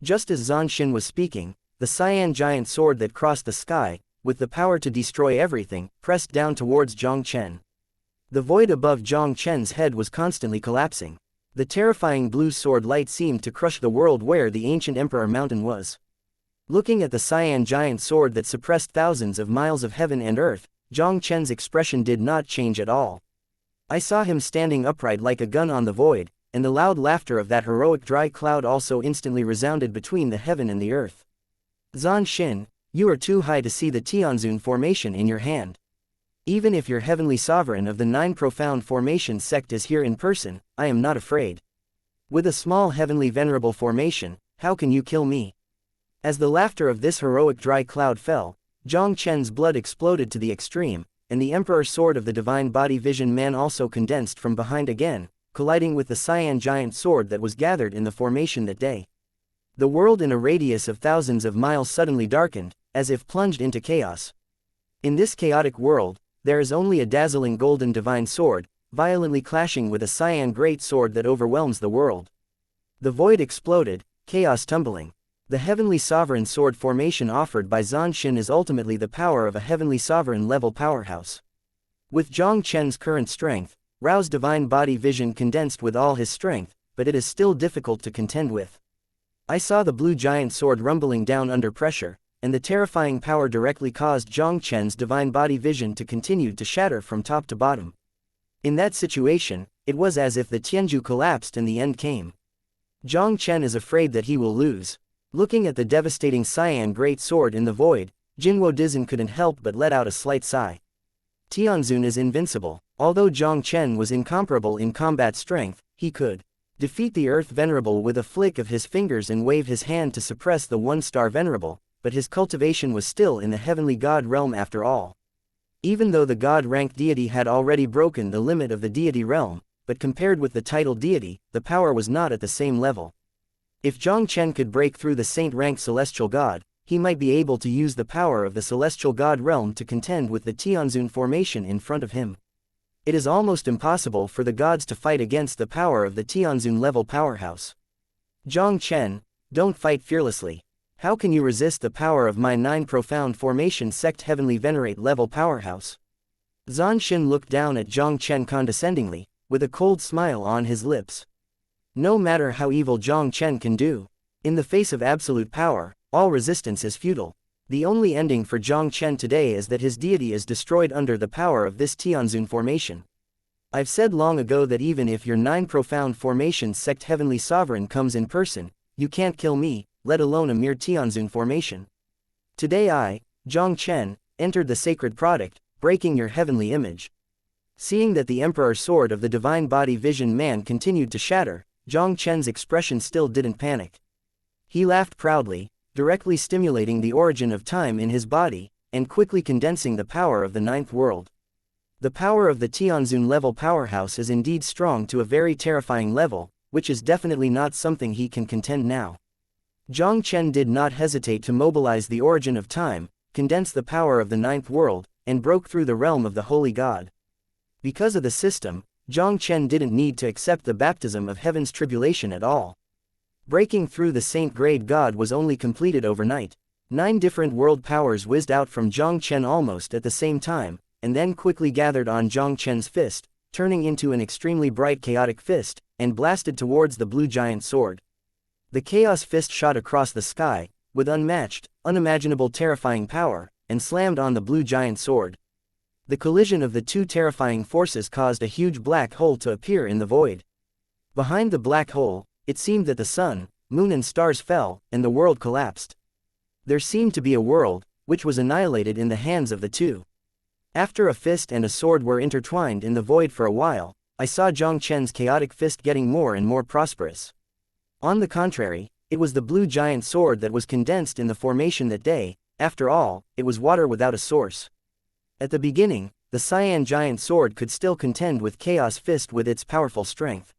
Just as Zhan Xin was speaking, the cyan giant sword that crossed the sky, with the power to destroy everything, pressed down towards Jiang Chen. The void above Jiang Chen's head was constantly collapsing. The terrifying blue sword light seemed to crush the world where the ancient Emperor Mountain was. Looking at the cyan giant sword that suppressed thousands of miles of heaven and earth, Jiang Chen's expression did not change at all. I saw him standing upright like a gun on the void, and the loud laughter of that heroic dry cloud also instantly resounded between the heaven and the earth. Zhan Xin, you are too high to see the Tianzun formation in your hand. Even if your heavenly sovereign of the 9 Profound Formation Sect is here in person, I am not afraid. With a small heavenly venerable formation, how can you kill me? As the laughter of this heroic dry cloud fell, Jiang Chen's blood exploded to the extreme, and the Emperor Sword of the Divine Body Vision Man also condensed from behind again, colliding with the cyan giant sword that was gathered in the formation that day. The world in a radius of thousands of miles suddenly darkened, as if plunged into chaos. In this chaotic world, there is only a dazzling golden divine sword, violently clashing with a cyan great sword that overwhelms the world. The void exploded, chaos tumbling. The heavenly sovereign sword formation offered by Zhan Xin is ultimately the power of a heavenly sovereign level powerhouse. With Jiang Chen's current strength, Rao's divine body vision condensed with all his strength, but it is still difficult to contend with. I saw the blue giant sword rumbling down under pressure, and the terrifying power directly caused Jiang Chen's divine body vision to continue to shatter from top to bottom. In that situation, it was as if the Tianju collapsed and the end came. Jiang Chen is afraid that he will lose. Looking at the devastating cyan great sword in the void, Jinwo Dizan couldn't help but let out a slight sigh. Tianzun is invincible. Although Jiang Chen was incomparable in combat strength, he could defeat the Earth Venerable with a flick of his fingers and wave his hand to suppress the one-star Venerable, but his cultivation was still in the heavenly god realm after all. Even though the god-ranked deity had already broken the limit of the deity realm, but compared with the title deity, the power was not at the same level. If Jiang Chen could break through the saint-ranked celestial god, he might be able to use the power of the celestial god realm to contend with the Tianzun formation in front of him. It is almost impossible for the gods to fight against the power of the Tianzun level powerhouse. Jiang Chen, don't fight fearlessly. How can you resist the power of my 9 profound formation sect Heavenly Venerate level powerhouse? Zanshin looked down at Jiang Chen condescendingly, with a cold smile on his lips. No matter how evil Jiang Chen can do, in the face of absolute power, all resistance is futile. The only ending for Jiang Chen today is that his deity is destroyed under the power of this Tianzun formation. I've said long ago that even if your 9 profound formation sect Heavenly Sovereign comes in person, you can't kill me, let alone a mere Tianzun formation. Today I, Jiang Chen, entered the sacred product, breaking your heavenly image. Seeing that the Emperor Sword of the Divine Body Vision Man continued to shatter, Jiang Chen's expression still didn't panic. He laughed proudly, directly stimulating the origin of time in his body, and quickly condensing the power of the 9th world. The power of the Tianzun level powerhouse is indeed strong to a very terrifying level, which is definitely not something he can contend now. Jiang Chen did not hesitate to mobilize the origin of time, condense the power of the 9th world, and broke through the realm of the Holy God. Because of the system, Jiang Chen didn't need to accept the baptism of heaven's tribulation at all. Breaking through the saint-grade god was only completed overnight. 9 different world powers whizzed out from Jiang Chen almost at the same time, and then quickly gathered on Jiang Chen's fist, turning into an extremely bright chaotic fist, and blasted towards the blue giant sword. The chaos fist shot across the sky, with unmatched, unimaginable terrifying power, and slammed on the blue giant sword. The collision of the 2 terrifying forces caused a huge black hole to appear in the void. Behind the black hole, it seemed that the sun, moon and stars fell, and the world collapsed. There seemed to be a world, which was annihilated in the hands of the 2. After a fist and a sword were intertwined in the void for a while, I saw Jiang Chen's chaotic fist getting more and more prosperous. On the contrary, it was the blue giant sword that was condensed in the formation that day. After all, it was water without a source. At the beginning, the cyan giant sword could still contend with chaos fist with its powerful strength.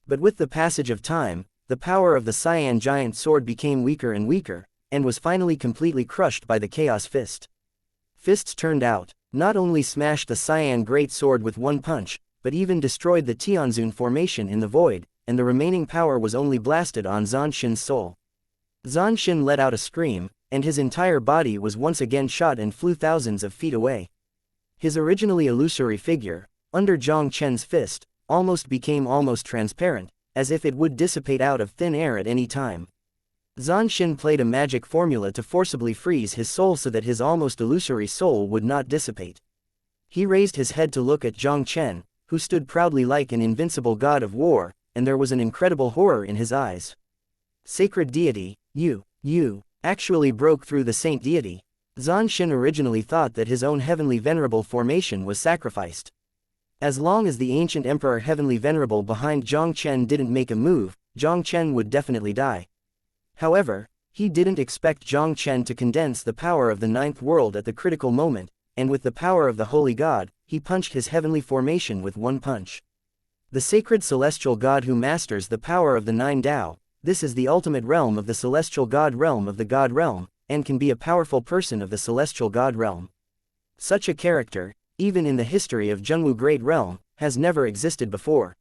But with the passage of time, the power of the cyan giant sword became weaker and weaker, and was finally completely crushed by the chaos fist. Fists turned out, not only smashed the cyan great sword with one punch, but even destroyed the Tianzun formation in the void, and the remaining power was only blasted on Zanshin's soul. Zanshin let out a scream, and his entire body was once again shot and flew thousands of feet away. His originally illusory figure, under Jiang Chen's fist, became almost transparent, as if it would dissipate out of thin air at any time. Zanshin played a magic formula to forcibly freeze his soul so that his almost illusory soul would not dissipate. He raised his head to look at Jiang Chen, who stood proudly like an invincible god of war, and there was an incredible horror in his eyes. Sacred deity, you actually broke through the saint deity. Zanshin originally thought that his own heavenly venerable formation was sacrificed. As long as the ancient emperor heavenly venerable behind Jiang Chen didn't make a move, Jiang Chen would definitely die. However, he didn't expect Jiang Chen to condense the power of the 9th world at the critical moment, and with the power of the holy god, he punched his heavenly formation with one punch. The sacred celestial god who masters the power of the 9 Tao, this is the ultimate realm of the celestial god realm of the god realm, and can be a powerful person of the celestial god realm. Such a character, even in the history of Zhenwu Great Realm, has never existed before.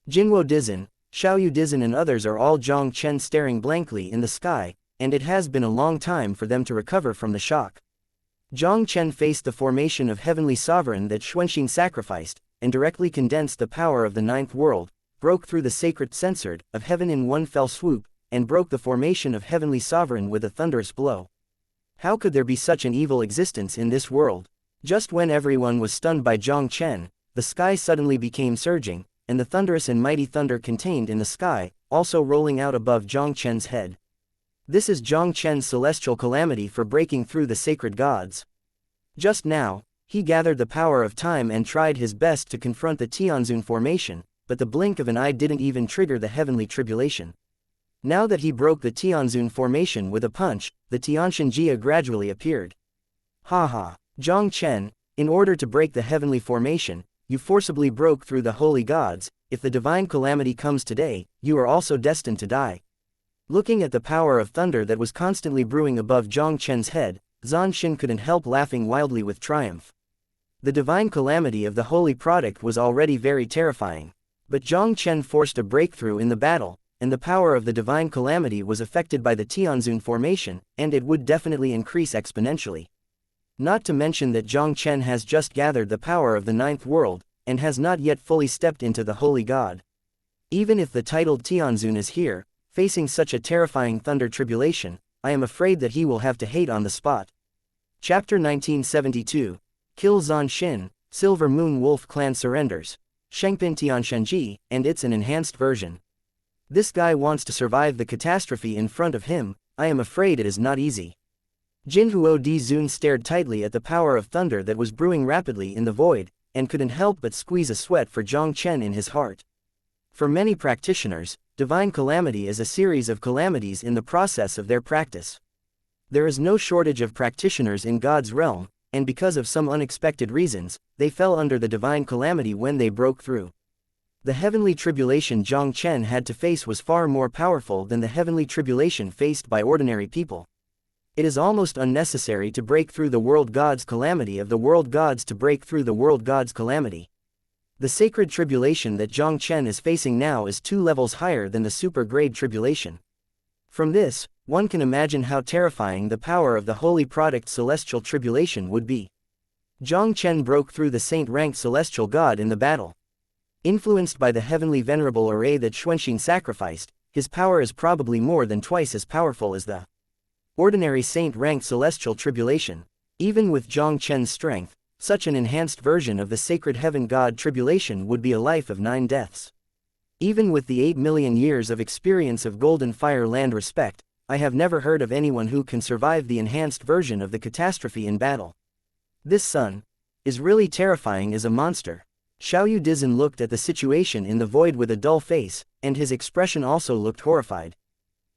Jinwo Dizin, Xiaoyu Dizin and others are all Jiang Chen staring blankly in the sky, and it has been a long time for them to recover from the shock. Jiang Chen faced the formation of Heavenly Sovereign that Xuanxing sacrificed, and directly condensed the power of the 9th world, broke through the sacred censored of heaven in one fell swoop, and broke the formation of Heavenly Sovereign with a thunderous blow. How could there be such an evil existence in this world? Just when everyone was stunned by Jiang Chen, the sky suddenly became surging, and the thunderous and mighty thunder contained in the sky, also rolling out above Jiang Chen's head. This is Jiang Chen's celestial calamity for breaking through the sacred gods. Just now, he gathered the power of time and tried his best to confront the Tianzun formation, but the blink of an eye didn't even trigger the heavenly tribulation. Now that he broke the Tianzun formation with a punch, the Tianshan Jia gradually appeared. Ha! Jiang Chen, in order to break the heavenly formation, you forcibly broke through the holy gods. If the divine calamity comes today, you are also destined to die. Looking at the power of thunder that was constantly brewing above Jiang Chen's head, Zhan Xin couldn't help laughing wildly with triumph. The divine calamity of the holy product was already very terrifying. But Jiang Chen forced a breakthrough in the battle, and the power of the divine calamity was affected by the Tianzun formation, and it would definitely increase exponentially. Not to mention that Jiang Chen has just gathered the power of the ninth world, and has not yet fully stepped into the holy god. Even if the titled Tianzun is here, facing such a terrifying thunder tribulation, I am afraid that he will have to hate on the spot. Chapter 1972. Kill Zhan Xin, Silver Moon Wolf Clan surrenders. Shengpin Tianshenji, and it's an enhanced version. This guy wants to survive the catastrophe in front of him. I am afraid it is not easy. Jinhuo Di Zun stared tightly at the power of thunder that was brewing rapidly in the void, and couldn't help but squeeze a sweat for Jiang Chen in his heart. For many practitioners, divine calamity is a series of calamities in the process of their practice. There is no shortage of practitioners in God's realm, and because of some unexpected reasons, they fell under the divine calamity when they broke through. The heavenly tribulation Jiang Chen had to face was far more powerful than the heavenly tribulation faced by ordinary people. It is almost unnecessary to break through the world god's calamity of the world gods to break through the world god's calamity. The sacred tribulation that Jiang Chen is facing now is 2 levels higher than the super-grade tribulation. From this, one can imagine how terrifying the power of the holy product celestial tribulation would be. Jiang Chen broke through the saint-ranked celestial god in the battle. Influenced by the heavenly venerable array that Xuanxin sacrificed, his power is probably more than twice as powerful as the ordinary saint-ranked celestial tribulation. Even with Jiang Chen's strength, such an enhanced version of the sacred heaven god tribulation would be a life of 9 deaths. Even with the 8 million years of experience of Golden Fire Land respect, I have never heard of anyone who can survive the enhanced version of the catastrophe in battle. This son is really terrifying as a monster. Xiaoyu Dizhen looked at the situation in the void with a dull face, and his expression also looked horrified.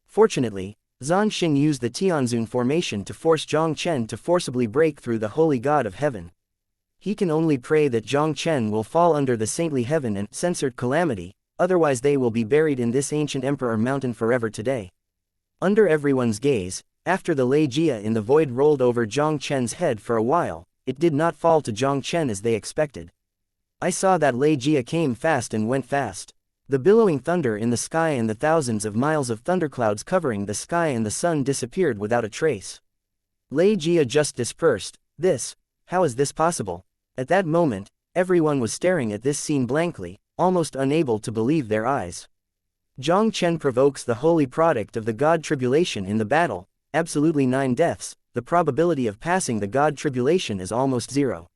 Fortunately, Zhan Xin used the Tianzun formation to force Jiang Chen to forcibly break through the holy god of heaven. He can only pray that Jiang Chen will fall under the saintly heaven and censored calamity, otherwise they will be buried in this ancient emperor mountain forever today. Under everyone's gaze, after the Lei Jia in the void rolled over Jiang Chen's head for a while, it did not fall to Jiang Chen as they expected. I saw that Lei Jia came fast and went fast. The billowing thunder in the sky and the thousands of miles of thunderclouds covering the sky and the sun disappeared without a trace. Lei Jia just dispersed. How is this possible? At that moment, everyone was staring at this scene blankly, almost unable to believe their eyes. Jiang Chen provokes the holy product of the god tribulation in the battle, absolutely 9 deaths, the probability of passing the god tribulation is almost 0.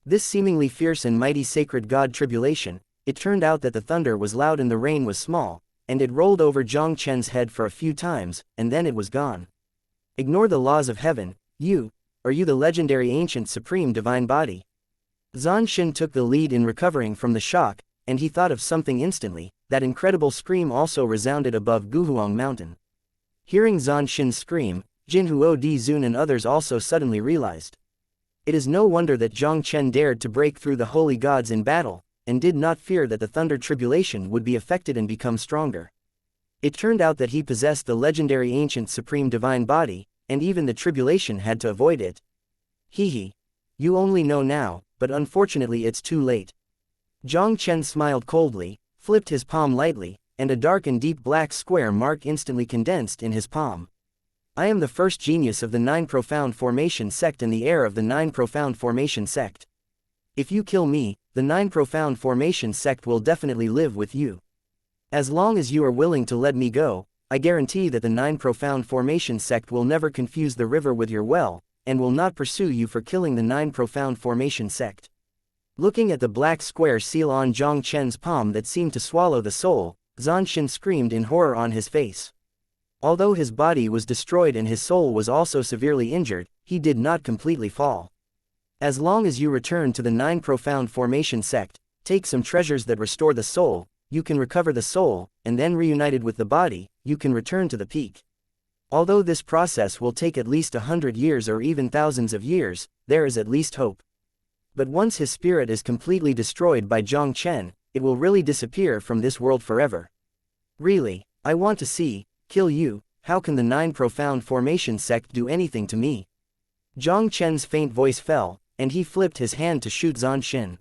This seemingly fierce and mighty sacred god tribulation, it turned out that the thunder was loud and the rain was small, and it rolled over Jiang Chen's head for a few times, and then it was gone. Ignore the laws of heaven. Are you the legendary ancient supreme divine body? Zhan Xin took the lead in recovering from the shock, and he thought of something instantly. That incredible scream also resounded above Guhuang Mountain. Hearing Zhan Xin's scream, Jinhuo Di Zun and others also suddenly realized. It is no wonder that Jiang Chen dared to break through the holy gods in battle, and did not fear that the thunder tribulation would be affected and become stronger. It turned out that he possessed the legendary ancient supreme divine body, and even the tribulation had to avoid it. You only know now, but unfortunately it's too late. Jiang Chen smiled coldly, flipped his palm lightly, and a dark and deep black square mark instantly condensed in his palm. I am the first genius of the 9 Profound Formation Sect and the heir of the 9 Profound Formation Sect. If you kill me, the 9 Profound Formation Sect will definitely live with you. As long as you are willing to let me go, I guarantee that the 9 Profound Formation Sect will never confuse the river with your well, and will not pursue you for killing the 9 Profound Formation Sect. Looking at the black square seal on Jiang Chen's palm that seemed to swallow the soul, Zhan Xin screamed in horror on his face. Although his body was destroyed and his soul was also severely injured, he did not completely fall. As long as you return to the 9 Profound Formation Sect, take some treasures that restore the soul, you can recover the soul, and then reunited with the body, you can return to the peak. Although this process will take at least 100 years or even thousands of years, there is at least hope. But once his spirit is completely destroyed by Jiang Chen, it will really disappear from this world forever. Really, I want to see, kill you, how can the 9 Profound Formation Sect do anything to me? Jiang Chen's faint voice fell, and he flipped his hand to shoot Zhan Xin.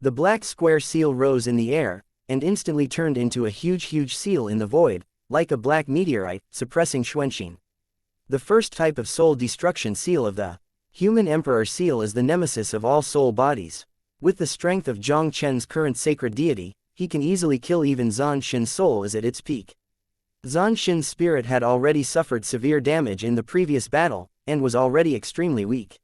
The black square seal rose in the air, and instantly turned into a huge seal in the void, like a black meteorite, suppressing Xuanxin. The first type of soul destruction seal of the human emperor seal is the nemesis of all soul bodies. With the strength of Jiang Chen's current sacred deity, he can easily kill even Zhan Xin's soul is at its peak. Zhan Xin's spirit had already suffered severe damage in the previous battle, and was already extremely weak.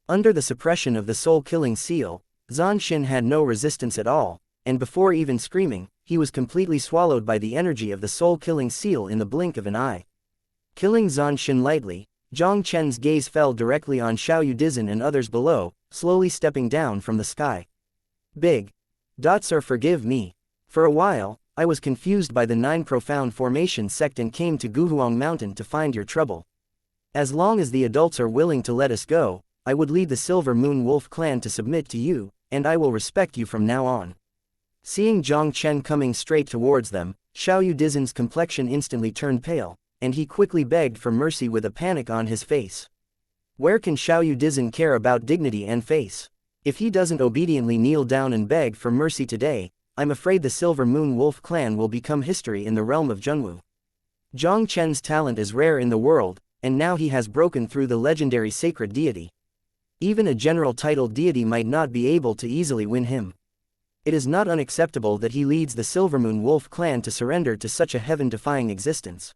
Under the suppression of the soul-killing seal, Zhan Xin had no resistance at all, and before even screaming, he was completely swallowed by the energy of the soul-killing seal in the blink of an eye. Killing Zhan Xin lightly, Jiang Chen's gaze fell directly on Xiaoyu Dizhen and others below, slowly stepping down from the sky. Big. Sir, forgive me. For a while, I was confused by the 9 Profound Formation Sect and came to Guhuang Mountain to find your trouble. As long as the adults are willing to let us go, I would lead the Silver Moon Wolf clan to submit to you, and I will respect you from now on. Seeing Jiang Chen coming straight towards them, Xiaoyu Dizhen's complexion instantly turned pale, and he quickly begged for mercy with a panic on his face. Where can Xiaoyu Dizhen care about dignity and face? If he doesn't obediently kneel down and beg for mercy today, I'm afraid the Silver Moon Wolf clan will become history in the realm of Zhenwu. Jiang Chen's talent is rare in the world, and now he has broken through the legendary sacred deity. Even a general titled deity might not be able to easily win him. It is not unacceptable that he leads the Silvermoon Wolf clan to surrender to such a heaven-defying existence.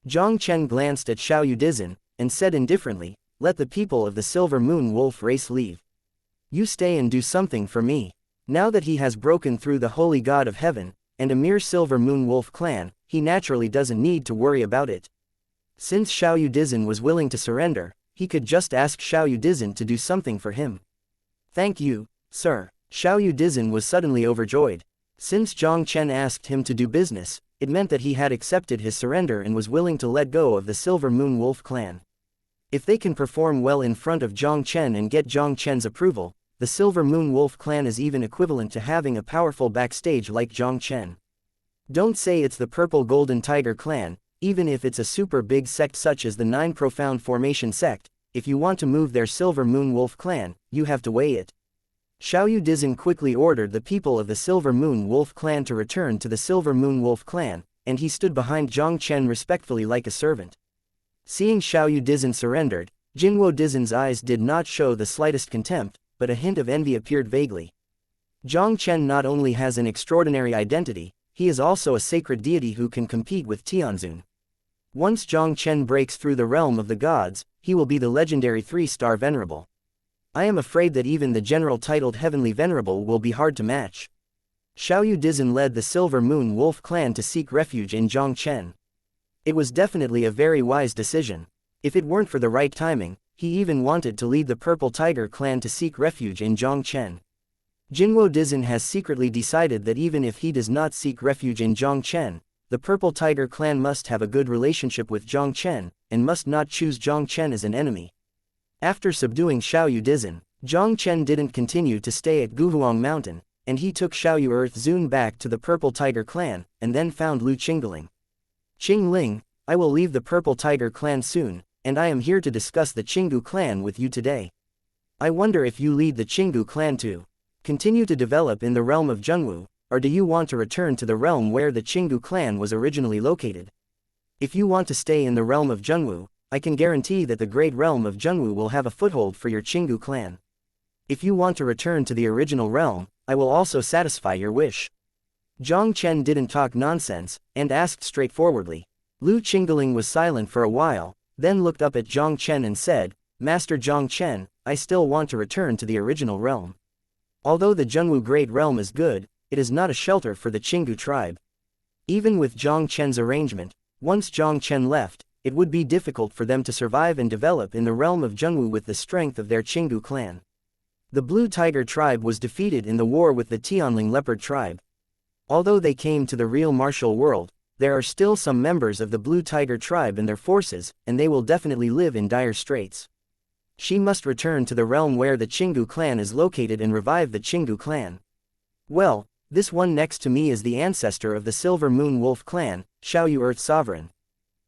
Jiang Chen glanced at Xiaoyu Dizhen, and said indifferently, let the people of the Silver Moon Wolf race leave. You stay and do something for me. Now that he has broken through the holy god of heaven, and a mere Silver Moon Wolf clan, he naturally doesn't need to worry about it. Since Xiaoyu Dizhen was willing to surrender, he could just ask Xiaoyu Dizhen to do something for him. Thank you, sir. Xiaoyu Dizhen was suddenly overjoyed. Since Jiang Chen asked him to do business, it meant that he had accepted his surrender and was willing to let go of the Silver Moon Wolf clan. If they can perform well in front of Jiang Chen and get Jiang Chen's approval, the Silver Moon Wolf clan is even equivalent to having a powerful backstage like Jiang Chen. Don't say it's the Purple Golden Tiger clan, even if it's a super big sect such as the 9 Profound Formation Sect. If you want to move their Silver Moon Wolf clan, you have to weigh it. Xiaoyu Dizhen quickly ordered the people of the Silver Moon Wolf clan to return to the Silver Moon Wolf clan, and he stood behind Jiang Chen respectfully like a servant. Seeing Xiaoyu Dizhen surrendered, Jinwo Dizhen's eyes did not show the slightest contempt, but a hint of envy appeared vaguely. Jiang Chen not only has an extraordinary identity, he is also a sacred deity who can compete with Tianzun. Once Jiang Chen breaks through the realm of the gods, he will be the legendary 3-star venerable. I am afraid that even the general titled Heavenly Venerable will be hard to match. Xiaoyu Dizhen led the Silver Moon Wolf clan to seek refuge in Jiang Chen. It was definitely a very wise decision. If it weren't for the right timing, he even wanted to lead the Purple Tiger clan to seek refuge in Jiang Chen. Jinwo Dizhen has secretly decided that even if he does not seek refuge in Jiang Chen, the Purple Tiger clan must have a good relationship with Jiang Chen, and must not choose Jiang Chen as an enemy. After subduing Xiaoyu Dizhen, Jiang Chen didn't continue to stay at Guhuang Mountain, and he took Xiaoyu Earth Zun back to the Purple Tiger clan, and then found Lu Qingling. Qingling, I will leave the Purple Tiger clan soon, and I am here to discuss the Qinggu clan with you today. I wonder if you lead the Qinggu clan to continue to develop in the realm of Zhenwu, or do you want to return to the realm where the Qinggu clan was originally located? If you want to stay in the realm of Zhenwu, I can guarantee that the great realm of Zhenwu will have a foothold for your Qinggu clan. If you want to return to the original realm, I will also satisfy your wish. Jiang Chen didn't talk nonsense, and asked straightforwardly. Lu Qingling was silent for a while, then looked up at Jiang Chen and said, Master Jiang Chen, I still want to return to the original realm. Although the Zhenwu Great Realm is good, it is not a shelter for the Qinggu tribe. Even with Jiang Chen's arrangement, once Jiang Chen left, it would be difficult for them to survive and develop in the realm of Zhenwu with the strength of their Qinggu clan. The Blue Tiger tribe was defeated in the war with the Tianling Leopard tribe. Although they came to the real martial world, there are still some members of the Blue Tiger tribe and their forces, and they will definitely live in dire straits. She must return to the realm where the Qinggu clan is located and revive the Qinggu clan. Well, this one next to me is the ancestor of the Silver Moon Wolf clan, Xiaoyu Earth Sovereign.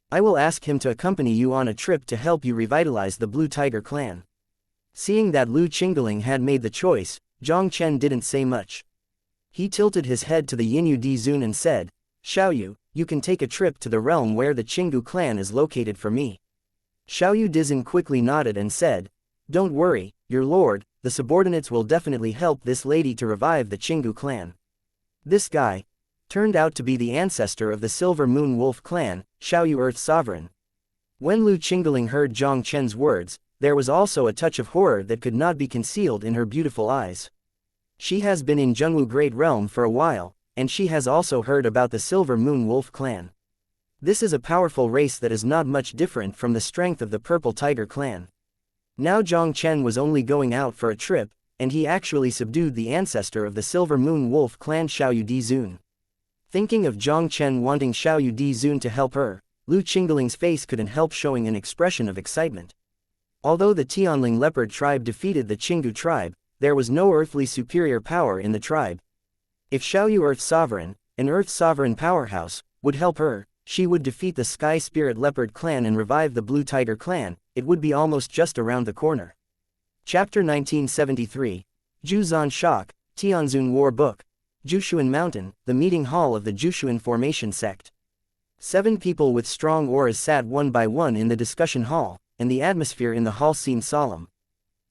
I will ask him to accompany you on a trip to help you revitalize the Blue Tiger clan. Seeing that Lu Qingling had made the choice, Jiang Chen didn't say much. He tilted his head to the Yinyu Dizun and said, Xiaoyu, you can take a trip to the realm where the Qinggu clan is located for me. Xiaoyu Dizun quickly nodded and said, Don't worry, your lord, the subordinates will definitely help this lady to revive the Qinggu clan. This guy turned out to be the ancestor of the Silver Moon Wolf clan, Xiaoyu Earth Sovereign. When Lu Qingling heard Jiang Chen's words, there was also a touch of horror that could not be concealed in her beautiful eyes. She has been in Zhengwu Great Realm for a while, and she has also heard about the Silver Moon Wolf clan. This is a powerful race that is not much different from the strength of the Purple Tiger clan. Now Jiang Chen was only going out for a trip, and he actually subdued the ancestor of the Silver Moon Wolf clan Xiaoyu Dizun. Thinking of Jiang Chen wanting Xiaoyu Dizun to help her, Lu Qingling's face couldn't help showing an expression of excitement. Although the Tianling leopard tribe defeated the Qinggu tribe, there was no earthly superior power in the tribe. If Xiaoyu Earth Sovereign, an Earth Sovereign powerhouse, would help her, she would defeat the Sky Spirit Leopard clan and revive the Blue Tiger clan. It would be almost just around the corner. Chapter 1973. Zhuzan Shock, Tianzun War Book. Jushuan Mountain, the meeting hall of the Jushuan Formation Sect. 7 people with strong auras sat one by one in the discussion hall, and the atmosphere in the hall seemed solemn.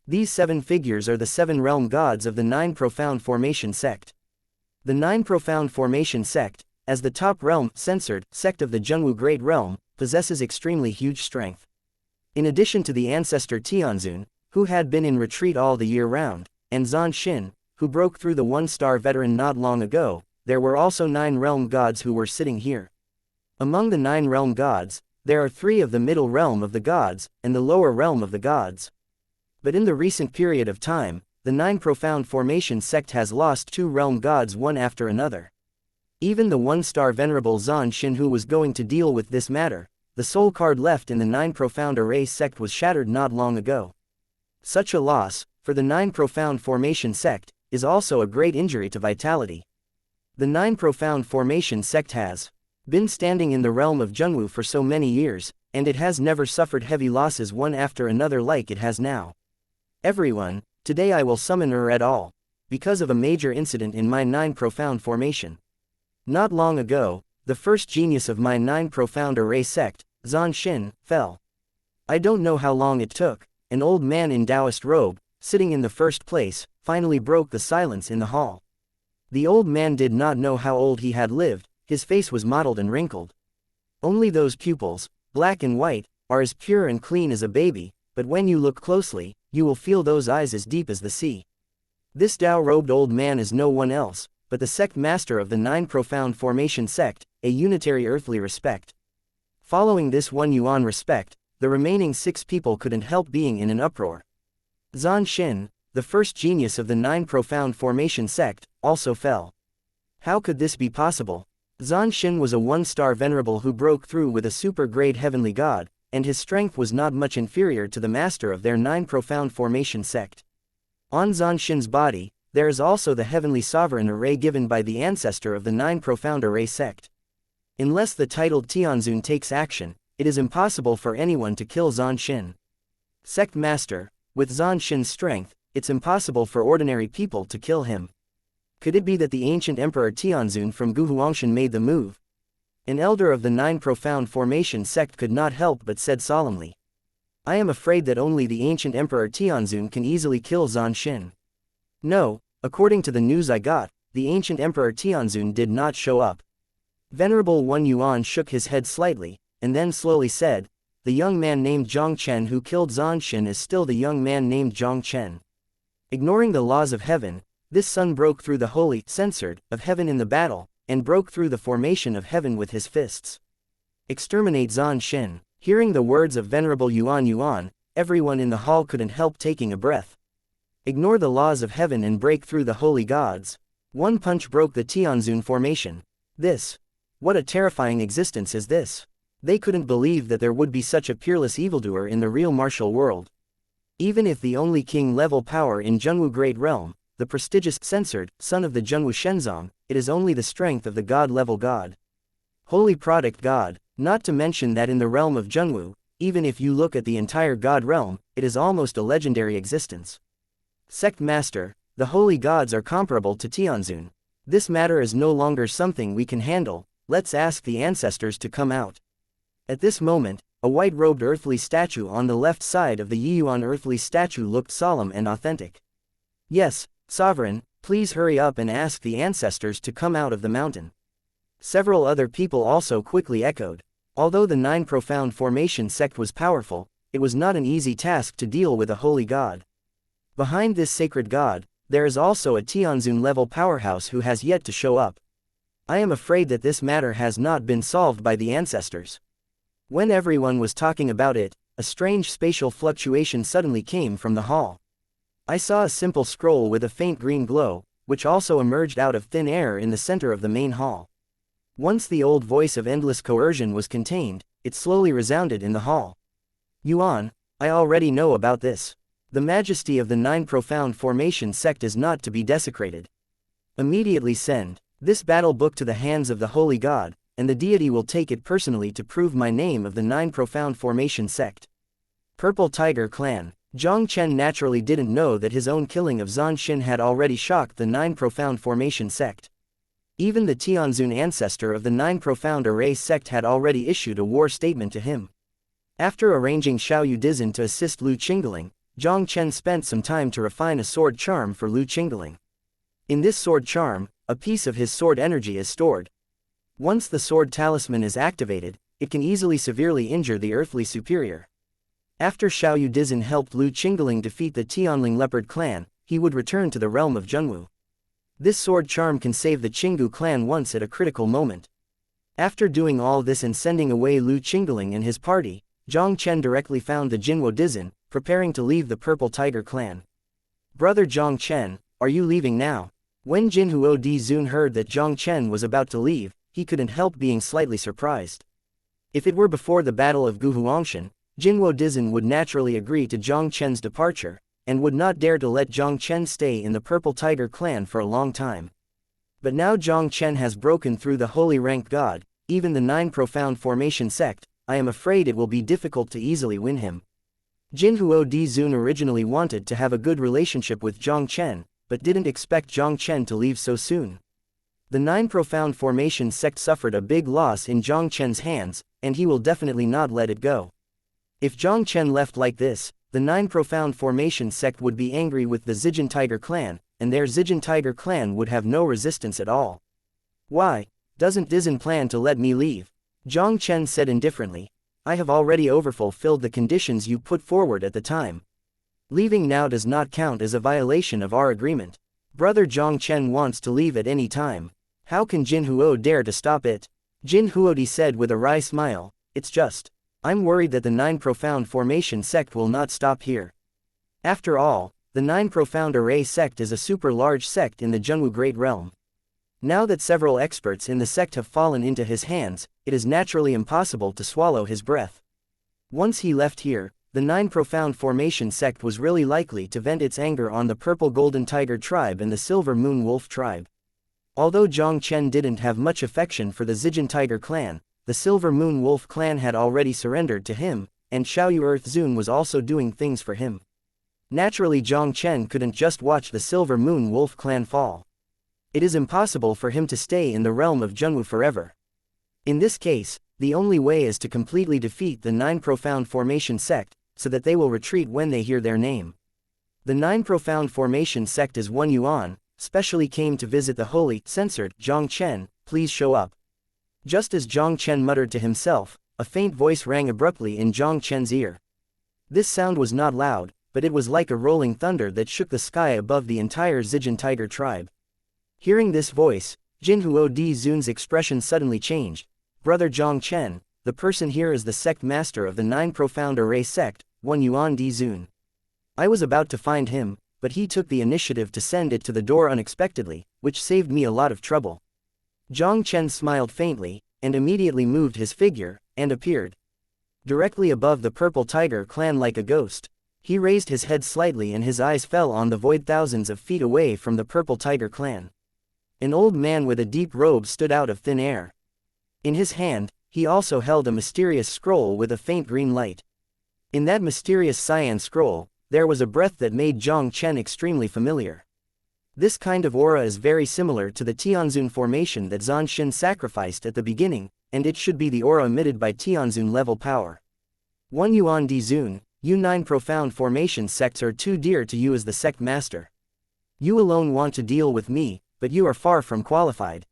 These 7 figures are the 7 realm gods of the 9 Profound Formation Sect. The 9 Profound Formation Sect, as the top realm censored sect of the Zhengwu Great Realm, possesses extremely huge strength. In addition to the ancestor Tianzun, who had been in retreat all the year round, and Zan Xin, who broke through the 1-star veteran not long ago, there were also 9 realm gods who were sitting here. Among the 9 realm gods, there are 3 of the middle realm of the gods, and the lower realm of the gods. But in the recent period of time, the 9 Profound Formation Sect has lost 2 realm gods one after another. Even the 1-star venerable Zan Xin who was going to deal with this matter, the soul card left in the 9 Profound Array Sect was shattered not long ago. Such a loss, for the 9 Profound Formation Sect, is also a great injury to vitality. The 9 Profound Formation Sect has been standing in the realm of Zhengwu for so many years, and it has never suffered heavy losses one after another like it has now. Everyone, today I will summon her at all, because of a major incident in my 9 Profound Formation. Not long ago, the first genius of my 9 Profound Array Sect, Zan Xin, fell. I don't know how long it took. An old man in Taoist robe, sitting in the first place, finally broke the silence in the hall. The old man did not know how old he had lived, his face was mottled and wrinkled. Only those pupils, black and white, are as pure and clean as a baby, but when you look closely, you will feel those eyes as deep as the sea. This Tao-robed old man is no one else, but the sect master of the 9 Profound Formation Sect, a unitary earthly respect. Following this one yuan respect, the remaining 6 people couldn't help being in an uproar. Zan Xin, the first genius of the 9 Profound Formation Sect, also fell. How could this be possible? Zan Xin was a 1-star venerable who broke through with a super-grade heavenly god, and his strength was not much inferior to the master of their 9 Profound Formation Sect. On Zan Xin's body, there is also the heavenly sovereign array given by the ancestor of the 9 Profound Array Sect. Unless the titled Tianzun takes action, it is impossible for anyone to kill Zan Xin. Sect Master, with Zan Xin's strength, it's impossible for ordinary people to kill him. Could it be that the ancient Emperor Tianzun from Guhuangshan made the move? An elder of the 9 Profound Formation Sect could not help but said solemnly. I am afraid that only the ancient Emperor Tianzun can easily kill Zan Xin. No, according to the news I got, the ancient Emperor Tianzun did not show up. Venerable One Yuan shook his head slightly, and then slowly said, the young man named Jiang Chen who killed Zan Xin is still the young man named Jiang Chen. Ignoring the laws of heaven, this son broke through the holy censored of heaven in the battle, and broke through the formation of heaven with his fists. Exterminate Zan Xin. Hearing the words of Venerable Yuan, everyone in the hall couldn't help taking a breath. Ignore the laws of heaven and break through the holy gods. One punch broke the Tianzun formation. What a terrifying existence is this? They couldn't believe that there would be such a peerless evildoer in the real martial world. Even if the only king-level power in Zhengwu Great Realm, the prestigious censored son of the Zhengwu Shenzong, it is only the strength of the god-level god. Holy product god, Not to mention that in the realm of Zhenwu, even if you look at the entire God realm, it is almost a legendary existence. Sect Master, the holy gods are comparable to Tianzun. This matter is no longer something we can handle, let's ask the ancestors to come out. At this moment, a white-robed earthly statue on the left side of the Yiyuan earthly statue looked solemn and authentic. Yes, Sovereign, please hurry up and ask the ancestors to come out of the mountain. Several other people also quickly echoed. Although the Nine Profound Formation sect was powerful, it was not an easy task to deal with a holy god. Behind this sacred god, there is also a Tianzun-level powerhouse who has yet to show up. I am afraid that this matter has not been solved by the ancestors. When everyone was talking about it, a strange spatial fluctuation suddenly came from the hall. I saw a simple scroll with a faint green glow, which also emerged out of thin air in the center of the main hall. Once the old voice of endless coercion was contained, it slowly resounded in the hall. Yuan, I already know about this. The majesty of the Nine Profound Formation sect is not to be desecrated. Immediately send this battle book to the hands of the holy god, and the deity will take it personally to prove my name of the Nine Profound Formation sect. Purple Tiger Clan. Jiang Chen naturally didn't know that his own killing of Zhan Xin had already shocked the Nine Profound Formation sect. Even the Tianzun ancestor of the Nine Profound Array sect had already issued a war statement to him. After arranging Xiaoyu Dizin to assist Lu Qingling, Jiang Chen spent some time to refine a sword charm for Lu Qingling. In this sword charm, a piece of his sword energy is stored. Once the sword talisman is activated, it can easily severely injure the earthly superior. After Xiaoyu Dizin helped Lu Qingling defeat the Tianling Leopard clan, he would return to the realm of Zhenwu. This sword charm can save the Qinggu clan once at a critical moment. After doing all this and sending away Lu Qingling and his party, Jiang Chen directly found the Jinwo Dizin, preparing to leave the Purple Tiger clan. Brother Jiang Chen, are you leaving now? When Jinhuo Di Zun heard that Jiang Chen was about to leave, he couldn't help being slightly surprised. If it were before the Battle of Guhuangshan, Jinwo Dizin would naturally agree to Jiang Chen's departure, and would not dare to let Jiang Chen stay in the Purple Tiger clan for a long time. But now Jiang Chen has broken through the holy rank god, even the Nine Profound Formation sect, I am afraid it will be difficult to easily win him. Jinhuo Di Zun originally wanted to have a good relationship with Jiang Chen, but didn't expect Jiang Chen to leave so soon. The Nine Profound Formation sect suffered a big loss in Jiang Chen's hands, and he will definitely not let it go. If Jiang Chen left like this, the Nine Profound Formation sect would be angry with the Zijin Tiger clan, and their Zijin Tiger clan would have no resistance at all. Why doesn't Dizin plan to let me leave? Jiang Chen said indifferently. I have already overfulfilled the conditions you put forward at the time. Leaving now does not count as a violation of our agreement. Brother Jiang Chen wants to leave at any time. How can Jinhuo dare to stop it? Jinhuodi said with a wry smile, it's just, I'm worried that the Nine Profound Formation sect will not stop here. After all, the Nine Profound Array sect is a super large sect in the Zhenwu Great Realm. Now that several experts in the sect have fallen into his hands, it is naturally impossible to swallow his breath. Once he left here, the Nine Profound Formation sect was really likely to vent its anger on the Purple Golden Tiger tribe and the Silver Moon Wolf tribe. Although Jiang Chen didn't have much affection for the Zijin Tiger clan, the Silver Moon Wolf clan had already surrendered to him, and Xiaoyu Earth Zun was also doing things for him. Naturally Jiang Chen couldn't just watch the Silver Moon Wolf clan fall. It is impossible for him to stay in the realm of Zhenwu forever. In this case, the only way is to completely defeat the Nine Profound Formation sect, so that they will retreat when they hear their name. The Nine Profound Formation sect is one Yuan, specially came to visit the holy, censored, Jiang Chen, please show up. Just as Jiang Chen muttered to himself, a faint voice rang abruptly in Jiang Chen's ear. This sound was not loud, but it was like a rolling thunder that shook the sky above the entire Zijin Tiger tribe. Hearing this voice, Jinhuo Di Zun's expression suddenly changed. Brother Jiang Chen, the person here is the sect master of the Nine Profound Array sect, one Yuan Di Zun. I was about to find him, but he took the initiative to send it to the door unexpectedly, which saved me a lot of trouble. Jiang Chen smiled faintly, and immediately moved his figure, and appeared directly above the Purple Tiger clan like a ghost. He raised his head slightly and his eyes fell on the void thousands of feet away from the Purple Tiger clan. An old man with a deep robe stood out of thin air. In his hand, he also held a mysterious scroll with a faint green light. In that mysterious cyan scroll, there was a breath that made Jiang Chen extremely familiar. This kind of aura is very similar to the Tianzun formation that Zhan Xin sacrificed at the beginning, and it should be the aura emitted by Tianzun level power. 1 Yuan Di Zun, you 9 profound formation sects are too dear to you as the sect master. You alone want to deal with me, but you are far from qualified.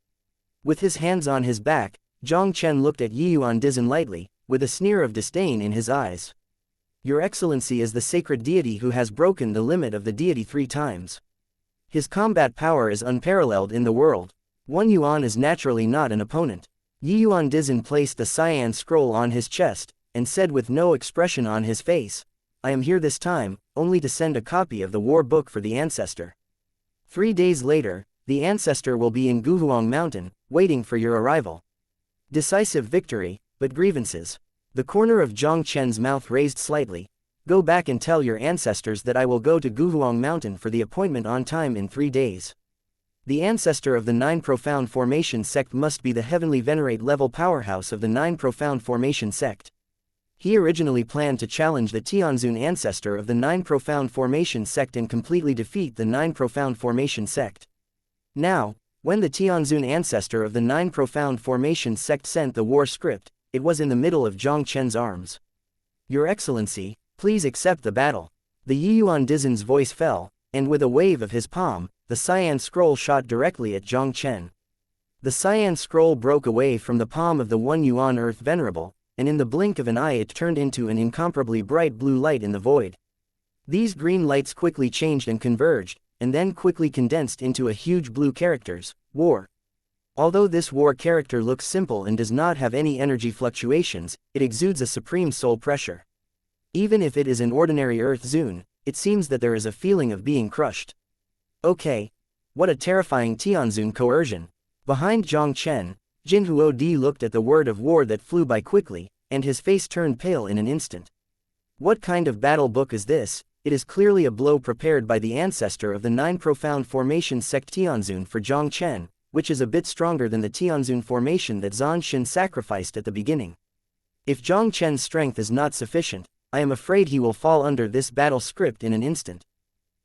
With his hands on his back, Jiang Chen looked at Yi Yuan Dizhen lightly, with a sneer of disdain in his eyes. Your Excellency is the sacred deity who has broken the limit of the deity 3 times. His combat power is unparalleled in the world. 1 Yuan is naturally not an opponent. Yi Yuan Dizhen placed the cyan scroll on his chest, and said with no expression on his face, I am here this time, only to send a copy of the war book for the ancestor. 3 days later, the ancestor will be in Guhuang Mountain, waiting for your arrival. Decisive victory, but grievances. The corner of Jiang Chen's mouth raised slightly. Go back and tell your ancestors that I will go to Guhuang Mountain for the appointment on time in 3 days. The ancestor of the 9 Profound Formation Sect must be the Heavenly Venerate level powerhouse of the 9 Profound Formation Sect. He originally planned to challenge the Tianzun ancestor of the 9 Profound Formation Sect and completely defeat the 9 Profound Formation Sect. Now, when the Tianzun ancestor of the 9 Profound Formation Sect sent the war script, it was in the middle of Jiang Chen's arms. Your Excellency, please accept the battle. The Yi Yuan Dizhen's voice fell, and with a wave of his palm, the cyan scroll shot directly at Jiang Chen. The cyan scroll broke away from the palm of the 1 Yuan Earth Venerable, and in the blink of an eye it turned into an incomparably bright blue light in the void. These green lights quickly changed and converged, and then quickly condensed into a huge blue characters, war. Although this war character looks simple and does not have any energy fluctuations, it exudes a supreme soul pressure. Even if it is an ordinary Earth Zun, it seems that there is a feeling of being crushed. Okay. What a terrifying Tianzun coercion. Behind Jiang Chen, Jin Huo Di looked at the word of war that flew by quickly, and his face turned pale in an instant. What kind of battle book is this? It is clearly a blow prepared by the ancestor of the 9 Profound Formation Sect Tianzun for Jiang Chen, which is a bit stronger than the Tianzun formation that Zhan Xin sacrificed at the beginning. If Jiang Chen's strength is not sufficient, I am afraid he will fall under this battle script in an instant.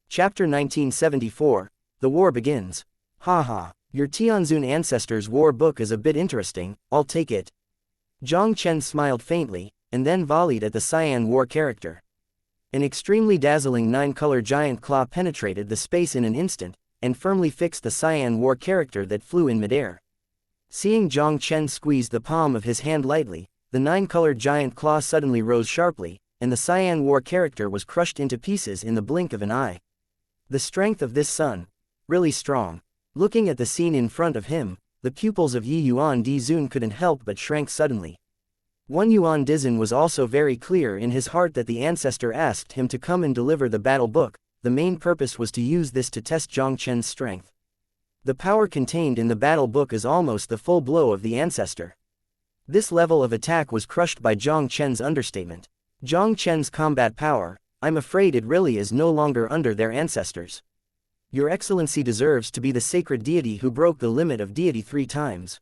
Chapter 1974, The War Begins. Haha, your Tianzun ancestor's war book is a bit interesting, I'll take it. Jiang Chen smiled faintly, and then volleyed at the cyan war character. An extremely dazzling 9-color giant claw penetrated the space in an instant, and firmly fixed the cyan war character that flew in midair. Seeing Jiang Chen squeeze the palm of his hand lightly, the 9-colored giant claw suddenly rose sharply, and the cyan war character was crushed into pieces in the blink of an eye. The strength of this son, really strong. Looking at the scene in front of him, the pupils of Yi Yuan Di Zun couldn't help but shrank suddenly. 1 Yuan Dizhen was also very clear in his heart that the ancestor asked him to come and deliver the battle book. The main purpose was to use this to test Jiang Chen's strength. The power contained in the battle book is almost the full blow of the ancestor. This level of attack was crushed by Jiang Chen's understatement. Jiang Chen's combat power, I'm afraid it really is no longer under their ancestors. Your Excellency deserves to be the sacred deity who broke the limit of deity 3 times.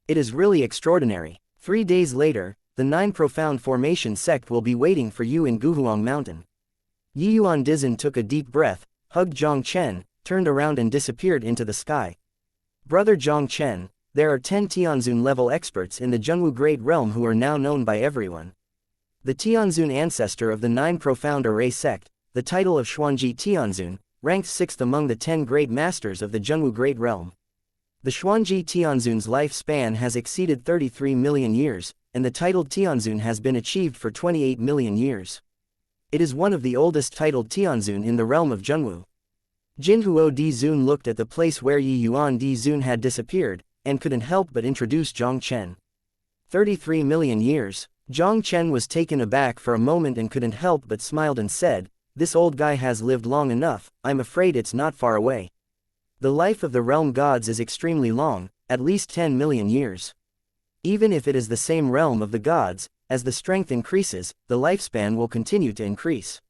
It is really extraordinary. 3 days later, the 9 Profound Formation Sect will be waiting for you in Guhuang Mountain. Yi Yuan Dizhen took a deep breath, hugged Jiang Chen, turned around and disappeared into the sky. Brother Jiang Chen, there are 10 Tianzun level experts in the Zhenwu Great Realm who are now known by everyone. The Tianzun ancestor of the 9 Profound Array Sect, the title of Xuanji Tianzun, ranked 6th among the 10 great masters of the Zhenwu Great Realm. The Xuanji Tianzun's lifespan has exceeded 33 million years, and the titled Tianzun has been achieved for 28 million years. It is one of the oldest titled Tianzun in the realm of Zhenwu. Jin Huo Di Zun looked at the place where Yi Yuan Di Zun had disappeared, and couldn't help but introduce Jiang Chen. 33 million years. Jiang Chen was taken aback for a moment and couldn't help but smiled and said, this old guy has lived long enough, I'm afraid it's not far away. The life of the realm gods is extremely long, at least 10 million years. Even if it is the same realm of the gods, as the strength increases, the lifespan will continue to increase.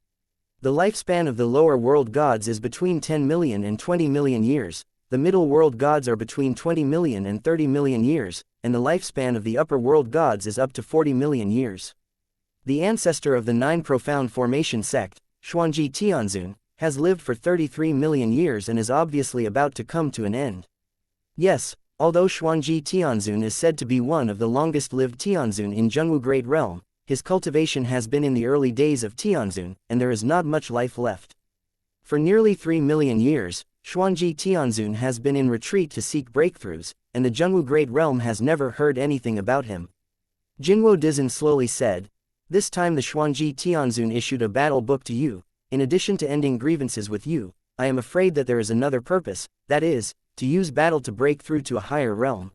The lifespan of the lower world gods is between 10 million and 20 million years, the middle world gods are between 20 million and 30 million years, and the lifespan of the upper world gods is up to 40 million years. The ancestor of the 9 Profound Formation Sect, Xuanji Tianzun, has lived for 33 million years and is obviously about to come to an end. Yes, although Xuanji Tianzun is said to be one of the longest-lived Tianzun in Zhenwu Great Realm, his cultivation has been in the early days of Tianzun, and there is not much life left. For nearly 3 million years, Xuanji Tianzun has been in retreat to seek breakthroughs, and the Zhenwu Great Realm has never heard anything about him. Jinwo Dizan slowly said, "This time the Xuanji Tianzun issued a battle book to you. In addition to ending grievances with you, I am afraid that there is another purpose, that is, to use battle to break through to a higher realm."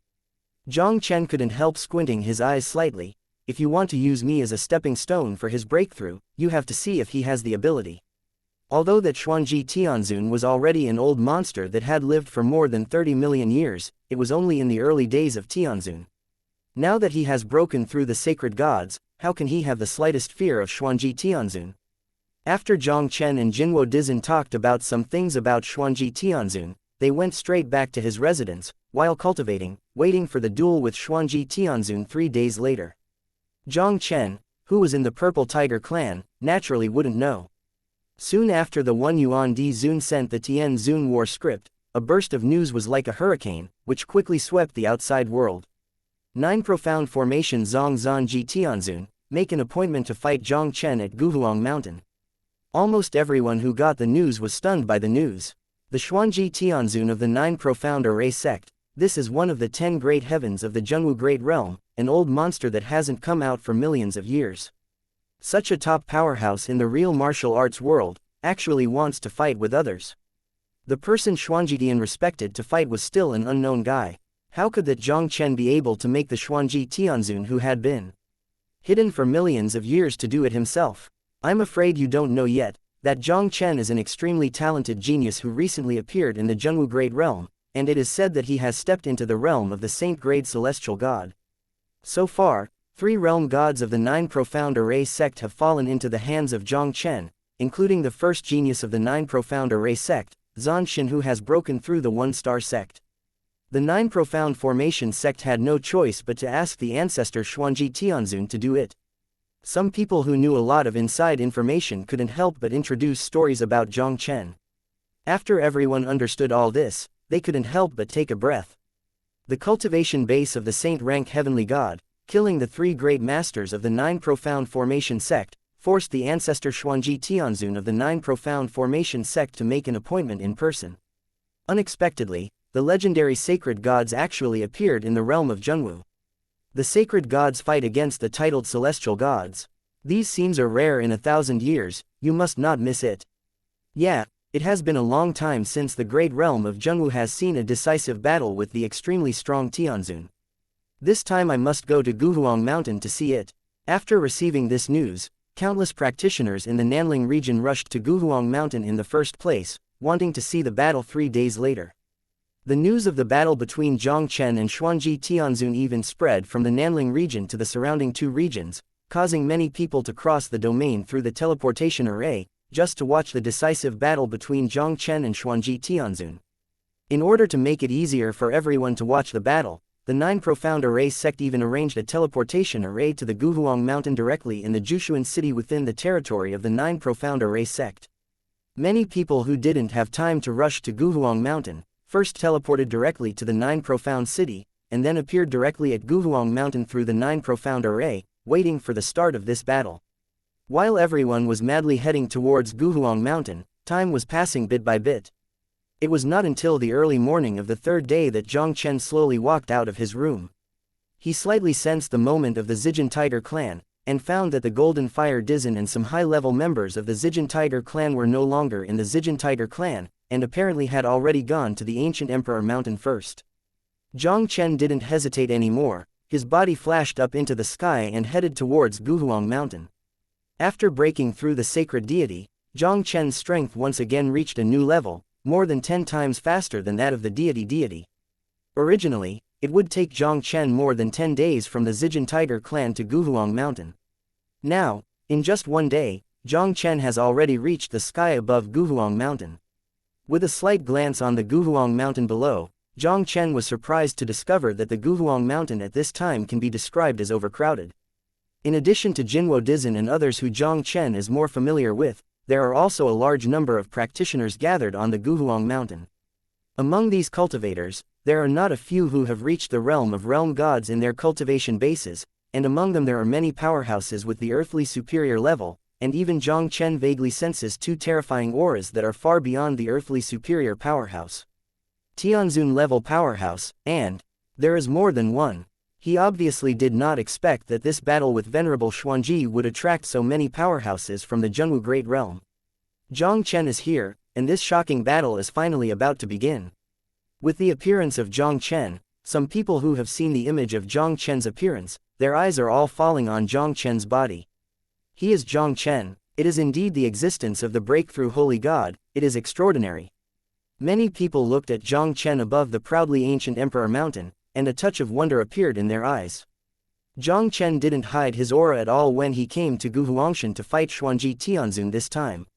Jiang Chen couldn't help squinting his eyes slightly. "If you want to use me as a stepping stone for his breakthrough, you have to see if he has the ability." Although that Xuanji Tianzun was already an old monster that had lived for more than 30 million years, it was only in the early days of Tianzun. Now that he has broken through the sacred gods, how can he have the slightest fear of Xuanji Tianzun? After Jiang Chen and Jinwo Dizan talked about some things about Xuanji Tianzun, they went straight back to his residence, while cultivating, waiting for the duel with Xuanji Tianzun 3 days later. Jiang Chen, who was in the Purple Tiger clan, naturally wouldn't know. Soon after the One Yuan Di Zun sent the Tian Zun war script, a burst of news was like a hurricane, which quickly swept the outside world. 9 Profound Formation Zong Zanji Tianzun, make an appointment to fight Jiang Chen at Guhuang Mountain. Almost everyone who got the news was stunned by the news. The Xuanji Tianzun of the 9 Profound Array Sect, this is one of the 10 great heavens of the Zhenwu Great Realm, an old monster that hasn't come out for millions of years. Such a top powerhouse in the real martial arts world, actually wants to fight with others. The person Xuanji Tian respected to fight was still an unknown guy. How could that Jiang Chen be able to make the Xuanji Tianzun who had been hidden for millions of years to do it himself? I'm afraid you don't know yet, that Jiang Chen is an extremely talented genius who recently appeared in the Zhenwu Great Realm, and it is said that he has stepped into the realm of the Saint-grade celestial god. So far, 3 realm gods of the 9 Profound Array Sect have fallen into the hands of Jiang Chen, including the first genius of the 9 Profound Array Sect, Zan Xin, who has broken through the 1-star sect. The 9 Profound Formation Sect had no choice but to ask the ancestor Xuanji Tianzun to do it. Some people who knew a lot of inside information couldn't help but introduce stories about Jiang Chen. After everyone understood all this, they couldn't help but take a breath. The cultivation base of the saint-rank heavenly god, killing the 3 great masters of the 9 Profound Formation Sect, forced the ancestor Xuanji Tianzun of the 9 Profound Formation Sect to make an appointment in person. Unexpectedly, the legendary sacred gods actually appeared in the realm of Zhenwu. The sacred gods fight against the titled celestial gods. These scenes are rare in 1,000 years, you must not miss it. Yeah, it has been a long time since the great realm of Zhenwu has seen a decisive battle with the extremely strong Tianzun. This time I must go to Guhuang Mountain to see it. After receiving this news, countless practitioners in the Nanling region rushed to Guhuang Mountain in the first place, wanting to see the battle 3 days later. The news of the battle between Jiang Chen and Xuanji Tianzun even spread from the Nanling region to the surrounding 2 regions, causing many people to cross the domain through the teleportation array, just to watch the decisive battle between Jiang Chen and Xuanji Tianzun. In order to make it easier for everyone to watch the battle, the 9 Profound Array Sect even arranged a teleportation array to the Guhuang Mountain directly in the Jushuan city within the territory of the 9 Profound Array Sect. Many people who didn't have time to rush to Guhuang Mountain, first teleported directly to the 9 Profound City, and then appeared directly at Guhuang Mountain through the 9 Profound Array, waiting for the start of this battle. While everyone was madly heading towards Guhuang Mountain, time was passing bit by bit. It was not until the early morning of the 3rd day that Jiang Chen slowly walked out of his room. He slightly sensed the moment of the Zijin Tiger clan, and found that the Golden Fire Dizin and some high-level members of the Zijin Tiger clan were no longer in the Zijin Tiger clan, and apparently had already gone to the ancient Emperor Mountain first. Jiang Chen didn't hesitate anymore, his body flashed up into the sky and headed towards Guhuang Mountain. After breaking through the sacred deity, Jiang Chen's strength once again reached a new level, more than 10 times faster than that of the deity. Originally, it would take Jiang Chen more than 10 days from the Zijin Tiger clan to Guhuang Mountain. Now, in just 1 day, Jiang Chen has already reached the sky above Guhuang Mountain. With a slight glance on the Guhuang Mountain below, Jiang Chen was surprised to discover that the Guhuang Mountain at this time can be described as overcrowded. In addition to Jinwo Dizin and others who Jiang Chen is more familiar with, there are also a large number of practitioners gathered on the Guhuang Mountain. Among these cultivators, there are not a few who have reached the realm of realm gods in their cultivation bases, and among them there are many powerhouses with the earthly superior level, and even Jiang Chen vaguely senses two terrifying auras that are far beyond the earthly superior powerhouse. Tianzun level powerhouse, and there is more than one. He obviously did not expect that this battle with Venerable Xuanji would attract so many powerhouses from the Zhenwu Great Realm. Jiang Chen is here, and this shocking battle is finally about to begin. With the appearance of Jiang Chen, some people who have seen the image of Jiang Chen's appearance, their eyes are all falling on Jiang Chen's body. He is Jiang Chen. It is indeed the existence of the breakthrough holy god. It is extraordinary. Many people looked at Jiang Chen above the proudly ancient Emperor Mountain, and a touch of wonder appeared in their eyes. Jiang Chen didn't hide his aura at all when he came to Guhuangshan to fight Xuanji Tianzun this time.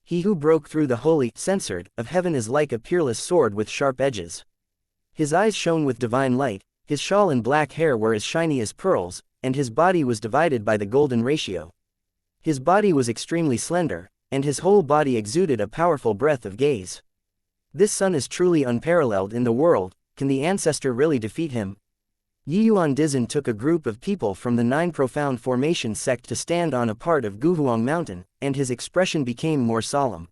He who broke through the holy, censored, of heaven is like a peerless sword with sharp edges. His eyes shone with divine light, his shawl and black hair were as shiny as pearls, and his body was divided by the golden ratio. His body was extremely slender, and his whole body exuded a powerful breath of gaze. This son is truly unparalleled in the world. Can the ancestor really defeat him? Yiyuan Dizin took a group of people from the 9 Profound Formation sect to stand on a part of Guhuang Mountain, and his expression became more solemn.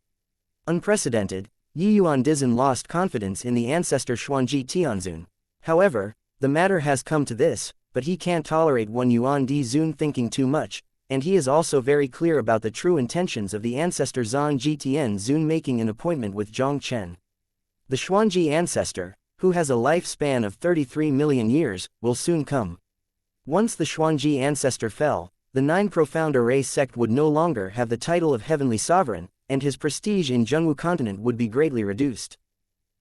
Unprecedented, Yiyuan Dizin lost confidence in the ancestor Xuanji Tianzun. However, the matter has come to this, but he can't tolerate one Yuan Di Zun thinking too much, and he is also very clear about the true intentions of the ancestor Zan Jitian Zun making an appointment with Jiang Chen. The Xuanji ancestor, who has a lifespan of 33 million years, will soon come. Once the Xuanji ancestor fell, the 9 Profound Array sect would no longer have the title of Heavenly Sovereign, and his prestige in Zhenwu continent would be greatly reduced.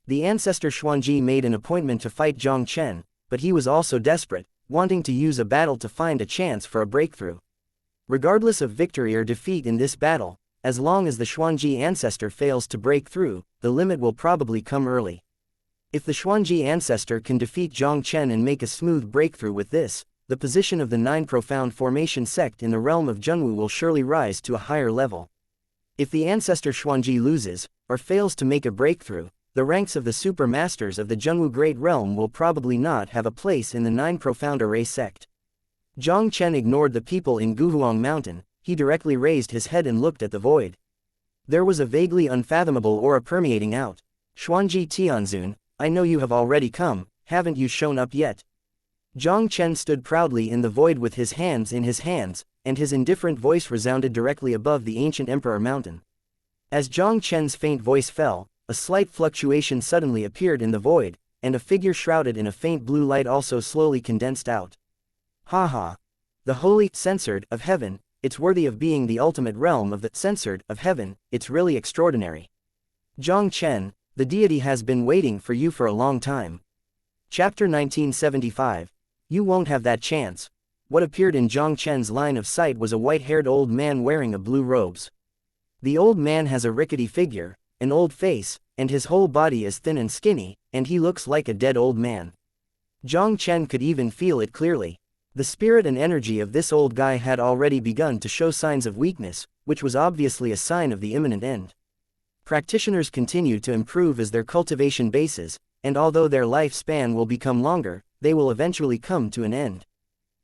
The ancestor Xuanji made an appointment to fight Jiang Chen, but he was also desperate, wanting to use a battle to find a chance for a breakthrough. Regardless of victory or defeat in this battle, as long as the Xuanji ancestor fails to break through, the limit will probably come early. If the Xuanji ancestor can defeat Jiang Chen and make a smooth breakthrough with this, the position of the 9 Profound Formation sect in the realm of Zhenwu will surely rise to a higher level. If the ancestor Xuanji loses, or fails to make a breakthrough, the ranks of the super masters of the Zhenwu Great Realm will probably not have a place in the 9 Profound Array sect. Jiang Chen ignored the people in Guhuang Mountain. He directly raised his head and looked at the void. There was a vaguely unfathomable aura permeating out. Xuanji Tianzun, I know you have already come, haven't you shown up yet? Jiang Chen stood proudly in the void with his hands in his hands, and his indifferent voice resounded directly above the ancient Emperor Mountain. As Jiang Chen's faint voice fell, a slight fluctuation suddenly appeared in the void, and a figure shrouded in a faint blue light also slowly condensed out. Ha ha! The holy, censored, of heaven, it's worthy of being the ultimate realm of the censored, of heaven, it's really extraordinary. Jiang Chen, the deity has been waiting for you for a long time. Chapter 1975. You won't have that chance. What appeared in Jiang Chen's line of sight was a white-haired old man wearing a blue robes. The old man has a rickety figure, an old face, and his whole body is thin and skinny, and he looks like a dead old man. Jiang Chen could even feel it clearly. The spirit and energy of this old guy had already begun to show signs of weakness, which was obviously a sign of the imminent end. Practitioners continue to improve as their cultivation bases, and although their lifespan will become longer, they will eventually come to an end.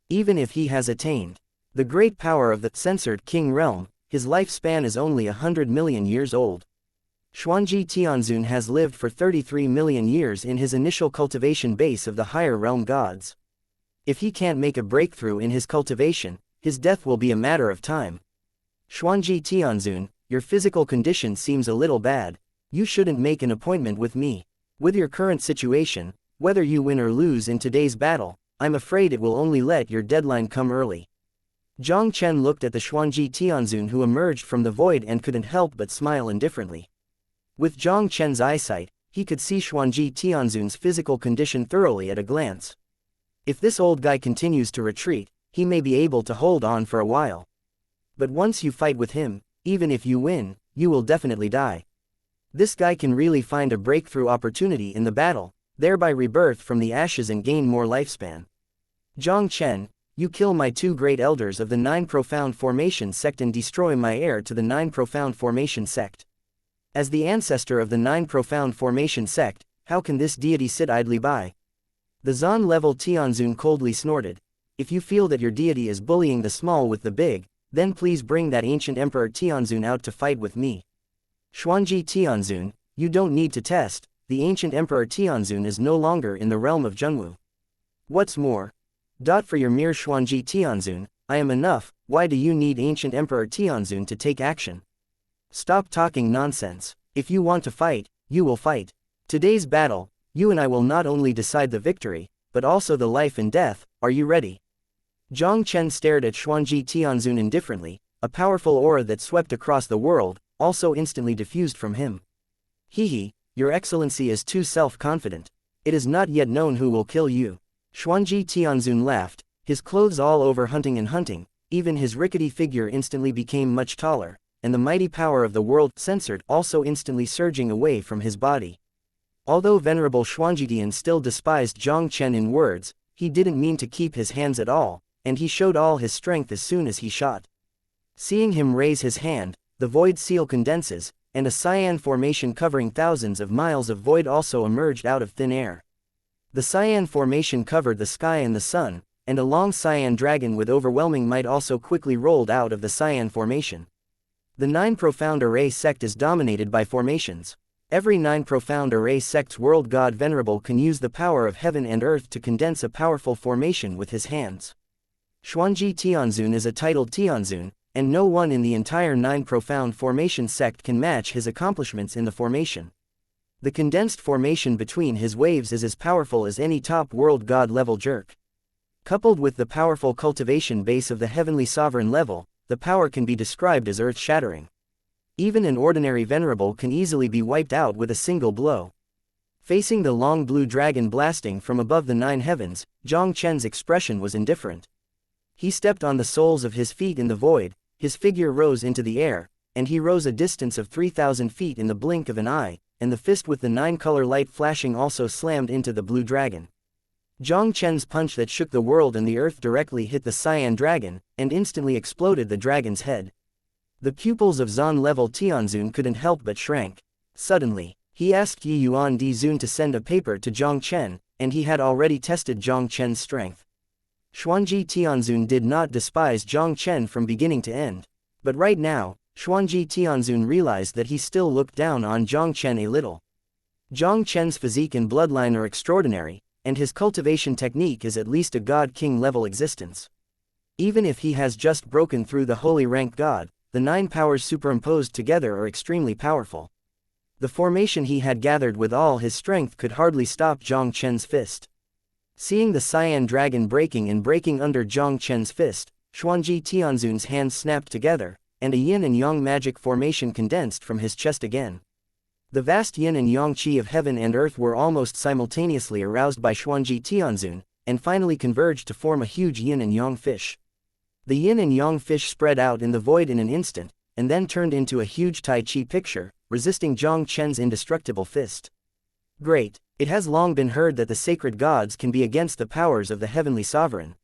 Even if he has attained the great power of the censored king realm, his lifespan is only 100 million years old. Xuanji Tianzun has lived for 33 million years in his initial cultivation base of the higher realm gods. If he can't make a breakthrough in his cultivation, his death will be a matter of time. Xuanji Tianzun, your physical condition seems a little bad. You shouldn't make an appointment with me. With your current situation, whether you win or lose in today's battle, I'm afraid it will only let your deadline come early. Jiang Chen looked at the Xuanji Tianzun who emerged from the void and couldn't help but smile indifferently. With Jiang Chen's eyesight, he could see Xuanji Tianzun's physical condition thoroughly at a glance. If this old guy continues to retreat, he may be able to hold on for a while. But once you fight with him, even if you win, you will definitely die. This guy can really find a breakthrough opportunity in the battle, thereby rebirth from the ashes and gain more lifespan. Jiang Chen, you kill my 2 great elders of the 9 Profound Formation Sect and destroy my heir to the 9 Profound Formation Sect. As the ancestor of the 9 Profound Formation Sect, how can this deity sit idly by? The Zan level Tianzun coldly snorted. If you feel that your deity is bullying the small with the big, then please bring that ancient Emperor Tianzun out to fight with me. Xuanji Tianzun, you don't need to test, the ancient Emperor Tianzun is no longer in the realm of Zhengwu. What's more? For your mere Xuanji Tianzun, I am enough, why do you need ancient Emperor Tianzun to take action? Stop talking nonsense. If you want to fight, you will fight. Today's battle, you and I will not only decide the victory, but also the life and death. Are you ready? Jiang Chen stared at Xuanji Tianzun indifferently, a powerful aura that swept across the world, also instantly diffused from him. Hehe, your excellency is too self-confident. It is not yet known who will kill you. Xuanji Tianzun laughed, his clothes all over hunting and hunting, even his rickety figure instantly became much taller, and the mighty power of the world censored also instantly surging away from his body. Although Venerable Xuanjidian still despised Jiang Chen in words, he didn't mean to keep his hands at all, and he showed all his strength as soon as he shot. Seeing him raise his hand, the void seal condenses, and a cyan formation covering thousands of miles of void also emerged out of thin air. The cyan formation covered the sky and the sun, and a long cyan dragon with overwhelming might also quickly rolled out of the cyan formation. The 9 Profound Array Sect is dominated by formations. Every 9 Profound Array Sect's world god venerable can use the power of heaven and earth to condense a powerful formation with his hands. Xuanji Tianzun is a titled Tianzun, and no one in the entire 9 Profound Formation Sect can match his accomplishments in the formation. The condensed formation between his waves is as powerful as any top world god level jerk. Coupled with the powerful cultivation base of the heavenly sovereign level, the power can be described as earth-shattering. Even an ordinary venerable can easily be wiped out with a single blow. Facing the long blue dragon blasting from above the 9 heavens, Jiang Chen's expression was indifferent. He stepped on the soles of his feet in the void, his figure rose into the air, and he rose a distance of 3,000 feet in the blink of an eye, and the fist with the 9-color light flashing also slammed into the blue dragon. Jiang Chen's punch that shook the world and the earth directly hit the cyan dragon, and instantly exploded the dragon's head. The pupils of Zan level Tianzun couldn't help but shrank. Suddenly, he asked Yi Yuan Di Zun to send a paper to Jiang Chen, and he had already tested Jiang Chen's strength. Xuanji Tianzun did not despise Jiang Chen from beginning to end. But right now, Xuanji Tianzun realized that he still looked down on Jiang Chen a little. Jiang Chen's physique and bloodline are extraordinary, and his cultivation technique is at least a god-king level existence. Even if he has just broken through the holy rank god, the 9 powers superimposed together are extremely powerful. The formation he had gathered with all his strength could hardly stop Jiang Chen's fist. Seeing the cyan dragon breaking under Jiang Chen's fist, Xuanji Tianzun's hands snapped together, and a yin and yang magic formation condensed from his chest again. The vast yin and yang qi of heaven and earth were almost simultaneously aroused by Xuanji Tianzun, and finally converged to form a huge yin and yang fish. The yin and yang fish spread out in the void in an instant, and then turned into a huge Tai Chi picture, resisting Jiang Chen's indestructible fist. Great! It has long been heard that the sacred gods can be against the powers of the heavenly sovereign.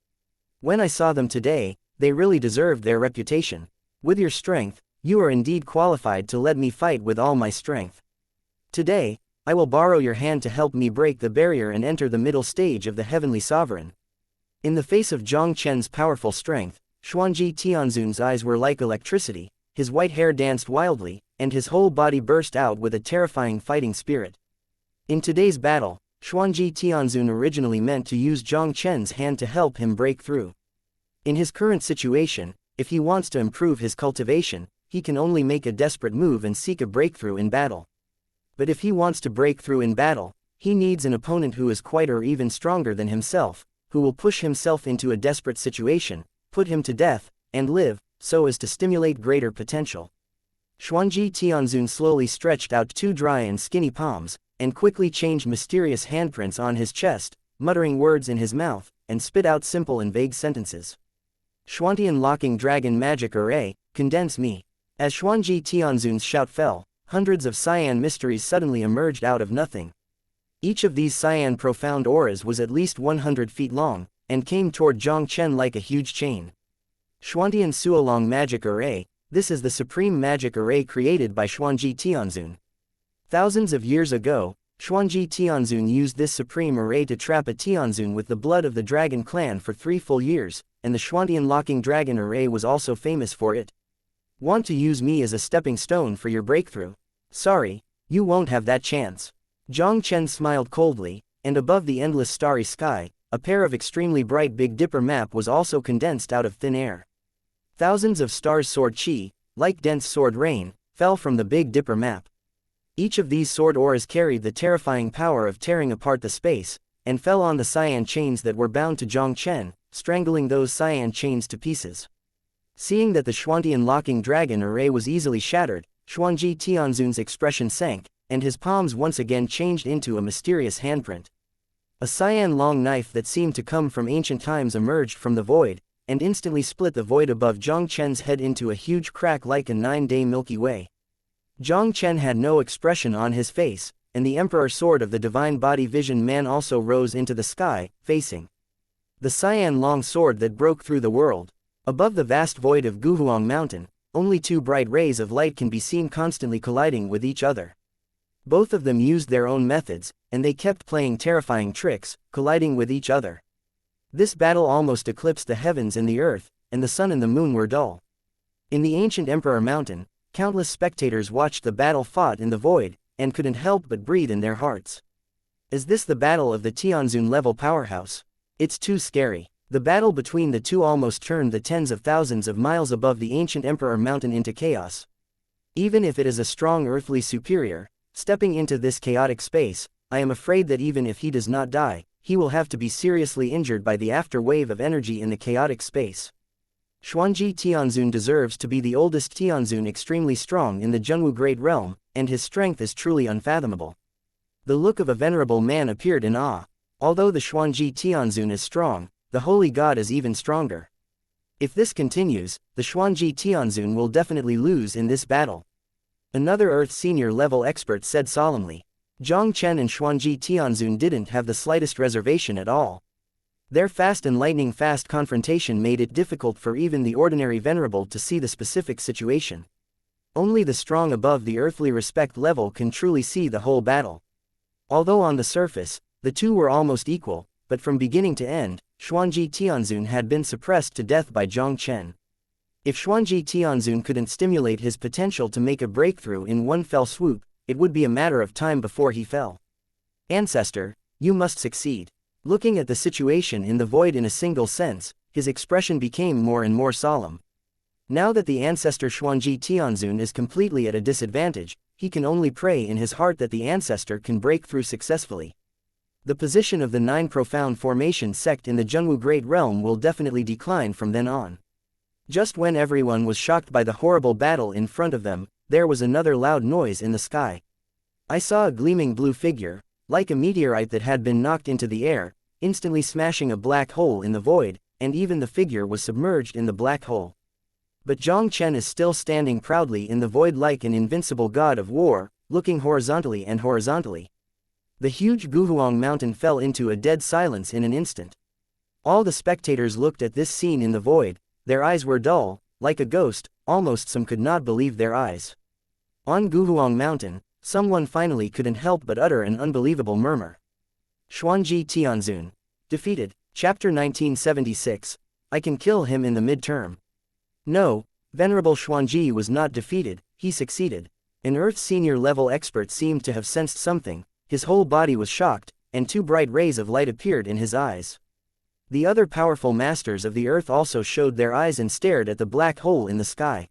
When I saw them today, they really deserved their reputation. With your strength, you are indeed qualified to let me fight with all my strength. Today, I will borrow your hand to help me break the barrier and enter the middle stage of the heavenly sovereign. In the face of Jiang Chen's powerful strength, Xuanji Tianzun's eyes were like electricity, his white hair danced wildly, and his whole body burst out with a terrifying fighting spirit. In today's battle, Xuanji Tianzun originally meant to use Jiang Chen's hand to help him break through. In his current situation, if he wants to improve his cultivation, he can only make a desperate move and seek a breakthrough in battle. But if he wants to break through in battle, he needs an opponent who is quite or even stronger than himself, who will push himself into a desperate situation, put him to death, and live, so as to stimulate greater potential. Xuanji Tianzun slowly stretched out 2 dry and skinny palms, and quickly changed mysterious handprints on his chest, muttering words in his mouth, and spit out simple and vague sentences. Xuantian locking dragon magic array, condense me. As Xuanji Tianzun's shout fell, hundreds of cyan mysteries suddenly emerged out of nothing. Each of these cyan profound auras was at least 100 feet long, and came toward Jiang Chen like a huge chain. Xuantian Suolong Magic Array, this is the supreme magic array created by Xuanji Tianzun. Thousands of years ago, Xuanji Tianzun used this supreme array to trap a Tianzun with the blood of the dragon clan for 3 full years, and the Xuantian Locking Dragon Array was also famous for it. Want to use me as a stepping stone for your breakthrough? Sorry, you won't have that chance. Jiang Chen smiled coldly, and above the endless starry sky, a pair of extremely bright Big Dipper map was also condensed out of thin air. Thousands of stars sword chi, like dense sword rain, fell from the Big Dipper map. Each of these sword auras carried the terrifying power of tearing apart the space, and fell on the cyan chains that were bound to Jiang Chen, strangling those cyan chains to pieces. Seeing that the Xuantian Locking Dragon Array was easily shattered, Xuanji Tianzun's expression sank, and his palms once again changed into a mysterious handprint. A cyan long knife that seemed to come from ancient times emerged from the void, and instantly split the void above Jiang Chen's head into a huge crack like a 9-day Milky Way. Jiang Chen had no expression on his face, and the Emperor Sword of the Divine Body Vision Man also rose into the sky, facing the cyan long sword that broke through the world. Above the vast void of Guhuang Mountain, only 2 bright rays of light can be seen constantly colliding with each other. Both of them used their own methods, and they kept playing terrifying tricks, colliding with each other. This battle almost eclipsed the heavens and the earth, and the sun and the moon were dull. In the ancient Emperor Mountain, countless spectators watched the battle fought in the void, and couldn't help but breathe in their hearts. Is this the battle of the Tianzun level powerhouse? It's too scary. The battle between the two almost turned the tens of thousands of miles above the ancient Emperor Mountain into chaos. Even if it is a strong earthly superior, stepping into this chaotic space, I am afraid that even if he does not die, he will have to be seriously injured by the after wave of energy in the chaotic space. Xuanji Tianzun deserves to be the oldest Tianzun, extremely strong in the Zhenwu Great Realm, and his strength is truly unfathomable. The look of a venerable man appeared in awe. Although the Xuanji Tianzun is strong, the holy god is even stronger. If this continues, the Xuanji Tianzun will definitely lose in this battle. Another Earth senior level expert said solemnly. Jiang Chen and Xuanji Tianzun didn't have the slightest reservation at all. Their fast and lightning fast confrontation made it difficult for even the ordinary venerable to see the specific situation. Only the strong above the earthly respect level can truly see the whole battle. Although on the surface, the two were almost equal, but from beginning to end, Xuanji Tianzun had been suppressed to death by Jiang Chen. If Xuanji Tianzun couldn't stimulate his potential to make a breakthrough in one fell swoop, it would be a matter of time before he fell. Ancestor, you must succeed. Looking at the situation in the void in a single sense, his expression became more and more solemn. Now that the ancestor Xuanji Tianzun is completely at a disadvantage, he can only pray in his heart that the ancestor can break through successfully. The position of the 9 profound formation sect in the Zhenwu Great Realm will definitely decline from then on. Just when everyone was shocked by the horrible battle in front of them, there was another loud noise in the sky. I saw a gleaming blue figure, like a meteorite that had been knocked into the air, instantly smashing a black hole in the void, and even the figure was submerged in the black hole. But Jiang Chen is still standing proudly in the void like an invincible god of war, looking horizontally and horizontally. The huge Guhuang mountain fell into a dead silence in an instant. All the spectators looked at this scene in the void, their eyes were dull, like a ghost, almost some could not believe their eyes. On Guhuang mountain, someone finally couldn't help but utter an unbelievable murmur. Xuanji Tianzun. Defeated. Chapter 1976. I can kill him in the midterm. No, Venerable Xuanji was not defeated, he succeeded. An Earth senior level expert seemed to have sensed something. His whole body was shocked, and 2 bright rays of light appeared in his eyes. The other powerful masters of the earth also showed their eyes and stared at the black hole in the sky.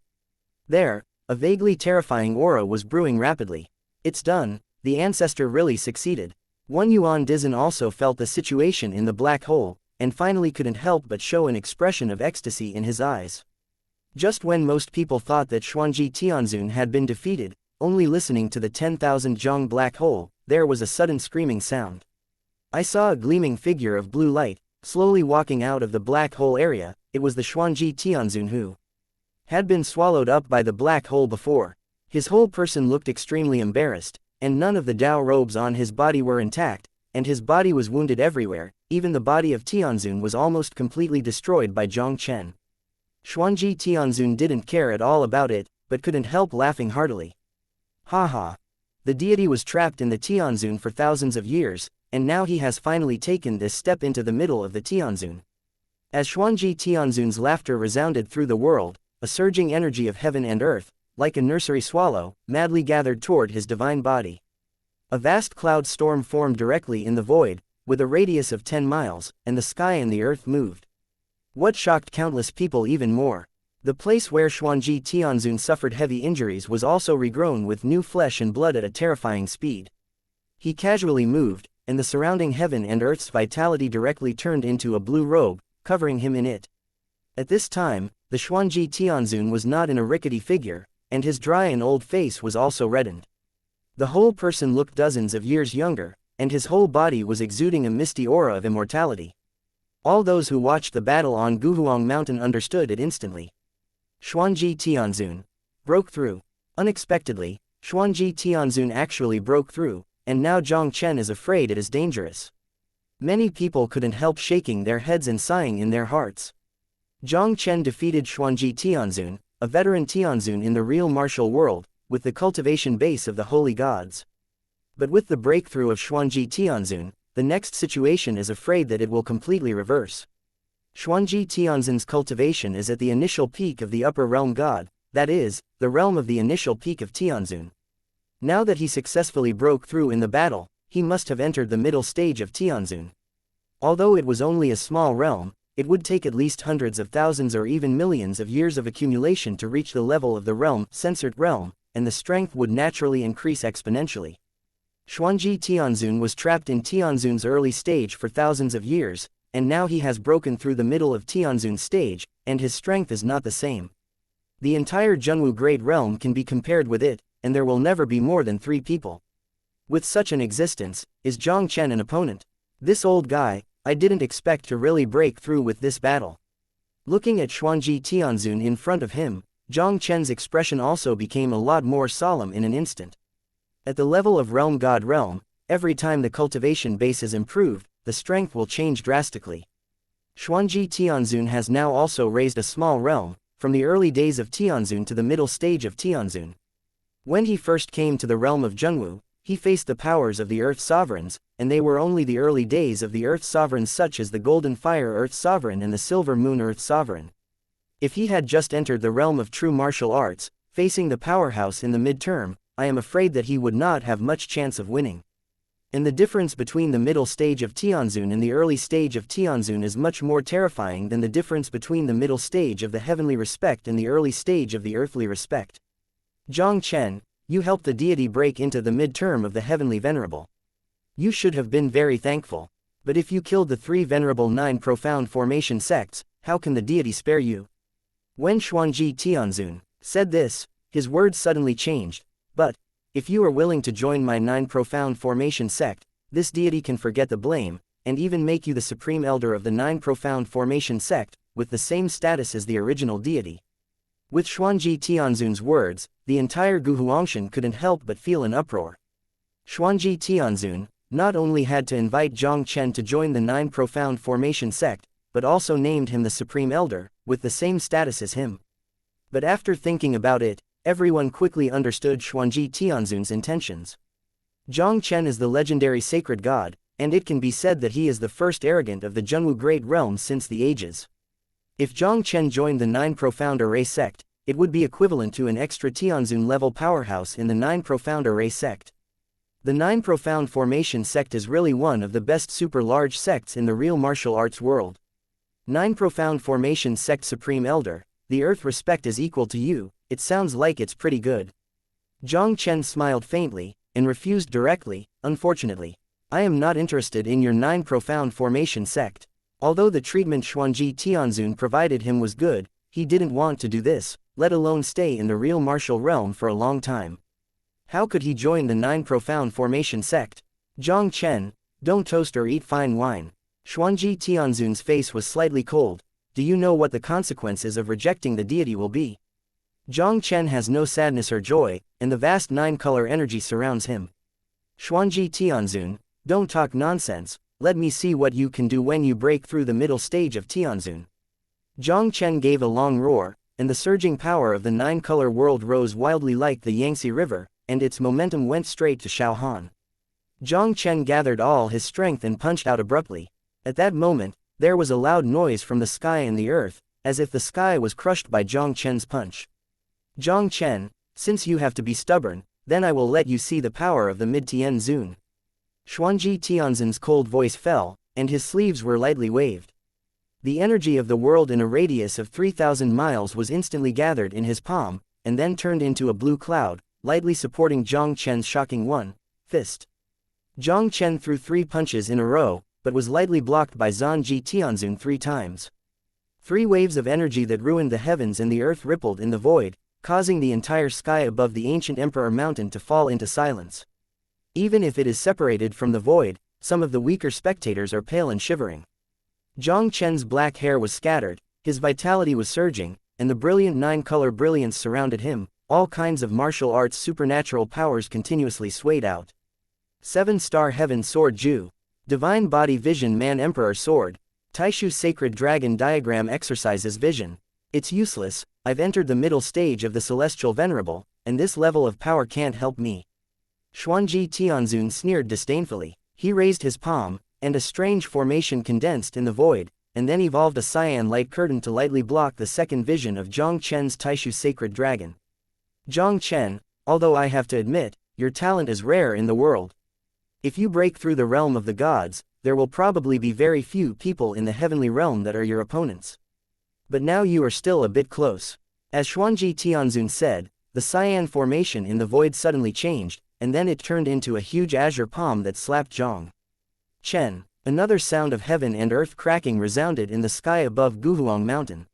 There, a vaguely terrifying aura was brewing rapidly. It's done, the ancestor really succeeded. One Yuan Dizan also felt the situation in the black hole, and finally couldn't help but show an expression of ecstasy in his eyes. Just when most people thought that Xuanji Tianzun had been defeated, only listening to the 10,000 Zhang black hole, there was a sudden screaming sound. I saw a gleaming figure of blue light, slowly walking out of the black hole area. It was the Xuanji Tianzun who had been swallowed up by the black hole before. His whole person looked extremely embarrassed, and none of the Dao robes on his body were intact, and his body was wounded everywhere. Even the body of Tianzun was almost completely destroyed by Jiang Chen. Xuanji Tianzun didn't care at all about it, but couldn't help laughing heartily. Ha ha! The deity was trapped in the Tianzun for thousands of years, and now he has finally taken this step into the middle of the Tianzun. As Xuanji Tianzun's laughter resounded through the world, a surging energy of heaven and earth, like a nursery swallow, madly gathered toward his divine body. A vast cloud storm formed directly in the void, with a radius of 10 miles, and the sky and the earth moved. What shocked countless people even more. The place where Xuanji Tianzun suffered heavy injuries was also regrown with new flesh and blood at a terrifying speed. He casually moved, and the surrounding heaven and earth's vitality directly turned into a blue robe, covering him in it. At this time, the Xuanji Tianzun was not in a rickety figure, and his dry and old face was also reddened. The whole person looked dozens of years younger, and his whole body was exuding a misty aura of immortality. All those who watched the battle on Guhuang Mountain understood it instantly. Xuanji Tianzun broke through. Unexpectedly, Xuanji Tianzun actually broke through, and now Jiang Chen is afraid it is dangerous. Many people couldn't help shaking their heads and sighing in their hearts. Jiang Chen defeated Xuanji Tianzun, a veteran Tianzun in the real martial world, with the cultivation base of the holy gods. But with the breakthrough of Xuanji Tianzun, the next situation is afraid that it will completely reverse. Xuanji Tianzun's cultivation is at the initial peak of the upper realm god, that is, the realm of the initial peak of Tianzun. Now that he successfully broke through in the battle, he must have entered the middle stage of Tianzun. Although it was only a small realm, it would take at least hundreds of thousands or even millions of years of accumulation to reach the level of the realm, censored realm, and the strength would naturally increase exponentially. Xuanji Tianzun was trapped in Tianzun's early stage for thousands of years, and now he has broken through the middle of Tianzun's stage, and his strength is not the same. The entire Zhenwu Great Realm can be compared with it, and there will never be more than 3 people. With such an existence, is Jiang Chen an opponent? This old guy, I didn't expect to really break through with this battle. Looking at Xuanji Tianzun in front of him, Jiang Chen's expression also became a lot more solemn in an instant. At the level of Realm God Realm, every time the cultivation base is improved, the strength will change drastically. Xuanji Tianzun has now also raised a small realm, from the early days of Tianzun to the middle stage of Tianzun. When he first came to the realm of Zhenwu, he faced the powers of the Earth Sovereigns, and they were only the early days of the Earth Sovereigns such as the Golden Fire Earth Sovereign and the Silver Moon Earth Sovereign. If he had just entered the realm of true martial arts, facing the powerhouse in the midterm, I am afraid that he would not have much chance of winning. And the difference between the middle stage of Tianzun and the early stage of Tianzun is much more terrifying than the difference between the middle stage of the heavenly respect and the early stage of the earthly respect. Jiang Chen, you helped the deity break into the midterm of the Heavenly Venerable. You should have been very thankful. But if you killed the 3 venerable 9 profound formation sects, how can the deity spare you? When Xuanji Tianzun said this, his words suddenly changed. But, if you are willing to join my 9 profound formation sect, this deity can forget the blame, and even make you the supreme elder of the 9 profound formation sect, with the same status as the original deity. With Xuanji Tianzun's words, the entire Guhuangshan couldn't help but feel an uproar. Xuanji Tianzun not only had to invite Jiang Chen to join the 9 profound formation sect, but also named him the supreme elder, with the same status as him. But after thinking about it, everyone quickly understood Xuanji Tianzun's intentions. Jiang Chen is the legendary sacred god, and it can be said that he is the first arrogant of the Zhenwu Great Realm since the ages. If Jiang Chen joined the 9 Profound Array sect, it would be equivalent to an extra Tianzun level powerhouse in the 9 Profound Array sect. The 9 Profound Formation sect is really one of the best super large sects in the real martial arts world. 9 Profound Formation sect Supreme Elder, the earth respect is equal to you. It sounds like it's pretty good. Jiang Chen smiled faintly, and refused directly, unfortunately. I am not interested in your 9 Profound Formation sect. Although the treatment Xuanji Tianzun provided him was good, he didn't want to do this, let alone stay in the real martial realm for a long time. How could he join the 9 Profound Formation sect? Jiang Chen, don't toast or eat fine wine. Xuanji Tianzun's face was slightly cold. Do you know what the consequences of rejecting the deity will be? Jiang Chen has no sadness or joy, and the vast 9-color energy surrounds him. Xuanji Tianzun, don't talk nonsense, let me see what you can do when you break through the middle stage of Tianzun. Jiang Chen gave a long roar, and the surging power of the nine-color world rose wildly like the Yangtze River, and its momentum went straight to Shaohan. Jiang Chen gathered all his strength and punched out abruptly. At that moment, there was a loud noise from the sky and the earth, as if the sky was crushed by Jiang Chen's punch. Jiang Chen, since you have to be stubborn, then I will let you see the power of the mid-Tianzun. Xuanji Tianzun's cold voice fell, and his sleeves were lightly waved. The energy of the world in a radius of 3,000 miles was instantly gathered in his palm, and then turned into a blue cloud, lightly supporting Jiang Chen's shocking fist. Jiang Chen threw 3 punches in a row, but was lightly blocked by Xuanji Tianzun 3 times. 3 waves of energy that ruined the heavens and the earth rippled in the void, causing the entire sky above the ancient Emperor Mountain to fall into silence. Even if it is separated from the void, some of the weaker spectators are pale and shivering. Jiang Chen's black hair was scattered, his vitality was surging, and the brilliant 9-color brilliance surrounded him. All kinds of martial arts supernatural powers continuously swayed out. 7-star heaven sword Ju. Divine body vision man emperor sword. Taixu sacred dragon diagram exercises vision. It's useless, I've entered the middle stage of the celestial venerable, and this level of power can't help me. Xuanji Tianzun sneered disdainfully. He raised his palm, and a strange formation condensed in the void, and then evolved a cyan light curtain to lightly block the second vision of Jiang Chen's Taixu sacred dragon. Jiang Chen, although I have to admit, your talent is rare in the world. If you break through the realm of the gods, there will probably be very few people in the heavenly realm that are your opponents. But now you are still a bit close. As Xuanji Tianzun said, the cyan formation in the void suddenly changed, and then it turned into a huge azure palm that slapped Jiang Chen. Another sound of heaven and earth cracking resounded in the sky above Guhuang Mountain.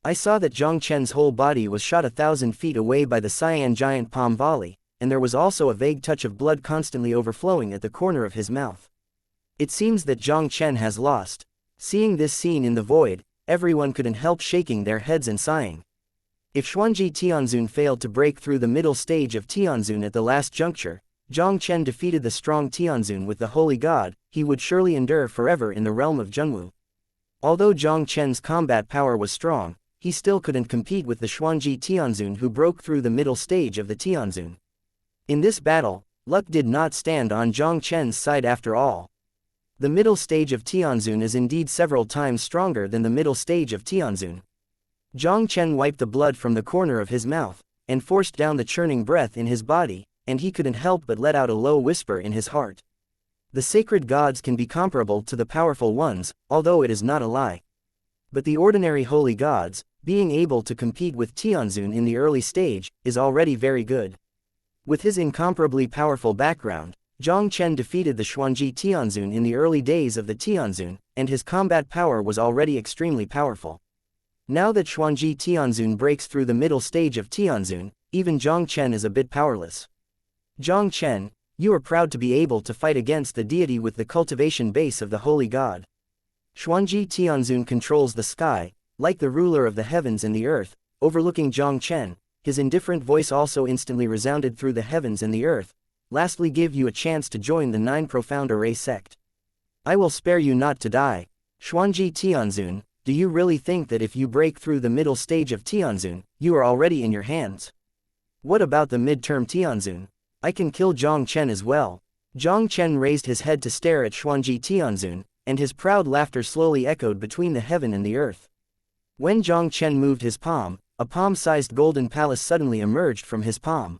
I saw that Jiang Chen's whole body was shot 1,000 feet away by the cyan giant palm volley, and there was also a vague touch of blood constantly overflowing at the corner of his mouth. It seems that Jiang Chen has lost. Seeing this scene in the void, everyone couldn't help shaking their heads and sighing. If Xuanji Tianzun failed to break through the middle stage of Tianzun at the last juncture, Jiang Chen defeated the strong Tianzun with the holy god, he would surely endure forever in the realm of Zhengwu. Although Jiang Chen's combat power was strong, he still couldn't compete with the Xuanji Tianzun who broke through the middle stage of the Tianzun. In this battle, luck did not stand on Jiang Chen's side after all. The middle stage of Tianzun is indeed several times stronger than the middle stage of Tianzun. Jiang Chen wiped the blood from the corner of his mouth, and forced down the churning breath in his body, and he couldn't help but let out a low whisper in his heart. The sacred gods can be comparable to the powerful ones, although it is not a lie. But the ordinary holy gods, being able to compete with Tianzun in the early stage, is already very good. With his incomparably powerful background, Jiang Chen defeated the Xuanji Tianzun in the early days of the Tianzun, and his combat power was already extremely powerful. Now that Xuanji Tianzun breaks through the middle stage of Tianzun, even Jiang Chen is a bit powerless. Jiang Chen, you are proud to be able to fight against the deity with the cultivation base of the holy god. Xuanji Tianzun controls the sky, like the ruler of the heavens and the earth, overlooking Jiang Chen. His indifferent voice also instantly resounded through the heavens and the earth. Lastly, give you a chance to join the 9 profound array sect. I will spare you not to die. Xuanji Tianzun, do you really think that if you break through the middle stage of Tianzun, you are already in your hands? What about the midterm Tianzun? I can kill Jiang Chen as well. Jiang Chen raised his head to stare at Xuanji Tianzun, and his proud laughter slowly echoed between the heaven and the earth. When Jiang Chen moved his palm, a palm-sized golden palace suddenly emerged from his palm.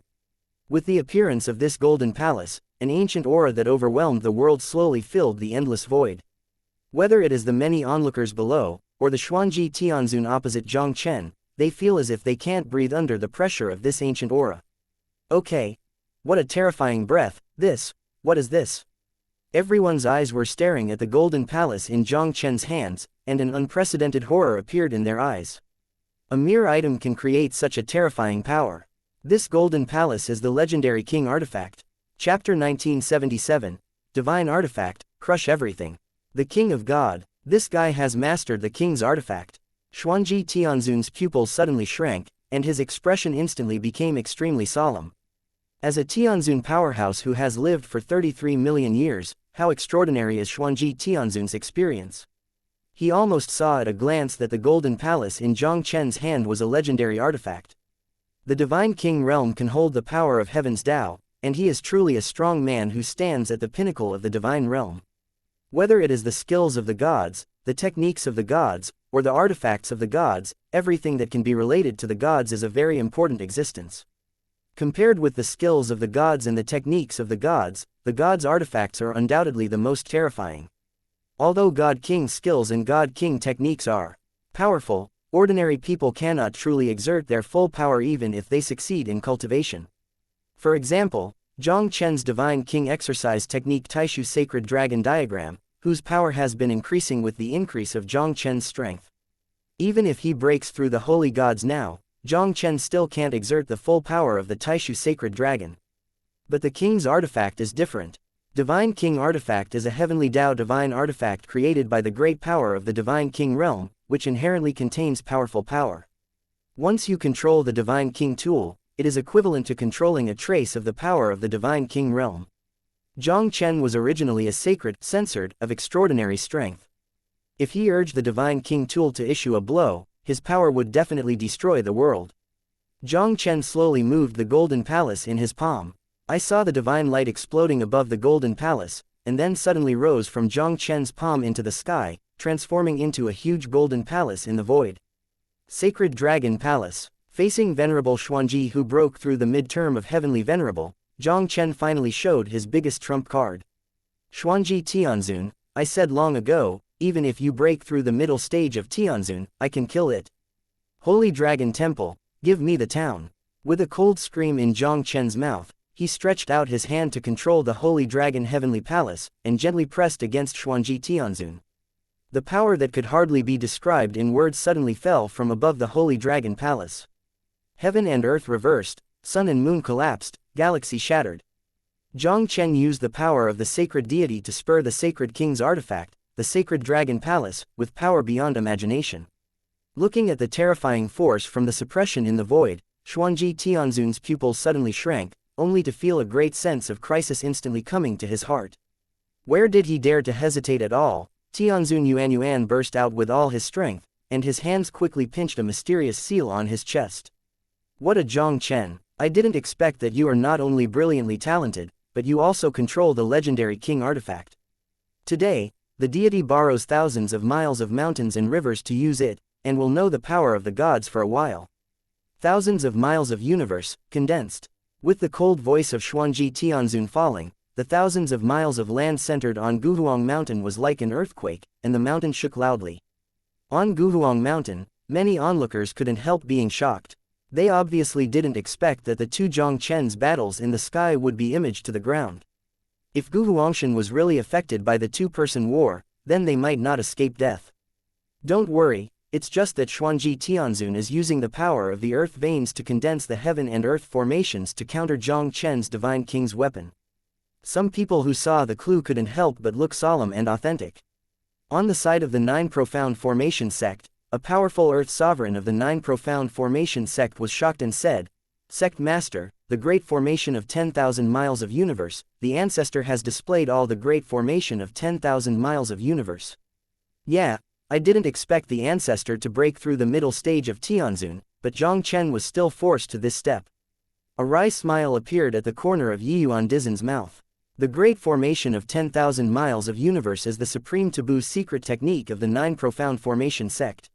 With the appearance of this golden palace, an ancient aura that overwhelmed the world slowly filled the endless void. Whether it is the many onlookers below, or the Xuanji Tianzun opposite Jiang Chen, they feel as if they can't breathe under the pressure of this ancient aura. Okay. What a terrifying breath, what is this? Everyone's eyes were staring at the golden palace in Jiang Chen's hands, and an unprecedented horror appeared in their eyes. A mere item can create such a terrifying power. This golden palace is the legendary king artifact. Chapter 1977, Divine Artifact, Crush Everything. The King of God. This guy has mastered the king's artifact. Xuanji Tianzun's pupils suddenly shrank, and his expression instantly became extremely solemn. As a Tianzun powerhouse who has lived for 33 million years, how extraordinary is Xuanji Tianzun's experience? He almost saw at a glance that the Golden Palace in Jiang Chen's hand was a legendary artifact. The Divine King realm can hold the power of Heaven's Tao, and he is truly a strong man who stands at the pinnacle of the Divine Realm. Whether it is the skills of the gods, the techniques of the gods, or the artifacts of the gods, everything that can be related to the gods is a very important existence. Compared with the skills of the gods and the techniques of the gods' artifacts are undoubtedly the most terrifying. Although God King's skills and God King techniques are powerful, ordinary people cannot truly exert their full power even if they succeed in cultivation. For example, Jiang Chen's Divine King exercise technique Taixu Sacred Dragon Diagram, whose power has been increasing with the increase of Jiang Chen's strength. Even if he breaks through the holy gods now, Jiang Chen still can't exert the full power of the Taixu Sacred Dragon. But the King's artifact is different. Divine King artifact is a heavenly Tao divine artifact created by the great power of the Divine King realm, which inherently contains powerful power. Once you control the Divine King tool, it is equivalent to controlling a trace of the power of the Divine King realm. Jiang Chen was originally a sacred, censored, of extraordinary strength. If he urged the Divine King tool to issue a blow, his power would definitely destroy the world. Jiang Chen slowly moved the Golden Palace in his palm. I saw the divine light exploding above the Golden Palace, and then suddenly rose from Jiang Chen's palm into the sky, transforming into a huge Golden Palace in the void. Sacred Dragon Palace. Facing Venerable Xuanji who broke through the midterm of Heavenly Venerable, Jiang Chen finally showed his biggest trump card. Xuanji Tianzun, I said long ago, even if you break through the middle stage of Tianzun, I can kill it. Holy Dragon Temple, give me the town. With a cold scream in Jiang Chen's mouth, he stretched out his hand to control the Holy Dragon Heavenly Palace, and gently pressed against Xuanji Tianzun. The power that could hardly be described in words suddenly fell from above the Holy Dragon Palace. Heaven and earth reversed, sun and moon collapsed, galaxy shattered. Jiang Chen used the power of the sacred deity to spur the sacred king's artifact, the sacred dragon palace, with power beyond imagination. Looking at the terrifying force from the suppression in the void, Xuanji Tianzun's pupils suddenly shrank, only to feel a great sense of crisis instantly coming to his heart. Where did he dare to hesitate at all? Tianzun Yuan burst out with all his strength, and his hands quickly pinched a mysterious seal on his chest. What a Jiang Chen! I didn't expect that you are not only brilliantly talented, but you also control the legendary king artifact. Today, the deity borrows thousands of miles of mountains and rivers to use it, and will know the power of the gods for a while. Thousands of miles of universe, condensed. With the cold voice of Xuanji Tianzun falling, the thousands of miles of land centered on Guhuang Mountain was like an earthquake, and the mountain shook loudly. On Guhuang Mountain, many onlookers couldn't help being shocked. They obviously didn't expect that the two Jiang Chen's battles in the sky would be imaged to the ground. If Guhuangshan was really affected by the two-person war, then they might not escape death. Don't worry, it's just that Xuanji Tianzun is using the power of the earth veins to condense the heaven and earth formations to counter Jiang Chen's divine king's weapon. Some people who saw the clue couldn't help but look solemn and authentic. On the side of the Nine Profound Formation Sect, a powerful earth sovereign of the Nine Profound Formation Sect was shocked and said, "Sect Master, the great formation of 10,000 miles of universe, the ancestor has displayed all the great formation of 10,000 miles of universe." Yeah, I didn't expect the ancestor to break through the middle stage of Tianzun, but Jiang Chen was still forced to this step. A wry smile appeared at the corner of Yiyuan Dizen's mouth. The great formation of 10,000 miles of universe is the supreme taboo secret technique of the Nine Profound Formation Sect.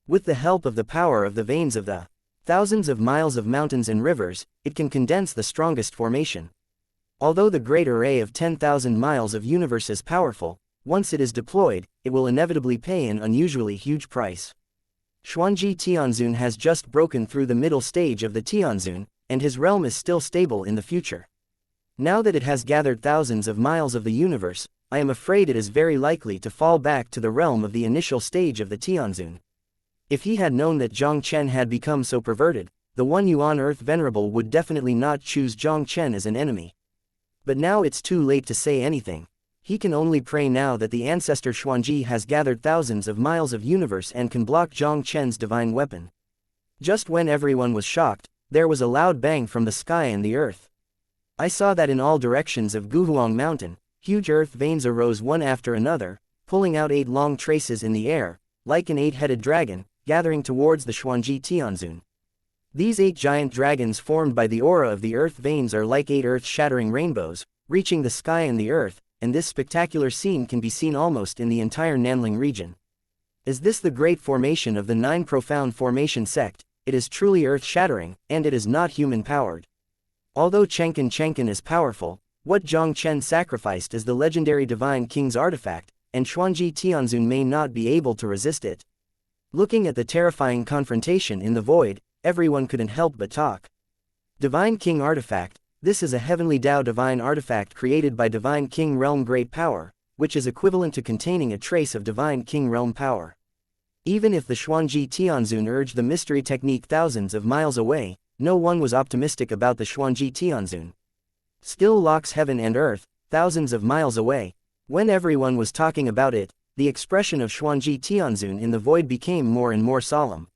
With the help of the power of the veins of the thousands of miles of mountains and rivers, it can condense the strongest formation. Although the great array of 10,000 miles of universe is powerful, once it is deployed, it will inevitably pay an unusually huge price. Xuanji Tianzun has just broken through the middle stage of the Tianzun, and his realm is still stable in the future. Now that it has gathered thousands of miles of the universe, I am afraid it is very likely to fall back to the realm of the initial stage of the Tianzun. If he had known that Jiang Chen had become so perverted, the One Yuan Earth Venerable would definitely not choose Jiang Chen as an enemy. But now it's too late to say anything. He can only pray now that the ancestor Xuanji has gathered thousands of miles of universe and can block Jiang Chen's divine weapon. Just when everyone was shocked, there was a loud bang from the sky and the earth. I saw that in all directions of Guhuang Mountain, huge earth veins arose one after another, pulling out 8 long traces in the air, like an 8-headed dragon, gathering towards the Xuanji Tianzun. These 8 giant dragons formed by the aura of the earth veins are like 8 earth-shattering rainbows, reaching the sky and the earth, and this spectacular scene can be seen almost in the entire Nanling region. Is this the great formation of the 9 profound formation sect? It is truly earth-shattering, and it is not human-powered. Although Chenkin is powerful, what Jiang Chen sacrificed is the legendary Divine King's artifact, and Xuanji Tianzun may not be able to resist it. Looking at the terrifying confrontation in the void, everyone couldn't help but talk. Divine King artifact. This is a heavenly Tao divine artifact created by Divine King Realm Great Power, which is equivalent to containing a trace of Divine King Realm power. Even if the Xuanji Tianzun urged the mystery technique thousands of miles away, no one was optimistic about the Xuanji Tianzun. Still locks heaven and earth, thousands of miles away. When everyone was talking about it, the expression of Xuanji Tianzun in the void became more and more solemn.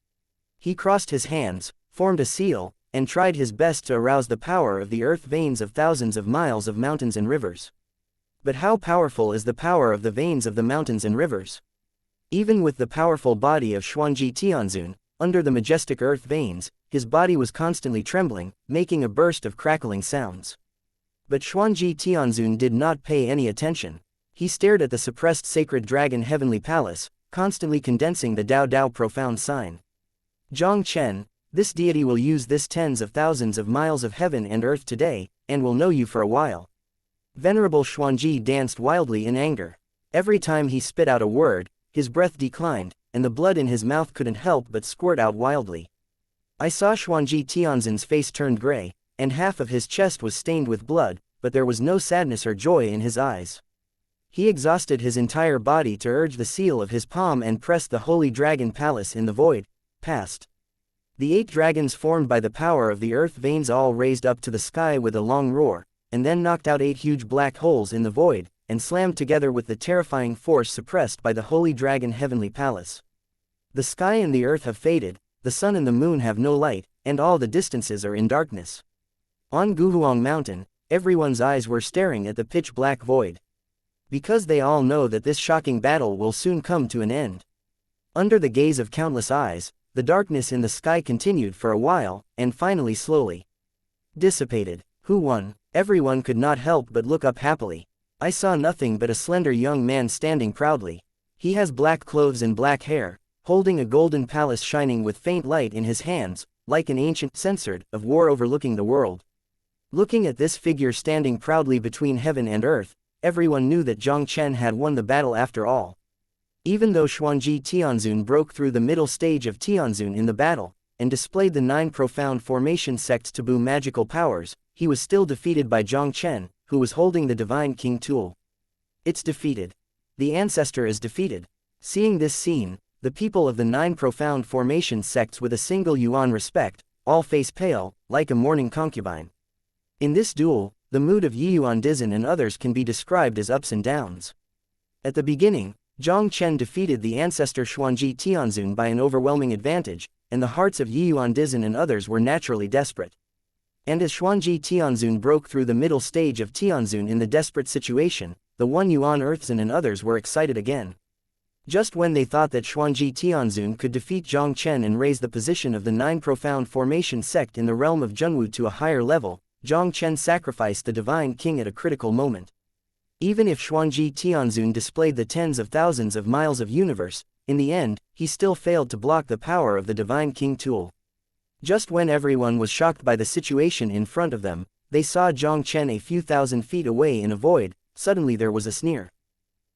He crossed his hands, formed a seal, and tried his best to arouse the power of the earth veins of thousands of miles of mountains and rivers. But how powerful is the power of the veins of the mountains and rivers? Even with the powerful body of Xuanji Tianzun, under the majestic earth veins, his body was constantly trembling, making a burst of crackling sounds. But Xuanji Tianzun did not pay any attention. He stared at the suppressed sacred dragon heavenly palace, constantly condensing the Dao Dao profound sign. Jiang Chen, this deity will use this tens of thousands of miles of heaven and earth today, and will know you for a while. Venerable Xuanji danced wildly in anger. Every time he spit out a word, his breath declined, and the blood in his mouth couldn't help but squirt out wildly. I saw Xuanji Tianzun's face turned gray, and half of his chest was stained with blood, but there was no sadness or joy in his eyes. He exhausted his entire body to urge the seal of his palm and pressed the holy dragon palace in the void, past. The 8 dragons formed by the power of the earth veins all raised up to the sky with a long roar, and then knocked out 8 huge black holes in the void, and slammed together with the terrifying force suppressed by the holy dragon heavenly palace. The sky and the earth have faded, the sun and the moon have no light, and all the distances are in darkness. On Guhuang Mountain, everyone's eyes were staring at the pitch-black void. Because they all know that this shocking battle will soon come to an end. Under the gaze of countless eyes, the darkness in the sky continued for a while, and finally slowly dissipated. Who won? Everyone could not help but look up happily. I saw nothing but a slender young man standing proudly. He has black clothes and black hair, holding a golden palace shining with faint light in his hands, like an ancient censer of war overlooking the world. Looking at this figure standing proudly between heaven and earth, everyone knew that Jiang Chen had won the battle after all. Even though Xuanji Tianzun broke through the middle stage of Tianzun in the battle, and displayed the 9 profound formation sect's taboo magical powers, he was still defeated by Jiang Chen, who was holding the Divine King tool. It's defeated. The ancestor is defeated. Seeing this scene, the people of the 9 profound formation sects with a single yuan respect, all face pale, like a mourning concubine. In this duel, the mood of Yiyuan Dizan and others can be described as ups and downs. At the beginning, Jiang Chen defeated the ancestor Xuanji Tianzun by an overwhelming advantage, and the hearts of Yiyuan Dizan and others were naturally desperate. And as Xuanji Tianzun broke through the middle stage of Tianzun in the desperate situation, the 1 Yuan Earthzan and others were excited again. Just when they thought that Xuanji Tianzun could defeat Jiang Chen and raise the position of the 9 profound formation sect in the realm of Zhenwu to a higher level, Jiang Chen sacrificed the Divine King at a critical moment. Even if Xuanji Tianzun displayed the tens of thousands of miles of universe, in the end, he still failed to block the power of the Divine King tool. Just when everyone was shocked by the situation in front of them, they saw Jiang Chen a few thousand feet away in a void. Suddenly there was a sneer.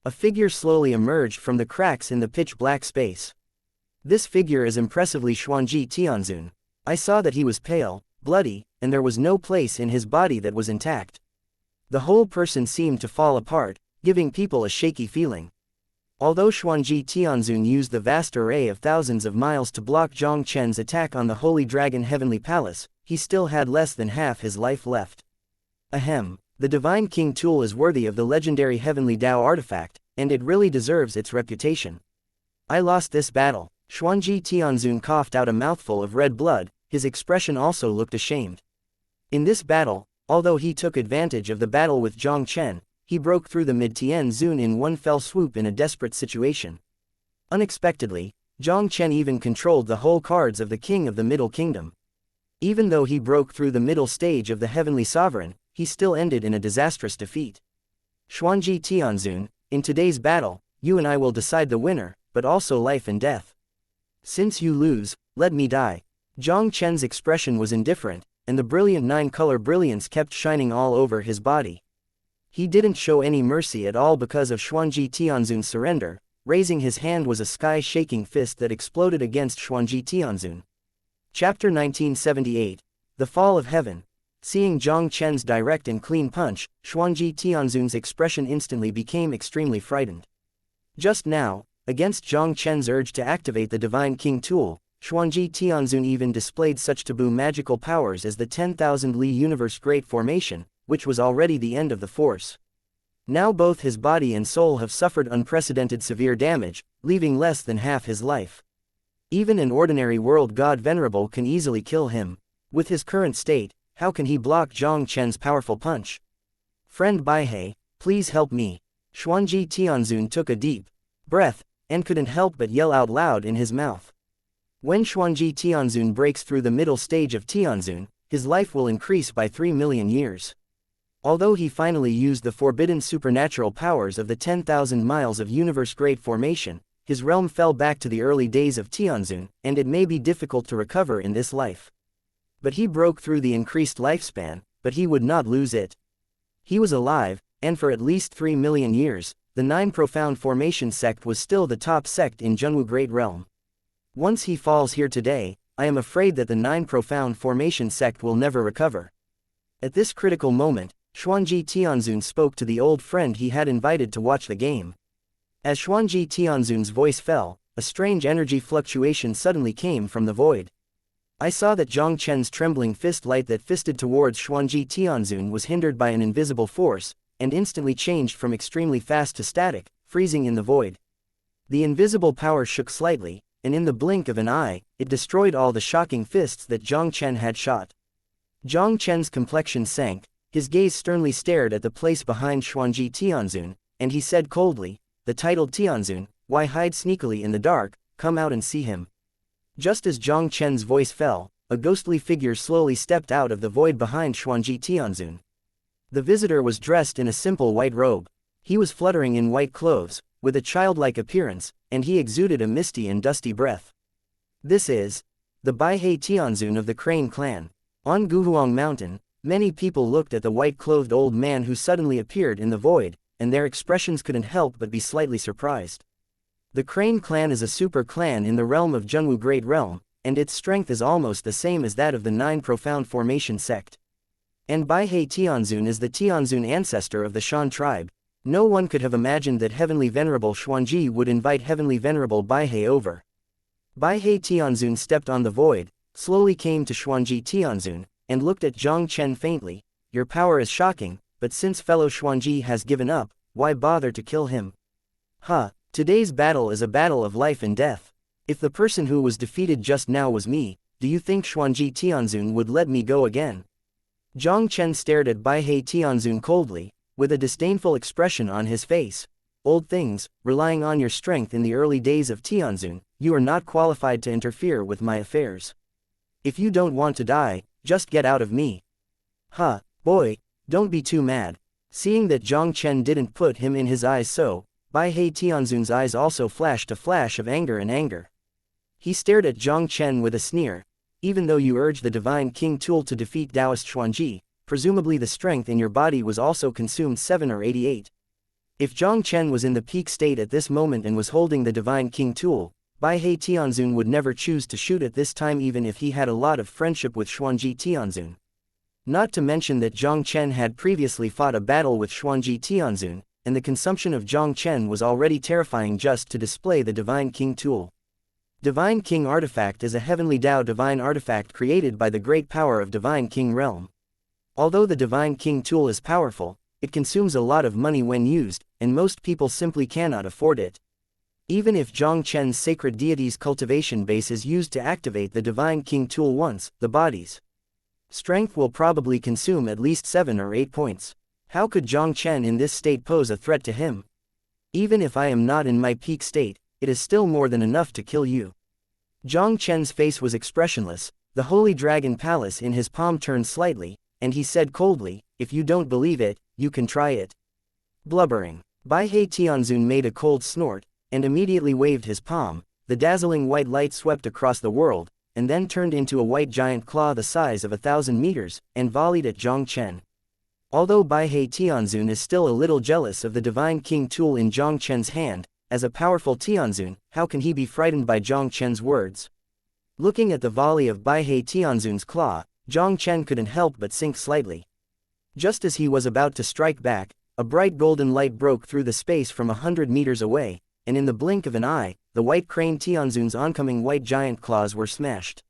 A figure slowly emerged from the cracks in the pitch-black space. This figure is impressively Xuanji Tianzun. I saw that he was pale, bloody, and there was no place in his body that was intact. The whole person seemed to fall apart, giving people a shaky feeling. Although Xuanji Tianzun used the vast array of thousands of miles to block Jiang Chen's attack on the Holy Dragon Heavenly Palace, he still had less than half his life left. Ahem, the Divine King tool is worthy of the legendary Heavenly Tao artifact, and it really deserves its reputation. I lost this battle. Xuanji Tianzun coughed out a mouthful of red blood, his expression also looked ashamed. In this battle, Although he took advantage of the battle with Jiang Chen, he broke through the mid-Tian Zun in one fell swoop in a desperate situation. Unexpectedly, Jiang Chen even controlled the whole cards of the king of the Middle Kingdom. Even though he broke through the middle stage of the Heavenly Sovereign, he still ended in a disastrous defeat. Xuanji Tianzun, in today's battle, you and I will decide the winner, but also life and death. Since you lose, let me die. Jiang Chen's expression was indifferent, and the brilliant nine-color brilliance kept shining all over his body. He didn't show any mercy at all because of Xuanji Tianzun's surrender. Raising his hand was a sky-shaking fist that exploded against Xuanji Tianzun. Chapter 1978. The Fall of Heaven. Seeing Jiang Chen's direct and clean punch, Xuanji Tianzun's expression instantly became extremely frightened. Just now, against Jiang Chen's urge to activate the Divine King tool, Xuanji Tianzun even displayed such taboo magical powers as the 10,000 Li Universe Great Formation, which was already the end of the force. Now both his body and soul have suffered unprecedented severe damage, leaving less than half his life. Even an ordinary world god venerable can easily kill him. With his current state, how can he block Jiang Chen's powerful punch? Friend Baihei, please help me. Xuanji Tianzun took a deep breath, and couldn't help but yell out loud in his mouth. When Xuanji Tianzun breaks through the middle stage of Tianzun, his life will increase by 3 million years. Although he finally used the forbidden supernatural powers of the 10,000 miles of universe great formation, his realm fell back to the early days of Tianzun, and it may be difficult to recover in this life. But he broke through the increased lifespan, but he would not lose it. He was alive, and for at least 3 million years, the 9 Profound Formation Sect was still the top sect in Zhenwu Great Realm. Once he falls here today, I am afraid that the 9 Profound Formation Sect will never recover. At this critical moment, Xuanji Tianzun spoke to the old friend he had invited to watch the game. As Xuanji Tianzun's voice fell, a strange energy fluctuation suddenly came from the void. I saw that Jiang Chen's trembling fist light that fisted towards Xuanji Tianzun was hindered by an invisible force, and instantly changed from extremely fast to static, freezing in the void. The invisible power shook slightly, and in the blink of an eye, it destroyed all the shocking fists that Jiang Chen had shot. Jiang Chen's complexion sank. His gaze sternly stared at the place behind Xuanji Tianzun, and he said coldly, "The titled Tianzun, why hide sneakily in the dark, come out and see him." Just as Jiang Chen's voice fell, a ghostly figure slowly stepped out of the void behind Xuanji Tianzun. The visitor was dressed in a simple white robe. He was fluttering in white clothes, with a childlike appearance, and he exuded a misty and dusty breath. This is the Baihei Tianzun of the Crane clan. On Guhuang Mountain, many people looked at the white-clothed old man who suddenly appeared in the void, and their expressions couldn't help but be slightly surprised. The Crane clan is a super clan in the realm of Zhenwu Great Realm, and its strength is almost the same as that of the 9 Profound Formation Sect. And Baihei Tianzun is the Tianzun ancestor of the Shan tribe. No one could have imagined that Heavenly Venerable Xuanji would invite Heavenly Venerable Baihei over. Baihei Tianzun stepped on the void, slowly came to Xuanji Tianzun, and looked at Jiang Chen faintly. "Your power is shocking, but since fellow Xuanji has given up, why bother to kill him?" Today's battle is a battle of life and death. If the person who was defeated just now was me, do you think Xuanji Tianzun would let me go again? Jiang Chen stared at Baihei Tianzun coldly, with a disdainful expression on his face. "Old things, relying on your strength in the early days of Tianzun, you are not qualified to interfere with my affairs. If you don't want to die, just get out of me." Boy, don't be too mad. Seeing that Jiang Chen didn't put him in his eyes, so Baihei Tianzun's eyes also flashed a flash of anger and anger. He stared at Jiang Chen with a sneer. "Even though you urged the Divine King tool to defeat Taoist Xuanji, presumably the strength in your body was also consumed 7 or 88. If Jiang Chen was in the peak state at this moment and was holding the Divine King tool, Baihei Tianzun would never choose to shoot at this time even if he had a lot of friendship with Xuanji Tianzun. Not to mention that Jiang Chen had previously fought a battle with Xuanji Tianzun, and the consumption of Jiang Chen was already terrifying just to display the Divine King tool. Divine King Artifact is a heavenly Tao divine artifact created by the great power of Divine King Realm. Although the Divine King tool is powerful, it consumes a lot of money when used, and most people simply cannot afford it. Even if Jiang Chen's sacred deity's cultivation base is used to activate the Divine King tool once, the body's Strength will probably consume at least 7 or 8 points. How could Jiang Chen in this state pose a threat to him? Even if I am not in my peak state, it is still more than enough to kill you. Jiang Chen's face was expressionless, the holy dragon palace in his palm turned slightly, and he said coldly, "If you don't believe it, you can try it." Blubbering. Bai He Tianzun made a cold snort, and immediately waved his palm. The dazzling white light swept across the world, and then turned into a white giant claw the size of 1,000 meters, and volleyed at Jiang Chen. Although Bai He Tianzun is still a little jealous of the divine king tool in Jiang Chen's hand, as a powerful Tianzun, how can he be frightened by Jiang Chen's words? Looking at the volley of Bai He Tianzun's claw, Jiang Chen couldn't help but sink slightly. Just as he was about to strike back, a bright golden light broke through the space from 100 meters away, and in the blink of an eye, the white crane Tianzun's oncoming white giant claws were smashed.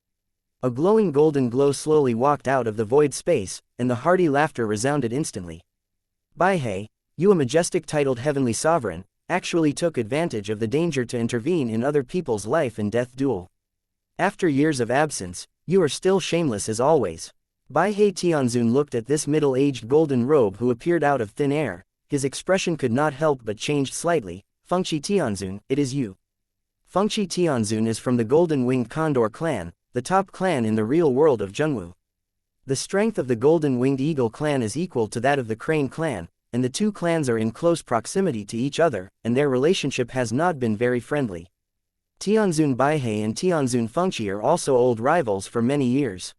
A glowing golden glow slowly walked out of the void space, and the hearty laughter resounded instantly. Bai He, you a majestic titled Heavenly Sovereign, actually took advantage of the danger to intervene in other people's life and death duel. After years of absence, you are still shameless as always. Bai He Tianzun looked at this middle-aged golden robe who appeared out of thin air. His expression could not help but change slightly. Fengqi Tianzun, it is you. Fengqi Tianzun is from the Golden-Winged Condor clan, the top clan in the real world of Zhenwu. The strength of the Golden-Winged Eagle clan is equal to that of the Crane clan, and the two clans are in close proximity to each other, and their relationship has not been very friendly. Tianzun Baihe and Tianzun Fengqi are also old rivals for many years.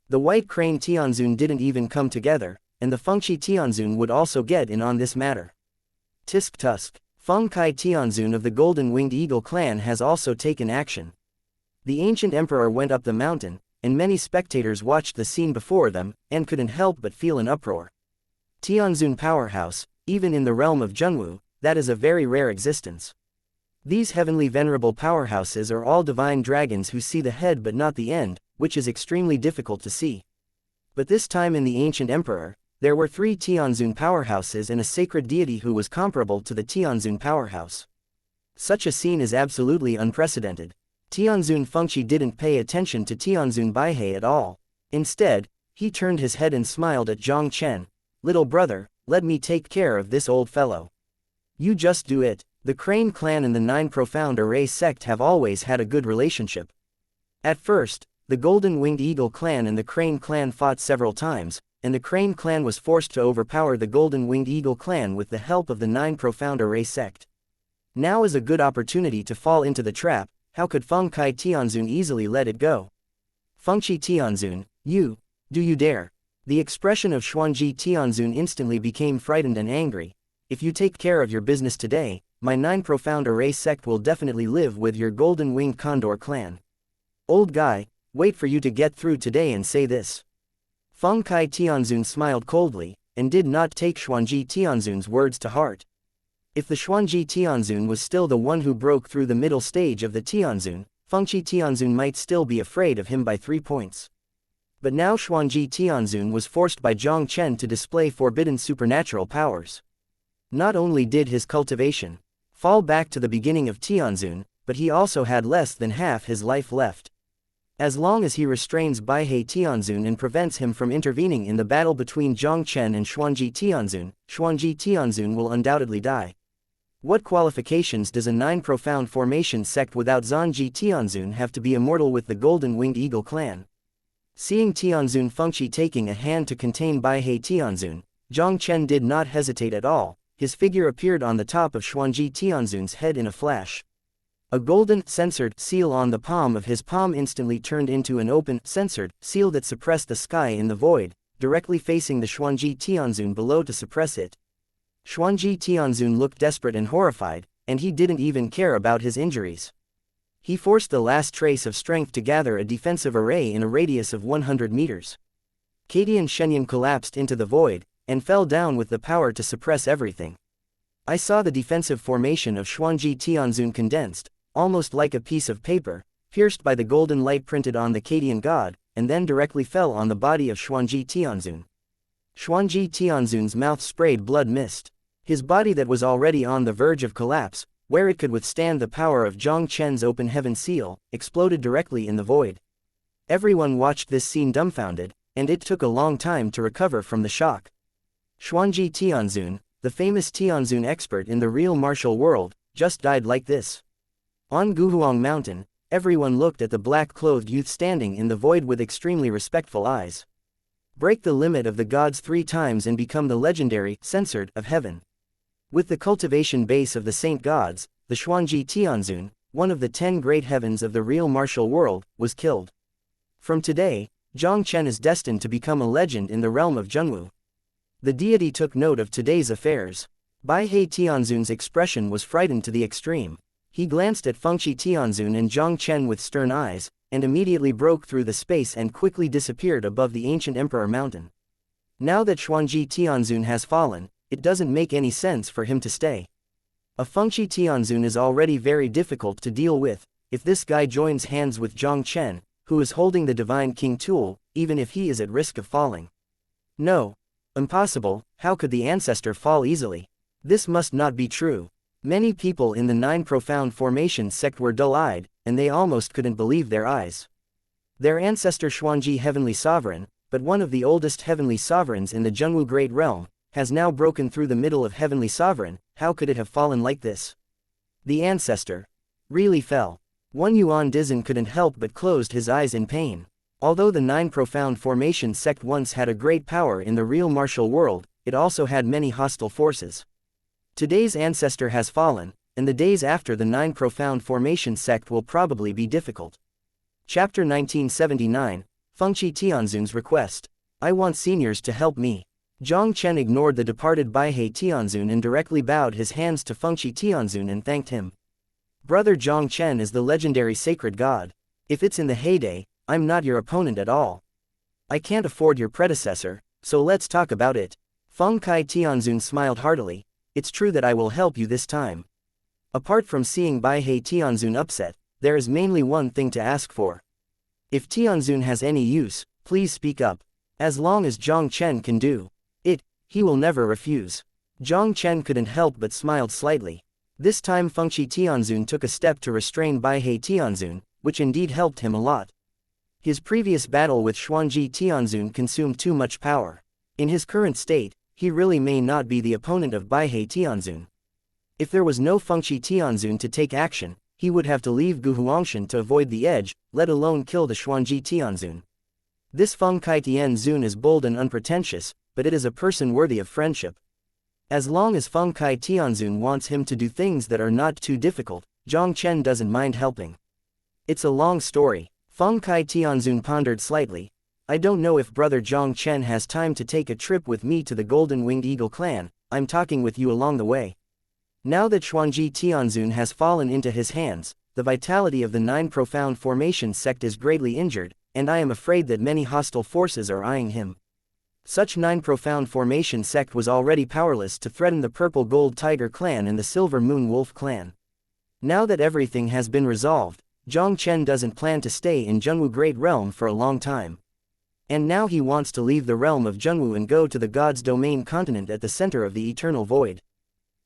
The White Crane Tianzun didn't even come together, and the Fengqi Tianzun would also get in on this matter. Tisk Tusk. Feng Kai Tianzun of the Golden-Winged Eagle clan has also taken action. The ancient emperor went up the mountain, and many spectators watched the scene before them, and couldn't help but feel an uproar. Tianzun powerhouse, even in the realm of Zhenwu, that is a very rare existence. These heavenly venerable powerhouses are all divine dragons who see the head but not the end, which is extremely difficult to see. But this time in the ancient emperor, there were 3 Tianzun powerhouses and a sacred deity who was comparable to the Tianzun powerhouse. Such a scene is absolutely unprecedented. Tianzun Fengqi didn't pay attention to Tianzun Baihe at all. Instead, he turned his head and smiled at Jiang Chen. "Little brother, let me take care of this old fellow. You just do it." The Crane clan and the 9 Profound Array sect have always had a good relationship. At first, the Golden-Winged Eagle clan and the Crane clan fought several times, and the Crane clan was forced to overpower the Golden-Winged Eagle clan with the help of the 9 Profound Array sect. Now is a good opportunity to fall into the trap. How could Feng Kai Tianzun easily let it go? Fengqi Tianzun, do you dare? The expression of Xuanji Tianzun instantly became frightened and angry. If you take care of your business today, my 9 Profound Array sect will definitely live with your Golden-Winged Condor clan. Old guy, wait for you to get through today and say this. Feng Kai Tianzun smiled coldly, and did not take Xuanji Tianzun's words to heart. If the Xuanji Tianzun was still the one who broke through the middle stage of the Tianzun, Fengqi Tianzun might still be afraid of him by 3 points. But now Xuanji Tianzun was forced by Jiang Chen to display forbidden supernatural powers. Not only did his cultivation fall back to the beginning of Tianzun, but he also had less than half his life left. As long as he restrains Baihe Tianzun and prevents him from intervening in the battle between Jiang Chen and Xuanji Tianzun will undoubtedly die. What qualifications does a 9 Profound Formation sect without Zanji Tianzun have to be immortal with the Golden-Winged Eagle clan? Seeing Tianzun Fengqi taking a hand to contain Baihe Tianzun, Jiang Chen did not hesitate at all. His figure appeared on the top of Xuanji Tianzun's head in a flash. A golden, censored seal on the palm of his palm instantly turned into an open, censored seal that suppressed the sky in the void, directly facing the Xuanji Tianzun below to suppress it. Xuanji Tianzun looked desperate and horrified, and he didn't even care about his injuries. He forced the last trace of strength to gather a defensive array in a radius of 100 meters. Kadian Shenyan collapsed into the void, and fell down with the power to suppress everything. I saw the defensive formation of Xuanji Tianzun condensed, almost like a piece of paper, pierced by the golden light printed on the Kadian god, and then directly fell on the body of Xuanji Tianzun. Xuanji Tianzun's mouth sprayed blood mist. His body that was already on the verge of collapse, where it could withstand the power of Jiang Chen's open heaven seal, exploded directly in the void. Everyone watched this scene dumbfounded, and it took a long time to recover from the shock. Xuanji Tianzun, the famous Tianzun expert in the real martial world, just died like this. On Guhuang Mountain, everyone looked at the black-clothed youth standing in the void with extremely respectful eyes. Break the limit of the gods 3 times and become the legendary, censored, of heaven. With the cultivation base of the saint gods, the Xuanji Tianzun, one of the 10 great heavens of the real martial world, was killed. From today, Jiang Chen is destined to become a legend in the realm of Zhenwu. The deity took note of today's affairs. Bai He Tianzun's expression was frightened to the extreme. He glanced at Fengqi Tianzun and Jiang Chen with stern eyes, and immediately broke through the space and quickly disappeared above the ancient Emperor Mountain. Now that Xuanji Tianzun has fallen, it doesn't make any sense for him to stay. A Fengqi Tianzun is already very difficult to deal with. If this guy joins hands with Jiang Chen, who is holding the Divine King tool, even if he is at risk of falling. No. Impossible. How could the ancestor fall easily? This must not be true. Many people in the 9 profound formation sect were dull-eyed, and they almost couldn't believe their eyes. Their ancestor Xuanji Heavenly Sovereign, but one of the oldest heavenly sovereigns in the Zhenwu Great Realm, has now broken through the middle of Heavenly Sovereign. How could it have fallen like this? The ancestor really fell. One Yuan Dizin couldn't help but closed his eyes in pain. Although the 9 profound formation sect once had a great power in the real martial world, it also had many hostile forces. Today's ancestor has fallen, and the days after the 9 profound formation sect will probably be difficult. Chapter 1979, Fengqi Tianzun's request. I want seniors to help me. Jiang Chen ignored the departed Baihe Tianzun and directly bowed his hands to Fengqi Tianzun and thanked him. Brother Jiang Chen is the legendary sacred god. If it's in the heyday, I'm not your opponent at all. I can't afford your predecessor, so let's talk about it. Fengqi Tianzun smiled heartily. It's true that I will help you this time. Apart from seeing Baihe Tianzun upset, there is mainly one thing to ask for. If Tianzun has any use, please speak up. As long as Jiang Chen can do it, he will never refuse. Jiang Chen couldn't help but smiled slightly. This time Fengqi Tianzun took a step to restrain Baihe Tianzun, which indeed helped him a lot. His previous battle with Xuanji Tianzun consumed too much power. In his current state, he really may not be the opponent of Baihe Tianzun. If there was no Fengqi Tianzun to take action, he would have to leave Guhuangshan to avoid the edge, let alone kill the Xuanji Tianzun. This Fengqi Tianzun is bold and unpretentious, but it is a person worthy of friendship. As long as Fengqi Tianzun wants him to do things that are not too difficult, Jiang Chen doesn't mind helping. It's a long story. Fengqi Tianzun pondered slightly. I don't know if brother Jiang Chen has time to take a trip with me to the Golden Winged Eagle clan. I'm talking with you along the way. Now that Xuanji Tianzun has fallen into his hands, the vitality of the 9 profound formation sect is greatly injured, and I am afraid that many hostile forces are eyeing him. Such 9 profound formation sect was already powerless to threaten the Purple Gold Tiger clan and the Silver Moon Wolf clan. Now that everything has been resolved, Jiang Chen doesn't plan to stay in Zhenwu Great Realm for a long time. And now he wants to leave the realm of Zhenwu and go to the God's Domain continent at the center of the Eternal Void.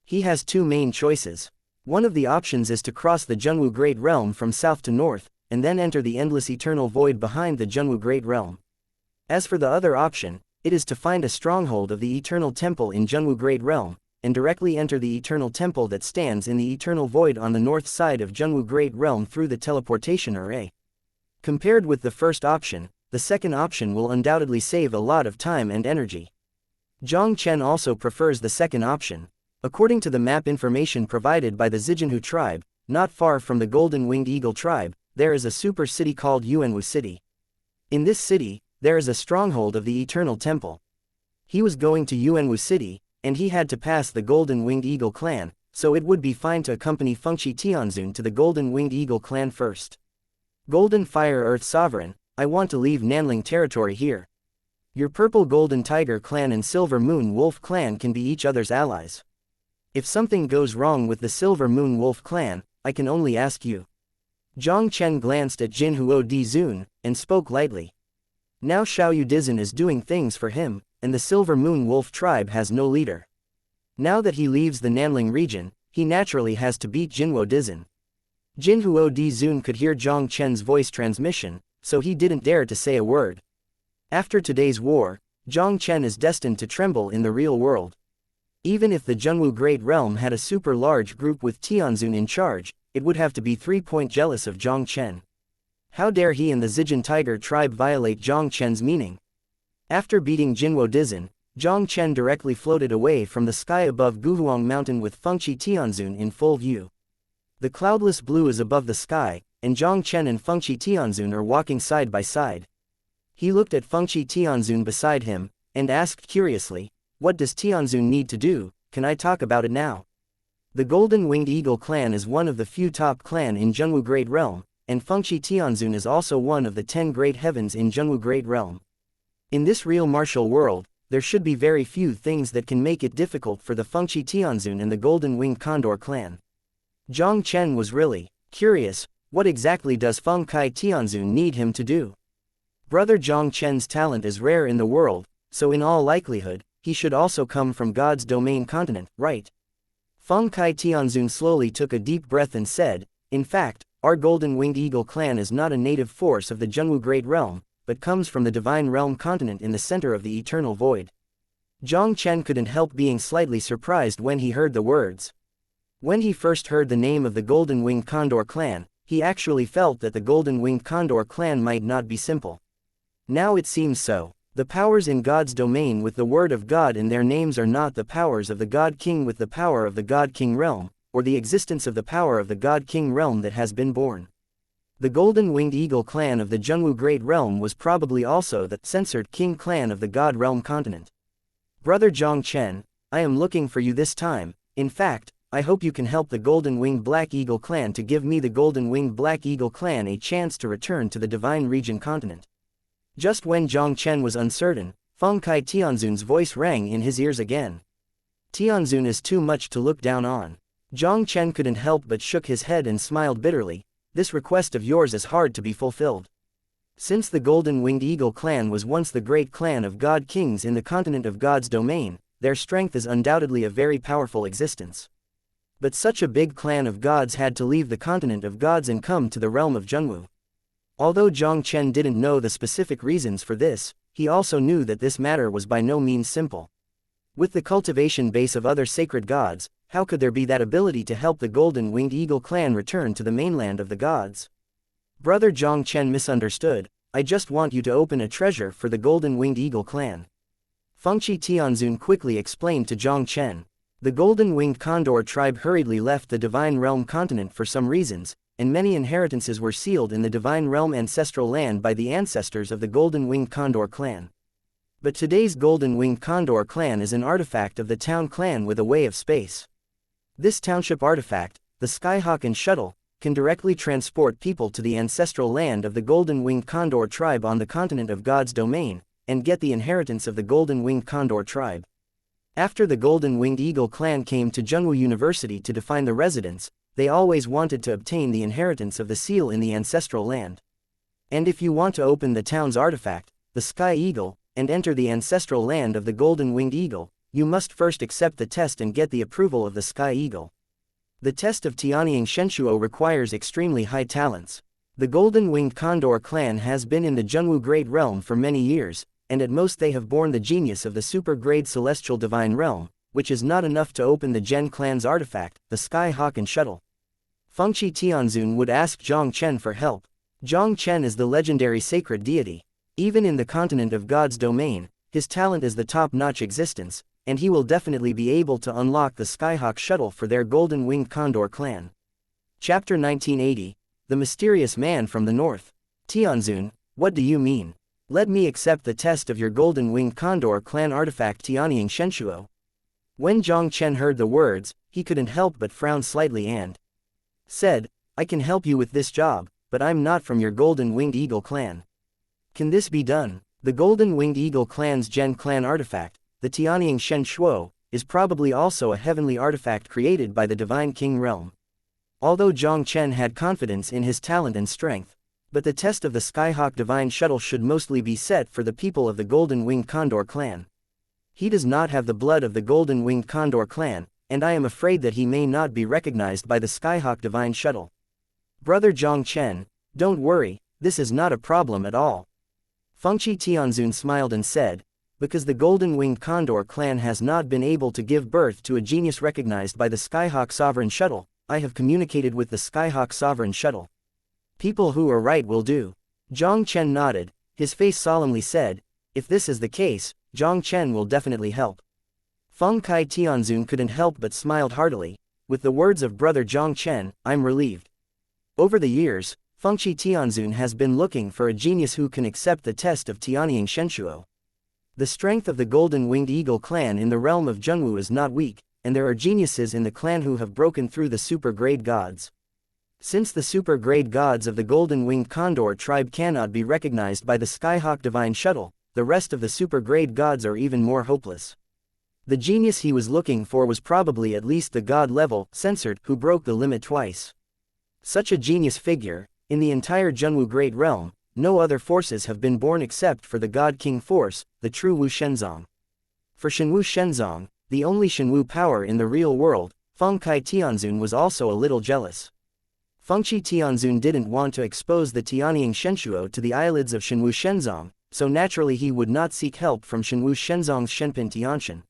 He has 2 main choices. One of the options is to cross the Zhenwu Great Realm from south to north, and then enter the endless Eternal Void behind the Zhenwu Great Realm. As for the other option, it is to find a stronghold of the Eternal Temple in Zhenwu Great Realm, and directly enter the Eternal Temple that stands in the Eternal Void on the north side of Zhenwu Great Realm through the teleportation array. Compared with the first option, the second option will undoubtedly save a lot of time and energy. Jiang Chen also prefers the second option. According to the map information provided by the Zijinhu tribe, not far from the Golden Winged Eagle tribe, there is a super city called Yuanwu City. In this city, there is a stronghold of the Eternal Temple. He was going to Yuanwu City, and he had to pass the Golden Winged Eagle clan, so it would be fine to accompany Fengqi Tianzun to the Golden Winged Eagle clan first. Golden Fire Earth Sovereign, I want to leave Nanling territory here. Your Purple Golden Tiger clan and Silver Moon Wolf clan can be each other's allies. If something goes wrong with the Silver Moon Wolf clan, I can only ask you. Jiang Chen glanced at Jinhuo Dizun, and spoke lightly. Now Xiaoyu Dizun is doing things for him, and the Silver Moon Wolf tribe has no leader. Now that he leaves the Nanling region, he naturally has to beat Jinhuo Dizun. Jinhuo Dizun could hear Jiang Chen's voice transmission, so he didn't dare to say a word. After today's war, Jiang Chen is destined to tremble in the real world. Even if the Zhenwu Great Realm had a super large group with Tianzun in charge, it would have to be 3-point jealous of Jiang Chen. How dare he and the Zijin Tiger tribe violate Jiang Chen's meaning? After beating Jinwo Dizin, Jiang Chen directly floated away from the sky above Guhuang Mountain with Fengqi Tianzun in full view. The cloudless blue is above the sky, and Jiang Chen and Fengqi Tianzun are walking side by side. He looked at Fengqi Tianzun beside him, and asked curiously, "What does Tianzun need to do? Can I talk about it now?" The Golden Winged Eagle clan is one of the few top clan in Zhenwu Great Realm, and Fengqi Tianzun is also one of the 10 great heavens in Zhenwu Great Realm. In this real martial world, there should be very few things that can make it difficult for the Fengqi Tianzun and the Golden Winged Condor clan. Jiang Chen was really curious, what exactly does Fengqi Tianzun need him to do? Brother Jiang Chen's talent is rare in the world, so in all likelihood, he should also come from God's domain continent, right? Fengqi Tianzun slowly took a deep breath and said, "In fact, our Golden Winged Eagle clan is not a native force of the Zhenwu Great Realm, but comes from the Divine Realm continent in the center of the Eternal Void." Jiang Chen couldn't help being slightly surprised when he heard the words. When he first heard the name of the Golden Winged Condor clan, he actually felt that the Golden Winged Condor clan might not be simple. Now it seems so. The powers in God's domain with the word of God in their names are not the powers of the God King with the power of the God King realm, or the existence of the power of the God King realm that has been born. The Golden Winged Eagle clan of the Zhenwu Great Realm was probably also the censored King clan of the God Realm continent. Brother Jiang Chen, I am looking for you this time. In fact, I hope you can help the Golden Winged Black Eagle clan to give me the Golden Winged Black Eagle clan a chance to return to the Divine Region continent. Just when Jiang Chen was uncertain, Fengqi Tianzun's voice rang in his ears again. Tianzun is too much to look down on. Jiang Chen couldn't help but shook his head and smiled bitterly. This request of yours is hard to be fulfilled. Since the Golden Winged Eagle clan was once the great clan of God Kings in the continent of God's domain, their strength is undoubtedly a very powerful existence. But such a big clan of gods had to leave the continent of gods and come to the realm of Zhenwu. Although Jiang Chen didn't know the specific reasons for this, he also knew that this matter was by no means simple. With the cultivation base of other sacred gods, how could there be that ability to help the Golden Winged Eagle clan return to the mainland of the gods? Brother Jiang Chen misunderstood. I just want you to open a treasure for the Golden Winged Eagle clan. Fengqi Tianzun quickly explained to Jiang Chen. The Golden Winged Condor tribe hurriedly left the Divine Realm continent for some reasons, and many inheritances were sealed in the Divine Realm ancestral land by the ancestors of the Golden Winged Condor clan. But today's Golden Winged Condor clan is an artifact of the town clan with a way of space. This township artifact, the Skyhawk and Shuttle, can directly transport people to the ancestral land of the Golden Winged Condor tribe on the continent of God's domain, and get the inheritance of the Golden Winged Condor tribe. After the Golden Winged Eagle clan came to Zhenwu University to define the residents, they always wanted to obtain the inheritance of the seal in the ancestral land. And if you want to open the town's artifact, the Sky Eagle, and enter the ancestral land of the Golden Winged Eagle, you must first accept the test and get the approval of the Sky Eagle. The test of Tianying Shenshuo requires extremely high talents. The Golden Winged Condor clan has been in the Zhenwu Great Realm for many years, and at most they have borne the genius of the super-grade Celestial Divine Realm, which is not enough to open the Zhen clan's artifact, the Sky Hawk and Shuttle. Fengqi Tianzun would ask Jiang Chen for help. Jiang Chen is the legendary sacred deity. Even in the continent of God's domain, his talent is the top-notch existence, and he will definitely be able to unlock the Skyhawk shuttle for their Golden Winged Condor clan. Chapter 1980, The Mysterious Man from the North. Tianzun, what do you mean? Let me accept the test of your Golden Winged Condor clan artifact Tianying Shenshuo. When Jiang Chen heard the words, he couldn't help but frown slightly and said, I can help you with this job, but I'm not from your Golden Winged Eagle clan. Can this be done? The Golden Winged Eagle clan's Zhen clan artifact, the Tianying Shenshuo, is probably also a heavenly artifact created by the Divine King realm. Although Jiang Chen had confidence in his talent and strength, but the test of the Skyhawk Divine Shuttle should mostly be set for the people of the Golden Winged Condor clan. He does not have the blood of the Golden Winged Condor clan, and I am afraid that he may not be recognized by the Skyhawk Divine Shuttle. Brother Jiang Chen, don't worry, this is not a problem at all. Fengqi Tianzun smiled and said, because the Golden-Winged Condor clan has not been able to give birth to a genius recognized by the Skyhawk Sovereign Shuttle, I have communicated with the Skyhawk Sovereign Shuttle. People who are right will do. Jiang Chen nodded, his face solemnly said, if this is the case, Jiang Chen will definitely help. Fengqi Tianzun couldn't help but smiled heartily. With the words of brother Jiang Chen, I'm relieved. Over the years, Fengqi Tianzun has been looking for a genius who can accept the test of Tianying Shenshuo. The strength of the Golden-Winged Eagle clan in the realm of Zhengwu is not weak, and there are geniuses in the clan who have broken through the super-grade gods. Since the super-grade gods of the Golden-Winged Condor tribe cannot be recognized by the Skyhawk Divine Shuttle, the rest of the super-grade gods are even more hopeless. The genius he was looking for was probably at least the god-level, censored, who broke the limit twice. Such a genius figure, in the entire Zhengwu Great Realm, no other forces have been born except for the God King force, the true Wu Shenzong. For Shenwu Shenzong, the only Shenwu power in the real world, Fengqi Tianzun was also a little jealous. Fengqi Tianzun didn't want to expose the Tianying Shenshuo to the eyelids of Shenwu Shenzong, so naturally he would not seek help from Shenwu Shenzong's Shenpin Tianshan.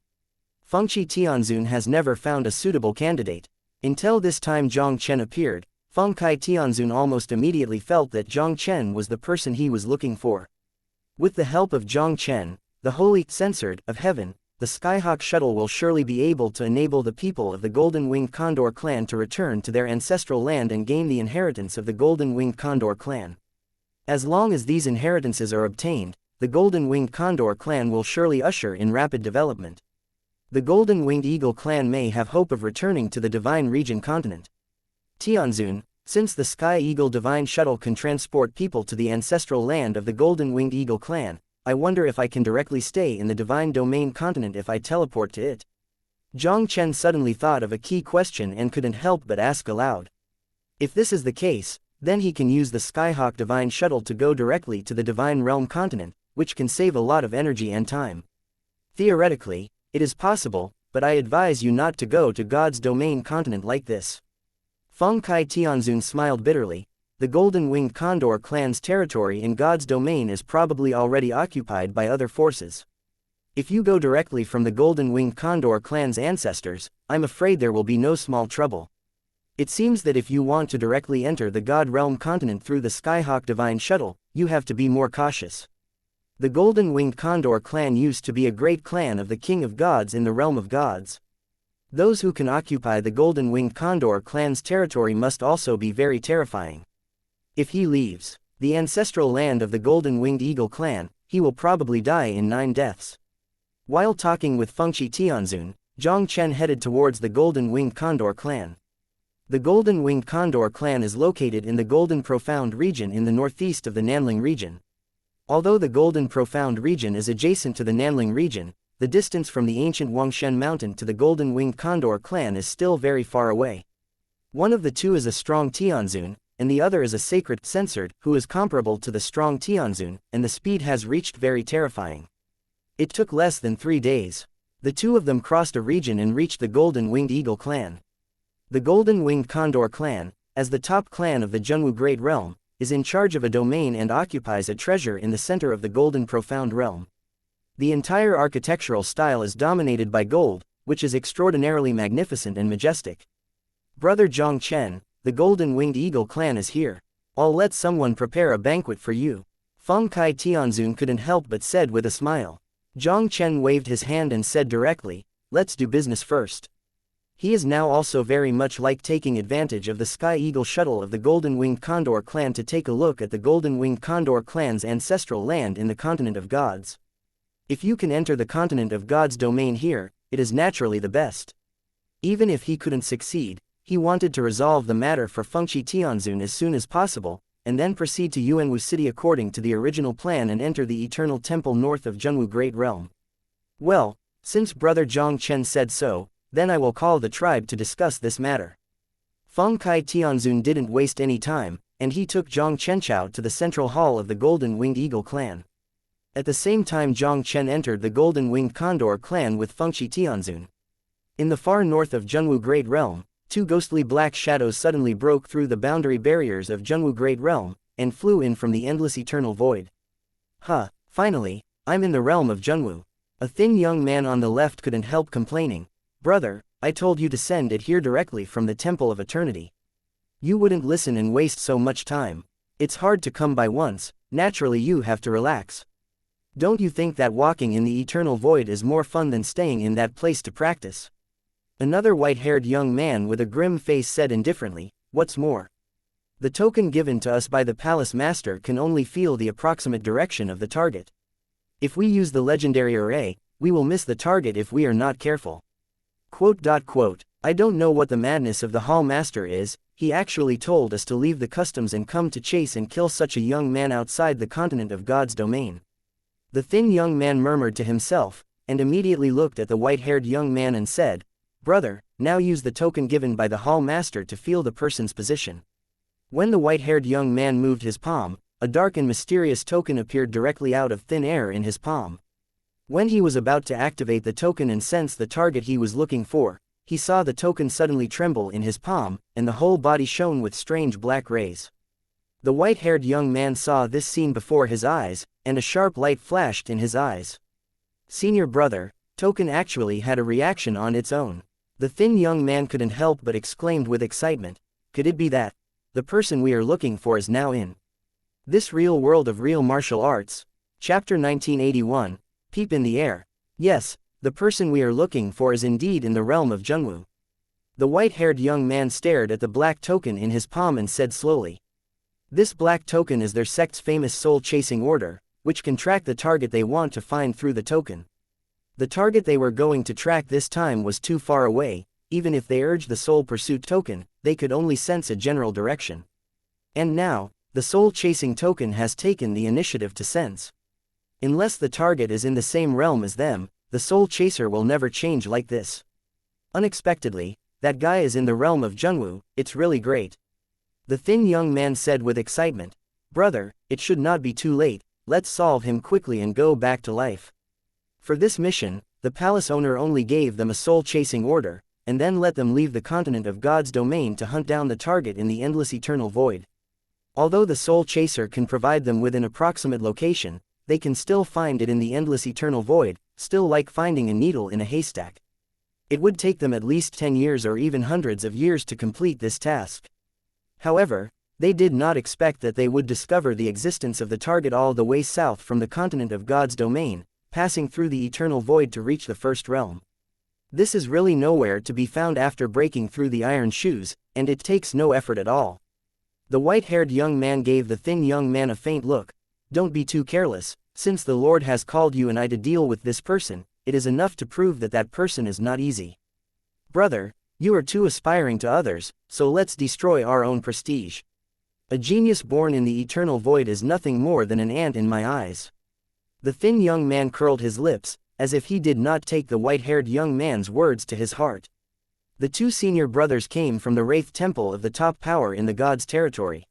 Fengqi Tianzun has never found a suitable candidate. Until this time Jiang Chen appeared, Fengqi Tianzun almost immediately felt that Jiang Chen was the person he was looking for. With the help of Jiang Chen, the Holy Censored of Heaven, the Skyhawk Shuttle will surely be able to enable the people of the Golden-Winged Condor clan to return to their ancestral land and gain the inheritance of the Golden-Winged Condor clan. As long as these inheritances are obtained, the Golden-Winged Condor clan will surely usher in rapid development. The Golden-Winged Eagle clan may have hope of returning to the Divine Region continent. Tianzun, since the Sky Eagle Divine Shuttle can transport people to the ancestral land of the Golden-Winged Eagle clan, I wonder if I can directly stay in the Divine Domain continent if I teleport to it. Jiang Chen suddenly thought of a key question and couldn't help but ask aloud. If this is the case, then he can use the Skyhawk Divine Shuttle to go directly to the Divine Realm continent, which can save a lot of energy and time. Theoretically, it is possible, but I advise you not to go to God's Domain continent like this. Fengqi Tianzun smiled bitterly. The Golden-Winged Condor clan's territory in God's domain is probably already occupied by other forces. If you go directly from the Golden-Winged Condor clan's ancestors, I'm afraid there will be no small trouble. It seems that if you want to directly enter the God Realm continent through the Skyhawk Divine Shuttle, you have to be more cautious. The Golden-Winged Condor clan used to be a great clan of the King of Gods in the realm of gods. Those who can occupy the Golden-Winged Condor clan's territory must also be very terrifying. If he leaves the ancestral land of the Golden-Winged Eagle clan, he will probably die in 9 deaths. While talking with Fengqi Tianzun, Jiang Chen headed towards the Golden-Winged Condor clan. The Golden-Winged Condor clan is located in the Golden Profound region in the northeast of the Nanling region. Although the Golden Profound region is adjacent to the Nanling region, the distance from the ancient Wangshen mountain to the Golden-Winged Condor clan is still very far away. One of the two is a strong Tianzun, and the other is a sacred censored, who is comparable to the strong Tianzun, and the speed has reached very terrifying. It took less than 3 days. The two of them crossed a region and reached the Golden-Winged Eagle clan. The Golden-Winged Condor clan, as the top clan of the Zhengwu Great Realm, is in charge of a domain and occupies a treasure in the center of the Golden Profound Realm. The entire architectural style is dominated by gold, which is extraordinarily magnificent and majestic. Brother Jiang Chen, the Golden-Winged Eagle clan is here. I'll let someone prepare a banquet for you. Fengqi Tianzun couldn't help but said with a smile. Jiang Chen waved his hand and said directly, let's do business first. He is now also very much like taking advantage of the Sky Eagle shuttle of the Golden-Winged Condor clan to take a look at the Golden-Winged Condor clan's ancestral land in the continent of gods. If you can enter the continent of God's domain here, it is naturally the best. Even if he couldn't succeed, he wanted to resolve the matter for Fengqi Tianzun as soon as possible, and then proceed to Yuanwu City according to the original plan and enter the Eternal Temple north of Zhengwu Great Realm. Well, since Brother Jiang Chen said so, then I will call the tribe to discuss this matter. Fengqi Tianzun didn't waste any time, and he took Jiang Chenchao to the central hall of the Golden-Winged Eagle clan. At the same time Jiang Chen entered the Golden-Winged Condor clan with Fengqi Tianzun. In the far north of Zhengwu Great Realm, 2 ghostly black shadows suddenly broke through the boundary barriers of Zhengwu Great Realm, and flew in from the endless eternal void. Finally, I'm in the realm of Zhengwu. A thin young man on the left couldn't help complaining. Brother, I told you to send it here directly from the Temple of Eternity. You wouldn't listen and waste so much time. It's hard to come by once, naturally you have to relax. Don't you think that walking in the eternal void is more fun than staying in that place to practice? Another white-haired young man with a grim face said indifferently, what's more? The token given to us by the Palace Master can only feel the approximate direction of the target. If we use the legendary array, we will miss the target if we are not careful. I don't know what the madness of the Hall Master is, he actually told us to leave the customs and come to chase and kill such a young man outside the continent of God's domain. The thin young man murmured to himself, and immediately looked at the white-haired young man and said, Brother, now use the token given by the Hall Master to feel the person's position. When the white-haired young man moved his palm, a dark and mysterious token appeared directly out of thin air in his palm. When he was about to activate the token and sense the target he was looking for, he saw the token suddenly tremble in his palm, and the whole body shone with strange black rays. The white-haired young man saw this scene before his eyes, and a sharp light flashed in his eyes. Senior brother, token actually had a reaction on its own. The thin young man couldn't help but exclaimed with excitement, could it be that the person we are looking for is now in this real world of real martial arts? Chapter 1981, Peep in the Air. Yes, the person we are looking for is indeed in the realm of Zhengwu. The white-haired young man stared at the black token in his palm and said slowly, this black token is their sect's famous soul-chasing order, which can track the target they want to find through the token. The target they were going to track this time was too far away, even if they urged the soul pursuit token, they could only sense a general direction. And now, the soul-chasing token has taken the initiative to sense. Unless the target is in the same realm as them, the soul chaser will never change like this. Unexpectedly, that guy is in the realm of Zhengwu, it's really great. The thin young man said with excitement, brother, it should not be too late, let's solve him quickly and go back to life. For this mission, the palace owner only gave them a soul-chasing order, and then let them leave the continent of God's domain to hunt down the target in the endless eternal void. Although the soul chaser can provide them with an approximate location, they can still find it in the endless eternal void, still like finding a needle in a haystack. It would take them at least 10 years or even hundreds of years to complete this task. However, they did not expect that they would discover the existence of the target all the way south from the continent of God's domain, passing through the eternal void to reach the first realm. This is really nowhere to be found after breaking through the iron shoes, and it takes no effort at all. The white-haired young man gave the thin young man a faint look. Don't be too careless, since the Lord has called you and I to deal with this person, it is enough to prove that that person is not easy. Brother, you are too aspiring to others, so let's destroy our own prestige. A genius born in the eternal void is nothing more than an ant in my eyes. The thin young man curled his lips, as if he did not take the white-haired young man's words to his heart. The two senior brothers came from the Wraith Temple of the top power in the God's territory.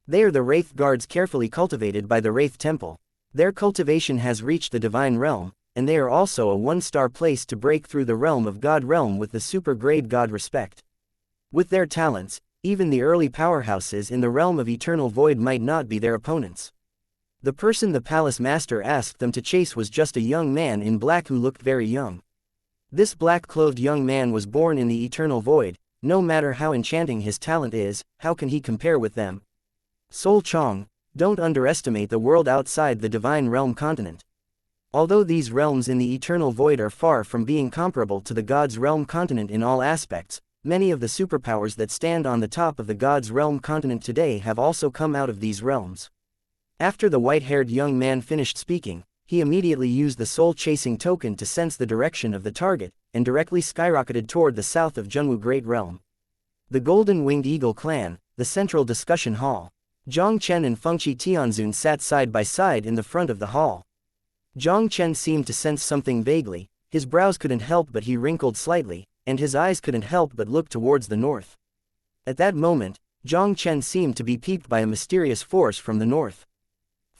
They are the Wraith Guards carefully cultivated by the Wraith Temple. Their cultivation has reached the divine realm, and they are also a one-star place to break through the realm of God realm with the super-grade God respect. With their talents, even the early powerhouses in the realm of eternal void might not be their opponents. The person the palace master asked them to chase was just a young man in black who looked very young. This black-clothed young man was born in the eternal void. No matter how enchanting his talent is, how can he compare with them? Sol Chong, don't underestimate the world outside the divine realm continent. Although these realms in the eternal void are far from being comparable to the God's realm continent in all aspects, many of the superpowers that stand on the top of the God's realm continent today have also come out of these realms. After the white-haired young man finished speaking, he immediately used the soul-chasing token to sense the direction of the target, and directly skyrocketed toward the south of Zhengwu Great Realm. The Golden-Winged Eagle Clan, the central discussion hall. Jiang Chen and Fengqi Tianzun sat side by side in the front of the hall. Jiang Chen seemed to sense something vaguely, his brows couldn't help but he wrinkled slightly, and his eyes couldn't help but look towards the north. At that moment, Jiang Chen seemed to be piqued by a mysterious force from the north.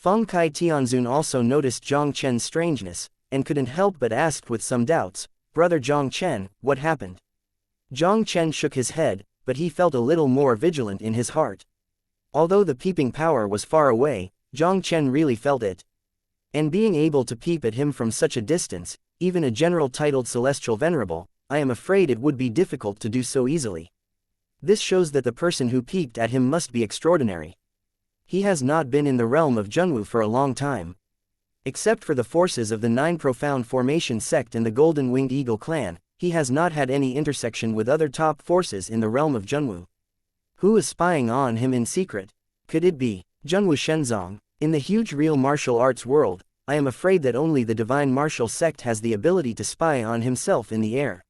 Fengqi Tianzun also noticed Jiang Chen's strangeness, and couldn't help but asked with some doubts, Brother Jiang Chen, what happened? Jiang Chen shook his head, but he felt a little more vigilant in his heart. Although the peeping power was far away, Jiang Chen really felt it. And being able to peep at him from such a distance, even a general titled Celestial Venerable, I am afraid it would be difficult to do so easily. This shows that the person who peeped at him must be extraordinary. He has not been in the realm of Zhenwu for a long time. Except for the forces of the Nine Profound Formation Sect and the Golden Winged Eagle clan, he has not had any intersection with other top forces in the realm of Zhenwu. Who is spying on him in secret? Could it be Zhenwu Shenzong? In the huge real martial arts world, I am afraid that only the Divine Martial Sect has the ability to spy on himself in the air.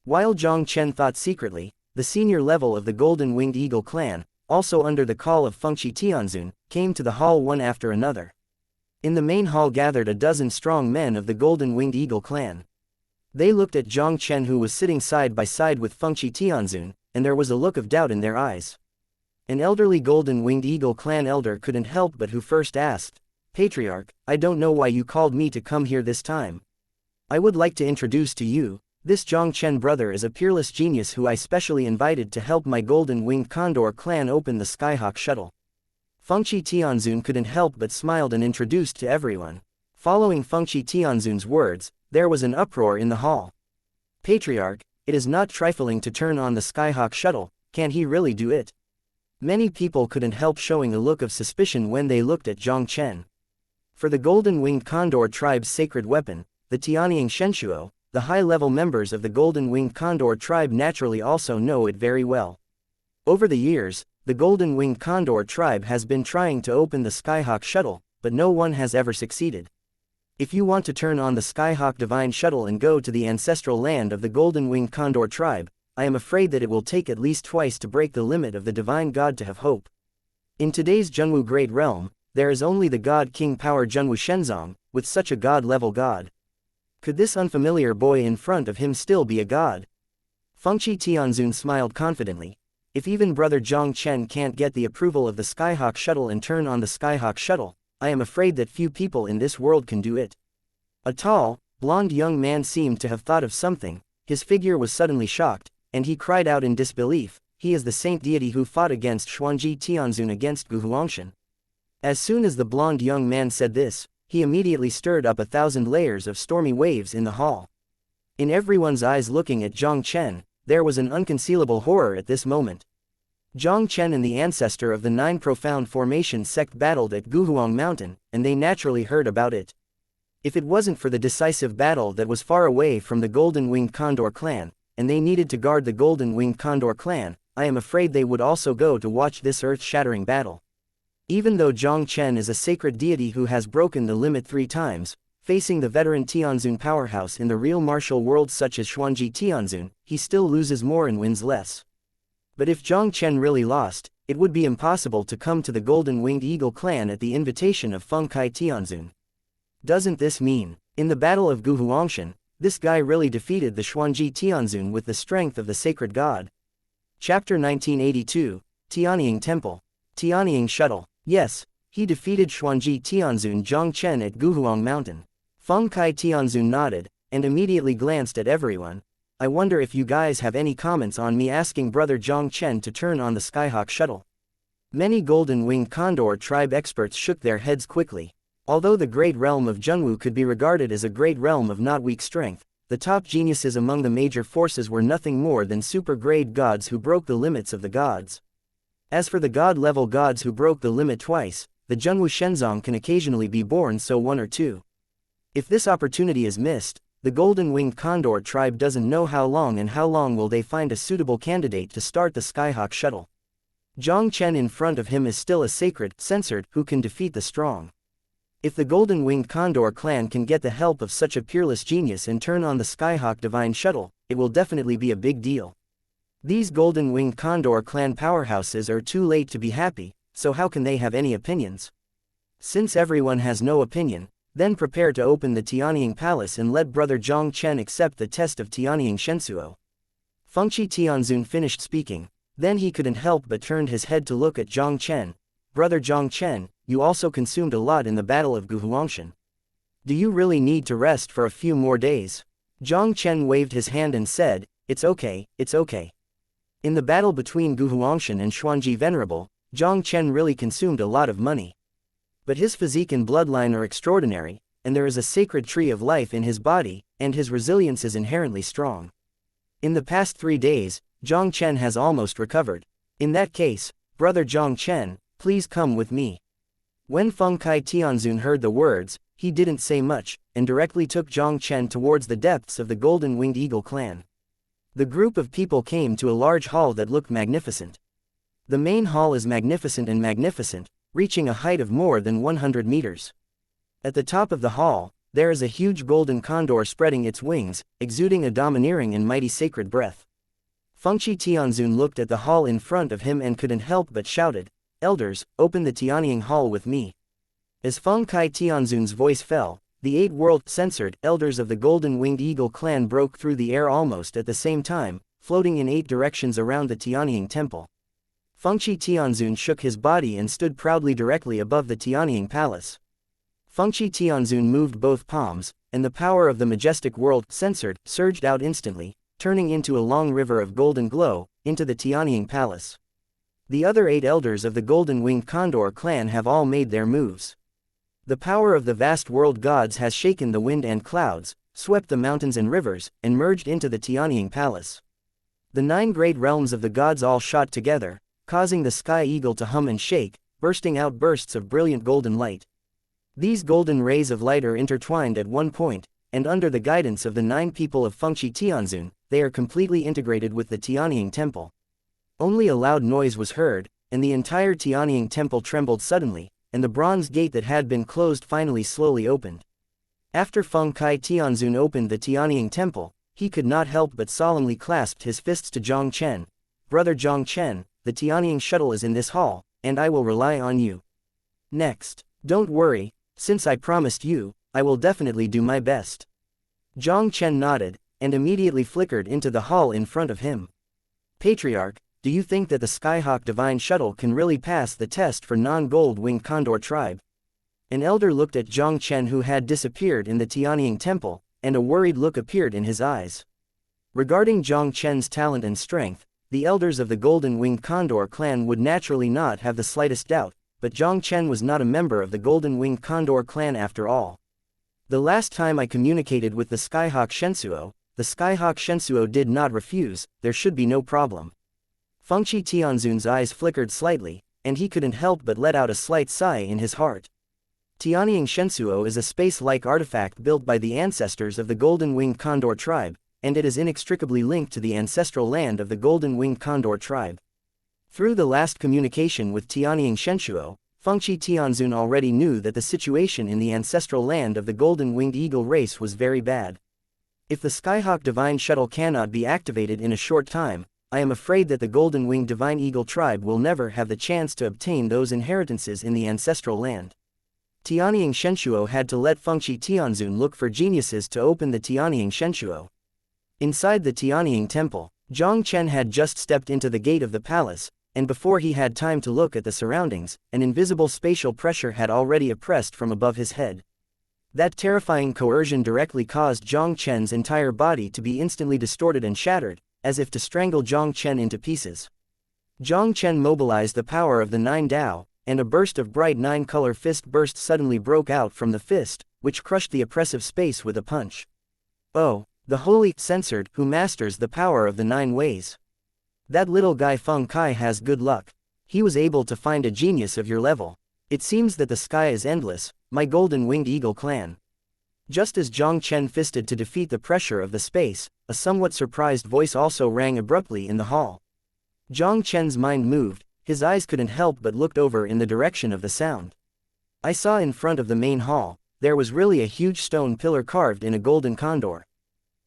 While Jiang Chen thought secretly, the senior level of the Golden Winged Eagle clan, also under the call of Fengqi Tianzun, came to the hall one after another. In the main hall gathered a dozen strong men of the Golden Winged Eagle clan. They looked at Jiang Chen, who was sitting side by side with Fengqi Tianzun, and there was a look of doubt in their eyes. An elderly Golden Winged Eagle clan elder couldn't help but who first asked, "Patriarch, I don't know why you called me to come here this time. I would like to introduce to you, this Jiang Chen brother is a peerless genius who I specially invited to help my Golden Winged Condor clan open the Skyhawk shuttle." Fengqi Tianzun couldn't help but smiled and introduced to everyone. Following Fengqi Tianzun's words, there was an uproar in the hall. "Patriarch, it is not trifling to turn on the Skyhawk shuttle, can he really do it?" Many people couldn't help showing a look of suspicion when they looked at Jiang Chen. For the Golden Winged Condor tribe's sacred weapon, the Tianying Shenshuo, the high-level members of the Golden Winged Condor tribe naturally also know it very well. Over the years, the Golden Winged Condor tribe has been trying to open the Skyhawk shuttle, but no one has ever succeeded. If you want to turn on the Skyhawk Divine Shuttle and go to the ancestral land of the Golden Winged Condor tribe, I am afraid that it will take at least twice to break the limit of the Divine God to have hope. In today's Zhenwu Great Realm, there is only the God King Power Zhenwu Shenzong, with such a God-level god. Could this unfamiliar boy in front of him still be a god? Fengqi Tianzun smiled confidently. If even brother Jiang Chen can't get the approval of the Skyhawk shuttle and turn on the Skyhawk shuttle, I am afraid that few people in this world can do it. A tall, blonde young man seemed to have thought of something. His figure was suddenly shocked, and he cried out in disbelief, "He is the saint deity who fought against Xuanji Tianzun against Gu Huangshan." As soon as the blonde young man said this, he immediately stirred up 1,000 layers of stormy waves in the hall. In everyone's eyes looking at Jiang Chen, there was an unconcealable horror at this moment. Jiang Chen and the ancestor of the Nine Profound Formation Sect battled at Guhuang Mountain, and they naturally heard about it. If it wasn't for the decisive battle that was far away from the Golden Winged Condor clan, and they needed to guard the Golden Winged Condor clan, I am afraid they would also go to watch this earth-shattering battle. Even though Jiang Chen is a sacred deity who has broken the limit 3 times, facing the veteran Tianzun powerhouse in the real martial world such as Xuanji Tianzun, he still loses more and wins less. But if Jiang Chen really lost, it would be impossible to come to the Golden Winged Eagle clan at the invitation of Fengqi Tianzun. Doesn't this mean, in the Battle of Gu Huangshan, this guy really defeated the Xuanji Tianzun with the strength of the sacred god? Chapter 1982, Tianying Temple. Tianying Shuttle. Yes, he defeated Xuanji Tianzun Jiang Chen at Guhuang Mountain. Fengqi Tianzun nodded, and immediately glanced at everyone. I wonder if you guys have any comments on me asking brother Jiang Chen to turn on the Skyhawk shuttle. Many Golden Winged Condor tribe experts shook their heads quickly. Although the great realm of Zhenwu could be regarded as a great realm of not weak strength, the top geniuses among the major forces were nothing more than super-grade gods who broke the limits of the gods. As for the god-level gods who broke the limit twice, the Zhenwu Shenzong can occasionally be born, so 1 or 2. If this opportunity is missed, the Golden Winged Condor tribe doesn't know how long will they find a suitable candidate to start the Skyhawk shuttle. Jiang Chen in front of him is still a sacred, censored, who can defeat the strong. If the Golden Winged Condor clan can get the help of such a peerless genius and turn on the Skyhawk Divine Shuttle, it will definitely be a big deal. These Golden Winged Condor clan powerhouses are too late to be happy, so how can they have any opinions? Since everyone has no opinion, then prepare to open the Tianying Palace and let brother Jiang Chen accept the test of Tianying Shensuo. Fengqi Tianzun finished speaking, then he couldn't help but turned his head to look at Jiang Chen. Brother Jiang Chen, you also consumed a lot in the Battle of Gu Huangshan. Do you really need to rest for a few more days? Jiang Chen waved his hand and said, it's okay, it's okay. In the battle between Gu Huangshan and Xuanji Venerable, Jiang Chen really consumed a lot of money. But his physique and bloodline are extraordinary, and there is a sacred tree of life in his body, and his resilience is inherently strong. In the past 3 days, Jiang Chen has almost recovered. In that case, brother Jiang Chen, please come with me. When Feng Kai Tianzun heard the words, he didn't say much, and directly took Jiang Chen towards the depths of the Golden Winged Eagle clan. The group of people came to a large hall that looked magnificent. The main hall is magnificent, reaching a height of more than 100 meters. At the top of the hall, there is a huge golden condor spreading its wings, exuding a domineering and mighty sacred breath. Fengqi Tianzun looked at the hall in front of him and couldn't help but shouted, "Elders, open the Tianying Hall with me." As Feng Kai Tianzun's voice fell, the 8 world-censored elders of the Golden Winged Eagle clan broke through the air almost at the same time, floating in 8 directions around the Tianying temple. Fengqi Tianzun shook his body and stood proudly directly above the Tianying palace. Fengqi Tianzun moved both palms, and the power of the majestic world censored surged out instantly, turning into a long river of golden glow, into the Tianying palace. The other 8 elders of the Golden Winged Condor clan have all made their moves. The power of the vast world gods has shaken the wind and clouds, swept the mountains and rivers, and merged into the Tianying palace. The 9 great realms of the gods all shot together, causing the sky eagle to hum and shake, bursting out bursts of brilliant golden light. These golden rays of light are intertwined at one point, and under the guidance of the 9 people of Fengqi Tianzun, they are completely integrated with the Tianying temple. Only a loud noise was heard, and the entire Tianying temple trembled suddenly, and the bronze gate that had been closed finally slowly opened. After Feng Kai Tianzun opened the Tianying temple, he could not help but solemnly clasped his fists to Jiang Chen. "Brother Jiang Chen, the Tianying shuttle is in this hall, and I will rely on you. Next, don't worry, since I promised you, I will definitely do my best." Jiang Chen nodded, and immediately flickered into the hall in front of him. "Patriarch, do you think that the Skyhawk Divine Shuttle can really pass the test for non-gold winged condor tribe?" An elder looked at Jiang Chen, who had disappeared in the Tianying temple, and a worried look appeared in his eyes. Regarding Jiang Chen's talent and strength, the elders of the Golden Winged Condor clan would naturally not have the slightest doubt, but Jiang Chen was not a member of the Golden Winged Condor clan after all. "The last time I communicated with the Skyhawk Shensuo, the Skyhawk Shensuo did not refuse, there should be no problem." Fengqi Tianzun's eyes flickered slightly, and he couldn't help but let out a slight sigh in his heart. Tianying Shensuo is a space-like artifact built by the ancestors of the Golden Winged Condor tribe, and it is inextricably linked to the ancestral land of the Golden Winged Condor tribe. Through the last communication with Tianying Shensuo, Fengqi Tianzun already knew that the situation in the ancestral land of the Golden Winged Eagle race was very bad. If the Skyhawk Divine Shuttle cannot be activated in a short time, I am afraid that the Golden Winged Divine Eagle tribe will never have the chance to obtain those inheritances in the ancestral land. Tianying Shensuo had to let Fengqi Tianzun look for geniuses to open the Tianying Shensuo. Inside the Tianying temple, Jiang Chen had just stepped into the gate of the palace, and before he had time to look at the surroundings, an invisible spatial pressure had already oppressed from above his head. That terrifying coercion directly caused Jiang Chen's entire body to be instantly distorted and shattered, as if to strangle Jiang Chen into pieces. Jiang Chen mobilized the power of the 9 Dao, and a burst of bright 9-color fist burst suddenly broke out from the fist, which crushed the oppressive space with a punch. "Oh, the holy censored who masters the power of the 9 ways. That little guy Feng Kai has good luck. He was able to find a genius of your level. It seems that the sky is endless, my Golden Winged Eagle clan." Just as Jiang Chen fisted to defeat the pressure of the space, a somewhat surprised voice also rang abruptly in the hall. Jiang Chen's mind moved, his eyes couldn't help but looked over in the direction of the sound. "I saw in front of the main hall, there was really a huge stone pillar carved in a golden condor.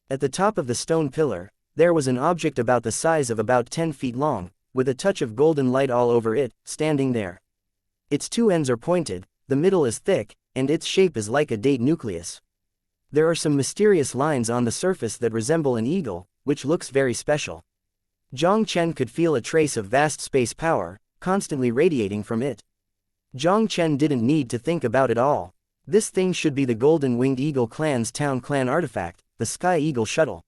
At the top of the stone pillar, there was an object about the size of about 10 feet long, with a touch of golden light all over it, standing there. Its 2 ends are pointed, the middle is thick, and its shape is like a date nucleus. There are some mysterious lines on the surface that resemble an eagle, which looks very special." Jiang Chen could feel a trace of vast space power, constantly radiating from it. Jiang Chen didn't need to think about it all. This thing should be the Golden Winged Eagle clan's town clan artifact, the Sky Eagle Shuttle.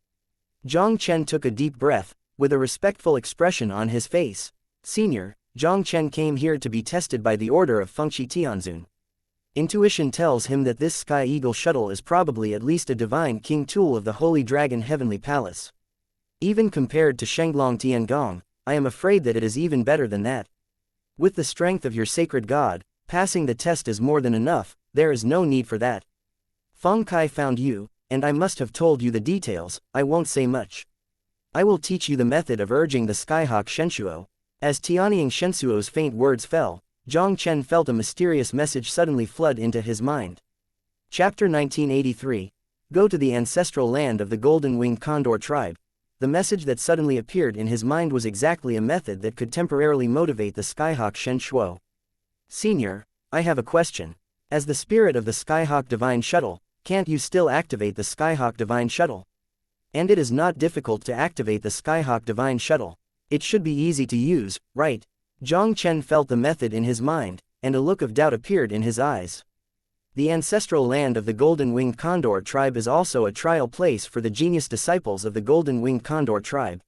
Jiang Chen took a deep breath, with a respectful expression on his face. "Senior, Jiang Chen came here to be tested by the order of Fengqi Tianzun. Intuition tells him that this Sky Eagle shuttle is probably at least a divine king tool of the Holy Dragon Heavenly Palace. Even compared to Shenglong Tiangong, I am afraid that it is even better than that. With the strength of your sacred god, passing the test is more than enough, there is no need for that. Feng Kai found you, and I must have told you the details, I won't say much. I will teach you the method of urging the Skyhawk Shensuo. As Tianying Shensuo's faint words fell, Jiang Chen felt a mysterious message suddenly flood into his mind. Chapter 1983. Go to the ancestral land of the Golden-Winged Condor tribe. The message that suddenly appeared in his mind was exactly a method that could temporarily motivate the Skyhawk Shensuo. Senior, I have a question. As the spirit of the Skyhawk Divine Shuttle, can't you still activate the Skyhawk Divine Shuttle? And it is not difficult to activate the Skyhawk Divine Shuttle. It should be easy to use, right? Jiang Chen felt the method in his mind, and a look of doubt appeared in his eyes. The ancestral land of the Golden-Winged Condor tribe is also a trial place for the genius disciples of the Golden-Winged Condor tribe.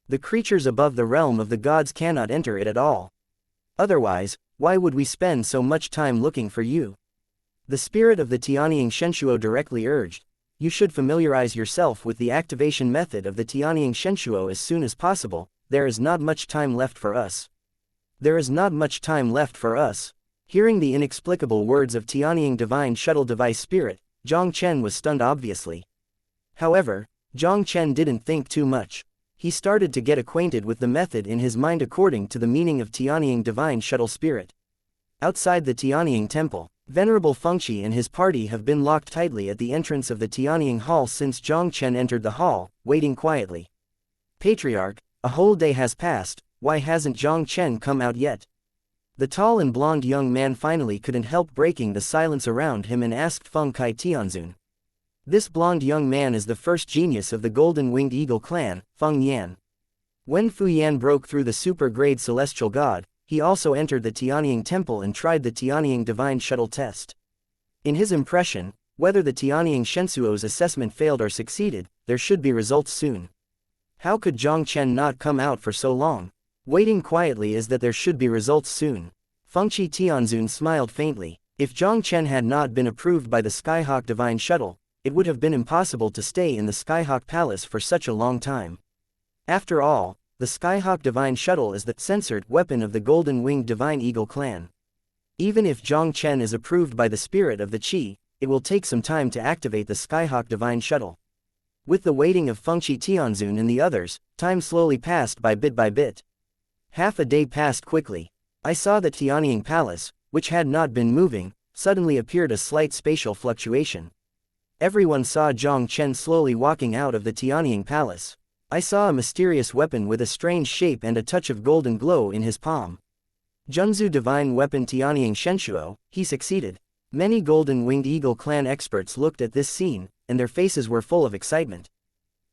The creatures above the realm of the gods cannot enter it at all. Otherwise, why would we spend so much time looking for you? The spirit of the Tianying Shensuo directly urged. You should familiarize yourself with the activation method of the Tianying Shensuo as soon as possible. There is not much time left for us. There is not much time left for us. Hearing the inexplicable words of Tianying Divine Shuttle Device Spirit, Jiang Chen was stunned obviously. However, Jiang Chen didn't think too much. He started to get acquainted with the method in his mind according to the meaning of Tianying Divine Shuttle Spirit. Outside the Tianying Temple, Venerable Fengqi and his party have been locked tightly at the entrance of the Tianying Hall since Jiang Chen entered the hall, waiting quietly. Patriarch, a whole day has passed, why hasn't Jiang Chen come out yet? The tall and blonde young man finally couldn't help breaking the silence around him and asked Feng Kai Tianzun. This blonde young man is the first genius of the Golden-Winged Eagle clan, Feng Yan. When Fu Yan broke through the super-grade celestial god, he also entered the Tianying Temple and tried the Tianying Divine Shuttle test. In his impression, whether the Tianying Shensuo's assessment failed or succeeded, there should be results soon. How could Jiang Chen not come out for so long? Waiting quietly is that there should be results soon. Fengqi Tianzun smiled faintly. If Jiang Chen had not been approved by the Skyhawk Divine Shuttle, it would have been impossible to stay in the Skyhawk Palace for such a long time. After all, the Skyhawk Divine Shuttle is the censored weapon of the Golden-Winged Divine Eagle clan. Even if Jiang Chen is approved by the spirit of the Qi, it will take some time to activate the Skyhawk Divine Shuttle. With the waiting of Fengqi Tianzun and the others, time slowly passed by bit. Half a day passed quickly. I saw that Tianying Palace, which had not been moving, suddenly appeared a slight spatial fluctuation. Everyone saw Jiang Chen slowly walking out of the Tianying Palace. I saw a mysterious weapon with a strange shape and a touch of golden glow in his palm. Junzu Divine Weapon Tianying Shensuo, he succeeded. Many Golden-Winged Eagle clan experts looked at this scene, and their faces were full of excitement.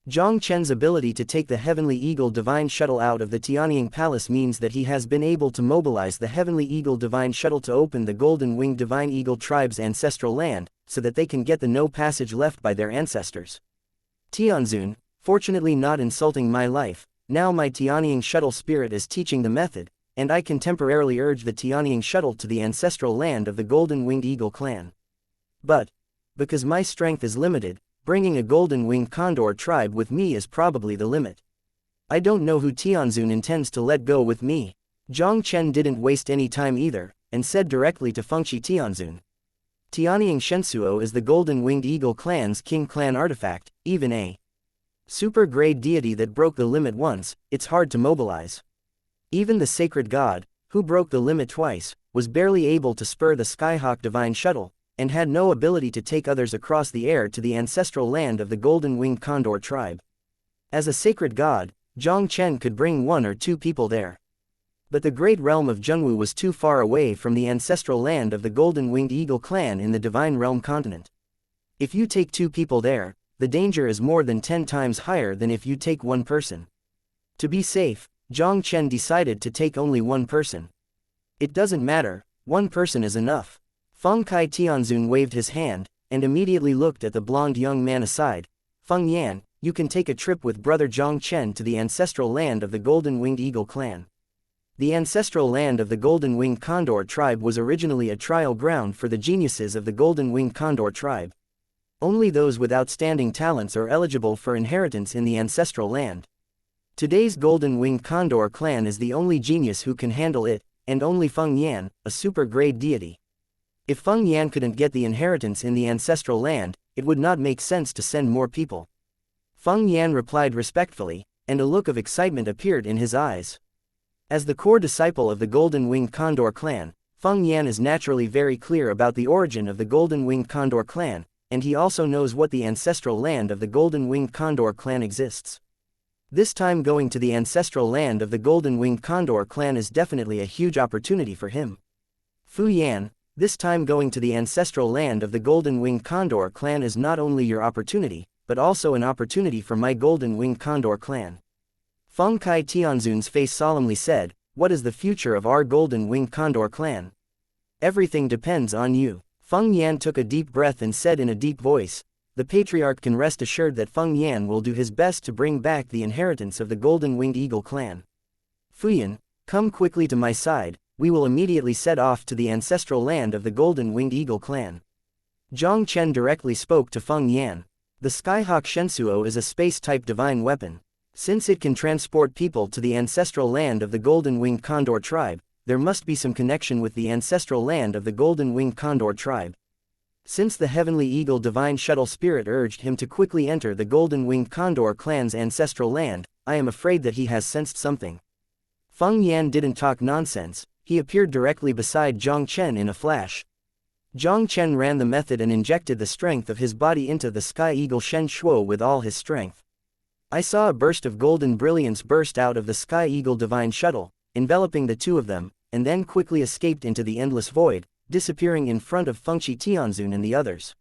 Jiang Chen's ability to take the Heavenly Eagle Divine Shuttle out of the Tianying Palace means that he has been able to mobilize the Heavenly Eagle Divine Shuttle to open the Golden-Winged Divine Eagle tribe's ancestral land, so that they can get the no passage left by their ancestors. Tianzun, fortunately not insulting my life, now my Tianying Shuttle spirit is teaching the method, and I can temporarily urge the Tianying Shuttle to the ancestral land of the Golden-Winged Eagle clan. But, because my strength is limited, bringing a Golden-Winged Condor tribe with me is probably the limit. I don't know who Tianzun intends to let go with me. Jiang Chen didn't waste any time either, and said directly to Fengqi Tianzun. Tianying Shensuo is the Golden-Winged Eagle clan's king clan artifact, even a super-grade deity that broke the limit once, it's hard to mobilize. Even the sacred god, who broke the limit twice, was barely able to spur the Skyhawk Divine Shuttle, and had no ability to take others across the air to the ancestral land of the Golden-Winged Condor tribe. As a sacred god, Jiang Chen could bring 1 or 2 people there. But the great realm of Zhengwu was too far away from the ancestral land of the Golden-Winged Eagle clan in the Divine Realm continent. If you take 2 people there, the danger is more than 10 times higher than if you take 1 person. To be safe, Jiang Chen decided to take only 1 person. It doesn't matter, 1 person is enough. Feng Kai Tianzun waved his hand, and immediately looked at the blonde young man aside. Feng Yan, you can take a trip with brother Jiang Chen to the ancestral land of the Golden-Winged Eagle clan. The ancestral land of the Golden-Winged Condor tribe was originally a trial ground for the geniuses of the Golden-Winged Condor tribe. Only those with outstanding talents are eligible for inheritance in the ancestral land. Today's Golden-Winged Condor clan is the only genius who can handle it, and only Feng Yan, a super-grade deity. If Feng Yan couldn't get the inheritance in the ancestral land, it would not make sense to send more people. Feng Yan replied respectfully, and a look of excitement appeared in his eyes. As the core disciple of the Golden-Winged Condor clan, Feng Yan is naturally very clear about the origin of the Golden-Winged Condor clan, and he also knows what the ancestral land of the Golden-Winged Condor clan exists. This time going to the ancestral land of the Golden-Winged Condor clan is definitely a huge opportunity for him. Fu Yan, this time going to the ancestral land of the Golden-Winged Condor clan is not only your opportunity, but also an opportunity for my Golden-Winged Condor clan. Feng Kai Tianzun's face solemnly said, "What is the future of our Golden-Winged Condor clan? Everything depends on you." Feng Yan took a deep breath and said in a deep voice, "The patriarch can rest assured that Feng Yan will do his best to bring back the inheritance of the Golden-Winged Eagle clan. Fuyan, come quickly to my side, we will immediately set off to the ancestral land of the Golden-Winged Eagle clan." Jiang Chen directly spoke to Feng Yan. The Skyhawk Shensuo is a space-type divine weapon. Since it can transport people to the ancestral land of the Golden-Winged Condor tribe, there must be some connection with the ancestral land of the Golden-Winged Condor tribe. Since the Heavenly Eagle Divine Shuttle Spirit urged him to quickly enter the Golden-Winged Condor clan's ancestral land, I am afraid that he has sensed something. Feng Yan didn't talk nonsense, he appeared directly beside Jiang Chen in a flash. Jiang Chen ran the method and injected the strength of his body into the Sky Eagle Shen Shuo with all his strength. I saw a burst of golden brilliance burst out of the Sky Eagle Divine Shuttle, enveloping the two of them, and then quickly escaped into the endless void, disappearing in front of Fengqi Tianzun and the others.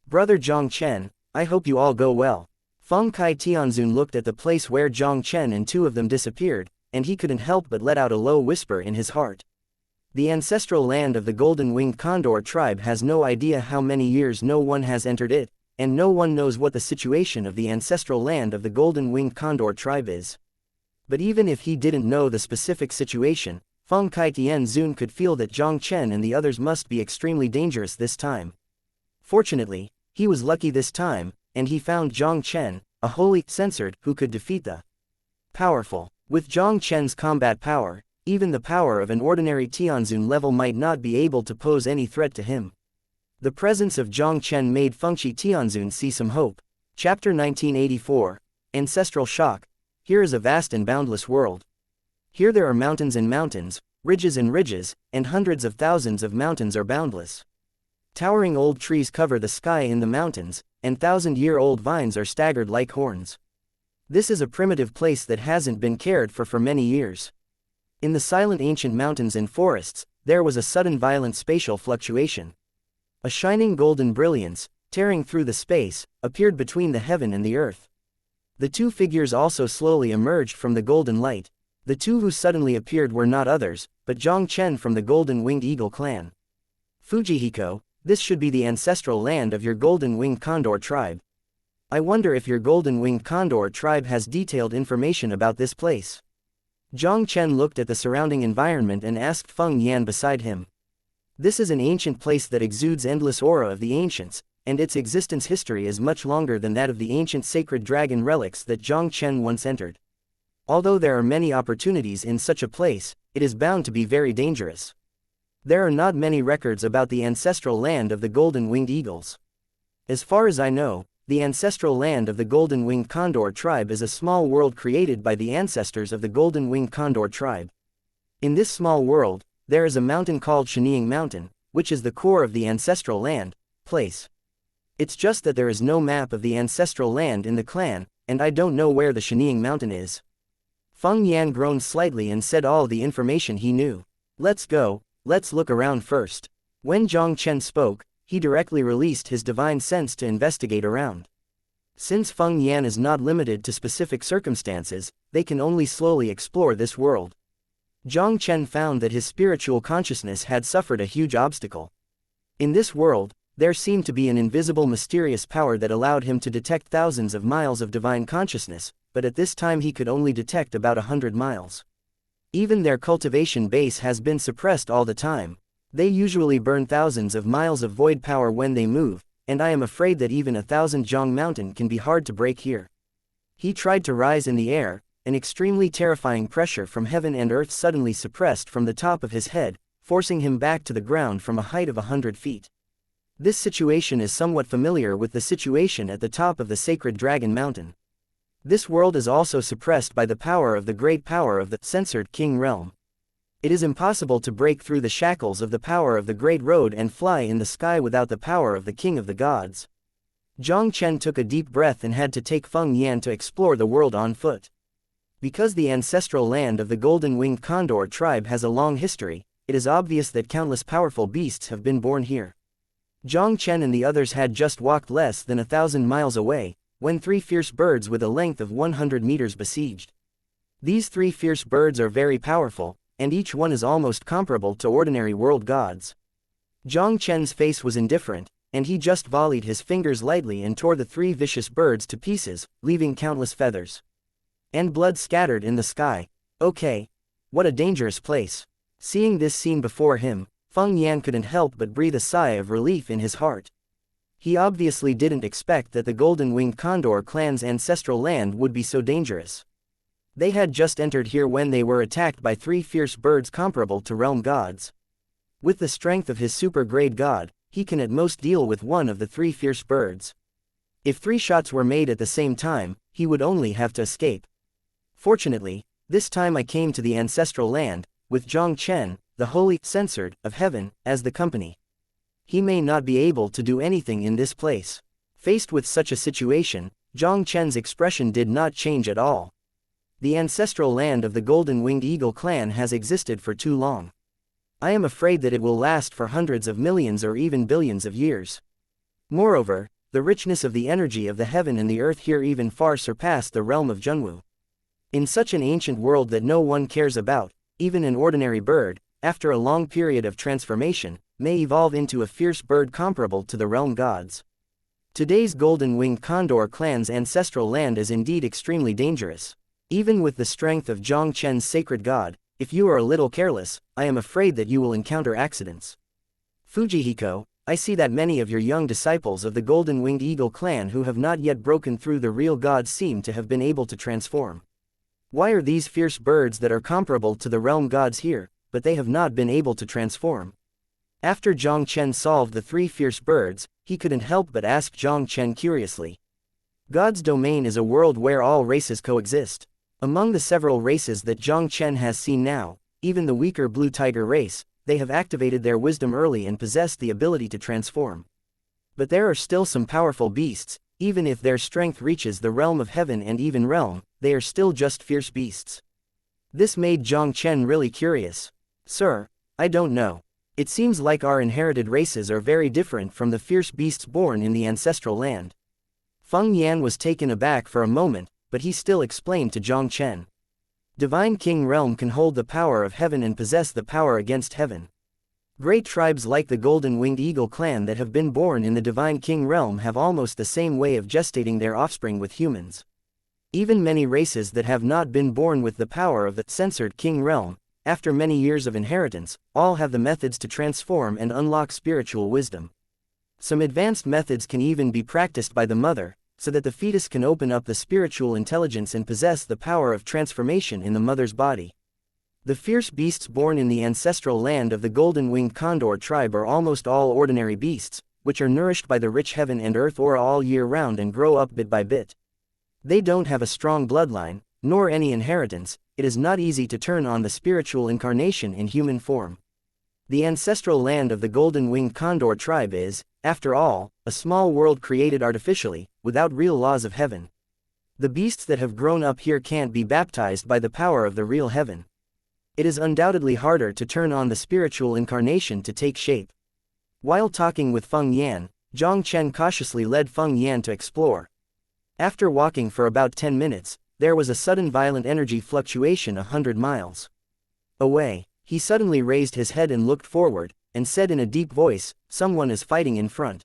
Brother Jiang Chen, I hope you all go well. Feng Kai Tianzun looked at the place where Jiang Chen and two of them disappeared, and he couldn't help but let out a low whisper in his heart. The ancestral land of the Golden-Winged Condor tribe has no idea how many years no one has entered it, and no one knows what the situation of the ancestral land of the Golden-Winged Condor tribe is. But even if he didn't know the specific situation, Feng Kai Tianzun could feel that Jiang Chen and the others must be extremely dangerous this time. Fortunately, he was lucky this time, and he found Jiang Chen, a holy censored who could defeat the powerful. With Jiang Chen's combat power, even the power of an ordinary Tianzun level might not be able to pose any threat to him. The presence of Jiang Chen made Fengqi Tianzun see some hope. Chapter 1984, Ancestral Shock. Here is a vast and boundless world. Here there are mountains and mountains, ridges and ridges, and hundreds of thousands of mountains are boundless. Towering old trees cover the sky in the mountains, and thousand-year-old vines are staggered like horns. This is a primitive place that hasn't been cared for many years. In the silent ancient mountains and forests, there was a sudden violent spatial fluctuation. A shining golden brilliance, tearing through the space, appeared between the heaven and the earth. The two figures also slowly emerged from the golden light. The two who suddenly appeared were not others, but Jiang Chen from the Golden-Winged Eagle clan. Fujihiko, this should be the ancestral land of your Golden-Winged Condor tribe. I wonder if your Golden-Winged Condor tribe has detailed information about this place. Jiang Chen looked at the surrounding environment and asked Feng Yan beside him. This is an ancient place that exudes endless aura of the ancients, and its existence history is much longer than that of the ancient sacred dragon relics that Jiang Chen once entered. Although there are many opportunities in such a place, it is bound to be very dangerous. There are not many records about the ancestral land of the Golden-Winged Eagles. As far as I know, the ancestral land of the Golden-Winged Condor tribe is a small world created by the ancestors of the Golden-Winged Condor tribe. In this small world, there is a mountain called Shenying Mountain, which is the core of the ancestral land, place. It's just that there is no map of the ancestral land in the clan, and I don't know where the Shenying Mountain is. Feng Yan groaned slightly and said all the information he knew. Let's go, let's look around first. When Jiang Chen spoke, he directly released his divine sense to investigate around. Since Feng Yan is not limited to specific circumstances, they can only slowly explore this world. Jiang Chen found that his spiritual consciousness had suffered a huge obstacle. In this world, there seemed to be an invisible mysterious power that allowed him to detect thousands of miles of divine consciousness, but at this time he could only detect about 100 miles. Even their cultivation base has been suppressed all the time. They usually burn thousands of miles of void power when they move, and I am afraid that even 1,000 Jiang Mountain can be hard to break here. He tried to rise in the air, an extremely terrifying pressure from heaven and earth suddenly suppressed from the top of his head, forcing him back to the ground from a height of 100 feet. This situation is somewhat familiar with the situation at the top of the sacred Dragon Mountain. This world is also suppressed by the power of the great power of the censored King Realm. It is impossible to break through the shackles of the power of the Great Road and fly in the sky without the power of the King of the Gods. Jiang Chen took a deep breath and had to take Feng Yan to explore the world on foot. Because the ancestral land of the Golden-Winged Condor tribe has a long history, it is obvious that countless powerful beasts have been born here. Jiang Chen and the others had just walked less than 1,000 miles away, when 3 fierce birds with a length of 100 meters besieged. These 3 fierce birds are very powerful, and each one is almost comparable to ordinary world gods. Jiang Chen's face was indifferent, and he just volleyed his fingers lightly and tore the 3 vicious birds to pieces, leaving countless feathers and blood scattered in the sky. Okay. What a dangerous place. Seeing this scene before him, Feng Yan couldn't help but breathe a sigh of relief in his heart. He obviously didn't expect that the Golden-Winged Condor clan's ancestral land would be so dangerous. They had just entered here when they were attacked by 3 fierce birds comparable to realm gods. With the strength of his super-grade god, he can at most deal with one of the 3 fierce birds. If 3 shots were made at the same time, he would only have to escape. Fortunately, this time I came to the ancestral land, with Jiang Chen, the holy censored of heaven, as the company. He may not be able to do anything in this place. Faced with such a situation, Jiang Chen's expression did not change at all. The ancestral land of the Golden-Winged Eagle clan has existed for too long. I am afraid that it will last for hundreds of millions or even billions of years. Moreover, the richness of the energy of the heaven and the earth here even far surpass the realm of Zhenwu. In such an ancient world that no one cares about, even an ordinary bird, after a long period of transformation, may evolve into a fierce bird comparable to the realm gods. Today's Golden-Winged Condor clan's ancestral land is indeed extremely dangerous. Even with the strength of Jiang Chen's sacred god, if you are a little careless, I am afraid that you will encounter accidents. Fujihiko, I see that many of your young disciples of the Golden-Winged Eagle clan who have not yet broken through the real gods seem to have been able to transform. Why are these fierce birds that are comparable to the realm gods here, but they have not been able to transform? After Jiang Chen solved the 3 fierce birds, he couldn't help but ask Jiang Chen curiously. God's domain is a world where all races coexist. Among the several races that Jiang Chen has seen now, even the weaker blue tiger race, they have activated their wisdom early and possess the ability to transform. But there are still some powerful beasts. Even if their strength reaches the realm of heaven and even realm, they are still just fierce beasts. This made Jiang Chen really curious. Sir, I don't know. It seems like our inherited races are very different from the fierce beasts born in the ancestral land. Feng Yan was taken aback for a moment, but he still explained to Jiang Chen. Divine King Realm can hold the power of heaven and possess the power against heaven. Great tribes like the Golden-Winged Eagle clan that have been born in the Divine King Realm have almost the same way of gestating their offspring with humans. Even many races that have not been born with the power of the censored King Realm, after many years of inheritance, all have the methods to transform and unlock spiritual wisdom. Some advanced methods can even be practiced by the mother, so that the fetus can open up the spiritual intelligence and possess the power of transformation in the mother's body. The fierce beasts born in the ancestral land of the Golden-Winged Condor tribe are almost all ordinary beasts, which are nourished by the rich heaven and earth aura all year round and grow up bit by bit. They don't have a strong bloodline, nor any inheritance. It is not easy to turn on the spiritual incarnation in human form. The ancestral land of the Golden-Winged Condor tribe is, after all, a small world created artificially, without real laws of heaven. The beasts that have grown up here can't be baptized by the power of the real heaven. It is undoubtedly harder to turn on the spiritual incarnation to take shape. While talking with Feng Yan, Jiang Chen cautiously led Feng Yan to explore. After walking for about 10 minutes, there was a sudden violent energy fluctuation 100 miles away. He suddenly raised his head and looked forward, and said in a deep voice, "Someone is fighting in front.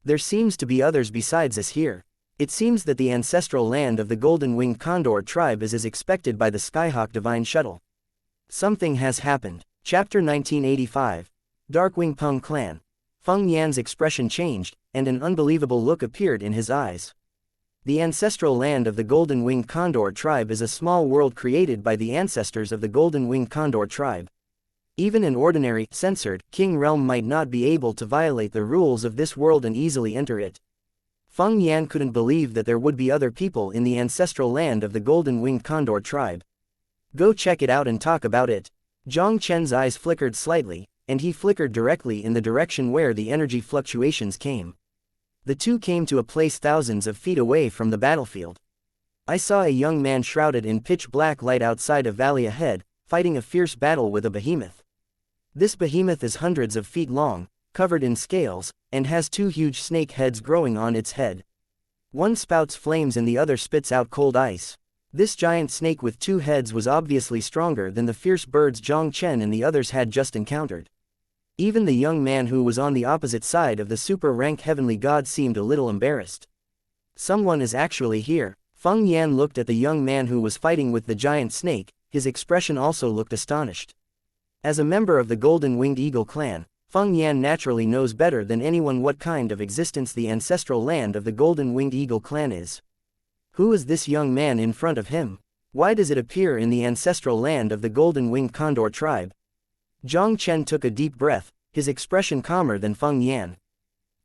There seems to be others besides us here. It seems that the ancestral land of the Golden-Winged Condor tribe is as expected by the Skyhawk Divine Shuttle." Something has happened. Chapter 1985. Darkwing Peng Clan. Feng Yan's expression changed, and an unbelievable look appeared in his eyes. The ancestral land of the Golden-Winged Condor tribe is a small world created by the ancestors of the Golden-Winged Condor tribe. Even an ordinary, censored, king realm might not be able to violate the rules of this world and easily enter it. Feng Yan couldn't believe that there would be other people in the ancestral land of the Golden-Winged Condor tribe. Go check it out and talk about it. Jiang Chen's eyes flickered slightly, and he flickered directly in the direction where the energy fluctuations came. The two came to a place thousands of feet away from the battlefield. I saw a young man shrouded in pitch black light outside a valley ahead, fighting a fierce battle with a behemoth. This behemoth is hundreds of feet long, covered in scales, and has two huge snake heads growing on its head. One spouts flames and the other spits out cold ice. This giant snake with two heads was obviously stronger than the fierce birds Jiang Chen and the others had just encountered. Even the young man who was on the opposite side of the super-rank heavenly god seemed a little embarrassed. Someone is actually here. Feng Yan looked at the young man who was fighting with the giant snake, his expression also looked astonished. As a member of the Golden-Winged Eagle clan, Feng Yan naturally knows better than anyone what kind of existence the ancestral land of the Golden-Winged Eagle clan is. Who is this young man in front of him? Why does it appear in the ancestral land of the Golden-Winged Condor tribe? Jiang Chen took a deep breath, his expression calmer than Feng Yan.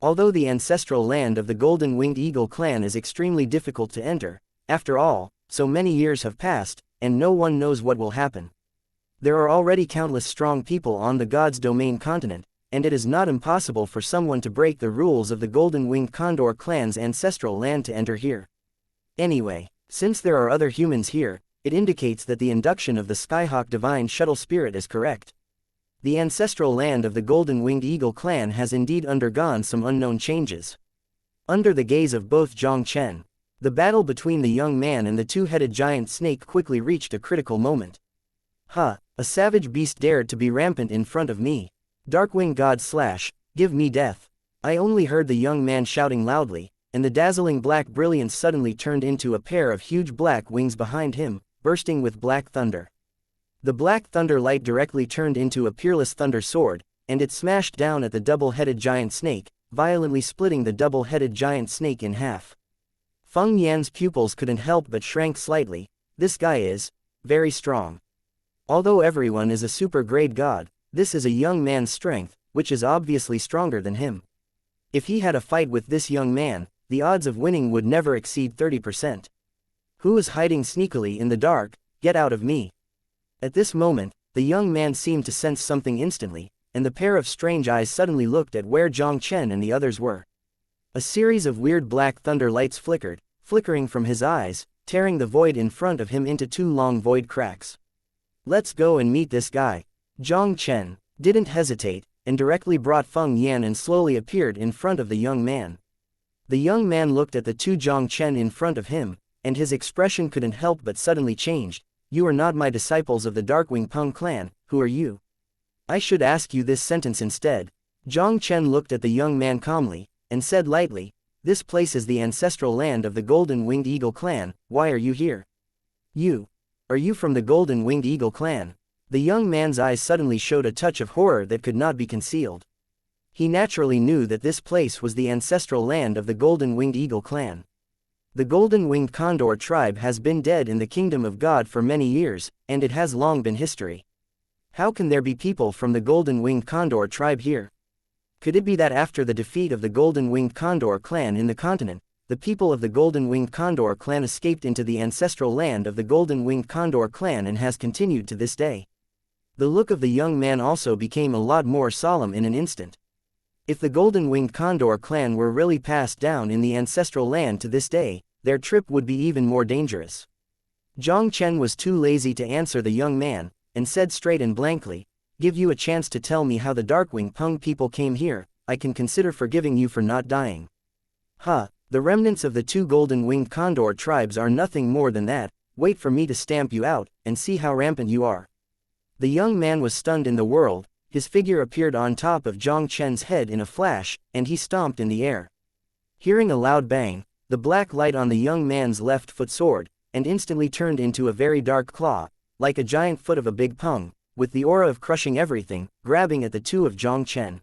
Although the ancestral land of the Golden-Winged Eagle clan is extremely difficult to enter, after all, so many years have passed, and no one knows what will happen. There are already countless strong people on the God's Domain continent, and it is not impossible for someone to break the rules of the Golden-Winged Condor clan's ancestral land to enter here. Anyway, since there are other humans here, it indicates that the induction of the Skyhawk Divine Shuttle Spirit is correct. The ancestral land of the Golden-Winged Eagle clan has indeed undergone some unknown changes. Under the gaze of both Jiang Chen, the battle between the young man and the two-headed giant snake quickly reached a critical moment. A savage beast dared to be rampant in front of me. Darkwing God / give me death. I only heard the young man shouting loudly, and the dazzling black brilliance suddenly turned into a pair of huge black wings behind him, bursting with black thunder. The black thunder light directly turned into a peerless thunder sword, and it smashed down at the double-headed giant snake, violently splitting the double-headed giant snake in half. Feng Yan's pupils couldn't help but shrank slightly. This guy is very strong. Although everyone is a super-grade god, this is a young man's strength, which is obviously stronger than him. If he had a fight with this young man, the odds of winning would never exceed 30%. Who is hiding sneakily in the dark? Get out of me. At this moment, the young man seemed to sense something instantly, and the pair of strange eyes suddenly looked at where Jiang Chen and the others were. A series of weird black thunder lights flickered, flickering from his eyes, tearing the void in front of him into two long void cracks. Let's go and meet this guy. Jiang Chen didn't hesitate, and directly brought Feng Yan and slowly appeared in front of the young man. The young man looked at the two Jiang Chen in front of him, and his expression couldn't help but suddenly changed. You are not my disciples of the Darkwing Peng clan, who are you? I should ask you this sentence instead. Jiang Chen looked at the young man calmly, and said lightly, this place is the ancestral land of the Golden-Winged Eagle clan, why are you here? Are you from the Golden-Winged Eagle clan? The young man's eyes suddenly showed a touch of horror that could not be concealed. He naturally knew that this place was the ancestral land of the Golden-Winged Eagle clan. The Golden-Winged Condor tribe has been dead in the kingdom of God for many years, and it has long been history. How can there be people from the Golden-Winged Condor tribe here? Could it be that after the defeat of the Golden-Winged Condor clan in the continent, the people of the Golden-Winged Condor clan escaped into the ancestral land of the Golden-Winged Condor clan and has continued to this day? The look of the young man also became a lot more solemn in an instant. If the Golden-Winged Condor clan were really passed down in the ancestral land to this day, their trip would be even more dangerous. Jiang Chen was too lazy to answer the young man, and said straight and blankly, give you a chance to tell me how the Darkwing Peng people came here, I can consider forgiving you for not dying. The remnants of the two Golden-Winged Condor tribes are nothing more than that, wait for me to stamp you out, and see how rampant you are. The young man was stunned in the world, his figure appeared on top of Jiang Chen's head in a flash, and he stomped in the air. Hearing a loud bang, the black light on the young man's left foot soared, and instantly turned into a very dark claw, like a giant foot of a big pung, with the aura of crushing everything, grabbing at the two of Jiang Chen.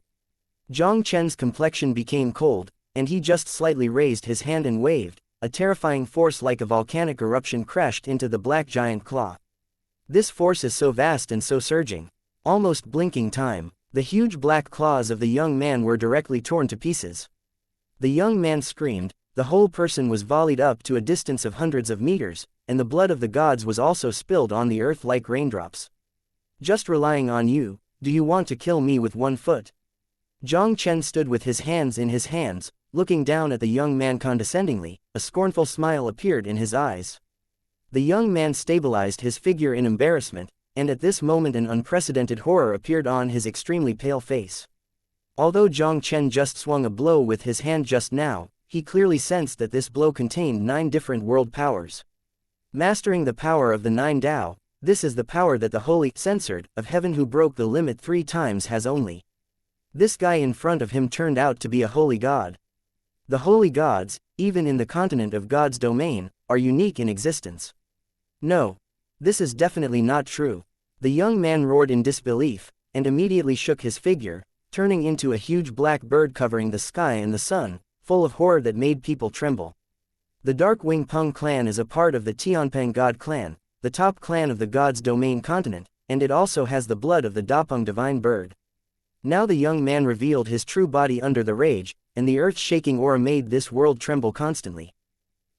Jiang Chen's complexion became cold, and he just slightly raised his hand and waved. A terrifying force like a volcanic eruption crashed into the black giant claw. This force is so vast and so surging. Almost blinking time, the huge black claws of the young man were directly torn to pieces. The young man screamed, the whole person was volleyed up to a distance of hundreds of meters, and the blood of the gods was also spilled on the earth like raindrops. Just relying on you, do you want to kill me with 1 foot? Jiang Chen stood with his hands in his hands, looking down at the young man condescendingly. A scornful smile appeared in his eyes. The young man stabilized his figure in embarrassment, and at this moment an unprecedented horror appeared on his extremely pale face. Although Jiang Chen just swung a blow with his hand just now, he clearly sensed that this blow contained 9 different world powers. Mastering the power of the 9 Tao, this is the power that the holy censored of heaven who broke the limit 3 times has only. This guy in front of him turned out to be a holy god. The holy gods, even in the continent of God's domain, are unique in existence. No. This is definitely not true. The young man roared in disbelief, and immediately shook his figure, turning into a huge black bird covering the sky and the sun, full of horror that made people tremble. The Dark Wing Peng clan is a part of the Tianpeng God clan, the top clan of the God's domain continent, and it also has the blood of the Dapeng divine bird. Now the young man revealed his true body under the rage, and the earth-shaking aura made this world tremble constantly.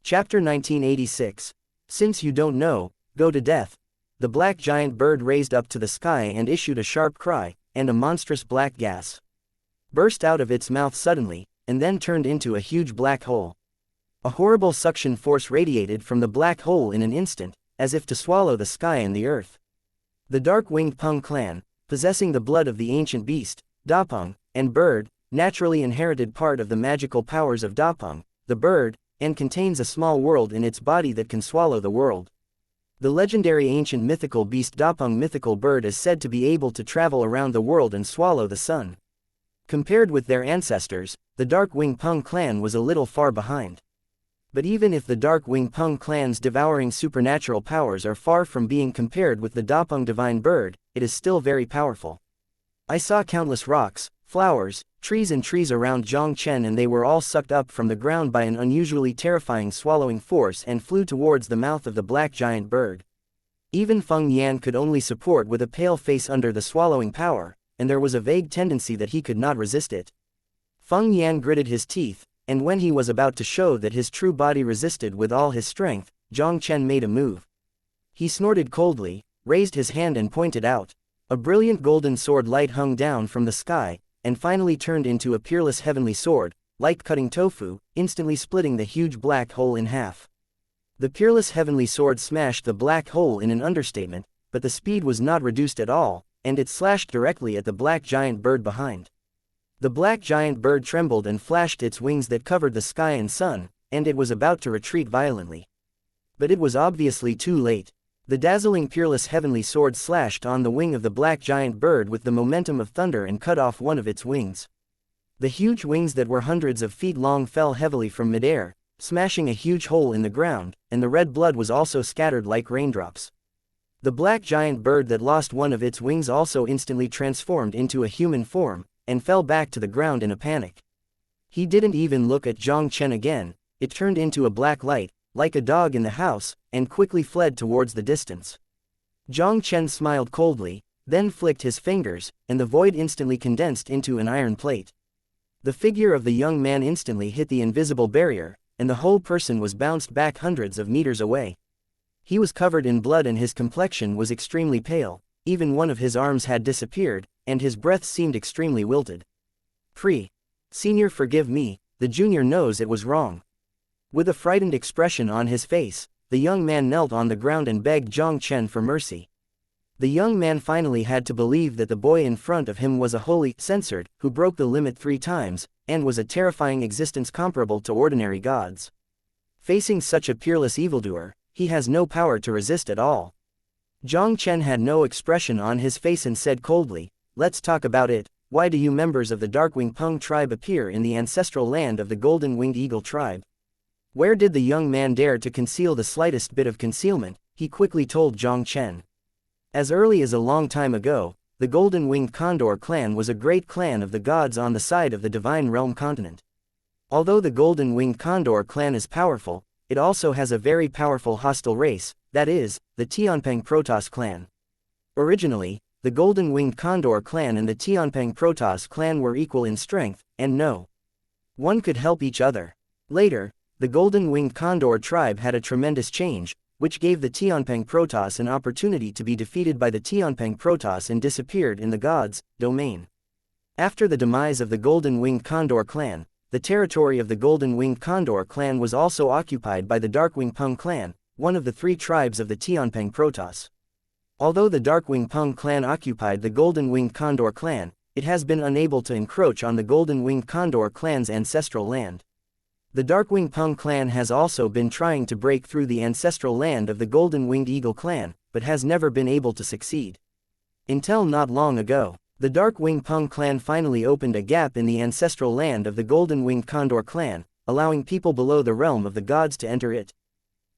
Chapter 1986. Since you don't know, go to death. The black giant bird raised up to the sky and issued a sharp cry, and a monstrous black gas burst out of its mouth suddenly, and then turned into a huge black hole. A horrible suction force radiated from the black hole in an instant, as if to swallow the sky and the earth. The Dark-Winged Peng clan, possessing the blood of the ancient beast, Dapeng, and bird, naturally inherited part of the magical powers of Dapeng, the bird, and contains a small world in its body that can swallow the world. The legendary ancient mythical beast Dapeng mythical bird is said to be able to travel around the world and swallow the sun. Compared with their ancestors, the Dark-Winged Peng clan was a little far behind. But even if the Dark-Winged Peng clan's devouring supernatural powers are far from being compared with the Dapeng divine bird, it is still very powerful. I saw countless rocks, flowers, trees and trees around Jiang Chen, and they were all sucked up from the ground by an unusually terrifying swallowing force and flew towards the mouth of the black giant bird. Even Feng Yan could only support with a pale face under the swallowing power, and there was a vague tendency that he could not resist it. Feng Yan gritted his teeth, and when he was about to show that his true body resisted with all his strength, Jiang Chen made a move. He snorted coldly, raised his hand and pointed out. A brilliant golden sword light hung down from the sky, and finally turned into a peerless heavenly sword, like cutting tofu, instantly splitting the huge black hole in half. The peerless heavenly sword smashed the black hole in an understatement, but the speed was not reduced at all, and it slashed directly at the black giant bird behind. The black giant bird trembled and flashed its wings that covered the sky and sun, and it was about to retreat violently. But it was obviously too late. The dazzling peerless heavenly sword slashed on the wing of the black giant bird with the momentum of thunder and cut off one of its wings. The huge wings that were hundreds of feet long fell heavily from midair, smashing a huge hole in the ground, and the red blood was also scattered like raindrops. The black giant bird that lost one of its wings also instantly transformed into a human form, and fell back to the ground in a panic. He didn't even look at Jiang Chen again. It turned into a black light, like a dog in the house, and quickly fled towards the distance. Jiang Chen smiled coldly, then flicked his fingers, and the void instantly condensed into an iron plate. The figure of the young man instantly hit the invisible barrier, and the whole person was bounced back hundreds of meters away. He was covered in blood and his complexion was extremely pale, even one of his arms had disappeared, and his breath seemed extremely wilted. Senior, forgive me, the junior knows it was wrong. With a frightened expression on his face, the young man knelt on the ground and begged Jiang Chen for mercy. The young man finally had to believe that the boy in front of him was a holy censored, who broke the limit 3 times, and was a terrifying existence comparable to ordinary gods. Facing such a peerless evildoer, he has no power to resist at all. Jiang Chen had no expression on his face and said coldly, "Let's talk about it. Why do you members of the Darkwing Peng tribe appear in the ancestral land of the Golden-Winged Eagle tribe?" Where did the young man dare to conceal the slightest bit of concealment? He quickly told Jiang Chen. As early as a long time ago, the Golden-Winged Condor clan was a great clan of the gods on the side of the Divine Realm continent. Although the Golden-Winged Condor clan is powerful, it also has a very powerful hostile race, that is, the Tianping Protoss clan. Originally, the Golden-Winged Condor clan and the Tianping Protoss clan were equal in strength, and no one could help each other. Later, the Golden-Winged Condor tribe had a tremendous change, which gave the Tianping Protoss an opportunity to be defeated by the Tianping Protoss and disappeared in the gods' domain. After the demise of the Golden-Winged Condor clan, the territory of the Golden-Winged Condor clan was also occupied by the Darkwing Pung clan, one of the three tribes of the Tianping Protoss. Although the Darkwing Pung clan occupied the Golden-Winged Condor clan, it has been unable to encroach on the Golden-Winged Condor clan's ancestral land. The Darkwing Pung clan has also been trying to break through the ancestral land of the Golden-Winged Eagle clan, but has never been able to succeed. Until not long ago, the Darkwing Pung clan finally opened a gap in the ancestral land of the Golden-Winged Condor clan, allowing people below the realm of the gods to enter it.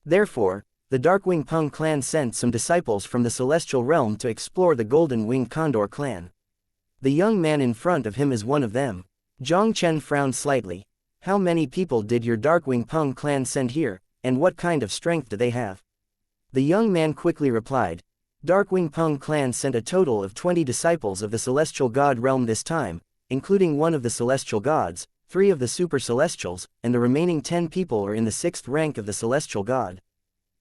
Therefore, the Darkwing Pung clan sent some disciples from the celestial realm to explore the Golden-Winged Condor clan. The young man in front of him is one of them. Jiang Chen frowned slightly. How many people did your Darkwing Pung clan send here, and what kind of strength do they have? The young man quickly replied. Darkwing Pung clan sent a total of 20 disciples of the celestial god realm this time, including one of the celestial gods, 3 of the super celestials, and the remaining 10 people are in the 6th rank of the celestial god.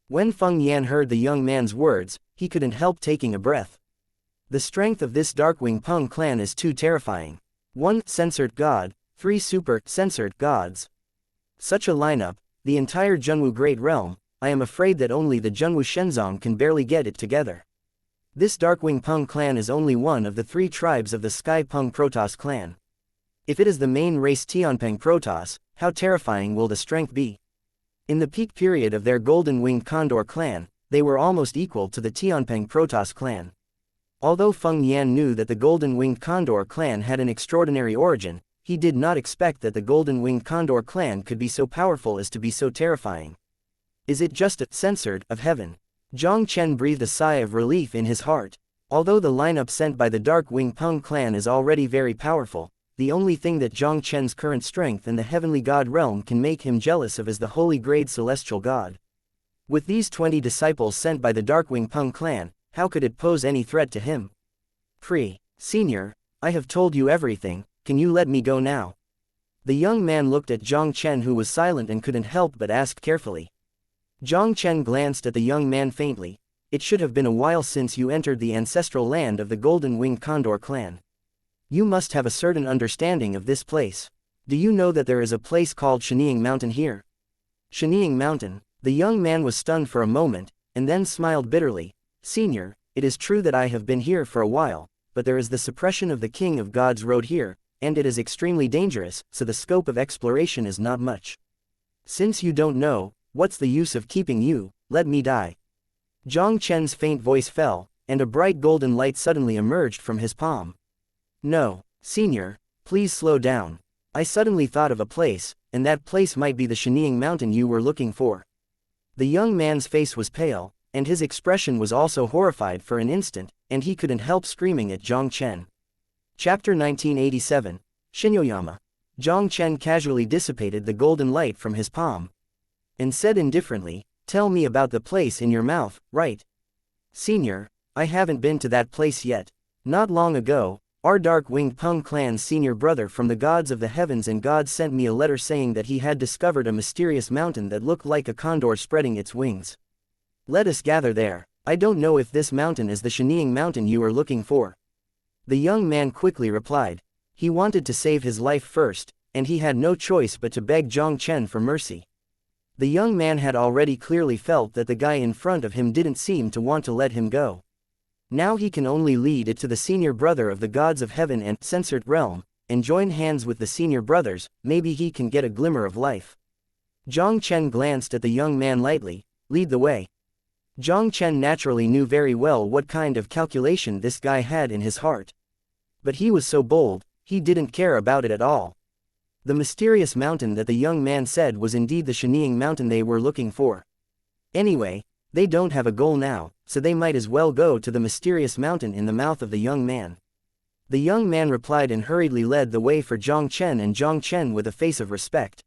When Feng Yan heard the young man's words, he couldn't help taking a breath. The strength of this Darkwing Pung clan is too terrifying. 1 censored god, 3 super censored gods. Such a lineup, the entire Zhenwu Great Realm, I am afraid that only the Zhenwu Shenzong can barely get it together. This Darkwing Pung clan is only one of the 3 tribes of the Sky Pung Protoss clan. If it is the main race Tianping Protoss, how terrifying will the strength be? In the peak period of their Golden-Winged Condor clan, they were almost equal to the Tianping Protoss clan. Although Feng Yan knew that the Golden-Winged Condor clan had an extraordinary origin, he did not expect that the Golden-Winged Condor clan could be so powerful as to be so terrifying. Is it just a censored of heaven? Jiang Chen breathed a sigh of relief in his heart. Although the lineup sent by the Darkwing Pung clan is already very powerful, the only thing that Jiang Chen's current strength in the heavenly god realm can make him jealous of is the holy grade celestial god. With these 20 disciples sent by the Darkwing Pung clan, how could it pose any threat to him? Senior, I have told you everything, can you let me go now? The young man looked at Jiang Chen, who was silent and couldn't help but ask carefully. Jiang Chen glanced at the young man faintly. It should have been a while since you entered the ancestral land of the Golden-Winged Condor clan. You must have a certain understanding of this place. Do you know that there is a place called Shenying Mountain here? Shenying Mountain. The young man was stunned for a moment, and then smiled bitterly. Senior, it is true that I have been here for a while, but there is the suppression of the King of Gods road here, and it is extremely dangerous, so the scope of exploration is not much. Since you don't know, what's the use of keeping you? Let me die. Jiang Chen's faint voice fell, and a bright golden light suddenly emerged from his palm. No, Senior, please slow down. I suddenly thought of a place, and that place might be the Shenying Mountain you were looking for. The young man's face was pale, and his expression was also horrified for an instant, and he couldn't help screaming at Jiang Chen. Chapter 1987, Shinyoyama. Jiang Chen casually dissipated the golden light from his palm, and said indifferently, tell me about the place in your mouth, right? Senior, I haven't been to that place yet. Not long ago, our Dark-Winged Pung clan's senior brother from the gods of the heavens and gods sent me a letter saying that he had discovered a mysterious mountain that looked like a condor spreading its wings. Let us gather there. I don't know if this mountain is the Shenying Mountain you are looking for. The young man quickly replied. He wanted to save his life first, and he had no choice but to beg Jiang Chen for mercy. The young man had already clearly felt that the guy in front of him didn't seem to want to let him go. Now he can only lead it to the senior brother of the gods of heaven and censored realm, and join hands with the senior brothers, maybe he can get a glimmer of life. Jiang Chen glanced at the young man lightly. Lead the way. Jiang Chen naturally knew very well what kind of calculation this guy had in his heart. But he was so bold, he didn't care about it at all. The mysterious mountain that the young man said was indeed the Shenying Mountain they were looking for. Anyway, They don't have a goal now, so they might as well go to the mysterious mountain in the mouth of the young man. The young man replied and hurriedly led the way for Jiang Chen and Jiang Chen with a face of respect.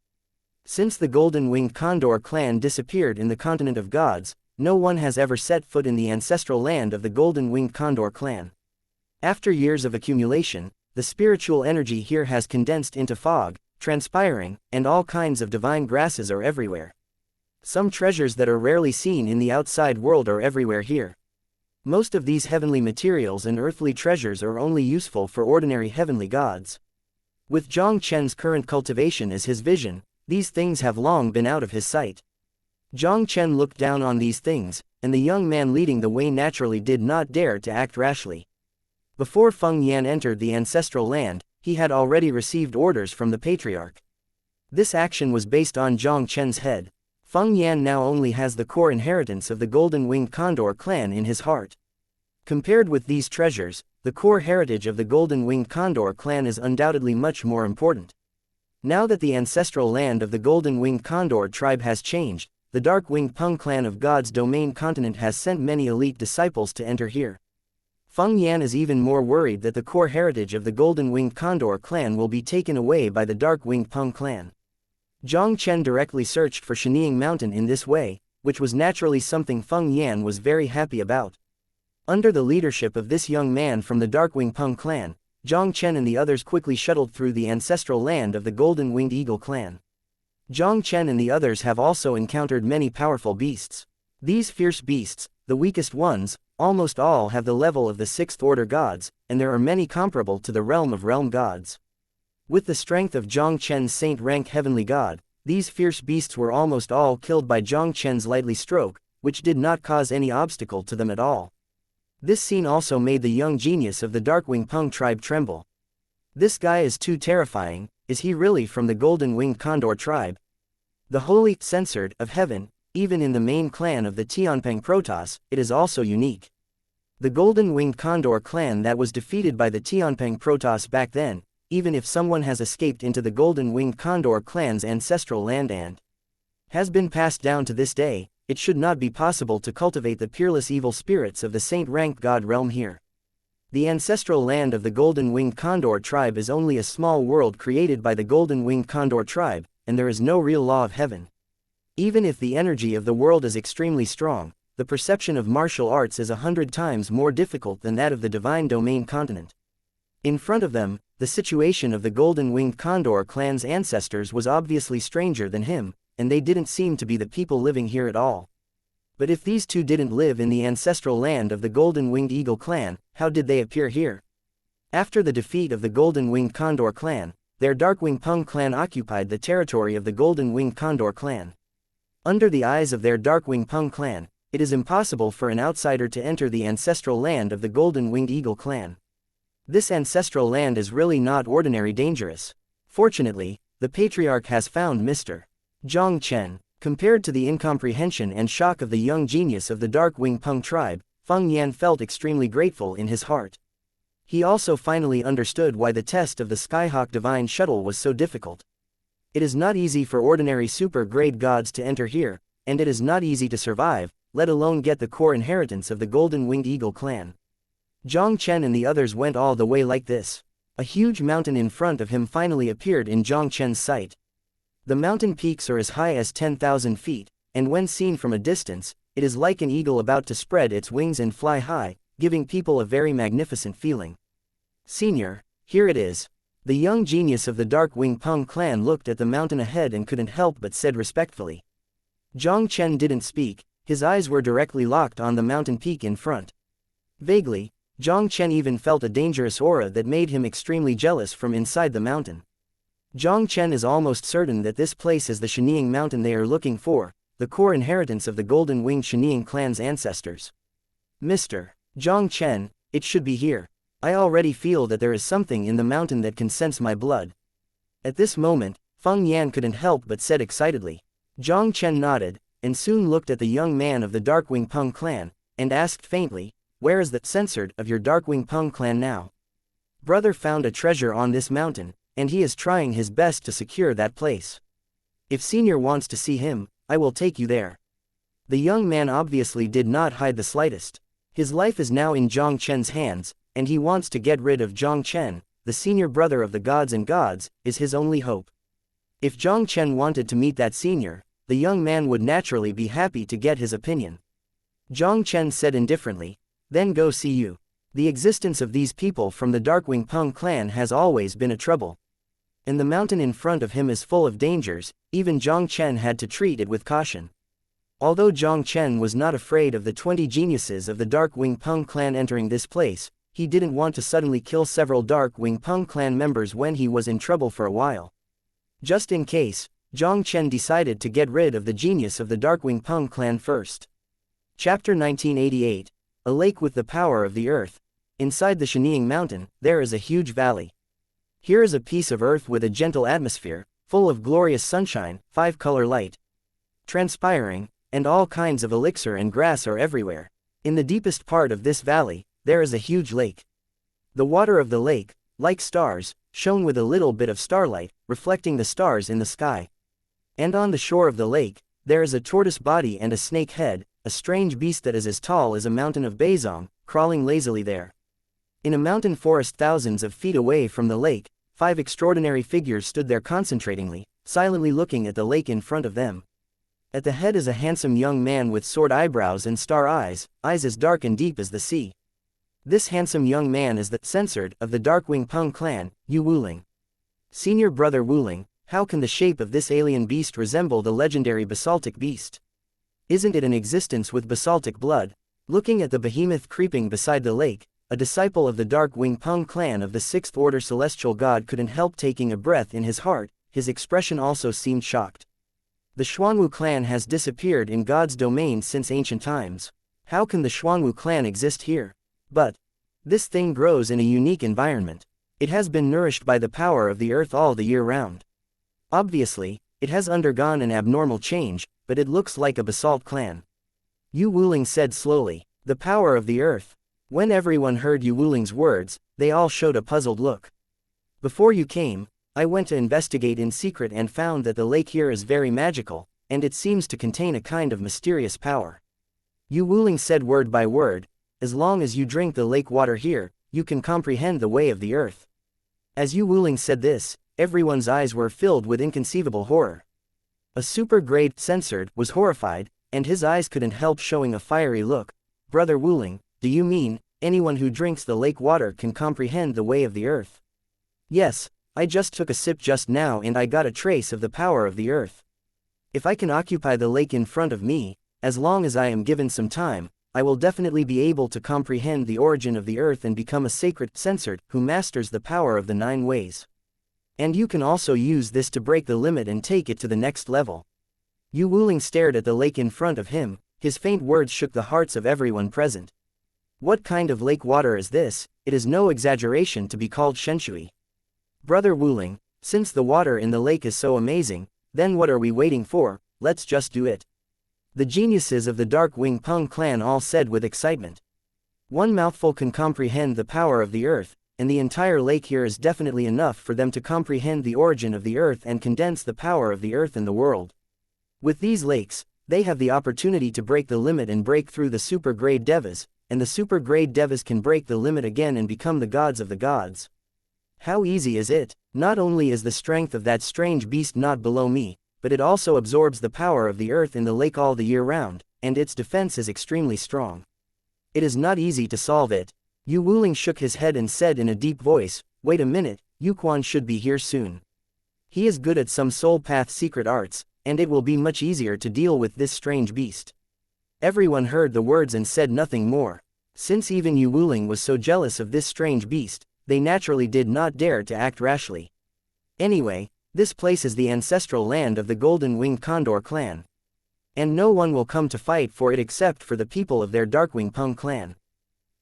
Since the golden-winged condor clan disappeared in the continent of gods, no one has ever set foot in the ancestral land of the golden-winged condor clan. After years of accumulation, the spiritual energy here has condensed into fog, transpiring, and all kinds of divine grasses are everywhere. Some treasures that are rarely seen in the outside world are everywhere here. Most of these heavenly materials and earthly treasures are only useful for ordinary heavenly gods. With Jiang Chen's current cultivation as his vision, these things have long been out of his sight. Jiang Chen looked down on these things, and the young man leading the way naturally did not dare to act rashly. Before Feng Yan entered the ancestral land, he had already received orders from the patriarch. This action was based on Jiang Chen's head. Feng Yan now only has the core inheritance of the golden-winged condor clan in his heart. Compared with these treasures, the core heritage of the golden-winged condor clan is undoubtedly much more important. Now that the ancestral land of the golden-winged condor tribe has changed, the dark-winged Peng clan of God's domain continent has sent many elite disciples to enter here. Feng Yan is even more worried that the core heritage of the golden-winged condor clan will be taken away by the dark-winged Peng clan. Jiang Chen directly searched for Shenying Mountain in this way, which was naturally something Feng Yan was very happy about. Under the leadership of this young man from the Darkwing Peng clan, Jiang Chen and the others quickly shuttled through the ancestral land of the Golden-Winged Eagle clan. Jiang Chen and the others have also encountered many powerful beasts. These fierce beasts, the weakest ones, almost all have the level of the sixth-order gods, and there are many comparable to the realm of realm gods. With the strength of Jiang Chen's saint-rank heavenly god, these fierce beasts were almost all killed by Jiang Chen's lightly stroke, which did not cause any obstacle to them at all. This scene also made the young genius of the Darkwing Peng tribe tremble. This guy is too terrifying. Is he really from the Golden-Winged Condor tribe? The holy, censored, of heaven, even in the main clan of the Tianpeng Protoss, it is also unique. The Golden-Winged Condor clan that was defeated by the Tianpeng Protoss back then, even if someone has escaped into the Golden-Winged Condor clan's ancestral land and has been passed down to this day, it should not be possible to cultivate the peerless evil spirits of the saint-ranked god realm here. The ancestral land of the Golden-Winged Condor tribe is only a small world created by the Golden-Winged Condor tribe, and there is no real law of heaven. Even if the energy of the world is extremely strong, the perception of martial arts is 100 times more difficult than that of the divine domain continent. In front of them, the situation of the Golden-Winged Condor clan's ancestors was obviously stranger than him, and they didn't seem to be the people living here at all. But if these two didn't live in the ancestral land of the Golden-Winged Eagle clan, how did they appear here? After the defeat of the Golden-Winged Condor clan, their Darkwing Peng clan occupied the territory of the Golden-Winged Condor clan. Under the eyes of their Darkwing Peng clan, it is impossible for an outsider to enter the ancestral land of the Golden-Winged Eagle clan. This ancestral land is really not ordinary dangerous. Fortunately, the patriarch has found Mr. Jiang Chen. Compared to the incomprehension and shock of the young genius of the Darkwing Peng tribe, Feng Yan felt extremely grateful in his heart. He also finally understood why the test of the Skyhawk Divine Shuttle was so difficult. It is not easy for ordinary super-grade gods to enter here, and it is not easy to survive, let alone get the core inheritance of the Golden-Winged Eagle clan. Jiang Chen and the others went all the way like this. A huge mountain in front of him finally appeared in Jiang Chen's sight. The mountain peaks are as high as 10,000 feet, and when seen from a distance, it is like an eagle about to spread its wings and fly high, giving people a very magnificent feeling. Senior, here it is. The young genius of the Darkwing Peng clan looked at the mountain ahead and couldn't help but said respectfully. Jiang Chen didn't speak, his eyes were directly locked on the mountain peak in front. Vaguely, Jiang Chen even felt a dangerous aura that made him extremely jealous from inside the mountain. Jiang Chen is almost certain that this place is the Shenying mountain they are looking for, the core inheritance of the Golden-Winged Shenying clan's ancestors. Mr. Jiang Chen, it should be here. I already feel that there is something in the mountain that can sense my blood. At this moment, Feng Yan couldn't help but said excitedly. Jiang Chen nodded, and soon looked at the young man of the Darkwing Peng clan, and asked faintly, "Where is the censored of your Darkwing Peng clan now?" Brother found a treasure on this mountain, and he is trying his best to secure that place. If Senior wants to see him, I will take you there. The young man obviously did not hide the slightest. His life is now in Jiang Chen's hands, and he wants to get rid of Jiang Chen, the senior brother of the gods, and gods is his only hope. If Jiang Chen wanted to meet that senior, the young man would naturally be happy to get his opinion. Jiang Chen said indifferently, "Then go see you." The existence of these people from the Darkwing Peng clan has always been a trouble. And the mountain in front of him is full of dangers, even Jiang Chen had to treat it with caution. Although Jiang Chen was not afraid of the 20 geniuses of the Darkwing Peng clan entering this place, he didn't want to suddenly kill several Darkwing Peng clan members when he was in trouble for a while. Just in case, Jiang Chen decided to get rid of the genius of the Darkwing Peng clan first. Chapter 1988, A Lake with the Power of the Earth. Inside the Shenying Mountain, there is a huge valley. Here is a piece of earth with a gentle atmosphere, full of glorious sunshine, 5-color light. Transpiring, and all kinds of elixir and grass are everywhere. In the deepest part of this valley, there is a huge lake. The water of the lake, like stars, shone with a little bit of starlight, reflecting the stars in the sky. And on the shore of the lake, there is a tortoise body and a snake head, a strange beast that is as tall as a mountain of Beizong, crawling lazily there. In a mountain forest thousands of feet away from the lake, 5 extraordinary figures stood there concentratingly, silently looking at the lake in front of them. At the head is a handsome young man with sword eyebrows and star eyes, eyes as dark and deep as the sea. This handsome young man is the censored of the Darkwing Peng clan, Yu Wuling. Senior brother Wuling, how can the shape of this alien beast resemble the legendary basaltic beast? Isn't it an existence with basaltic blood? Looking at the behemoth creeping beside the lake, a disciple of the Darkwing Peng clan of the 6th order celestial god couldn't help taking a breath in his heart. His expression also seemed shocked. The Xuanwu clan has disappeared in God's domain since ancient times. How can the Xuanwu clan exist here? But this thing grows in a unique environment. It has been nourished by the power of the earth all the year round. Obviously, it has undergone an abnormal change, but it looks like a basalt clan. Yu Wuling said slowly, "The power of the earth." When everyone heard Yu Wuling's words, they all showed a puzzled look. "Before you came, I went to investigate in secret and found that the lake here is very magical, and it seems to contain a kind of mysterious power." Yu Wuling said word by word, "As long as you drink the lake water here, you can comprehend the way of the earth." As Yu Wuling said this, everyone's eyes were filled with inconceivable horror. A super-grade censored was horrified, and his eyes couldn't help showing a fiery look. "Brother Wuling, do you mean, anyone who drinks the lake water can comprehend the way of the earth?" "Yes. I just took a sip just now and I got a trace of the power of the earth. If I can occupy the lake in front of me, as long as I am given some time, I will definitely be able to comprehend the origin of the earth and become a sacred censored who masters the power of the 9 ways. And you can also use this to break the limit and take it to the next level." Yu Wuling stared at the lake in front of him, his faint words shook the hearts of everyone present. What kind of lake water is this? It is no exaggeration to be called Shenshui. "Brother Wuling, since the water in the lake is so amazing, then what are we waiting for? Let's just do it." The geniuses of the Darkwing Peng clan all said with excitement. One mouthful can comprehend the power of the earth, and the entire lake here is definitely enough for them to comprehend the origin of the earth and condense the power of the earth in the world. With these lakes, they have the opportunity to break the limit and break through the super-grade devas, and the super-grade devas can break the limit again and become the gods of the gods. How easy is it? Not only is the strength of that strange beast not below me, but it also absorbs the power of the earth in the lake all the year round, and its defense is extremely strong. It is not easy to solve it. Yu Wuling shook his head and said in a deep voice, "Wait a minute, Yu Quan should be here soon. He is good at some soul path secret arts, and it will be much easier to deal with this strange beast." Everyone heard the words and said nothing more. Since even Yu Wuling was so jealous of this strange beast, they naturally did not dare to act rashly. Anyway, this place is the ancestral land of the Golden Winged Condor clan. And no one will come to fight for it except for the people of their Darkwing Peng clan.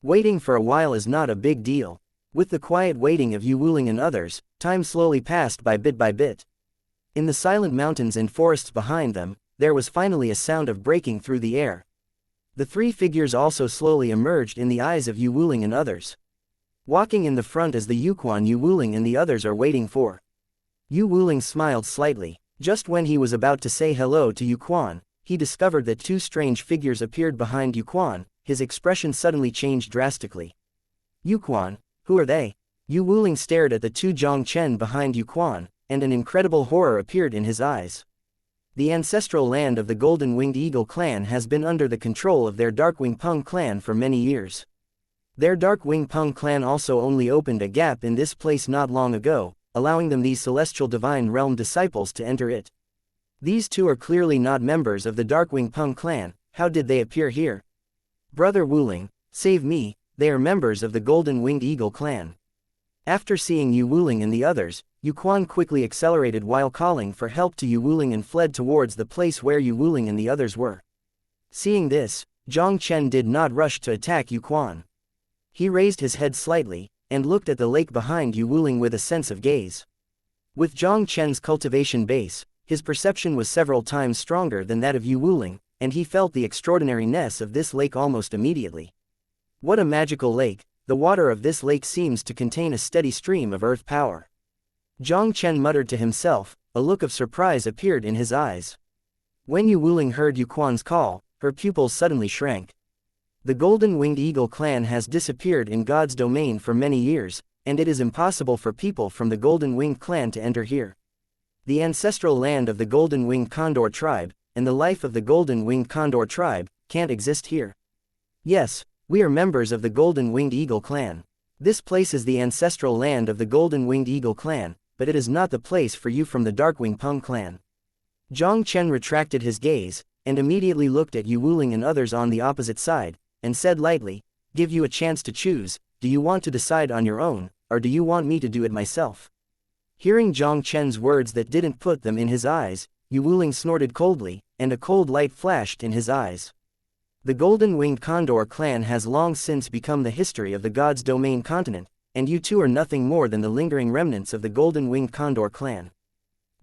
Waiting for a while is not a big deal. With the quiet waiting of Yu Wuling and others, time slowly passed by bit. In the silent mountains and forests behind them, there was finally a sound of breaking through the air. The 3 figures also slowly emerged in the eyes of Yu Wuling and others. Walking in the front is the Yuquan Yu Wuling and the others are waiting for. Yu Wuling smiled slightly. Just when he was about to say hello to Yuquan, he discovered that two strange figures appeared behind Yuquan. His expression suddenly changed drastically. Yuquan, who are they? Yu Wuling stared at the two Jiang Chen behind Yuquan, and an incredible horror appeared in his eyes. The ancestral land of the Golden Winged Eagle clan has been under the control of their Darkwing Peng clan for many years. Their Darkwing Peng clan also only opened a gap in this place not long ago, allowing them these celestial divine realm disciples to enter it. These two are clearly not members of the Darkwing Peng clan. How did they appear here? Brother Wuling, save me, they are members of the Golden Winged Eagle clan. After seeing Yu Wuling and the others, Yuquan quickly accelerated while calling for help to Yu Wuling and fled towards the place where Yu Wuling and the others were. Seeing this, Jiang Chen did not rush to attack Yuquan. He raised his head slightly, and looked at the lake behind Yu Wuling with a sense of gaze. With Jiang Chen's cultivation base, his perception was several times stronger than that of Yu Wuling, and he felt the extraordinariness of this lake almost immediately. What a magical lake! The water of this lake seems to contain a steady stream of earth power. Jiang Chen muttered to himself, a look of surprise appeared in his eyes. When Yu Wuling heard Yuquan's call, her pupils suddenly shrank. The Golden Winged Eagle clan has disappeared in God's domain for many years, and it is impossible for people from the Golden Winged clan to enter here. The ancestral land of the Golden Winged Condor tribe, and the life of the Golden Winged Condor tribe, can't exist here. Yes, we are members of the Golden Winged Eagle clan. This place is the ancestral land of the Golden Winged Eagle clan, but it is not the place for you from the Darkwing Peng clan. Jiang Chen retracted his gaze, and immediately looked at Yu Wuling and others on the opposite side, and said lightly, "Give you a chance to choose, do you want to decide on your own, or do you want me to do it myself?" Hearing Jiang Chen's words that didn't put them in his eyes, Yu Wuling snorted coldly, and a cold light flashed in his eyes. The Golden Winged Condor clan has long since become the history of the God's Domain continent, and you two are nothing more than the lingering remnants of the Golden Winged Condor clan.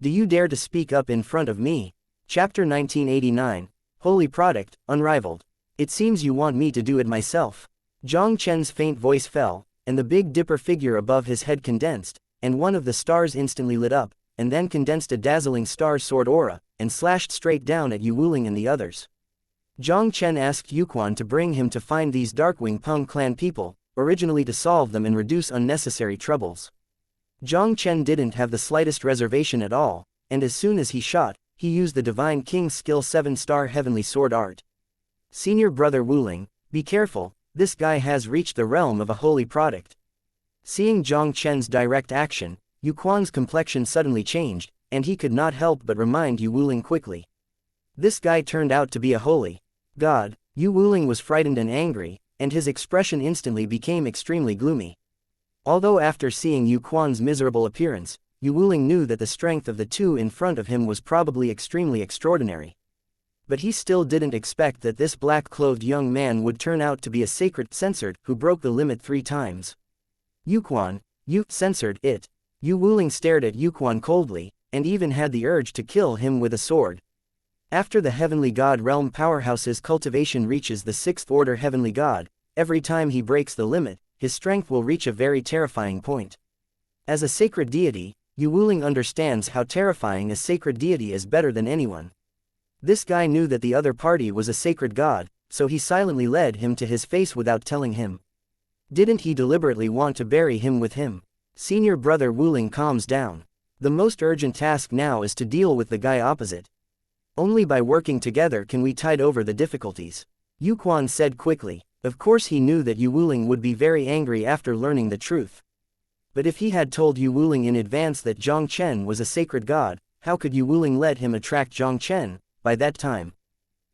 Do you dare to speak up in front of me? Chapter 1989, Holy Product, Unrivaled. It seems you want me to do it myself. Jiang Chen's faint voice fell, and the Big Dipper figure above his head condensed, and one of the stars instantly lit up, and then condensed a dazzling star sword aura, and slashed straight down at Yu Wuling and the others. Jiang Chen asked Yuquan to bring him to find these Darkwing Peng clan people, originally to solve them and reduce unnecessary troubles. Jiang Chen didn't have the slightest reservation at all, and as soon as he shot, he used the Divine King's skill 7-star Heavenly Sword art. Senior Brother Wuling, be careful, this guy has reached the realm of a holy product. Seeing Jiang Chen's direct action, Yuquan's complexion suddenly changed, and he could not help but remind Yu Wuling quickly. This guy turned out to be a holy god. Yu Wuling was frightened and angry, and his expression instantly became extremely gloomy. Although after seeing Yuquan's miserable appearance, Yu Wuling knew that the strength of the two in front of him was probably extremely extraordinary. But he still didn't expect that this black-clothed young man would turn out to be a sacred censored who broke the limit 3 times. Yuquan, you censored it. Yu Wuling stared at Yuquan coldly, and even had the urge to kill him with a sword. After the Heavenly God Realm Powerhouse's cultivation reaches the 6th order Heavenly God, every time he breaks the limit, his strength will reach a very terrifying point. As a sacred deity, Yu Wuling understands how terrifying a sacred deity is better than anyone. This guy knew that the other party was a sacred god, so he silently led him to his face without telling him. Didn't he deliberately want to bury him with him? Senior Brother Wuling calms down. The most urgent task now is to deal with the guy opposite. Only by working together can we tide over the difficulties. Yuquan said quickly. Of course he knew that Yu Wuling would be very angry after learning the truth. But if he had told Yu Wuling in advance that Jiang Chen was a sacred god, how could Yu Wuling let him attract Jiang Chen? By that time,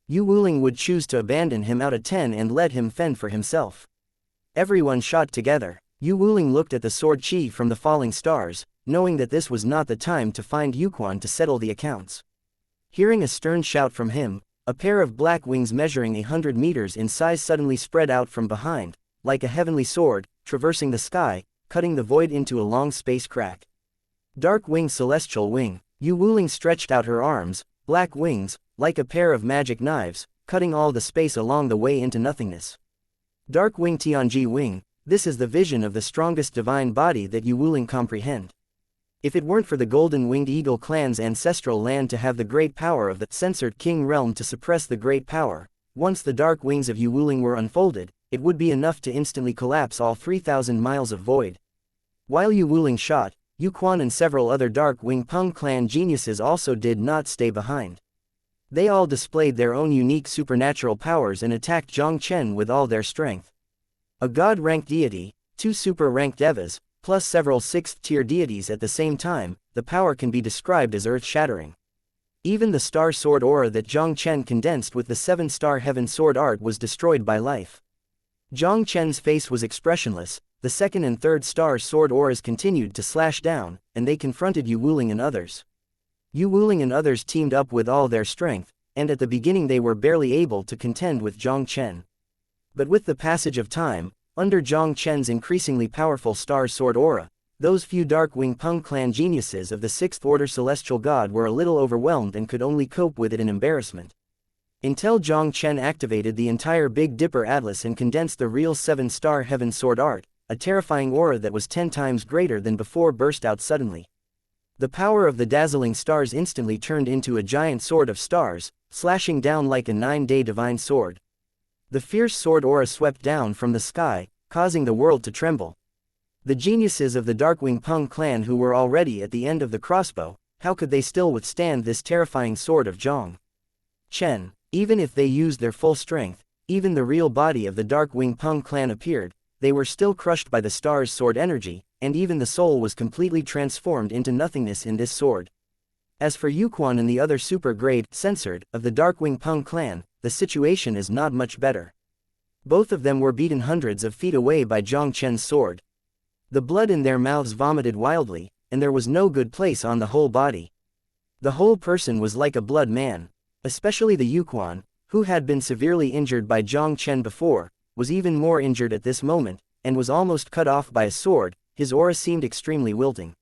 Yu Wuling would choose to abandon him out of 10 and let him fend for himself. Everyone shot together. Yu Wuling looked at the sword chi from the falling stars, knowing that this was not the time to find Yuquan to settle the accounts. Hearing a stern shout from him, a pair of black wings measuring 100 meters in size suddenly spread out from behind, like a heavenly sword, traversing the sky, cutting the void into a long space crack. Dark Wing Celestial Wing. Yu Wuling stretched out her arms, black wings, like a pair of magic knives, cutting all the space along the way into nothingness. Dark Wing Tianji Wing. This is the vision of the strongest divine body that Yu Wuling comprehend. If it weren't for the Golden Winged Eagle clan's ancestral land to have the great power of the censored King realm to suppress the great power, once the dark wings of Yu Wuling were unfolded, it would be enough to instantly collapse all 3,000 miles of void. While Yu Wuling shot, Yu Quan and several other Dark Wing Peng clan geniuses also did not stay behind. They all displayed their own unique supernatural powers and attacked Jiang Chen with all their strength. A god-ranked deity, 2 super-ranked devas, plus several 6th-tier deities at the same time, the power can be described as earth-shattering. Even the star sword aura that Jiang Chen condensed with the 7-star heaven sword art was destroyed by life. Jiang Chen's face was expressionless, the 2nd and 3rd star sword auras continued to slash down, and they confronted Yu Wuling and others. Yu Wuling and others teamed up with all their strength, and at the beginning they were barely able to contend with Jiang Chen. But with the passage of time, under Jiang Chen's increasingly powerful star sword aura, those few Dark Wing Peng clan geniuses of the 6th order celestial god were a little overwhelmed and could only cope with it in embarrassment. Until Jiang Chen activated the entire Big Dipper Atlas and condensed the real 7-star heaven sword art, a terrifying aura that was 10 times greater than before burst out suddenly. The power of the dazzling stars instantly turned into a giant sword of stars, slashing down like a 9-day divine sword. The fierce sword aura swept down from the sky, causing the world to tremble. The geniuses of the Darkwing Peng clan who were already at the end of the crossbow, how could they still withstand this terrifying sword of Jiang Chen? Even if they used their full strength, even the real body of the Darkwing Peng clan appeared, they were still crushed by the star's sword energy, and even the soul was completely transformed into nothingness in this sword. As for Yu Quan and the other super-grade, censored, of the Darkwing Peng clan, the situation is not much better. Both of them were beaten hundreds of feet away by Jiang Chen's sword. The blood in their mouths vomited wildly, and there was no good place on the whole body. The whole person was like a blood man. Especially the Yu Quan, who had been severely injured by Jiang Chen before, was even more injured at this moment, and was almost cut off by a sword. His aura seemed extremely wilting.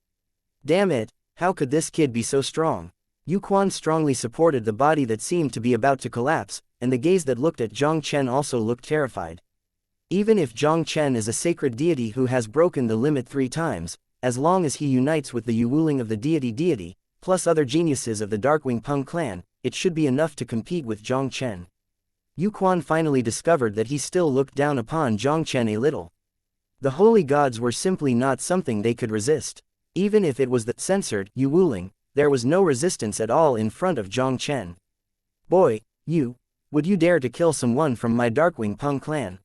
Damn it, how could this kid be so strong? Yu Quan strongly supported the body that seemed to be about to collapse, and the gaze that looked at Jiang Chen also looked terrified. Even if Jiang Chen is a sacred deity who has broken the limit 3 times, as long as he unites with the Yu Wuling of the deity, plus other geniuses of the Darkwing Peng clan, it should be enough to compete with Jiang Chen. Yu Quan finally discovered that he still looked down upon Jiang Chen a little. The holy gods were simply not something they could resist. Even if it was the censored Yu Wuling, there was no resistance at all in front of Jiang Chen. Boy, would you dare to kill someone from my Darkwing Peng clan?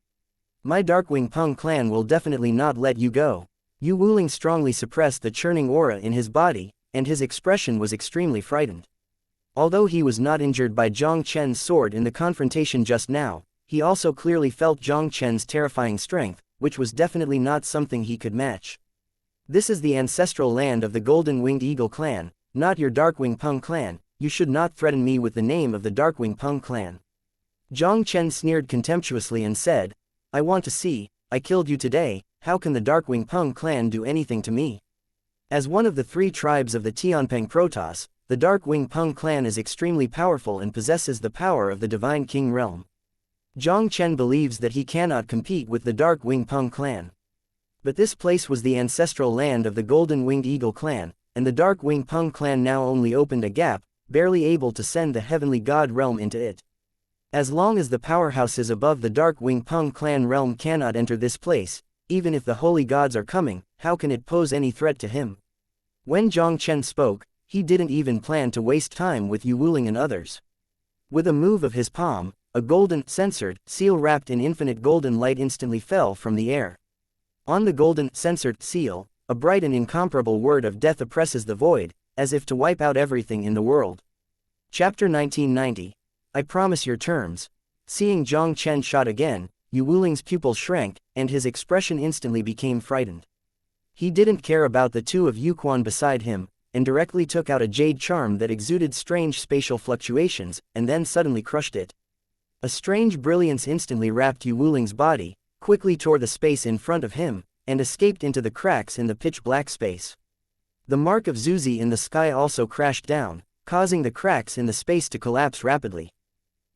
My Darkwing Peng clan will definitely not let you go. Yu Wuling strongly suppressed the churning aura in his body, and his expression was extremely frightened. Although he was not injured by Jiang Chen's sword in the confrontation just now, he also clearly felt Jiang Chen's terrifying strength, which was definitely not something he could match. This is the ancestral land of the Golden Winged Eagle clan, not your Darkwing Peng clan. You should not threaten me with the name of the Darkwing Peng clan. Jiang Chen sneered contemptuously and said, I want to see, I killed you today, how can the Darkwing Peng clan do anything to me? As one of the 3 tribes of the Tianpeng Protoss, the Darkwing Peng clan is extremely powerful and possesses the power of the Divine King realm. Jiang Chen believes that he cannot compete with the Darkwing Peng clan. But this place was the ancestral land of the Golden Winged Eagle clan, and the Darkwing Peng clan now only opened a gap, barely able to send the Heavenly God realm into it. As long as the powerhouses above the Darkwing Peng clan realm cannot enter this place, even if the holy gods are coming, how can it pose any threat to him? When Jiang Chen spoke, he didn't even plan to waste time with Yu Wuling and others. With a move of his palm, a golden, censored, seal wrapped in infinite golden light instantly fell from the air. On the golden, censored seal, a bright and incomparable word of death oppresses the void, as if to wipe out everything in the world. Chapter 1990. I promise your terms. Seeing Jiang Chen shot again, Yu Wuling's pupils shrank, and his expression instantly became frightened. He didn't care about the 2 of Yu Quan beside him, and directly took out a jade charm that exuded strange spatial fluctuations, and then suddenly crushed it. A strange brilliance instantly wrapped Yu Wuling's body, quickly tore the space in front of him, and escaped into the cracks in the pitch-black space. The mark of Zuzi in the sky also crashed down, causing the cracks in the space to collapse rapidly.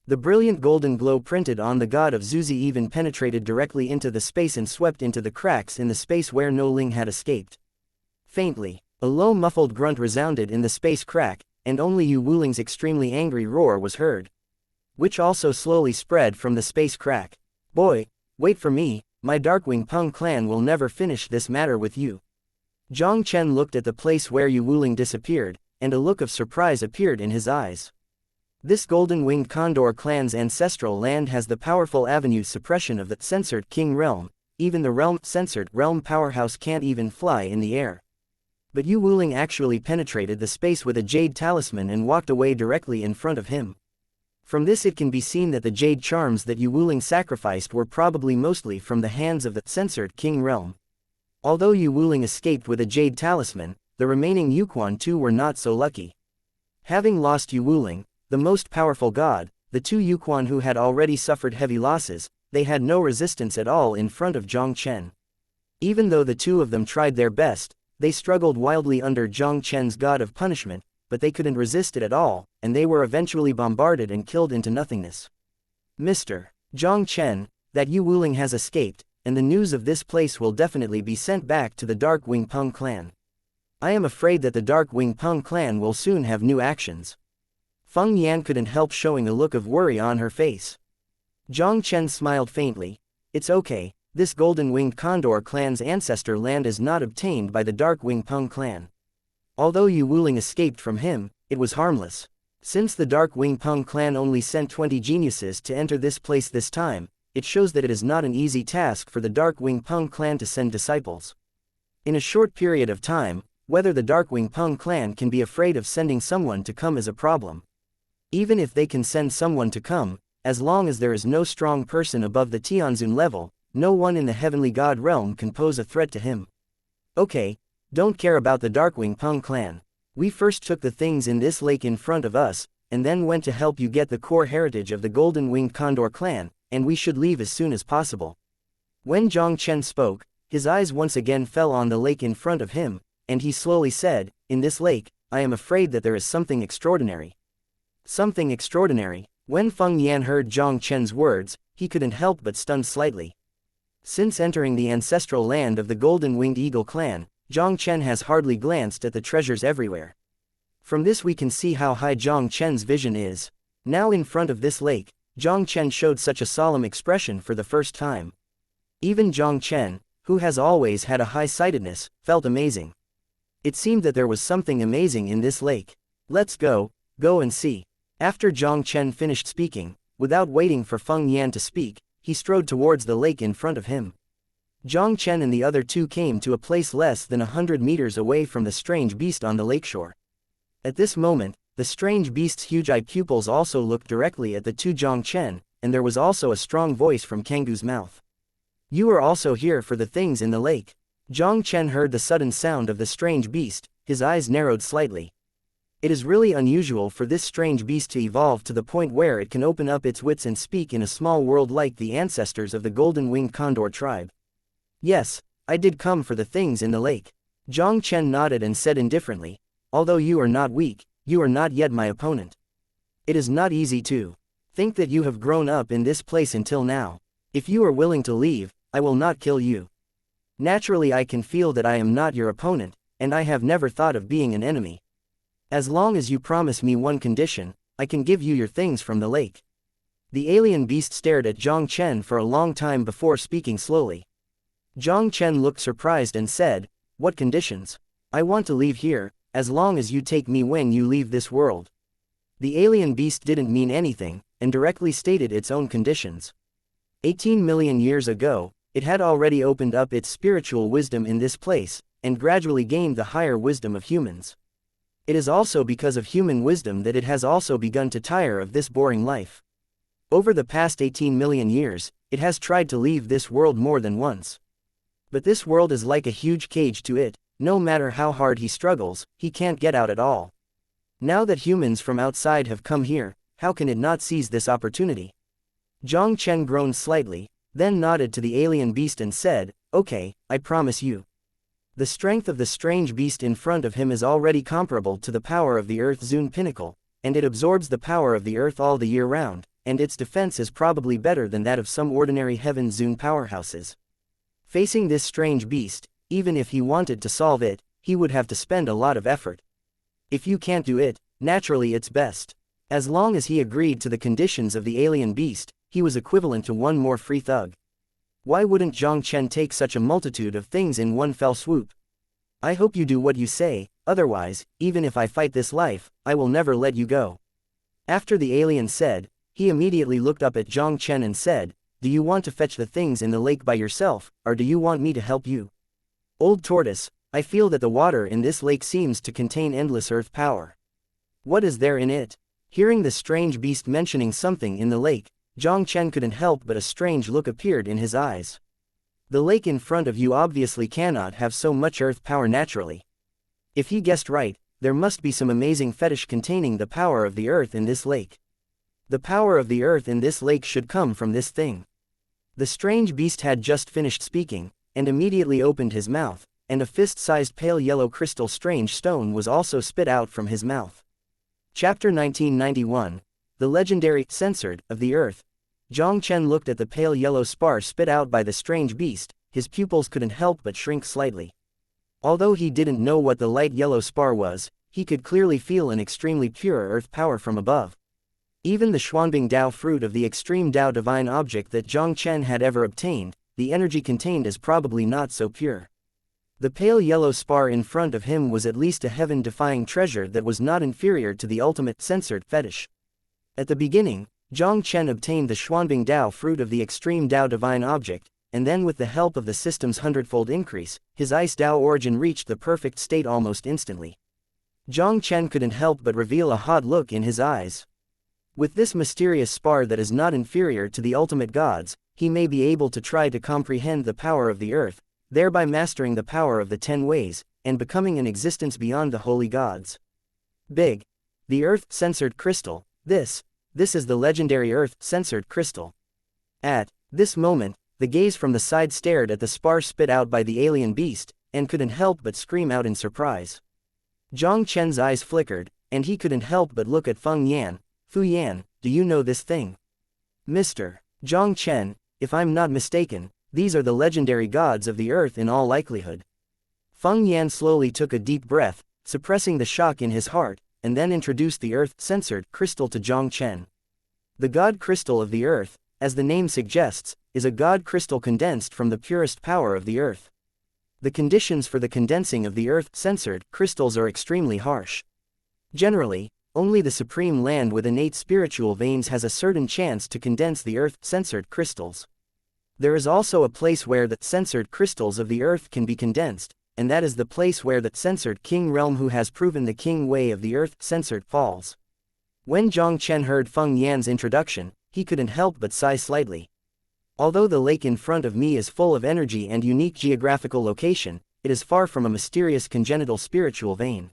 The brilliant golden glow printed on the god of Zuzi even penetrated directly into the space and swept into the cracks in the space where No Ling had escaped. Faintly, A low muffled grunt resounded in the space crack, and only Yu Wuling's extremely angry roar was heard, which also slowly spread from the space crack. Boy, wait for me, my Darkwing Peng clan will never finish this matter with you. Jiang Chen looked at the place where Yu Wuling disappeared, and a look of surprise appeared in his eyes. This golden-winged condor clan's ancestral land has the powerful avenue suppression of the censored King Realm. Even the censored realm powerhouse can't even fly in the air. But Yu Wuling actually penetrated the space with a jade talisman and walked away directly in front of him. From this it can be seen that the jade charms that Yu Wuling sacrificed were probably mostly from the hands of the censored King Realm. Although Yu Wuling escaped with a jade talisman, the remaining Yuquan too were not so lucky. Having lost Yu Wuling, the most powerful god, the two Yuquan who had already suffered heavy losses, they had no resistance at all in front of Jiang Chen. Even though the two of them tried their best, they struggled wildly under Jiang Chen's god of punishment, but they couldn't resist it at all, and they were eventually bombarded and killed into nothingness. Mr. Jiang Chen, that Yu Wuling has escaped, and the news of this place will definitely be sent back to the Darkwing Peng clan. I am afraid that the Darkwing Peng clan will soon have new actions. Feng Yan couldn't help showing a look of worry on her face. Jiang Chen smiled faintly. It's okay, this golden-winged condor clan's ancestor land is not obtained by the Darkwing Peng clan. Although Yu Wuling escaped from him, it was harmless. Since the Darkwing Peng clan only sent 20 geniuses to enter this place this time, it shows that it is not an easy task for the Darkwing Peng clan to send disciples. In a short period of time, whether the Darkwing Peng clan can be afraid of sending someone to come is a problem. Even if they can send someone to come, as long as there is no strong person above the Tianzun level, no one in the Heavenly God realm can pose a threat to him. Okay, don't care about the Darkwing Peng clan. We first took the things in this lake in front of us, and then went to help you get the core heritage of the Golden-Winged Condor clan, and we should leave as soon as possible. When Jiang Chen spoke, his eyes once again fell on the lake in front of him, and he slowly said, "In this lake, I am afraid that there is something extraordinary." Something extraordinary. When Feng Yan heard Jiang Chen's words, he couldn't help but stun slightly. Since entering the ancestral land of the Golden-Winged Eagle clan, Jiang Chen has hardly glanced at the treasures everywhere. From this we can see how high Jiang Chen's vision is. Now in front of this lake, Jiang Chen showed such a solemn expression for the first time. Even Jiang Chen, who has always had a high-sightedness, felt amazing. It seemed that there was something amazing in this lake. Let's go and see. After Jiang Chen finished speaking, without waiting for Feng Yan to speak, he strode towards the lake in front of him. Jiang Chen and the other two came to a place less than 100 meters away from the strange beast on the lakeshore. At this moment, the strange beast's huge eye pupils also looked directly at the two Jiang Chen, and there was also a strong voice from Kanggu's mouth. "You are also here for the things in the lake." Jiang Chen heard the sudden sound of the strange beast, his eyes narrowed slightly. It is really unusual for this strange beast to evolve to the point where it can open up its wits and speak in a small world like the ancestors of the Golden-Winged Condor tribe. "Yes, I did come for the things in the lake." Jiang Chen nodded and said indifferently, "Although you are not weak, you are not yet my opponent. It is not easy to think that you have grown up in this place until now. If you are willing to leave, I will not kill you. Naturally I can feel that I am not your opponent, and I have never thought of being an enemy. As long as you promise me one condition, I can give you your things from the lake." The alien beast stared at Jiang Chen for a long time before speaking slowly. Jiang Chen looked surprised and said, "What conditions? I want to leave here, as long as you take me when you leave this world." The alien beast didn't mean anything, and directly stated its own conditions. 18 million years ago, it had already opened up its spiritual wisdom in this place, and gradually gained the higher wisdom of humans. It is also because of human wisdom that it has also begun to tire of this boring life. Over the past 18 million years, it has tried to leave this world more than once. But this world is like a huge cage to it. No matter how hard he struggles, he can't get out at all. Now that humans from outside have come here, how can it not seize this opportunity? Jiang Chen groaned slightly, then nodded to the alien beast and said, "Okay, I promise you." The strength of the strange beast in front of him is already comparable to the power of the Earth Zune Pinnacle, and it absorbs the power of the Earth all the year round, and its defense is probably better than that of some ordinary Heaven Zune powerhouses. Facing this strange beast, even if he wanted to solve it, he would have to spend a lot of effort. If you can't do it, naturally it's best. As long as he agreed to the conditions of the alien beast, he was equivalent to one more free thug. Why wouldn't Jiang Chen take such a multitude of things in one fell swoop? I hope you do what you say, otherwise, even if I fight this life, I will never let you go. After the alien said, he immediately looked up at Jiang Chen and said, do you want to fetch the things in the lake by yourself, or do you want me to help you? Old tortoise, I feel that the water in this lake seems to contain endless earth power. What is there in it? Hearing the strange beast mentioning something in the lake, Jiang Chen couldn't help but a strange look appeared in his eyes. The lake in front of you obviously cannot have so much earth power naturally. If he guessed right, there must be some amazing fetish containing the power of the earth in this lake. The power of the earth in this lake should come from this thing. The strange beast had just finished speaking, and immediately opened his mouth, and a fist-sized pale yellow crystal strange stone was also spit out from his mouth. Chapter 1991, The Legendary Censored of the Earth. Jiang Chen looked at the pale yellow spar spit out by the strange beast, his pupils couldn't help but shrink slightly. Although he didn't know what the light yellow spar was, he could clearly feel an extremely pure earth power from above. Even the Xuanbing Dao fruit of the extreme Dao divine object that Jiang Chen had ever obtained, the energy contained is probably not so pure. The pale yellow spar in front of him was at least a heaven-defying treasure that was not inferior to the ultimate censored fetish. At the beginning, Jiang Chen obtained the Xuanbing Dao fruit of the extreme Dao divine object, and then with the help of the system's hundredfold increase, his ice Dao origin reached the perfect state almost instantly. Jiang Chen couldn't help but reveal a hot look in his eyes. With this mysterious spar that is not inferior to the ultimate gods, he may be able to try to comprehend the power of the earth, thereby mastering the power of the 10 ways, and becoming an existence beyond the holy gods. Big. The earth-censored crystal, this is the legendary earth-censored crystal. At this moment, the gaze from the side stared at the spar spit out by the alien beast, and couldn't help but scream out in surprise. Jiang Chen's eyes flickered, and he couldn't help but look at Feng Yan. Fu Yan, do you know this thing? Mr. Jiang Chen, if I'm not mistaken, these are the legendary gods of the earth in all likelihood. Feng Yan slowly took a deep breath, suppressing the shock in his heart, and then introduced the earth-censored crystal to Jiang Chen. The god crystal of the earth, as the name suggests, is a god crystal condensed from the purest power of the earth. The conditions for the condensing of the earth-censored crystals are extremely harsh. Generally, only the supreme land with innate spiritual veins has a certain chance to condense the earth-censored crystals. There is also a place where the censored crystals of the earth can be condensed, and that is the place where the censored king realm who has proven the king way of the earth-censored falls. When Jiang Chen heard Feng Yan's introduction, he couldn't help but sigh slightly. Although the lake in front of me is full of energy and unique geographical location, it is far from a mysterious congenital spiritual vein.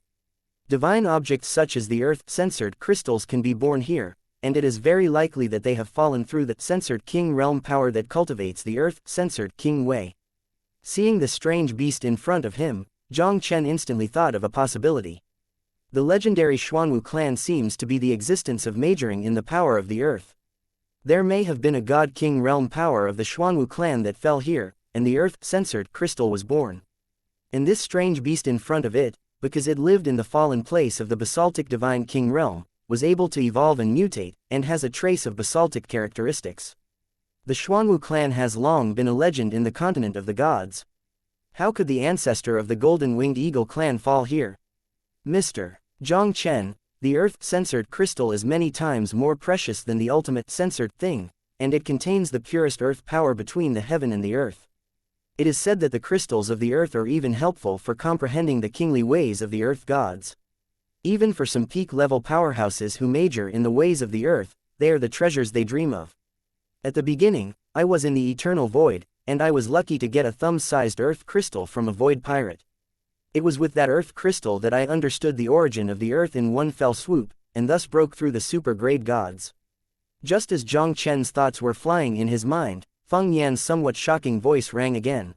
Divine objects such as the earth-censored crystals can be born here, and it is very likely that they have fallen through that censored king realm power that cultivates the earth-censored king way. Seeing the strange beast in front of him, Jiang Chen instantly thought of a possibility. The legendary Xuanwu clan seems to be the existence of majoring in the power of the earth. There may have been a god-king realm power of the Xuanwu clan that fell here, and the earth-censored crystal was born. And this strange beast in front of it, because it lived in the fallen place of the basaltic divine king realm, was able to evolve and mutate, and has a trace of basaltic characteristics. The Xuanwu clan has long been a legend in the continent of the gods. How could the ancestor of the golden-winged eagle clan fall here? Mr. Jiang Chen, the earth-censored crystal is many times more precious than the ultimate censored thing, and it contains the purest earth power between the heaven and the earth. It is said that the crystals of the earth are even helpful for comprehending the kingly ways of the earth gods. Even for some peak-level powerhouses who major in the ways of the earth, they are the treasures they dream of. At the beginning, I was in the eternal void, and I was lucky to get a thumb-sized earth crystal from a void pirate. It was with that earth crystal that I understood the origin of the earth in one fell swoop, and thus broke through the super-grade gods. Just as Jiang Chen's thoughts were flying in his mind, Feng Yan's somewhat shocking voice rang again.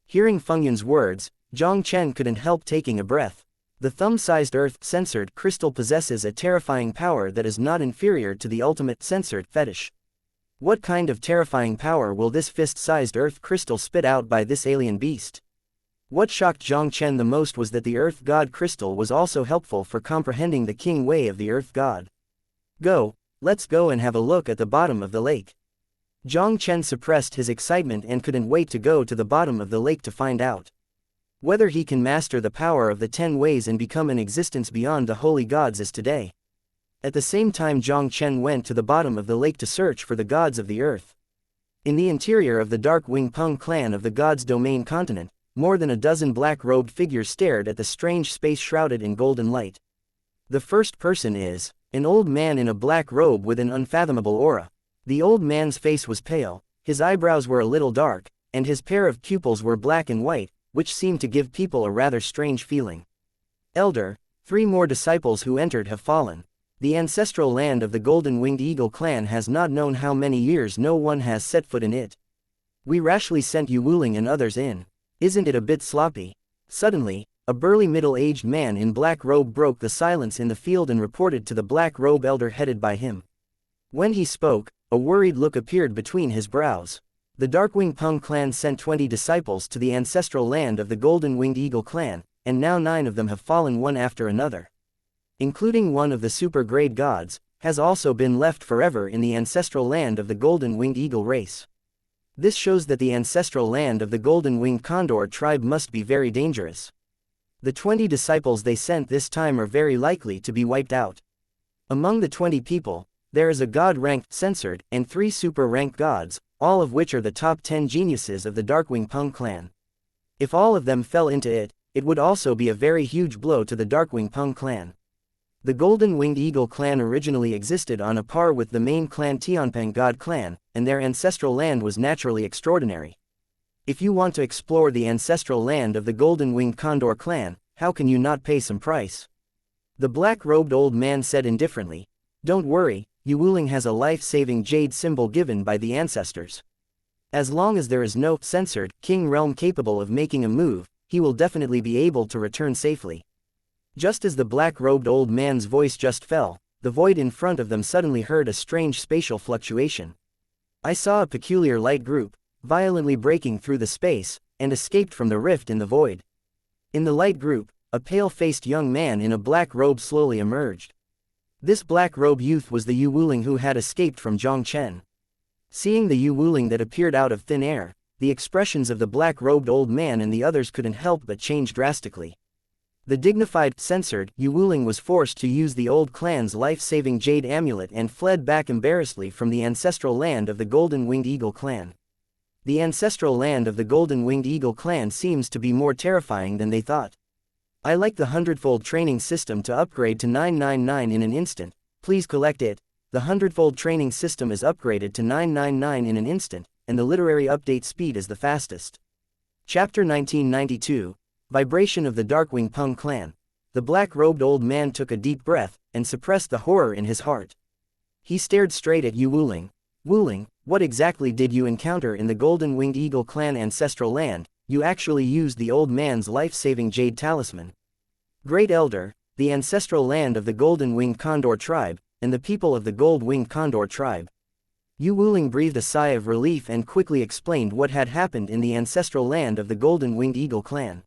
Hearing Feng Yan's words, Jiang Chen couldn't help taking a breath. The thumb-sized earth-censored crystal possesses a terrifying power that is not inferior to the ultimate censored fetish. What kind of terrifying power will this fist-sized earth crystal spit out by this alien beast? What shocked Jiang Chen the most was that the Earth God crystal was also helpful for comprehending the king way of the Earth God. Let's go and have a look at the bottom of the lake. Jiang Chen suppressed his excitement and couldn't wait to go to the bottom of the lake to find out whether he can master the power of the 10 ways and become an existence beyond the holy gods as today. At the same time, Jiang Chen went to the bottom of the lake to search for the gods of the earth. In the interior of the Dark Wing Peng clan of the gods' domain continent, more than a dozen black-robed figures stared at the strange space shrouded in golden light. The first person is an old man in a black robe with an unfathomable aura. The old man's face was pale, his eyebrows were a little dark, and his pair of pupils were black and white, which seemed to give people a rather strange feeling. Elder, 3 more disciples who entered have fallen. The ancestral land of the Golden-Winged Eagle clan has not known how many years no one has set foot in it. We rashly sent Yu Wuling and others in. Isn't it a bit sloppy? Suddenly, a burly middle-aged man in black robe broke the silence in the field and reported to the black robe elder headed by him. When he spoke, a worried look appeared between his brows. The Darkwing Peng clan sent 20 disciples to the ancestral land of the Golden-Winged Eagle clan, and now 9 of them have fallen one after another. Including one of the super-grade gods, has also been left forever in the ancestral land of the Golden-Winged Eagle race. This shows that the ancestral land of the Golden-Winged Condor tribe must be very dangerous. The 20 disciples they sent this time are very likely to be wiped out. Among the 20 people, there is a god-ranked censored and 3 super-ranked gods, all of which are the top 10 geniuses of the Darkwing Peng clan. If all of them fell into it, it would also be a very huge blow to the Darkwing Peng clan. The Golden-Winged Eagle clan originally existed on a par with the main clan Tianpeng God clan, and their ancestral land was naturally extraordinary. If you want to explore the ancestral land of the Golden-Winged Condor clan, how can you not pay some price? The black-robed old man said indifferently. Don't worry, Yu Wuling has a life-saving jade symbol given by the ancestors. As long as there is no censored king realm capable of making a move, he will definitely be able to return safely. Just as the black-robed old man's voice just fell, the void in front of them suddenly heard a strange spatial fluctuation. I saw a peculiar light group, violently breaking through the space, and escaped from the rift in the void. In the light group, a pale-faced young man in a black robe slowly emerged. This black-robe youth was the Yu Wuling who had escaped from Jiang Chen. Seeing the Yu Wuling that appeared out of thin air, the expressions of the black-robed old man and the others couldn't help but change drastically. The dignified, censored Yu Wuling was forced to use the old clan's life-saving jade amulet and fled back embarrassedly from the ancestral land of the Golden-Winged Eagle clan. The ancestral land of the Golden-Winged Eagle clan seems to be more terrifying than they thought. I like the Hundredfold Training System to upgrade to 999 in an instant, please collect it. The Hundredfold Training System is upgraded to 999 in an instant, and the literary update speed is the fastest. Chapter 1992, Vibration of the Darkwing Peng Clan. The black-robed old man took a deep breath, and suppressed the horror in his heart. He stared straight at Yu Wuling. Wuling, what exactly did you encounter in the Golden-Winged Eagle clan ancestral land? You actually used the old man's life-saving jade talisman. Great Elder, the ancestral land of the Golden-Winged Condor tribe, and the people of the Gold-Winged Condor tribe. Yu Wuling breathed a sigh of relief and quickly explained what had happened in the ancestral land of the Golden-Winged Eagle clan.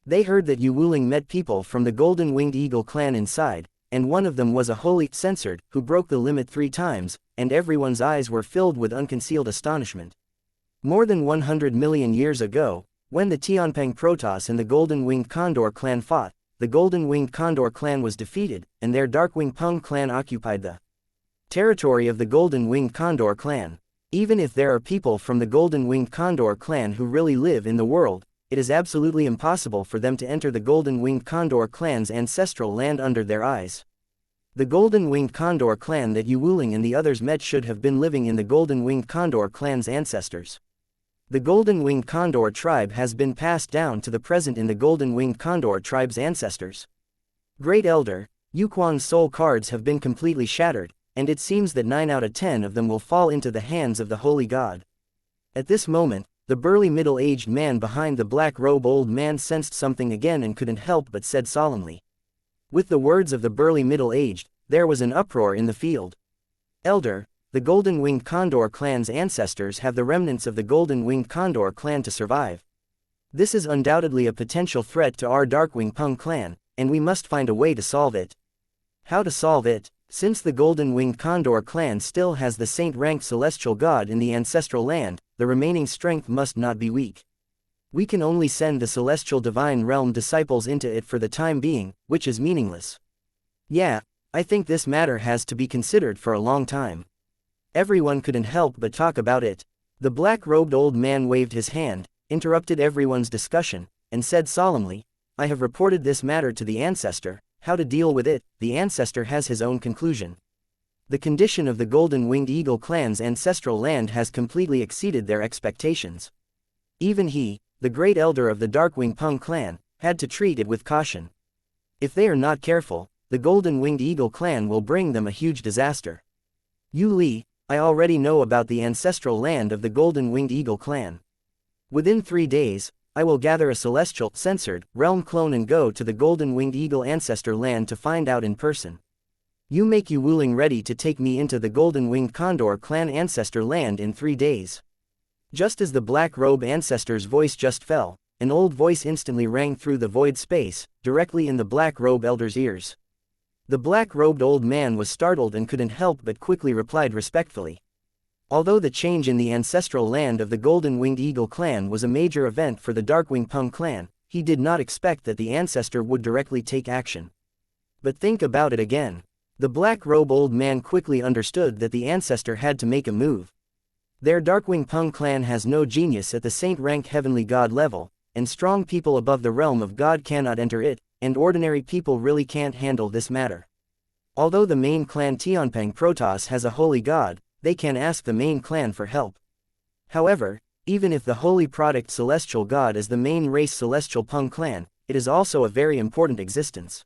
They heard that Yu Wuling met people from the Golden-Winged Eagle clan inside, and one of them was a holy censored who broke the limit 3 times, and everyone's eyes were filled with unconcealed astonishment. More than 100 million years ago, when the Tianpeng Protoss and the Golden-Winged Condor clan fought, the Golden-Winged Condor clan was defeated, and their Darkwing Peng clan occupied the territory of the Golden-Winged Condor clan. Even if there are people from the Golden-Winged Condor clan who really live in the world, it is absolutely impossible for them to enter the Golden-Winged Condor clan's ancestral land under their eyes. The Golden-Winged Condor clan that Yu Wuling and the others met should have been living in the Golden-Winged Condor clan's ancestors. The Golden-Winged Condor tribe has been passed down to the present in the Golden-Winged Condor tribe's ancestors. Great Elder, Yu Quan's soul cards have been completely shattered, and it seems that 9 out of 10 of them will fall into the hands of the Holy God. At this moment, the burly middle-aged man behind the black-robe old man sensed something again and couldn't help but said solemnly. With the words of the burly middle-aged, there was an uproar in the field. Elder, the Golden-Winged Condor clan's ancestors have the remnants of the Golden-Winged Condor clan to survive. This is undoubtedly a potential threat to our Darkwing Peng clan, and we must find a way to solve it. How to solve it? Since the Golden Winged Condor clan still has the saint-ranked celestial god in the ancestral land, the remaining strength must not be weak. We can only send the celestial divine realm disciples into it for the time being, which is meaningless. Yeah, I think this matter has to be considered for a long time. Everyone couldn't help but talk about it. The black-robed old man waved his hand, interrupted everyone's discussion, and said solemnly, I have reported this matter to the ancestor. How to deal with it, the ancestor has his own conclusion. The condition of the Golden Winged Eagle clan's ancestral land has completely exceeded their expectations. Even he, the great elder of the Darkwing Peng clan, had to treat it with caution. If they are not careful, the Golden Winged Eagle clan will bring them a huge disaster. Yu Li, I already know about the ancestral land of the Golden Winged Eagle clan. Within 3 days, I will gather a celestial, censored, realm clone and go to the Golden Winged Eagle ancestor land to find out in person. You make Yu Wuling ready to take me into the Golden Winged Condor clan ancestor land in 3 days. Just as the black robe ancestor's voice just fell, an old voice instantly rang through the void space, directly in the black robe elder's ears. The black-robed old man was startled and couldn't help but quickly replied respectfully. Although the change in the ancestral land of the Golden Winged Eagle clan was a major event for the Darkwing Peng clan, he did not expect that the ancestor would directly take action. But think about it again. The black-robe old man quickly understood that the ancestor had to make a move. Their Darkwing Peng clan has no genius at the saint-rank heavenly god level, and strong people above the realm of God cannot enter it, and ordinary people really can't handle this matter. Although the main clan Tianpeng Protoss has a holy god, they can ask the main clan for help. However, even if the holy product celestial god is the main race celestial Peng clan, it is also a very important existence.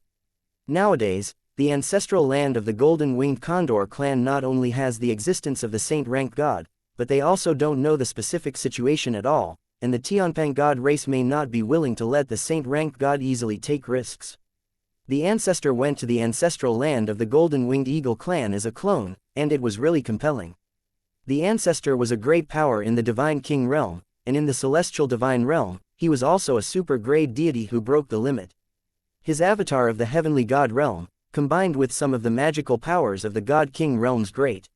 Nowadays, the ancestral land of the Golden Winged Condor clan not only has the existence of the saint-ranked god, but they also don't know the specific situation at all, and the Tianpeng god race may not be willing to let the saint-ranked god easily take risks. The ancestor went to the ancestral land of the Golden Winged Eagle clan as a clone, and it was really compelling. The ancestor was a great power in the Divine King realm, and in the Celestial Divine realm, he was also a super-grade deity who broke the limit. His avatar of the Heavenly God realm, combined with some of the magical powers of the God King realm's great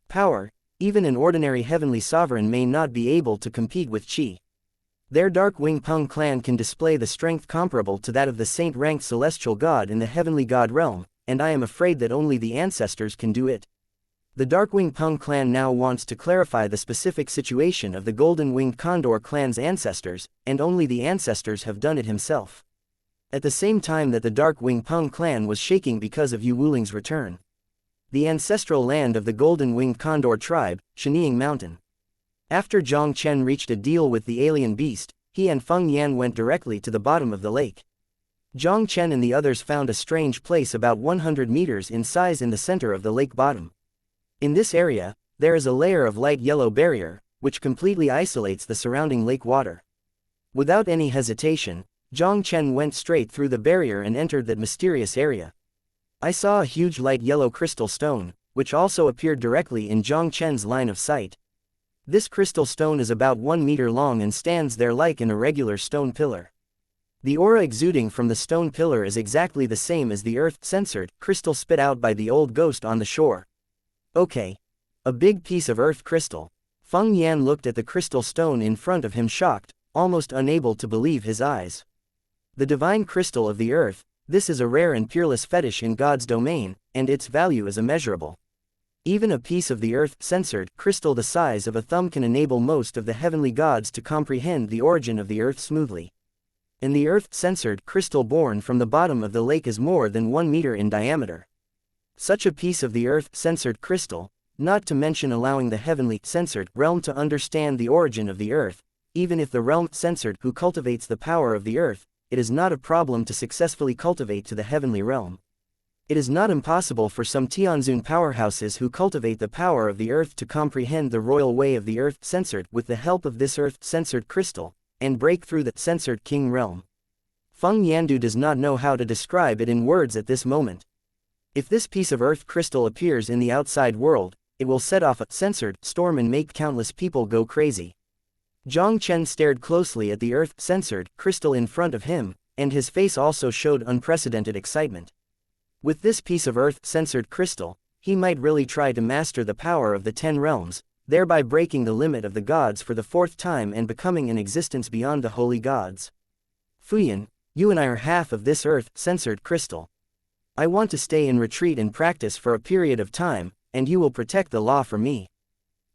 power, even an ordinary heavenly sovereign may not be able to compete with Qi. Their Darkwing Peng clan can display the strength comparable to that of the saint-ranked celestial god in the Heavenly God realm, and I am afraid that only the ancestors can do it. The Darkwing Peng clan now wants to clarify the specific situation of the Golden Winged Condor clan's ancestors, and only the ancestors have done it himself. At the same time that the Darkwing Peng clan was shaking because of Yu Wuling's return. The ancestral land of the Golden Winged Condor tribe, Shenying Mountain. After Jiang Chen reached a deal with the alien beast, he and Feng Yan went directly to the bottom of the lake. Jiang Chen and the others found a strange place about 100 meters in size in the center of the lake bottom. In this area, there is a layer of light yellow barrier, which completely isolates the surrounding lake water. Without any hesitation, Jiang Chen went straight through the barrier and entered that mysterious area. I saw a huge light yellow crystal stone, which also appeared directly in Jiang Chen's line of sight. This crystal stone is about 1 meter long and stands there like an irregular stone pillar. The aura exuding from the stone pillar is exactly the same as the earth-censored crystal spit out by the old ghost on the shore. Okay. A big piece of earth crystal. Feng Yan looked at the crystal stone in front of him shocked, almost unable to believe his eyes. The divine crystal of the earth, this is a rare and peerless fetish in God's domain, and its value is immeasurable. Even a piece of the earth-censored crystal the size of a thumb can enable most of the heavenly gods to comprehend the origin of the earth smoothly. And the earth-censored crystal born from the bottom of the lake is more than 1 meter in diameter. Such a piece of the earth-censored crystal, not to mention allowing the heavenly censored realm to understand the origin of the earth, even if the realm censored who cultivates the power of the earth, it is not a problem to successfully cultivate to the heavenly realm. It is not impossible for some Tianzun powerhouses who cultivate the power of the earth to comprehend the royal way of the earth censored with the help of this earth-censored crystal, and break through the censored king realm. Feng Yandu does not know how to describe it in words at this moment. If this piece of earth crystal appears in the outside world, it will set off a censored storm and make countless people go crazy. Jiang Chen stared closely at the earth-censored crystal in front of him, and his face also showed unprecedented excitement. With this piece of earth-censored crystal, he might really try to master the power of the 10 realms, thereby breaking the limit of the gods for the 4th time and becoming an existence beyond the holy gods. Fuyan, you and I are half of this earth-censored crystal. I want to stay in retreat and practice for a period of time, and you will protect the law for me.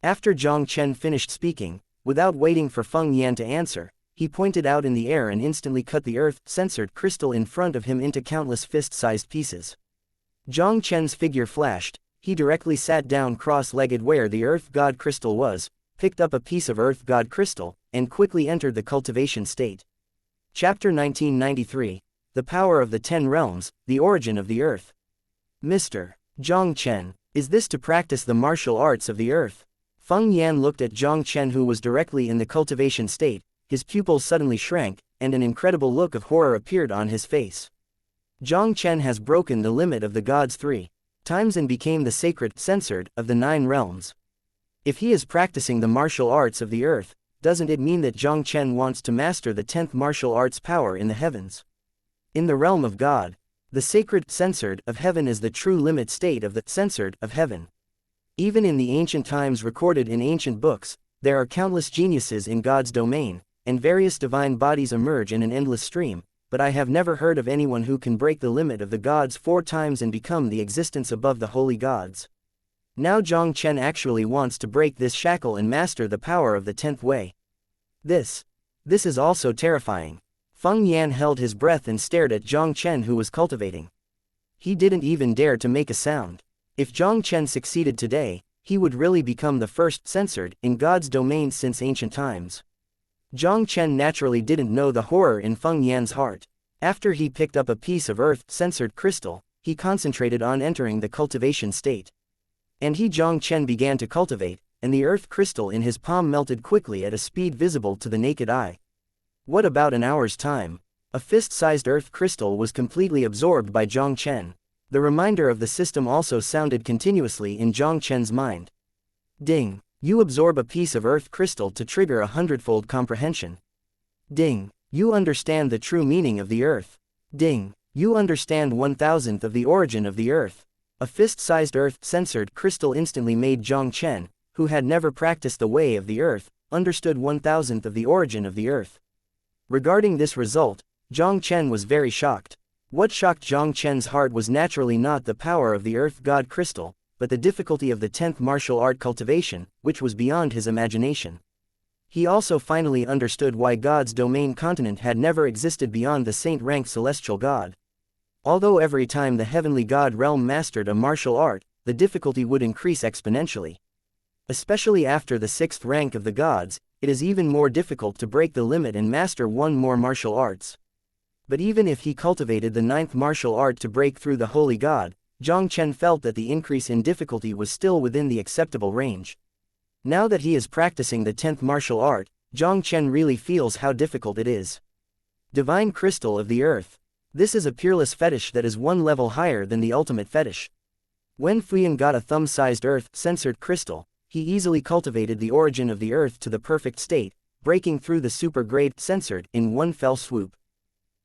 After Jiang Chen finished speaking, without waiting for Feng Yan to answer, he pointed out in the air and instantly cut the earth-censored crystal in front of him into countless fist-sized pieces. Jiang Chen's figure flashed, he directly sat down cross-legged where the earth god crystal was, picked up a piece of earth god crystal, and quickly entered the cultivation state. Chapter 1993, The Power of the 10 Realms, The Origin of the Earth. Mr. Jiang Chen, is this to practice the martial arts of the earth? Feng Yan looked at Jiang Chen, who was directly in the cultivation state. His pupils suddenly shrank, and an incredible look of horror appeared on his face. Jiang Chen has broken the limit of the gods 3 times and became the sacred censored of the 9 realms. If he is practicing the martial arts of the earth, doesn't it mean that Jiang Chen wants to master the 10th martial arts power in the heavens? In the realm of God, the sacred censored of heaven is the true limit state of the censored of heaven. Even in the ancient times recorded in ancient books, there are countless geniuses in God's domain, and various divine bodies emerge in an endless stream, but I have never heard of anyone who can break the limit of the gods 4 times and become the existence above the holy gods. Now Jiang Chen actually wants to break this shackle and master the power of the 10th way. This is also terrifying. Feng Yan held his breath and stared at Jiang Chen, who was cultivating. He didn't even dare to make a sound. If Jiang Chen succeeded today, he would really become the first censored in God's domain since ancient times. Jiang Chen naturally didn't know the horror in Feng Yan's heart. After he picked up a piece of earth-censored crystal, he concentrated on entering the cultivation state. And Jiang Chen began to cultivate, and the earth crystal in his palm melted quickly at a speed visible to the naked eye. What about an hour's time? A fist-sized earth crystal was completely absorbed by Jiang Chen. The reminder of the system also sounded continuously in Jiang Chen's mind. Ding! You absorb a piece of earth crystal to trigger a hundredfold comprehension. Ding! You understand the true meaning of the earth. Ding! You understand 1,000th of the origin of the earth. A fist-sized earth-censored crystal instantly made Jiang Chen, who had never practiced the way of the earth, understood 1,000th of the origin of the earth. Regarding this result, Jiang Chen was very shocked. What shocked Jiang Chen's heart was naturally not the power of the earth god crystal, but the difficulty of the 10th martial art cultivation, which was beyond his imagination. He also finally understood why God's domain continent had never existed beyond the saint-ranked celestial god. Although every time the heavenly god realm mastered a martial art, the difficulty would increase exponentially. Especially after the 6th rank of the gods, it is even more difficult to break the limit and master one more martial arts. But even if he cultivated the 9th martial art to break through the holy god, Jiang Chen felt that the increase in difficulty was still within the acceptable range. Now that he is practicing the 10th martial art, Jiang Chen really feels how difficult it is. Divine Crystal of the Earth. This is a peerless fetish that is 1 level higher than the ultimate fetish. When Fuyan got a thumb-sized earth-censored crystal, he easily cultivated the origin of the earth to the perfect state, breaking through the super-grade censored in one fell swoop.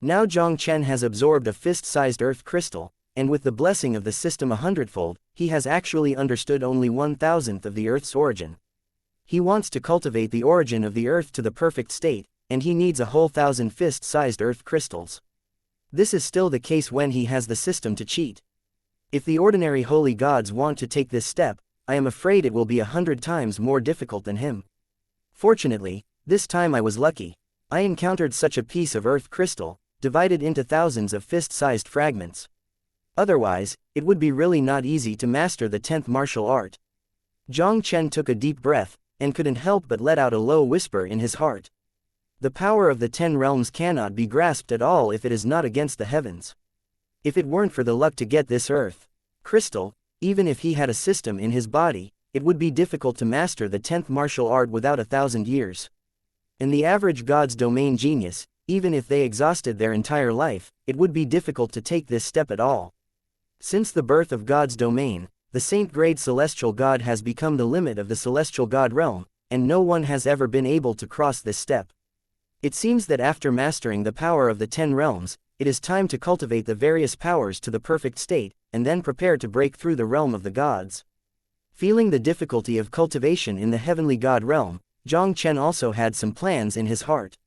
Now Jiang Chen has absorbed a fist-sized earth crystal, and with the blessing of the system 100-fold, he has actually understood only 1,000th of the earth's origin. He wants to cultivate the origin of the earth to the perfect state, and he needs a whole 1,000 fist-sized earth crystals. This is still the case when he has the system to cheat. If the ordinary holy gods want to take this step, I am afraid it will be 100 times more difficult than him. Fortunately, this time I was lucky. I encountered such a piece of earth crystal, divided into thousands of fist-sized fragments. Otherwise, it would be really not easy to master the 10th martial art. Jiang Chen took a deep breath, and couldn't help but let out a low whisper in his heart. The power of the 10 realms cannot be grasped at all if it is not against the heavens. If it weren't for the luck to get this earth crystal, even if he had a system in his body, it would be difficult to master the 10th martial art without 1,000 years. In the average god's domain genius, even if they exhausted their entire life, it would be difficult to take this step at all. Since the birth of God's domain, the saint-grade celestial god has become the limit of the celestial god realm, and no one has ever been able to cross this step. It seems that after mastering the power of the 10 realms, it is time to cultivate the various powers to the perfect state, and then prepare to break through the realm of the gods. Feeling the difficulty of cultivation in the heavenly god realm, Jiang Chen also had some plans in his heart.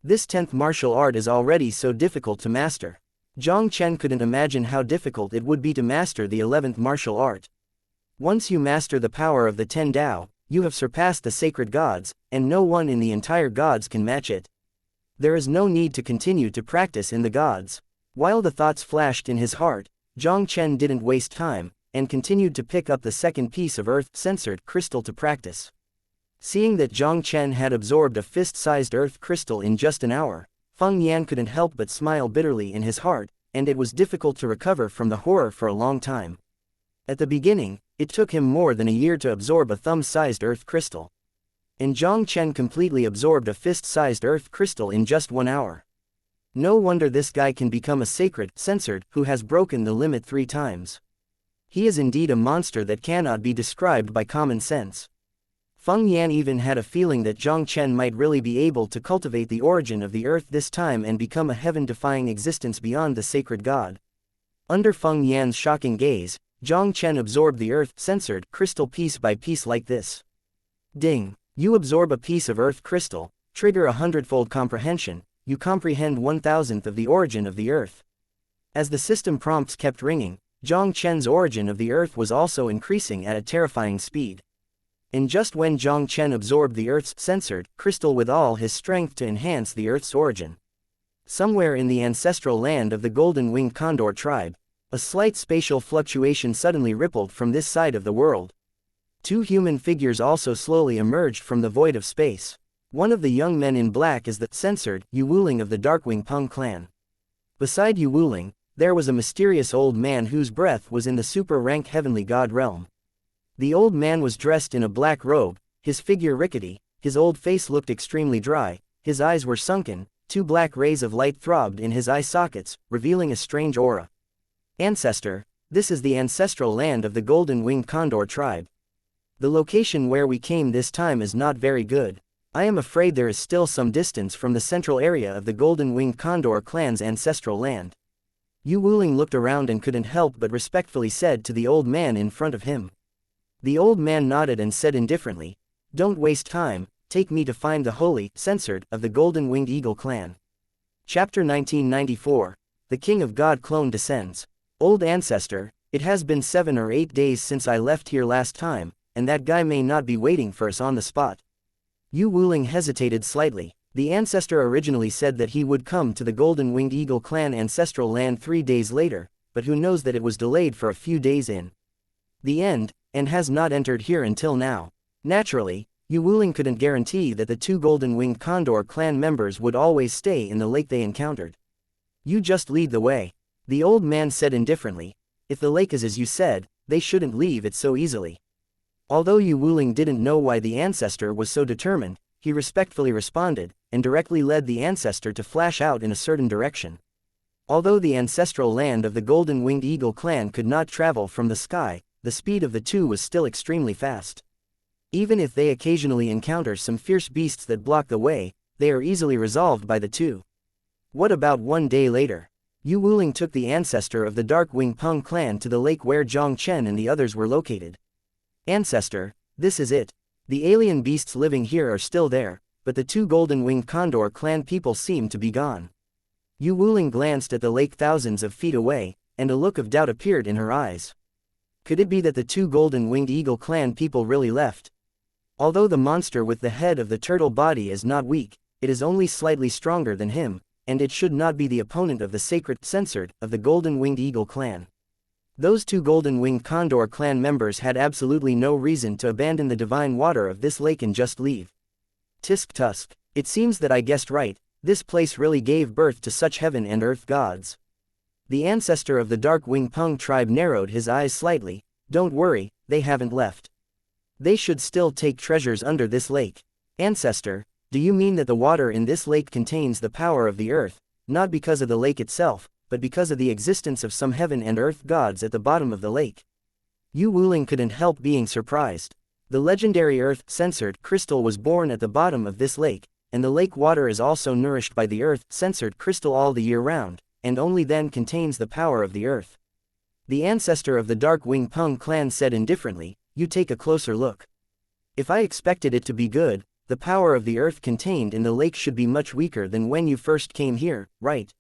This 10th martial art is already so difficult to master. Jiang Chen couldn't imagine how difficult it would be to master the 11th martial art. Once you master the power of the 10 Tao, you have surpassed the sacred gods, and no one in the entire gods can match it. There is no need to continue to practice in the gods. While the thoughts flashed in his heart, Jiang Chen didn't waste time, and continued to pick up the second piece of earth-censored crystal to practice. Seeing that Jiang Chen had absorbed a fist-sized earth crystal in just an hour, Feng Yan couldn't help but smile bitterly in his heart, and it was difficult to recover from the horror for a long time. At the beginning, it took him more than a year to absorb a thumb-sized earth crystal. And Jiang Chen completely absorbed a fist-sized earth crystal in just 1 hour. No wonder this guy can become a sacred, censored, who has broken the limit 3 times. He is indeed a monster that cannot be described by common sense. Feng Yan even had a feeling that Jiang Chen might really be able to cultivate the origin of the earth this time and become a heaven-defying existence beyond the sacred god. Under Feng Yan's shocking gaze, Jiang Chen absorbed the earth-censored crystal piece by piece like this. Ding! You absorb a piece of earth crystal, trigger a hundredfold comprehension, you comprehend 1,000th of the origin of the earth. As the system prompts kept ringing, Jiang Chen's origin of the earth was also increasing at a terrifying speed. And just when Jiang Chen absorbed the earth's censored crystal with all his strength to enhance the earth's origin, somewhere in the ancestral land of the golden-winged condor tribe, a slight spatial fluctuation suddenly rippled from this side of the world. 2 human figures also slowly emerged from the void of space. One of the young men in black is the censored Yu Wuling of the Darkwing Peng clan. Beside Yu Wuling, there was a mysterious old man whose breath was in the super-rank heavenly god realm. The old man was dressed in a black robe, his figure rickety, his old face looked extremely dry, his eyes were sunken, 2 black rays of light throbbed in his eye sockets, revealing a strange aura. Ancestor, this is the ancestral land of the golden-winged condor tribe. The location where we came this time is not very good. I am afraid there is still some distance from the central area of the golden-winged condor clan's ancestral land. Yu Wuling looked around and couldn't help but respectfully said to the old man in front of him. The old man nodded and said indifferently, "Don't waste time, take me to find the holy, censored, of the golden-winged eagle clan." Chapter 1994, The King of God Clone Descends. Old ancestor, it has been 7 or 8 days since I left here last time, and that guy may not be waiting for us on the spot. Yu Wuling hesitated slightly. The ancestor originally said that he would come to the golden-winged eagle clan ancestral land 3 days later, but who knows that it was delayed for a few days in the end, and has not entered here until now. Naturally, Yu Wuling couldn't guarantee that the 2 golden-winged condor clan members would always stay in the lake they encountered. You just lead the way. The old man said indifferently. If the lake is as you said, they shouldn't leave it so easily. Although Yu Wuling didn't know why the ancestor was so determined, he respectfully responded, and directly led the ancestor to flash out in a certain direction. Although the ancestral land of the golden-winged eagle clan could not travel from the sky, the speed of the 2 was still extremely fast. Even if they occasionally encounter some fierce beasts that block the way, they are easily resolved by the 2. What about 1 day later? Yu Wuling took the ancestor of the Darkwing Peng clan to the lake where Jiang Chen and the others were located. Ancestor, this is it. The alien beasts living here are still there, but the 2 golden-winged condor clan people seem to be gone. Yu Wuling glanced at the lake thousands of feet away, and a look of doubt appeared in her eyes. Could it be that the 2 golden-winged eagle clan people really left? Although the monster with the head of the turtle body is not weak, it is only slightly stronger than him, and it should not be the opponent of the sacred, censored, of the golden-winged eagle clan. Those 2 golden-winged condor clan members had absolutely no reason to abandon the divine water of this lake and just leave. Tisk tusk, it seems that I guessed right, this place really gave birth to such heaven and earth gods. The ancestor of the Darkwing Peng tribe narrowed his eyes slightly. Don't worry, they haven't left. They should still take treasures under this lake. Ancestor, do you mean that the water in this lake contains the power of the earth, not because of the lake itself, but because of the existence of some heaven and earth gods at the bottom of the lake? Yu Wuling couldn't help being surprised. The legendary earth-censored crystal was born at the bottom of this lake, and the lake water is also nourished by the earth-censored crystal all the year round, and only then contains the power of the earth. The ancestor of the Dark Wing Peng clan said indifferently, "You take a closer look. If I expected it to be good, the power of the earth contained in the lake should be much weaker than when you first came here, right?"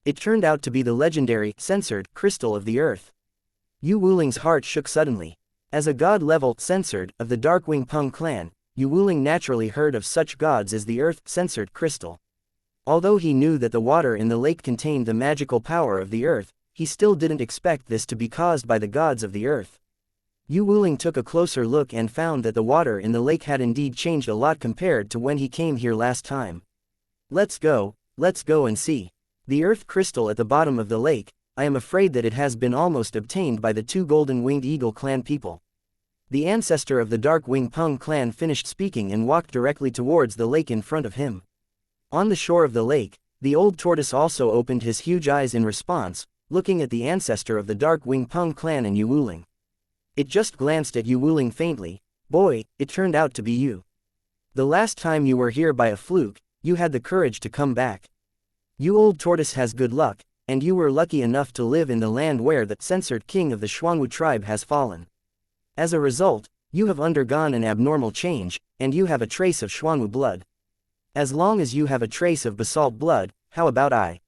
It turned out to be the legendary, censored, crystal of the earth. Yu Wuling's heart shook suddenly. As a god-level, censored, of the Dark Wing Peng clan, Yu Wuling naturally heard of such gods as the earth-censored crystal. Although he knew that the water in the lake contained the magical power of the earth, he still didn't expect this to be caused by the gods of the earth. Yu Wuling took a closer look and found that the water in the lake had indeed changed a lot compared to when he came here last time. Let's go and see. The earth crystal at the bottom of the lake, I am afraid that it has been almost obtained by the two golden-winged eagle clan people. The ancestor of the Dark Wing Peng clan finished speaking and walked directly towards the lake in front of him. On the shore of the lake, the old tortoise also opened his huge eyes in response, looking at the ancestor of the Dark Wing Peng clan and Yu Wuling. It just glanced at Yu Wuling faintly. "Boy, it turned out to be you. The last time you were here by a fluke, you had the courage to come back. You old tortoise has good luck, and you were lucky enough to live in the land where the censored king of the Xuanwu tribe has fallen. As a result, you have undergone an abnormal change, and you have a trace of Xuanwu blood. As long as you have a trace of basalt blood, how about I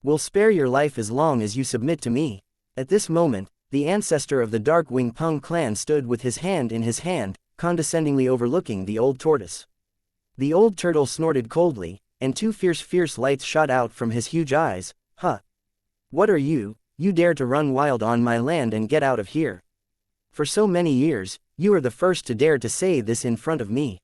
will spare your life as long as you submit to me." At this moment, the ancestor of the Dark Wing Peng clan stood with his hand in his hand, condescendingly overlooking the old tortoise. The old turtle snorted coldly, and two fierce lights shot out from his huge eyes. "Huh. What are you? You dare to run wild on my land and get out of here. For so many years, you are the first to dare to say this in front of me.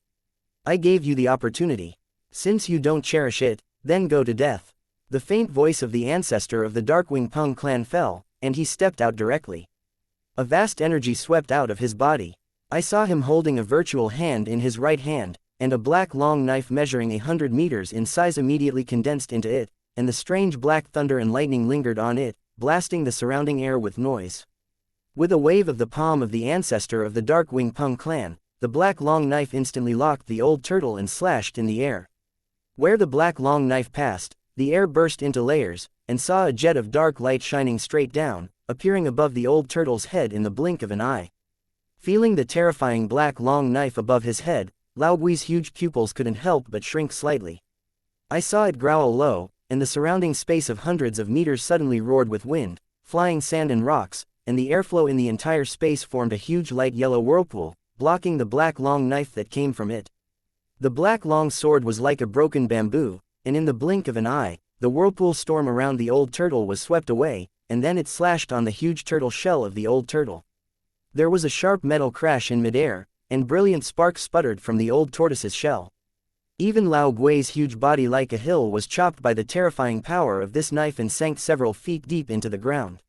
I gave you the opportunity. Since you don't cherish it, then go to death." The faint voice of the ancestor of the Dark Wing Peng clan fell, and he stepped out directly. A vast energy swept out of his body. I saw him holding a virtual hand in his right hand, and a black long knife measuring 100 meters in size immediately condensed into it, and the strange black thunder and lightning lingered on it, blasting the surrounding air with noise. With a wave of the palm of the ancestor of the Dark Wing Peng clan, the black long knife instantly locked the old turtle and slashed in the air. Where the black long knife passed, the air burst into layers, and saw a jet of dark light shining straight down, appearing above the old turtle's head in the blink of an eye. Feeling the terrifying black long knife above his head, Lao Gui's huge pupils couldn't help but shrink slightly. I saw it growl low, and the surrounding space of hundreds of meters suddenly roared with wind, flying sand and rocks, and the airflow in the entire space formed a huge light yellow whirlpool, blocking the black long knife that came from it. The black long sword was like a broken bamboo, and in the blink of an eye, the whirlpool storm around the old turtle was swept away, and then it slashed on the huge turtle shell of the old turtle. There was a sharp metal crash in midair, and brilliant sparks sputtered from the old tortoise's shell. Even Lao Gui's huge body like a hill was chopped by the terrifying power of this knife and sank several feet deep into the ground.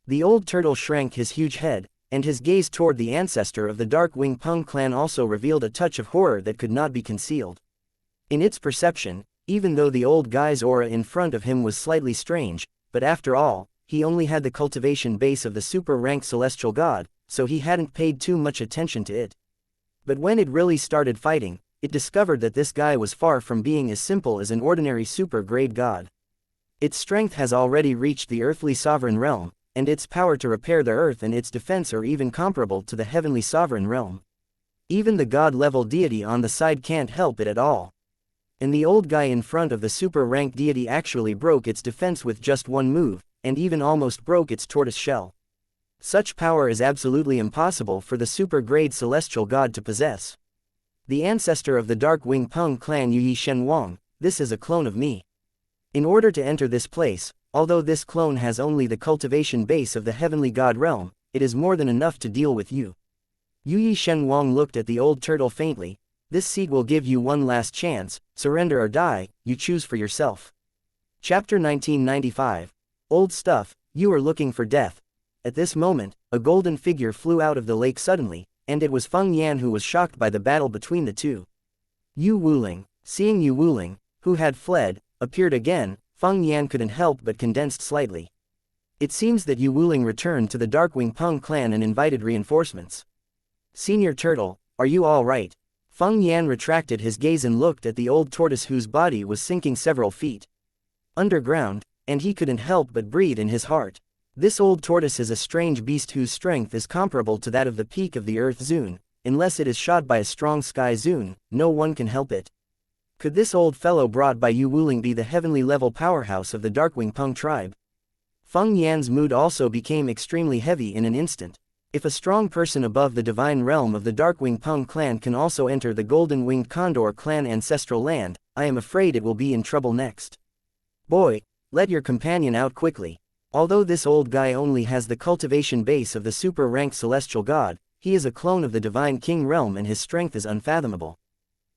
The old turtle shrank his huge head, and his gaze toward the ancestor of the Dark Wing Peng clan also revealed a touch of horror that could not be concealed. In its perception, even though the old guy's aura in front of him was slightly strange, but after all, he only had the cultivation base of the super-ranked celestial god, so he hadn't paid too much attention to it. But when it really started fighting, it discovered that this guy was far from being as simple as an ordinary super-grade god. Its strength has already reached the earthly sovereign realm, and its power to repair the earth and its defense are even comparable to the heavenly sovereign realm. Even the god-level deity on the side can't help it at all. And the old guy in front of the super-ranked deity actually broke its defense with just one move, and even almost broke its tortoise shell. Such power is absolutely impossible for the super-grade celestial god to possess. The ancestor of the Dark Wing Peng clan Yu Shen Wang, this is a clone of me. In order to enter this place, although this clone has only the cultivation base of the heavenly god realm, it is more than enough to deal with you. Yu Shen Wang looked at the old turtle faintly. This seed will give you one last chance, surrender or die, you choose for yourself. Chapter 1995. Old stuff, you are looking for death. At this moment, a golden figure flew out of the lake suddenly, and it was Feng Yan who was shocked by the battle between the two. Yu Wuling, seeing Yu Wuling, who had fled, appeared again. Feng Yan couldn't help but condensed slightly. It seems that Yu Wuling returned to the Dark Wing Peng clan and invited reinforcements. Senior Turtle, are you all right? Feng Yan retracted his gaze and looked at the old tortoise whose body was sinking several feet underground, and he couldn't help but breathe in his heart. This old tortoise is a strange beast whose strength is comparable to that of the peak of the Earth Zune. Unless it is shot by a strong sky Zune, no one can help it. Could this old fellow brought by Yu Wuling be the heavenly level powerhouse of the Darkwing Peng tribe? Feng Yan's mood also became extremely heavy in an instant. If a strong person above the divine realm of the Darkwing Peng clan can also enter the Golden Winged Condor clan ancestral land, I am afraid it will be in trouble next. Boy, let your companion out quickly. Although this old guy only has the cultivation base of the super-ranked celestial god, he is a clone of the divine king realm and his strength is unfathomable.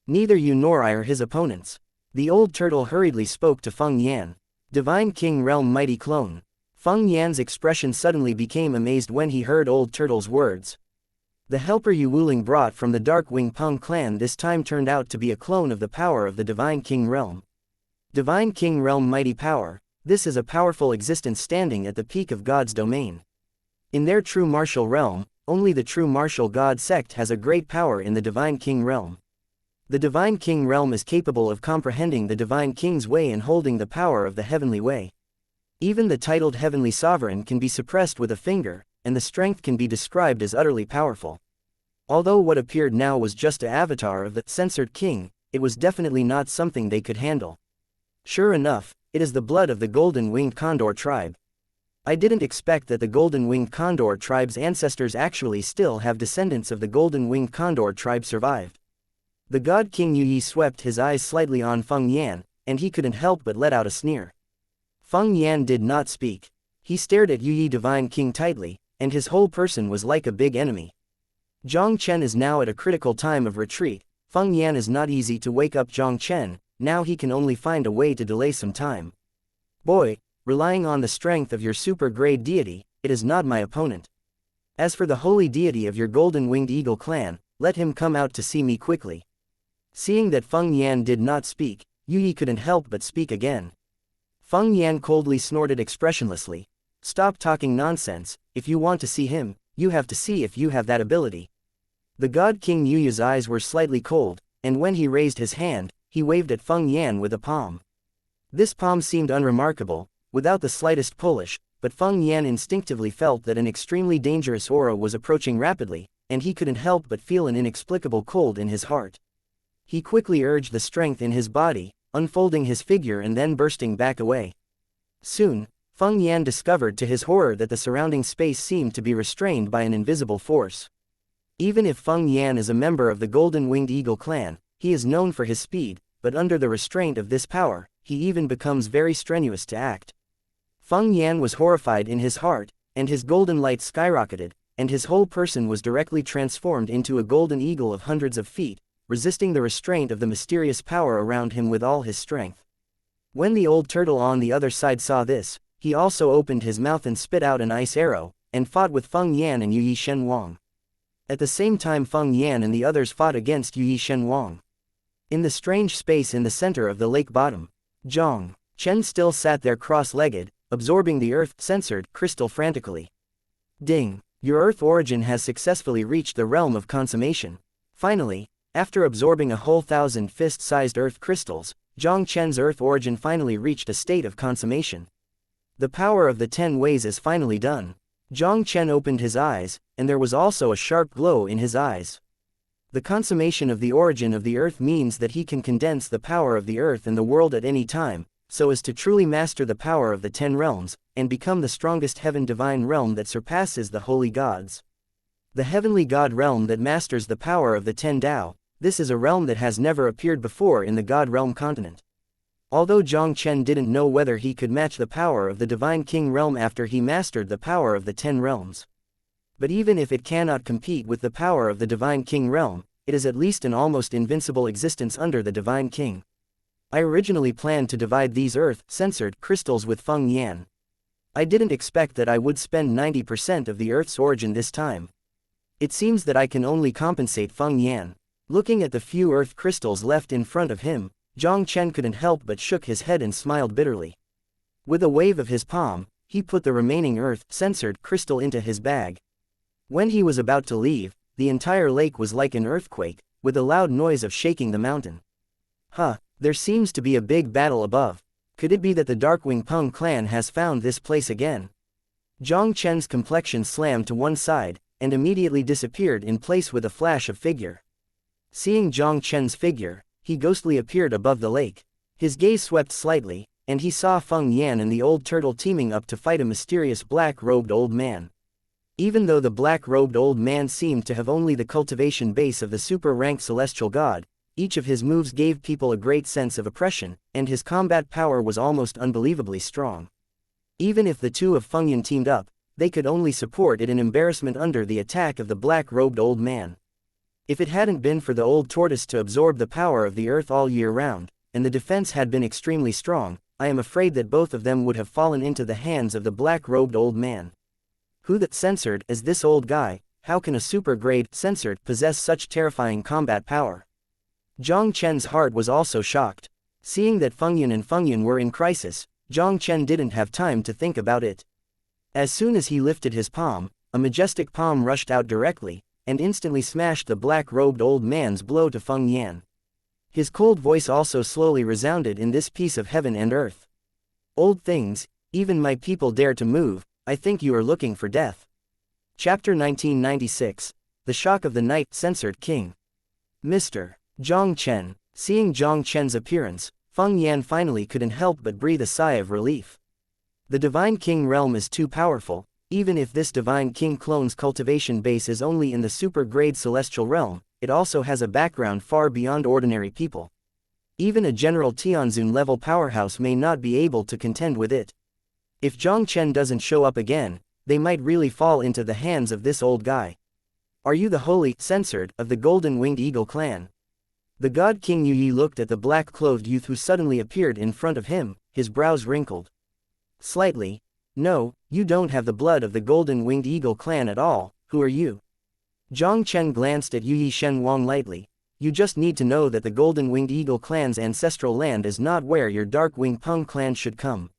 Neither you nor I are his opponents. The old turtle hurriedly spoke to Feng Yan. Divine king realm mighty clone. Feng Yan's expression suddenly became amazed when he heard old turtle's words. The helper Yu Wuling brought from the Darkwing Peng clan this time turned out to be a clone of the power of the divine king realm. Divine king realm mighty power. This is a powerful existence standing at the peak of God's domain. In their true martial realm, only the true martial God sect has a great power in the divine king realm. The divine king realm is capable of comprehending the divine king's way and holding the power of the heavenly way. Even the titled heavenly sovereign can be suppressed with a finger, and the strength can be described as utterly powerful. Although what appeared now was just an avatar of the censored king, it was definitely not something they could handle. Sure enough, it is the blood of the Golden Winged Condor tribe. I didn't expect that the Golden Winged Condor tribe's ancestors actually still have descendants of the Golden Winged Condor tribe survived. The God King Yu Yi swept his eyes slightly on Feng Yan, and he couldn't help but let out a sneer. Feng Yan did not speak. He stared at Yu Yi Divine King tightly, and his whole person was like a big enemy. Jiang Chen is now at a critical time of retreat. Feng Yan is not easy to wake up Jiang Chen. Now he can only find a way to delay some time. Boy, relying on the strength of your super-grade deity, it is not my opponent. As for the holy deity of your Golden-Winged Eagle clan, let him come out to see me quickly. Seeing that Feng Yan did not speak, Yu Yi couldn't help but speak again. Feng Yan coldly snorted expressionlessly. Stop talking nonsense. If you want to see him, you have to see if you have that ability. The God King Yu Yi's eyes were slightly cold, and when he raised his hand, he waved at Feng Yan with a palm. This palm seemed unremarkable, without the slightest polish, but Feng Yan instinctively felt that an extremely dangerous aura was approaching rapidly, and he couldn't help but feel an inexplicable cold in his heart. He quickly urged the strength in his body, unfolding his figure and then bursting back away. Soon, Feng Yan discovered to his horror that the surrounding space seemed to be restrained by an invisible force. Even if Feng Yan is a member of the Golden Winged Eagle clan, he is known for his speed, but under the restraint of this power, he even becomes very strenuous to act. Feng Yan was horrified in his heart, and his golden light skyrocketed, and his whole person was directly transformed into a golden eagle of hundreds of feet, resisting the restraint of the mysterious power around him with all his strength. When the old turtle on the other side saw this, he also opened his mouth and spit out an ice arrow, and fought with Feng Yan and Yu Yi Shen Wang. At the same time Feng Yan and the others fought against Yu Yi Shen Wang. In the strange space in the center of the lake bottom, Jiang Chen still sat there cross-legged, absorbing the earth-censored crystal frantically. Ding! Your earth origin has successfully reached the realm of consummation. Finally, after absorbing a whole 1,000 fist-sized earth crystals, Jiang Chen's earth origin finally reached a state of consummation. The power of the 10 ways is finally done. Jiang Chen opened his eyes, and there was also a sharp glow in his eyes. The consummation of the origin of the earth means that he can condense the power of the earth and the world at any time, so as to truly master the power of the 10 realms, and become the strongest heaven divine realm that surpasses the holy gods. The heavenly god realm that masters the power of the 10 Tao, this is a realm that has never appeared before in the god realm continent. Although Jiang Chen didn't know whether he could match the power of the divine king realm after he mastered the power of the 10 realms. But even if it cannot compete with the power of the divine king realm, it is at least an almost invincible existence under the divine king. I originally planned to divide these earth-censored crystals with Feng Yan. I didn't expect that I would spend 90% of the earth's origin this time. It seems that I can only compensate Feng Yan. Looking at the few earth crystals left in front of him, Jiang Chen couldn't help but shook his head and smiled bitterly. With a wave of his palm, he put the remaining earth-censored crystal into his bag. When he was about to leave, the entire lake was like an earthquake, with a loud noise of shaking the mountain. There seems to be a big battle above. Could it be that the Darkwing Peng clan has found this place again? Jiang Chen's complexion slammed to one side, and immediately disappeared in place with a flash of figure. Seeing Jiang Chen's figure, he ghostly appeared above the lake. His gaze swept slightly, and he saw Feng Yan and the old turtle teaming up to fight a mysterious black-robed old man. Even though the black-robed old man seemed to have only the cultivation base of the super-ranked celestial god, each of his moves gave people a great sense of oppression, and his combat power was almost unbelievably strong. Even if the two of Feng Yan teamed up, they could only support it in embarrassment under the attack of the black-robed old man. If it hadn't been for the old tortoise to absorb the power of the earth all year round, and the defense had been extremely strong, I am afraid that both of them would have fallen into the hands of the black-robed old man. Who that censored is this old guy? How can a super-grade censored possess such terrifying combat power? Jiang Chen's heart was also shocked. Seeing that Feng Yan were in crisis, Jiang Chen didn't have time to think about it. As soon as he lifted his palm, a majestic palm rushed out directly, and instantly smashed the black-robed old man's blow to Feng Yan. His cold voice also slowly resounded in this piece of heaven and earth. Old things, even my people dare to move, I think you are looking for death. Chapter 1996, The Shock of the Night Censored King. Mr. Jiang Chen. Seeing Jiang Chen's appearance, Feng Yan finally couldn't help but breathe a sigh of relief. The Divine King realm is too powerful, even if this Divine King clone's cultivation base is only in the super-grade celestial realm, it also has a background far beyond ordinary people. Even a General Tianzun-level powerhouse may not be able to contend with it. If Jiang Chen doesn't show up again, they might really fall into the hands of this old guy. Are you the holy censored of the Golden-Winged Eagle clan? The God King Yu looked at the black-clothed youth who suddenly appeared in front of him, his brows wrinkled slightly. No, you don't have the blood of the Golden-Winged Eagle clan at all. Who are you? Jiang Chen glanced at Yu Shenwang lightly. You just need to know that the Golden-Winged Eagle clan's ancestral land is not where your Darkwing Peng clan should come.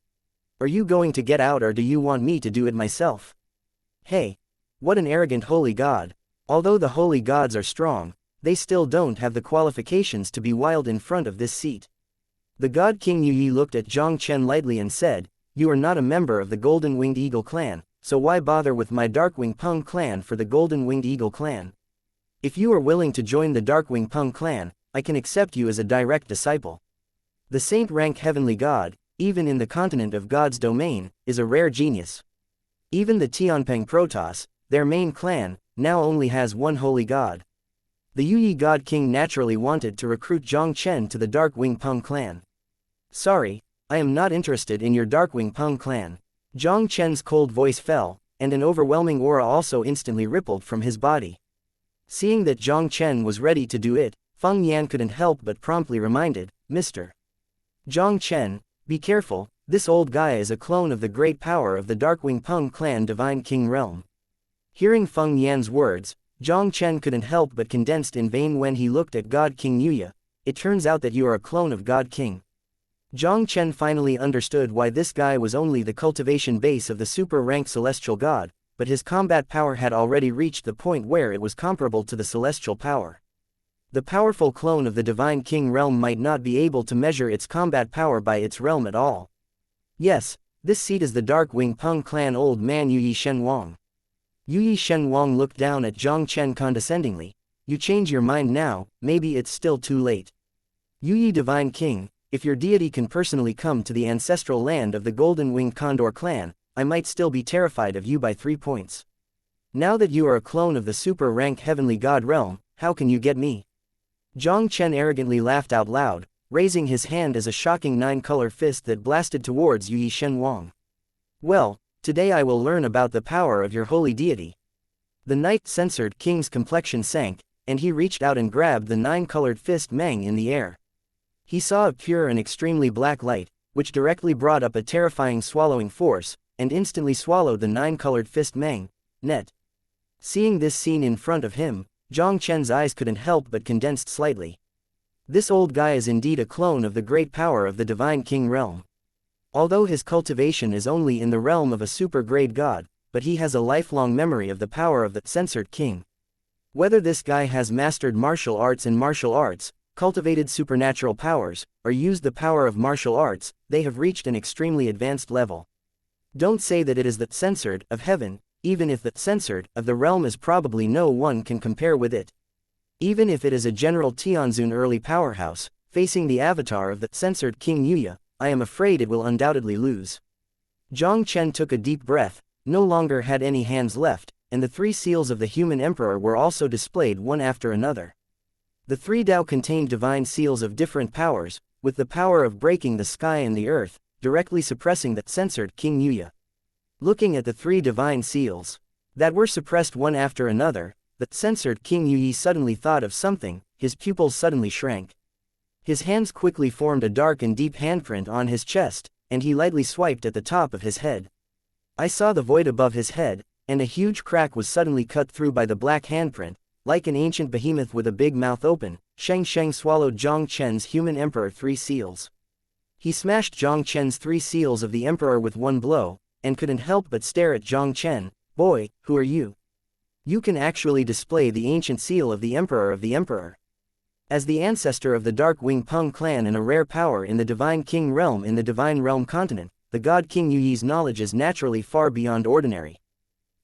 Are you going to get out, or do you want me to do it myself? Hey! What an arrogant holy god. Although the holy gods are strong, they still don't have the qualifications to be wild in front of this seat. The God King Yu looked at Jiang Chen lightly and said, you are not a member of the Golden-Winged Eagle clan, so why bother with my Darkwing Peng clan for the Golden-Winged Eagle clan? If you are willing to join the Darkwing Peng clan, I can accept you as a direct disciple. The saint-rank heavenly god, even in the continent of God's domain, is a rare genius. Even the Tianpeng Protoss, their main clan, now only has one holy god. The Yu God King naturally wanted to recruit Jiang Chen to the Darkwing Peng clan. Sorry, I am not interested in your Darkwing Peng clan. Jiang Chen's cold voice fell, and an overwhelming aura also instantly rippled from his body. Seeing that Jiang Chen was ready to do it, Feng Yan couldn't help but promptly reminded, Mr. Jiang Chen, be careful, this old guy is a clone of the great power of the Darkwing Peng clan Divine King realm. Hearing Feng Yan's words, Jiang Chen couldn't help but condensed in vain when he looked at God King Yuya. It turns out that you are a clone of God King. Jiang Chen finally understood why this guy was only the cultivation base of the super-ranked celestial god, but his combat power had already reached the point where it was comparable to the celestial power. The powerful clone of the Divine King realm might not be able to measure its combat power by its realm at all. Yes, this seat is the Darkwing Peng clan old man Yu Shenwang. Yu Shenwang looked down at Jiang Chen condescendingly. You change your mind now, maybe it's still too late. Yu Divine King, if your deity can personally come to the ancestral land of the Golden-Winged Condor clan, I might still be terrified of you by 3 points. Now that you are a clone of the super-rank heavenly god realm, how can you get me? Jiang Chen arrogantly laughed out loud, raising his hand as a shocking 9-color fist that blasted towards Yu Shenwang. Well, today I will learn about the power of your holy deity. The night-censored king's complexion sank, and he reached out and grabbed the 9-colored fist Meng in the air. He saw a pure and extremely black light, which directly brought up a terrifying swallowing force, and instantly swallowed the 9-colored fist Meng. Net. Seeing this scene in front of him, Jiang Chen's eyes couldn't help but condensed slightly. This old guy is indeed a clone of the great power of the Divine King realm. Although his cultivation is only in the realm of a super-grade god, but he has a lifelong memory of the power of the censored king. Whether this guy has mastered martial arts, cultivated supernatural powers, or used the power of martial arts, they have reached an extremely advanced level. Don't say that it is the censored of heaven, even if the censored of the realm is probably no one can compare with it. Even if it is a General Tianzun early powerhouse, facing the avatar of the censored King Yuya, I am afraid it will undoubtedly lose. Jiang Chen took a deep breath, no longer had any hands left, and the 3 seals of the human emperor were also displayed one after another. The 3 Dao contained divine seals of different powers, with the power of breaking the sky and the earth, directly suppressing the censored King Yuya. Looking at the 3 divine seals that were suppressed one after another, the censored King Yuyi suddenly thought of something, his pupils suddenly shrank. His hands quickly formed a dark and deep handprint on his chest, and he lightly swiped at the top of his head. I saw the void above his head, and a huge crack was suddenly cut through by the black handprint. Like an ancient behemoth with a big mouth open, Sheng Sheng swallowed Jiang Chen's human emperor 3 seals. He smashed Jiang Chen's 3 seals of the emperor with one blow, and couldn't help but stare at Jiang Chen. Boy, who are you? You can actually display the ancient seal of the emperor. As the ancestor of the Dark Wing Peng clan and a rare power in the Divine King realm in the Divine Realm continent, the God King Yuyi's knowledge is naturally far beyond ordinary.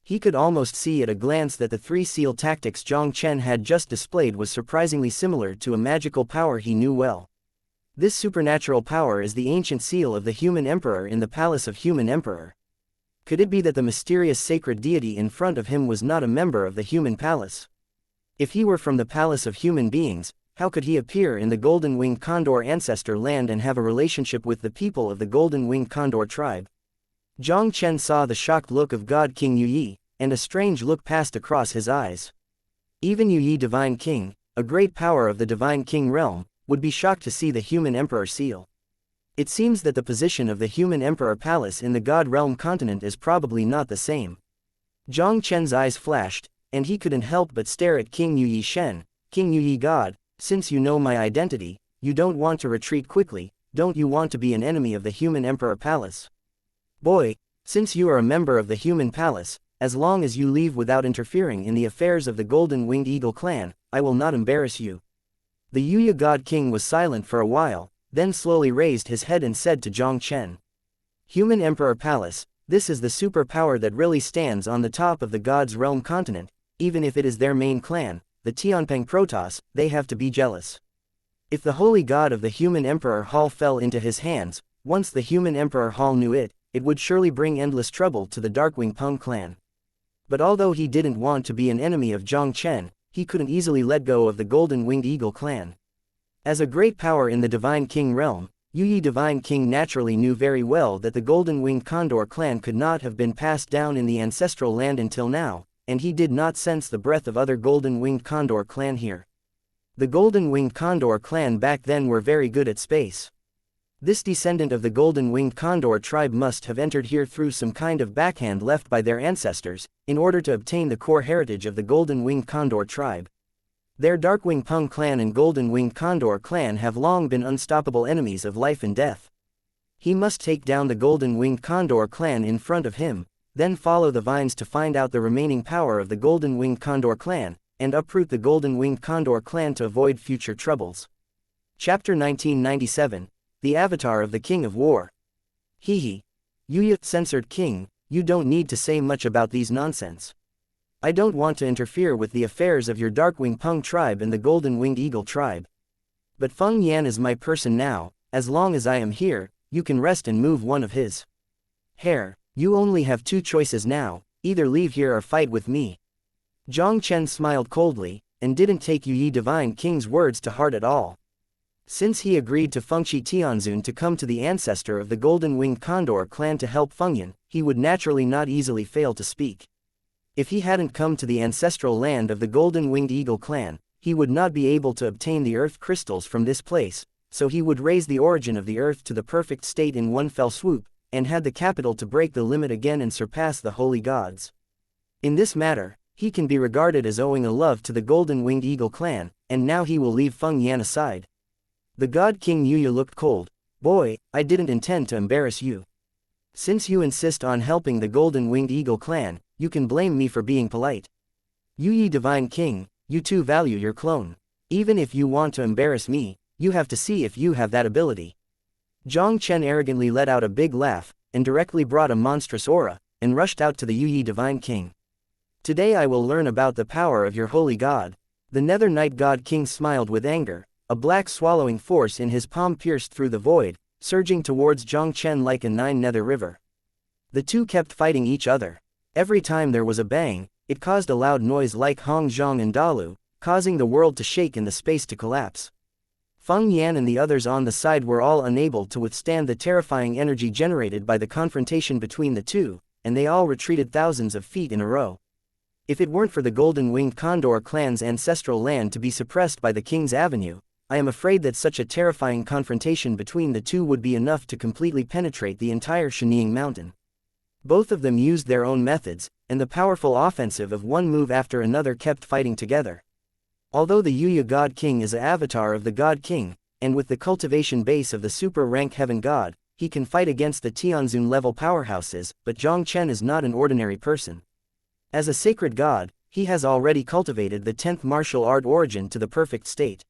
He could almost see at a glance that the 3 seal tactics Jiang Chen had just displayed was surprisingly similar to a magical power he knew well. This supernatural power is the ancient seal of the human emperor in the palace of human emperor. Could it be that the mysterious sacred deity in front of him was not a member of the human palace? If he were from the palace of human beings, how could he appear in the Golden Winged Condor ancestor land and have a relationship with the people of the Golden Winged Condor tribe? Jiang Chen saw the shocked look of God King Yuyi, and a strange look passed across his eyes. Even Yuyi Divine King, a great power of the Divine King realm, would be shocked to see the human emperor seal. It seems that the position of the human emperor palace in the God realm continent is probably not the same. Jiang Chen's eyes flashed, and he couldn't help but stare at King Yuyi Shen. King Yuyi God, since you know my identity, you don't want to retreat quickly, don't you want to be an enemy of the human emperor palace? Boy, since you are a member of the human palace, as long as you leave without interfering in the affairs of the Golden Winged Eagle clan, I will not embarrass you. The Yuya God King was silent for a while, then slowly raised his head and said to Jiang Chen. Human Emperor Palace, this is the superpower that really stands on the top of the God's Realm continent, even if it is their main clan, the Tianpeng Protoss, they have to be jealous. If the holy god of the human Emperor Hall fell into his hands, once the human Emperor Hall knew it, it would surely bring endless trouble to the Darkwing Peng clan. But although he didn't want to be an enemy of Jiang Chen, he couldn't easily let go of the Golden Winged Eagle clan. As a great power in the Divine King realm, Yuyi Divine King naturally knew very well that the Golden Winged Condor clan could not have been passed down in the ancestral land until now, and he did not sense the breath of other Golden Winged Condor clan here. The Golden Winged Condor clan back then were very good at space. This descendant of the Golden Winged Condor tribe must have entered here through some kind of backhand left by their ancestors, in order to obtain the core heritage of the Golden Winged Condor tribe. Their Darkwing Peng clan and Golden Winged Condor clan have long been unstoppable enemies of life and death. He must take down the Golden Winged Condor clan in front of him, then follow the vines to find out the remaining power of the Golden Winged Condor clan, and uproot the Golden Winged Condor clan to avoid future troubles. Chapter 1997, The Avatar of the King of War. Hehe. Yuya, censored king, you don't need to say much about these nonsense. I don't want to interfere with the affairs of your Darkwing Peng tribe and the Golden Winged Eagle tribe. But Feng Yan is my person now, as long as I am here, you can rest and move one of his hair. You only have 2 choices now, either leave here or fight with me. Jiang Chen smiled coldly, and didn't take Yuyi Divine King's words to heart at all. Since he agreed to Fengqi Tianzun to come to the ancestor of the Golden Winged Condor clan to help Fengyan, he would naturally not easily fail to speak. If he hadn't come to the ancestral land of the Golden Winged Eagle clan, he would not be able to obtain the earth crystals from this place, so he would raise the origin of the earth to the perfect state in one fell swoop, and had the capital to break the limit again and surpass the holy gods. In this matter, he can be regarded as owing a love to the Golden Winged Eagle clan, and now he will leave Feng Yan aside. The God King Yuya looked cold. Boy, I didn't intend to embarrass you. Since you insist on helping the Golden Winged Eagle clan, you can blame me for being polite. Yuyi Divine King, you too value your clone. Even if you want to embarrass me, you have to see if you have that ability. Jiang Chen arrogantly let out a big laugh, and directly brought a monstrous aura, and rushed out to the Yu Divine King. Today I will learn about the power of your holy god. The Nether Night God King smiled with anger, a black swallowing force in his palm pierced through the void, surging towards Jiang Chen like a nine-nether river. The two kept fighting each other. Every time there was a bang, it caused a loud noise like Hong Zhang and Dalu, causing the world to shake and the space to collapse. Feng Yan and the others on the side were all unable to withstand the terrifying energy generated by the confrontation between the two, and they all retreated thousands of feet in a row. If it weren't for the Golden-Winged Condor clan's ancestral land to be suppressed by the King's Avenue, I am afraid that such a terrifying confrontation between the two would be enough to completely penetrate the entire Shenying Mountain. Both of them used their own methods, and the powerful offensive of one move after another kept fighting together. Although the Yu God King is an avatar of the God King, and with the cultivation base of the super-rank Heaven God, he can fight against the Tianzun-level powerhouses, but Jiang Chen is not an ordinary person. As a sacred god, he has already cultivated the 10th martial art origin to the perfect state.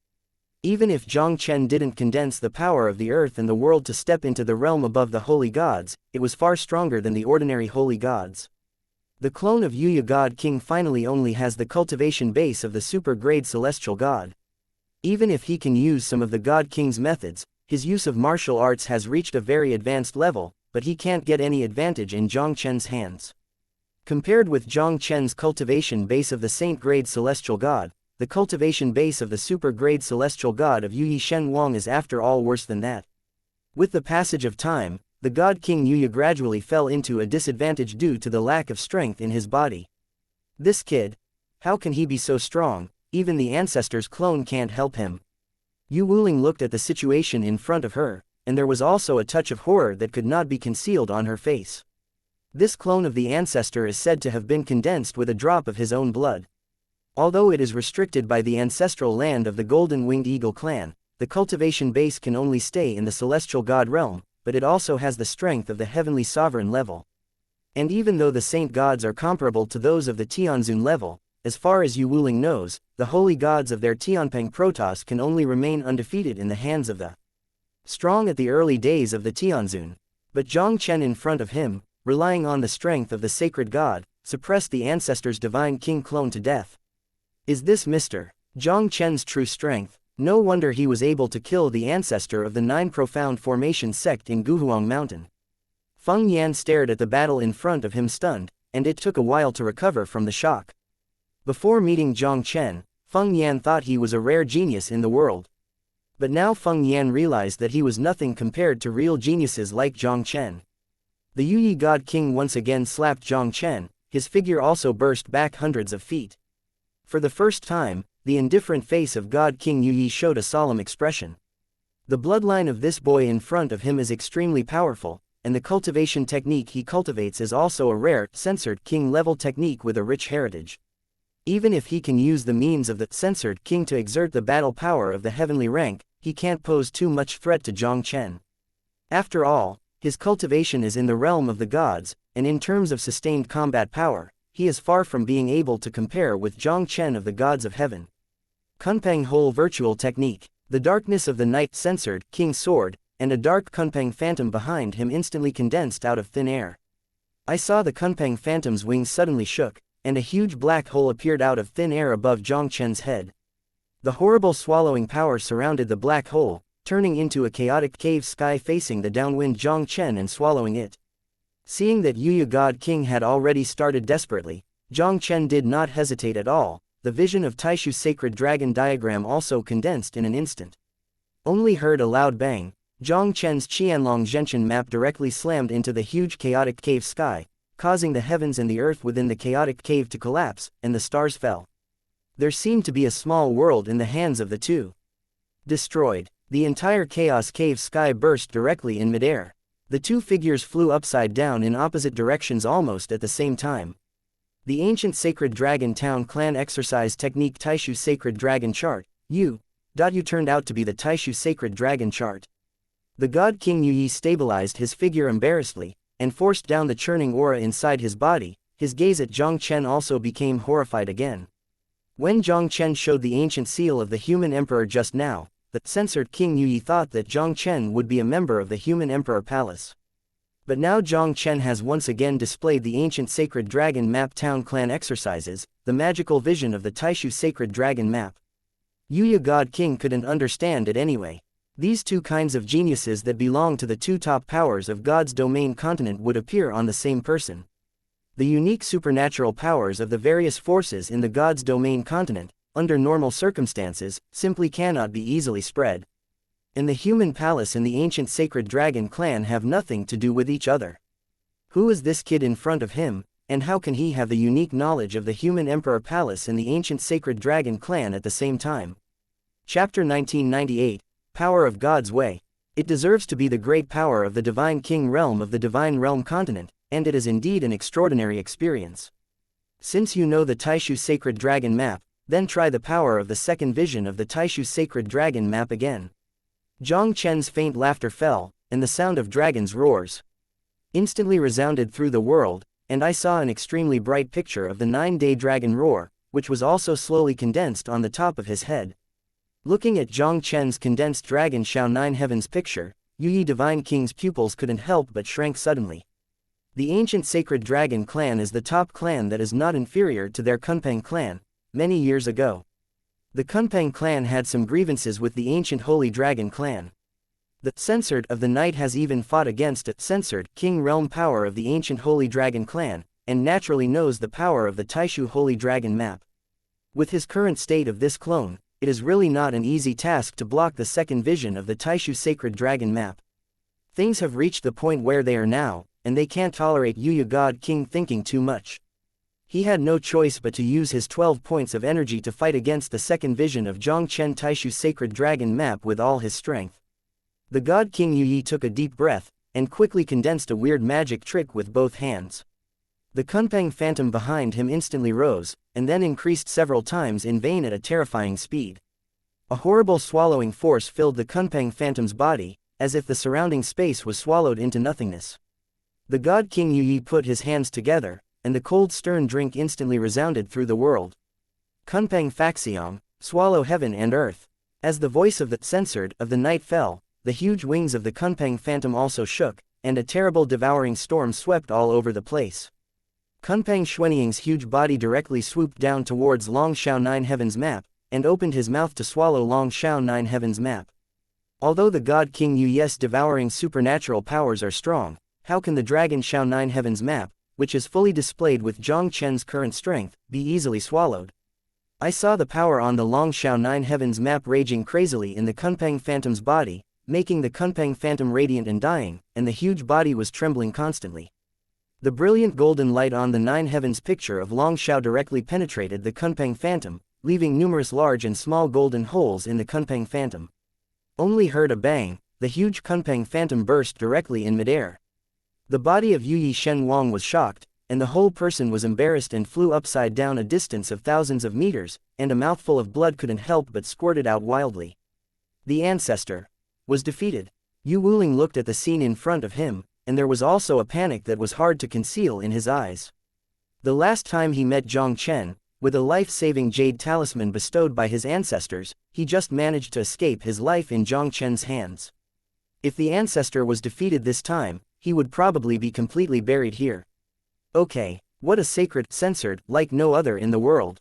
Even if Jiang Chen didn't condense the power of the earth and the world to step into the realm above the holy gods, it was far stronger than the ordinary holy gods. The clone of Yu God King finally only has the cultivation base of the super-grade celestial god. Even if he can use some of the God King's methods, his use of martial arts has reached a very advanced level, but he can't get any advantage in Jiang Chen's hands. Compared with Jiang Chen's cultivation base of the saint-grade celestial god, the cultivation base of the super-grade celestial god of Yu Shen Wang is after all worse than that. With the passage of time, the God King Yu gradually fell into a disadvantage due to the lack of strength in his body. This kid, how can he be so strong? Even the ancestor's clone can't help him. Yu Wuling looked at the situation in front of her, and there was also a touch of horror that could not be concealed on her face. This clone of the ancestor is said to have been condensed with a drop of his own blood. Although it is restricted by the ancestral land of the Golden-Winged Eagle clan, the cultivation base can only stay in the celestial god realm, but it also has the strength of the heavenly sovereign level. And even though the saint gods are comparable to those of the Tianzun level, as far as Yu Wuling knows, the holy gods of their Tianpeng Protoss can only remain undefeated in the hands of the strong at the early days of the Tianzun. But Jiang Chen in front of him, relying on the strength of the sacred god, suppressed the ancestor's divine king clone to death. Is this Mr. Jiang Chen's true strength? No wonder he was able to kill the ancestor of the 9 Profound Formation sect in Guhuang Mountain. Feng Yan stared at the battle in front of him stunned, and it took a while to recover from the shock. Before meeting Jiang Chen, Feng Yan thought he was a rare genius in the world. But now Feng Yan realized that he was nothing compared to real geniuses like Jiang Chen. The Yu God King once again slapped Jiang Chen, his figure also burst back hundreds of feet. For the first time, the indifferent face of God King Yu showed a solemn expression. The bloodline of this boy in front of him is extremely powerful, and the cultivation technique he cultivates is also a rare, censored king-level technique with a rich heritage. Even if he can use the means of the censored king to exert the battle power of the heavenly rank, he can't pose too much threat to Jiang Chen. After all, his cultivation is in the realm of the gods, and in terms of sustained combat power, he is far from being able to compare with Jiang Chen of the gods of heaven. Kunpeng Whole Virtual Technique. The darkness of the night censored King's sword, and a dark Kunpeng phantom behind him instantly condensed out of thin air. I saw the Kunpeng phantom's wings suddenly shook, and a huge black hole appeared out of thin air above Jiang Chen's head. The horrible swallowing power surrounded the black hole, turning into a chaotic cave sky facing the downwind Jiang Chen and swallowing it. Seeing that Yu God King had already started desperately, Jiang Chen did not hesitate at all. The vision of Taixu Sacred Dragon diagram also condensed in an instant. Only heard a loud bang, Jiang Chen's Qianlong Zhenchen map directly slammed into the huge chaotic cave sky, causing the heavens and the earth within the chaotic cave to collapse, and the stars fell. There seemed to be a small world in the hands of the two. Destroyed. The entire chaos cave sky burst directly in midair. The two figures flew upside down in opposite directions almost at the same time. The ancient Sacred Dragon Town clan exercise technique Taixu Sacred Dragon Chart, U turned out to be the Taixu Sacred Dragon Chart. The God King Yu stabilized his figure embarrassedly, and forced down the churning aura inside his body. His gaze at Jiang Chen also became horrified again. When Jiang Chen showed the ancient seal of the human emperor just now, the censored King Yi thought that Jiang Chen would be a member of the human emperor palace. But now Jiang Chen has once again displayed the ancient sacred dragon map town clan exercises, the magical vision of the Taixu sacred dragon map. Yi God King couldn't understand it anyway. These two kinds of geniuses that belong to the two top powers of God's domain continent would appear on the same person. The unique supernatural powers of the various forces in the God's domain continent, under normal circumstances, simply cannot be easily spread. And the human palace and the ancient sacred dragon clan have nothing to do with each other. Who is this kid in front of him, and how can he have the unique knowledge of the human emperor palace and the ancient sacred dragon clan at the same time? Chapter 1998, Power of God's Way. It deserves to be the great power of the divine king realm of the divine realm continent, and it is indeed an extraordinary experience. Since you know the Taixu sacred dragon map, then try the power of the second vision of the Taixu sacred dragon map again. Jiang Chen's faint laughter fell, and the sound of dragons' roars instantly resounded through the world, and I saw an extremely bright picture of the 9-day dragon roar, which was also slowly condensed on the top of his head. Looking at Jiang Chen's condensed dragon Shao 9 Heavens picture, Yi Divine King's pupils couldn't help but shrank suddenly. The ancient sacred dragon clan is the top clan that is not inferior to their Kunpeng clan, many years ago. The Kunpeng clan had some grievances with the ancient holy dragon clan. The censored of the night has even fought against a censored king realm power of the ancient holy dragon clan, and naturally knows the power of the Taixu holy dragon map. With his current state of this clone, it is really not an easy task to block the second vision of the Taixu sacred dragon map. Things have reached the point where they are now, and they can't tolerate Yi God King thinking too much. He had no choice but to use his 12 points of energy to fight against the second vision of Jiang Chen Taixu sacred dragon map with all his strength. The God King Yi took a deep breath, and quickly condensed a weird magic trick with both hands. The Kunpeng phantom behind him instantly rose, and then increased several times in vain at a terrifying speed. A horrible swallowing force filled the Kunpeng phantom's body, as if the surrounding space was swallowed into nothingness. The God King Yi put his hands together, and the cold stern drink instantly resounded through the world. Kunpeng Faxiong, swallow heaven and earth. As the voice of the censored of the night fell, the huge wings of the Kunpeng phantom also shook, and a terrible devouring storm swept all over the place. Kunpeng Xuanying's huge body directly swooped down towards Long Shao 9 Heaven's map, and opened his mouth to swallow Long Shao 9 Heaven's map. Although the God King Yu's devouring supernatural powers are strong, how can the Dragon Shao 9 Heaven's map, which is fully displayed with Jiang Chen's current strength, be easily swallowed? I saw the power on the Long Shao 9 Heaven's map raging crazily in the Kunpeng Phantom's body, making the Kunpeng Phantom radiant and dying, and the huge body was trembling constantly. The brilliant golden light on the 9 Heavens picture of Long Shao directly penetrated the Kunpeng Phantom, leaving numerous large and small golden holes in the Kunpeng Phantom. Only heard a bang, the huge Kunpeng Phantom burst directly in midair. The body of Yi Shen Wang was shocked, and the whole person was embarrassed and flew upside down a distance of thousands of meters, and a mouthful of blood couldn't help but squirted out wildly. The ancestor was defeated. Yu Wuling looked at the scene in front of him, and there was also a panic that was hard to conceal in his eyes. The last time he met Jiang Chen, with a life-saving jade talisman bestowed by his ancestors, he just managed to escape his life in Jiang Chen's hands. If the ancestor was defeated this time, he would probably be completely buried here. Okay, what a sacred, censored, like no other in the world.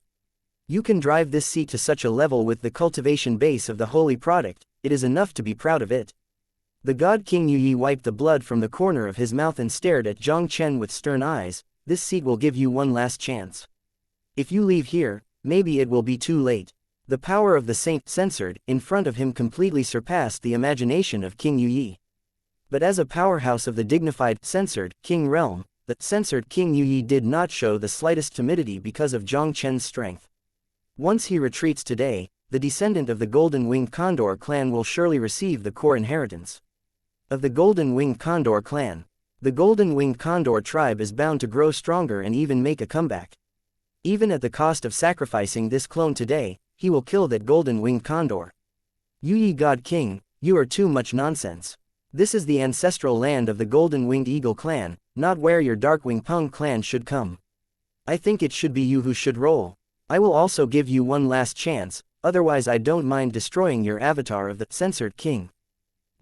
You can drive this seat to such a level with the cultivation base of the holy product, it is enough to be proud of it. The God King Yi wiped the blood from the corner of his mouth and stared at Jiang Chen with stern eyes. This seat will give you one last chance. If you leave here, maybe it will be too late. The power of the saint, censored, in front of him completely surpassed the imagination of King Yi. But as a powerhouse of the dignified, censored, king realm, the censored King Yi did not show the slightest timidity because of Jiang Chen's strength. Once he retreats today, the descendant of the Golden-Winged Condor clan will surely receive the core inheritance of the Golden-Winged Condor clan. The Golden-Winged Condor tribe is bound to grow stronger and even make a comeback. Even at the cost of sacrificing this clone today, he will kill that Golden-Winged Condor. Yi God King, you are too much nonsense. This is the ancestral land of the Golden-Winged Eagle clan, not where your Darkwing Peng clan should come. I think it should be you who should roll. I will also give you one last chance, otherwise I don't mind destroying your avatar of the censored king.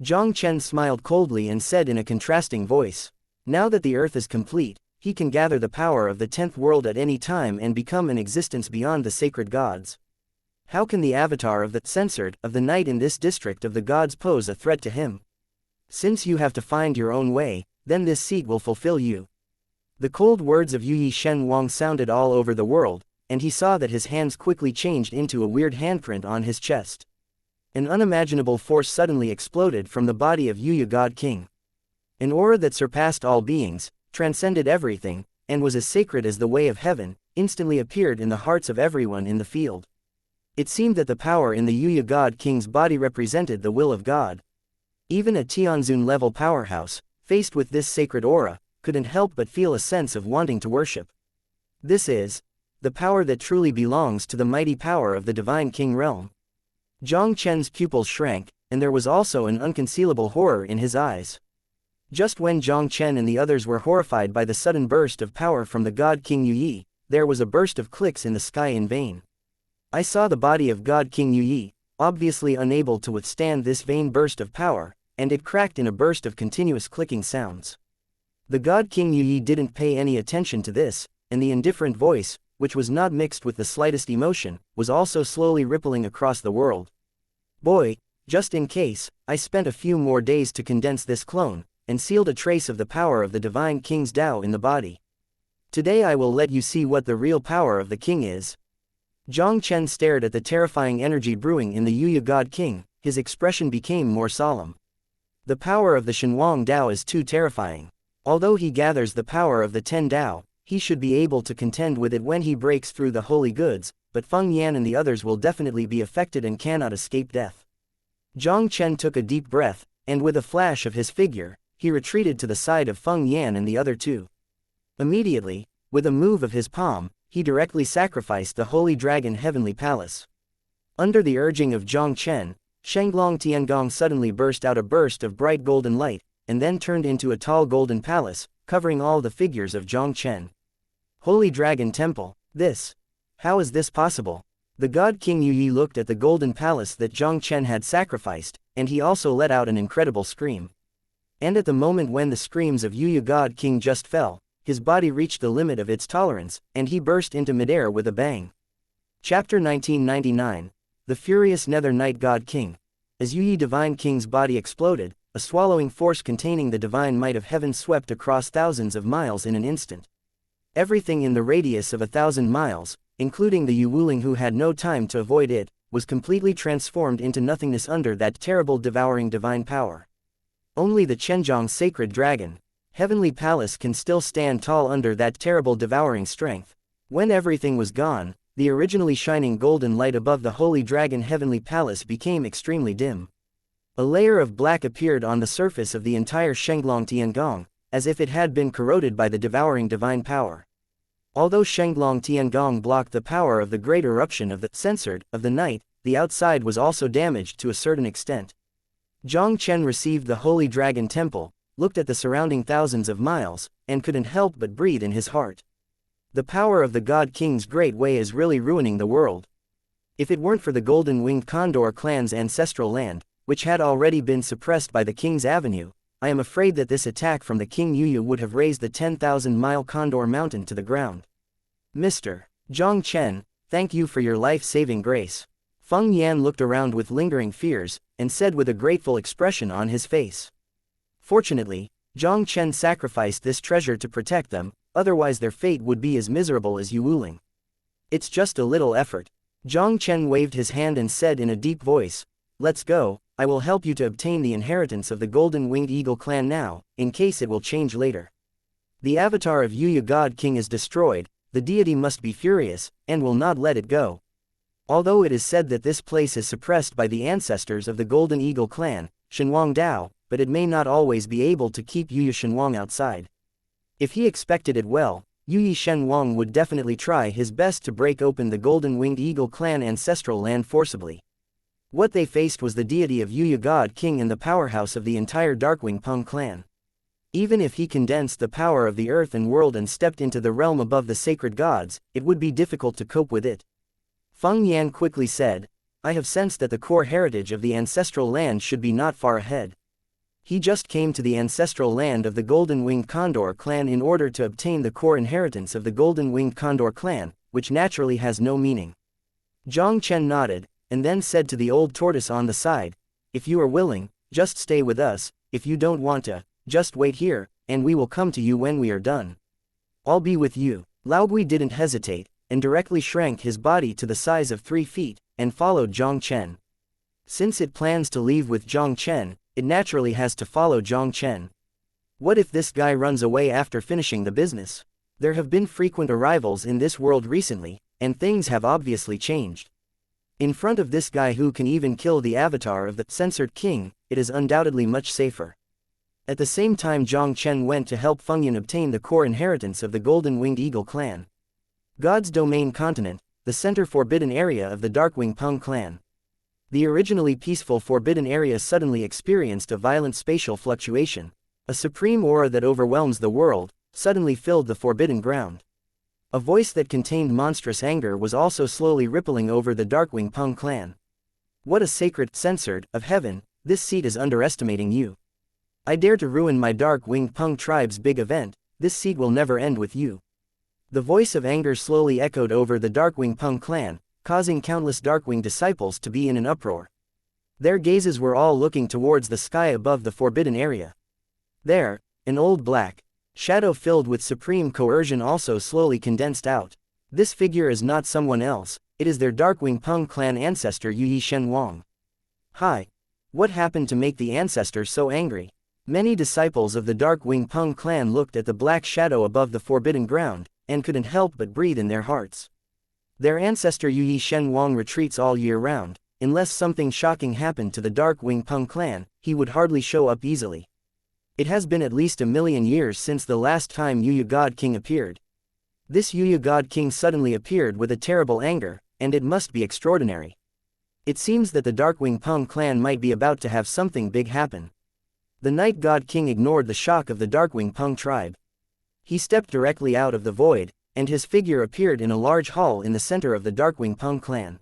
Jiang Chen smiled coldly and said in a contrasting voice, now that the earth is complete, he can gather the power of the 10th world at any time and become an existence beyond the sacred gods. How can the avatar of the censored of the night in this district of the gods pose a threat to him? Since you have to find your own way, then this seat will fulfill you. The cold words of Yu Yi Shen Wang sounded all over the world, and he saw that his hands quickly changed into a weird handprint on his chest. An unimaginable force suddenly exploded from the body of Yu Yi God King. An aura that surpassed all beings, transcended everything, and was as sacred as the way of heaven, instantly appeared in the hearts of everyone in the field. It seemed that the power in the Yu Yi God King's body represented the will of God. Even a Tianzun-level powerhouse, faced with this sacred aura, couldn't help but feel a sense of wanting to worship. This is the power that truly belongs to the mighty power of the divine king realm. Jiang Chen's pupils shrank, and there was also an unconcealable horror in his eyes. Just when Jiang Chen and the others were horrified by the sudden burst of power from the God King Yu Yi, there was a burst of clicks in the sky in vain. I saw the body of God King Yu Yi, obviously unable to withstand this vain burst of power, and it cracked in a burst of continuous clicking sounds. The God King Yu Yi didn't pay any attention to this, and the indifferent voice, which was not mixed with the slightest emotion, was also slowly rippling across the world. Boy, just in case, I spent a few more days to condense this clone, and sealed a trace of the power of the divine king's Tao in the body. Today I will let you see what the real power of the king is. Jiang Chen stared at the terrifying energy brewing in the Yu Yi God King, his expression became more solemn. The power of the Shenhuang Tao is too terrifying. Although he gathers the power of the 10 Tao, he should be able to contend with it when he breaks through the holy goods, but Feng Yan and the others will definitely be affected and cannot escape death. Jiang Chen took a deep breath, and with a flash of his figure, he retreated to the side of Feng Yan and the other two. Immediately, with a move of his palm, he directly sacrificed the holy dragon Heavenly Palace. Under the urging of Jiang Chen, Shenglong Tiangong suddenly burst out a burst of bright golden light, and then turned into a tall golden palace, covering all the figures of Jiang Chen. Holy Dragon Temple, this. How is this possible? The God King Yu Yi looked at the golden palace that Jiang Chen had sacrificed, and he also let out an incredible scream. And at the moment when the screams of Yu Yi God King just fell, his body reached the limit of its tolerance, and he burst into midair with a bang. Chapter 1999, The Furious Nether Night God King. As Yu Yi Divine King's body exploded, a swallowing force containing the divine might of heaven swept across thousands of miles in an instant. Everything in the radius of 1,000 miles, including the Yu Wuling who had no time to avoid it, was completely transformed into nothingness under that terrible devouring divine power. Only the Chenjiang sacred dragon, Heavenly Palace can still stand tall under that terrible devouring strength. When everything was gone, the originally shining golden light above the holy dragon Heavenly Palace became extremely dim. A layer of black appeared on the surface of the entire Shenglong Tiangong, as if it had been corroded by the devouring divine power. Although Shenglong Tiangong blocked the power of the great eruption of the censored of the night, the outside was also damaged to a certain extent. Jiang Chen received the Holy Dragon Temple, looked at the surrounding thousands of miles, and couldn't help but breathe in his heart. The power of the God King's great way is really ruining the world. If it weren't for the Golden-Winged Condor clan's ancestral land, which had already been suppressed by the King's Avenue, I am afraid that this attack from the King Yu Yu would have raised the 10,000-mile Condor Mountain to the ground. Mr. Jiang Chen, thank you for your life-saving grace. Feng Yan looked around with lingering fears, and said with a grateful expression on his face. Fortunately, Jiang Chen sacrificed this treasure to protect them, otherwise their fate would be as miserable as Yu Wuling. It's just a little effort. Jiang Chen waved his hand and said in a deep voice, let's go, I will help you to obtain the inheritance of the Golden-Winged Eagle clan now, in case it will change later. The avatar of Yu Yi God King is destroyed, the deity must be furious, and will not let it go. Although it is said that this place is suppressed by the ancestors of the Golden Eagle clan, Shenhuang Dao, but it may not always be able to keep Yu Yi Shenhuang outside. If he expected it well, Yu Yi Shenhuang would definitely try his best to break open the Golden-Winged Eagle clan ancestral land forcibly. What they faced was the deity of Yu Yi God King and the powerhouse of the entire Darkwing Peng clan. Even if he condensed the power of the earth and world and stepped into the realm above the sacred gods, it would be difficult to cope with it. Feng Yan quickly said, I have sensed that the core heritage of the ancestral land should be not far ahead. He just came to the ancestral land of the Golden-Winged Condor clan in order to obtain the core inheritance of the Golden-Winged Condor clan, which naturally has no meaning. Jiang Chen nodded, and then said to the old tortoise on the side, if you are willing, just stay with us, if you don't want to, just wait here, and we will come to you when we are done. I'll be with you. Laogui didn't hesitate, and directly shrank his body to the size of 3 feet, and followed Jiang Chen. Since it plans to leave with Jiang Chen, it naturally has to follow Jiang Chen. What if this guy runs away after finishing the business? There have been frequent arrivals in this world recently, and things have obviously changed. In front of this guy who can even kill the avatar of the censored king, it is undoubtedly much safer. At the same time Jiang Chen went to help Feng Yan obtain the core inheritance of the Golden-Winged Eagle clan. God's Domain Continent, the center forbidden area of the Darkwing Peng clan. The originally peaceful forbidden area suddenly experienced a violent spatial fluctuation. A supreme aura that overwhelms the world, suddenly filled the forbidden ground. A voice that contained monstrous anger was also slowly rippling over the Darkwing Peng clan. What a sacred, censored, of heaven, this seat is underestimating you. I dare to ruin my Darkwing Peng tribe's big event, this seat will never end with you. The voice of anger slowly echoed over the Darkwing Peng clan, causing countless Darkwing disciples to be in an uproar. Their gazes were all looking towards the sky above the forbidden area. There, an old black shadow filled with supreme coercion also slowly condensed out. This figure is not someone else, it is their Darkwing Peng clan ancestor Yi Shen Wang. Hi. What happened to make the ancestor so angry? Many disciples of the Darkwing Peng clan looked at the black shadow above the forbidden ground, and couldn't help but breathe in their hearts. Their ancestor Yi Shen Wang retreats all year round. Unless something shocking happened to the Darkwing Peng clan, he would hardly show up easily. It has been at least 1,000,000 years since the last time Yu God King appeared. This Yu God King suddenly appeared with a terrible anger, and it must be extraordinary. It seems that the Darkwing Peng clan might be about to have something big happen. The Night God King ignored the shock of the Darkwing Peng tribe. He stepped directly out of the void, and his figure appeared in a large hall in the center of the Darkwing Peng clan.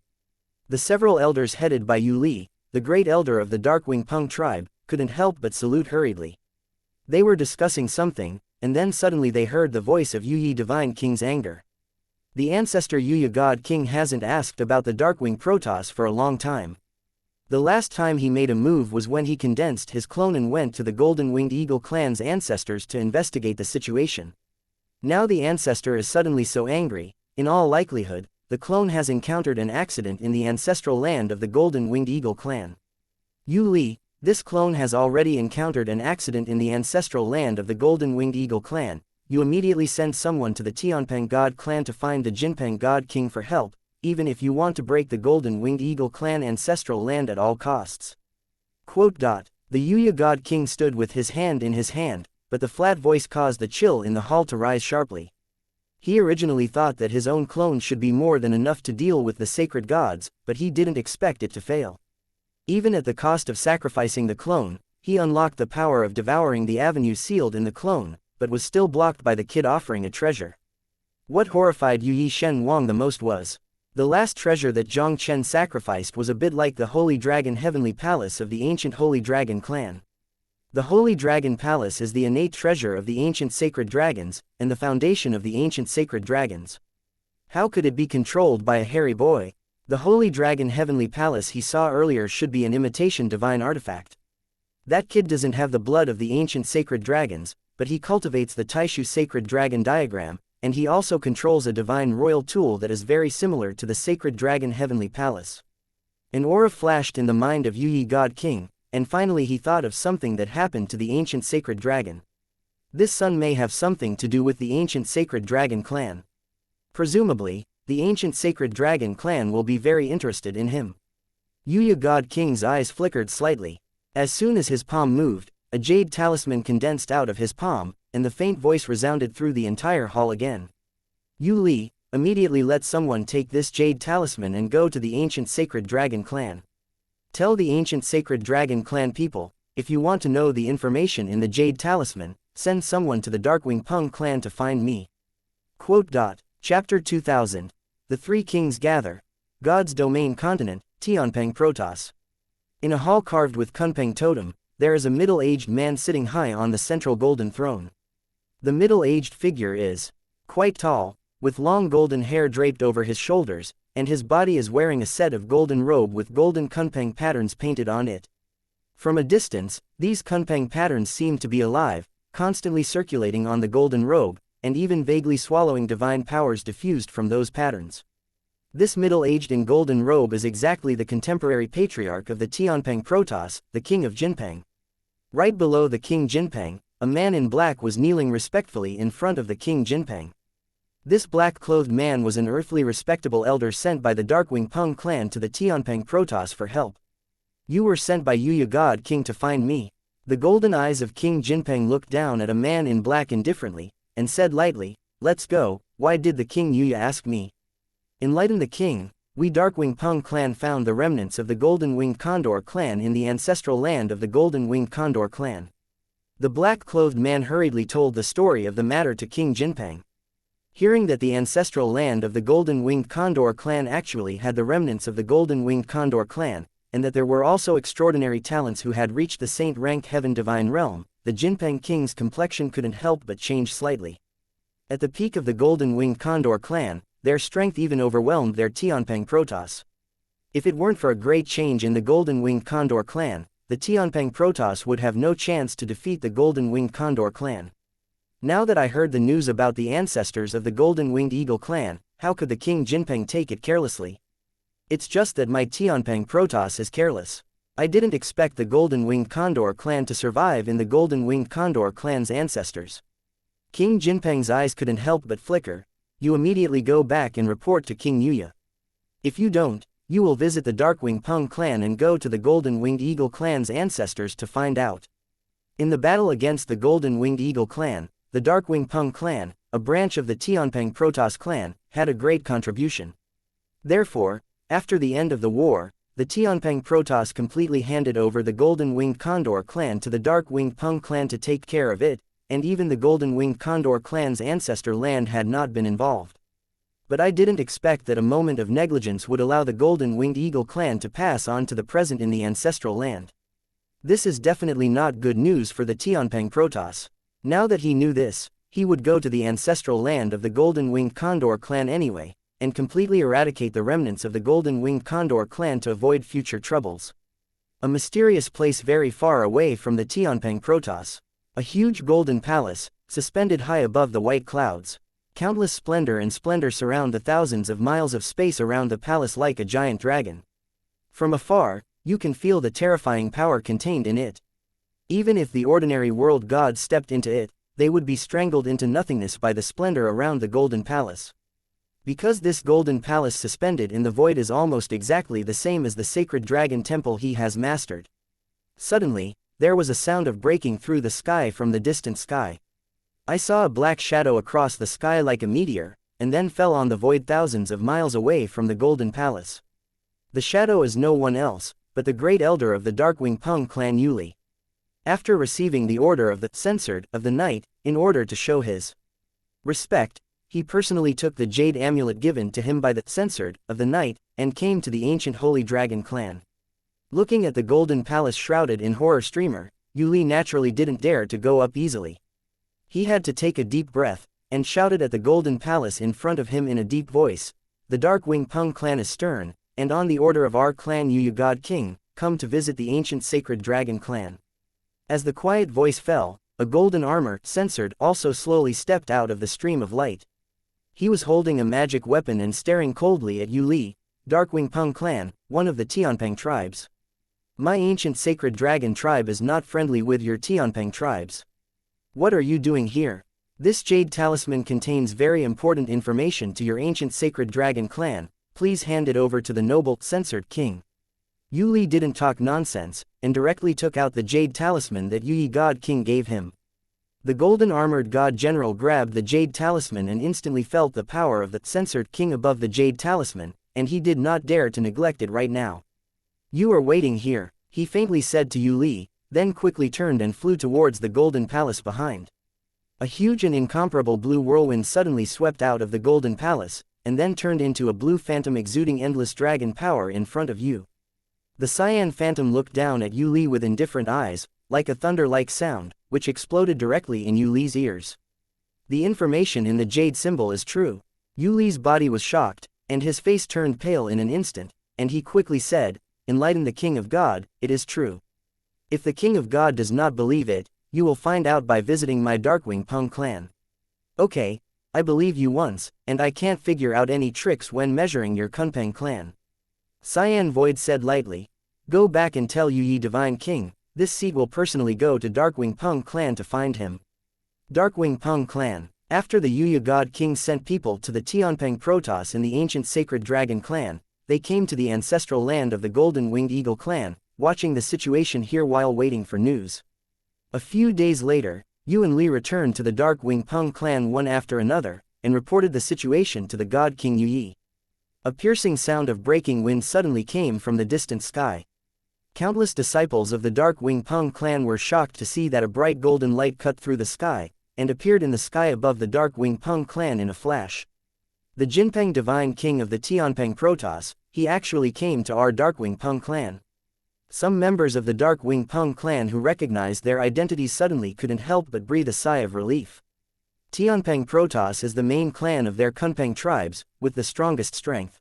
The several elders headed by Yu Li, the great elder of the Darkwing Peng tribe, couldn't help but salute hurriedly. They were discussing something, and then suddenly they heard the voice of Yu Divine King's anger. The ancestor Yu God King hasn't asked about the Darkwing Protoss for a long time. The last time he made a move was when he condensed his clone and went to the Golden-Winged Eagle clan's ancestors to investigate the situation. Now the ancestor is suddenly so angry. In all likelihood, the clone has encountered an accident in the ancestral land of the Golden-Winged Eagle clan. Yu Li, this clone has already encountered an accident in the ancestral land of the Golden-Winged Eagle clan. You immediately send someone to the Tianpeng God clan to find the Jinpeng God King for help, even if you want to break the Golden-Winged Eagle clan ancestral land at all costs. The Yu God King stood with his hand in his hand, but the flat voice caused the chill in the hall to rise sharply. He originally thought that his own clone should be more than enough to deal with the sacred gods, but he didn't expect it to fail. Even at the cost of sacrificing the clone, he unlocked the power of devouring the avenue sealed in the clone, but was still blocked by the kid offering a treasure. What horrified Yi Shen Wang the most was, the last treasure that Jiang Chen sacrificed was a bit like the Holy Dragon Heavenly Palace of the ancient Holy Dragon clan. The Holy Dragon Palace is the innate treasure of the ancient sacred dragons, and the foundation of the ancient sacred dragons. How could it be controlled by a hairy boy? The Holy Dragon Heavenly Palace he saw earlier should be an imitation divine artifact. That kid doesn't have the blood of the ancient sacred dragons, but he cultivates the Taixu Sacred Dragon diagram, and he also controls a divine royal tool that is very similar to the Sacred Dragon Heavenly Palace. An aura flashed in the mind of Yu God King, and finally he thought of something that happened to the ancient sacred dragon. This son may have something to do with the ancient sacred dragon clan. Presumably, the ancient sacred dragon clan will be very interested in him. Yu God King's eyes flickered slightly. As soon as his palm moved, a jade talisman condensed out of his palm, and the faint voice resounded through the entire hall again. Yu Li, immediately let someone take this jade talisman and go to the ancient sacred dragon clan. Tell the ancient sacred dragon clan people, if you want to know the information in the jade talisman, send someone to the Darkwing Peng clan to find me. Chapter 2000. The Three Kings Gather. God's domain continent, Tianpeng Protoss. In a hall carved with Kunpeng totem, there is a middle-aged man sitting high on the central golden throne. The middle-aged figure is quite tall, with long golden hair draped over his shoulders, and his body is wearing a set of golden robe with golden Kunpeng patterns painted on it. From a distance, these Kunpeng patterns seem to be alive, constantly circulating on the golden robe, and even vaguely swallowing divine powers diffused from those patterns. This middle-aged in golden robe is exactly the contemporary patriarch of the Tianpeng Protoss, the king of Jinpeng. Right below the king Jinpeng, a man in black was kneeling respectfully in front of the king Jinpeng. This black-clothed man was an earthly respectable elder sent by the Darkwing Peng clan to the Tianpeng Protoss for help. You were sent by Yuya God King to find me. The golden eyes of King Jinpeng looked down at a man in black indifferently, and said lightly, "Let's go." Why did the king Yuya ask me? Enlighten the king. We Darkwing Peng clan found the remnants of the Golden Winged Condor clan in the ancestral land of the Golden Winged Condor clan. The black-clothed man hurriedly told the story of the matter to King Jinpeng. Hearing that the ancestral land of the Golden Winged Condor clan actually had the remnants of the Golden Winged Condor clan, and that there were also extraordinary talents who had reached the saint rank Heaven Divine Realm, the Jinpeng king's complexion couldn't help but change slightly. At the peak of the Golden Winged Condor clan, their strength even overwhelmed their Tianpeng Protoss. If it weren't for a great change in the Golden Winged Condor clan, the Tianpeng Protoss would have no chance to defeat the Golden Winged Condor clan. Now that I heard the news about the ancestors of the Golden Winged Eagle clan, how could the King Jinpeng take it carelessly? It's just that my Tianpeng Protoss is careless. I didn't expect the Golden Winged Condor clan to survive in the Golden Winged Condor clan's ancestors. King Jinpeng's eyes couldn't help but flicker. You immediately go back and report to King Yuya. If you don't, you will visit the Darkwing Peng clan and go to the Golden Winged Eagle clan's ancestors to find out. In the battle against the Golden Winged Eagle clan, the Darkwing Peng clan, a branch of the Tianpeng Protoss clan, had a great contribution. Therefore, after the end of the war, the Tianpeng Protoss completely handed over the Golden Winged Condor clan to the Dark Winged Peng clan to take care of it, and even the Golden Winged Condor clan's ancestor land had not been involved. But I didn't expect that a moment of negligence would allow the Golden Winged Eagle clan to pass on to the present in the ancestral land. This is definitely not good news for the Tianpeng Protoss. Now that he knew this, he would go to the ancestral land of the Golden Winged Condor clan anyway, and completely eradicate the remnants of the Golden Winged Condor clan to avoid future troubles. A mysterious place very far away from the Tianpeng Protoss. A huge golden palace, suspended high above the white clouds. Countless splendor and splendor surround the thousands of miles of space around the palace like a giant dragon. From afar, you can feel the terrifying power contained in it. Even if the ordinary world gods stepped into it, they would be strangled into nothingness by the splendor around the golden palace. Because this golden palace suspended in the void is almost exactly the same as the sacred dragon temple he has mastered. Suddenly, there was a sound of breaking through the sky from the distant sky. I saw a black shadow across the sky like a meteor, and then fell on the void thousands of miles away from the golden palace. The shadow is no one else, but the great elder of the Darkwing Peng clan Yuli. After receiving the order of the censored of the night, in order to show his respect, he personally took the jade amulet given to him by the censored of the night, and came to the ancient holy dragon clan. Looking at the golden palace shrouded in horror streamer, Yuli naturally didn't dare to go up easily. He had to take a deep breath, and shouted at the golden palace in front of him in a deep voice, "The Darkwing Peng clan is stern, and on the order of our clan Yuya God King, come to visit the ancient sacred dragon clan." As the quiet voice fell, a golden armor, censored, also slowly stepped out of the stream of light. He was holding a magic weapon and staring coldly at Yuli, Darkwing Peng clan, one of the Tianpeng tribes. My ancient sacred dragon tribe is not friendly with your Tianpeng tribes. What are you doing here? This jade talisman contains very important information to your ancient sacred dragon clan, please hand it over to the noble, censored king. Yuli didn't talk nonsense, and directly took out the jade talisman that Yuyi God King gave him. The golden armored god general grabbed the jade talisman and instantly felt the power of the censored king above the jade talisman, and he did not dare to neglect it right now. You are waiting here, he faintly said to Yuli, then quickly turned and flew towards the golden palace behind. A huge and incomparable blue whirlwind suddenly swept out of the golden palace, and then turned into a blue phantom exuding endless dragon power in front of you. The cyan phantom looked down at Yu Li with indifferent eyes, like a thunder-like sound, which exploded directly in Yu Li's ears. The information in the jade symbol is true. Yu Li's body was shocked, and his face turned pale in an instant, and he quickly said, "Enlighten the King of God, it is true. If the King of God does not believe it, you will find out by visiting my Darkwing Peng clan." "Okay, I believe you once, and I can't figure out any tricks when measuring your Kunpeng clan." Cyan Void said lightly. "Go back and tell Yu Yi Divine King, this seat will personally go to Darkwing Peng clan to find him." Darkwing Peng clan. After the Yuya God King sent people to the Tianpeng Protoss in the ancient Sacred Dragon clan, they came to the ancestral land of the Golden Winged Eagle clan, watching the situation here while waiting for news. A few days later, Yu and Li returned to the Darkwing Peng clan one after another, and reported the situation to the God King Yu Yi. A piercing sound of breaking wind suddenly came from the distant sky. Countless disciples of the Darkwing Peng clan were shocked to see that a bright golden light cut through the sky, and appeared in the sky above the Darkwing Peng clan in a flash. The Jinpeng Divine King of the Tianpeng Protoss, he actually came to our Darkwing Peng clan. Some members of the Darkwing Peng clan who recognized their identities suddenly couldn't help but breathe a sigh of relief. Tianpeng Protoss is the main clan of their Kunpeng tribes, with the strongest strength.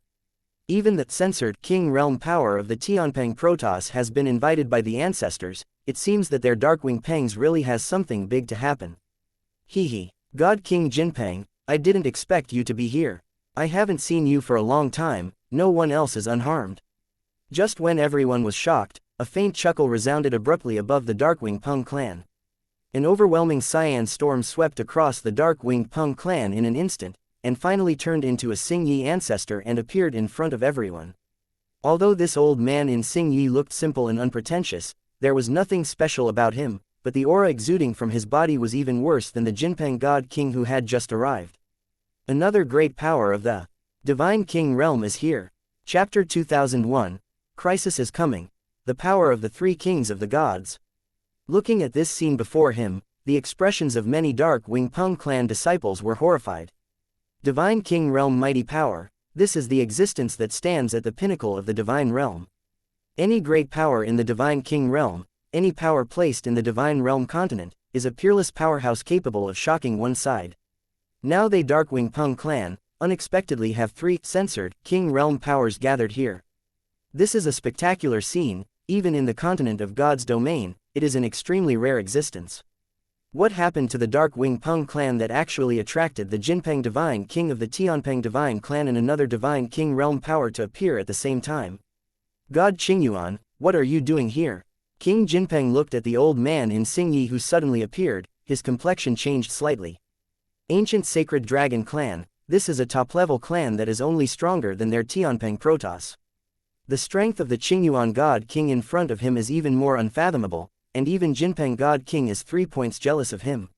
Even the censored King Realm power of the Tianpeng Protoss has been invited by the ancestors. It seems that their Darkwing Pengs really has something big to happen. Hehe. God King Jinpeng, I didn't expect you to be here. I haven't seen you for a long time, no one else is unharmed. Just when everyone was shocked, a faint chuckle resounded abruptly above the Darkwing Peng clan. An overwhelming cyan storm swept across the Darkwing Peng clan in an instant, and finally turned into a Xing Yi ancestor and appeared in front of everyone. Although this old man in Xing Yi looked simple and unpretentious, there was nothing special about him, but the aura exuding from his body was even worse than the Jinpeng God King who had just arrived. Another great power of the Divine King Realm is here. Chapter 2001, Crisis is Coming, the Power of the Three Kings of the Gods. Looking at this scene before him, the expressions of many Darkwing Peng clan disciples were horrified. Divine King Realm mighty power, this is the existence that stands at the pinnacle of the Divine Realm. Any great power in the Divine King Realm, any power placed in the Divine Realm continent, is a peerless powerhouse capable of shocking one side. Now they Darkwing Peng clan, unexpectedly have three censored King Realm powers gathered here. This is a spectacular scene, even in the continent of God's domain, it is an extremely rare existence. What happened to the Darkwing Peng clan that actually attracted the Jinpeng Divine King of the Tianpeng Divine clan and another Divine King Realm power to appear at the same time? God Qingyuan, what are you doing here? King Jinpeng looked at the old man in Xing Yi who suddenly appeared, his complexion changed slightly. Ancient Sacred Dragon Clan, this is a top-level clan that is only stronger than their Tianpeng Protoss. The strength of the Qingyuan God King in front of him is even more unfathomable, and even Jinpeng God King is 3 points jealous of him.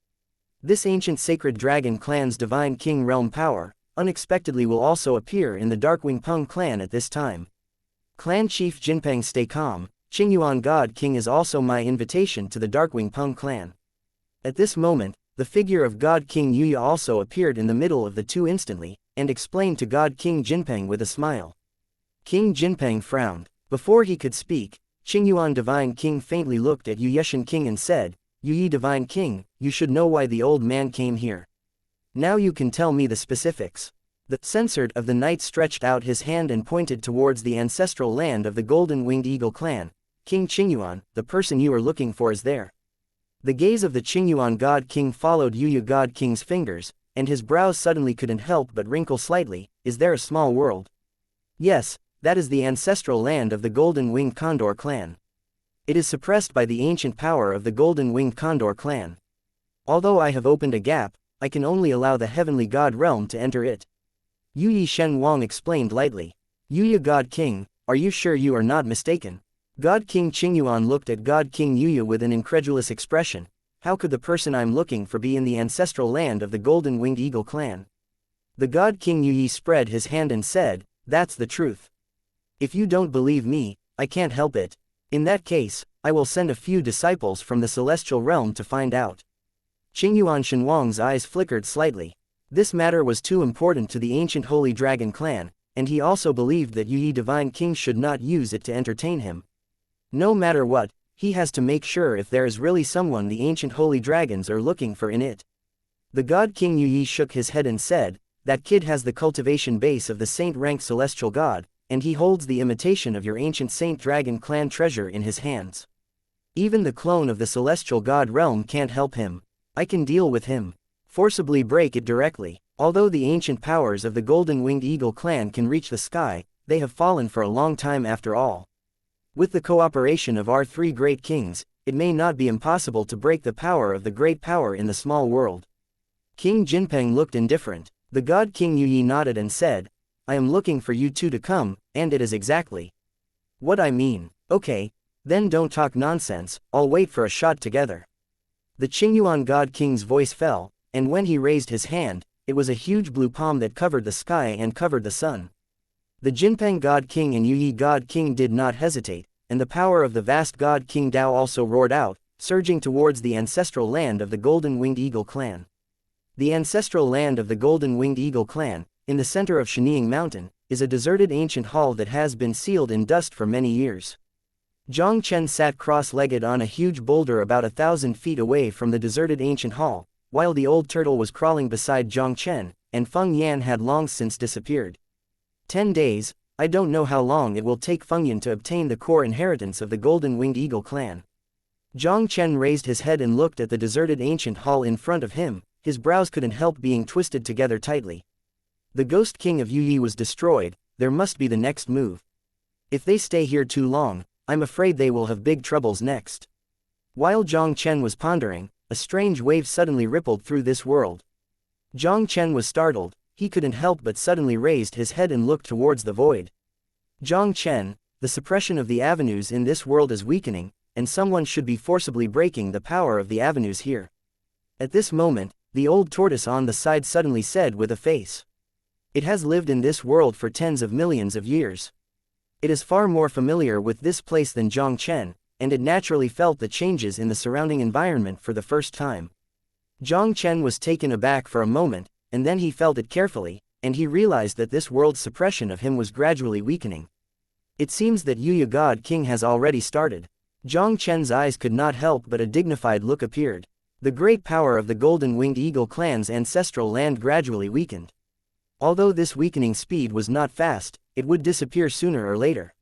This ancient Sacred Dragon Clan's Divine King Realm power, unexpectedly will also appear in the Darkwing Peng clan at this time. Clan Chief Jinpeng stay calm. Qingyuan God King is also my invitation to the Darkwing Peng clan. At this moment, the figure of God King Yuya also appeared in the middle of the two instantly, and explained to God King Jinpeng with a smile. King Jinpeng frowned. Before he could speak, Qingyuan Divine King faintly looked at Yu Yeshan King and said, "Yu Yi Divine King, you should know why the old man came here. Now you can tell me the specifics." The censored of the knight stretched out his hand and pointed towards the ancestral land of the Golden Winged Eagle clan. "King Qingyuan, the person you are looking for is there." The gaze of the Qingyuan God King followed Yuya God King's fingers, and his brows suddenly couldn't help but wrinkle slightly. "Is there a small world?" "Yes, that is the ancestral land of the Golden Winged Condor clan. It is suppressed by the ancient power of the Golden Winged Condor clan. Although I have opened a gap, I can only allow the Heavenly God Realm to enter it." Yu Yi Shen Wang explained lightly. "Yuya God King, are you sure you are not mistaken?" God King Qingyuan looked at God King Yuya with an incredulous expression. "How could the person I'm looking for be in the ancestral land of the Golden Winged Eagle clan?" The God King Yuyi spread his hand and said, "That's the truth. If you don't believe me, I can't help it. In that case, I will send a few disciples from the celestial realm to find out." Qingyuan Shenwang's eyes flickered slightly. This matter was too important to the ancient Holy Dragon clan, and he also believed that Yi Divine King should not use it to entertain him. No matter what, he has to make sure if there is really someone the ancient Holy Dragons are looking for in it. The God King Yi shook his head and said, "That kid has the cultivation base of the saint-ranked celestial god, and he holds the imitation of your ancient Saint Dragon clan treasure in his hands. Even the clone of the celestial god realm can't help him. I can deal with him. Forcibly break it directly." Although the ancient powers of the Golden-Winged Eagle clan can reach the sky, they have fallen for a long time after all. With the cooperation of our three great kings, it may not be impossible to break the power of the great power in the small world. King Jinpeng looked indifferent. The God King Yi nodded and said, "I am looking for you two to come, and it is exactly what I mean." "Okay, then don't talk nonsense, I'll wait for a shot together." The Qingyuan God King's voice fell, and when he raised his hand, it was a huge blue palm that covered the sky and covered the sun. The Jinpeng God King and Yi God King did not hesitate, and the power of the vast God King Dao also roared out, surging towards the ancestral land of the Golden-Winged Eagle clan. The ancestral land of the Golden-Winged Eagle clan, in the center of Shenying Mountain, is a deserted ancient hall that has been sealed in dust for many years. Jiang Chen sat cross-legged on a huge boulder about 1,000 feet away from the deserted ancient hall, while the old turtle was crawling beside Jiang Chen, and Feng Yan had long since disappeared. 10 days, I don't know how long it will take Feng Yan to obtain the core inheritance of the Golden-Winged Eagle clan. Jiang Chen raised his head and looked at the deserted ancient hall in front of him. His brows couldn't help being twisted together tightly. The Ghost King of Yi was destroyed, there must be the next move. If they stay here too long, I'm afraid they will have big troubles next. While Jiang Chen was pondering, a strange wave suddenly rippled through this world. Jiang Chen was startled, he couldn't help but suddenly raised his head and looked towards the void. Jiang Chen, the suppression of the avenues in this world is weakening, and someone should be forcibly breaking the power of the avenues here. At this moment, the old tortoise on the side suddenly said with a face. It has lived in this world for tens of millions of years. It is far more familiar with this place than Jiang Chen, and it naturally felt the changes in the surrounding environment for the first time. Jiang Chen was taken aback for a moment, and then he felt it carefully, and he realized that this world's suppression of him was gradually weakening. It seems that Yuya God King has already started. Jiang Chen's eyes could not help but a dignified look appeared. The great power of the Golden-Winged Eagle clan's ancestral land gradually weakened. Although this weakening speed was not fast, it would disappear sooner or later.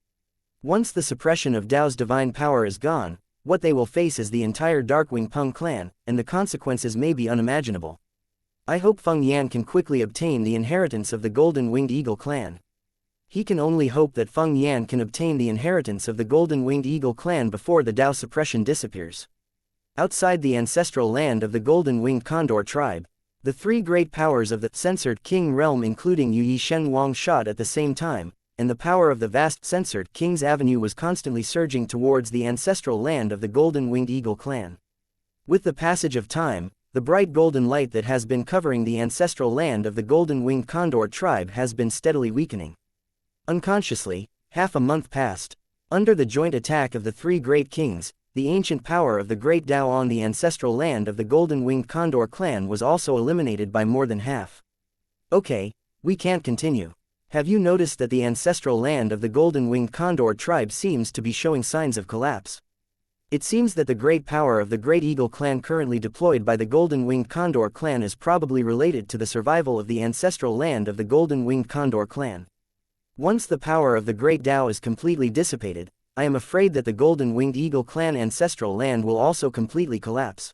Once the suppression of Dao's divine power is gone, what they will face is the entire Darkwing Peng clan, and the consequences may be unimaginable. I hope Feng Yan can quickly obtain the inheritance of the Golden-Winged Eagle clan. He can only hope that Feng Yan can obtain the inheritance of the Golden-Winged Eagle clan before the Dao suppression disappears. Outside the ancestral land of the Golden-Winged Condor tribe, the three great powers of the censored king realm including Yu Yi Shen Wang shot at the same time, and the power of the vast censored king's avenue was constantly surging towards the ancestral land of the Golden-Winged Eagle clan. With the passage of time, the bright golden light that has been covering the ancestral land of the Golden-Winged Condor tribe has been steadily weakening. Unconsciously, half a month passed. Under the joint attack of the three great kings, the ancient power of the great Dao on the ancestral land of the Golden-Winged Condor clan was also eliminated by more than half. Okay, we can't continue. Have you noticed that the ancestral land of the Golden-Winged Condor tribe seems to be showing signs of collapse? It seems that the great power of the Great Eagle clan currently deployed by the Golden-Winged Condor clan is probably related to the survival of the ancestral land of the Golden-Winged Condor clan. Once the power of the Great Dao is completely dissipated, I am afraid that the Golden-Winged Eagle clan ancestral land will also completely collapse.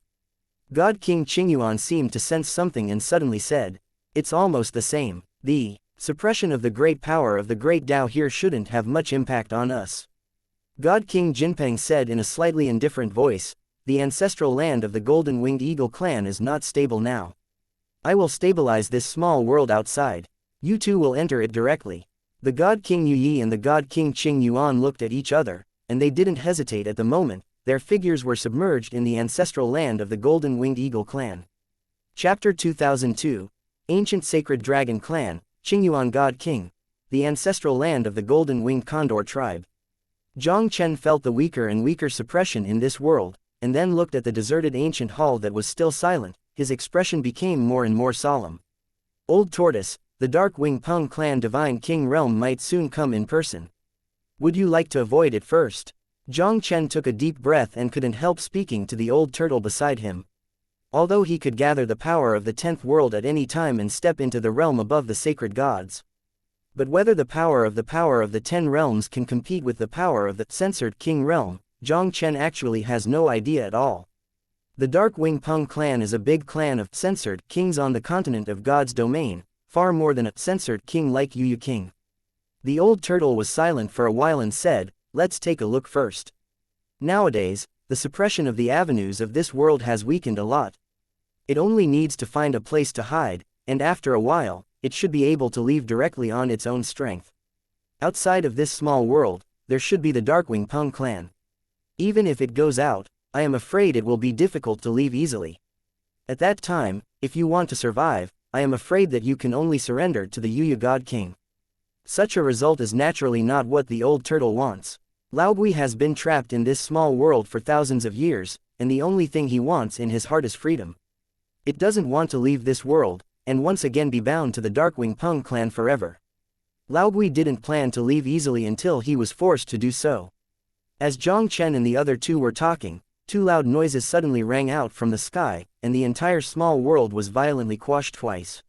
God King Qingyuan seemed to sense something and suddenly said, "It's almost the same. The suppression of the great power of the Great Dao here shouldn't have much impact on us." God King Jinpeng said in a slightly indifferent voice, "The ancestral land of the Golden-Winged Eagle clan is not stable now. I will stabilize this small world outside. You two will enter it directly." The God King Yu Yi and the God King Qing Yuan looked at each other, and they didn't hesitate at the moment. Their figures were submerged in the ancestral land of the Golden-Winged Eagle clan. Chapter 2002, Ancient Sacred Dragon Clan, Qingyuan God King, the ancestral land of the Golden-Winged Condor tribe. Jiang Chen felt the weaker and weaker suppression in this world, and then looked at the deserted ancient hall that was still silent. His expression became more and more solemn. Old Tortoise, the Dark Wing Peng clan Divine King realm might soon come in person. Would you like to avoid it first? Jiang Chen took a deep breath and couldn't help speaking to the old turtle beside him. Although he could gather the power of the 10th world at any time and step into the realm above the sacred gods. But whether the power of the 10 realms can compete with the power of the censored king realm, Jiang Chen actually has no idea at all. The Dark Wing Peng clan is a big clan of censored kings on the continent of God's domain, far more than a censored king like Yu King. The old turtle was silent for a while and said, "Let's take a look first. Nowadays, the suppression of the avenues of this world has weakened a lot. It only needs to find a place to hide, and after a while, it should be able to leave directly on its own strength. Outside of this small world, there should be the Darkwing Peng clan. Even if it goes out, I am afraid it will be difficult to leave easily. At that time, if you want to survive, I am afraid that you can only surrender to the Yu God King." Such a result is naturally not what the old turtle wants. Laogui has been trapped in this small world for thousands of years, and the only thing he wants in his heart is freedom. It doesn't want to leave this world, and once again be bound to the Darkwing Peng clan forever. Laogui didn't plan to leave easily until he was forced to do so. As Jiang Chen and the other two were talking, two loud noises suddenly rang out from the sky, and the entire small world was violently quashed twice.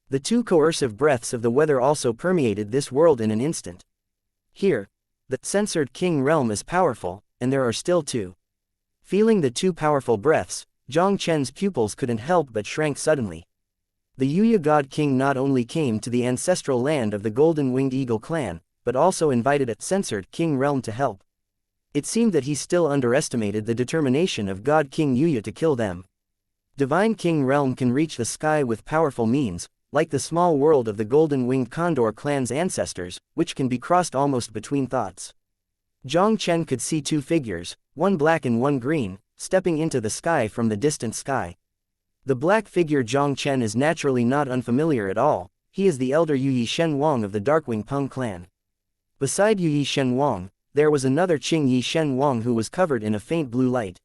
The two coercive breaths of the weather also permeated this world in an instant. Here, the censored king realm is powerful, and there are still two. Feeling the two powerful breaths, Jiang Chen's pupils couldn't help but shrank suddenly. The Yu God King not only came to the ancestral land of the Golden Winged Eagle clan, but also invited a censored king realm to help. It seemed that he still underestimated the determination of God King Yu to kill them. Divine King realm can reach the sky with powerful means, like the small world of the Golden Winged Condor clan's ancestors, which can be crossed almost between thoughts. Jiang Chen could see two figures, one black and one green, stepping into the sky from the distant sky. The black figure Jiang Chen is naturally not unfamiliar at all. He is the elder Yu Shen Wang of the Darkwing Peng clan. Beside Yu Shen Wang, there was another Qing Yi Shen Wang who was covered in a faint blue light.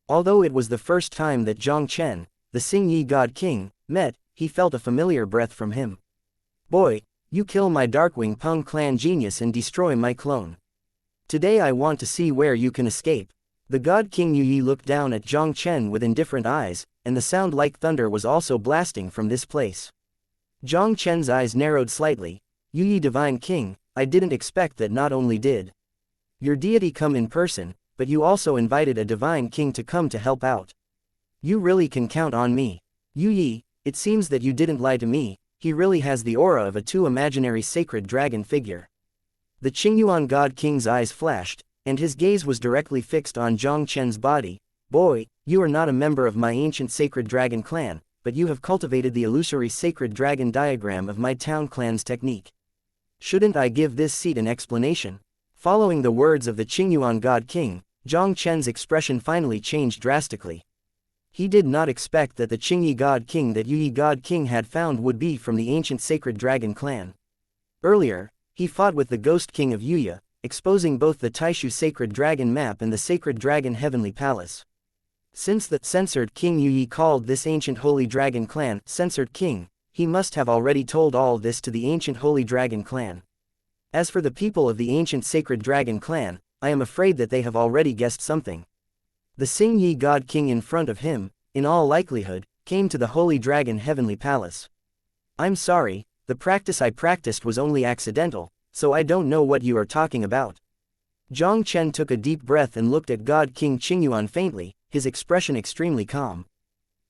Although it was the first time that Jiang Chen, the Xing Yi God King, met, he felt a familiar breath from him. "Boy, you kill my Darkwing Peng clan genius and destroy my clone. Today I want to see where you can escape." The God King Yu Yi looked down at Jiang Chen with indifferent eyes, and the sound like thunder was also blasting from this place. Jiang Chen's eyes narrowed slightly. "Yu Yi Divine King, I didn't expect that not only did your deity come in person, but you also invited a Divine King to come to help out. You really can count on me. Yu Yi, it seems that you didn't lie to me, he really has the aura of a two imaginary sacred dragon figure." The Qingyuan God King's eyes flashed, and his gaze was directly fixed on Jiang Chen's body. "Boy, you are not a member of my ancient sacred dragon clan, but you have cultivated the illusory sacred dragon diagram of my town clan's technique. Shouldn't I give this seat an explanation?" Following the words of the Qingyuan God King, Jiang Chen's expression finally changed drastically. He did not expect that the Qingyi God King that Yu Yi God King had found would be from the ancient sacred dragon clan. Earlier, he fought with the Ghost King of Yuya, exposing both the Taixu Sacred Dragon Map and the Sacred Dragon Heavenly Palace. Since the censored King Yu Yi called this ancient Holy Dragon clan Censored King, he must have already told all this to the ancient Holy Dragon clan. As for the people of the ancient Sacred Dragon clan, I am afraid that they have already guessed something. The Xing Yi God King in front of him, in all likelihood, came to the Holy Dragon Heavenly Palace. "I'm sorry, the practice I practiced was only accidental, so I don't know what you are talking about." Jiang Chen took a deep breath and looked at God King Qingyuan faintly, his expression extremely calm.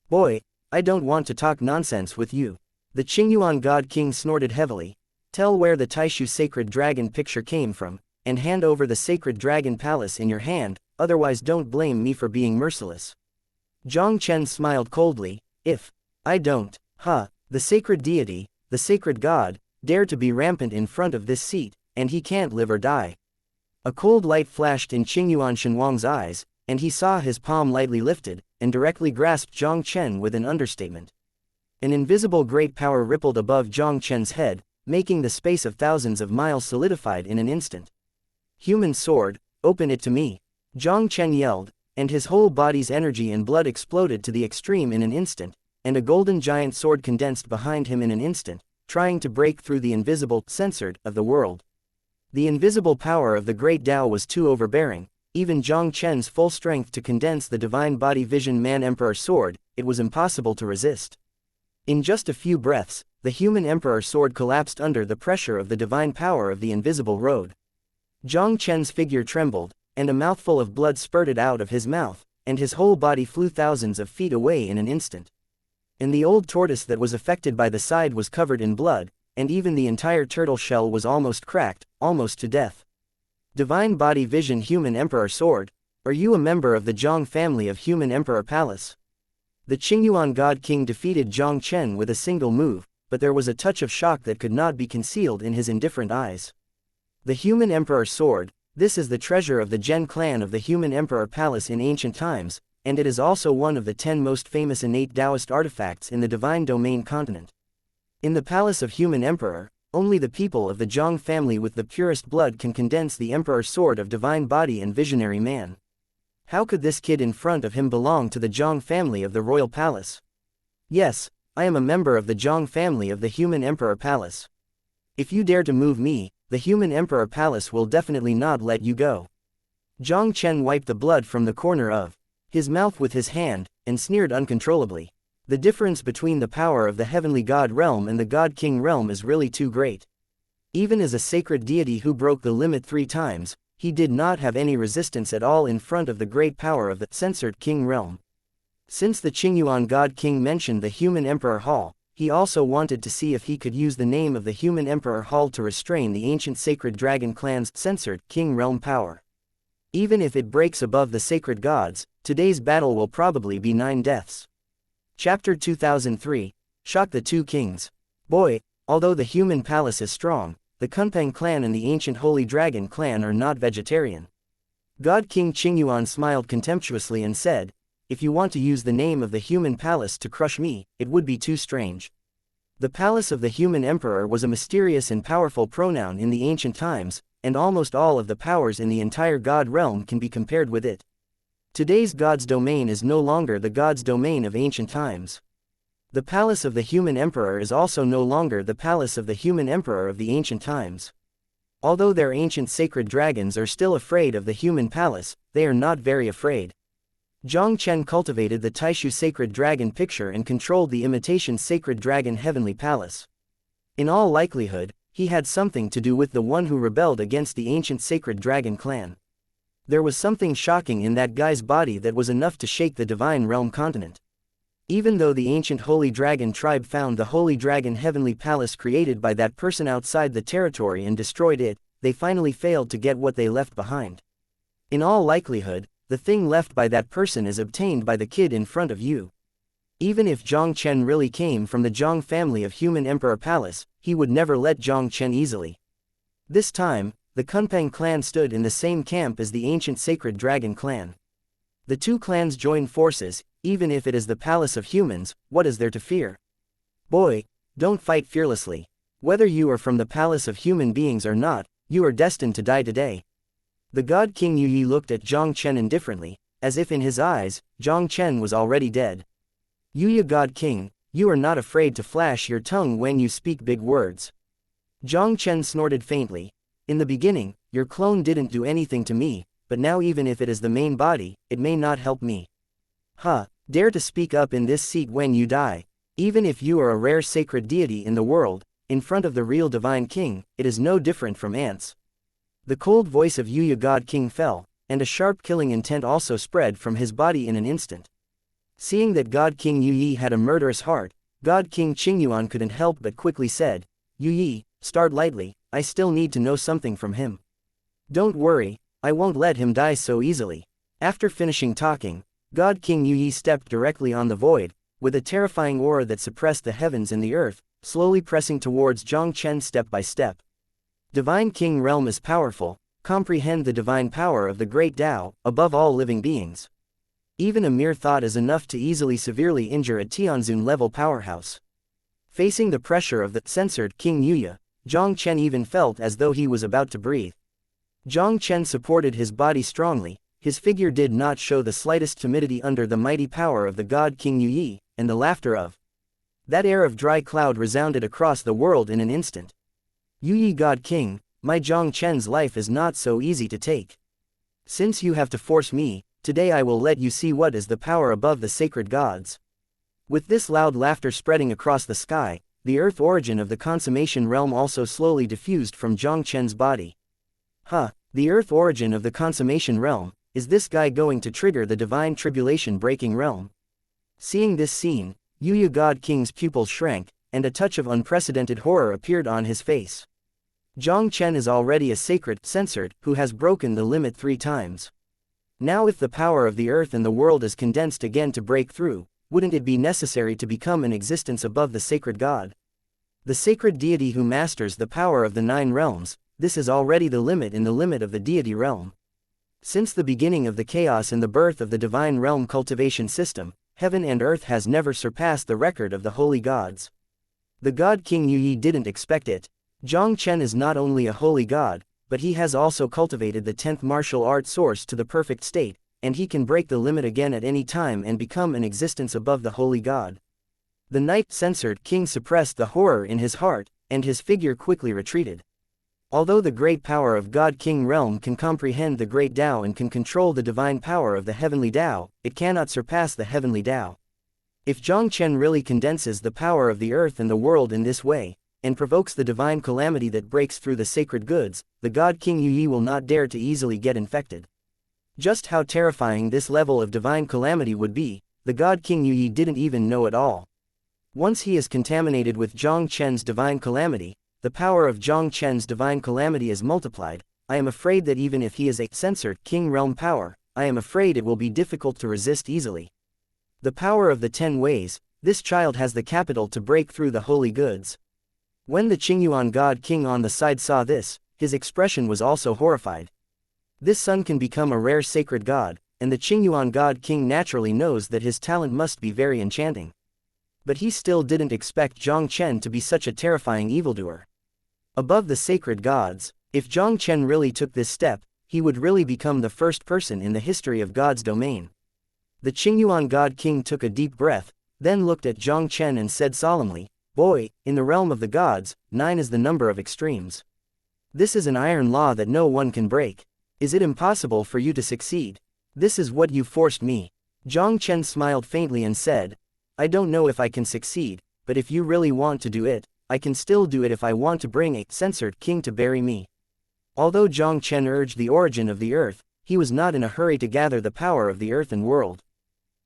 "Boy, I don't want to talk nonsense with you." The Qingyuan God King snorted heavily. "Tell where the Taixu Sacred Dragon picture came from, and hand over the Sacred Dragon Palace in your hand, otherwise don't blame me for being merciless." Jiang Chen smiled coldly. "If I don't, the sacred deity, the sacred god, dare to be rampant in front of this seat, and he can't live or die." A cold light flashed in Qingyuan Shenwang's eyes, and he saw his palm lightly lifted, and directly grasped Jiang Chen with an understatement. An invisible great power rippled above Jiang Chen's head, making the space of thousands of miles solidified in an instant. "Human sword, open it to me!" Jiang Chen yelled, and his whole body's energy and blood exploded to the extreme in an instant, and a golden giant sword condensed behind him in an instant, trying to break through the invisible, censored, of the world. The invisible power of the great Tao was too overbearing, even Jiang Chen's full strength to condense the divine body vision man emperor sword, it was impossible to resist. In just a few breaths, the human emperor sword collapsed under the pressure of the divine power of the invisible road. Jiang Chen's figure trembled, and a mouthful of blood spurted out of his mouth, and his whole body flew thousands of feet away in an instant. And the old tortoise that was affected by the side was covered in blood, and even the entire turtle shell was almost cracked, almost to death. Divine Body Vision Human Emperor Sword, are you a member of the Jiang family of Human Emperor Palace? The Qingyuan God King defeated Jiang Chen with a single move, but there was a touch of shock that could not be concealed in his indifferent eyes. The Human Emperor Sword, this is the treasure of the Zhen clan of the Human Emperor Palace in ancient times, and it is also one of the 10 most famous innate Taoist artifacts in the Divine Domain continent. In the Palace of Human Emperor, only the people of the Jiang family with the purest blood can condense the Emperor's Sword of Divine Body and Visionary Man. How could this kid in front of him belong to the Jiang family of the Royal Palace? Yes, I am a member of the Jiang family of the Human Emperor Palace. If you dare to move me, the Human Emperor Palace will definitely not let you go. Jiang Chen wiped the blood from the corner of his mouth with his hand, and sneered uncontrollably. The difference between the power of the Heavenly God Realm and the God King Realm is really too great. Even as a sacred deity who broke the limit 3 times, he did not have any resistance at all in front of the great power of the censored King Realm. Since the Qingyuan God King mentioned the Human Emperor Hall, he also wanted to see if he could use the name of the Human Emperor Hall to restrain the ancient sacred dragon clan's censored King Realm power. Even if it breaks above the sacred gods, today's battle will probably be 9 deaths. Chapter 2003, Shock the Two Kings. Boy, although the human palace is strong, the Kunpeng clan and the ancient Holy Dragon clan are not vegetarian. God King Qingyuan smiled contemptuously and said, if you want to use the name of the human palace to crush me, it would be too strange. The palace of the human emperor was a mysterious and powerful pronoun in the ancient times, and almost all of the powers in the entire God realm can be compared with it. Today's God's domain is no longer the God's domain of ancient times. The palace of the human emperor is also no longer the palace of the human emperor of the ancient times. Although their ancient sacred dragons are still afraid of the human palace, they are not very afraid. Jiang Chen cultivated the Taixu sacred dragon picture and controlled the imitation sacred dragon heavenly palace. In all likelihood, he had something to do with the one who rebelled against the ancient sacred dragon clan. There was something shocking in that guy's body that was enough to shake the divine realm continent. Even though the ancient holy dragon tribe found the holy dragon heavenly palace created by that person outside the territory and destroyed it, they finally failed to get what they left behind. In all likelihood, the thing left by that person is obtained by the kid in front of you. Even if Jiang Chen really came from the Jiang family of Human Emperor Palace, he would never let Jiang Chen easily. This time, the Kunpeng clan stood in the same camp as the ancient sacred dragon clan. The two clans joined forces, even if it is the palace of humans, what is there to fear? Boy, don't fight fearlessly. Whether you are from the palace of human beings or not, you are destined to die today. The God King Yi looked at Jiang Chen indifferently, as if in his eyes, Jiang Chen was already dead. Yi God King, you are not afraid to flash your tongue when you speak big words. Jiang Chen snorted faintly. In the beginning, your clone didn't do anything to me, but now even if it is the main body, it may not help me. Dare to speak up in this seat when you die. Even if you are a rare sacred deity in the world, in front of the real divine king, it is no different from ants. The cold voice of Yi God King fell, and a sharp killing intent also spread from his body in an instant. Seeing that God King Yi had a murderous heart, God King Qingyuan couldn't help but quickly said, Yi, start lightly, I still need to know something from him. Don't worry, I won't let him die so easily. After finishing talking, God King Yi stepped directly on the void, with a terrifying aura that suppressed the heavens and the earth, slowly pressing towards Jiang Chen step by step. Divine King Realm is powerful, comprehend the divine power of the great Tao, above all living beings. Even a mere thought is enough to easily severely injure a Tianzun-level powerhouse. Facing the pressure of the censored King Yi, Jiang Chen even felt as though he was about to breathe. Jiang Chen supported his body strongly, his figure did not show the slightest timidity under the mighty power of the God King Yi, and the laughter of. That air of dry cloud resounded across the world in an instant. Yi God King, my Jiang Chen's life is not so easy to take. Since you have to force me, today I will let you see what is the power above the sacred gods. With this loud laughter spreading across the sky, the earth origin of the consummation realm also slowly diffused from Jiang Chen's body. The earth origin of the consummation realm, is this guy going to trigger the divine tribulation breaking realm? Seeing this scene, Yi God King's pupils shrank, and a touch of unprecedented horror appeared on his face. Jiang Chen is already a sacred censored who has broken the limit 3 times. Now if the power of the earth and the world is condensed again to break through, wouldn't it be necessary to become an existence above the sacred god? The sacred deity who masters the power of the 9 realms, this is already the limit in the limit of the deity realm. Since the beginning of the chaos and the birth of the divine realm cultivation system, heaven and earth has never surpassed the record of the holy gods. The god King Yi didn't expect it. Jiang Chen is not only a holy god, but he has also cultivated the 10th martial art source to the perfect state, and he can break the limit again at any time and become an existence above the holy god. The night-censored king suppressed the horror in his heart, and his figure quickly retreated. Although the great power of God King Realm can comprehend the great Tao and can control the divine power of the heavenly Tao, it cannot surpass the heavenly Tao. If Jiang Chen really condenses the power of the earth and the world in this way, and provokes the divine calamity that breaks through the sacred goods, the God King Yi will not dare to easily get infected. Just how terrifying this level of divine calamity would be, the God King Yi didn't even know at all. Once he is contaminated with Jiang Chen's divine calamity, the power of Jiang Chen's divine calamity is multiplied. I am afraid that even if he is a censored king realm power, I am afraid it will be difficult to resist easily. The power of the 10 ways, this child has the capital to break through the holy goods. When the Qingyuan God King on the side saw this, his expression was also horrified. This son can become a rare sacred god, and the Qingyuan God King naturally knows that his talent must be very enchanting. But he still didn't expect Jiang Chen to be such a terrifying evildoer. Above the sacred gods, if Jiang Chen really took this step, he would really become the first person in the history of God's domain. The Qingyuan God King took a deep breath, then looked at Jiang Chen and said solemnly, "Boy, in the realm of the gods, 9 is the number of extremes. This is an iron law that no one can break. Is it impossible for you to succeed? This is what you forced me." Jiang Chen smiled faintly and said, "I don't know if I can succeed, but if you really want to do it, I can still do it if I want to bring a censored king to bury me." Although Jiang Chen urged the origin of the earth, he was not in a hurry to gather the power of the earth and world.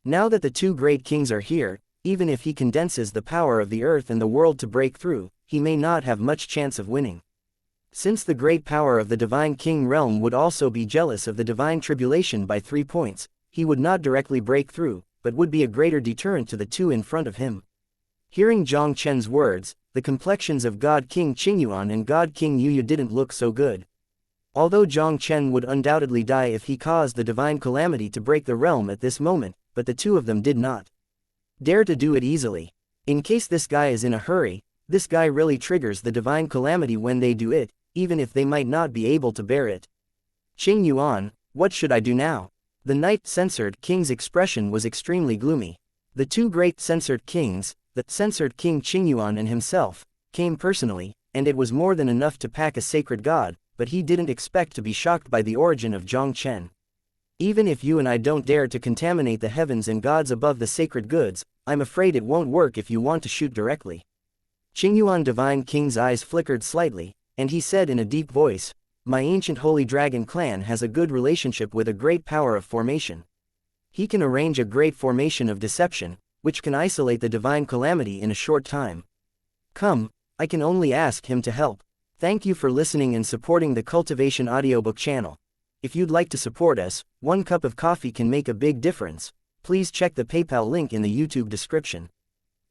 Now that the 2 great kings are here, even if he condenses the power of the earth and the world to break through, he may not have much chance of winning. Since the great power of the divine king realm would also be jealous of the divine tribulation by 3 points, he would not directly break through, but would be a greater deterrent to the 2 in front of him. Hearing Jiang Chen's words, the complexions of God King Qingyuan and God King Yu didn't look so good. Although Jiang Chen would undoubtedly die if he caused the divine calamity to break the realm at this moment, but the 2 of them did not dare to do it easily. In case this guy is in a hurry, this guy really triggers the divine calamity when they do it, even if they might not be able to bear it. "Qingyuan, what should I do now?" The night-censored king's expression was extremely gloomy. The 2 great censored kings, the censored king Qingyuan and himself, came personally, and it was more than enough to pack a sacred god, but he didn't expect to be shocked by the origin of Jiang Chen. "Even if you and I don't dare to contaminate the heavens and gods above the sacred goods, I'm afraid it won't work if you want to shoot directly." Qingyuan Divine King's eyes flickered slightly, and he said in a deep voice, "My ancient holy dragon clan has a good relationship with a great power of formation. He can arrange a great formation of deception, which can isolate the divine calamity in a short time. Come, I can only ask him to help." Thank you for listening and supporting the Cultivation audiobook channel. If you'd like to support us, 1 cup of coffee can make a big difference. Please check the PayPal link in the YouTube description.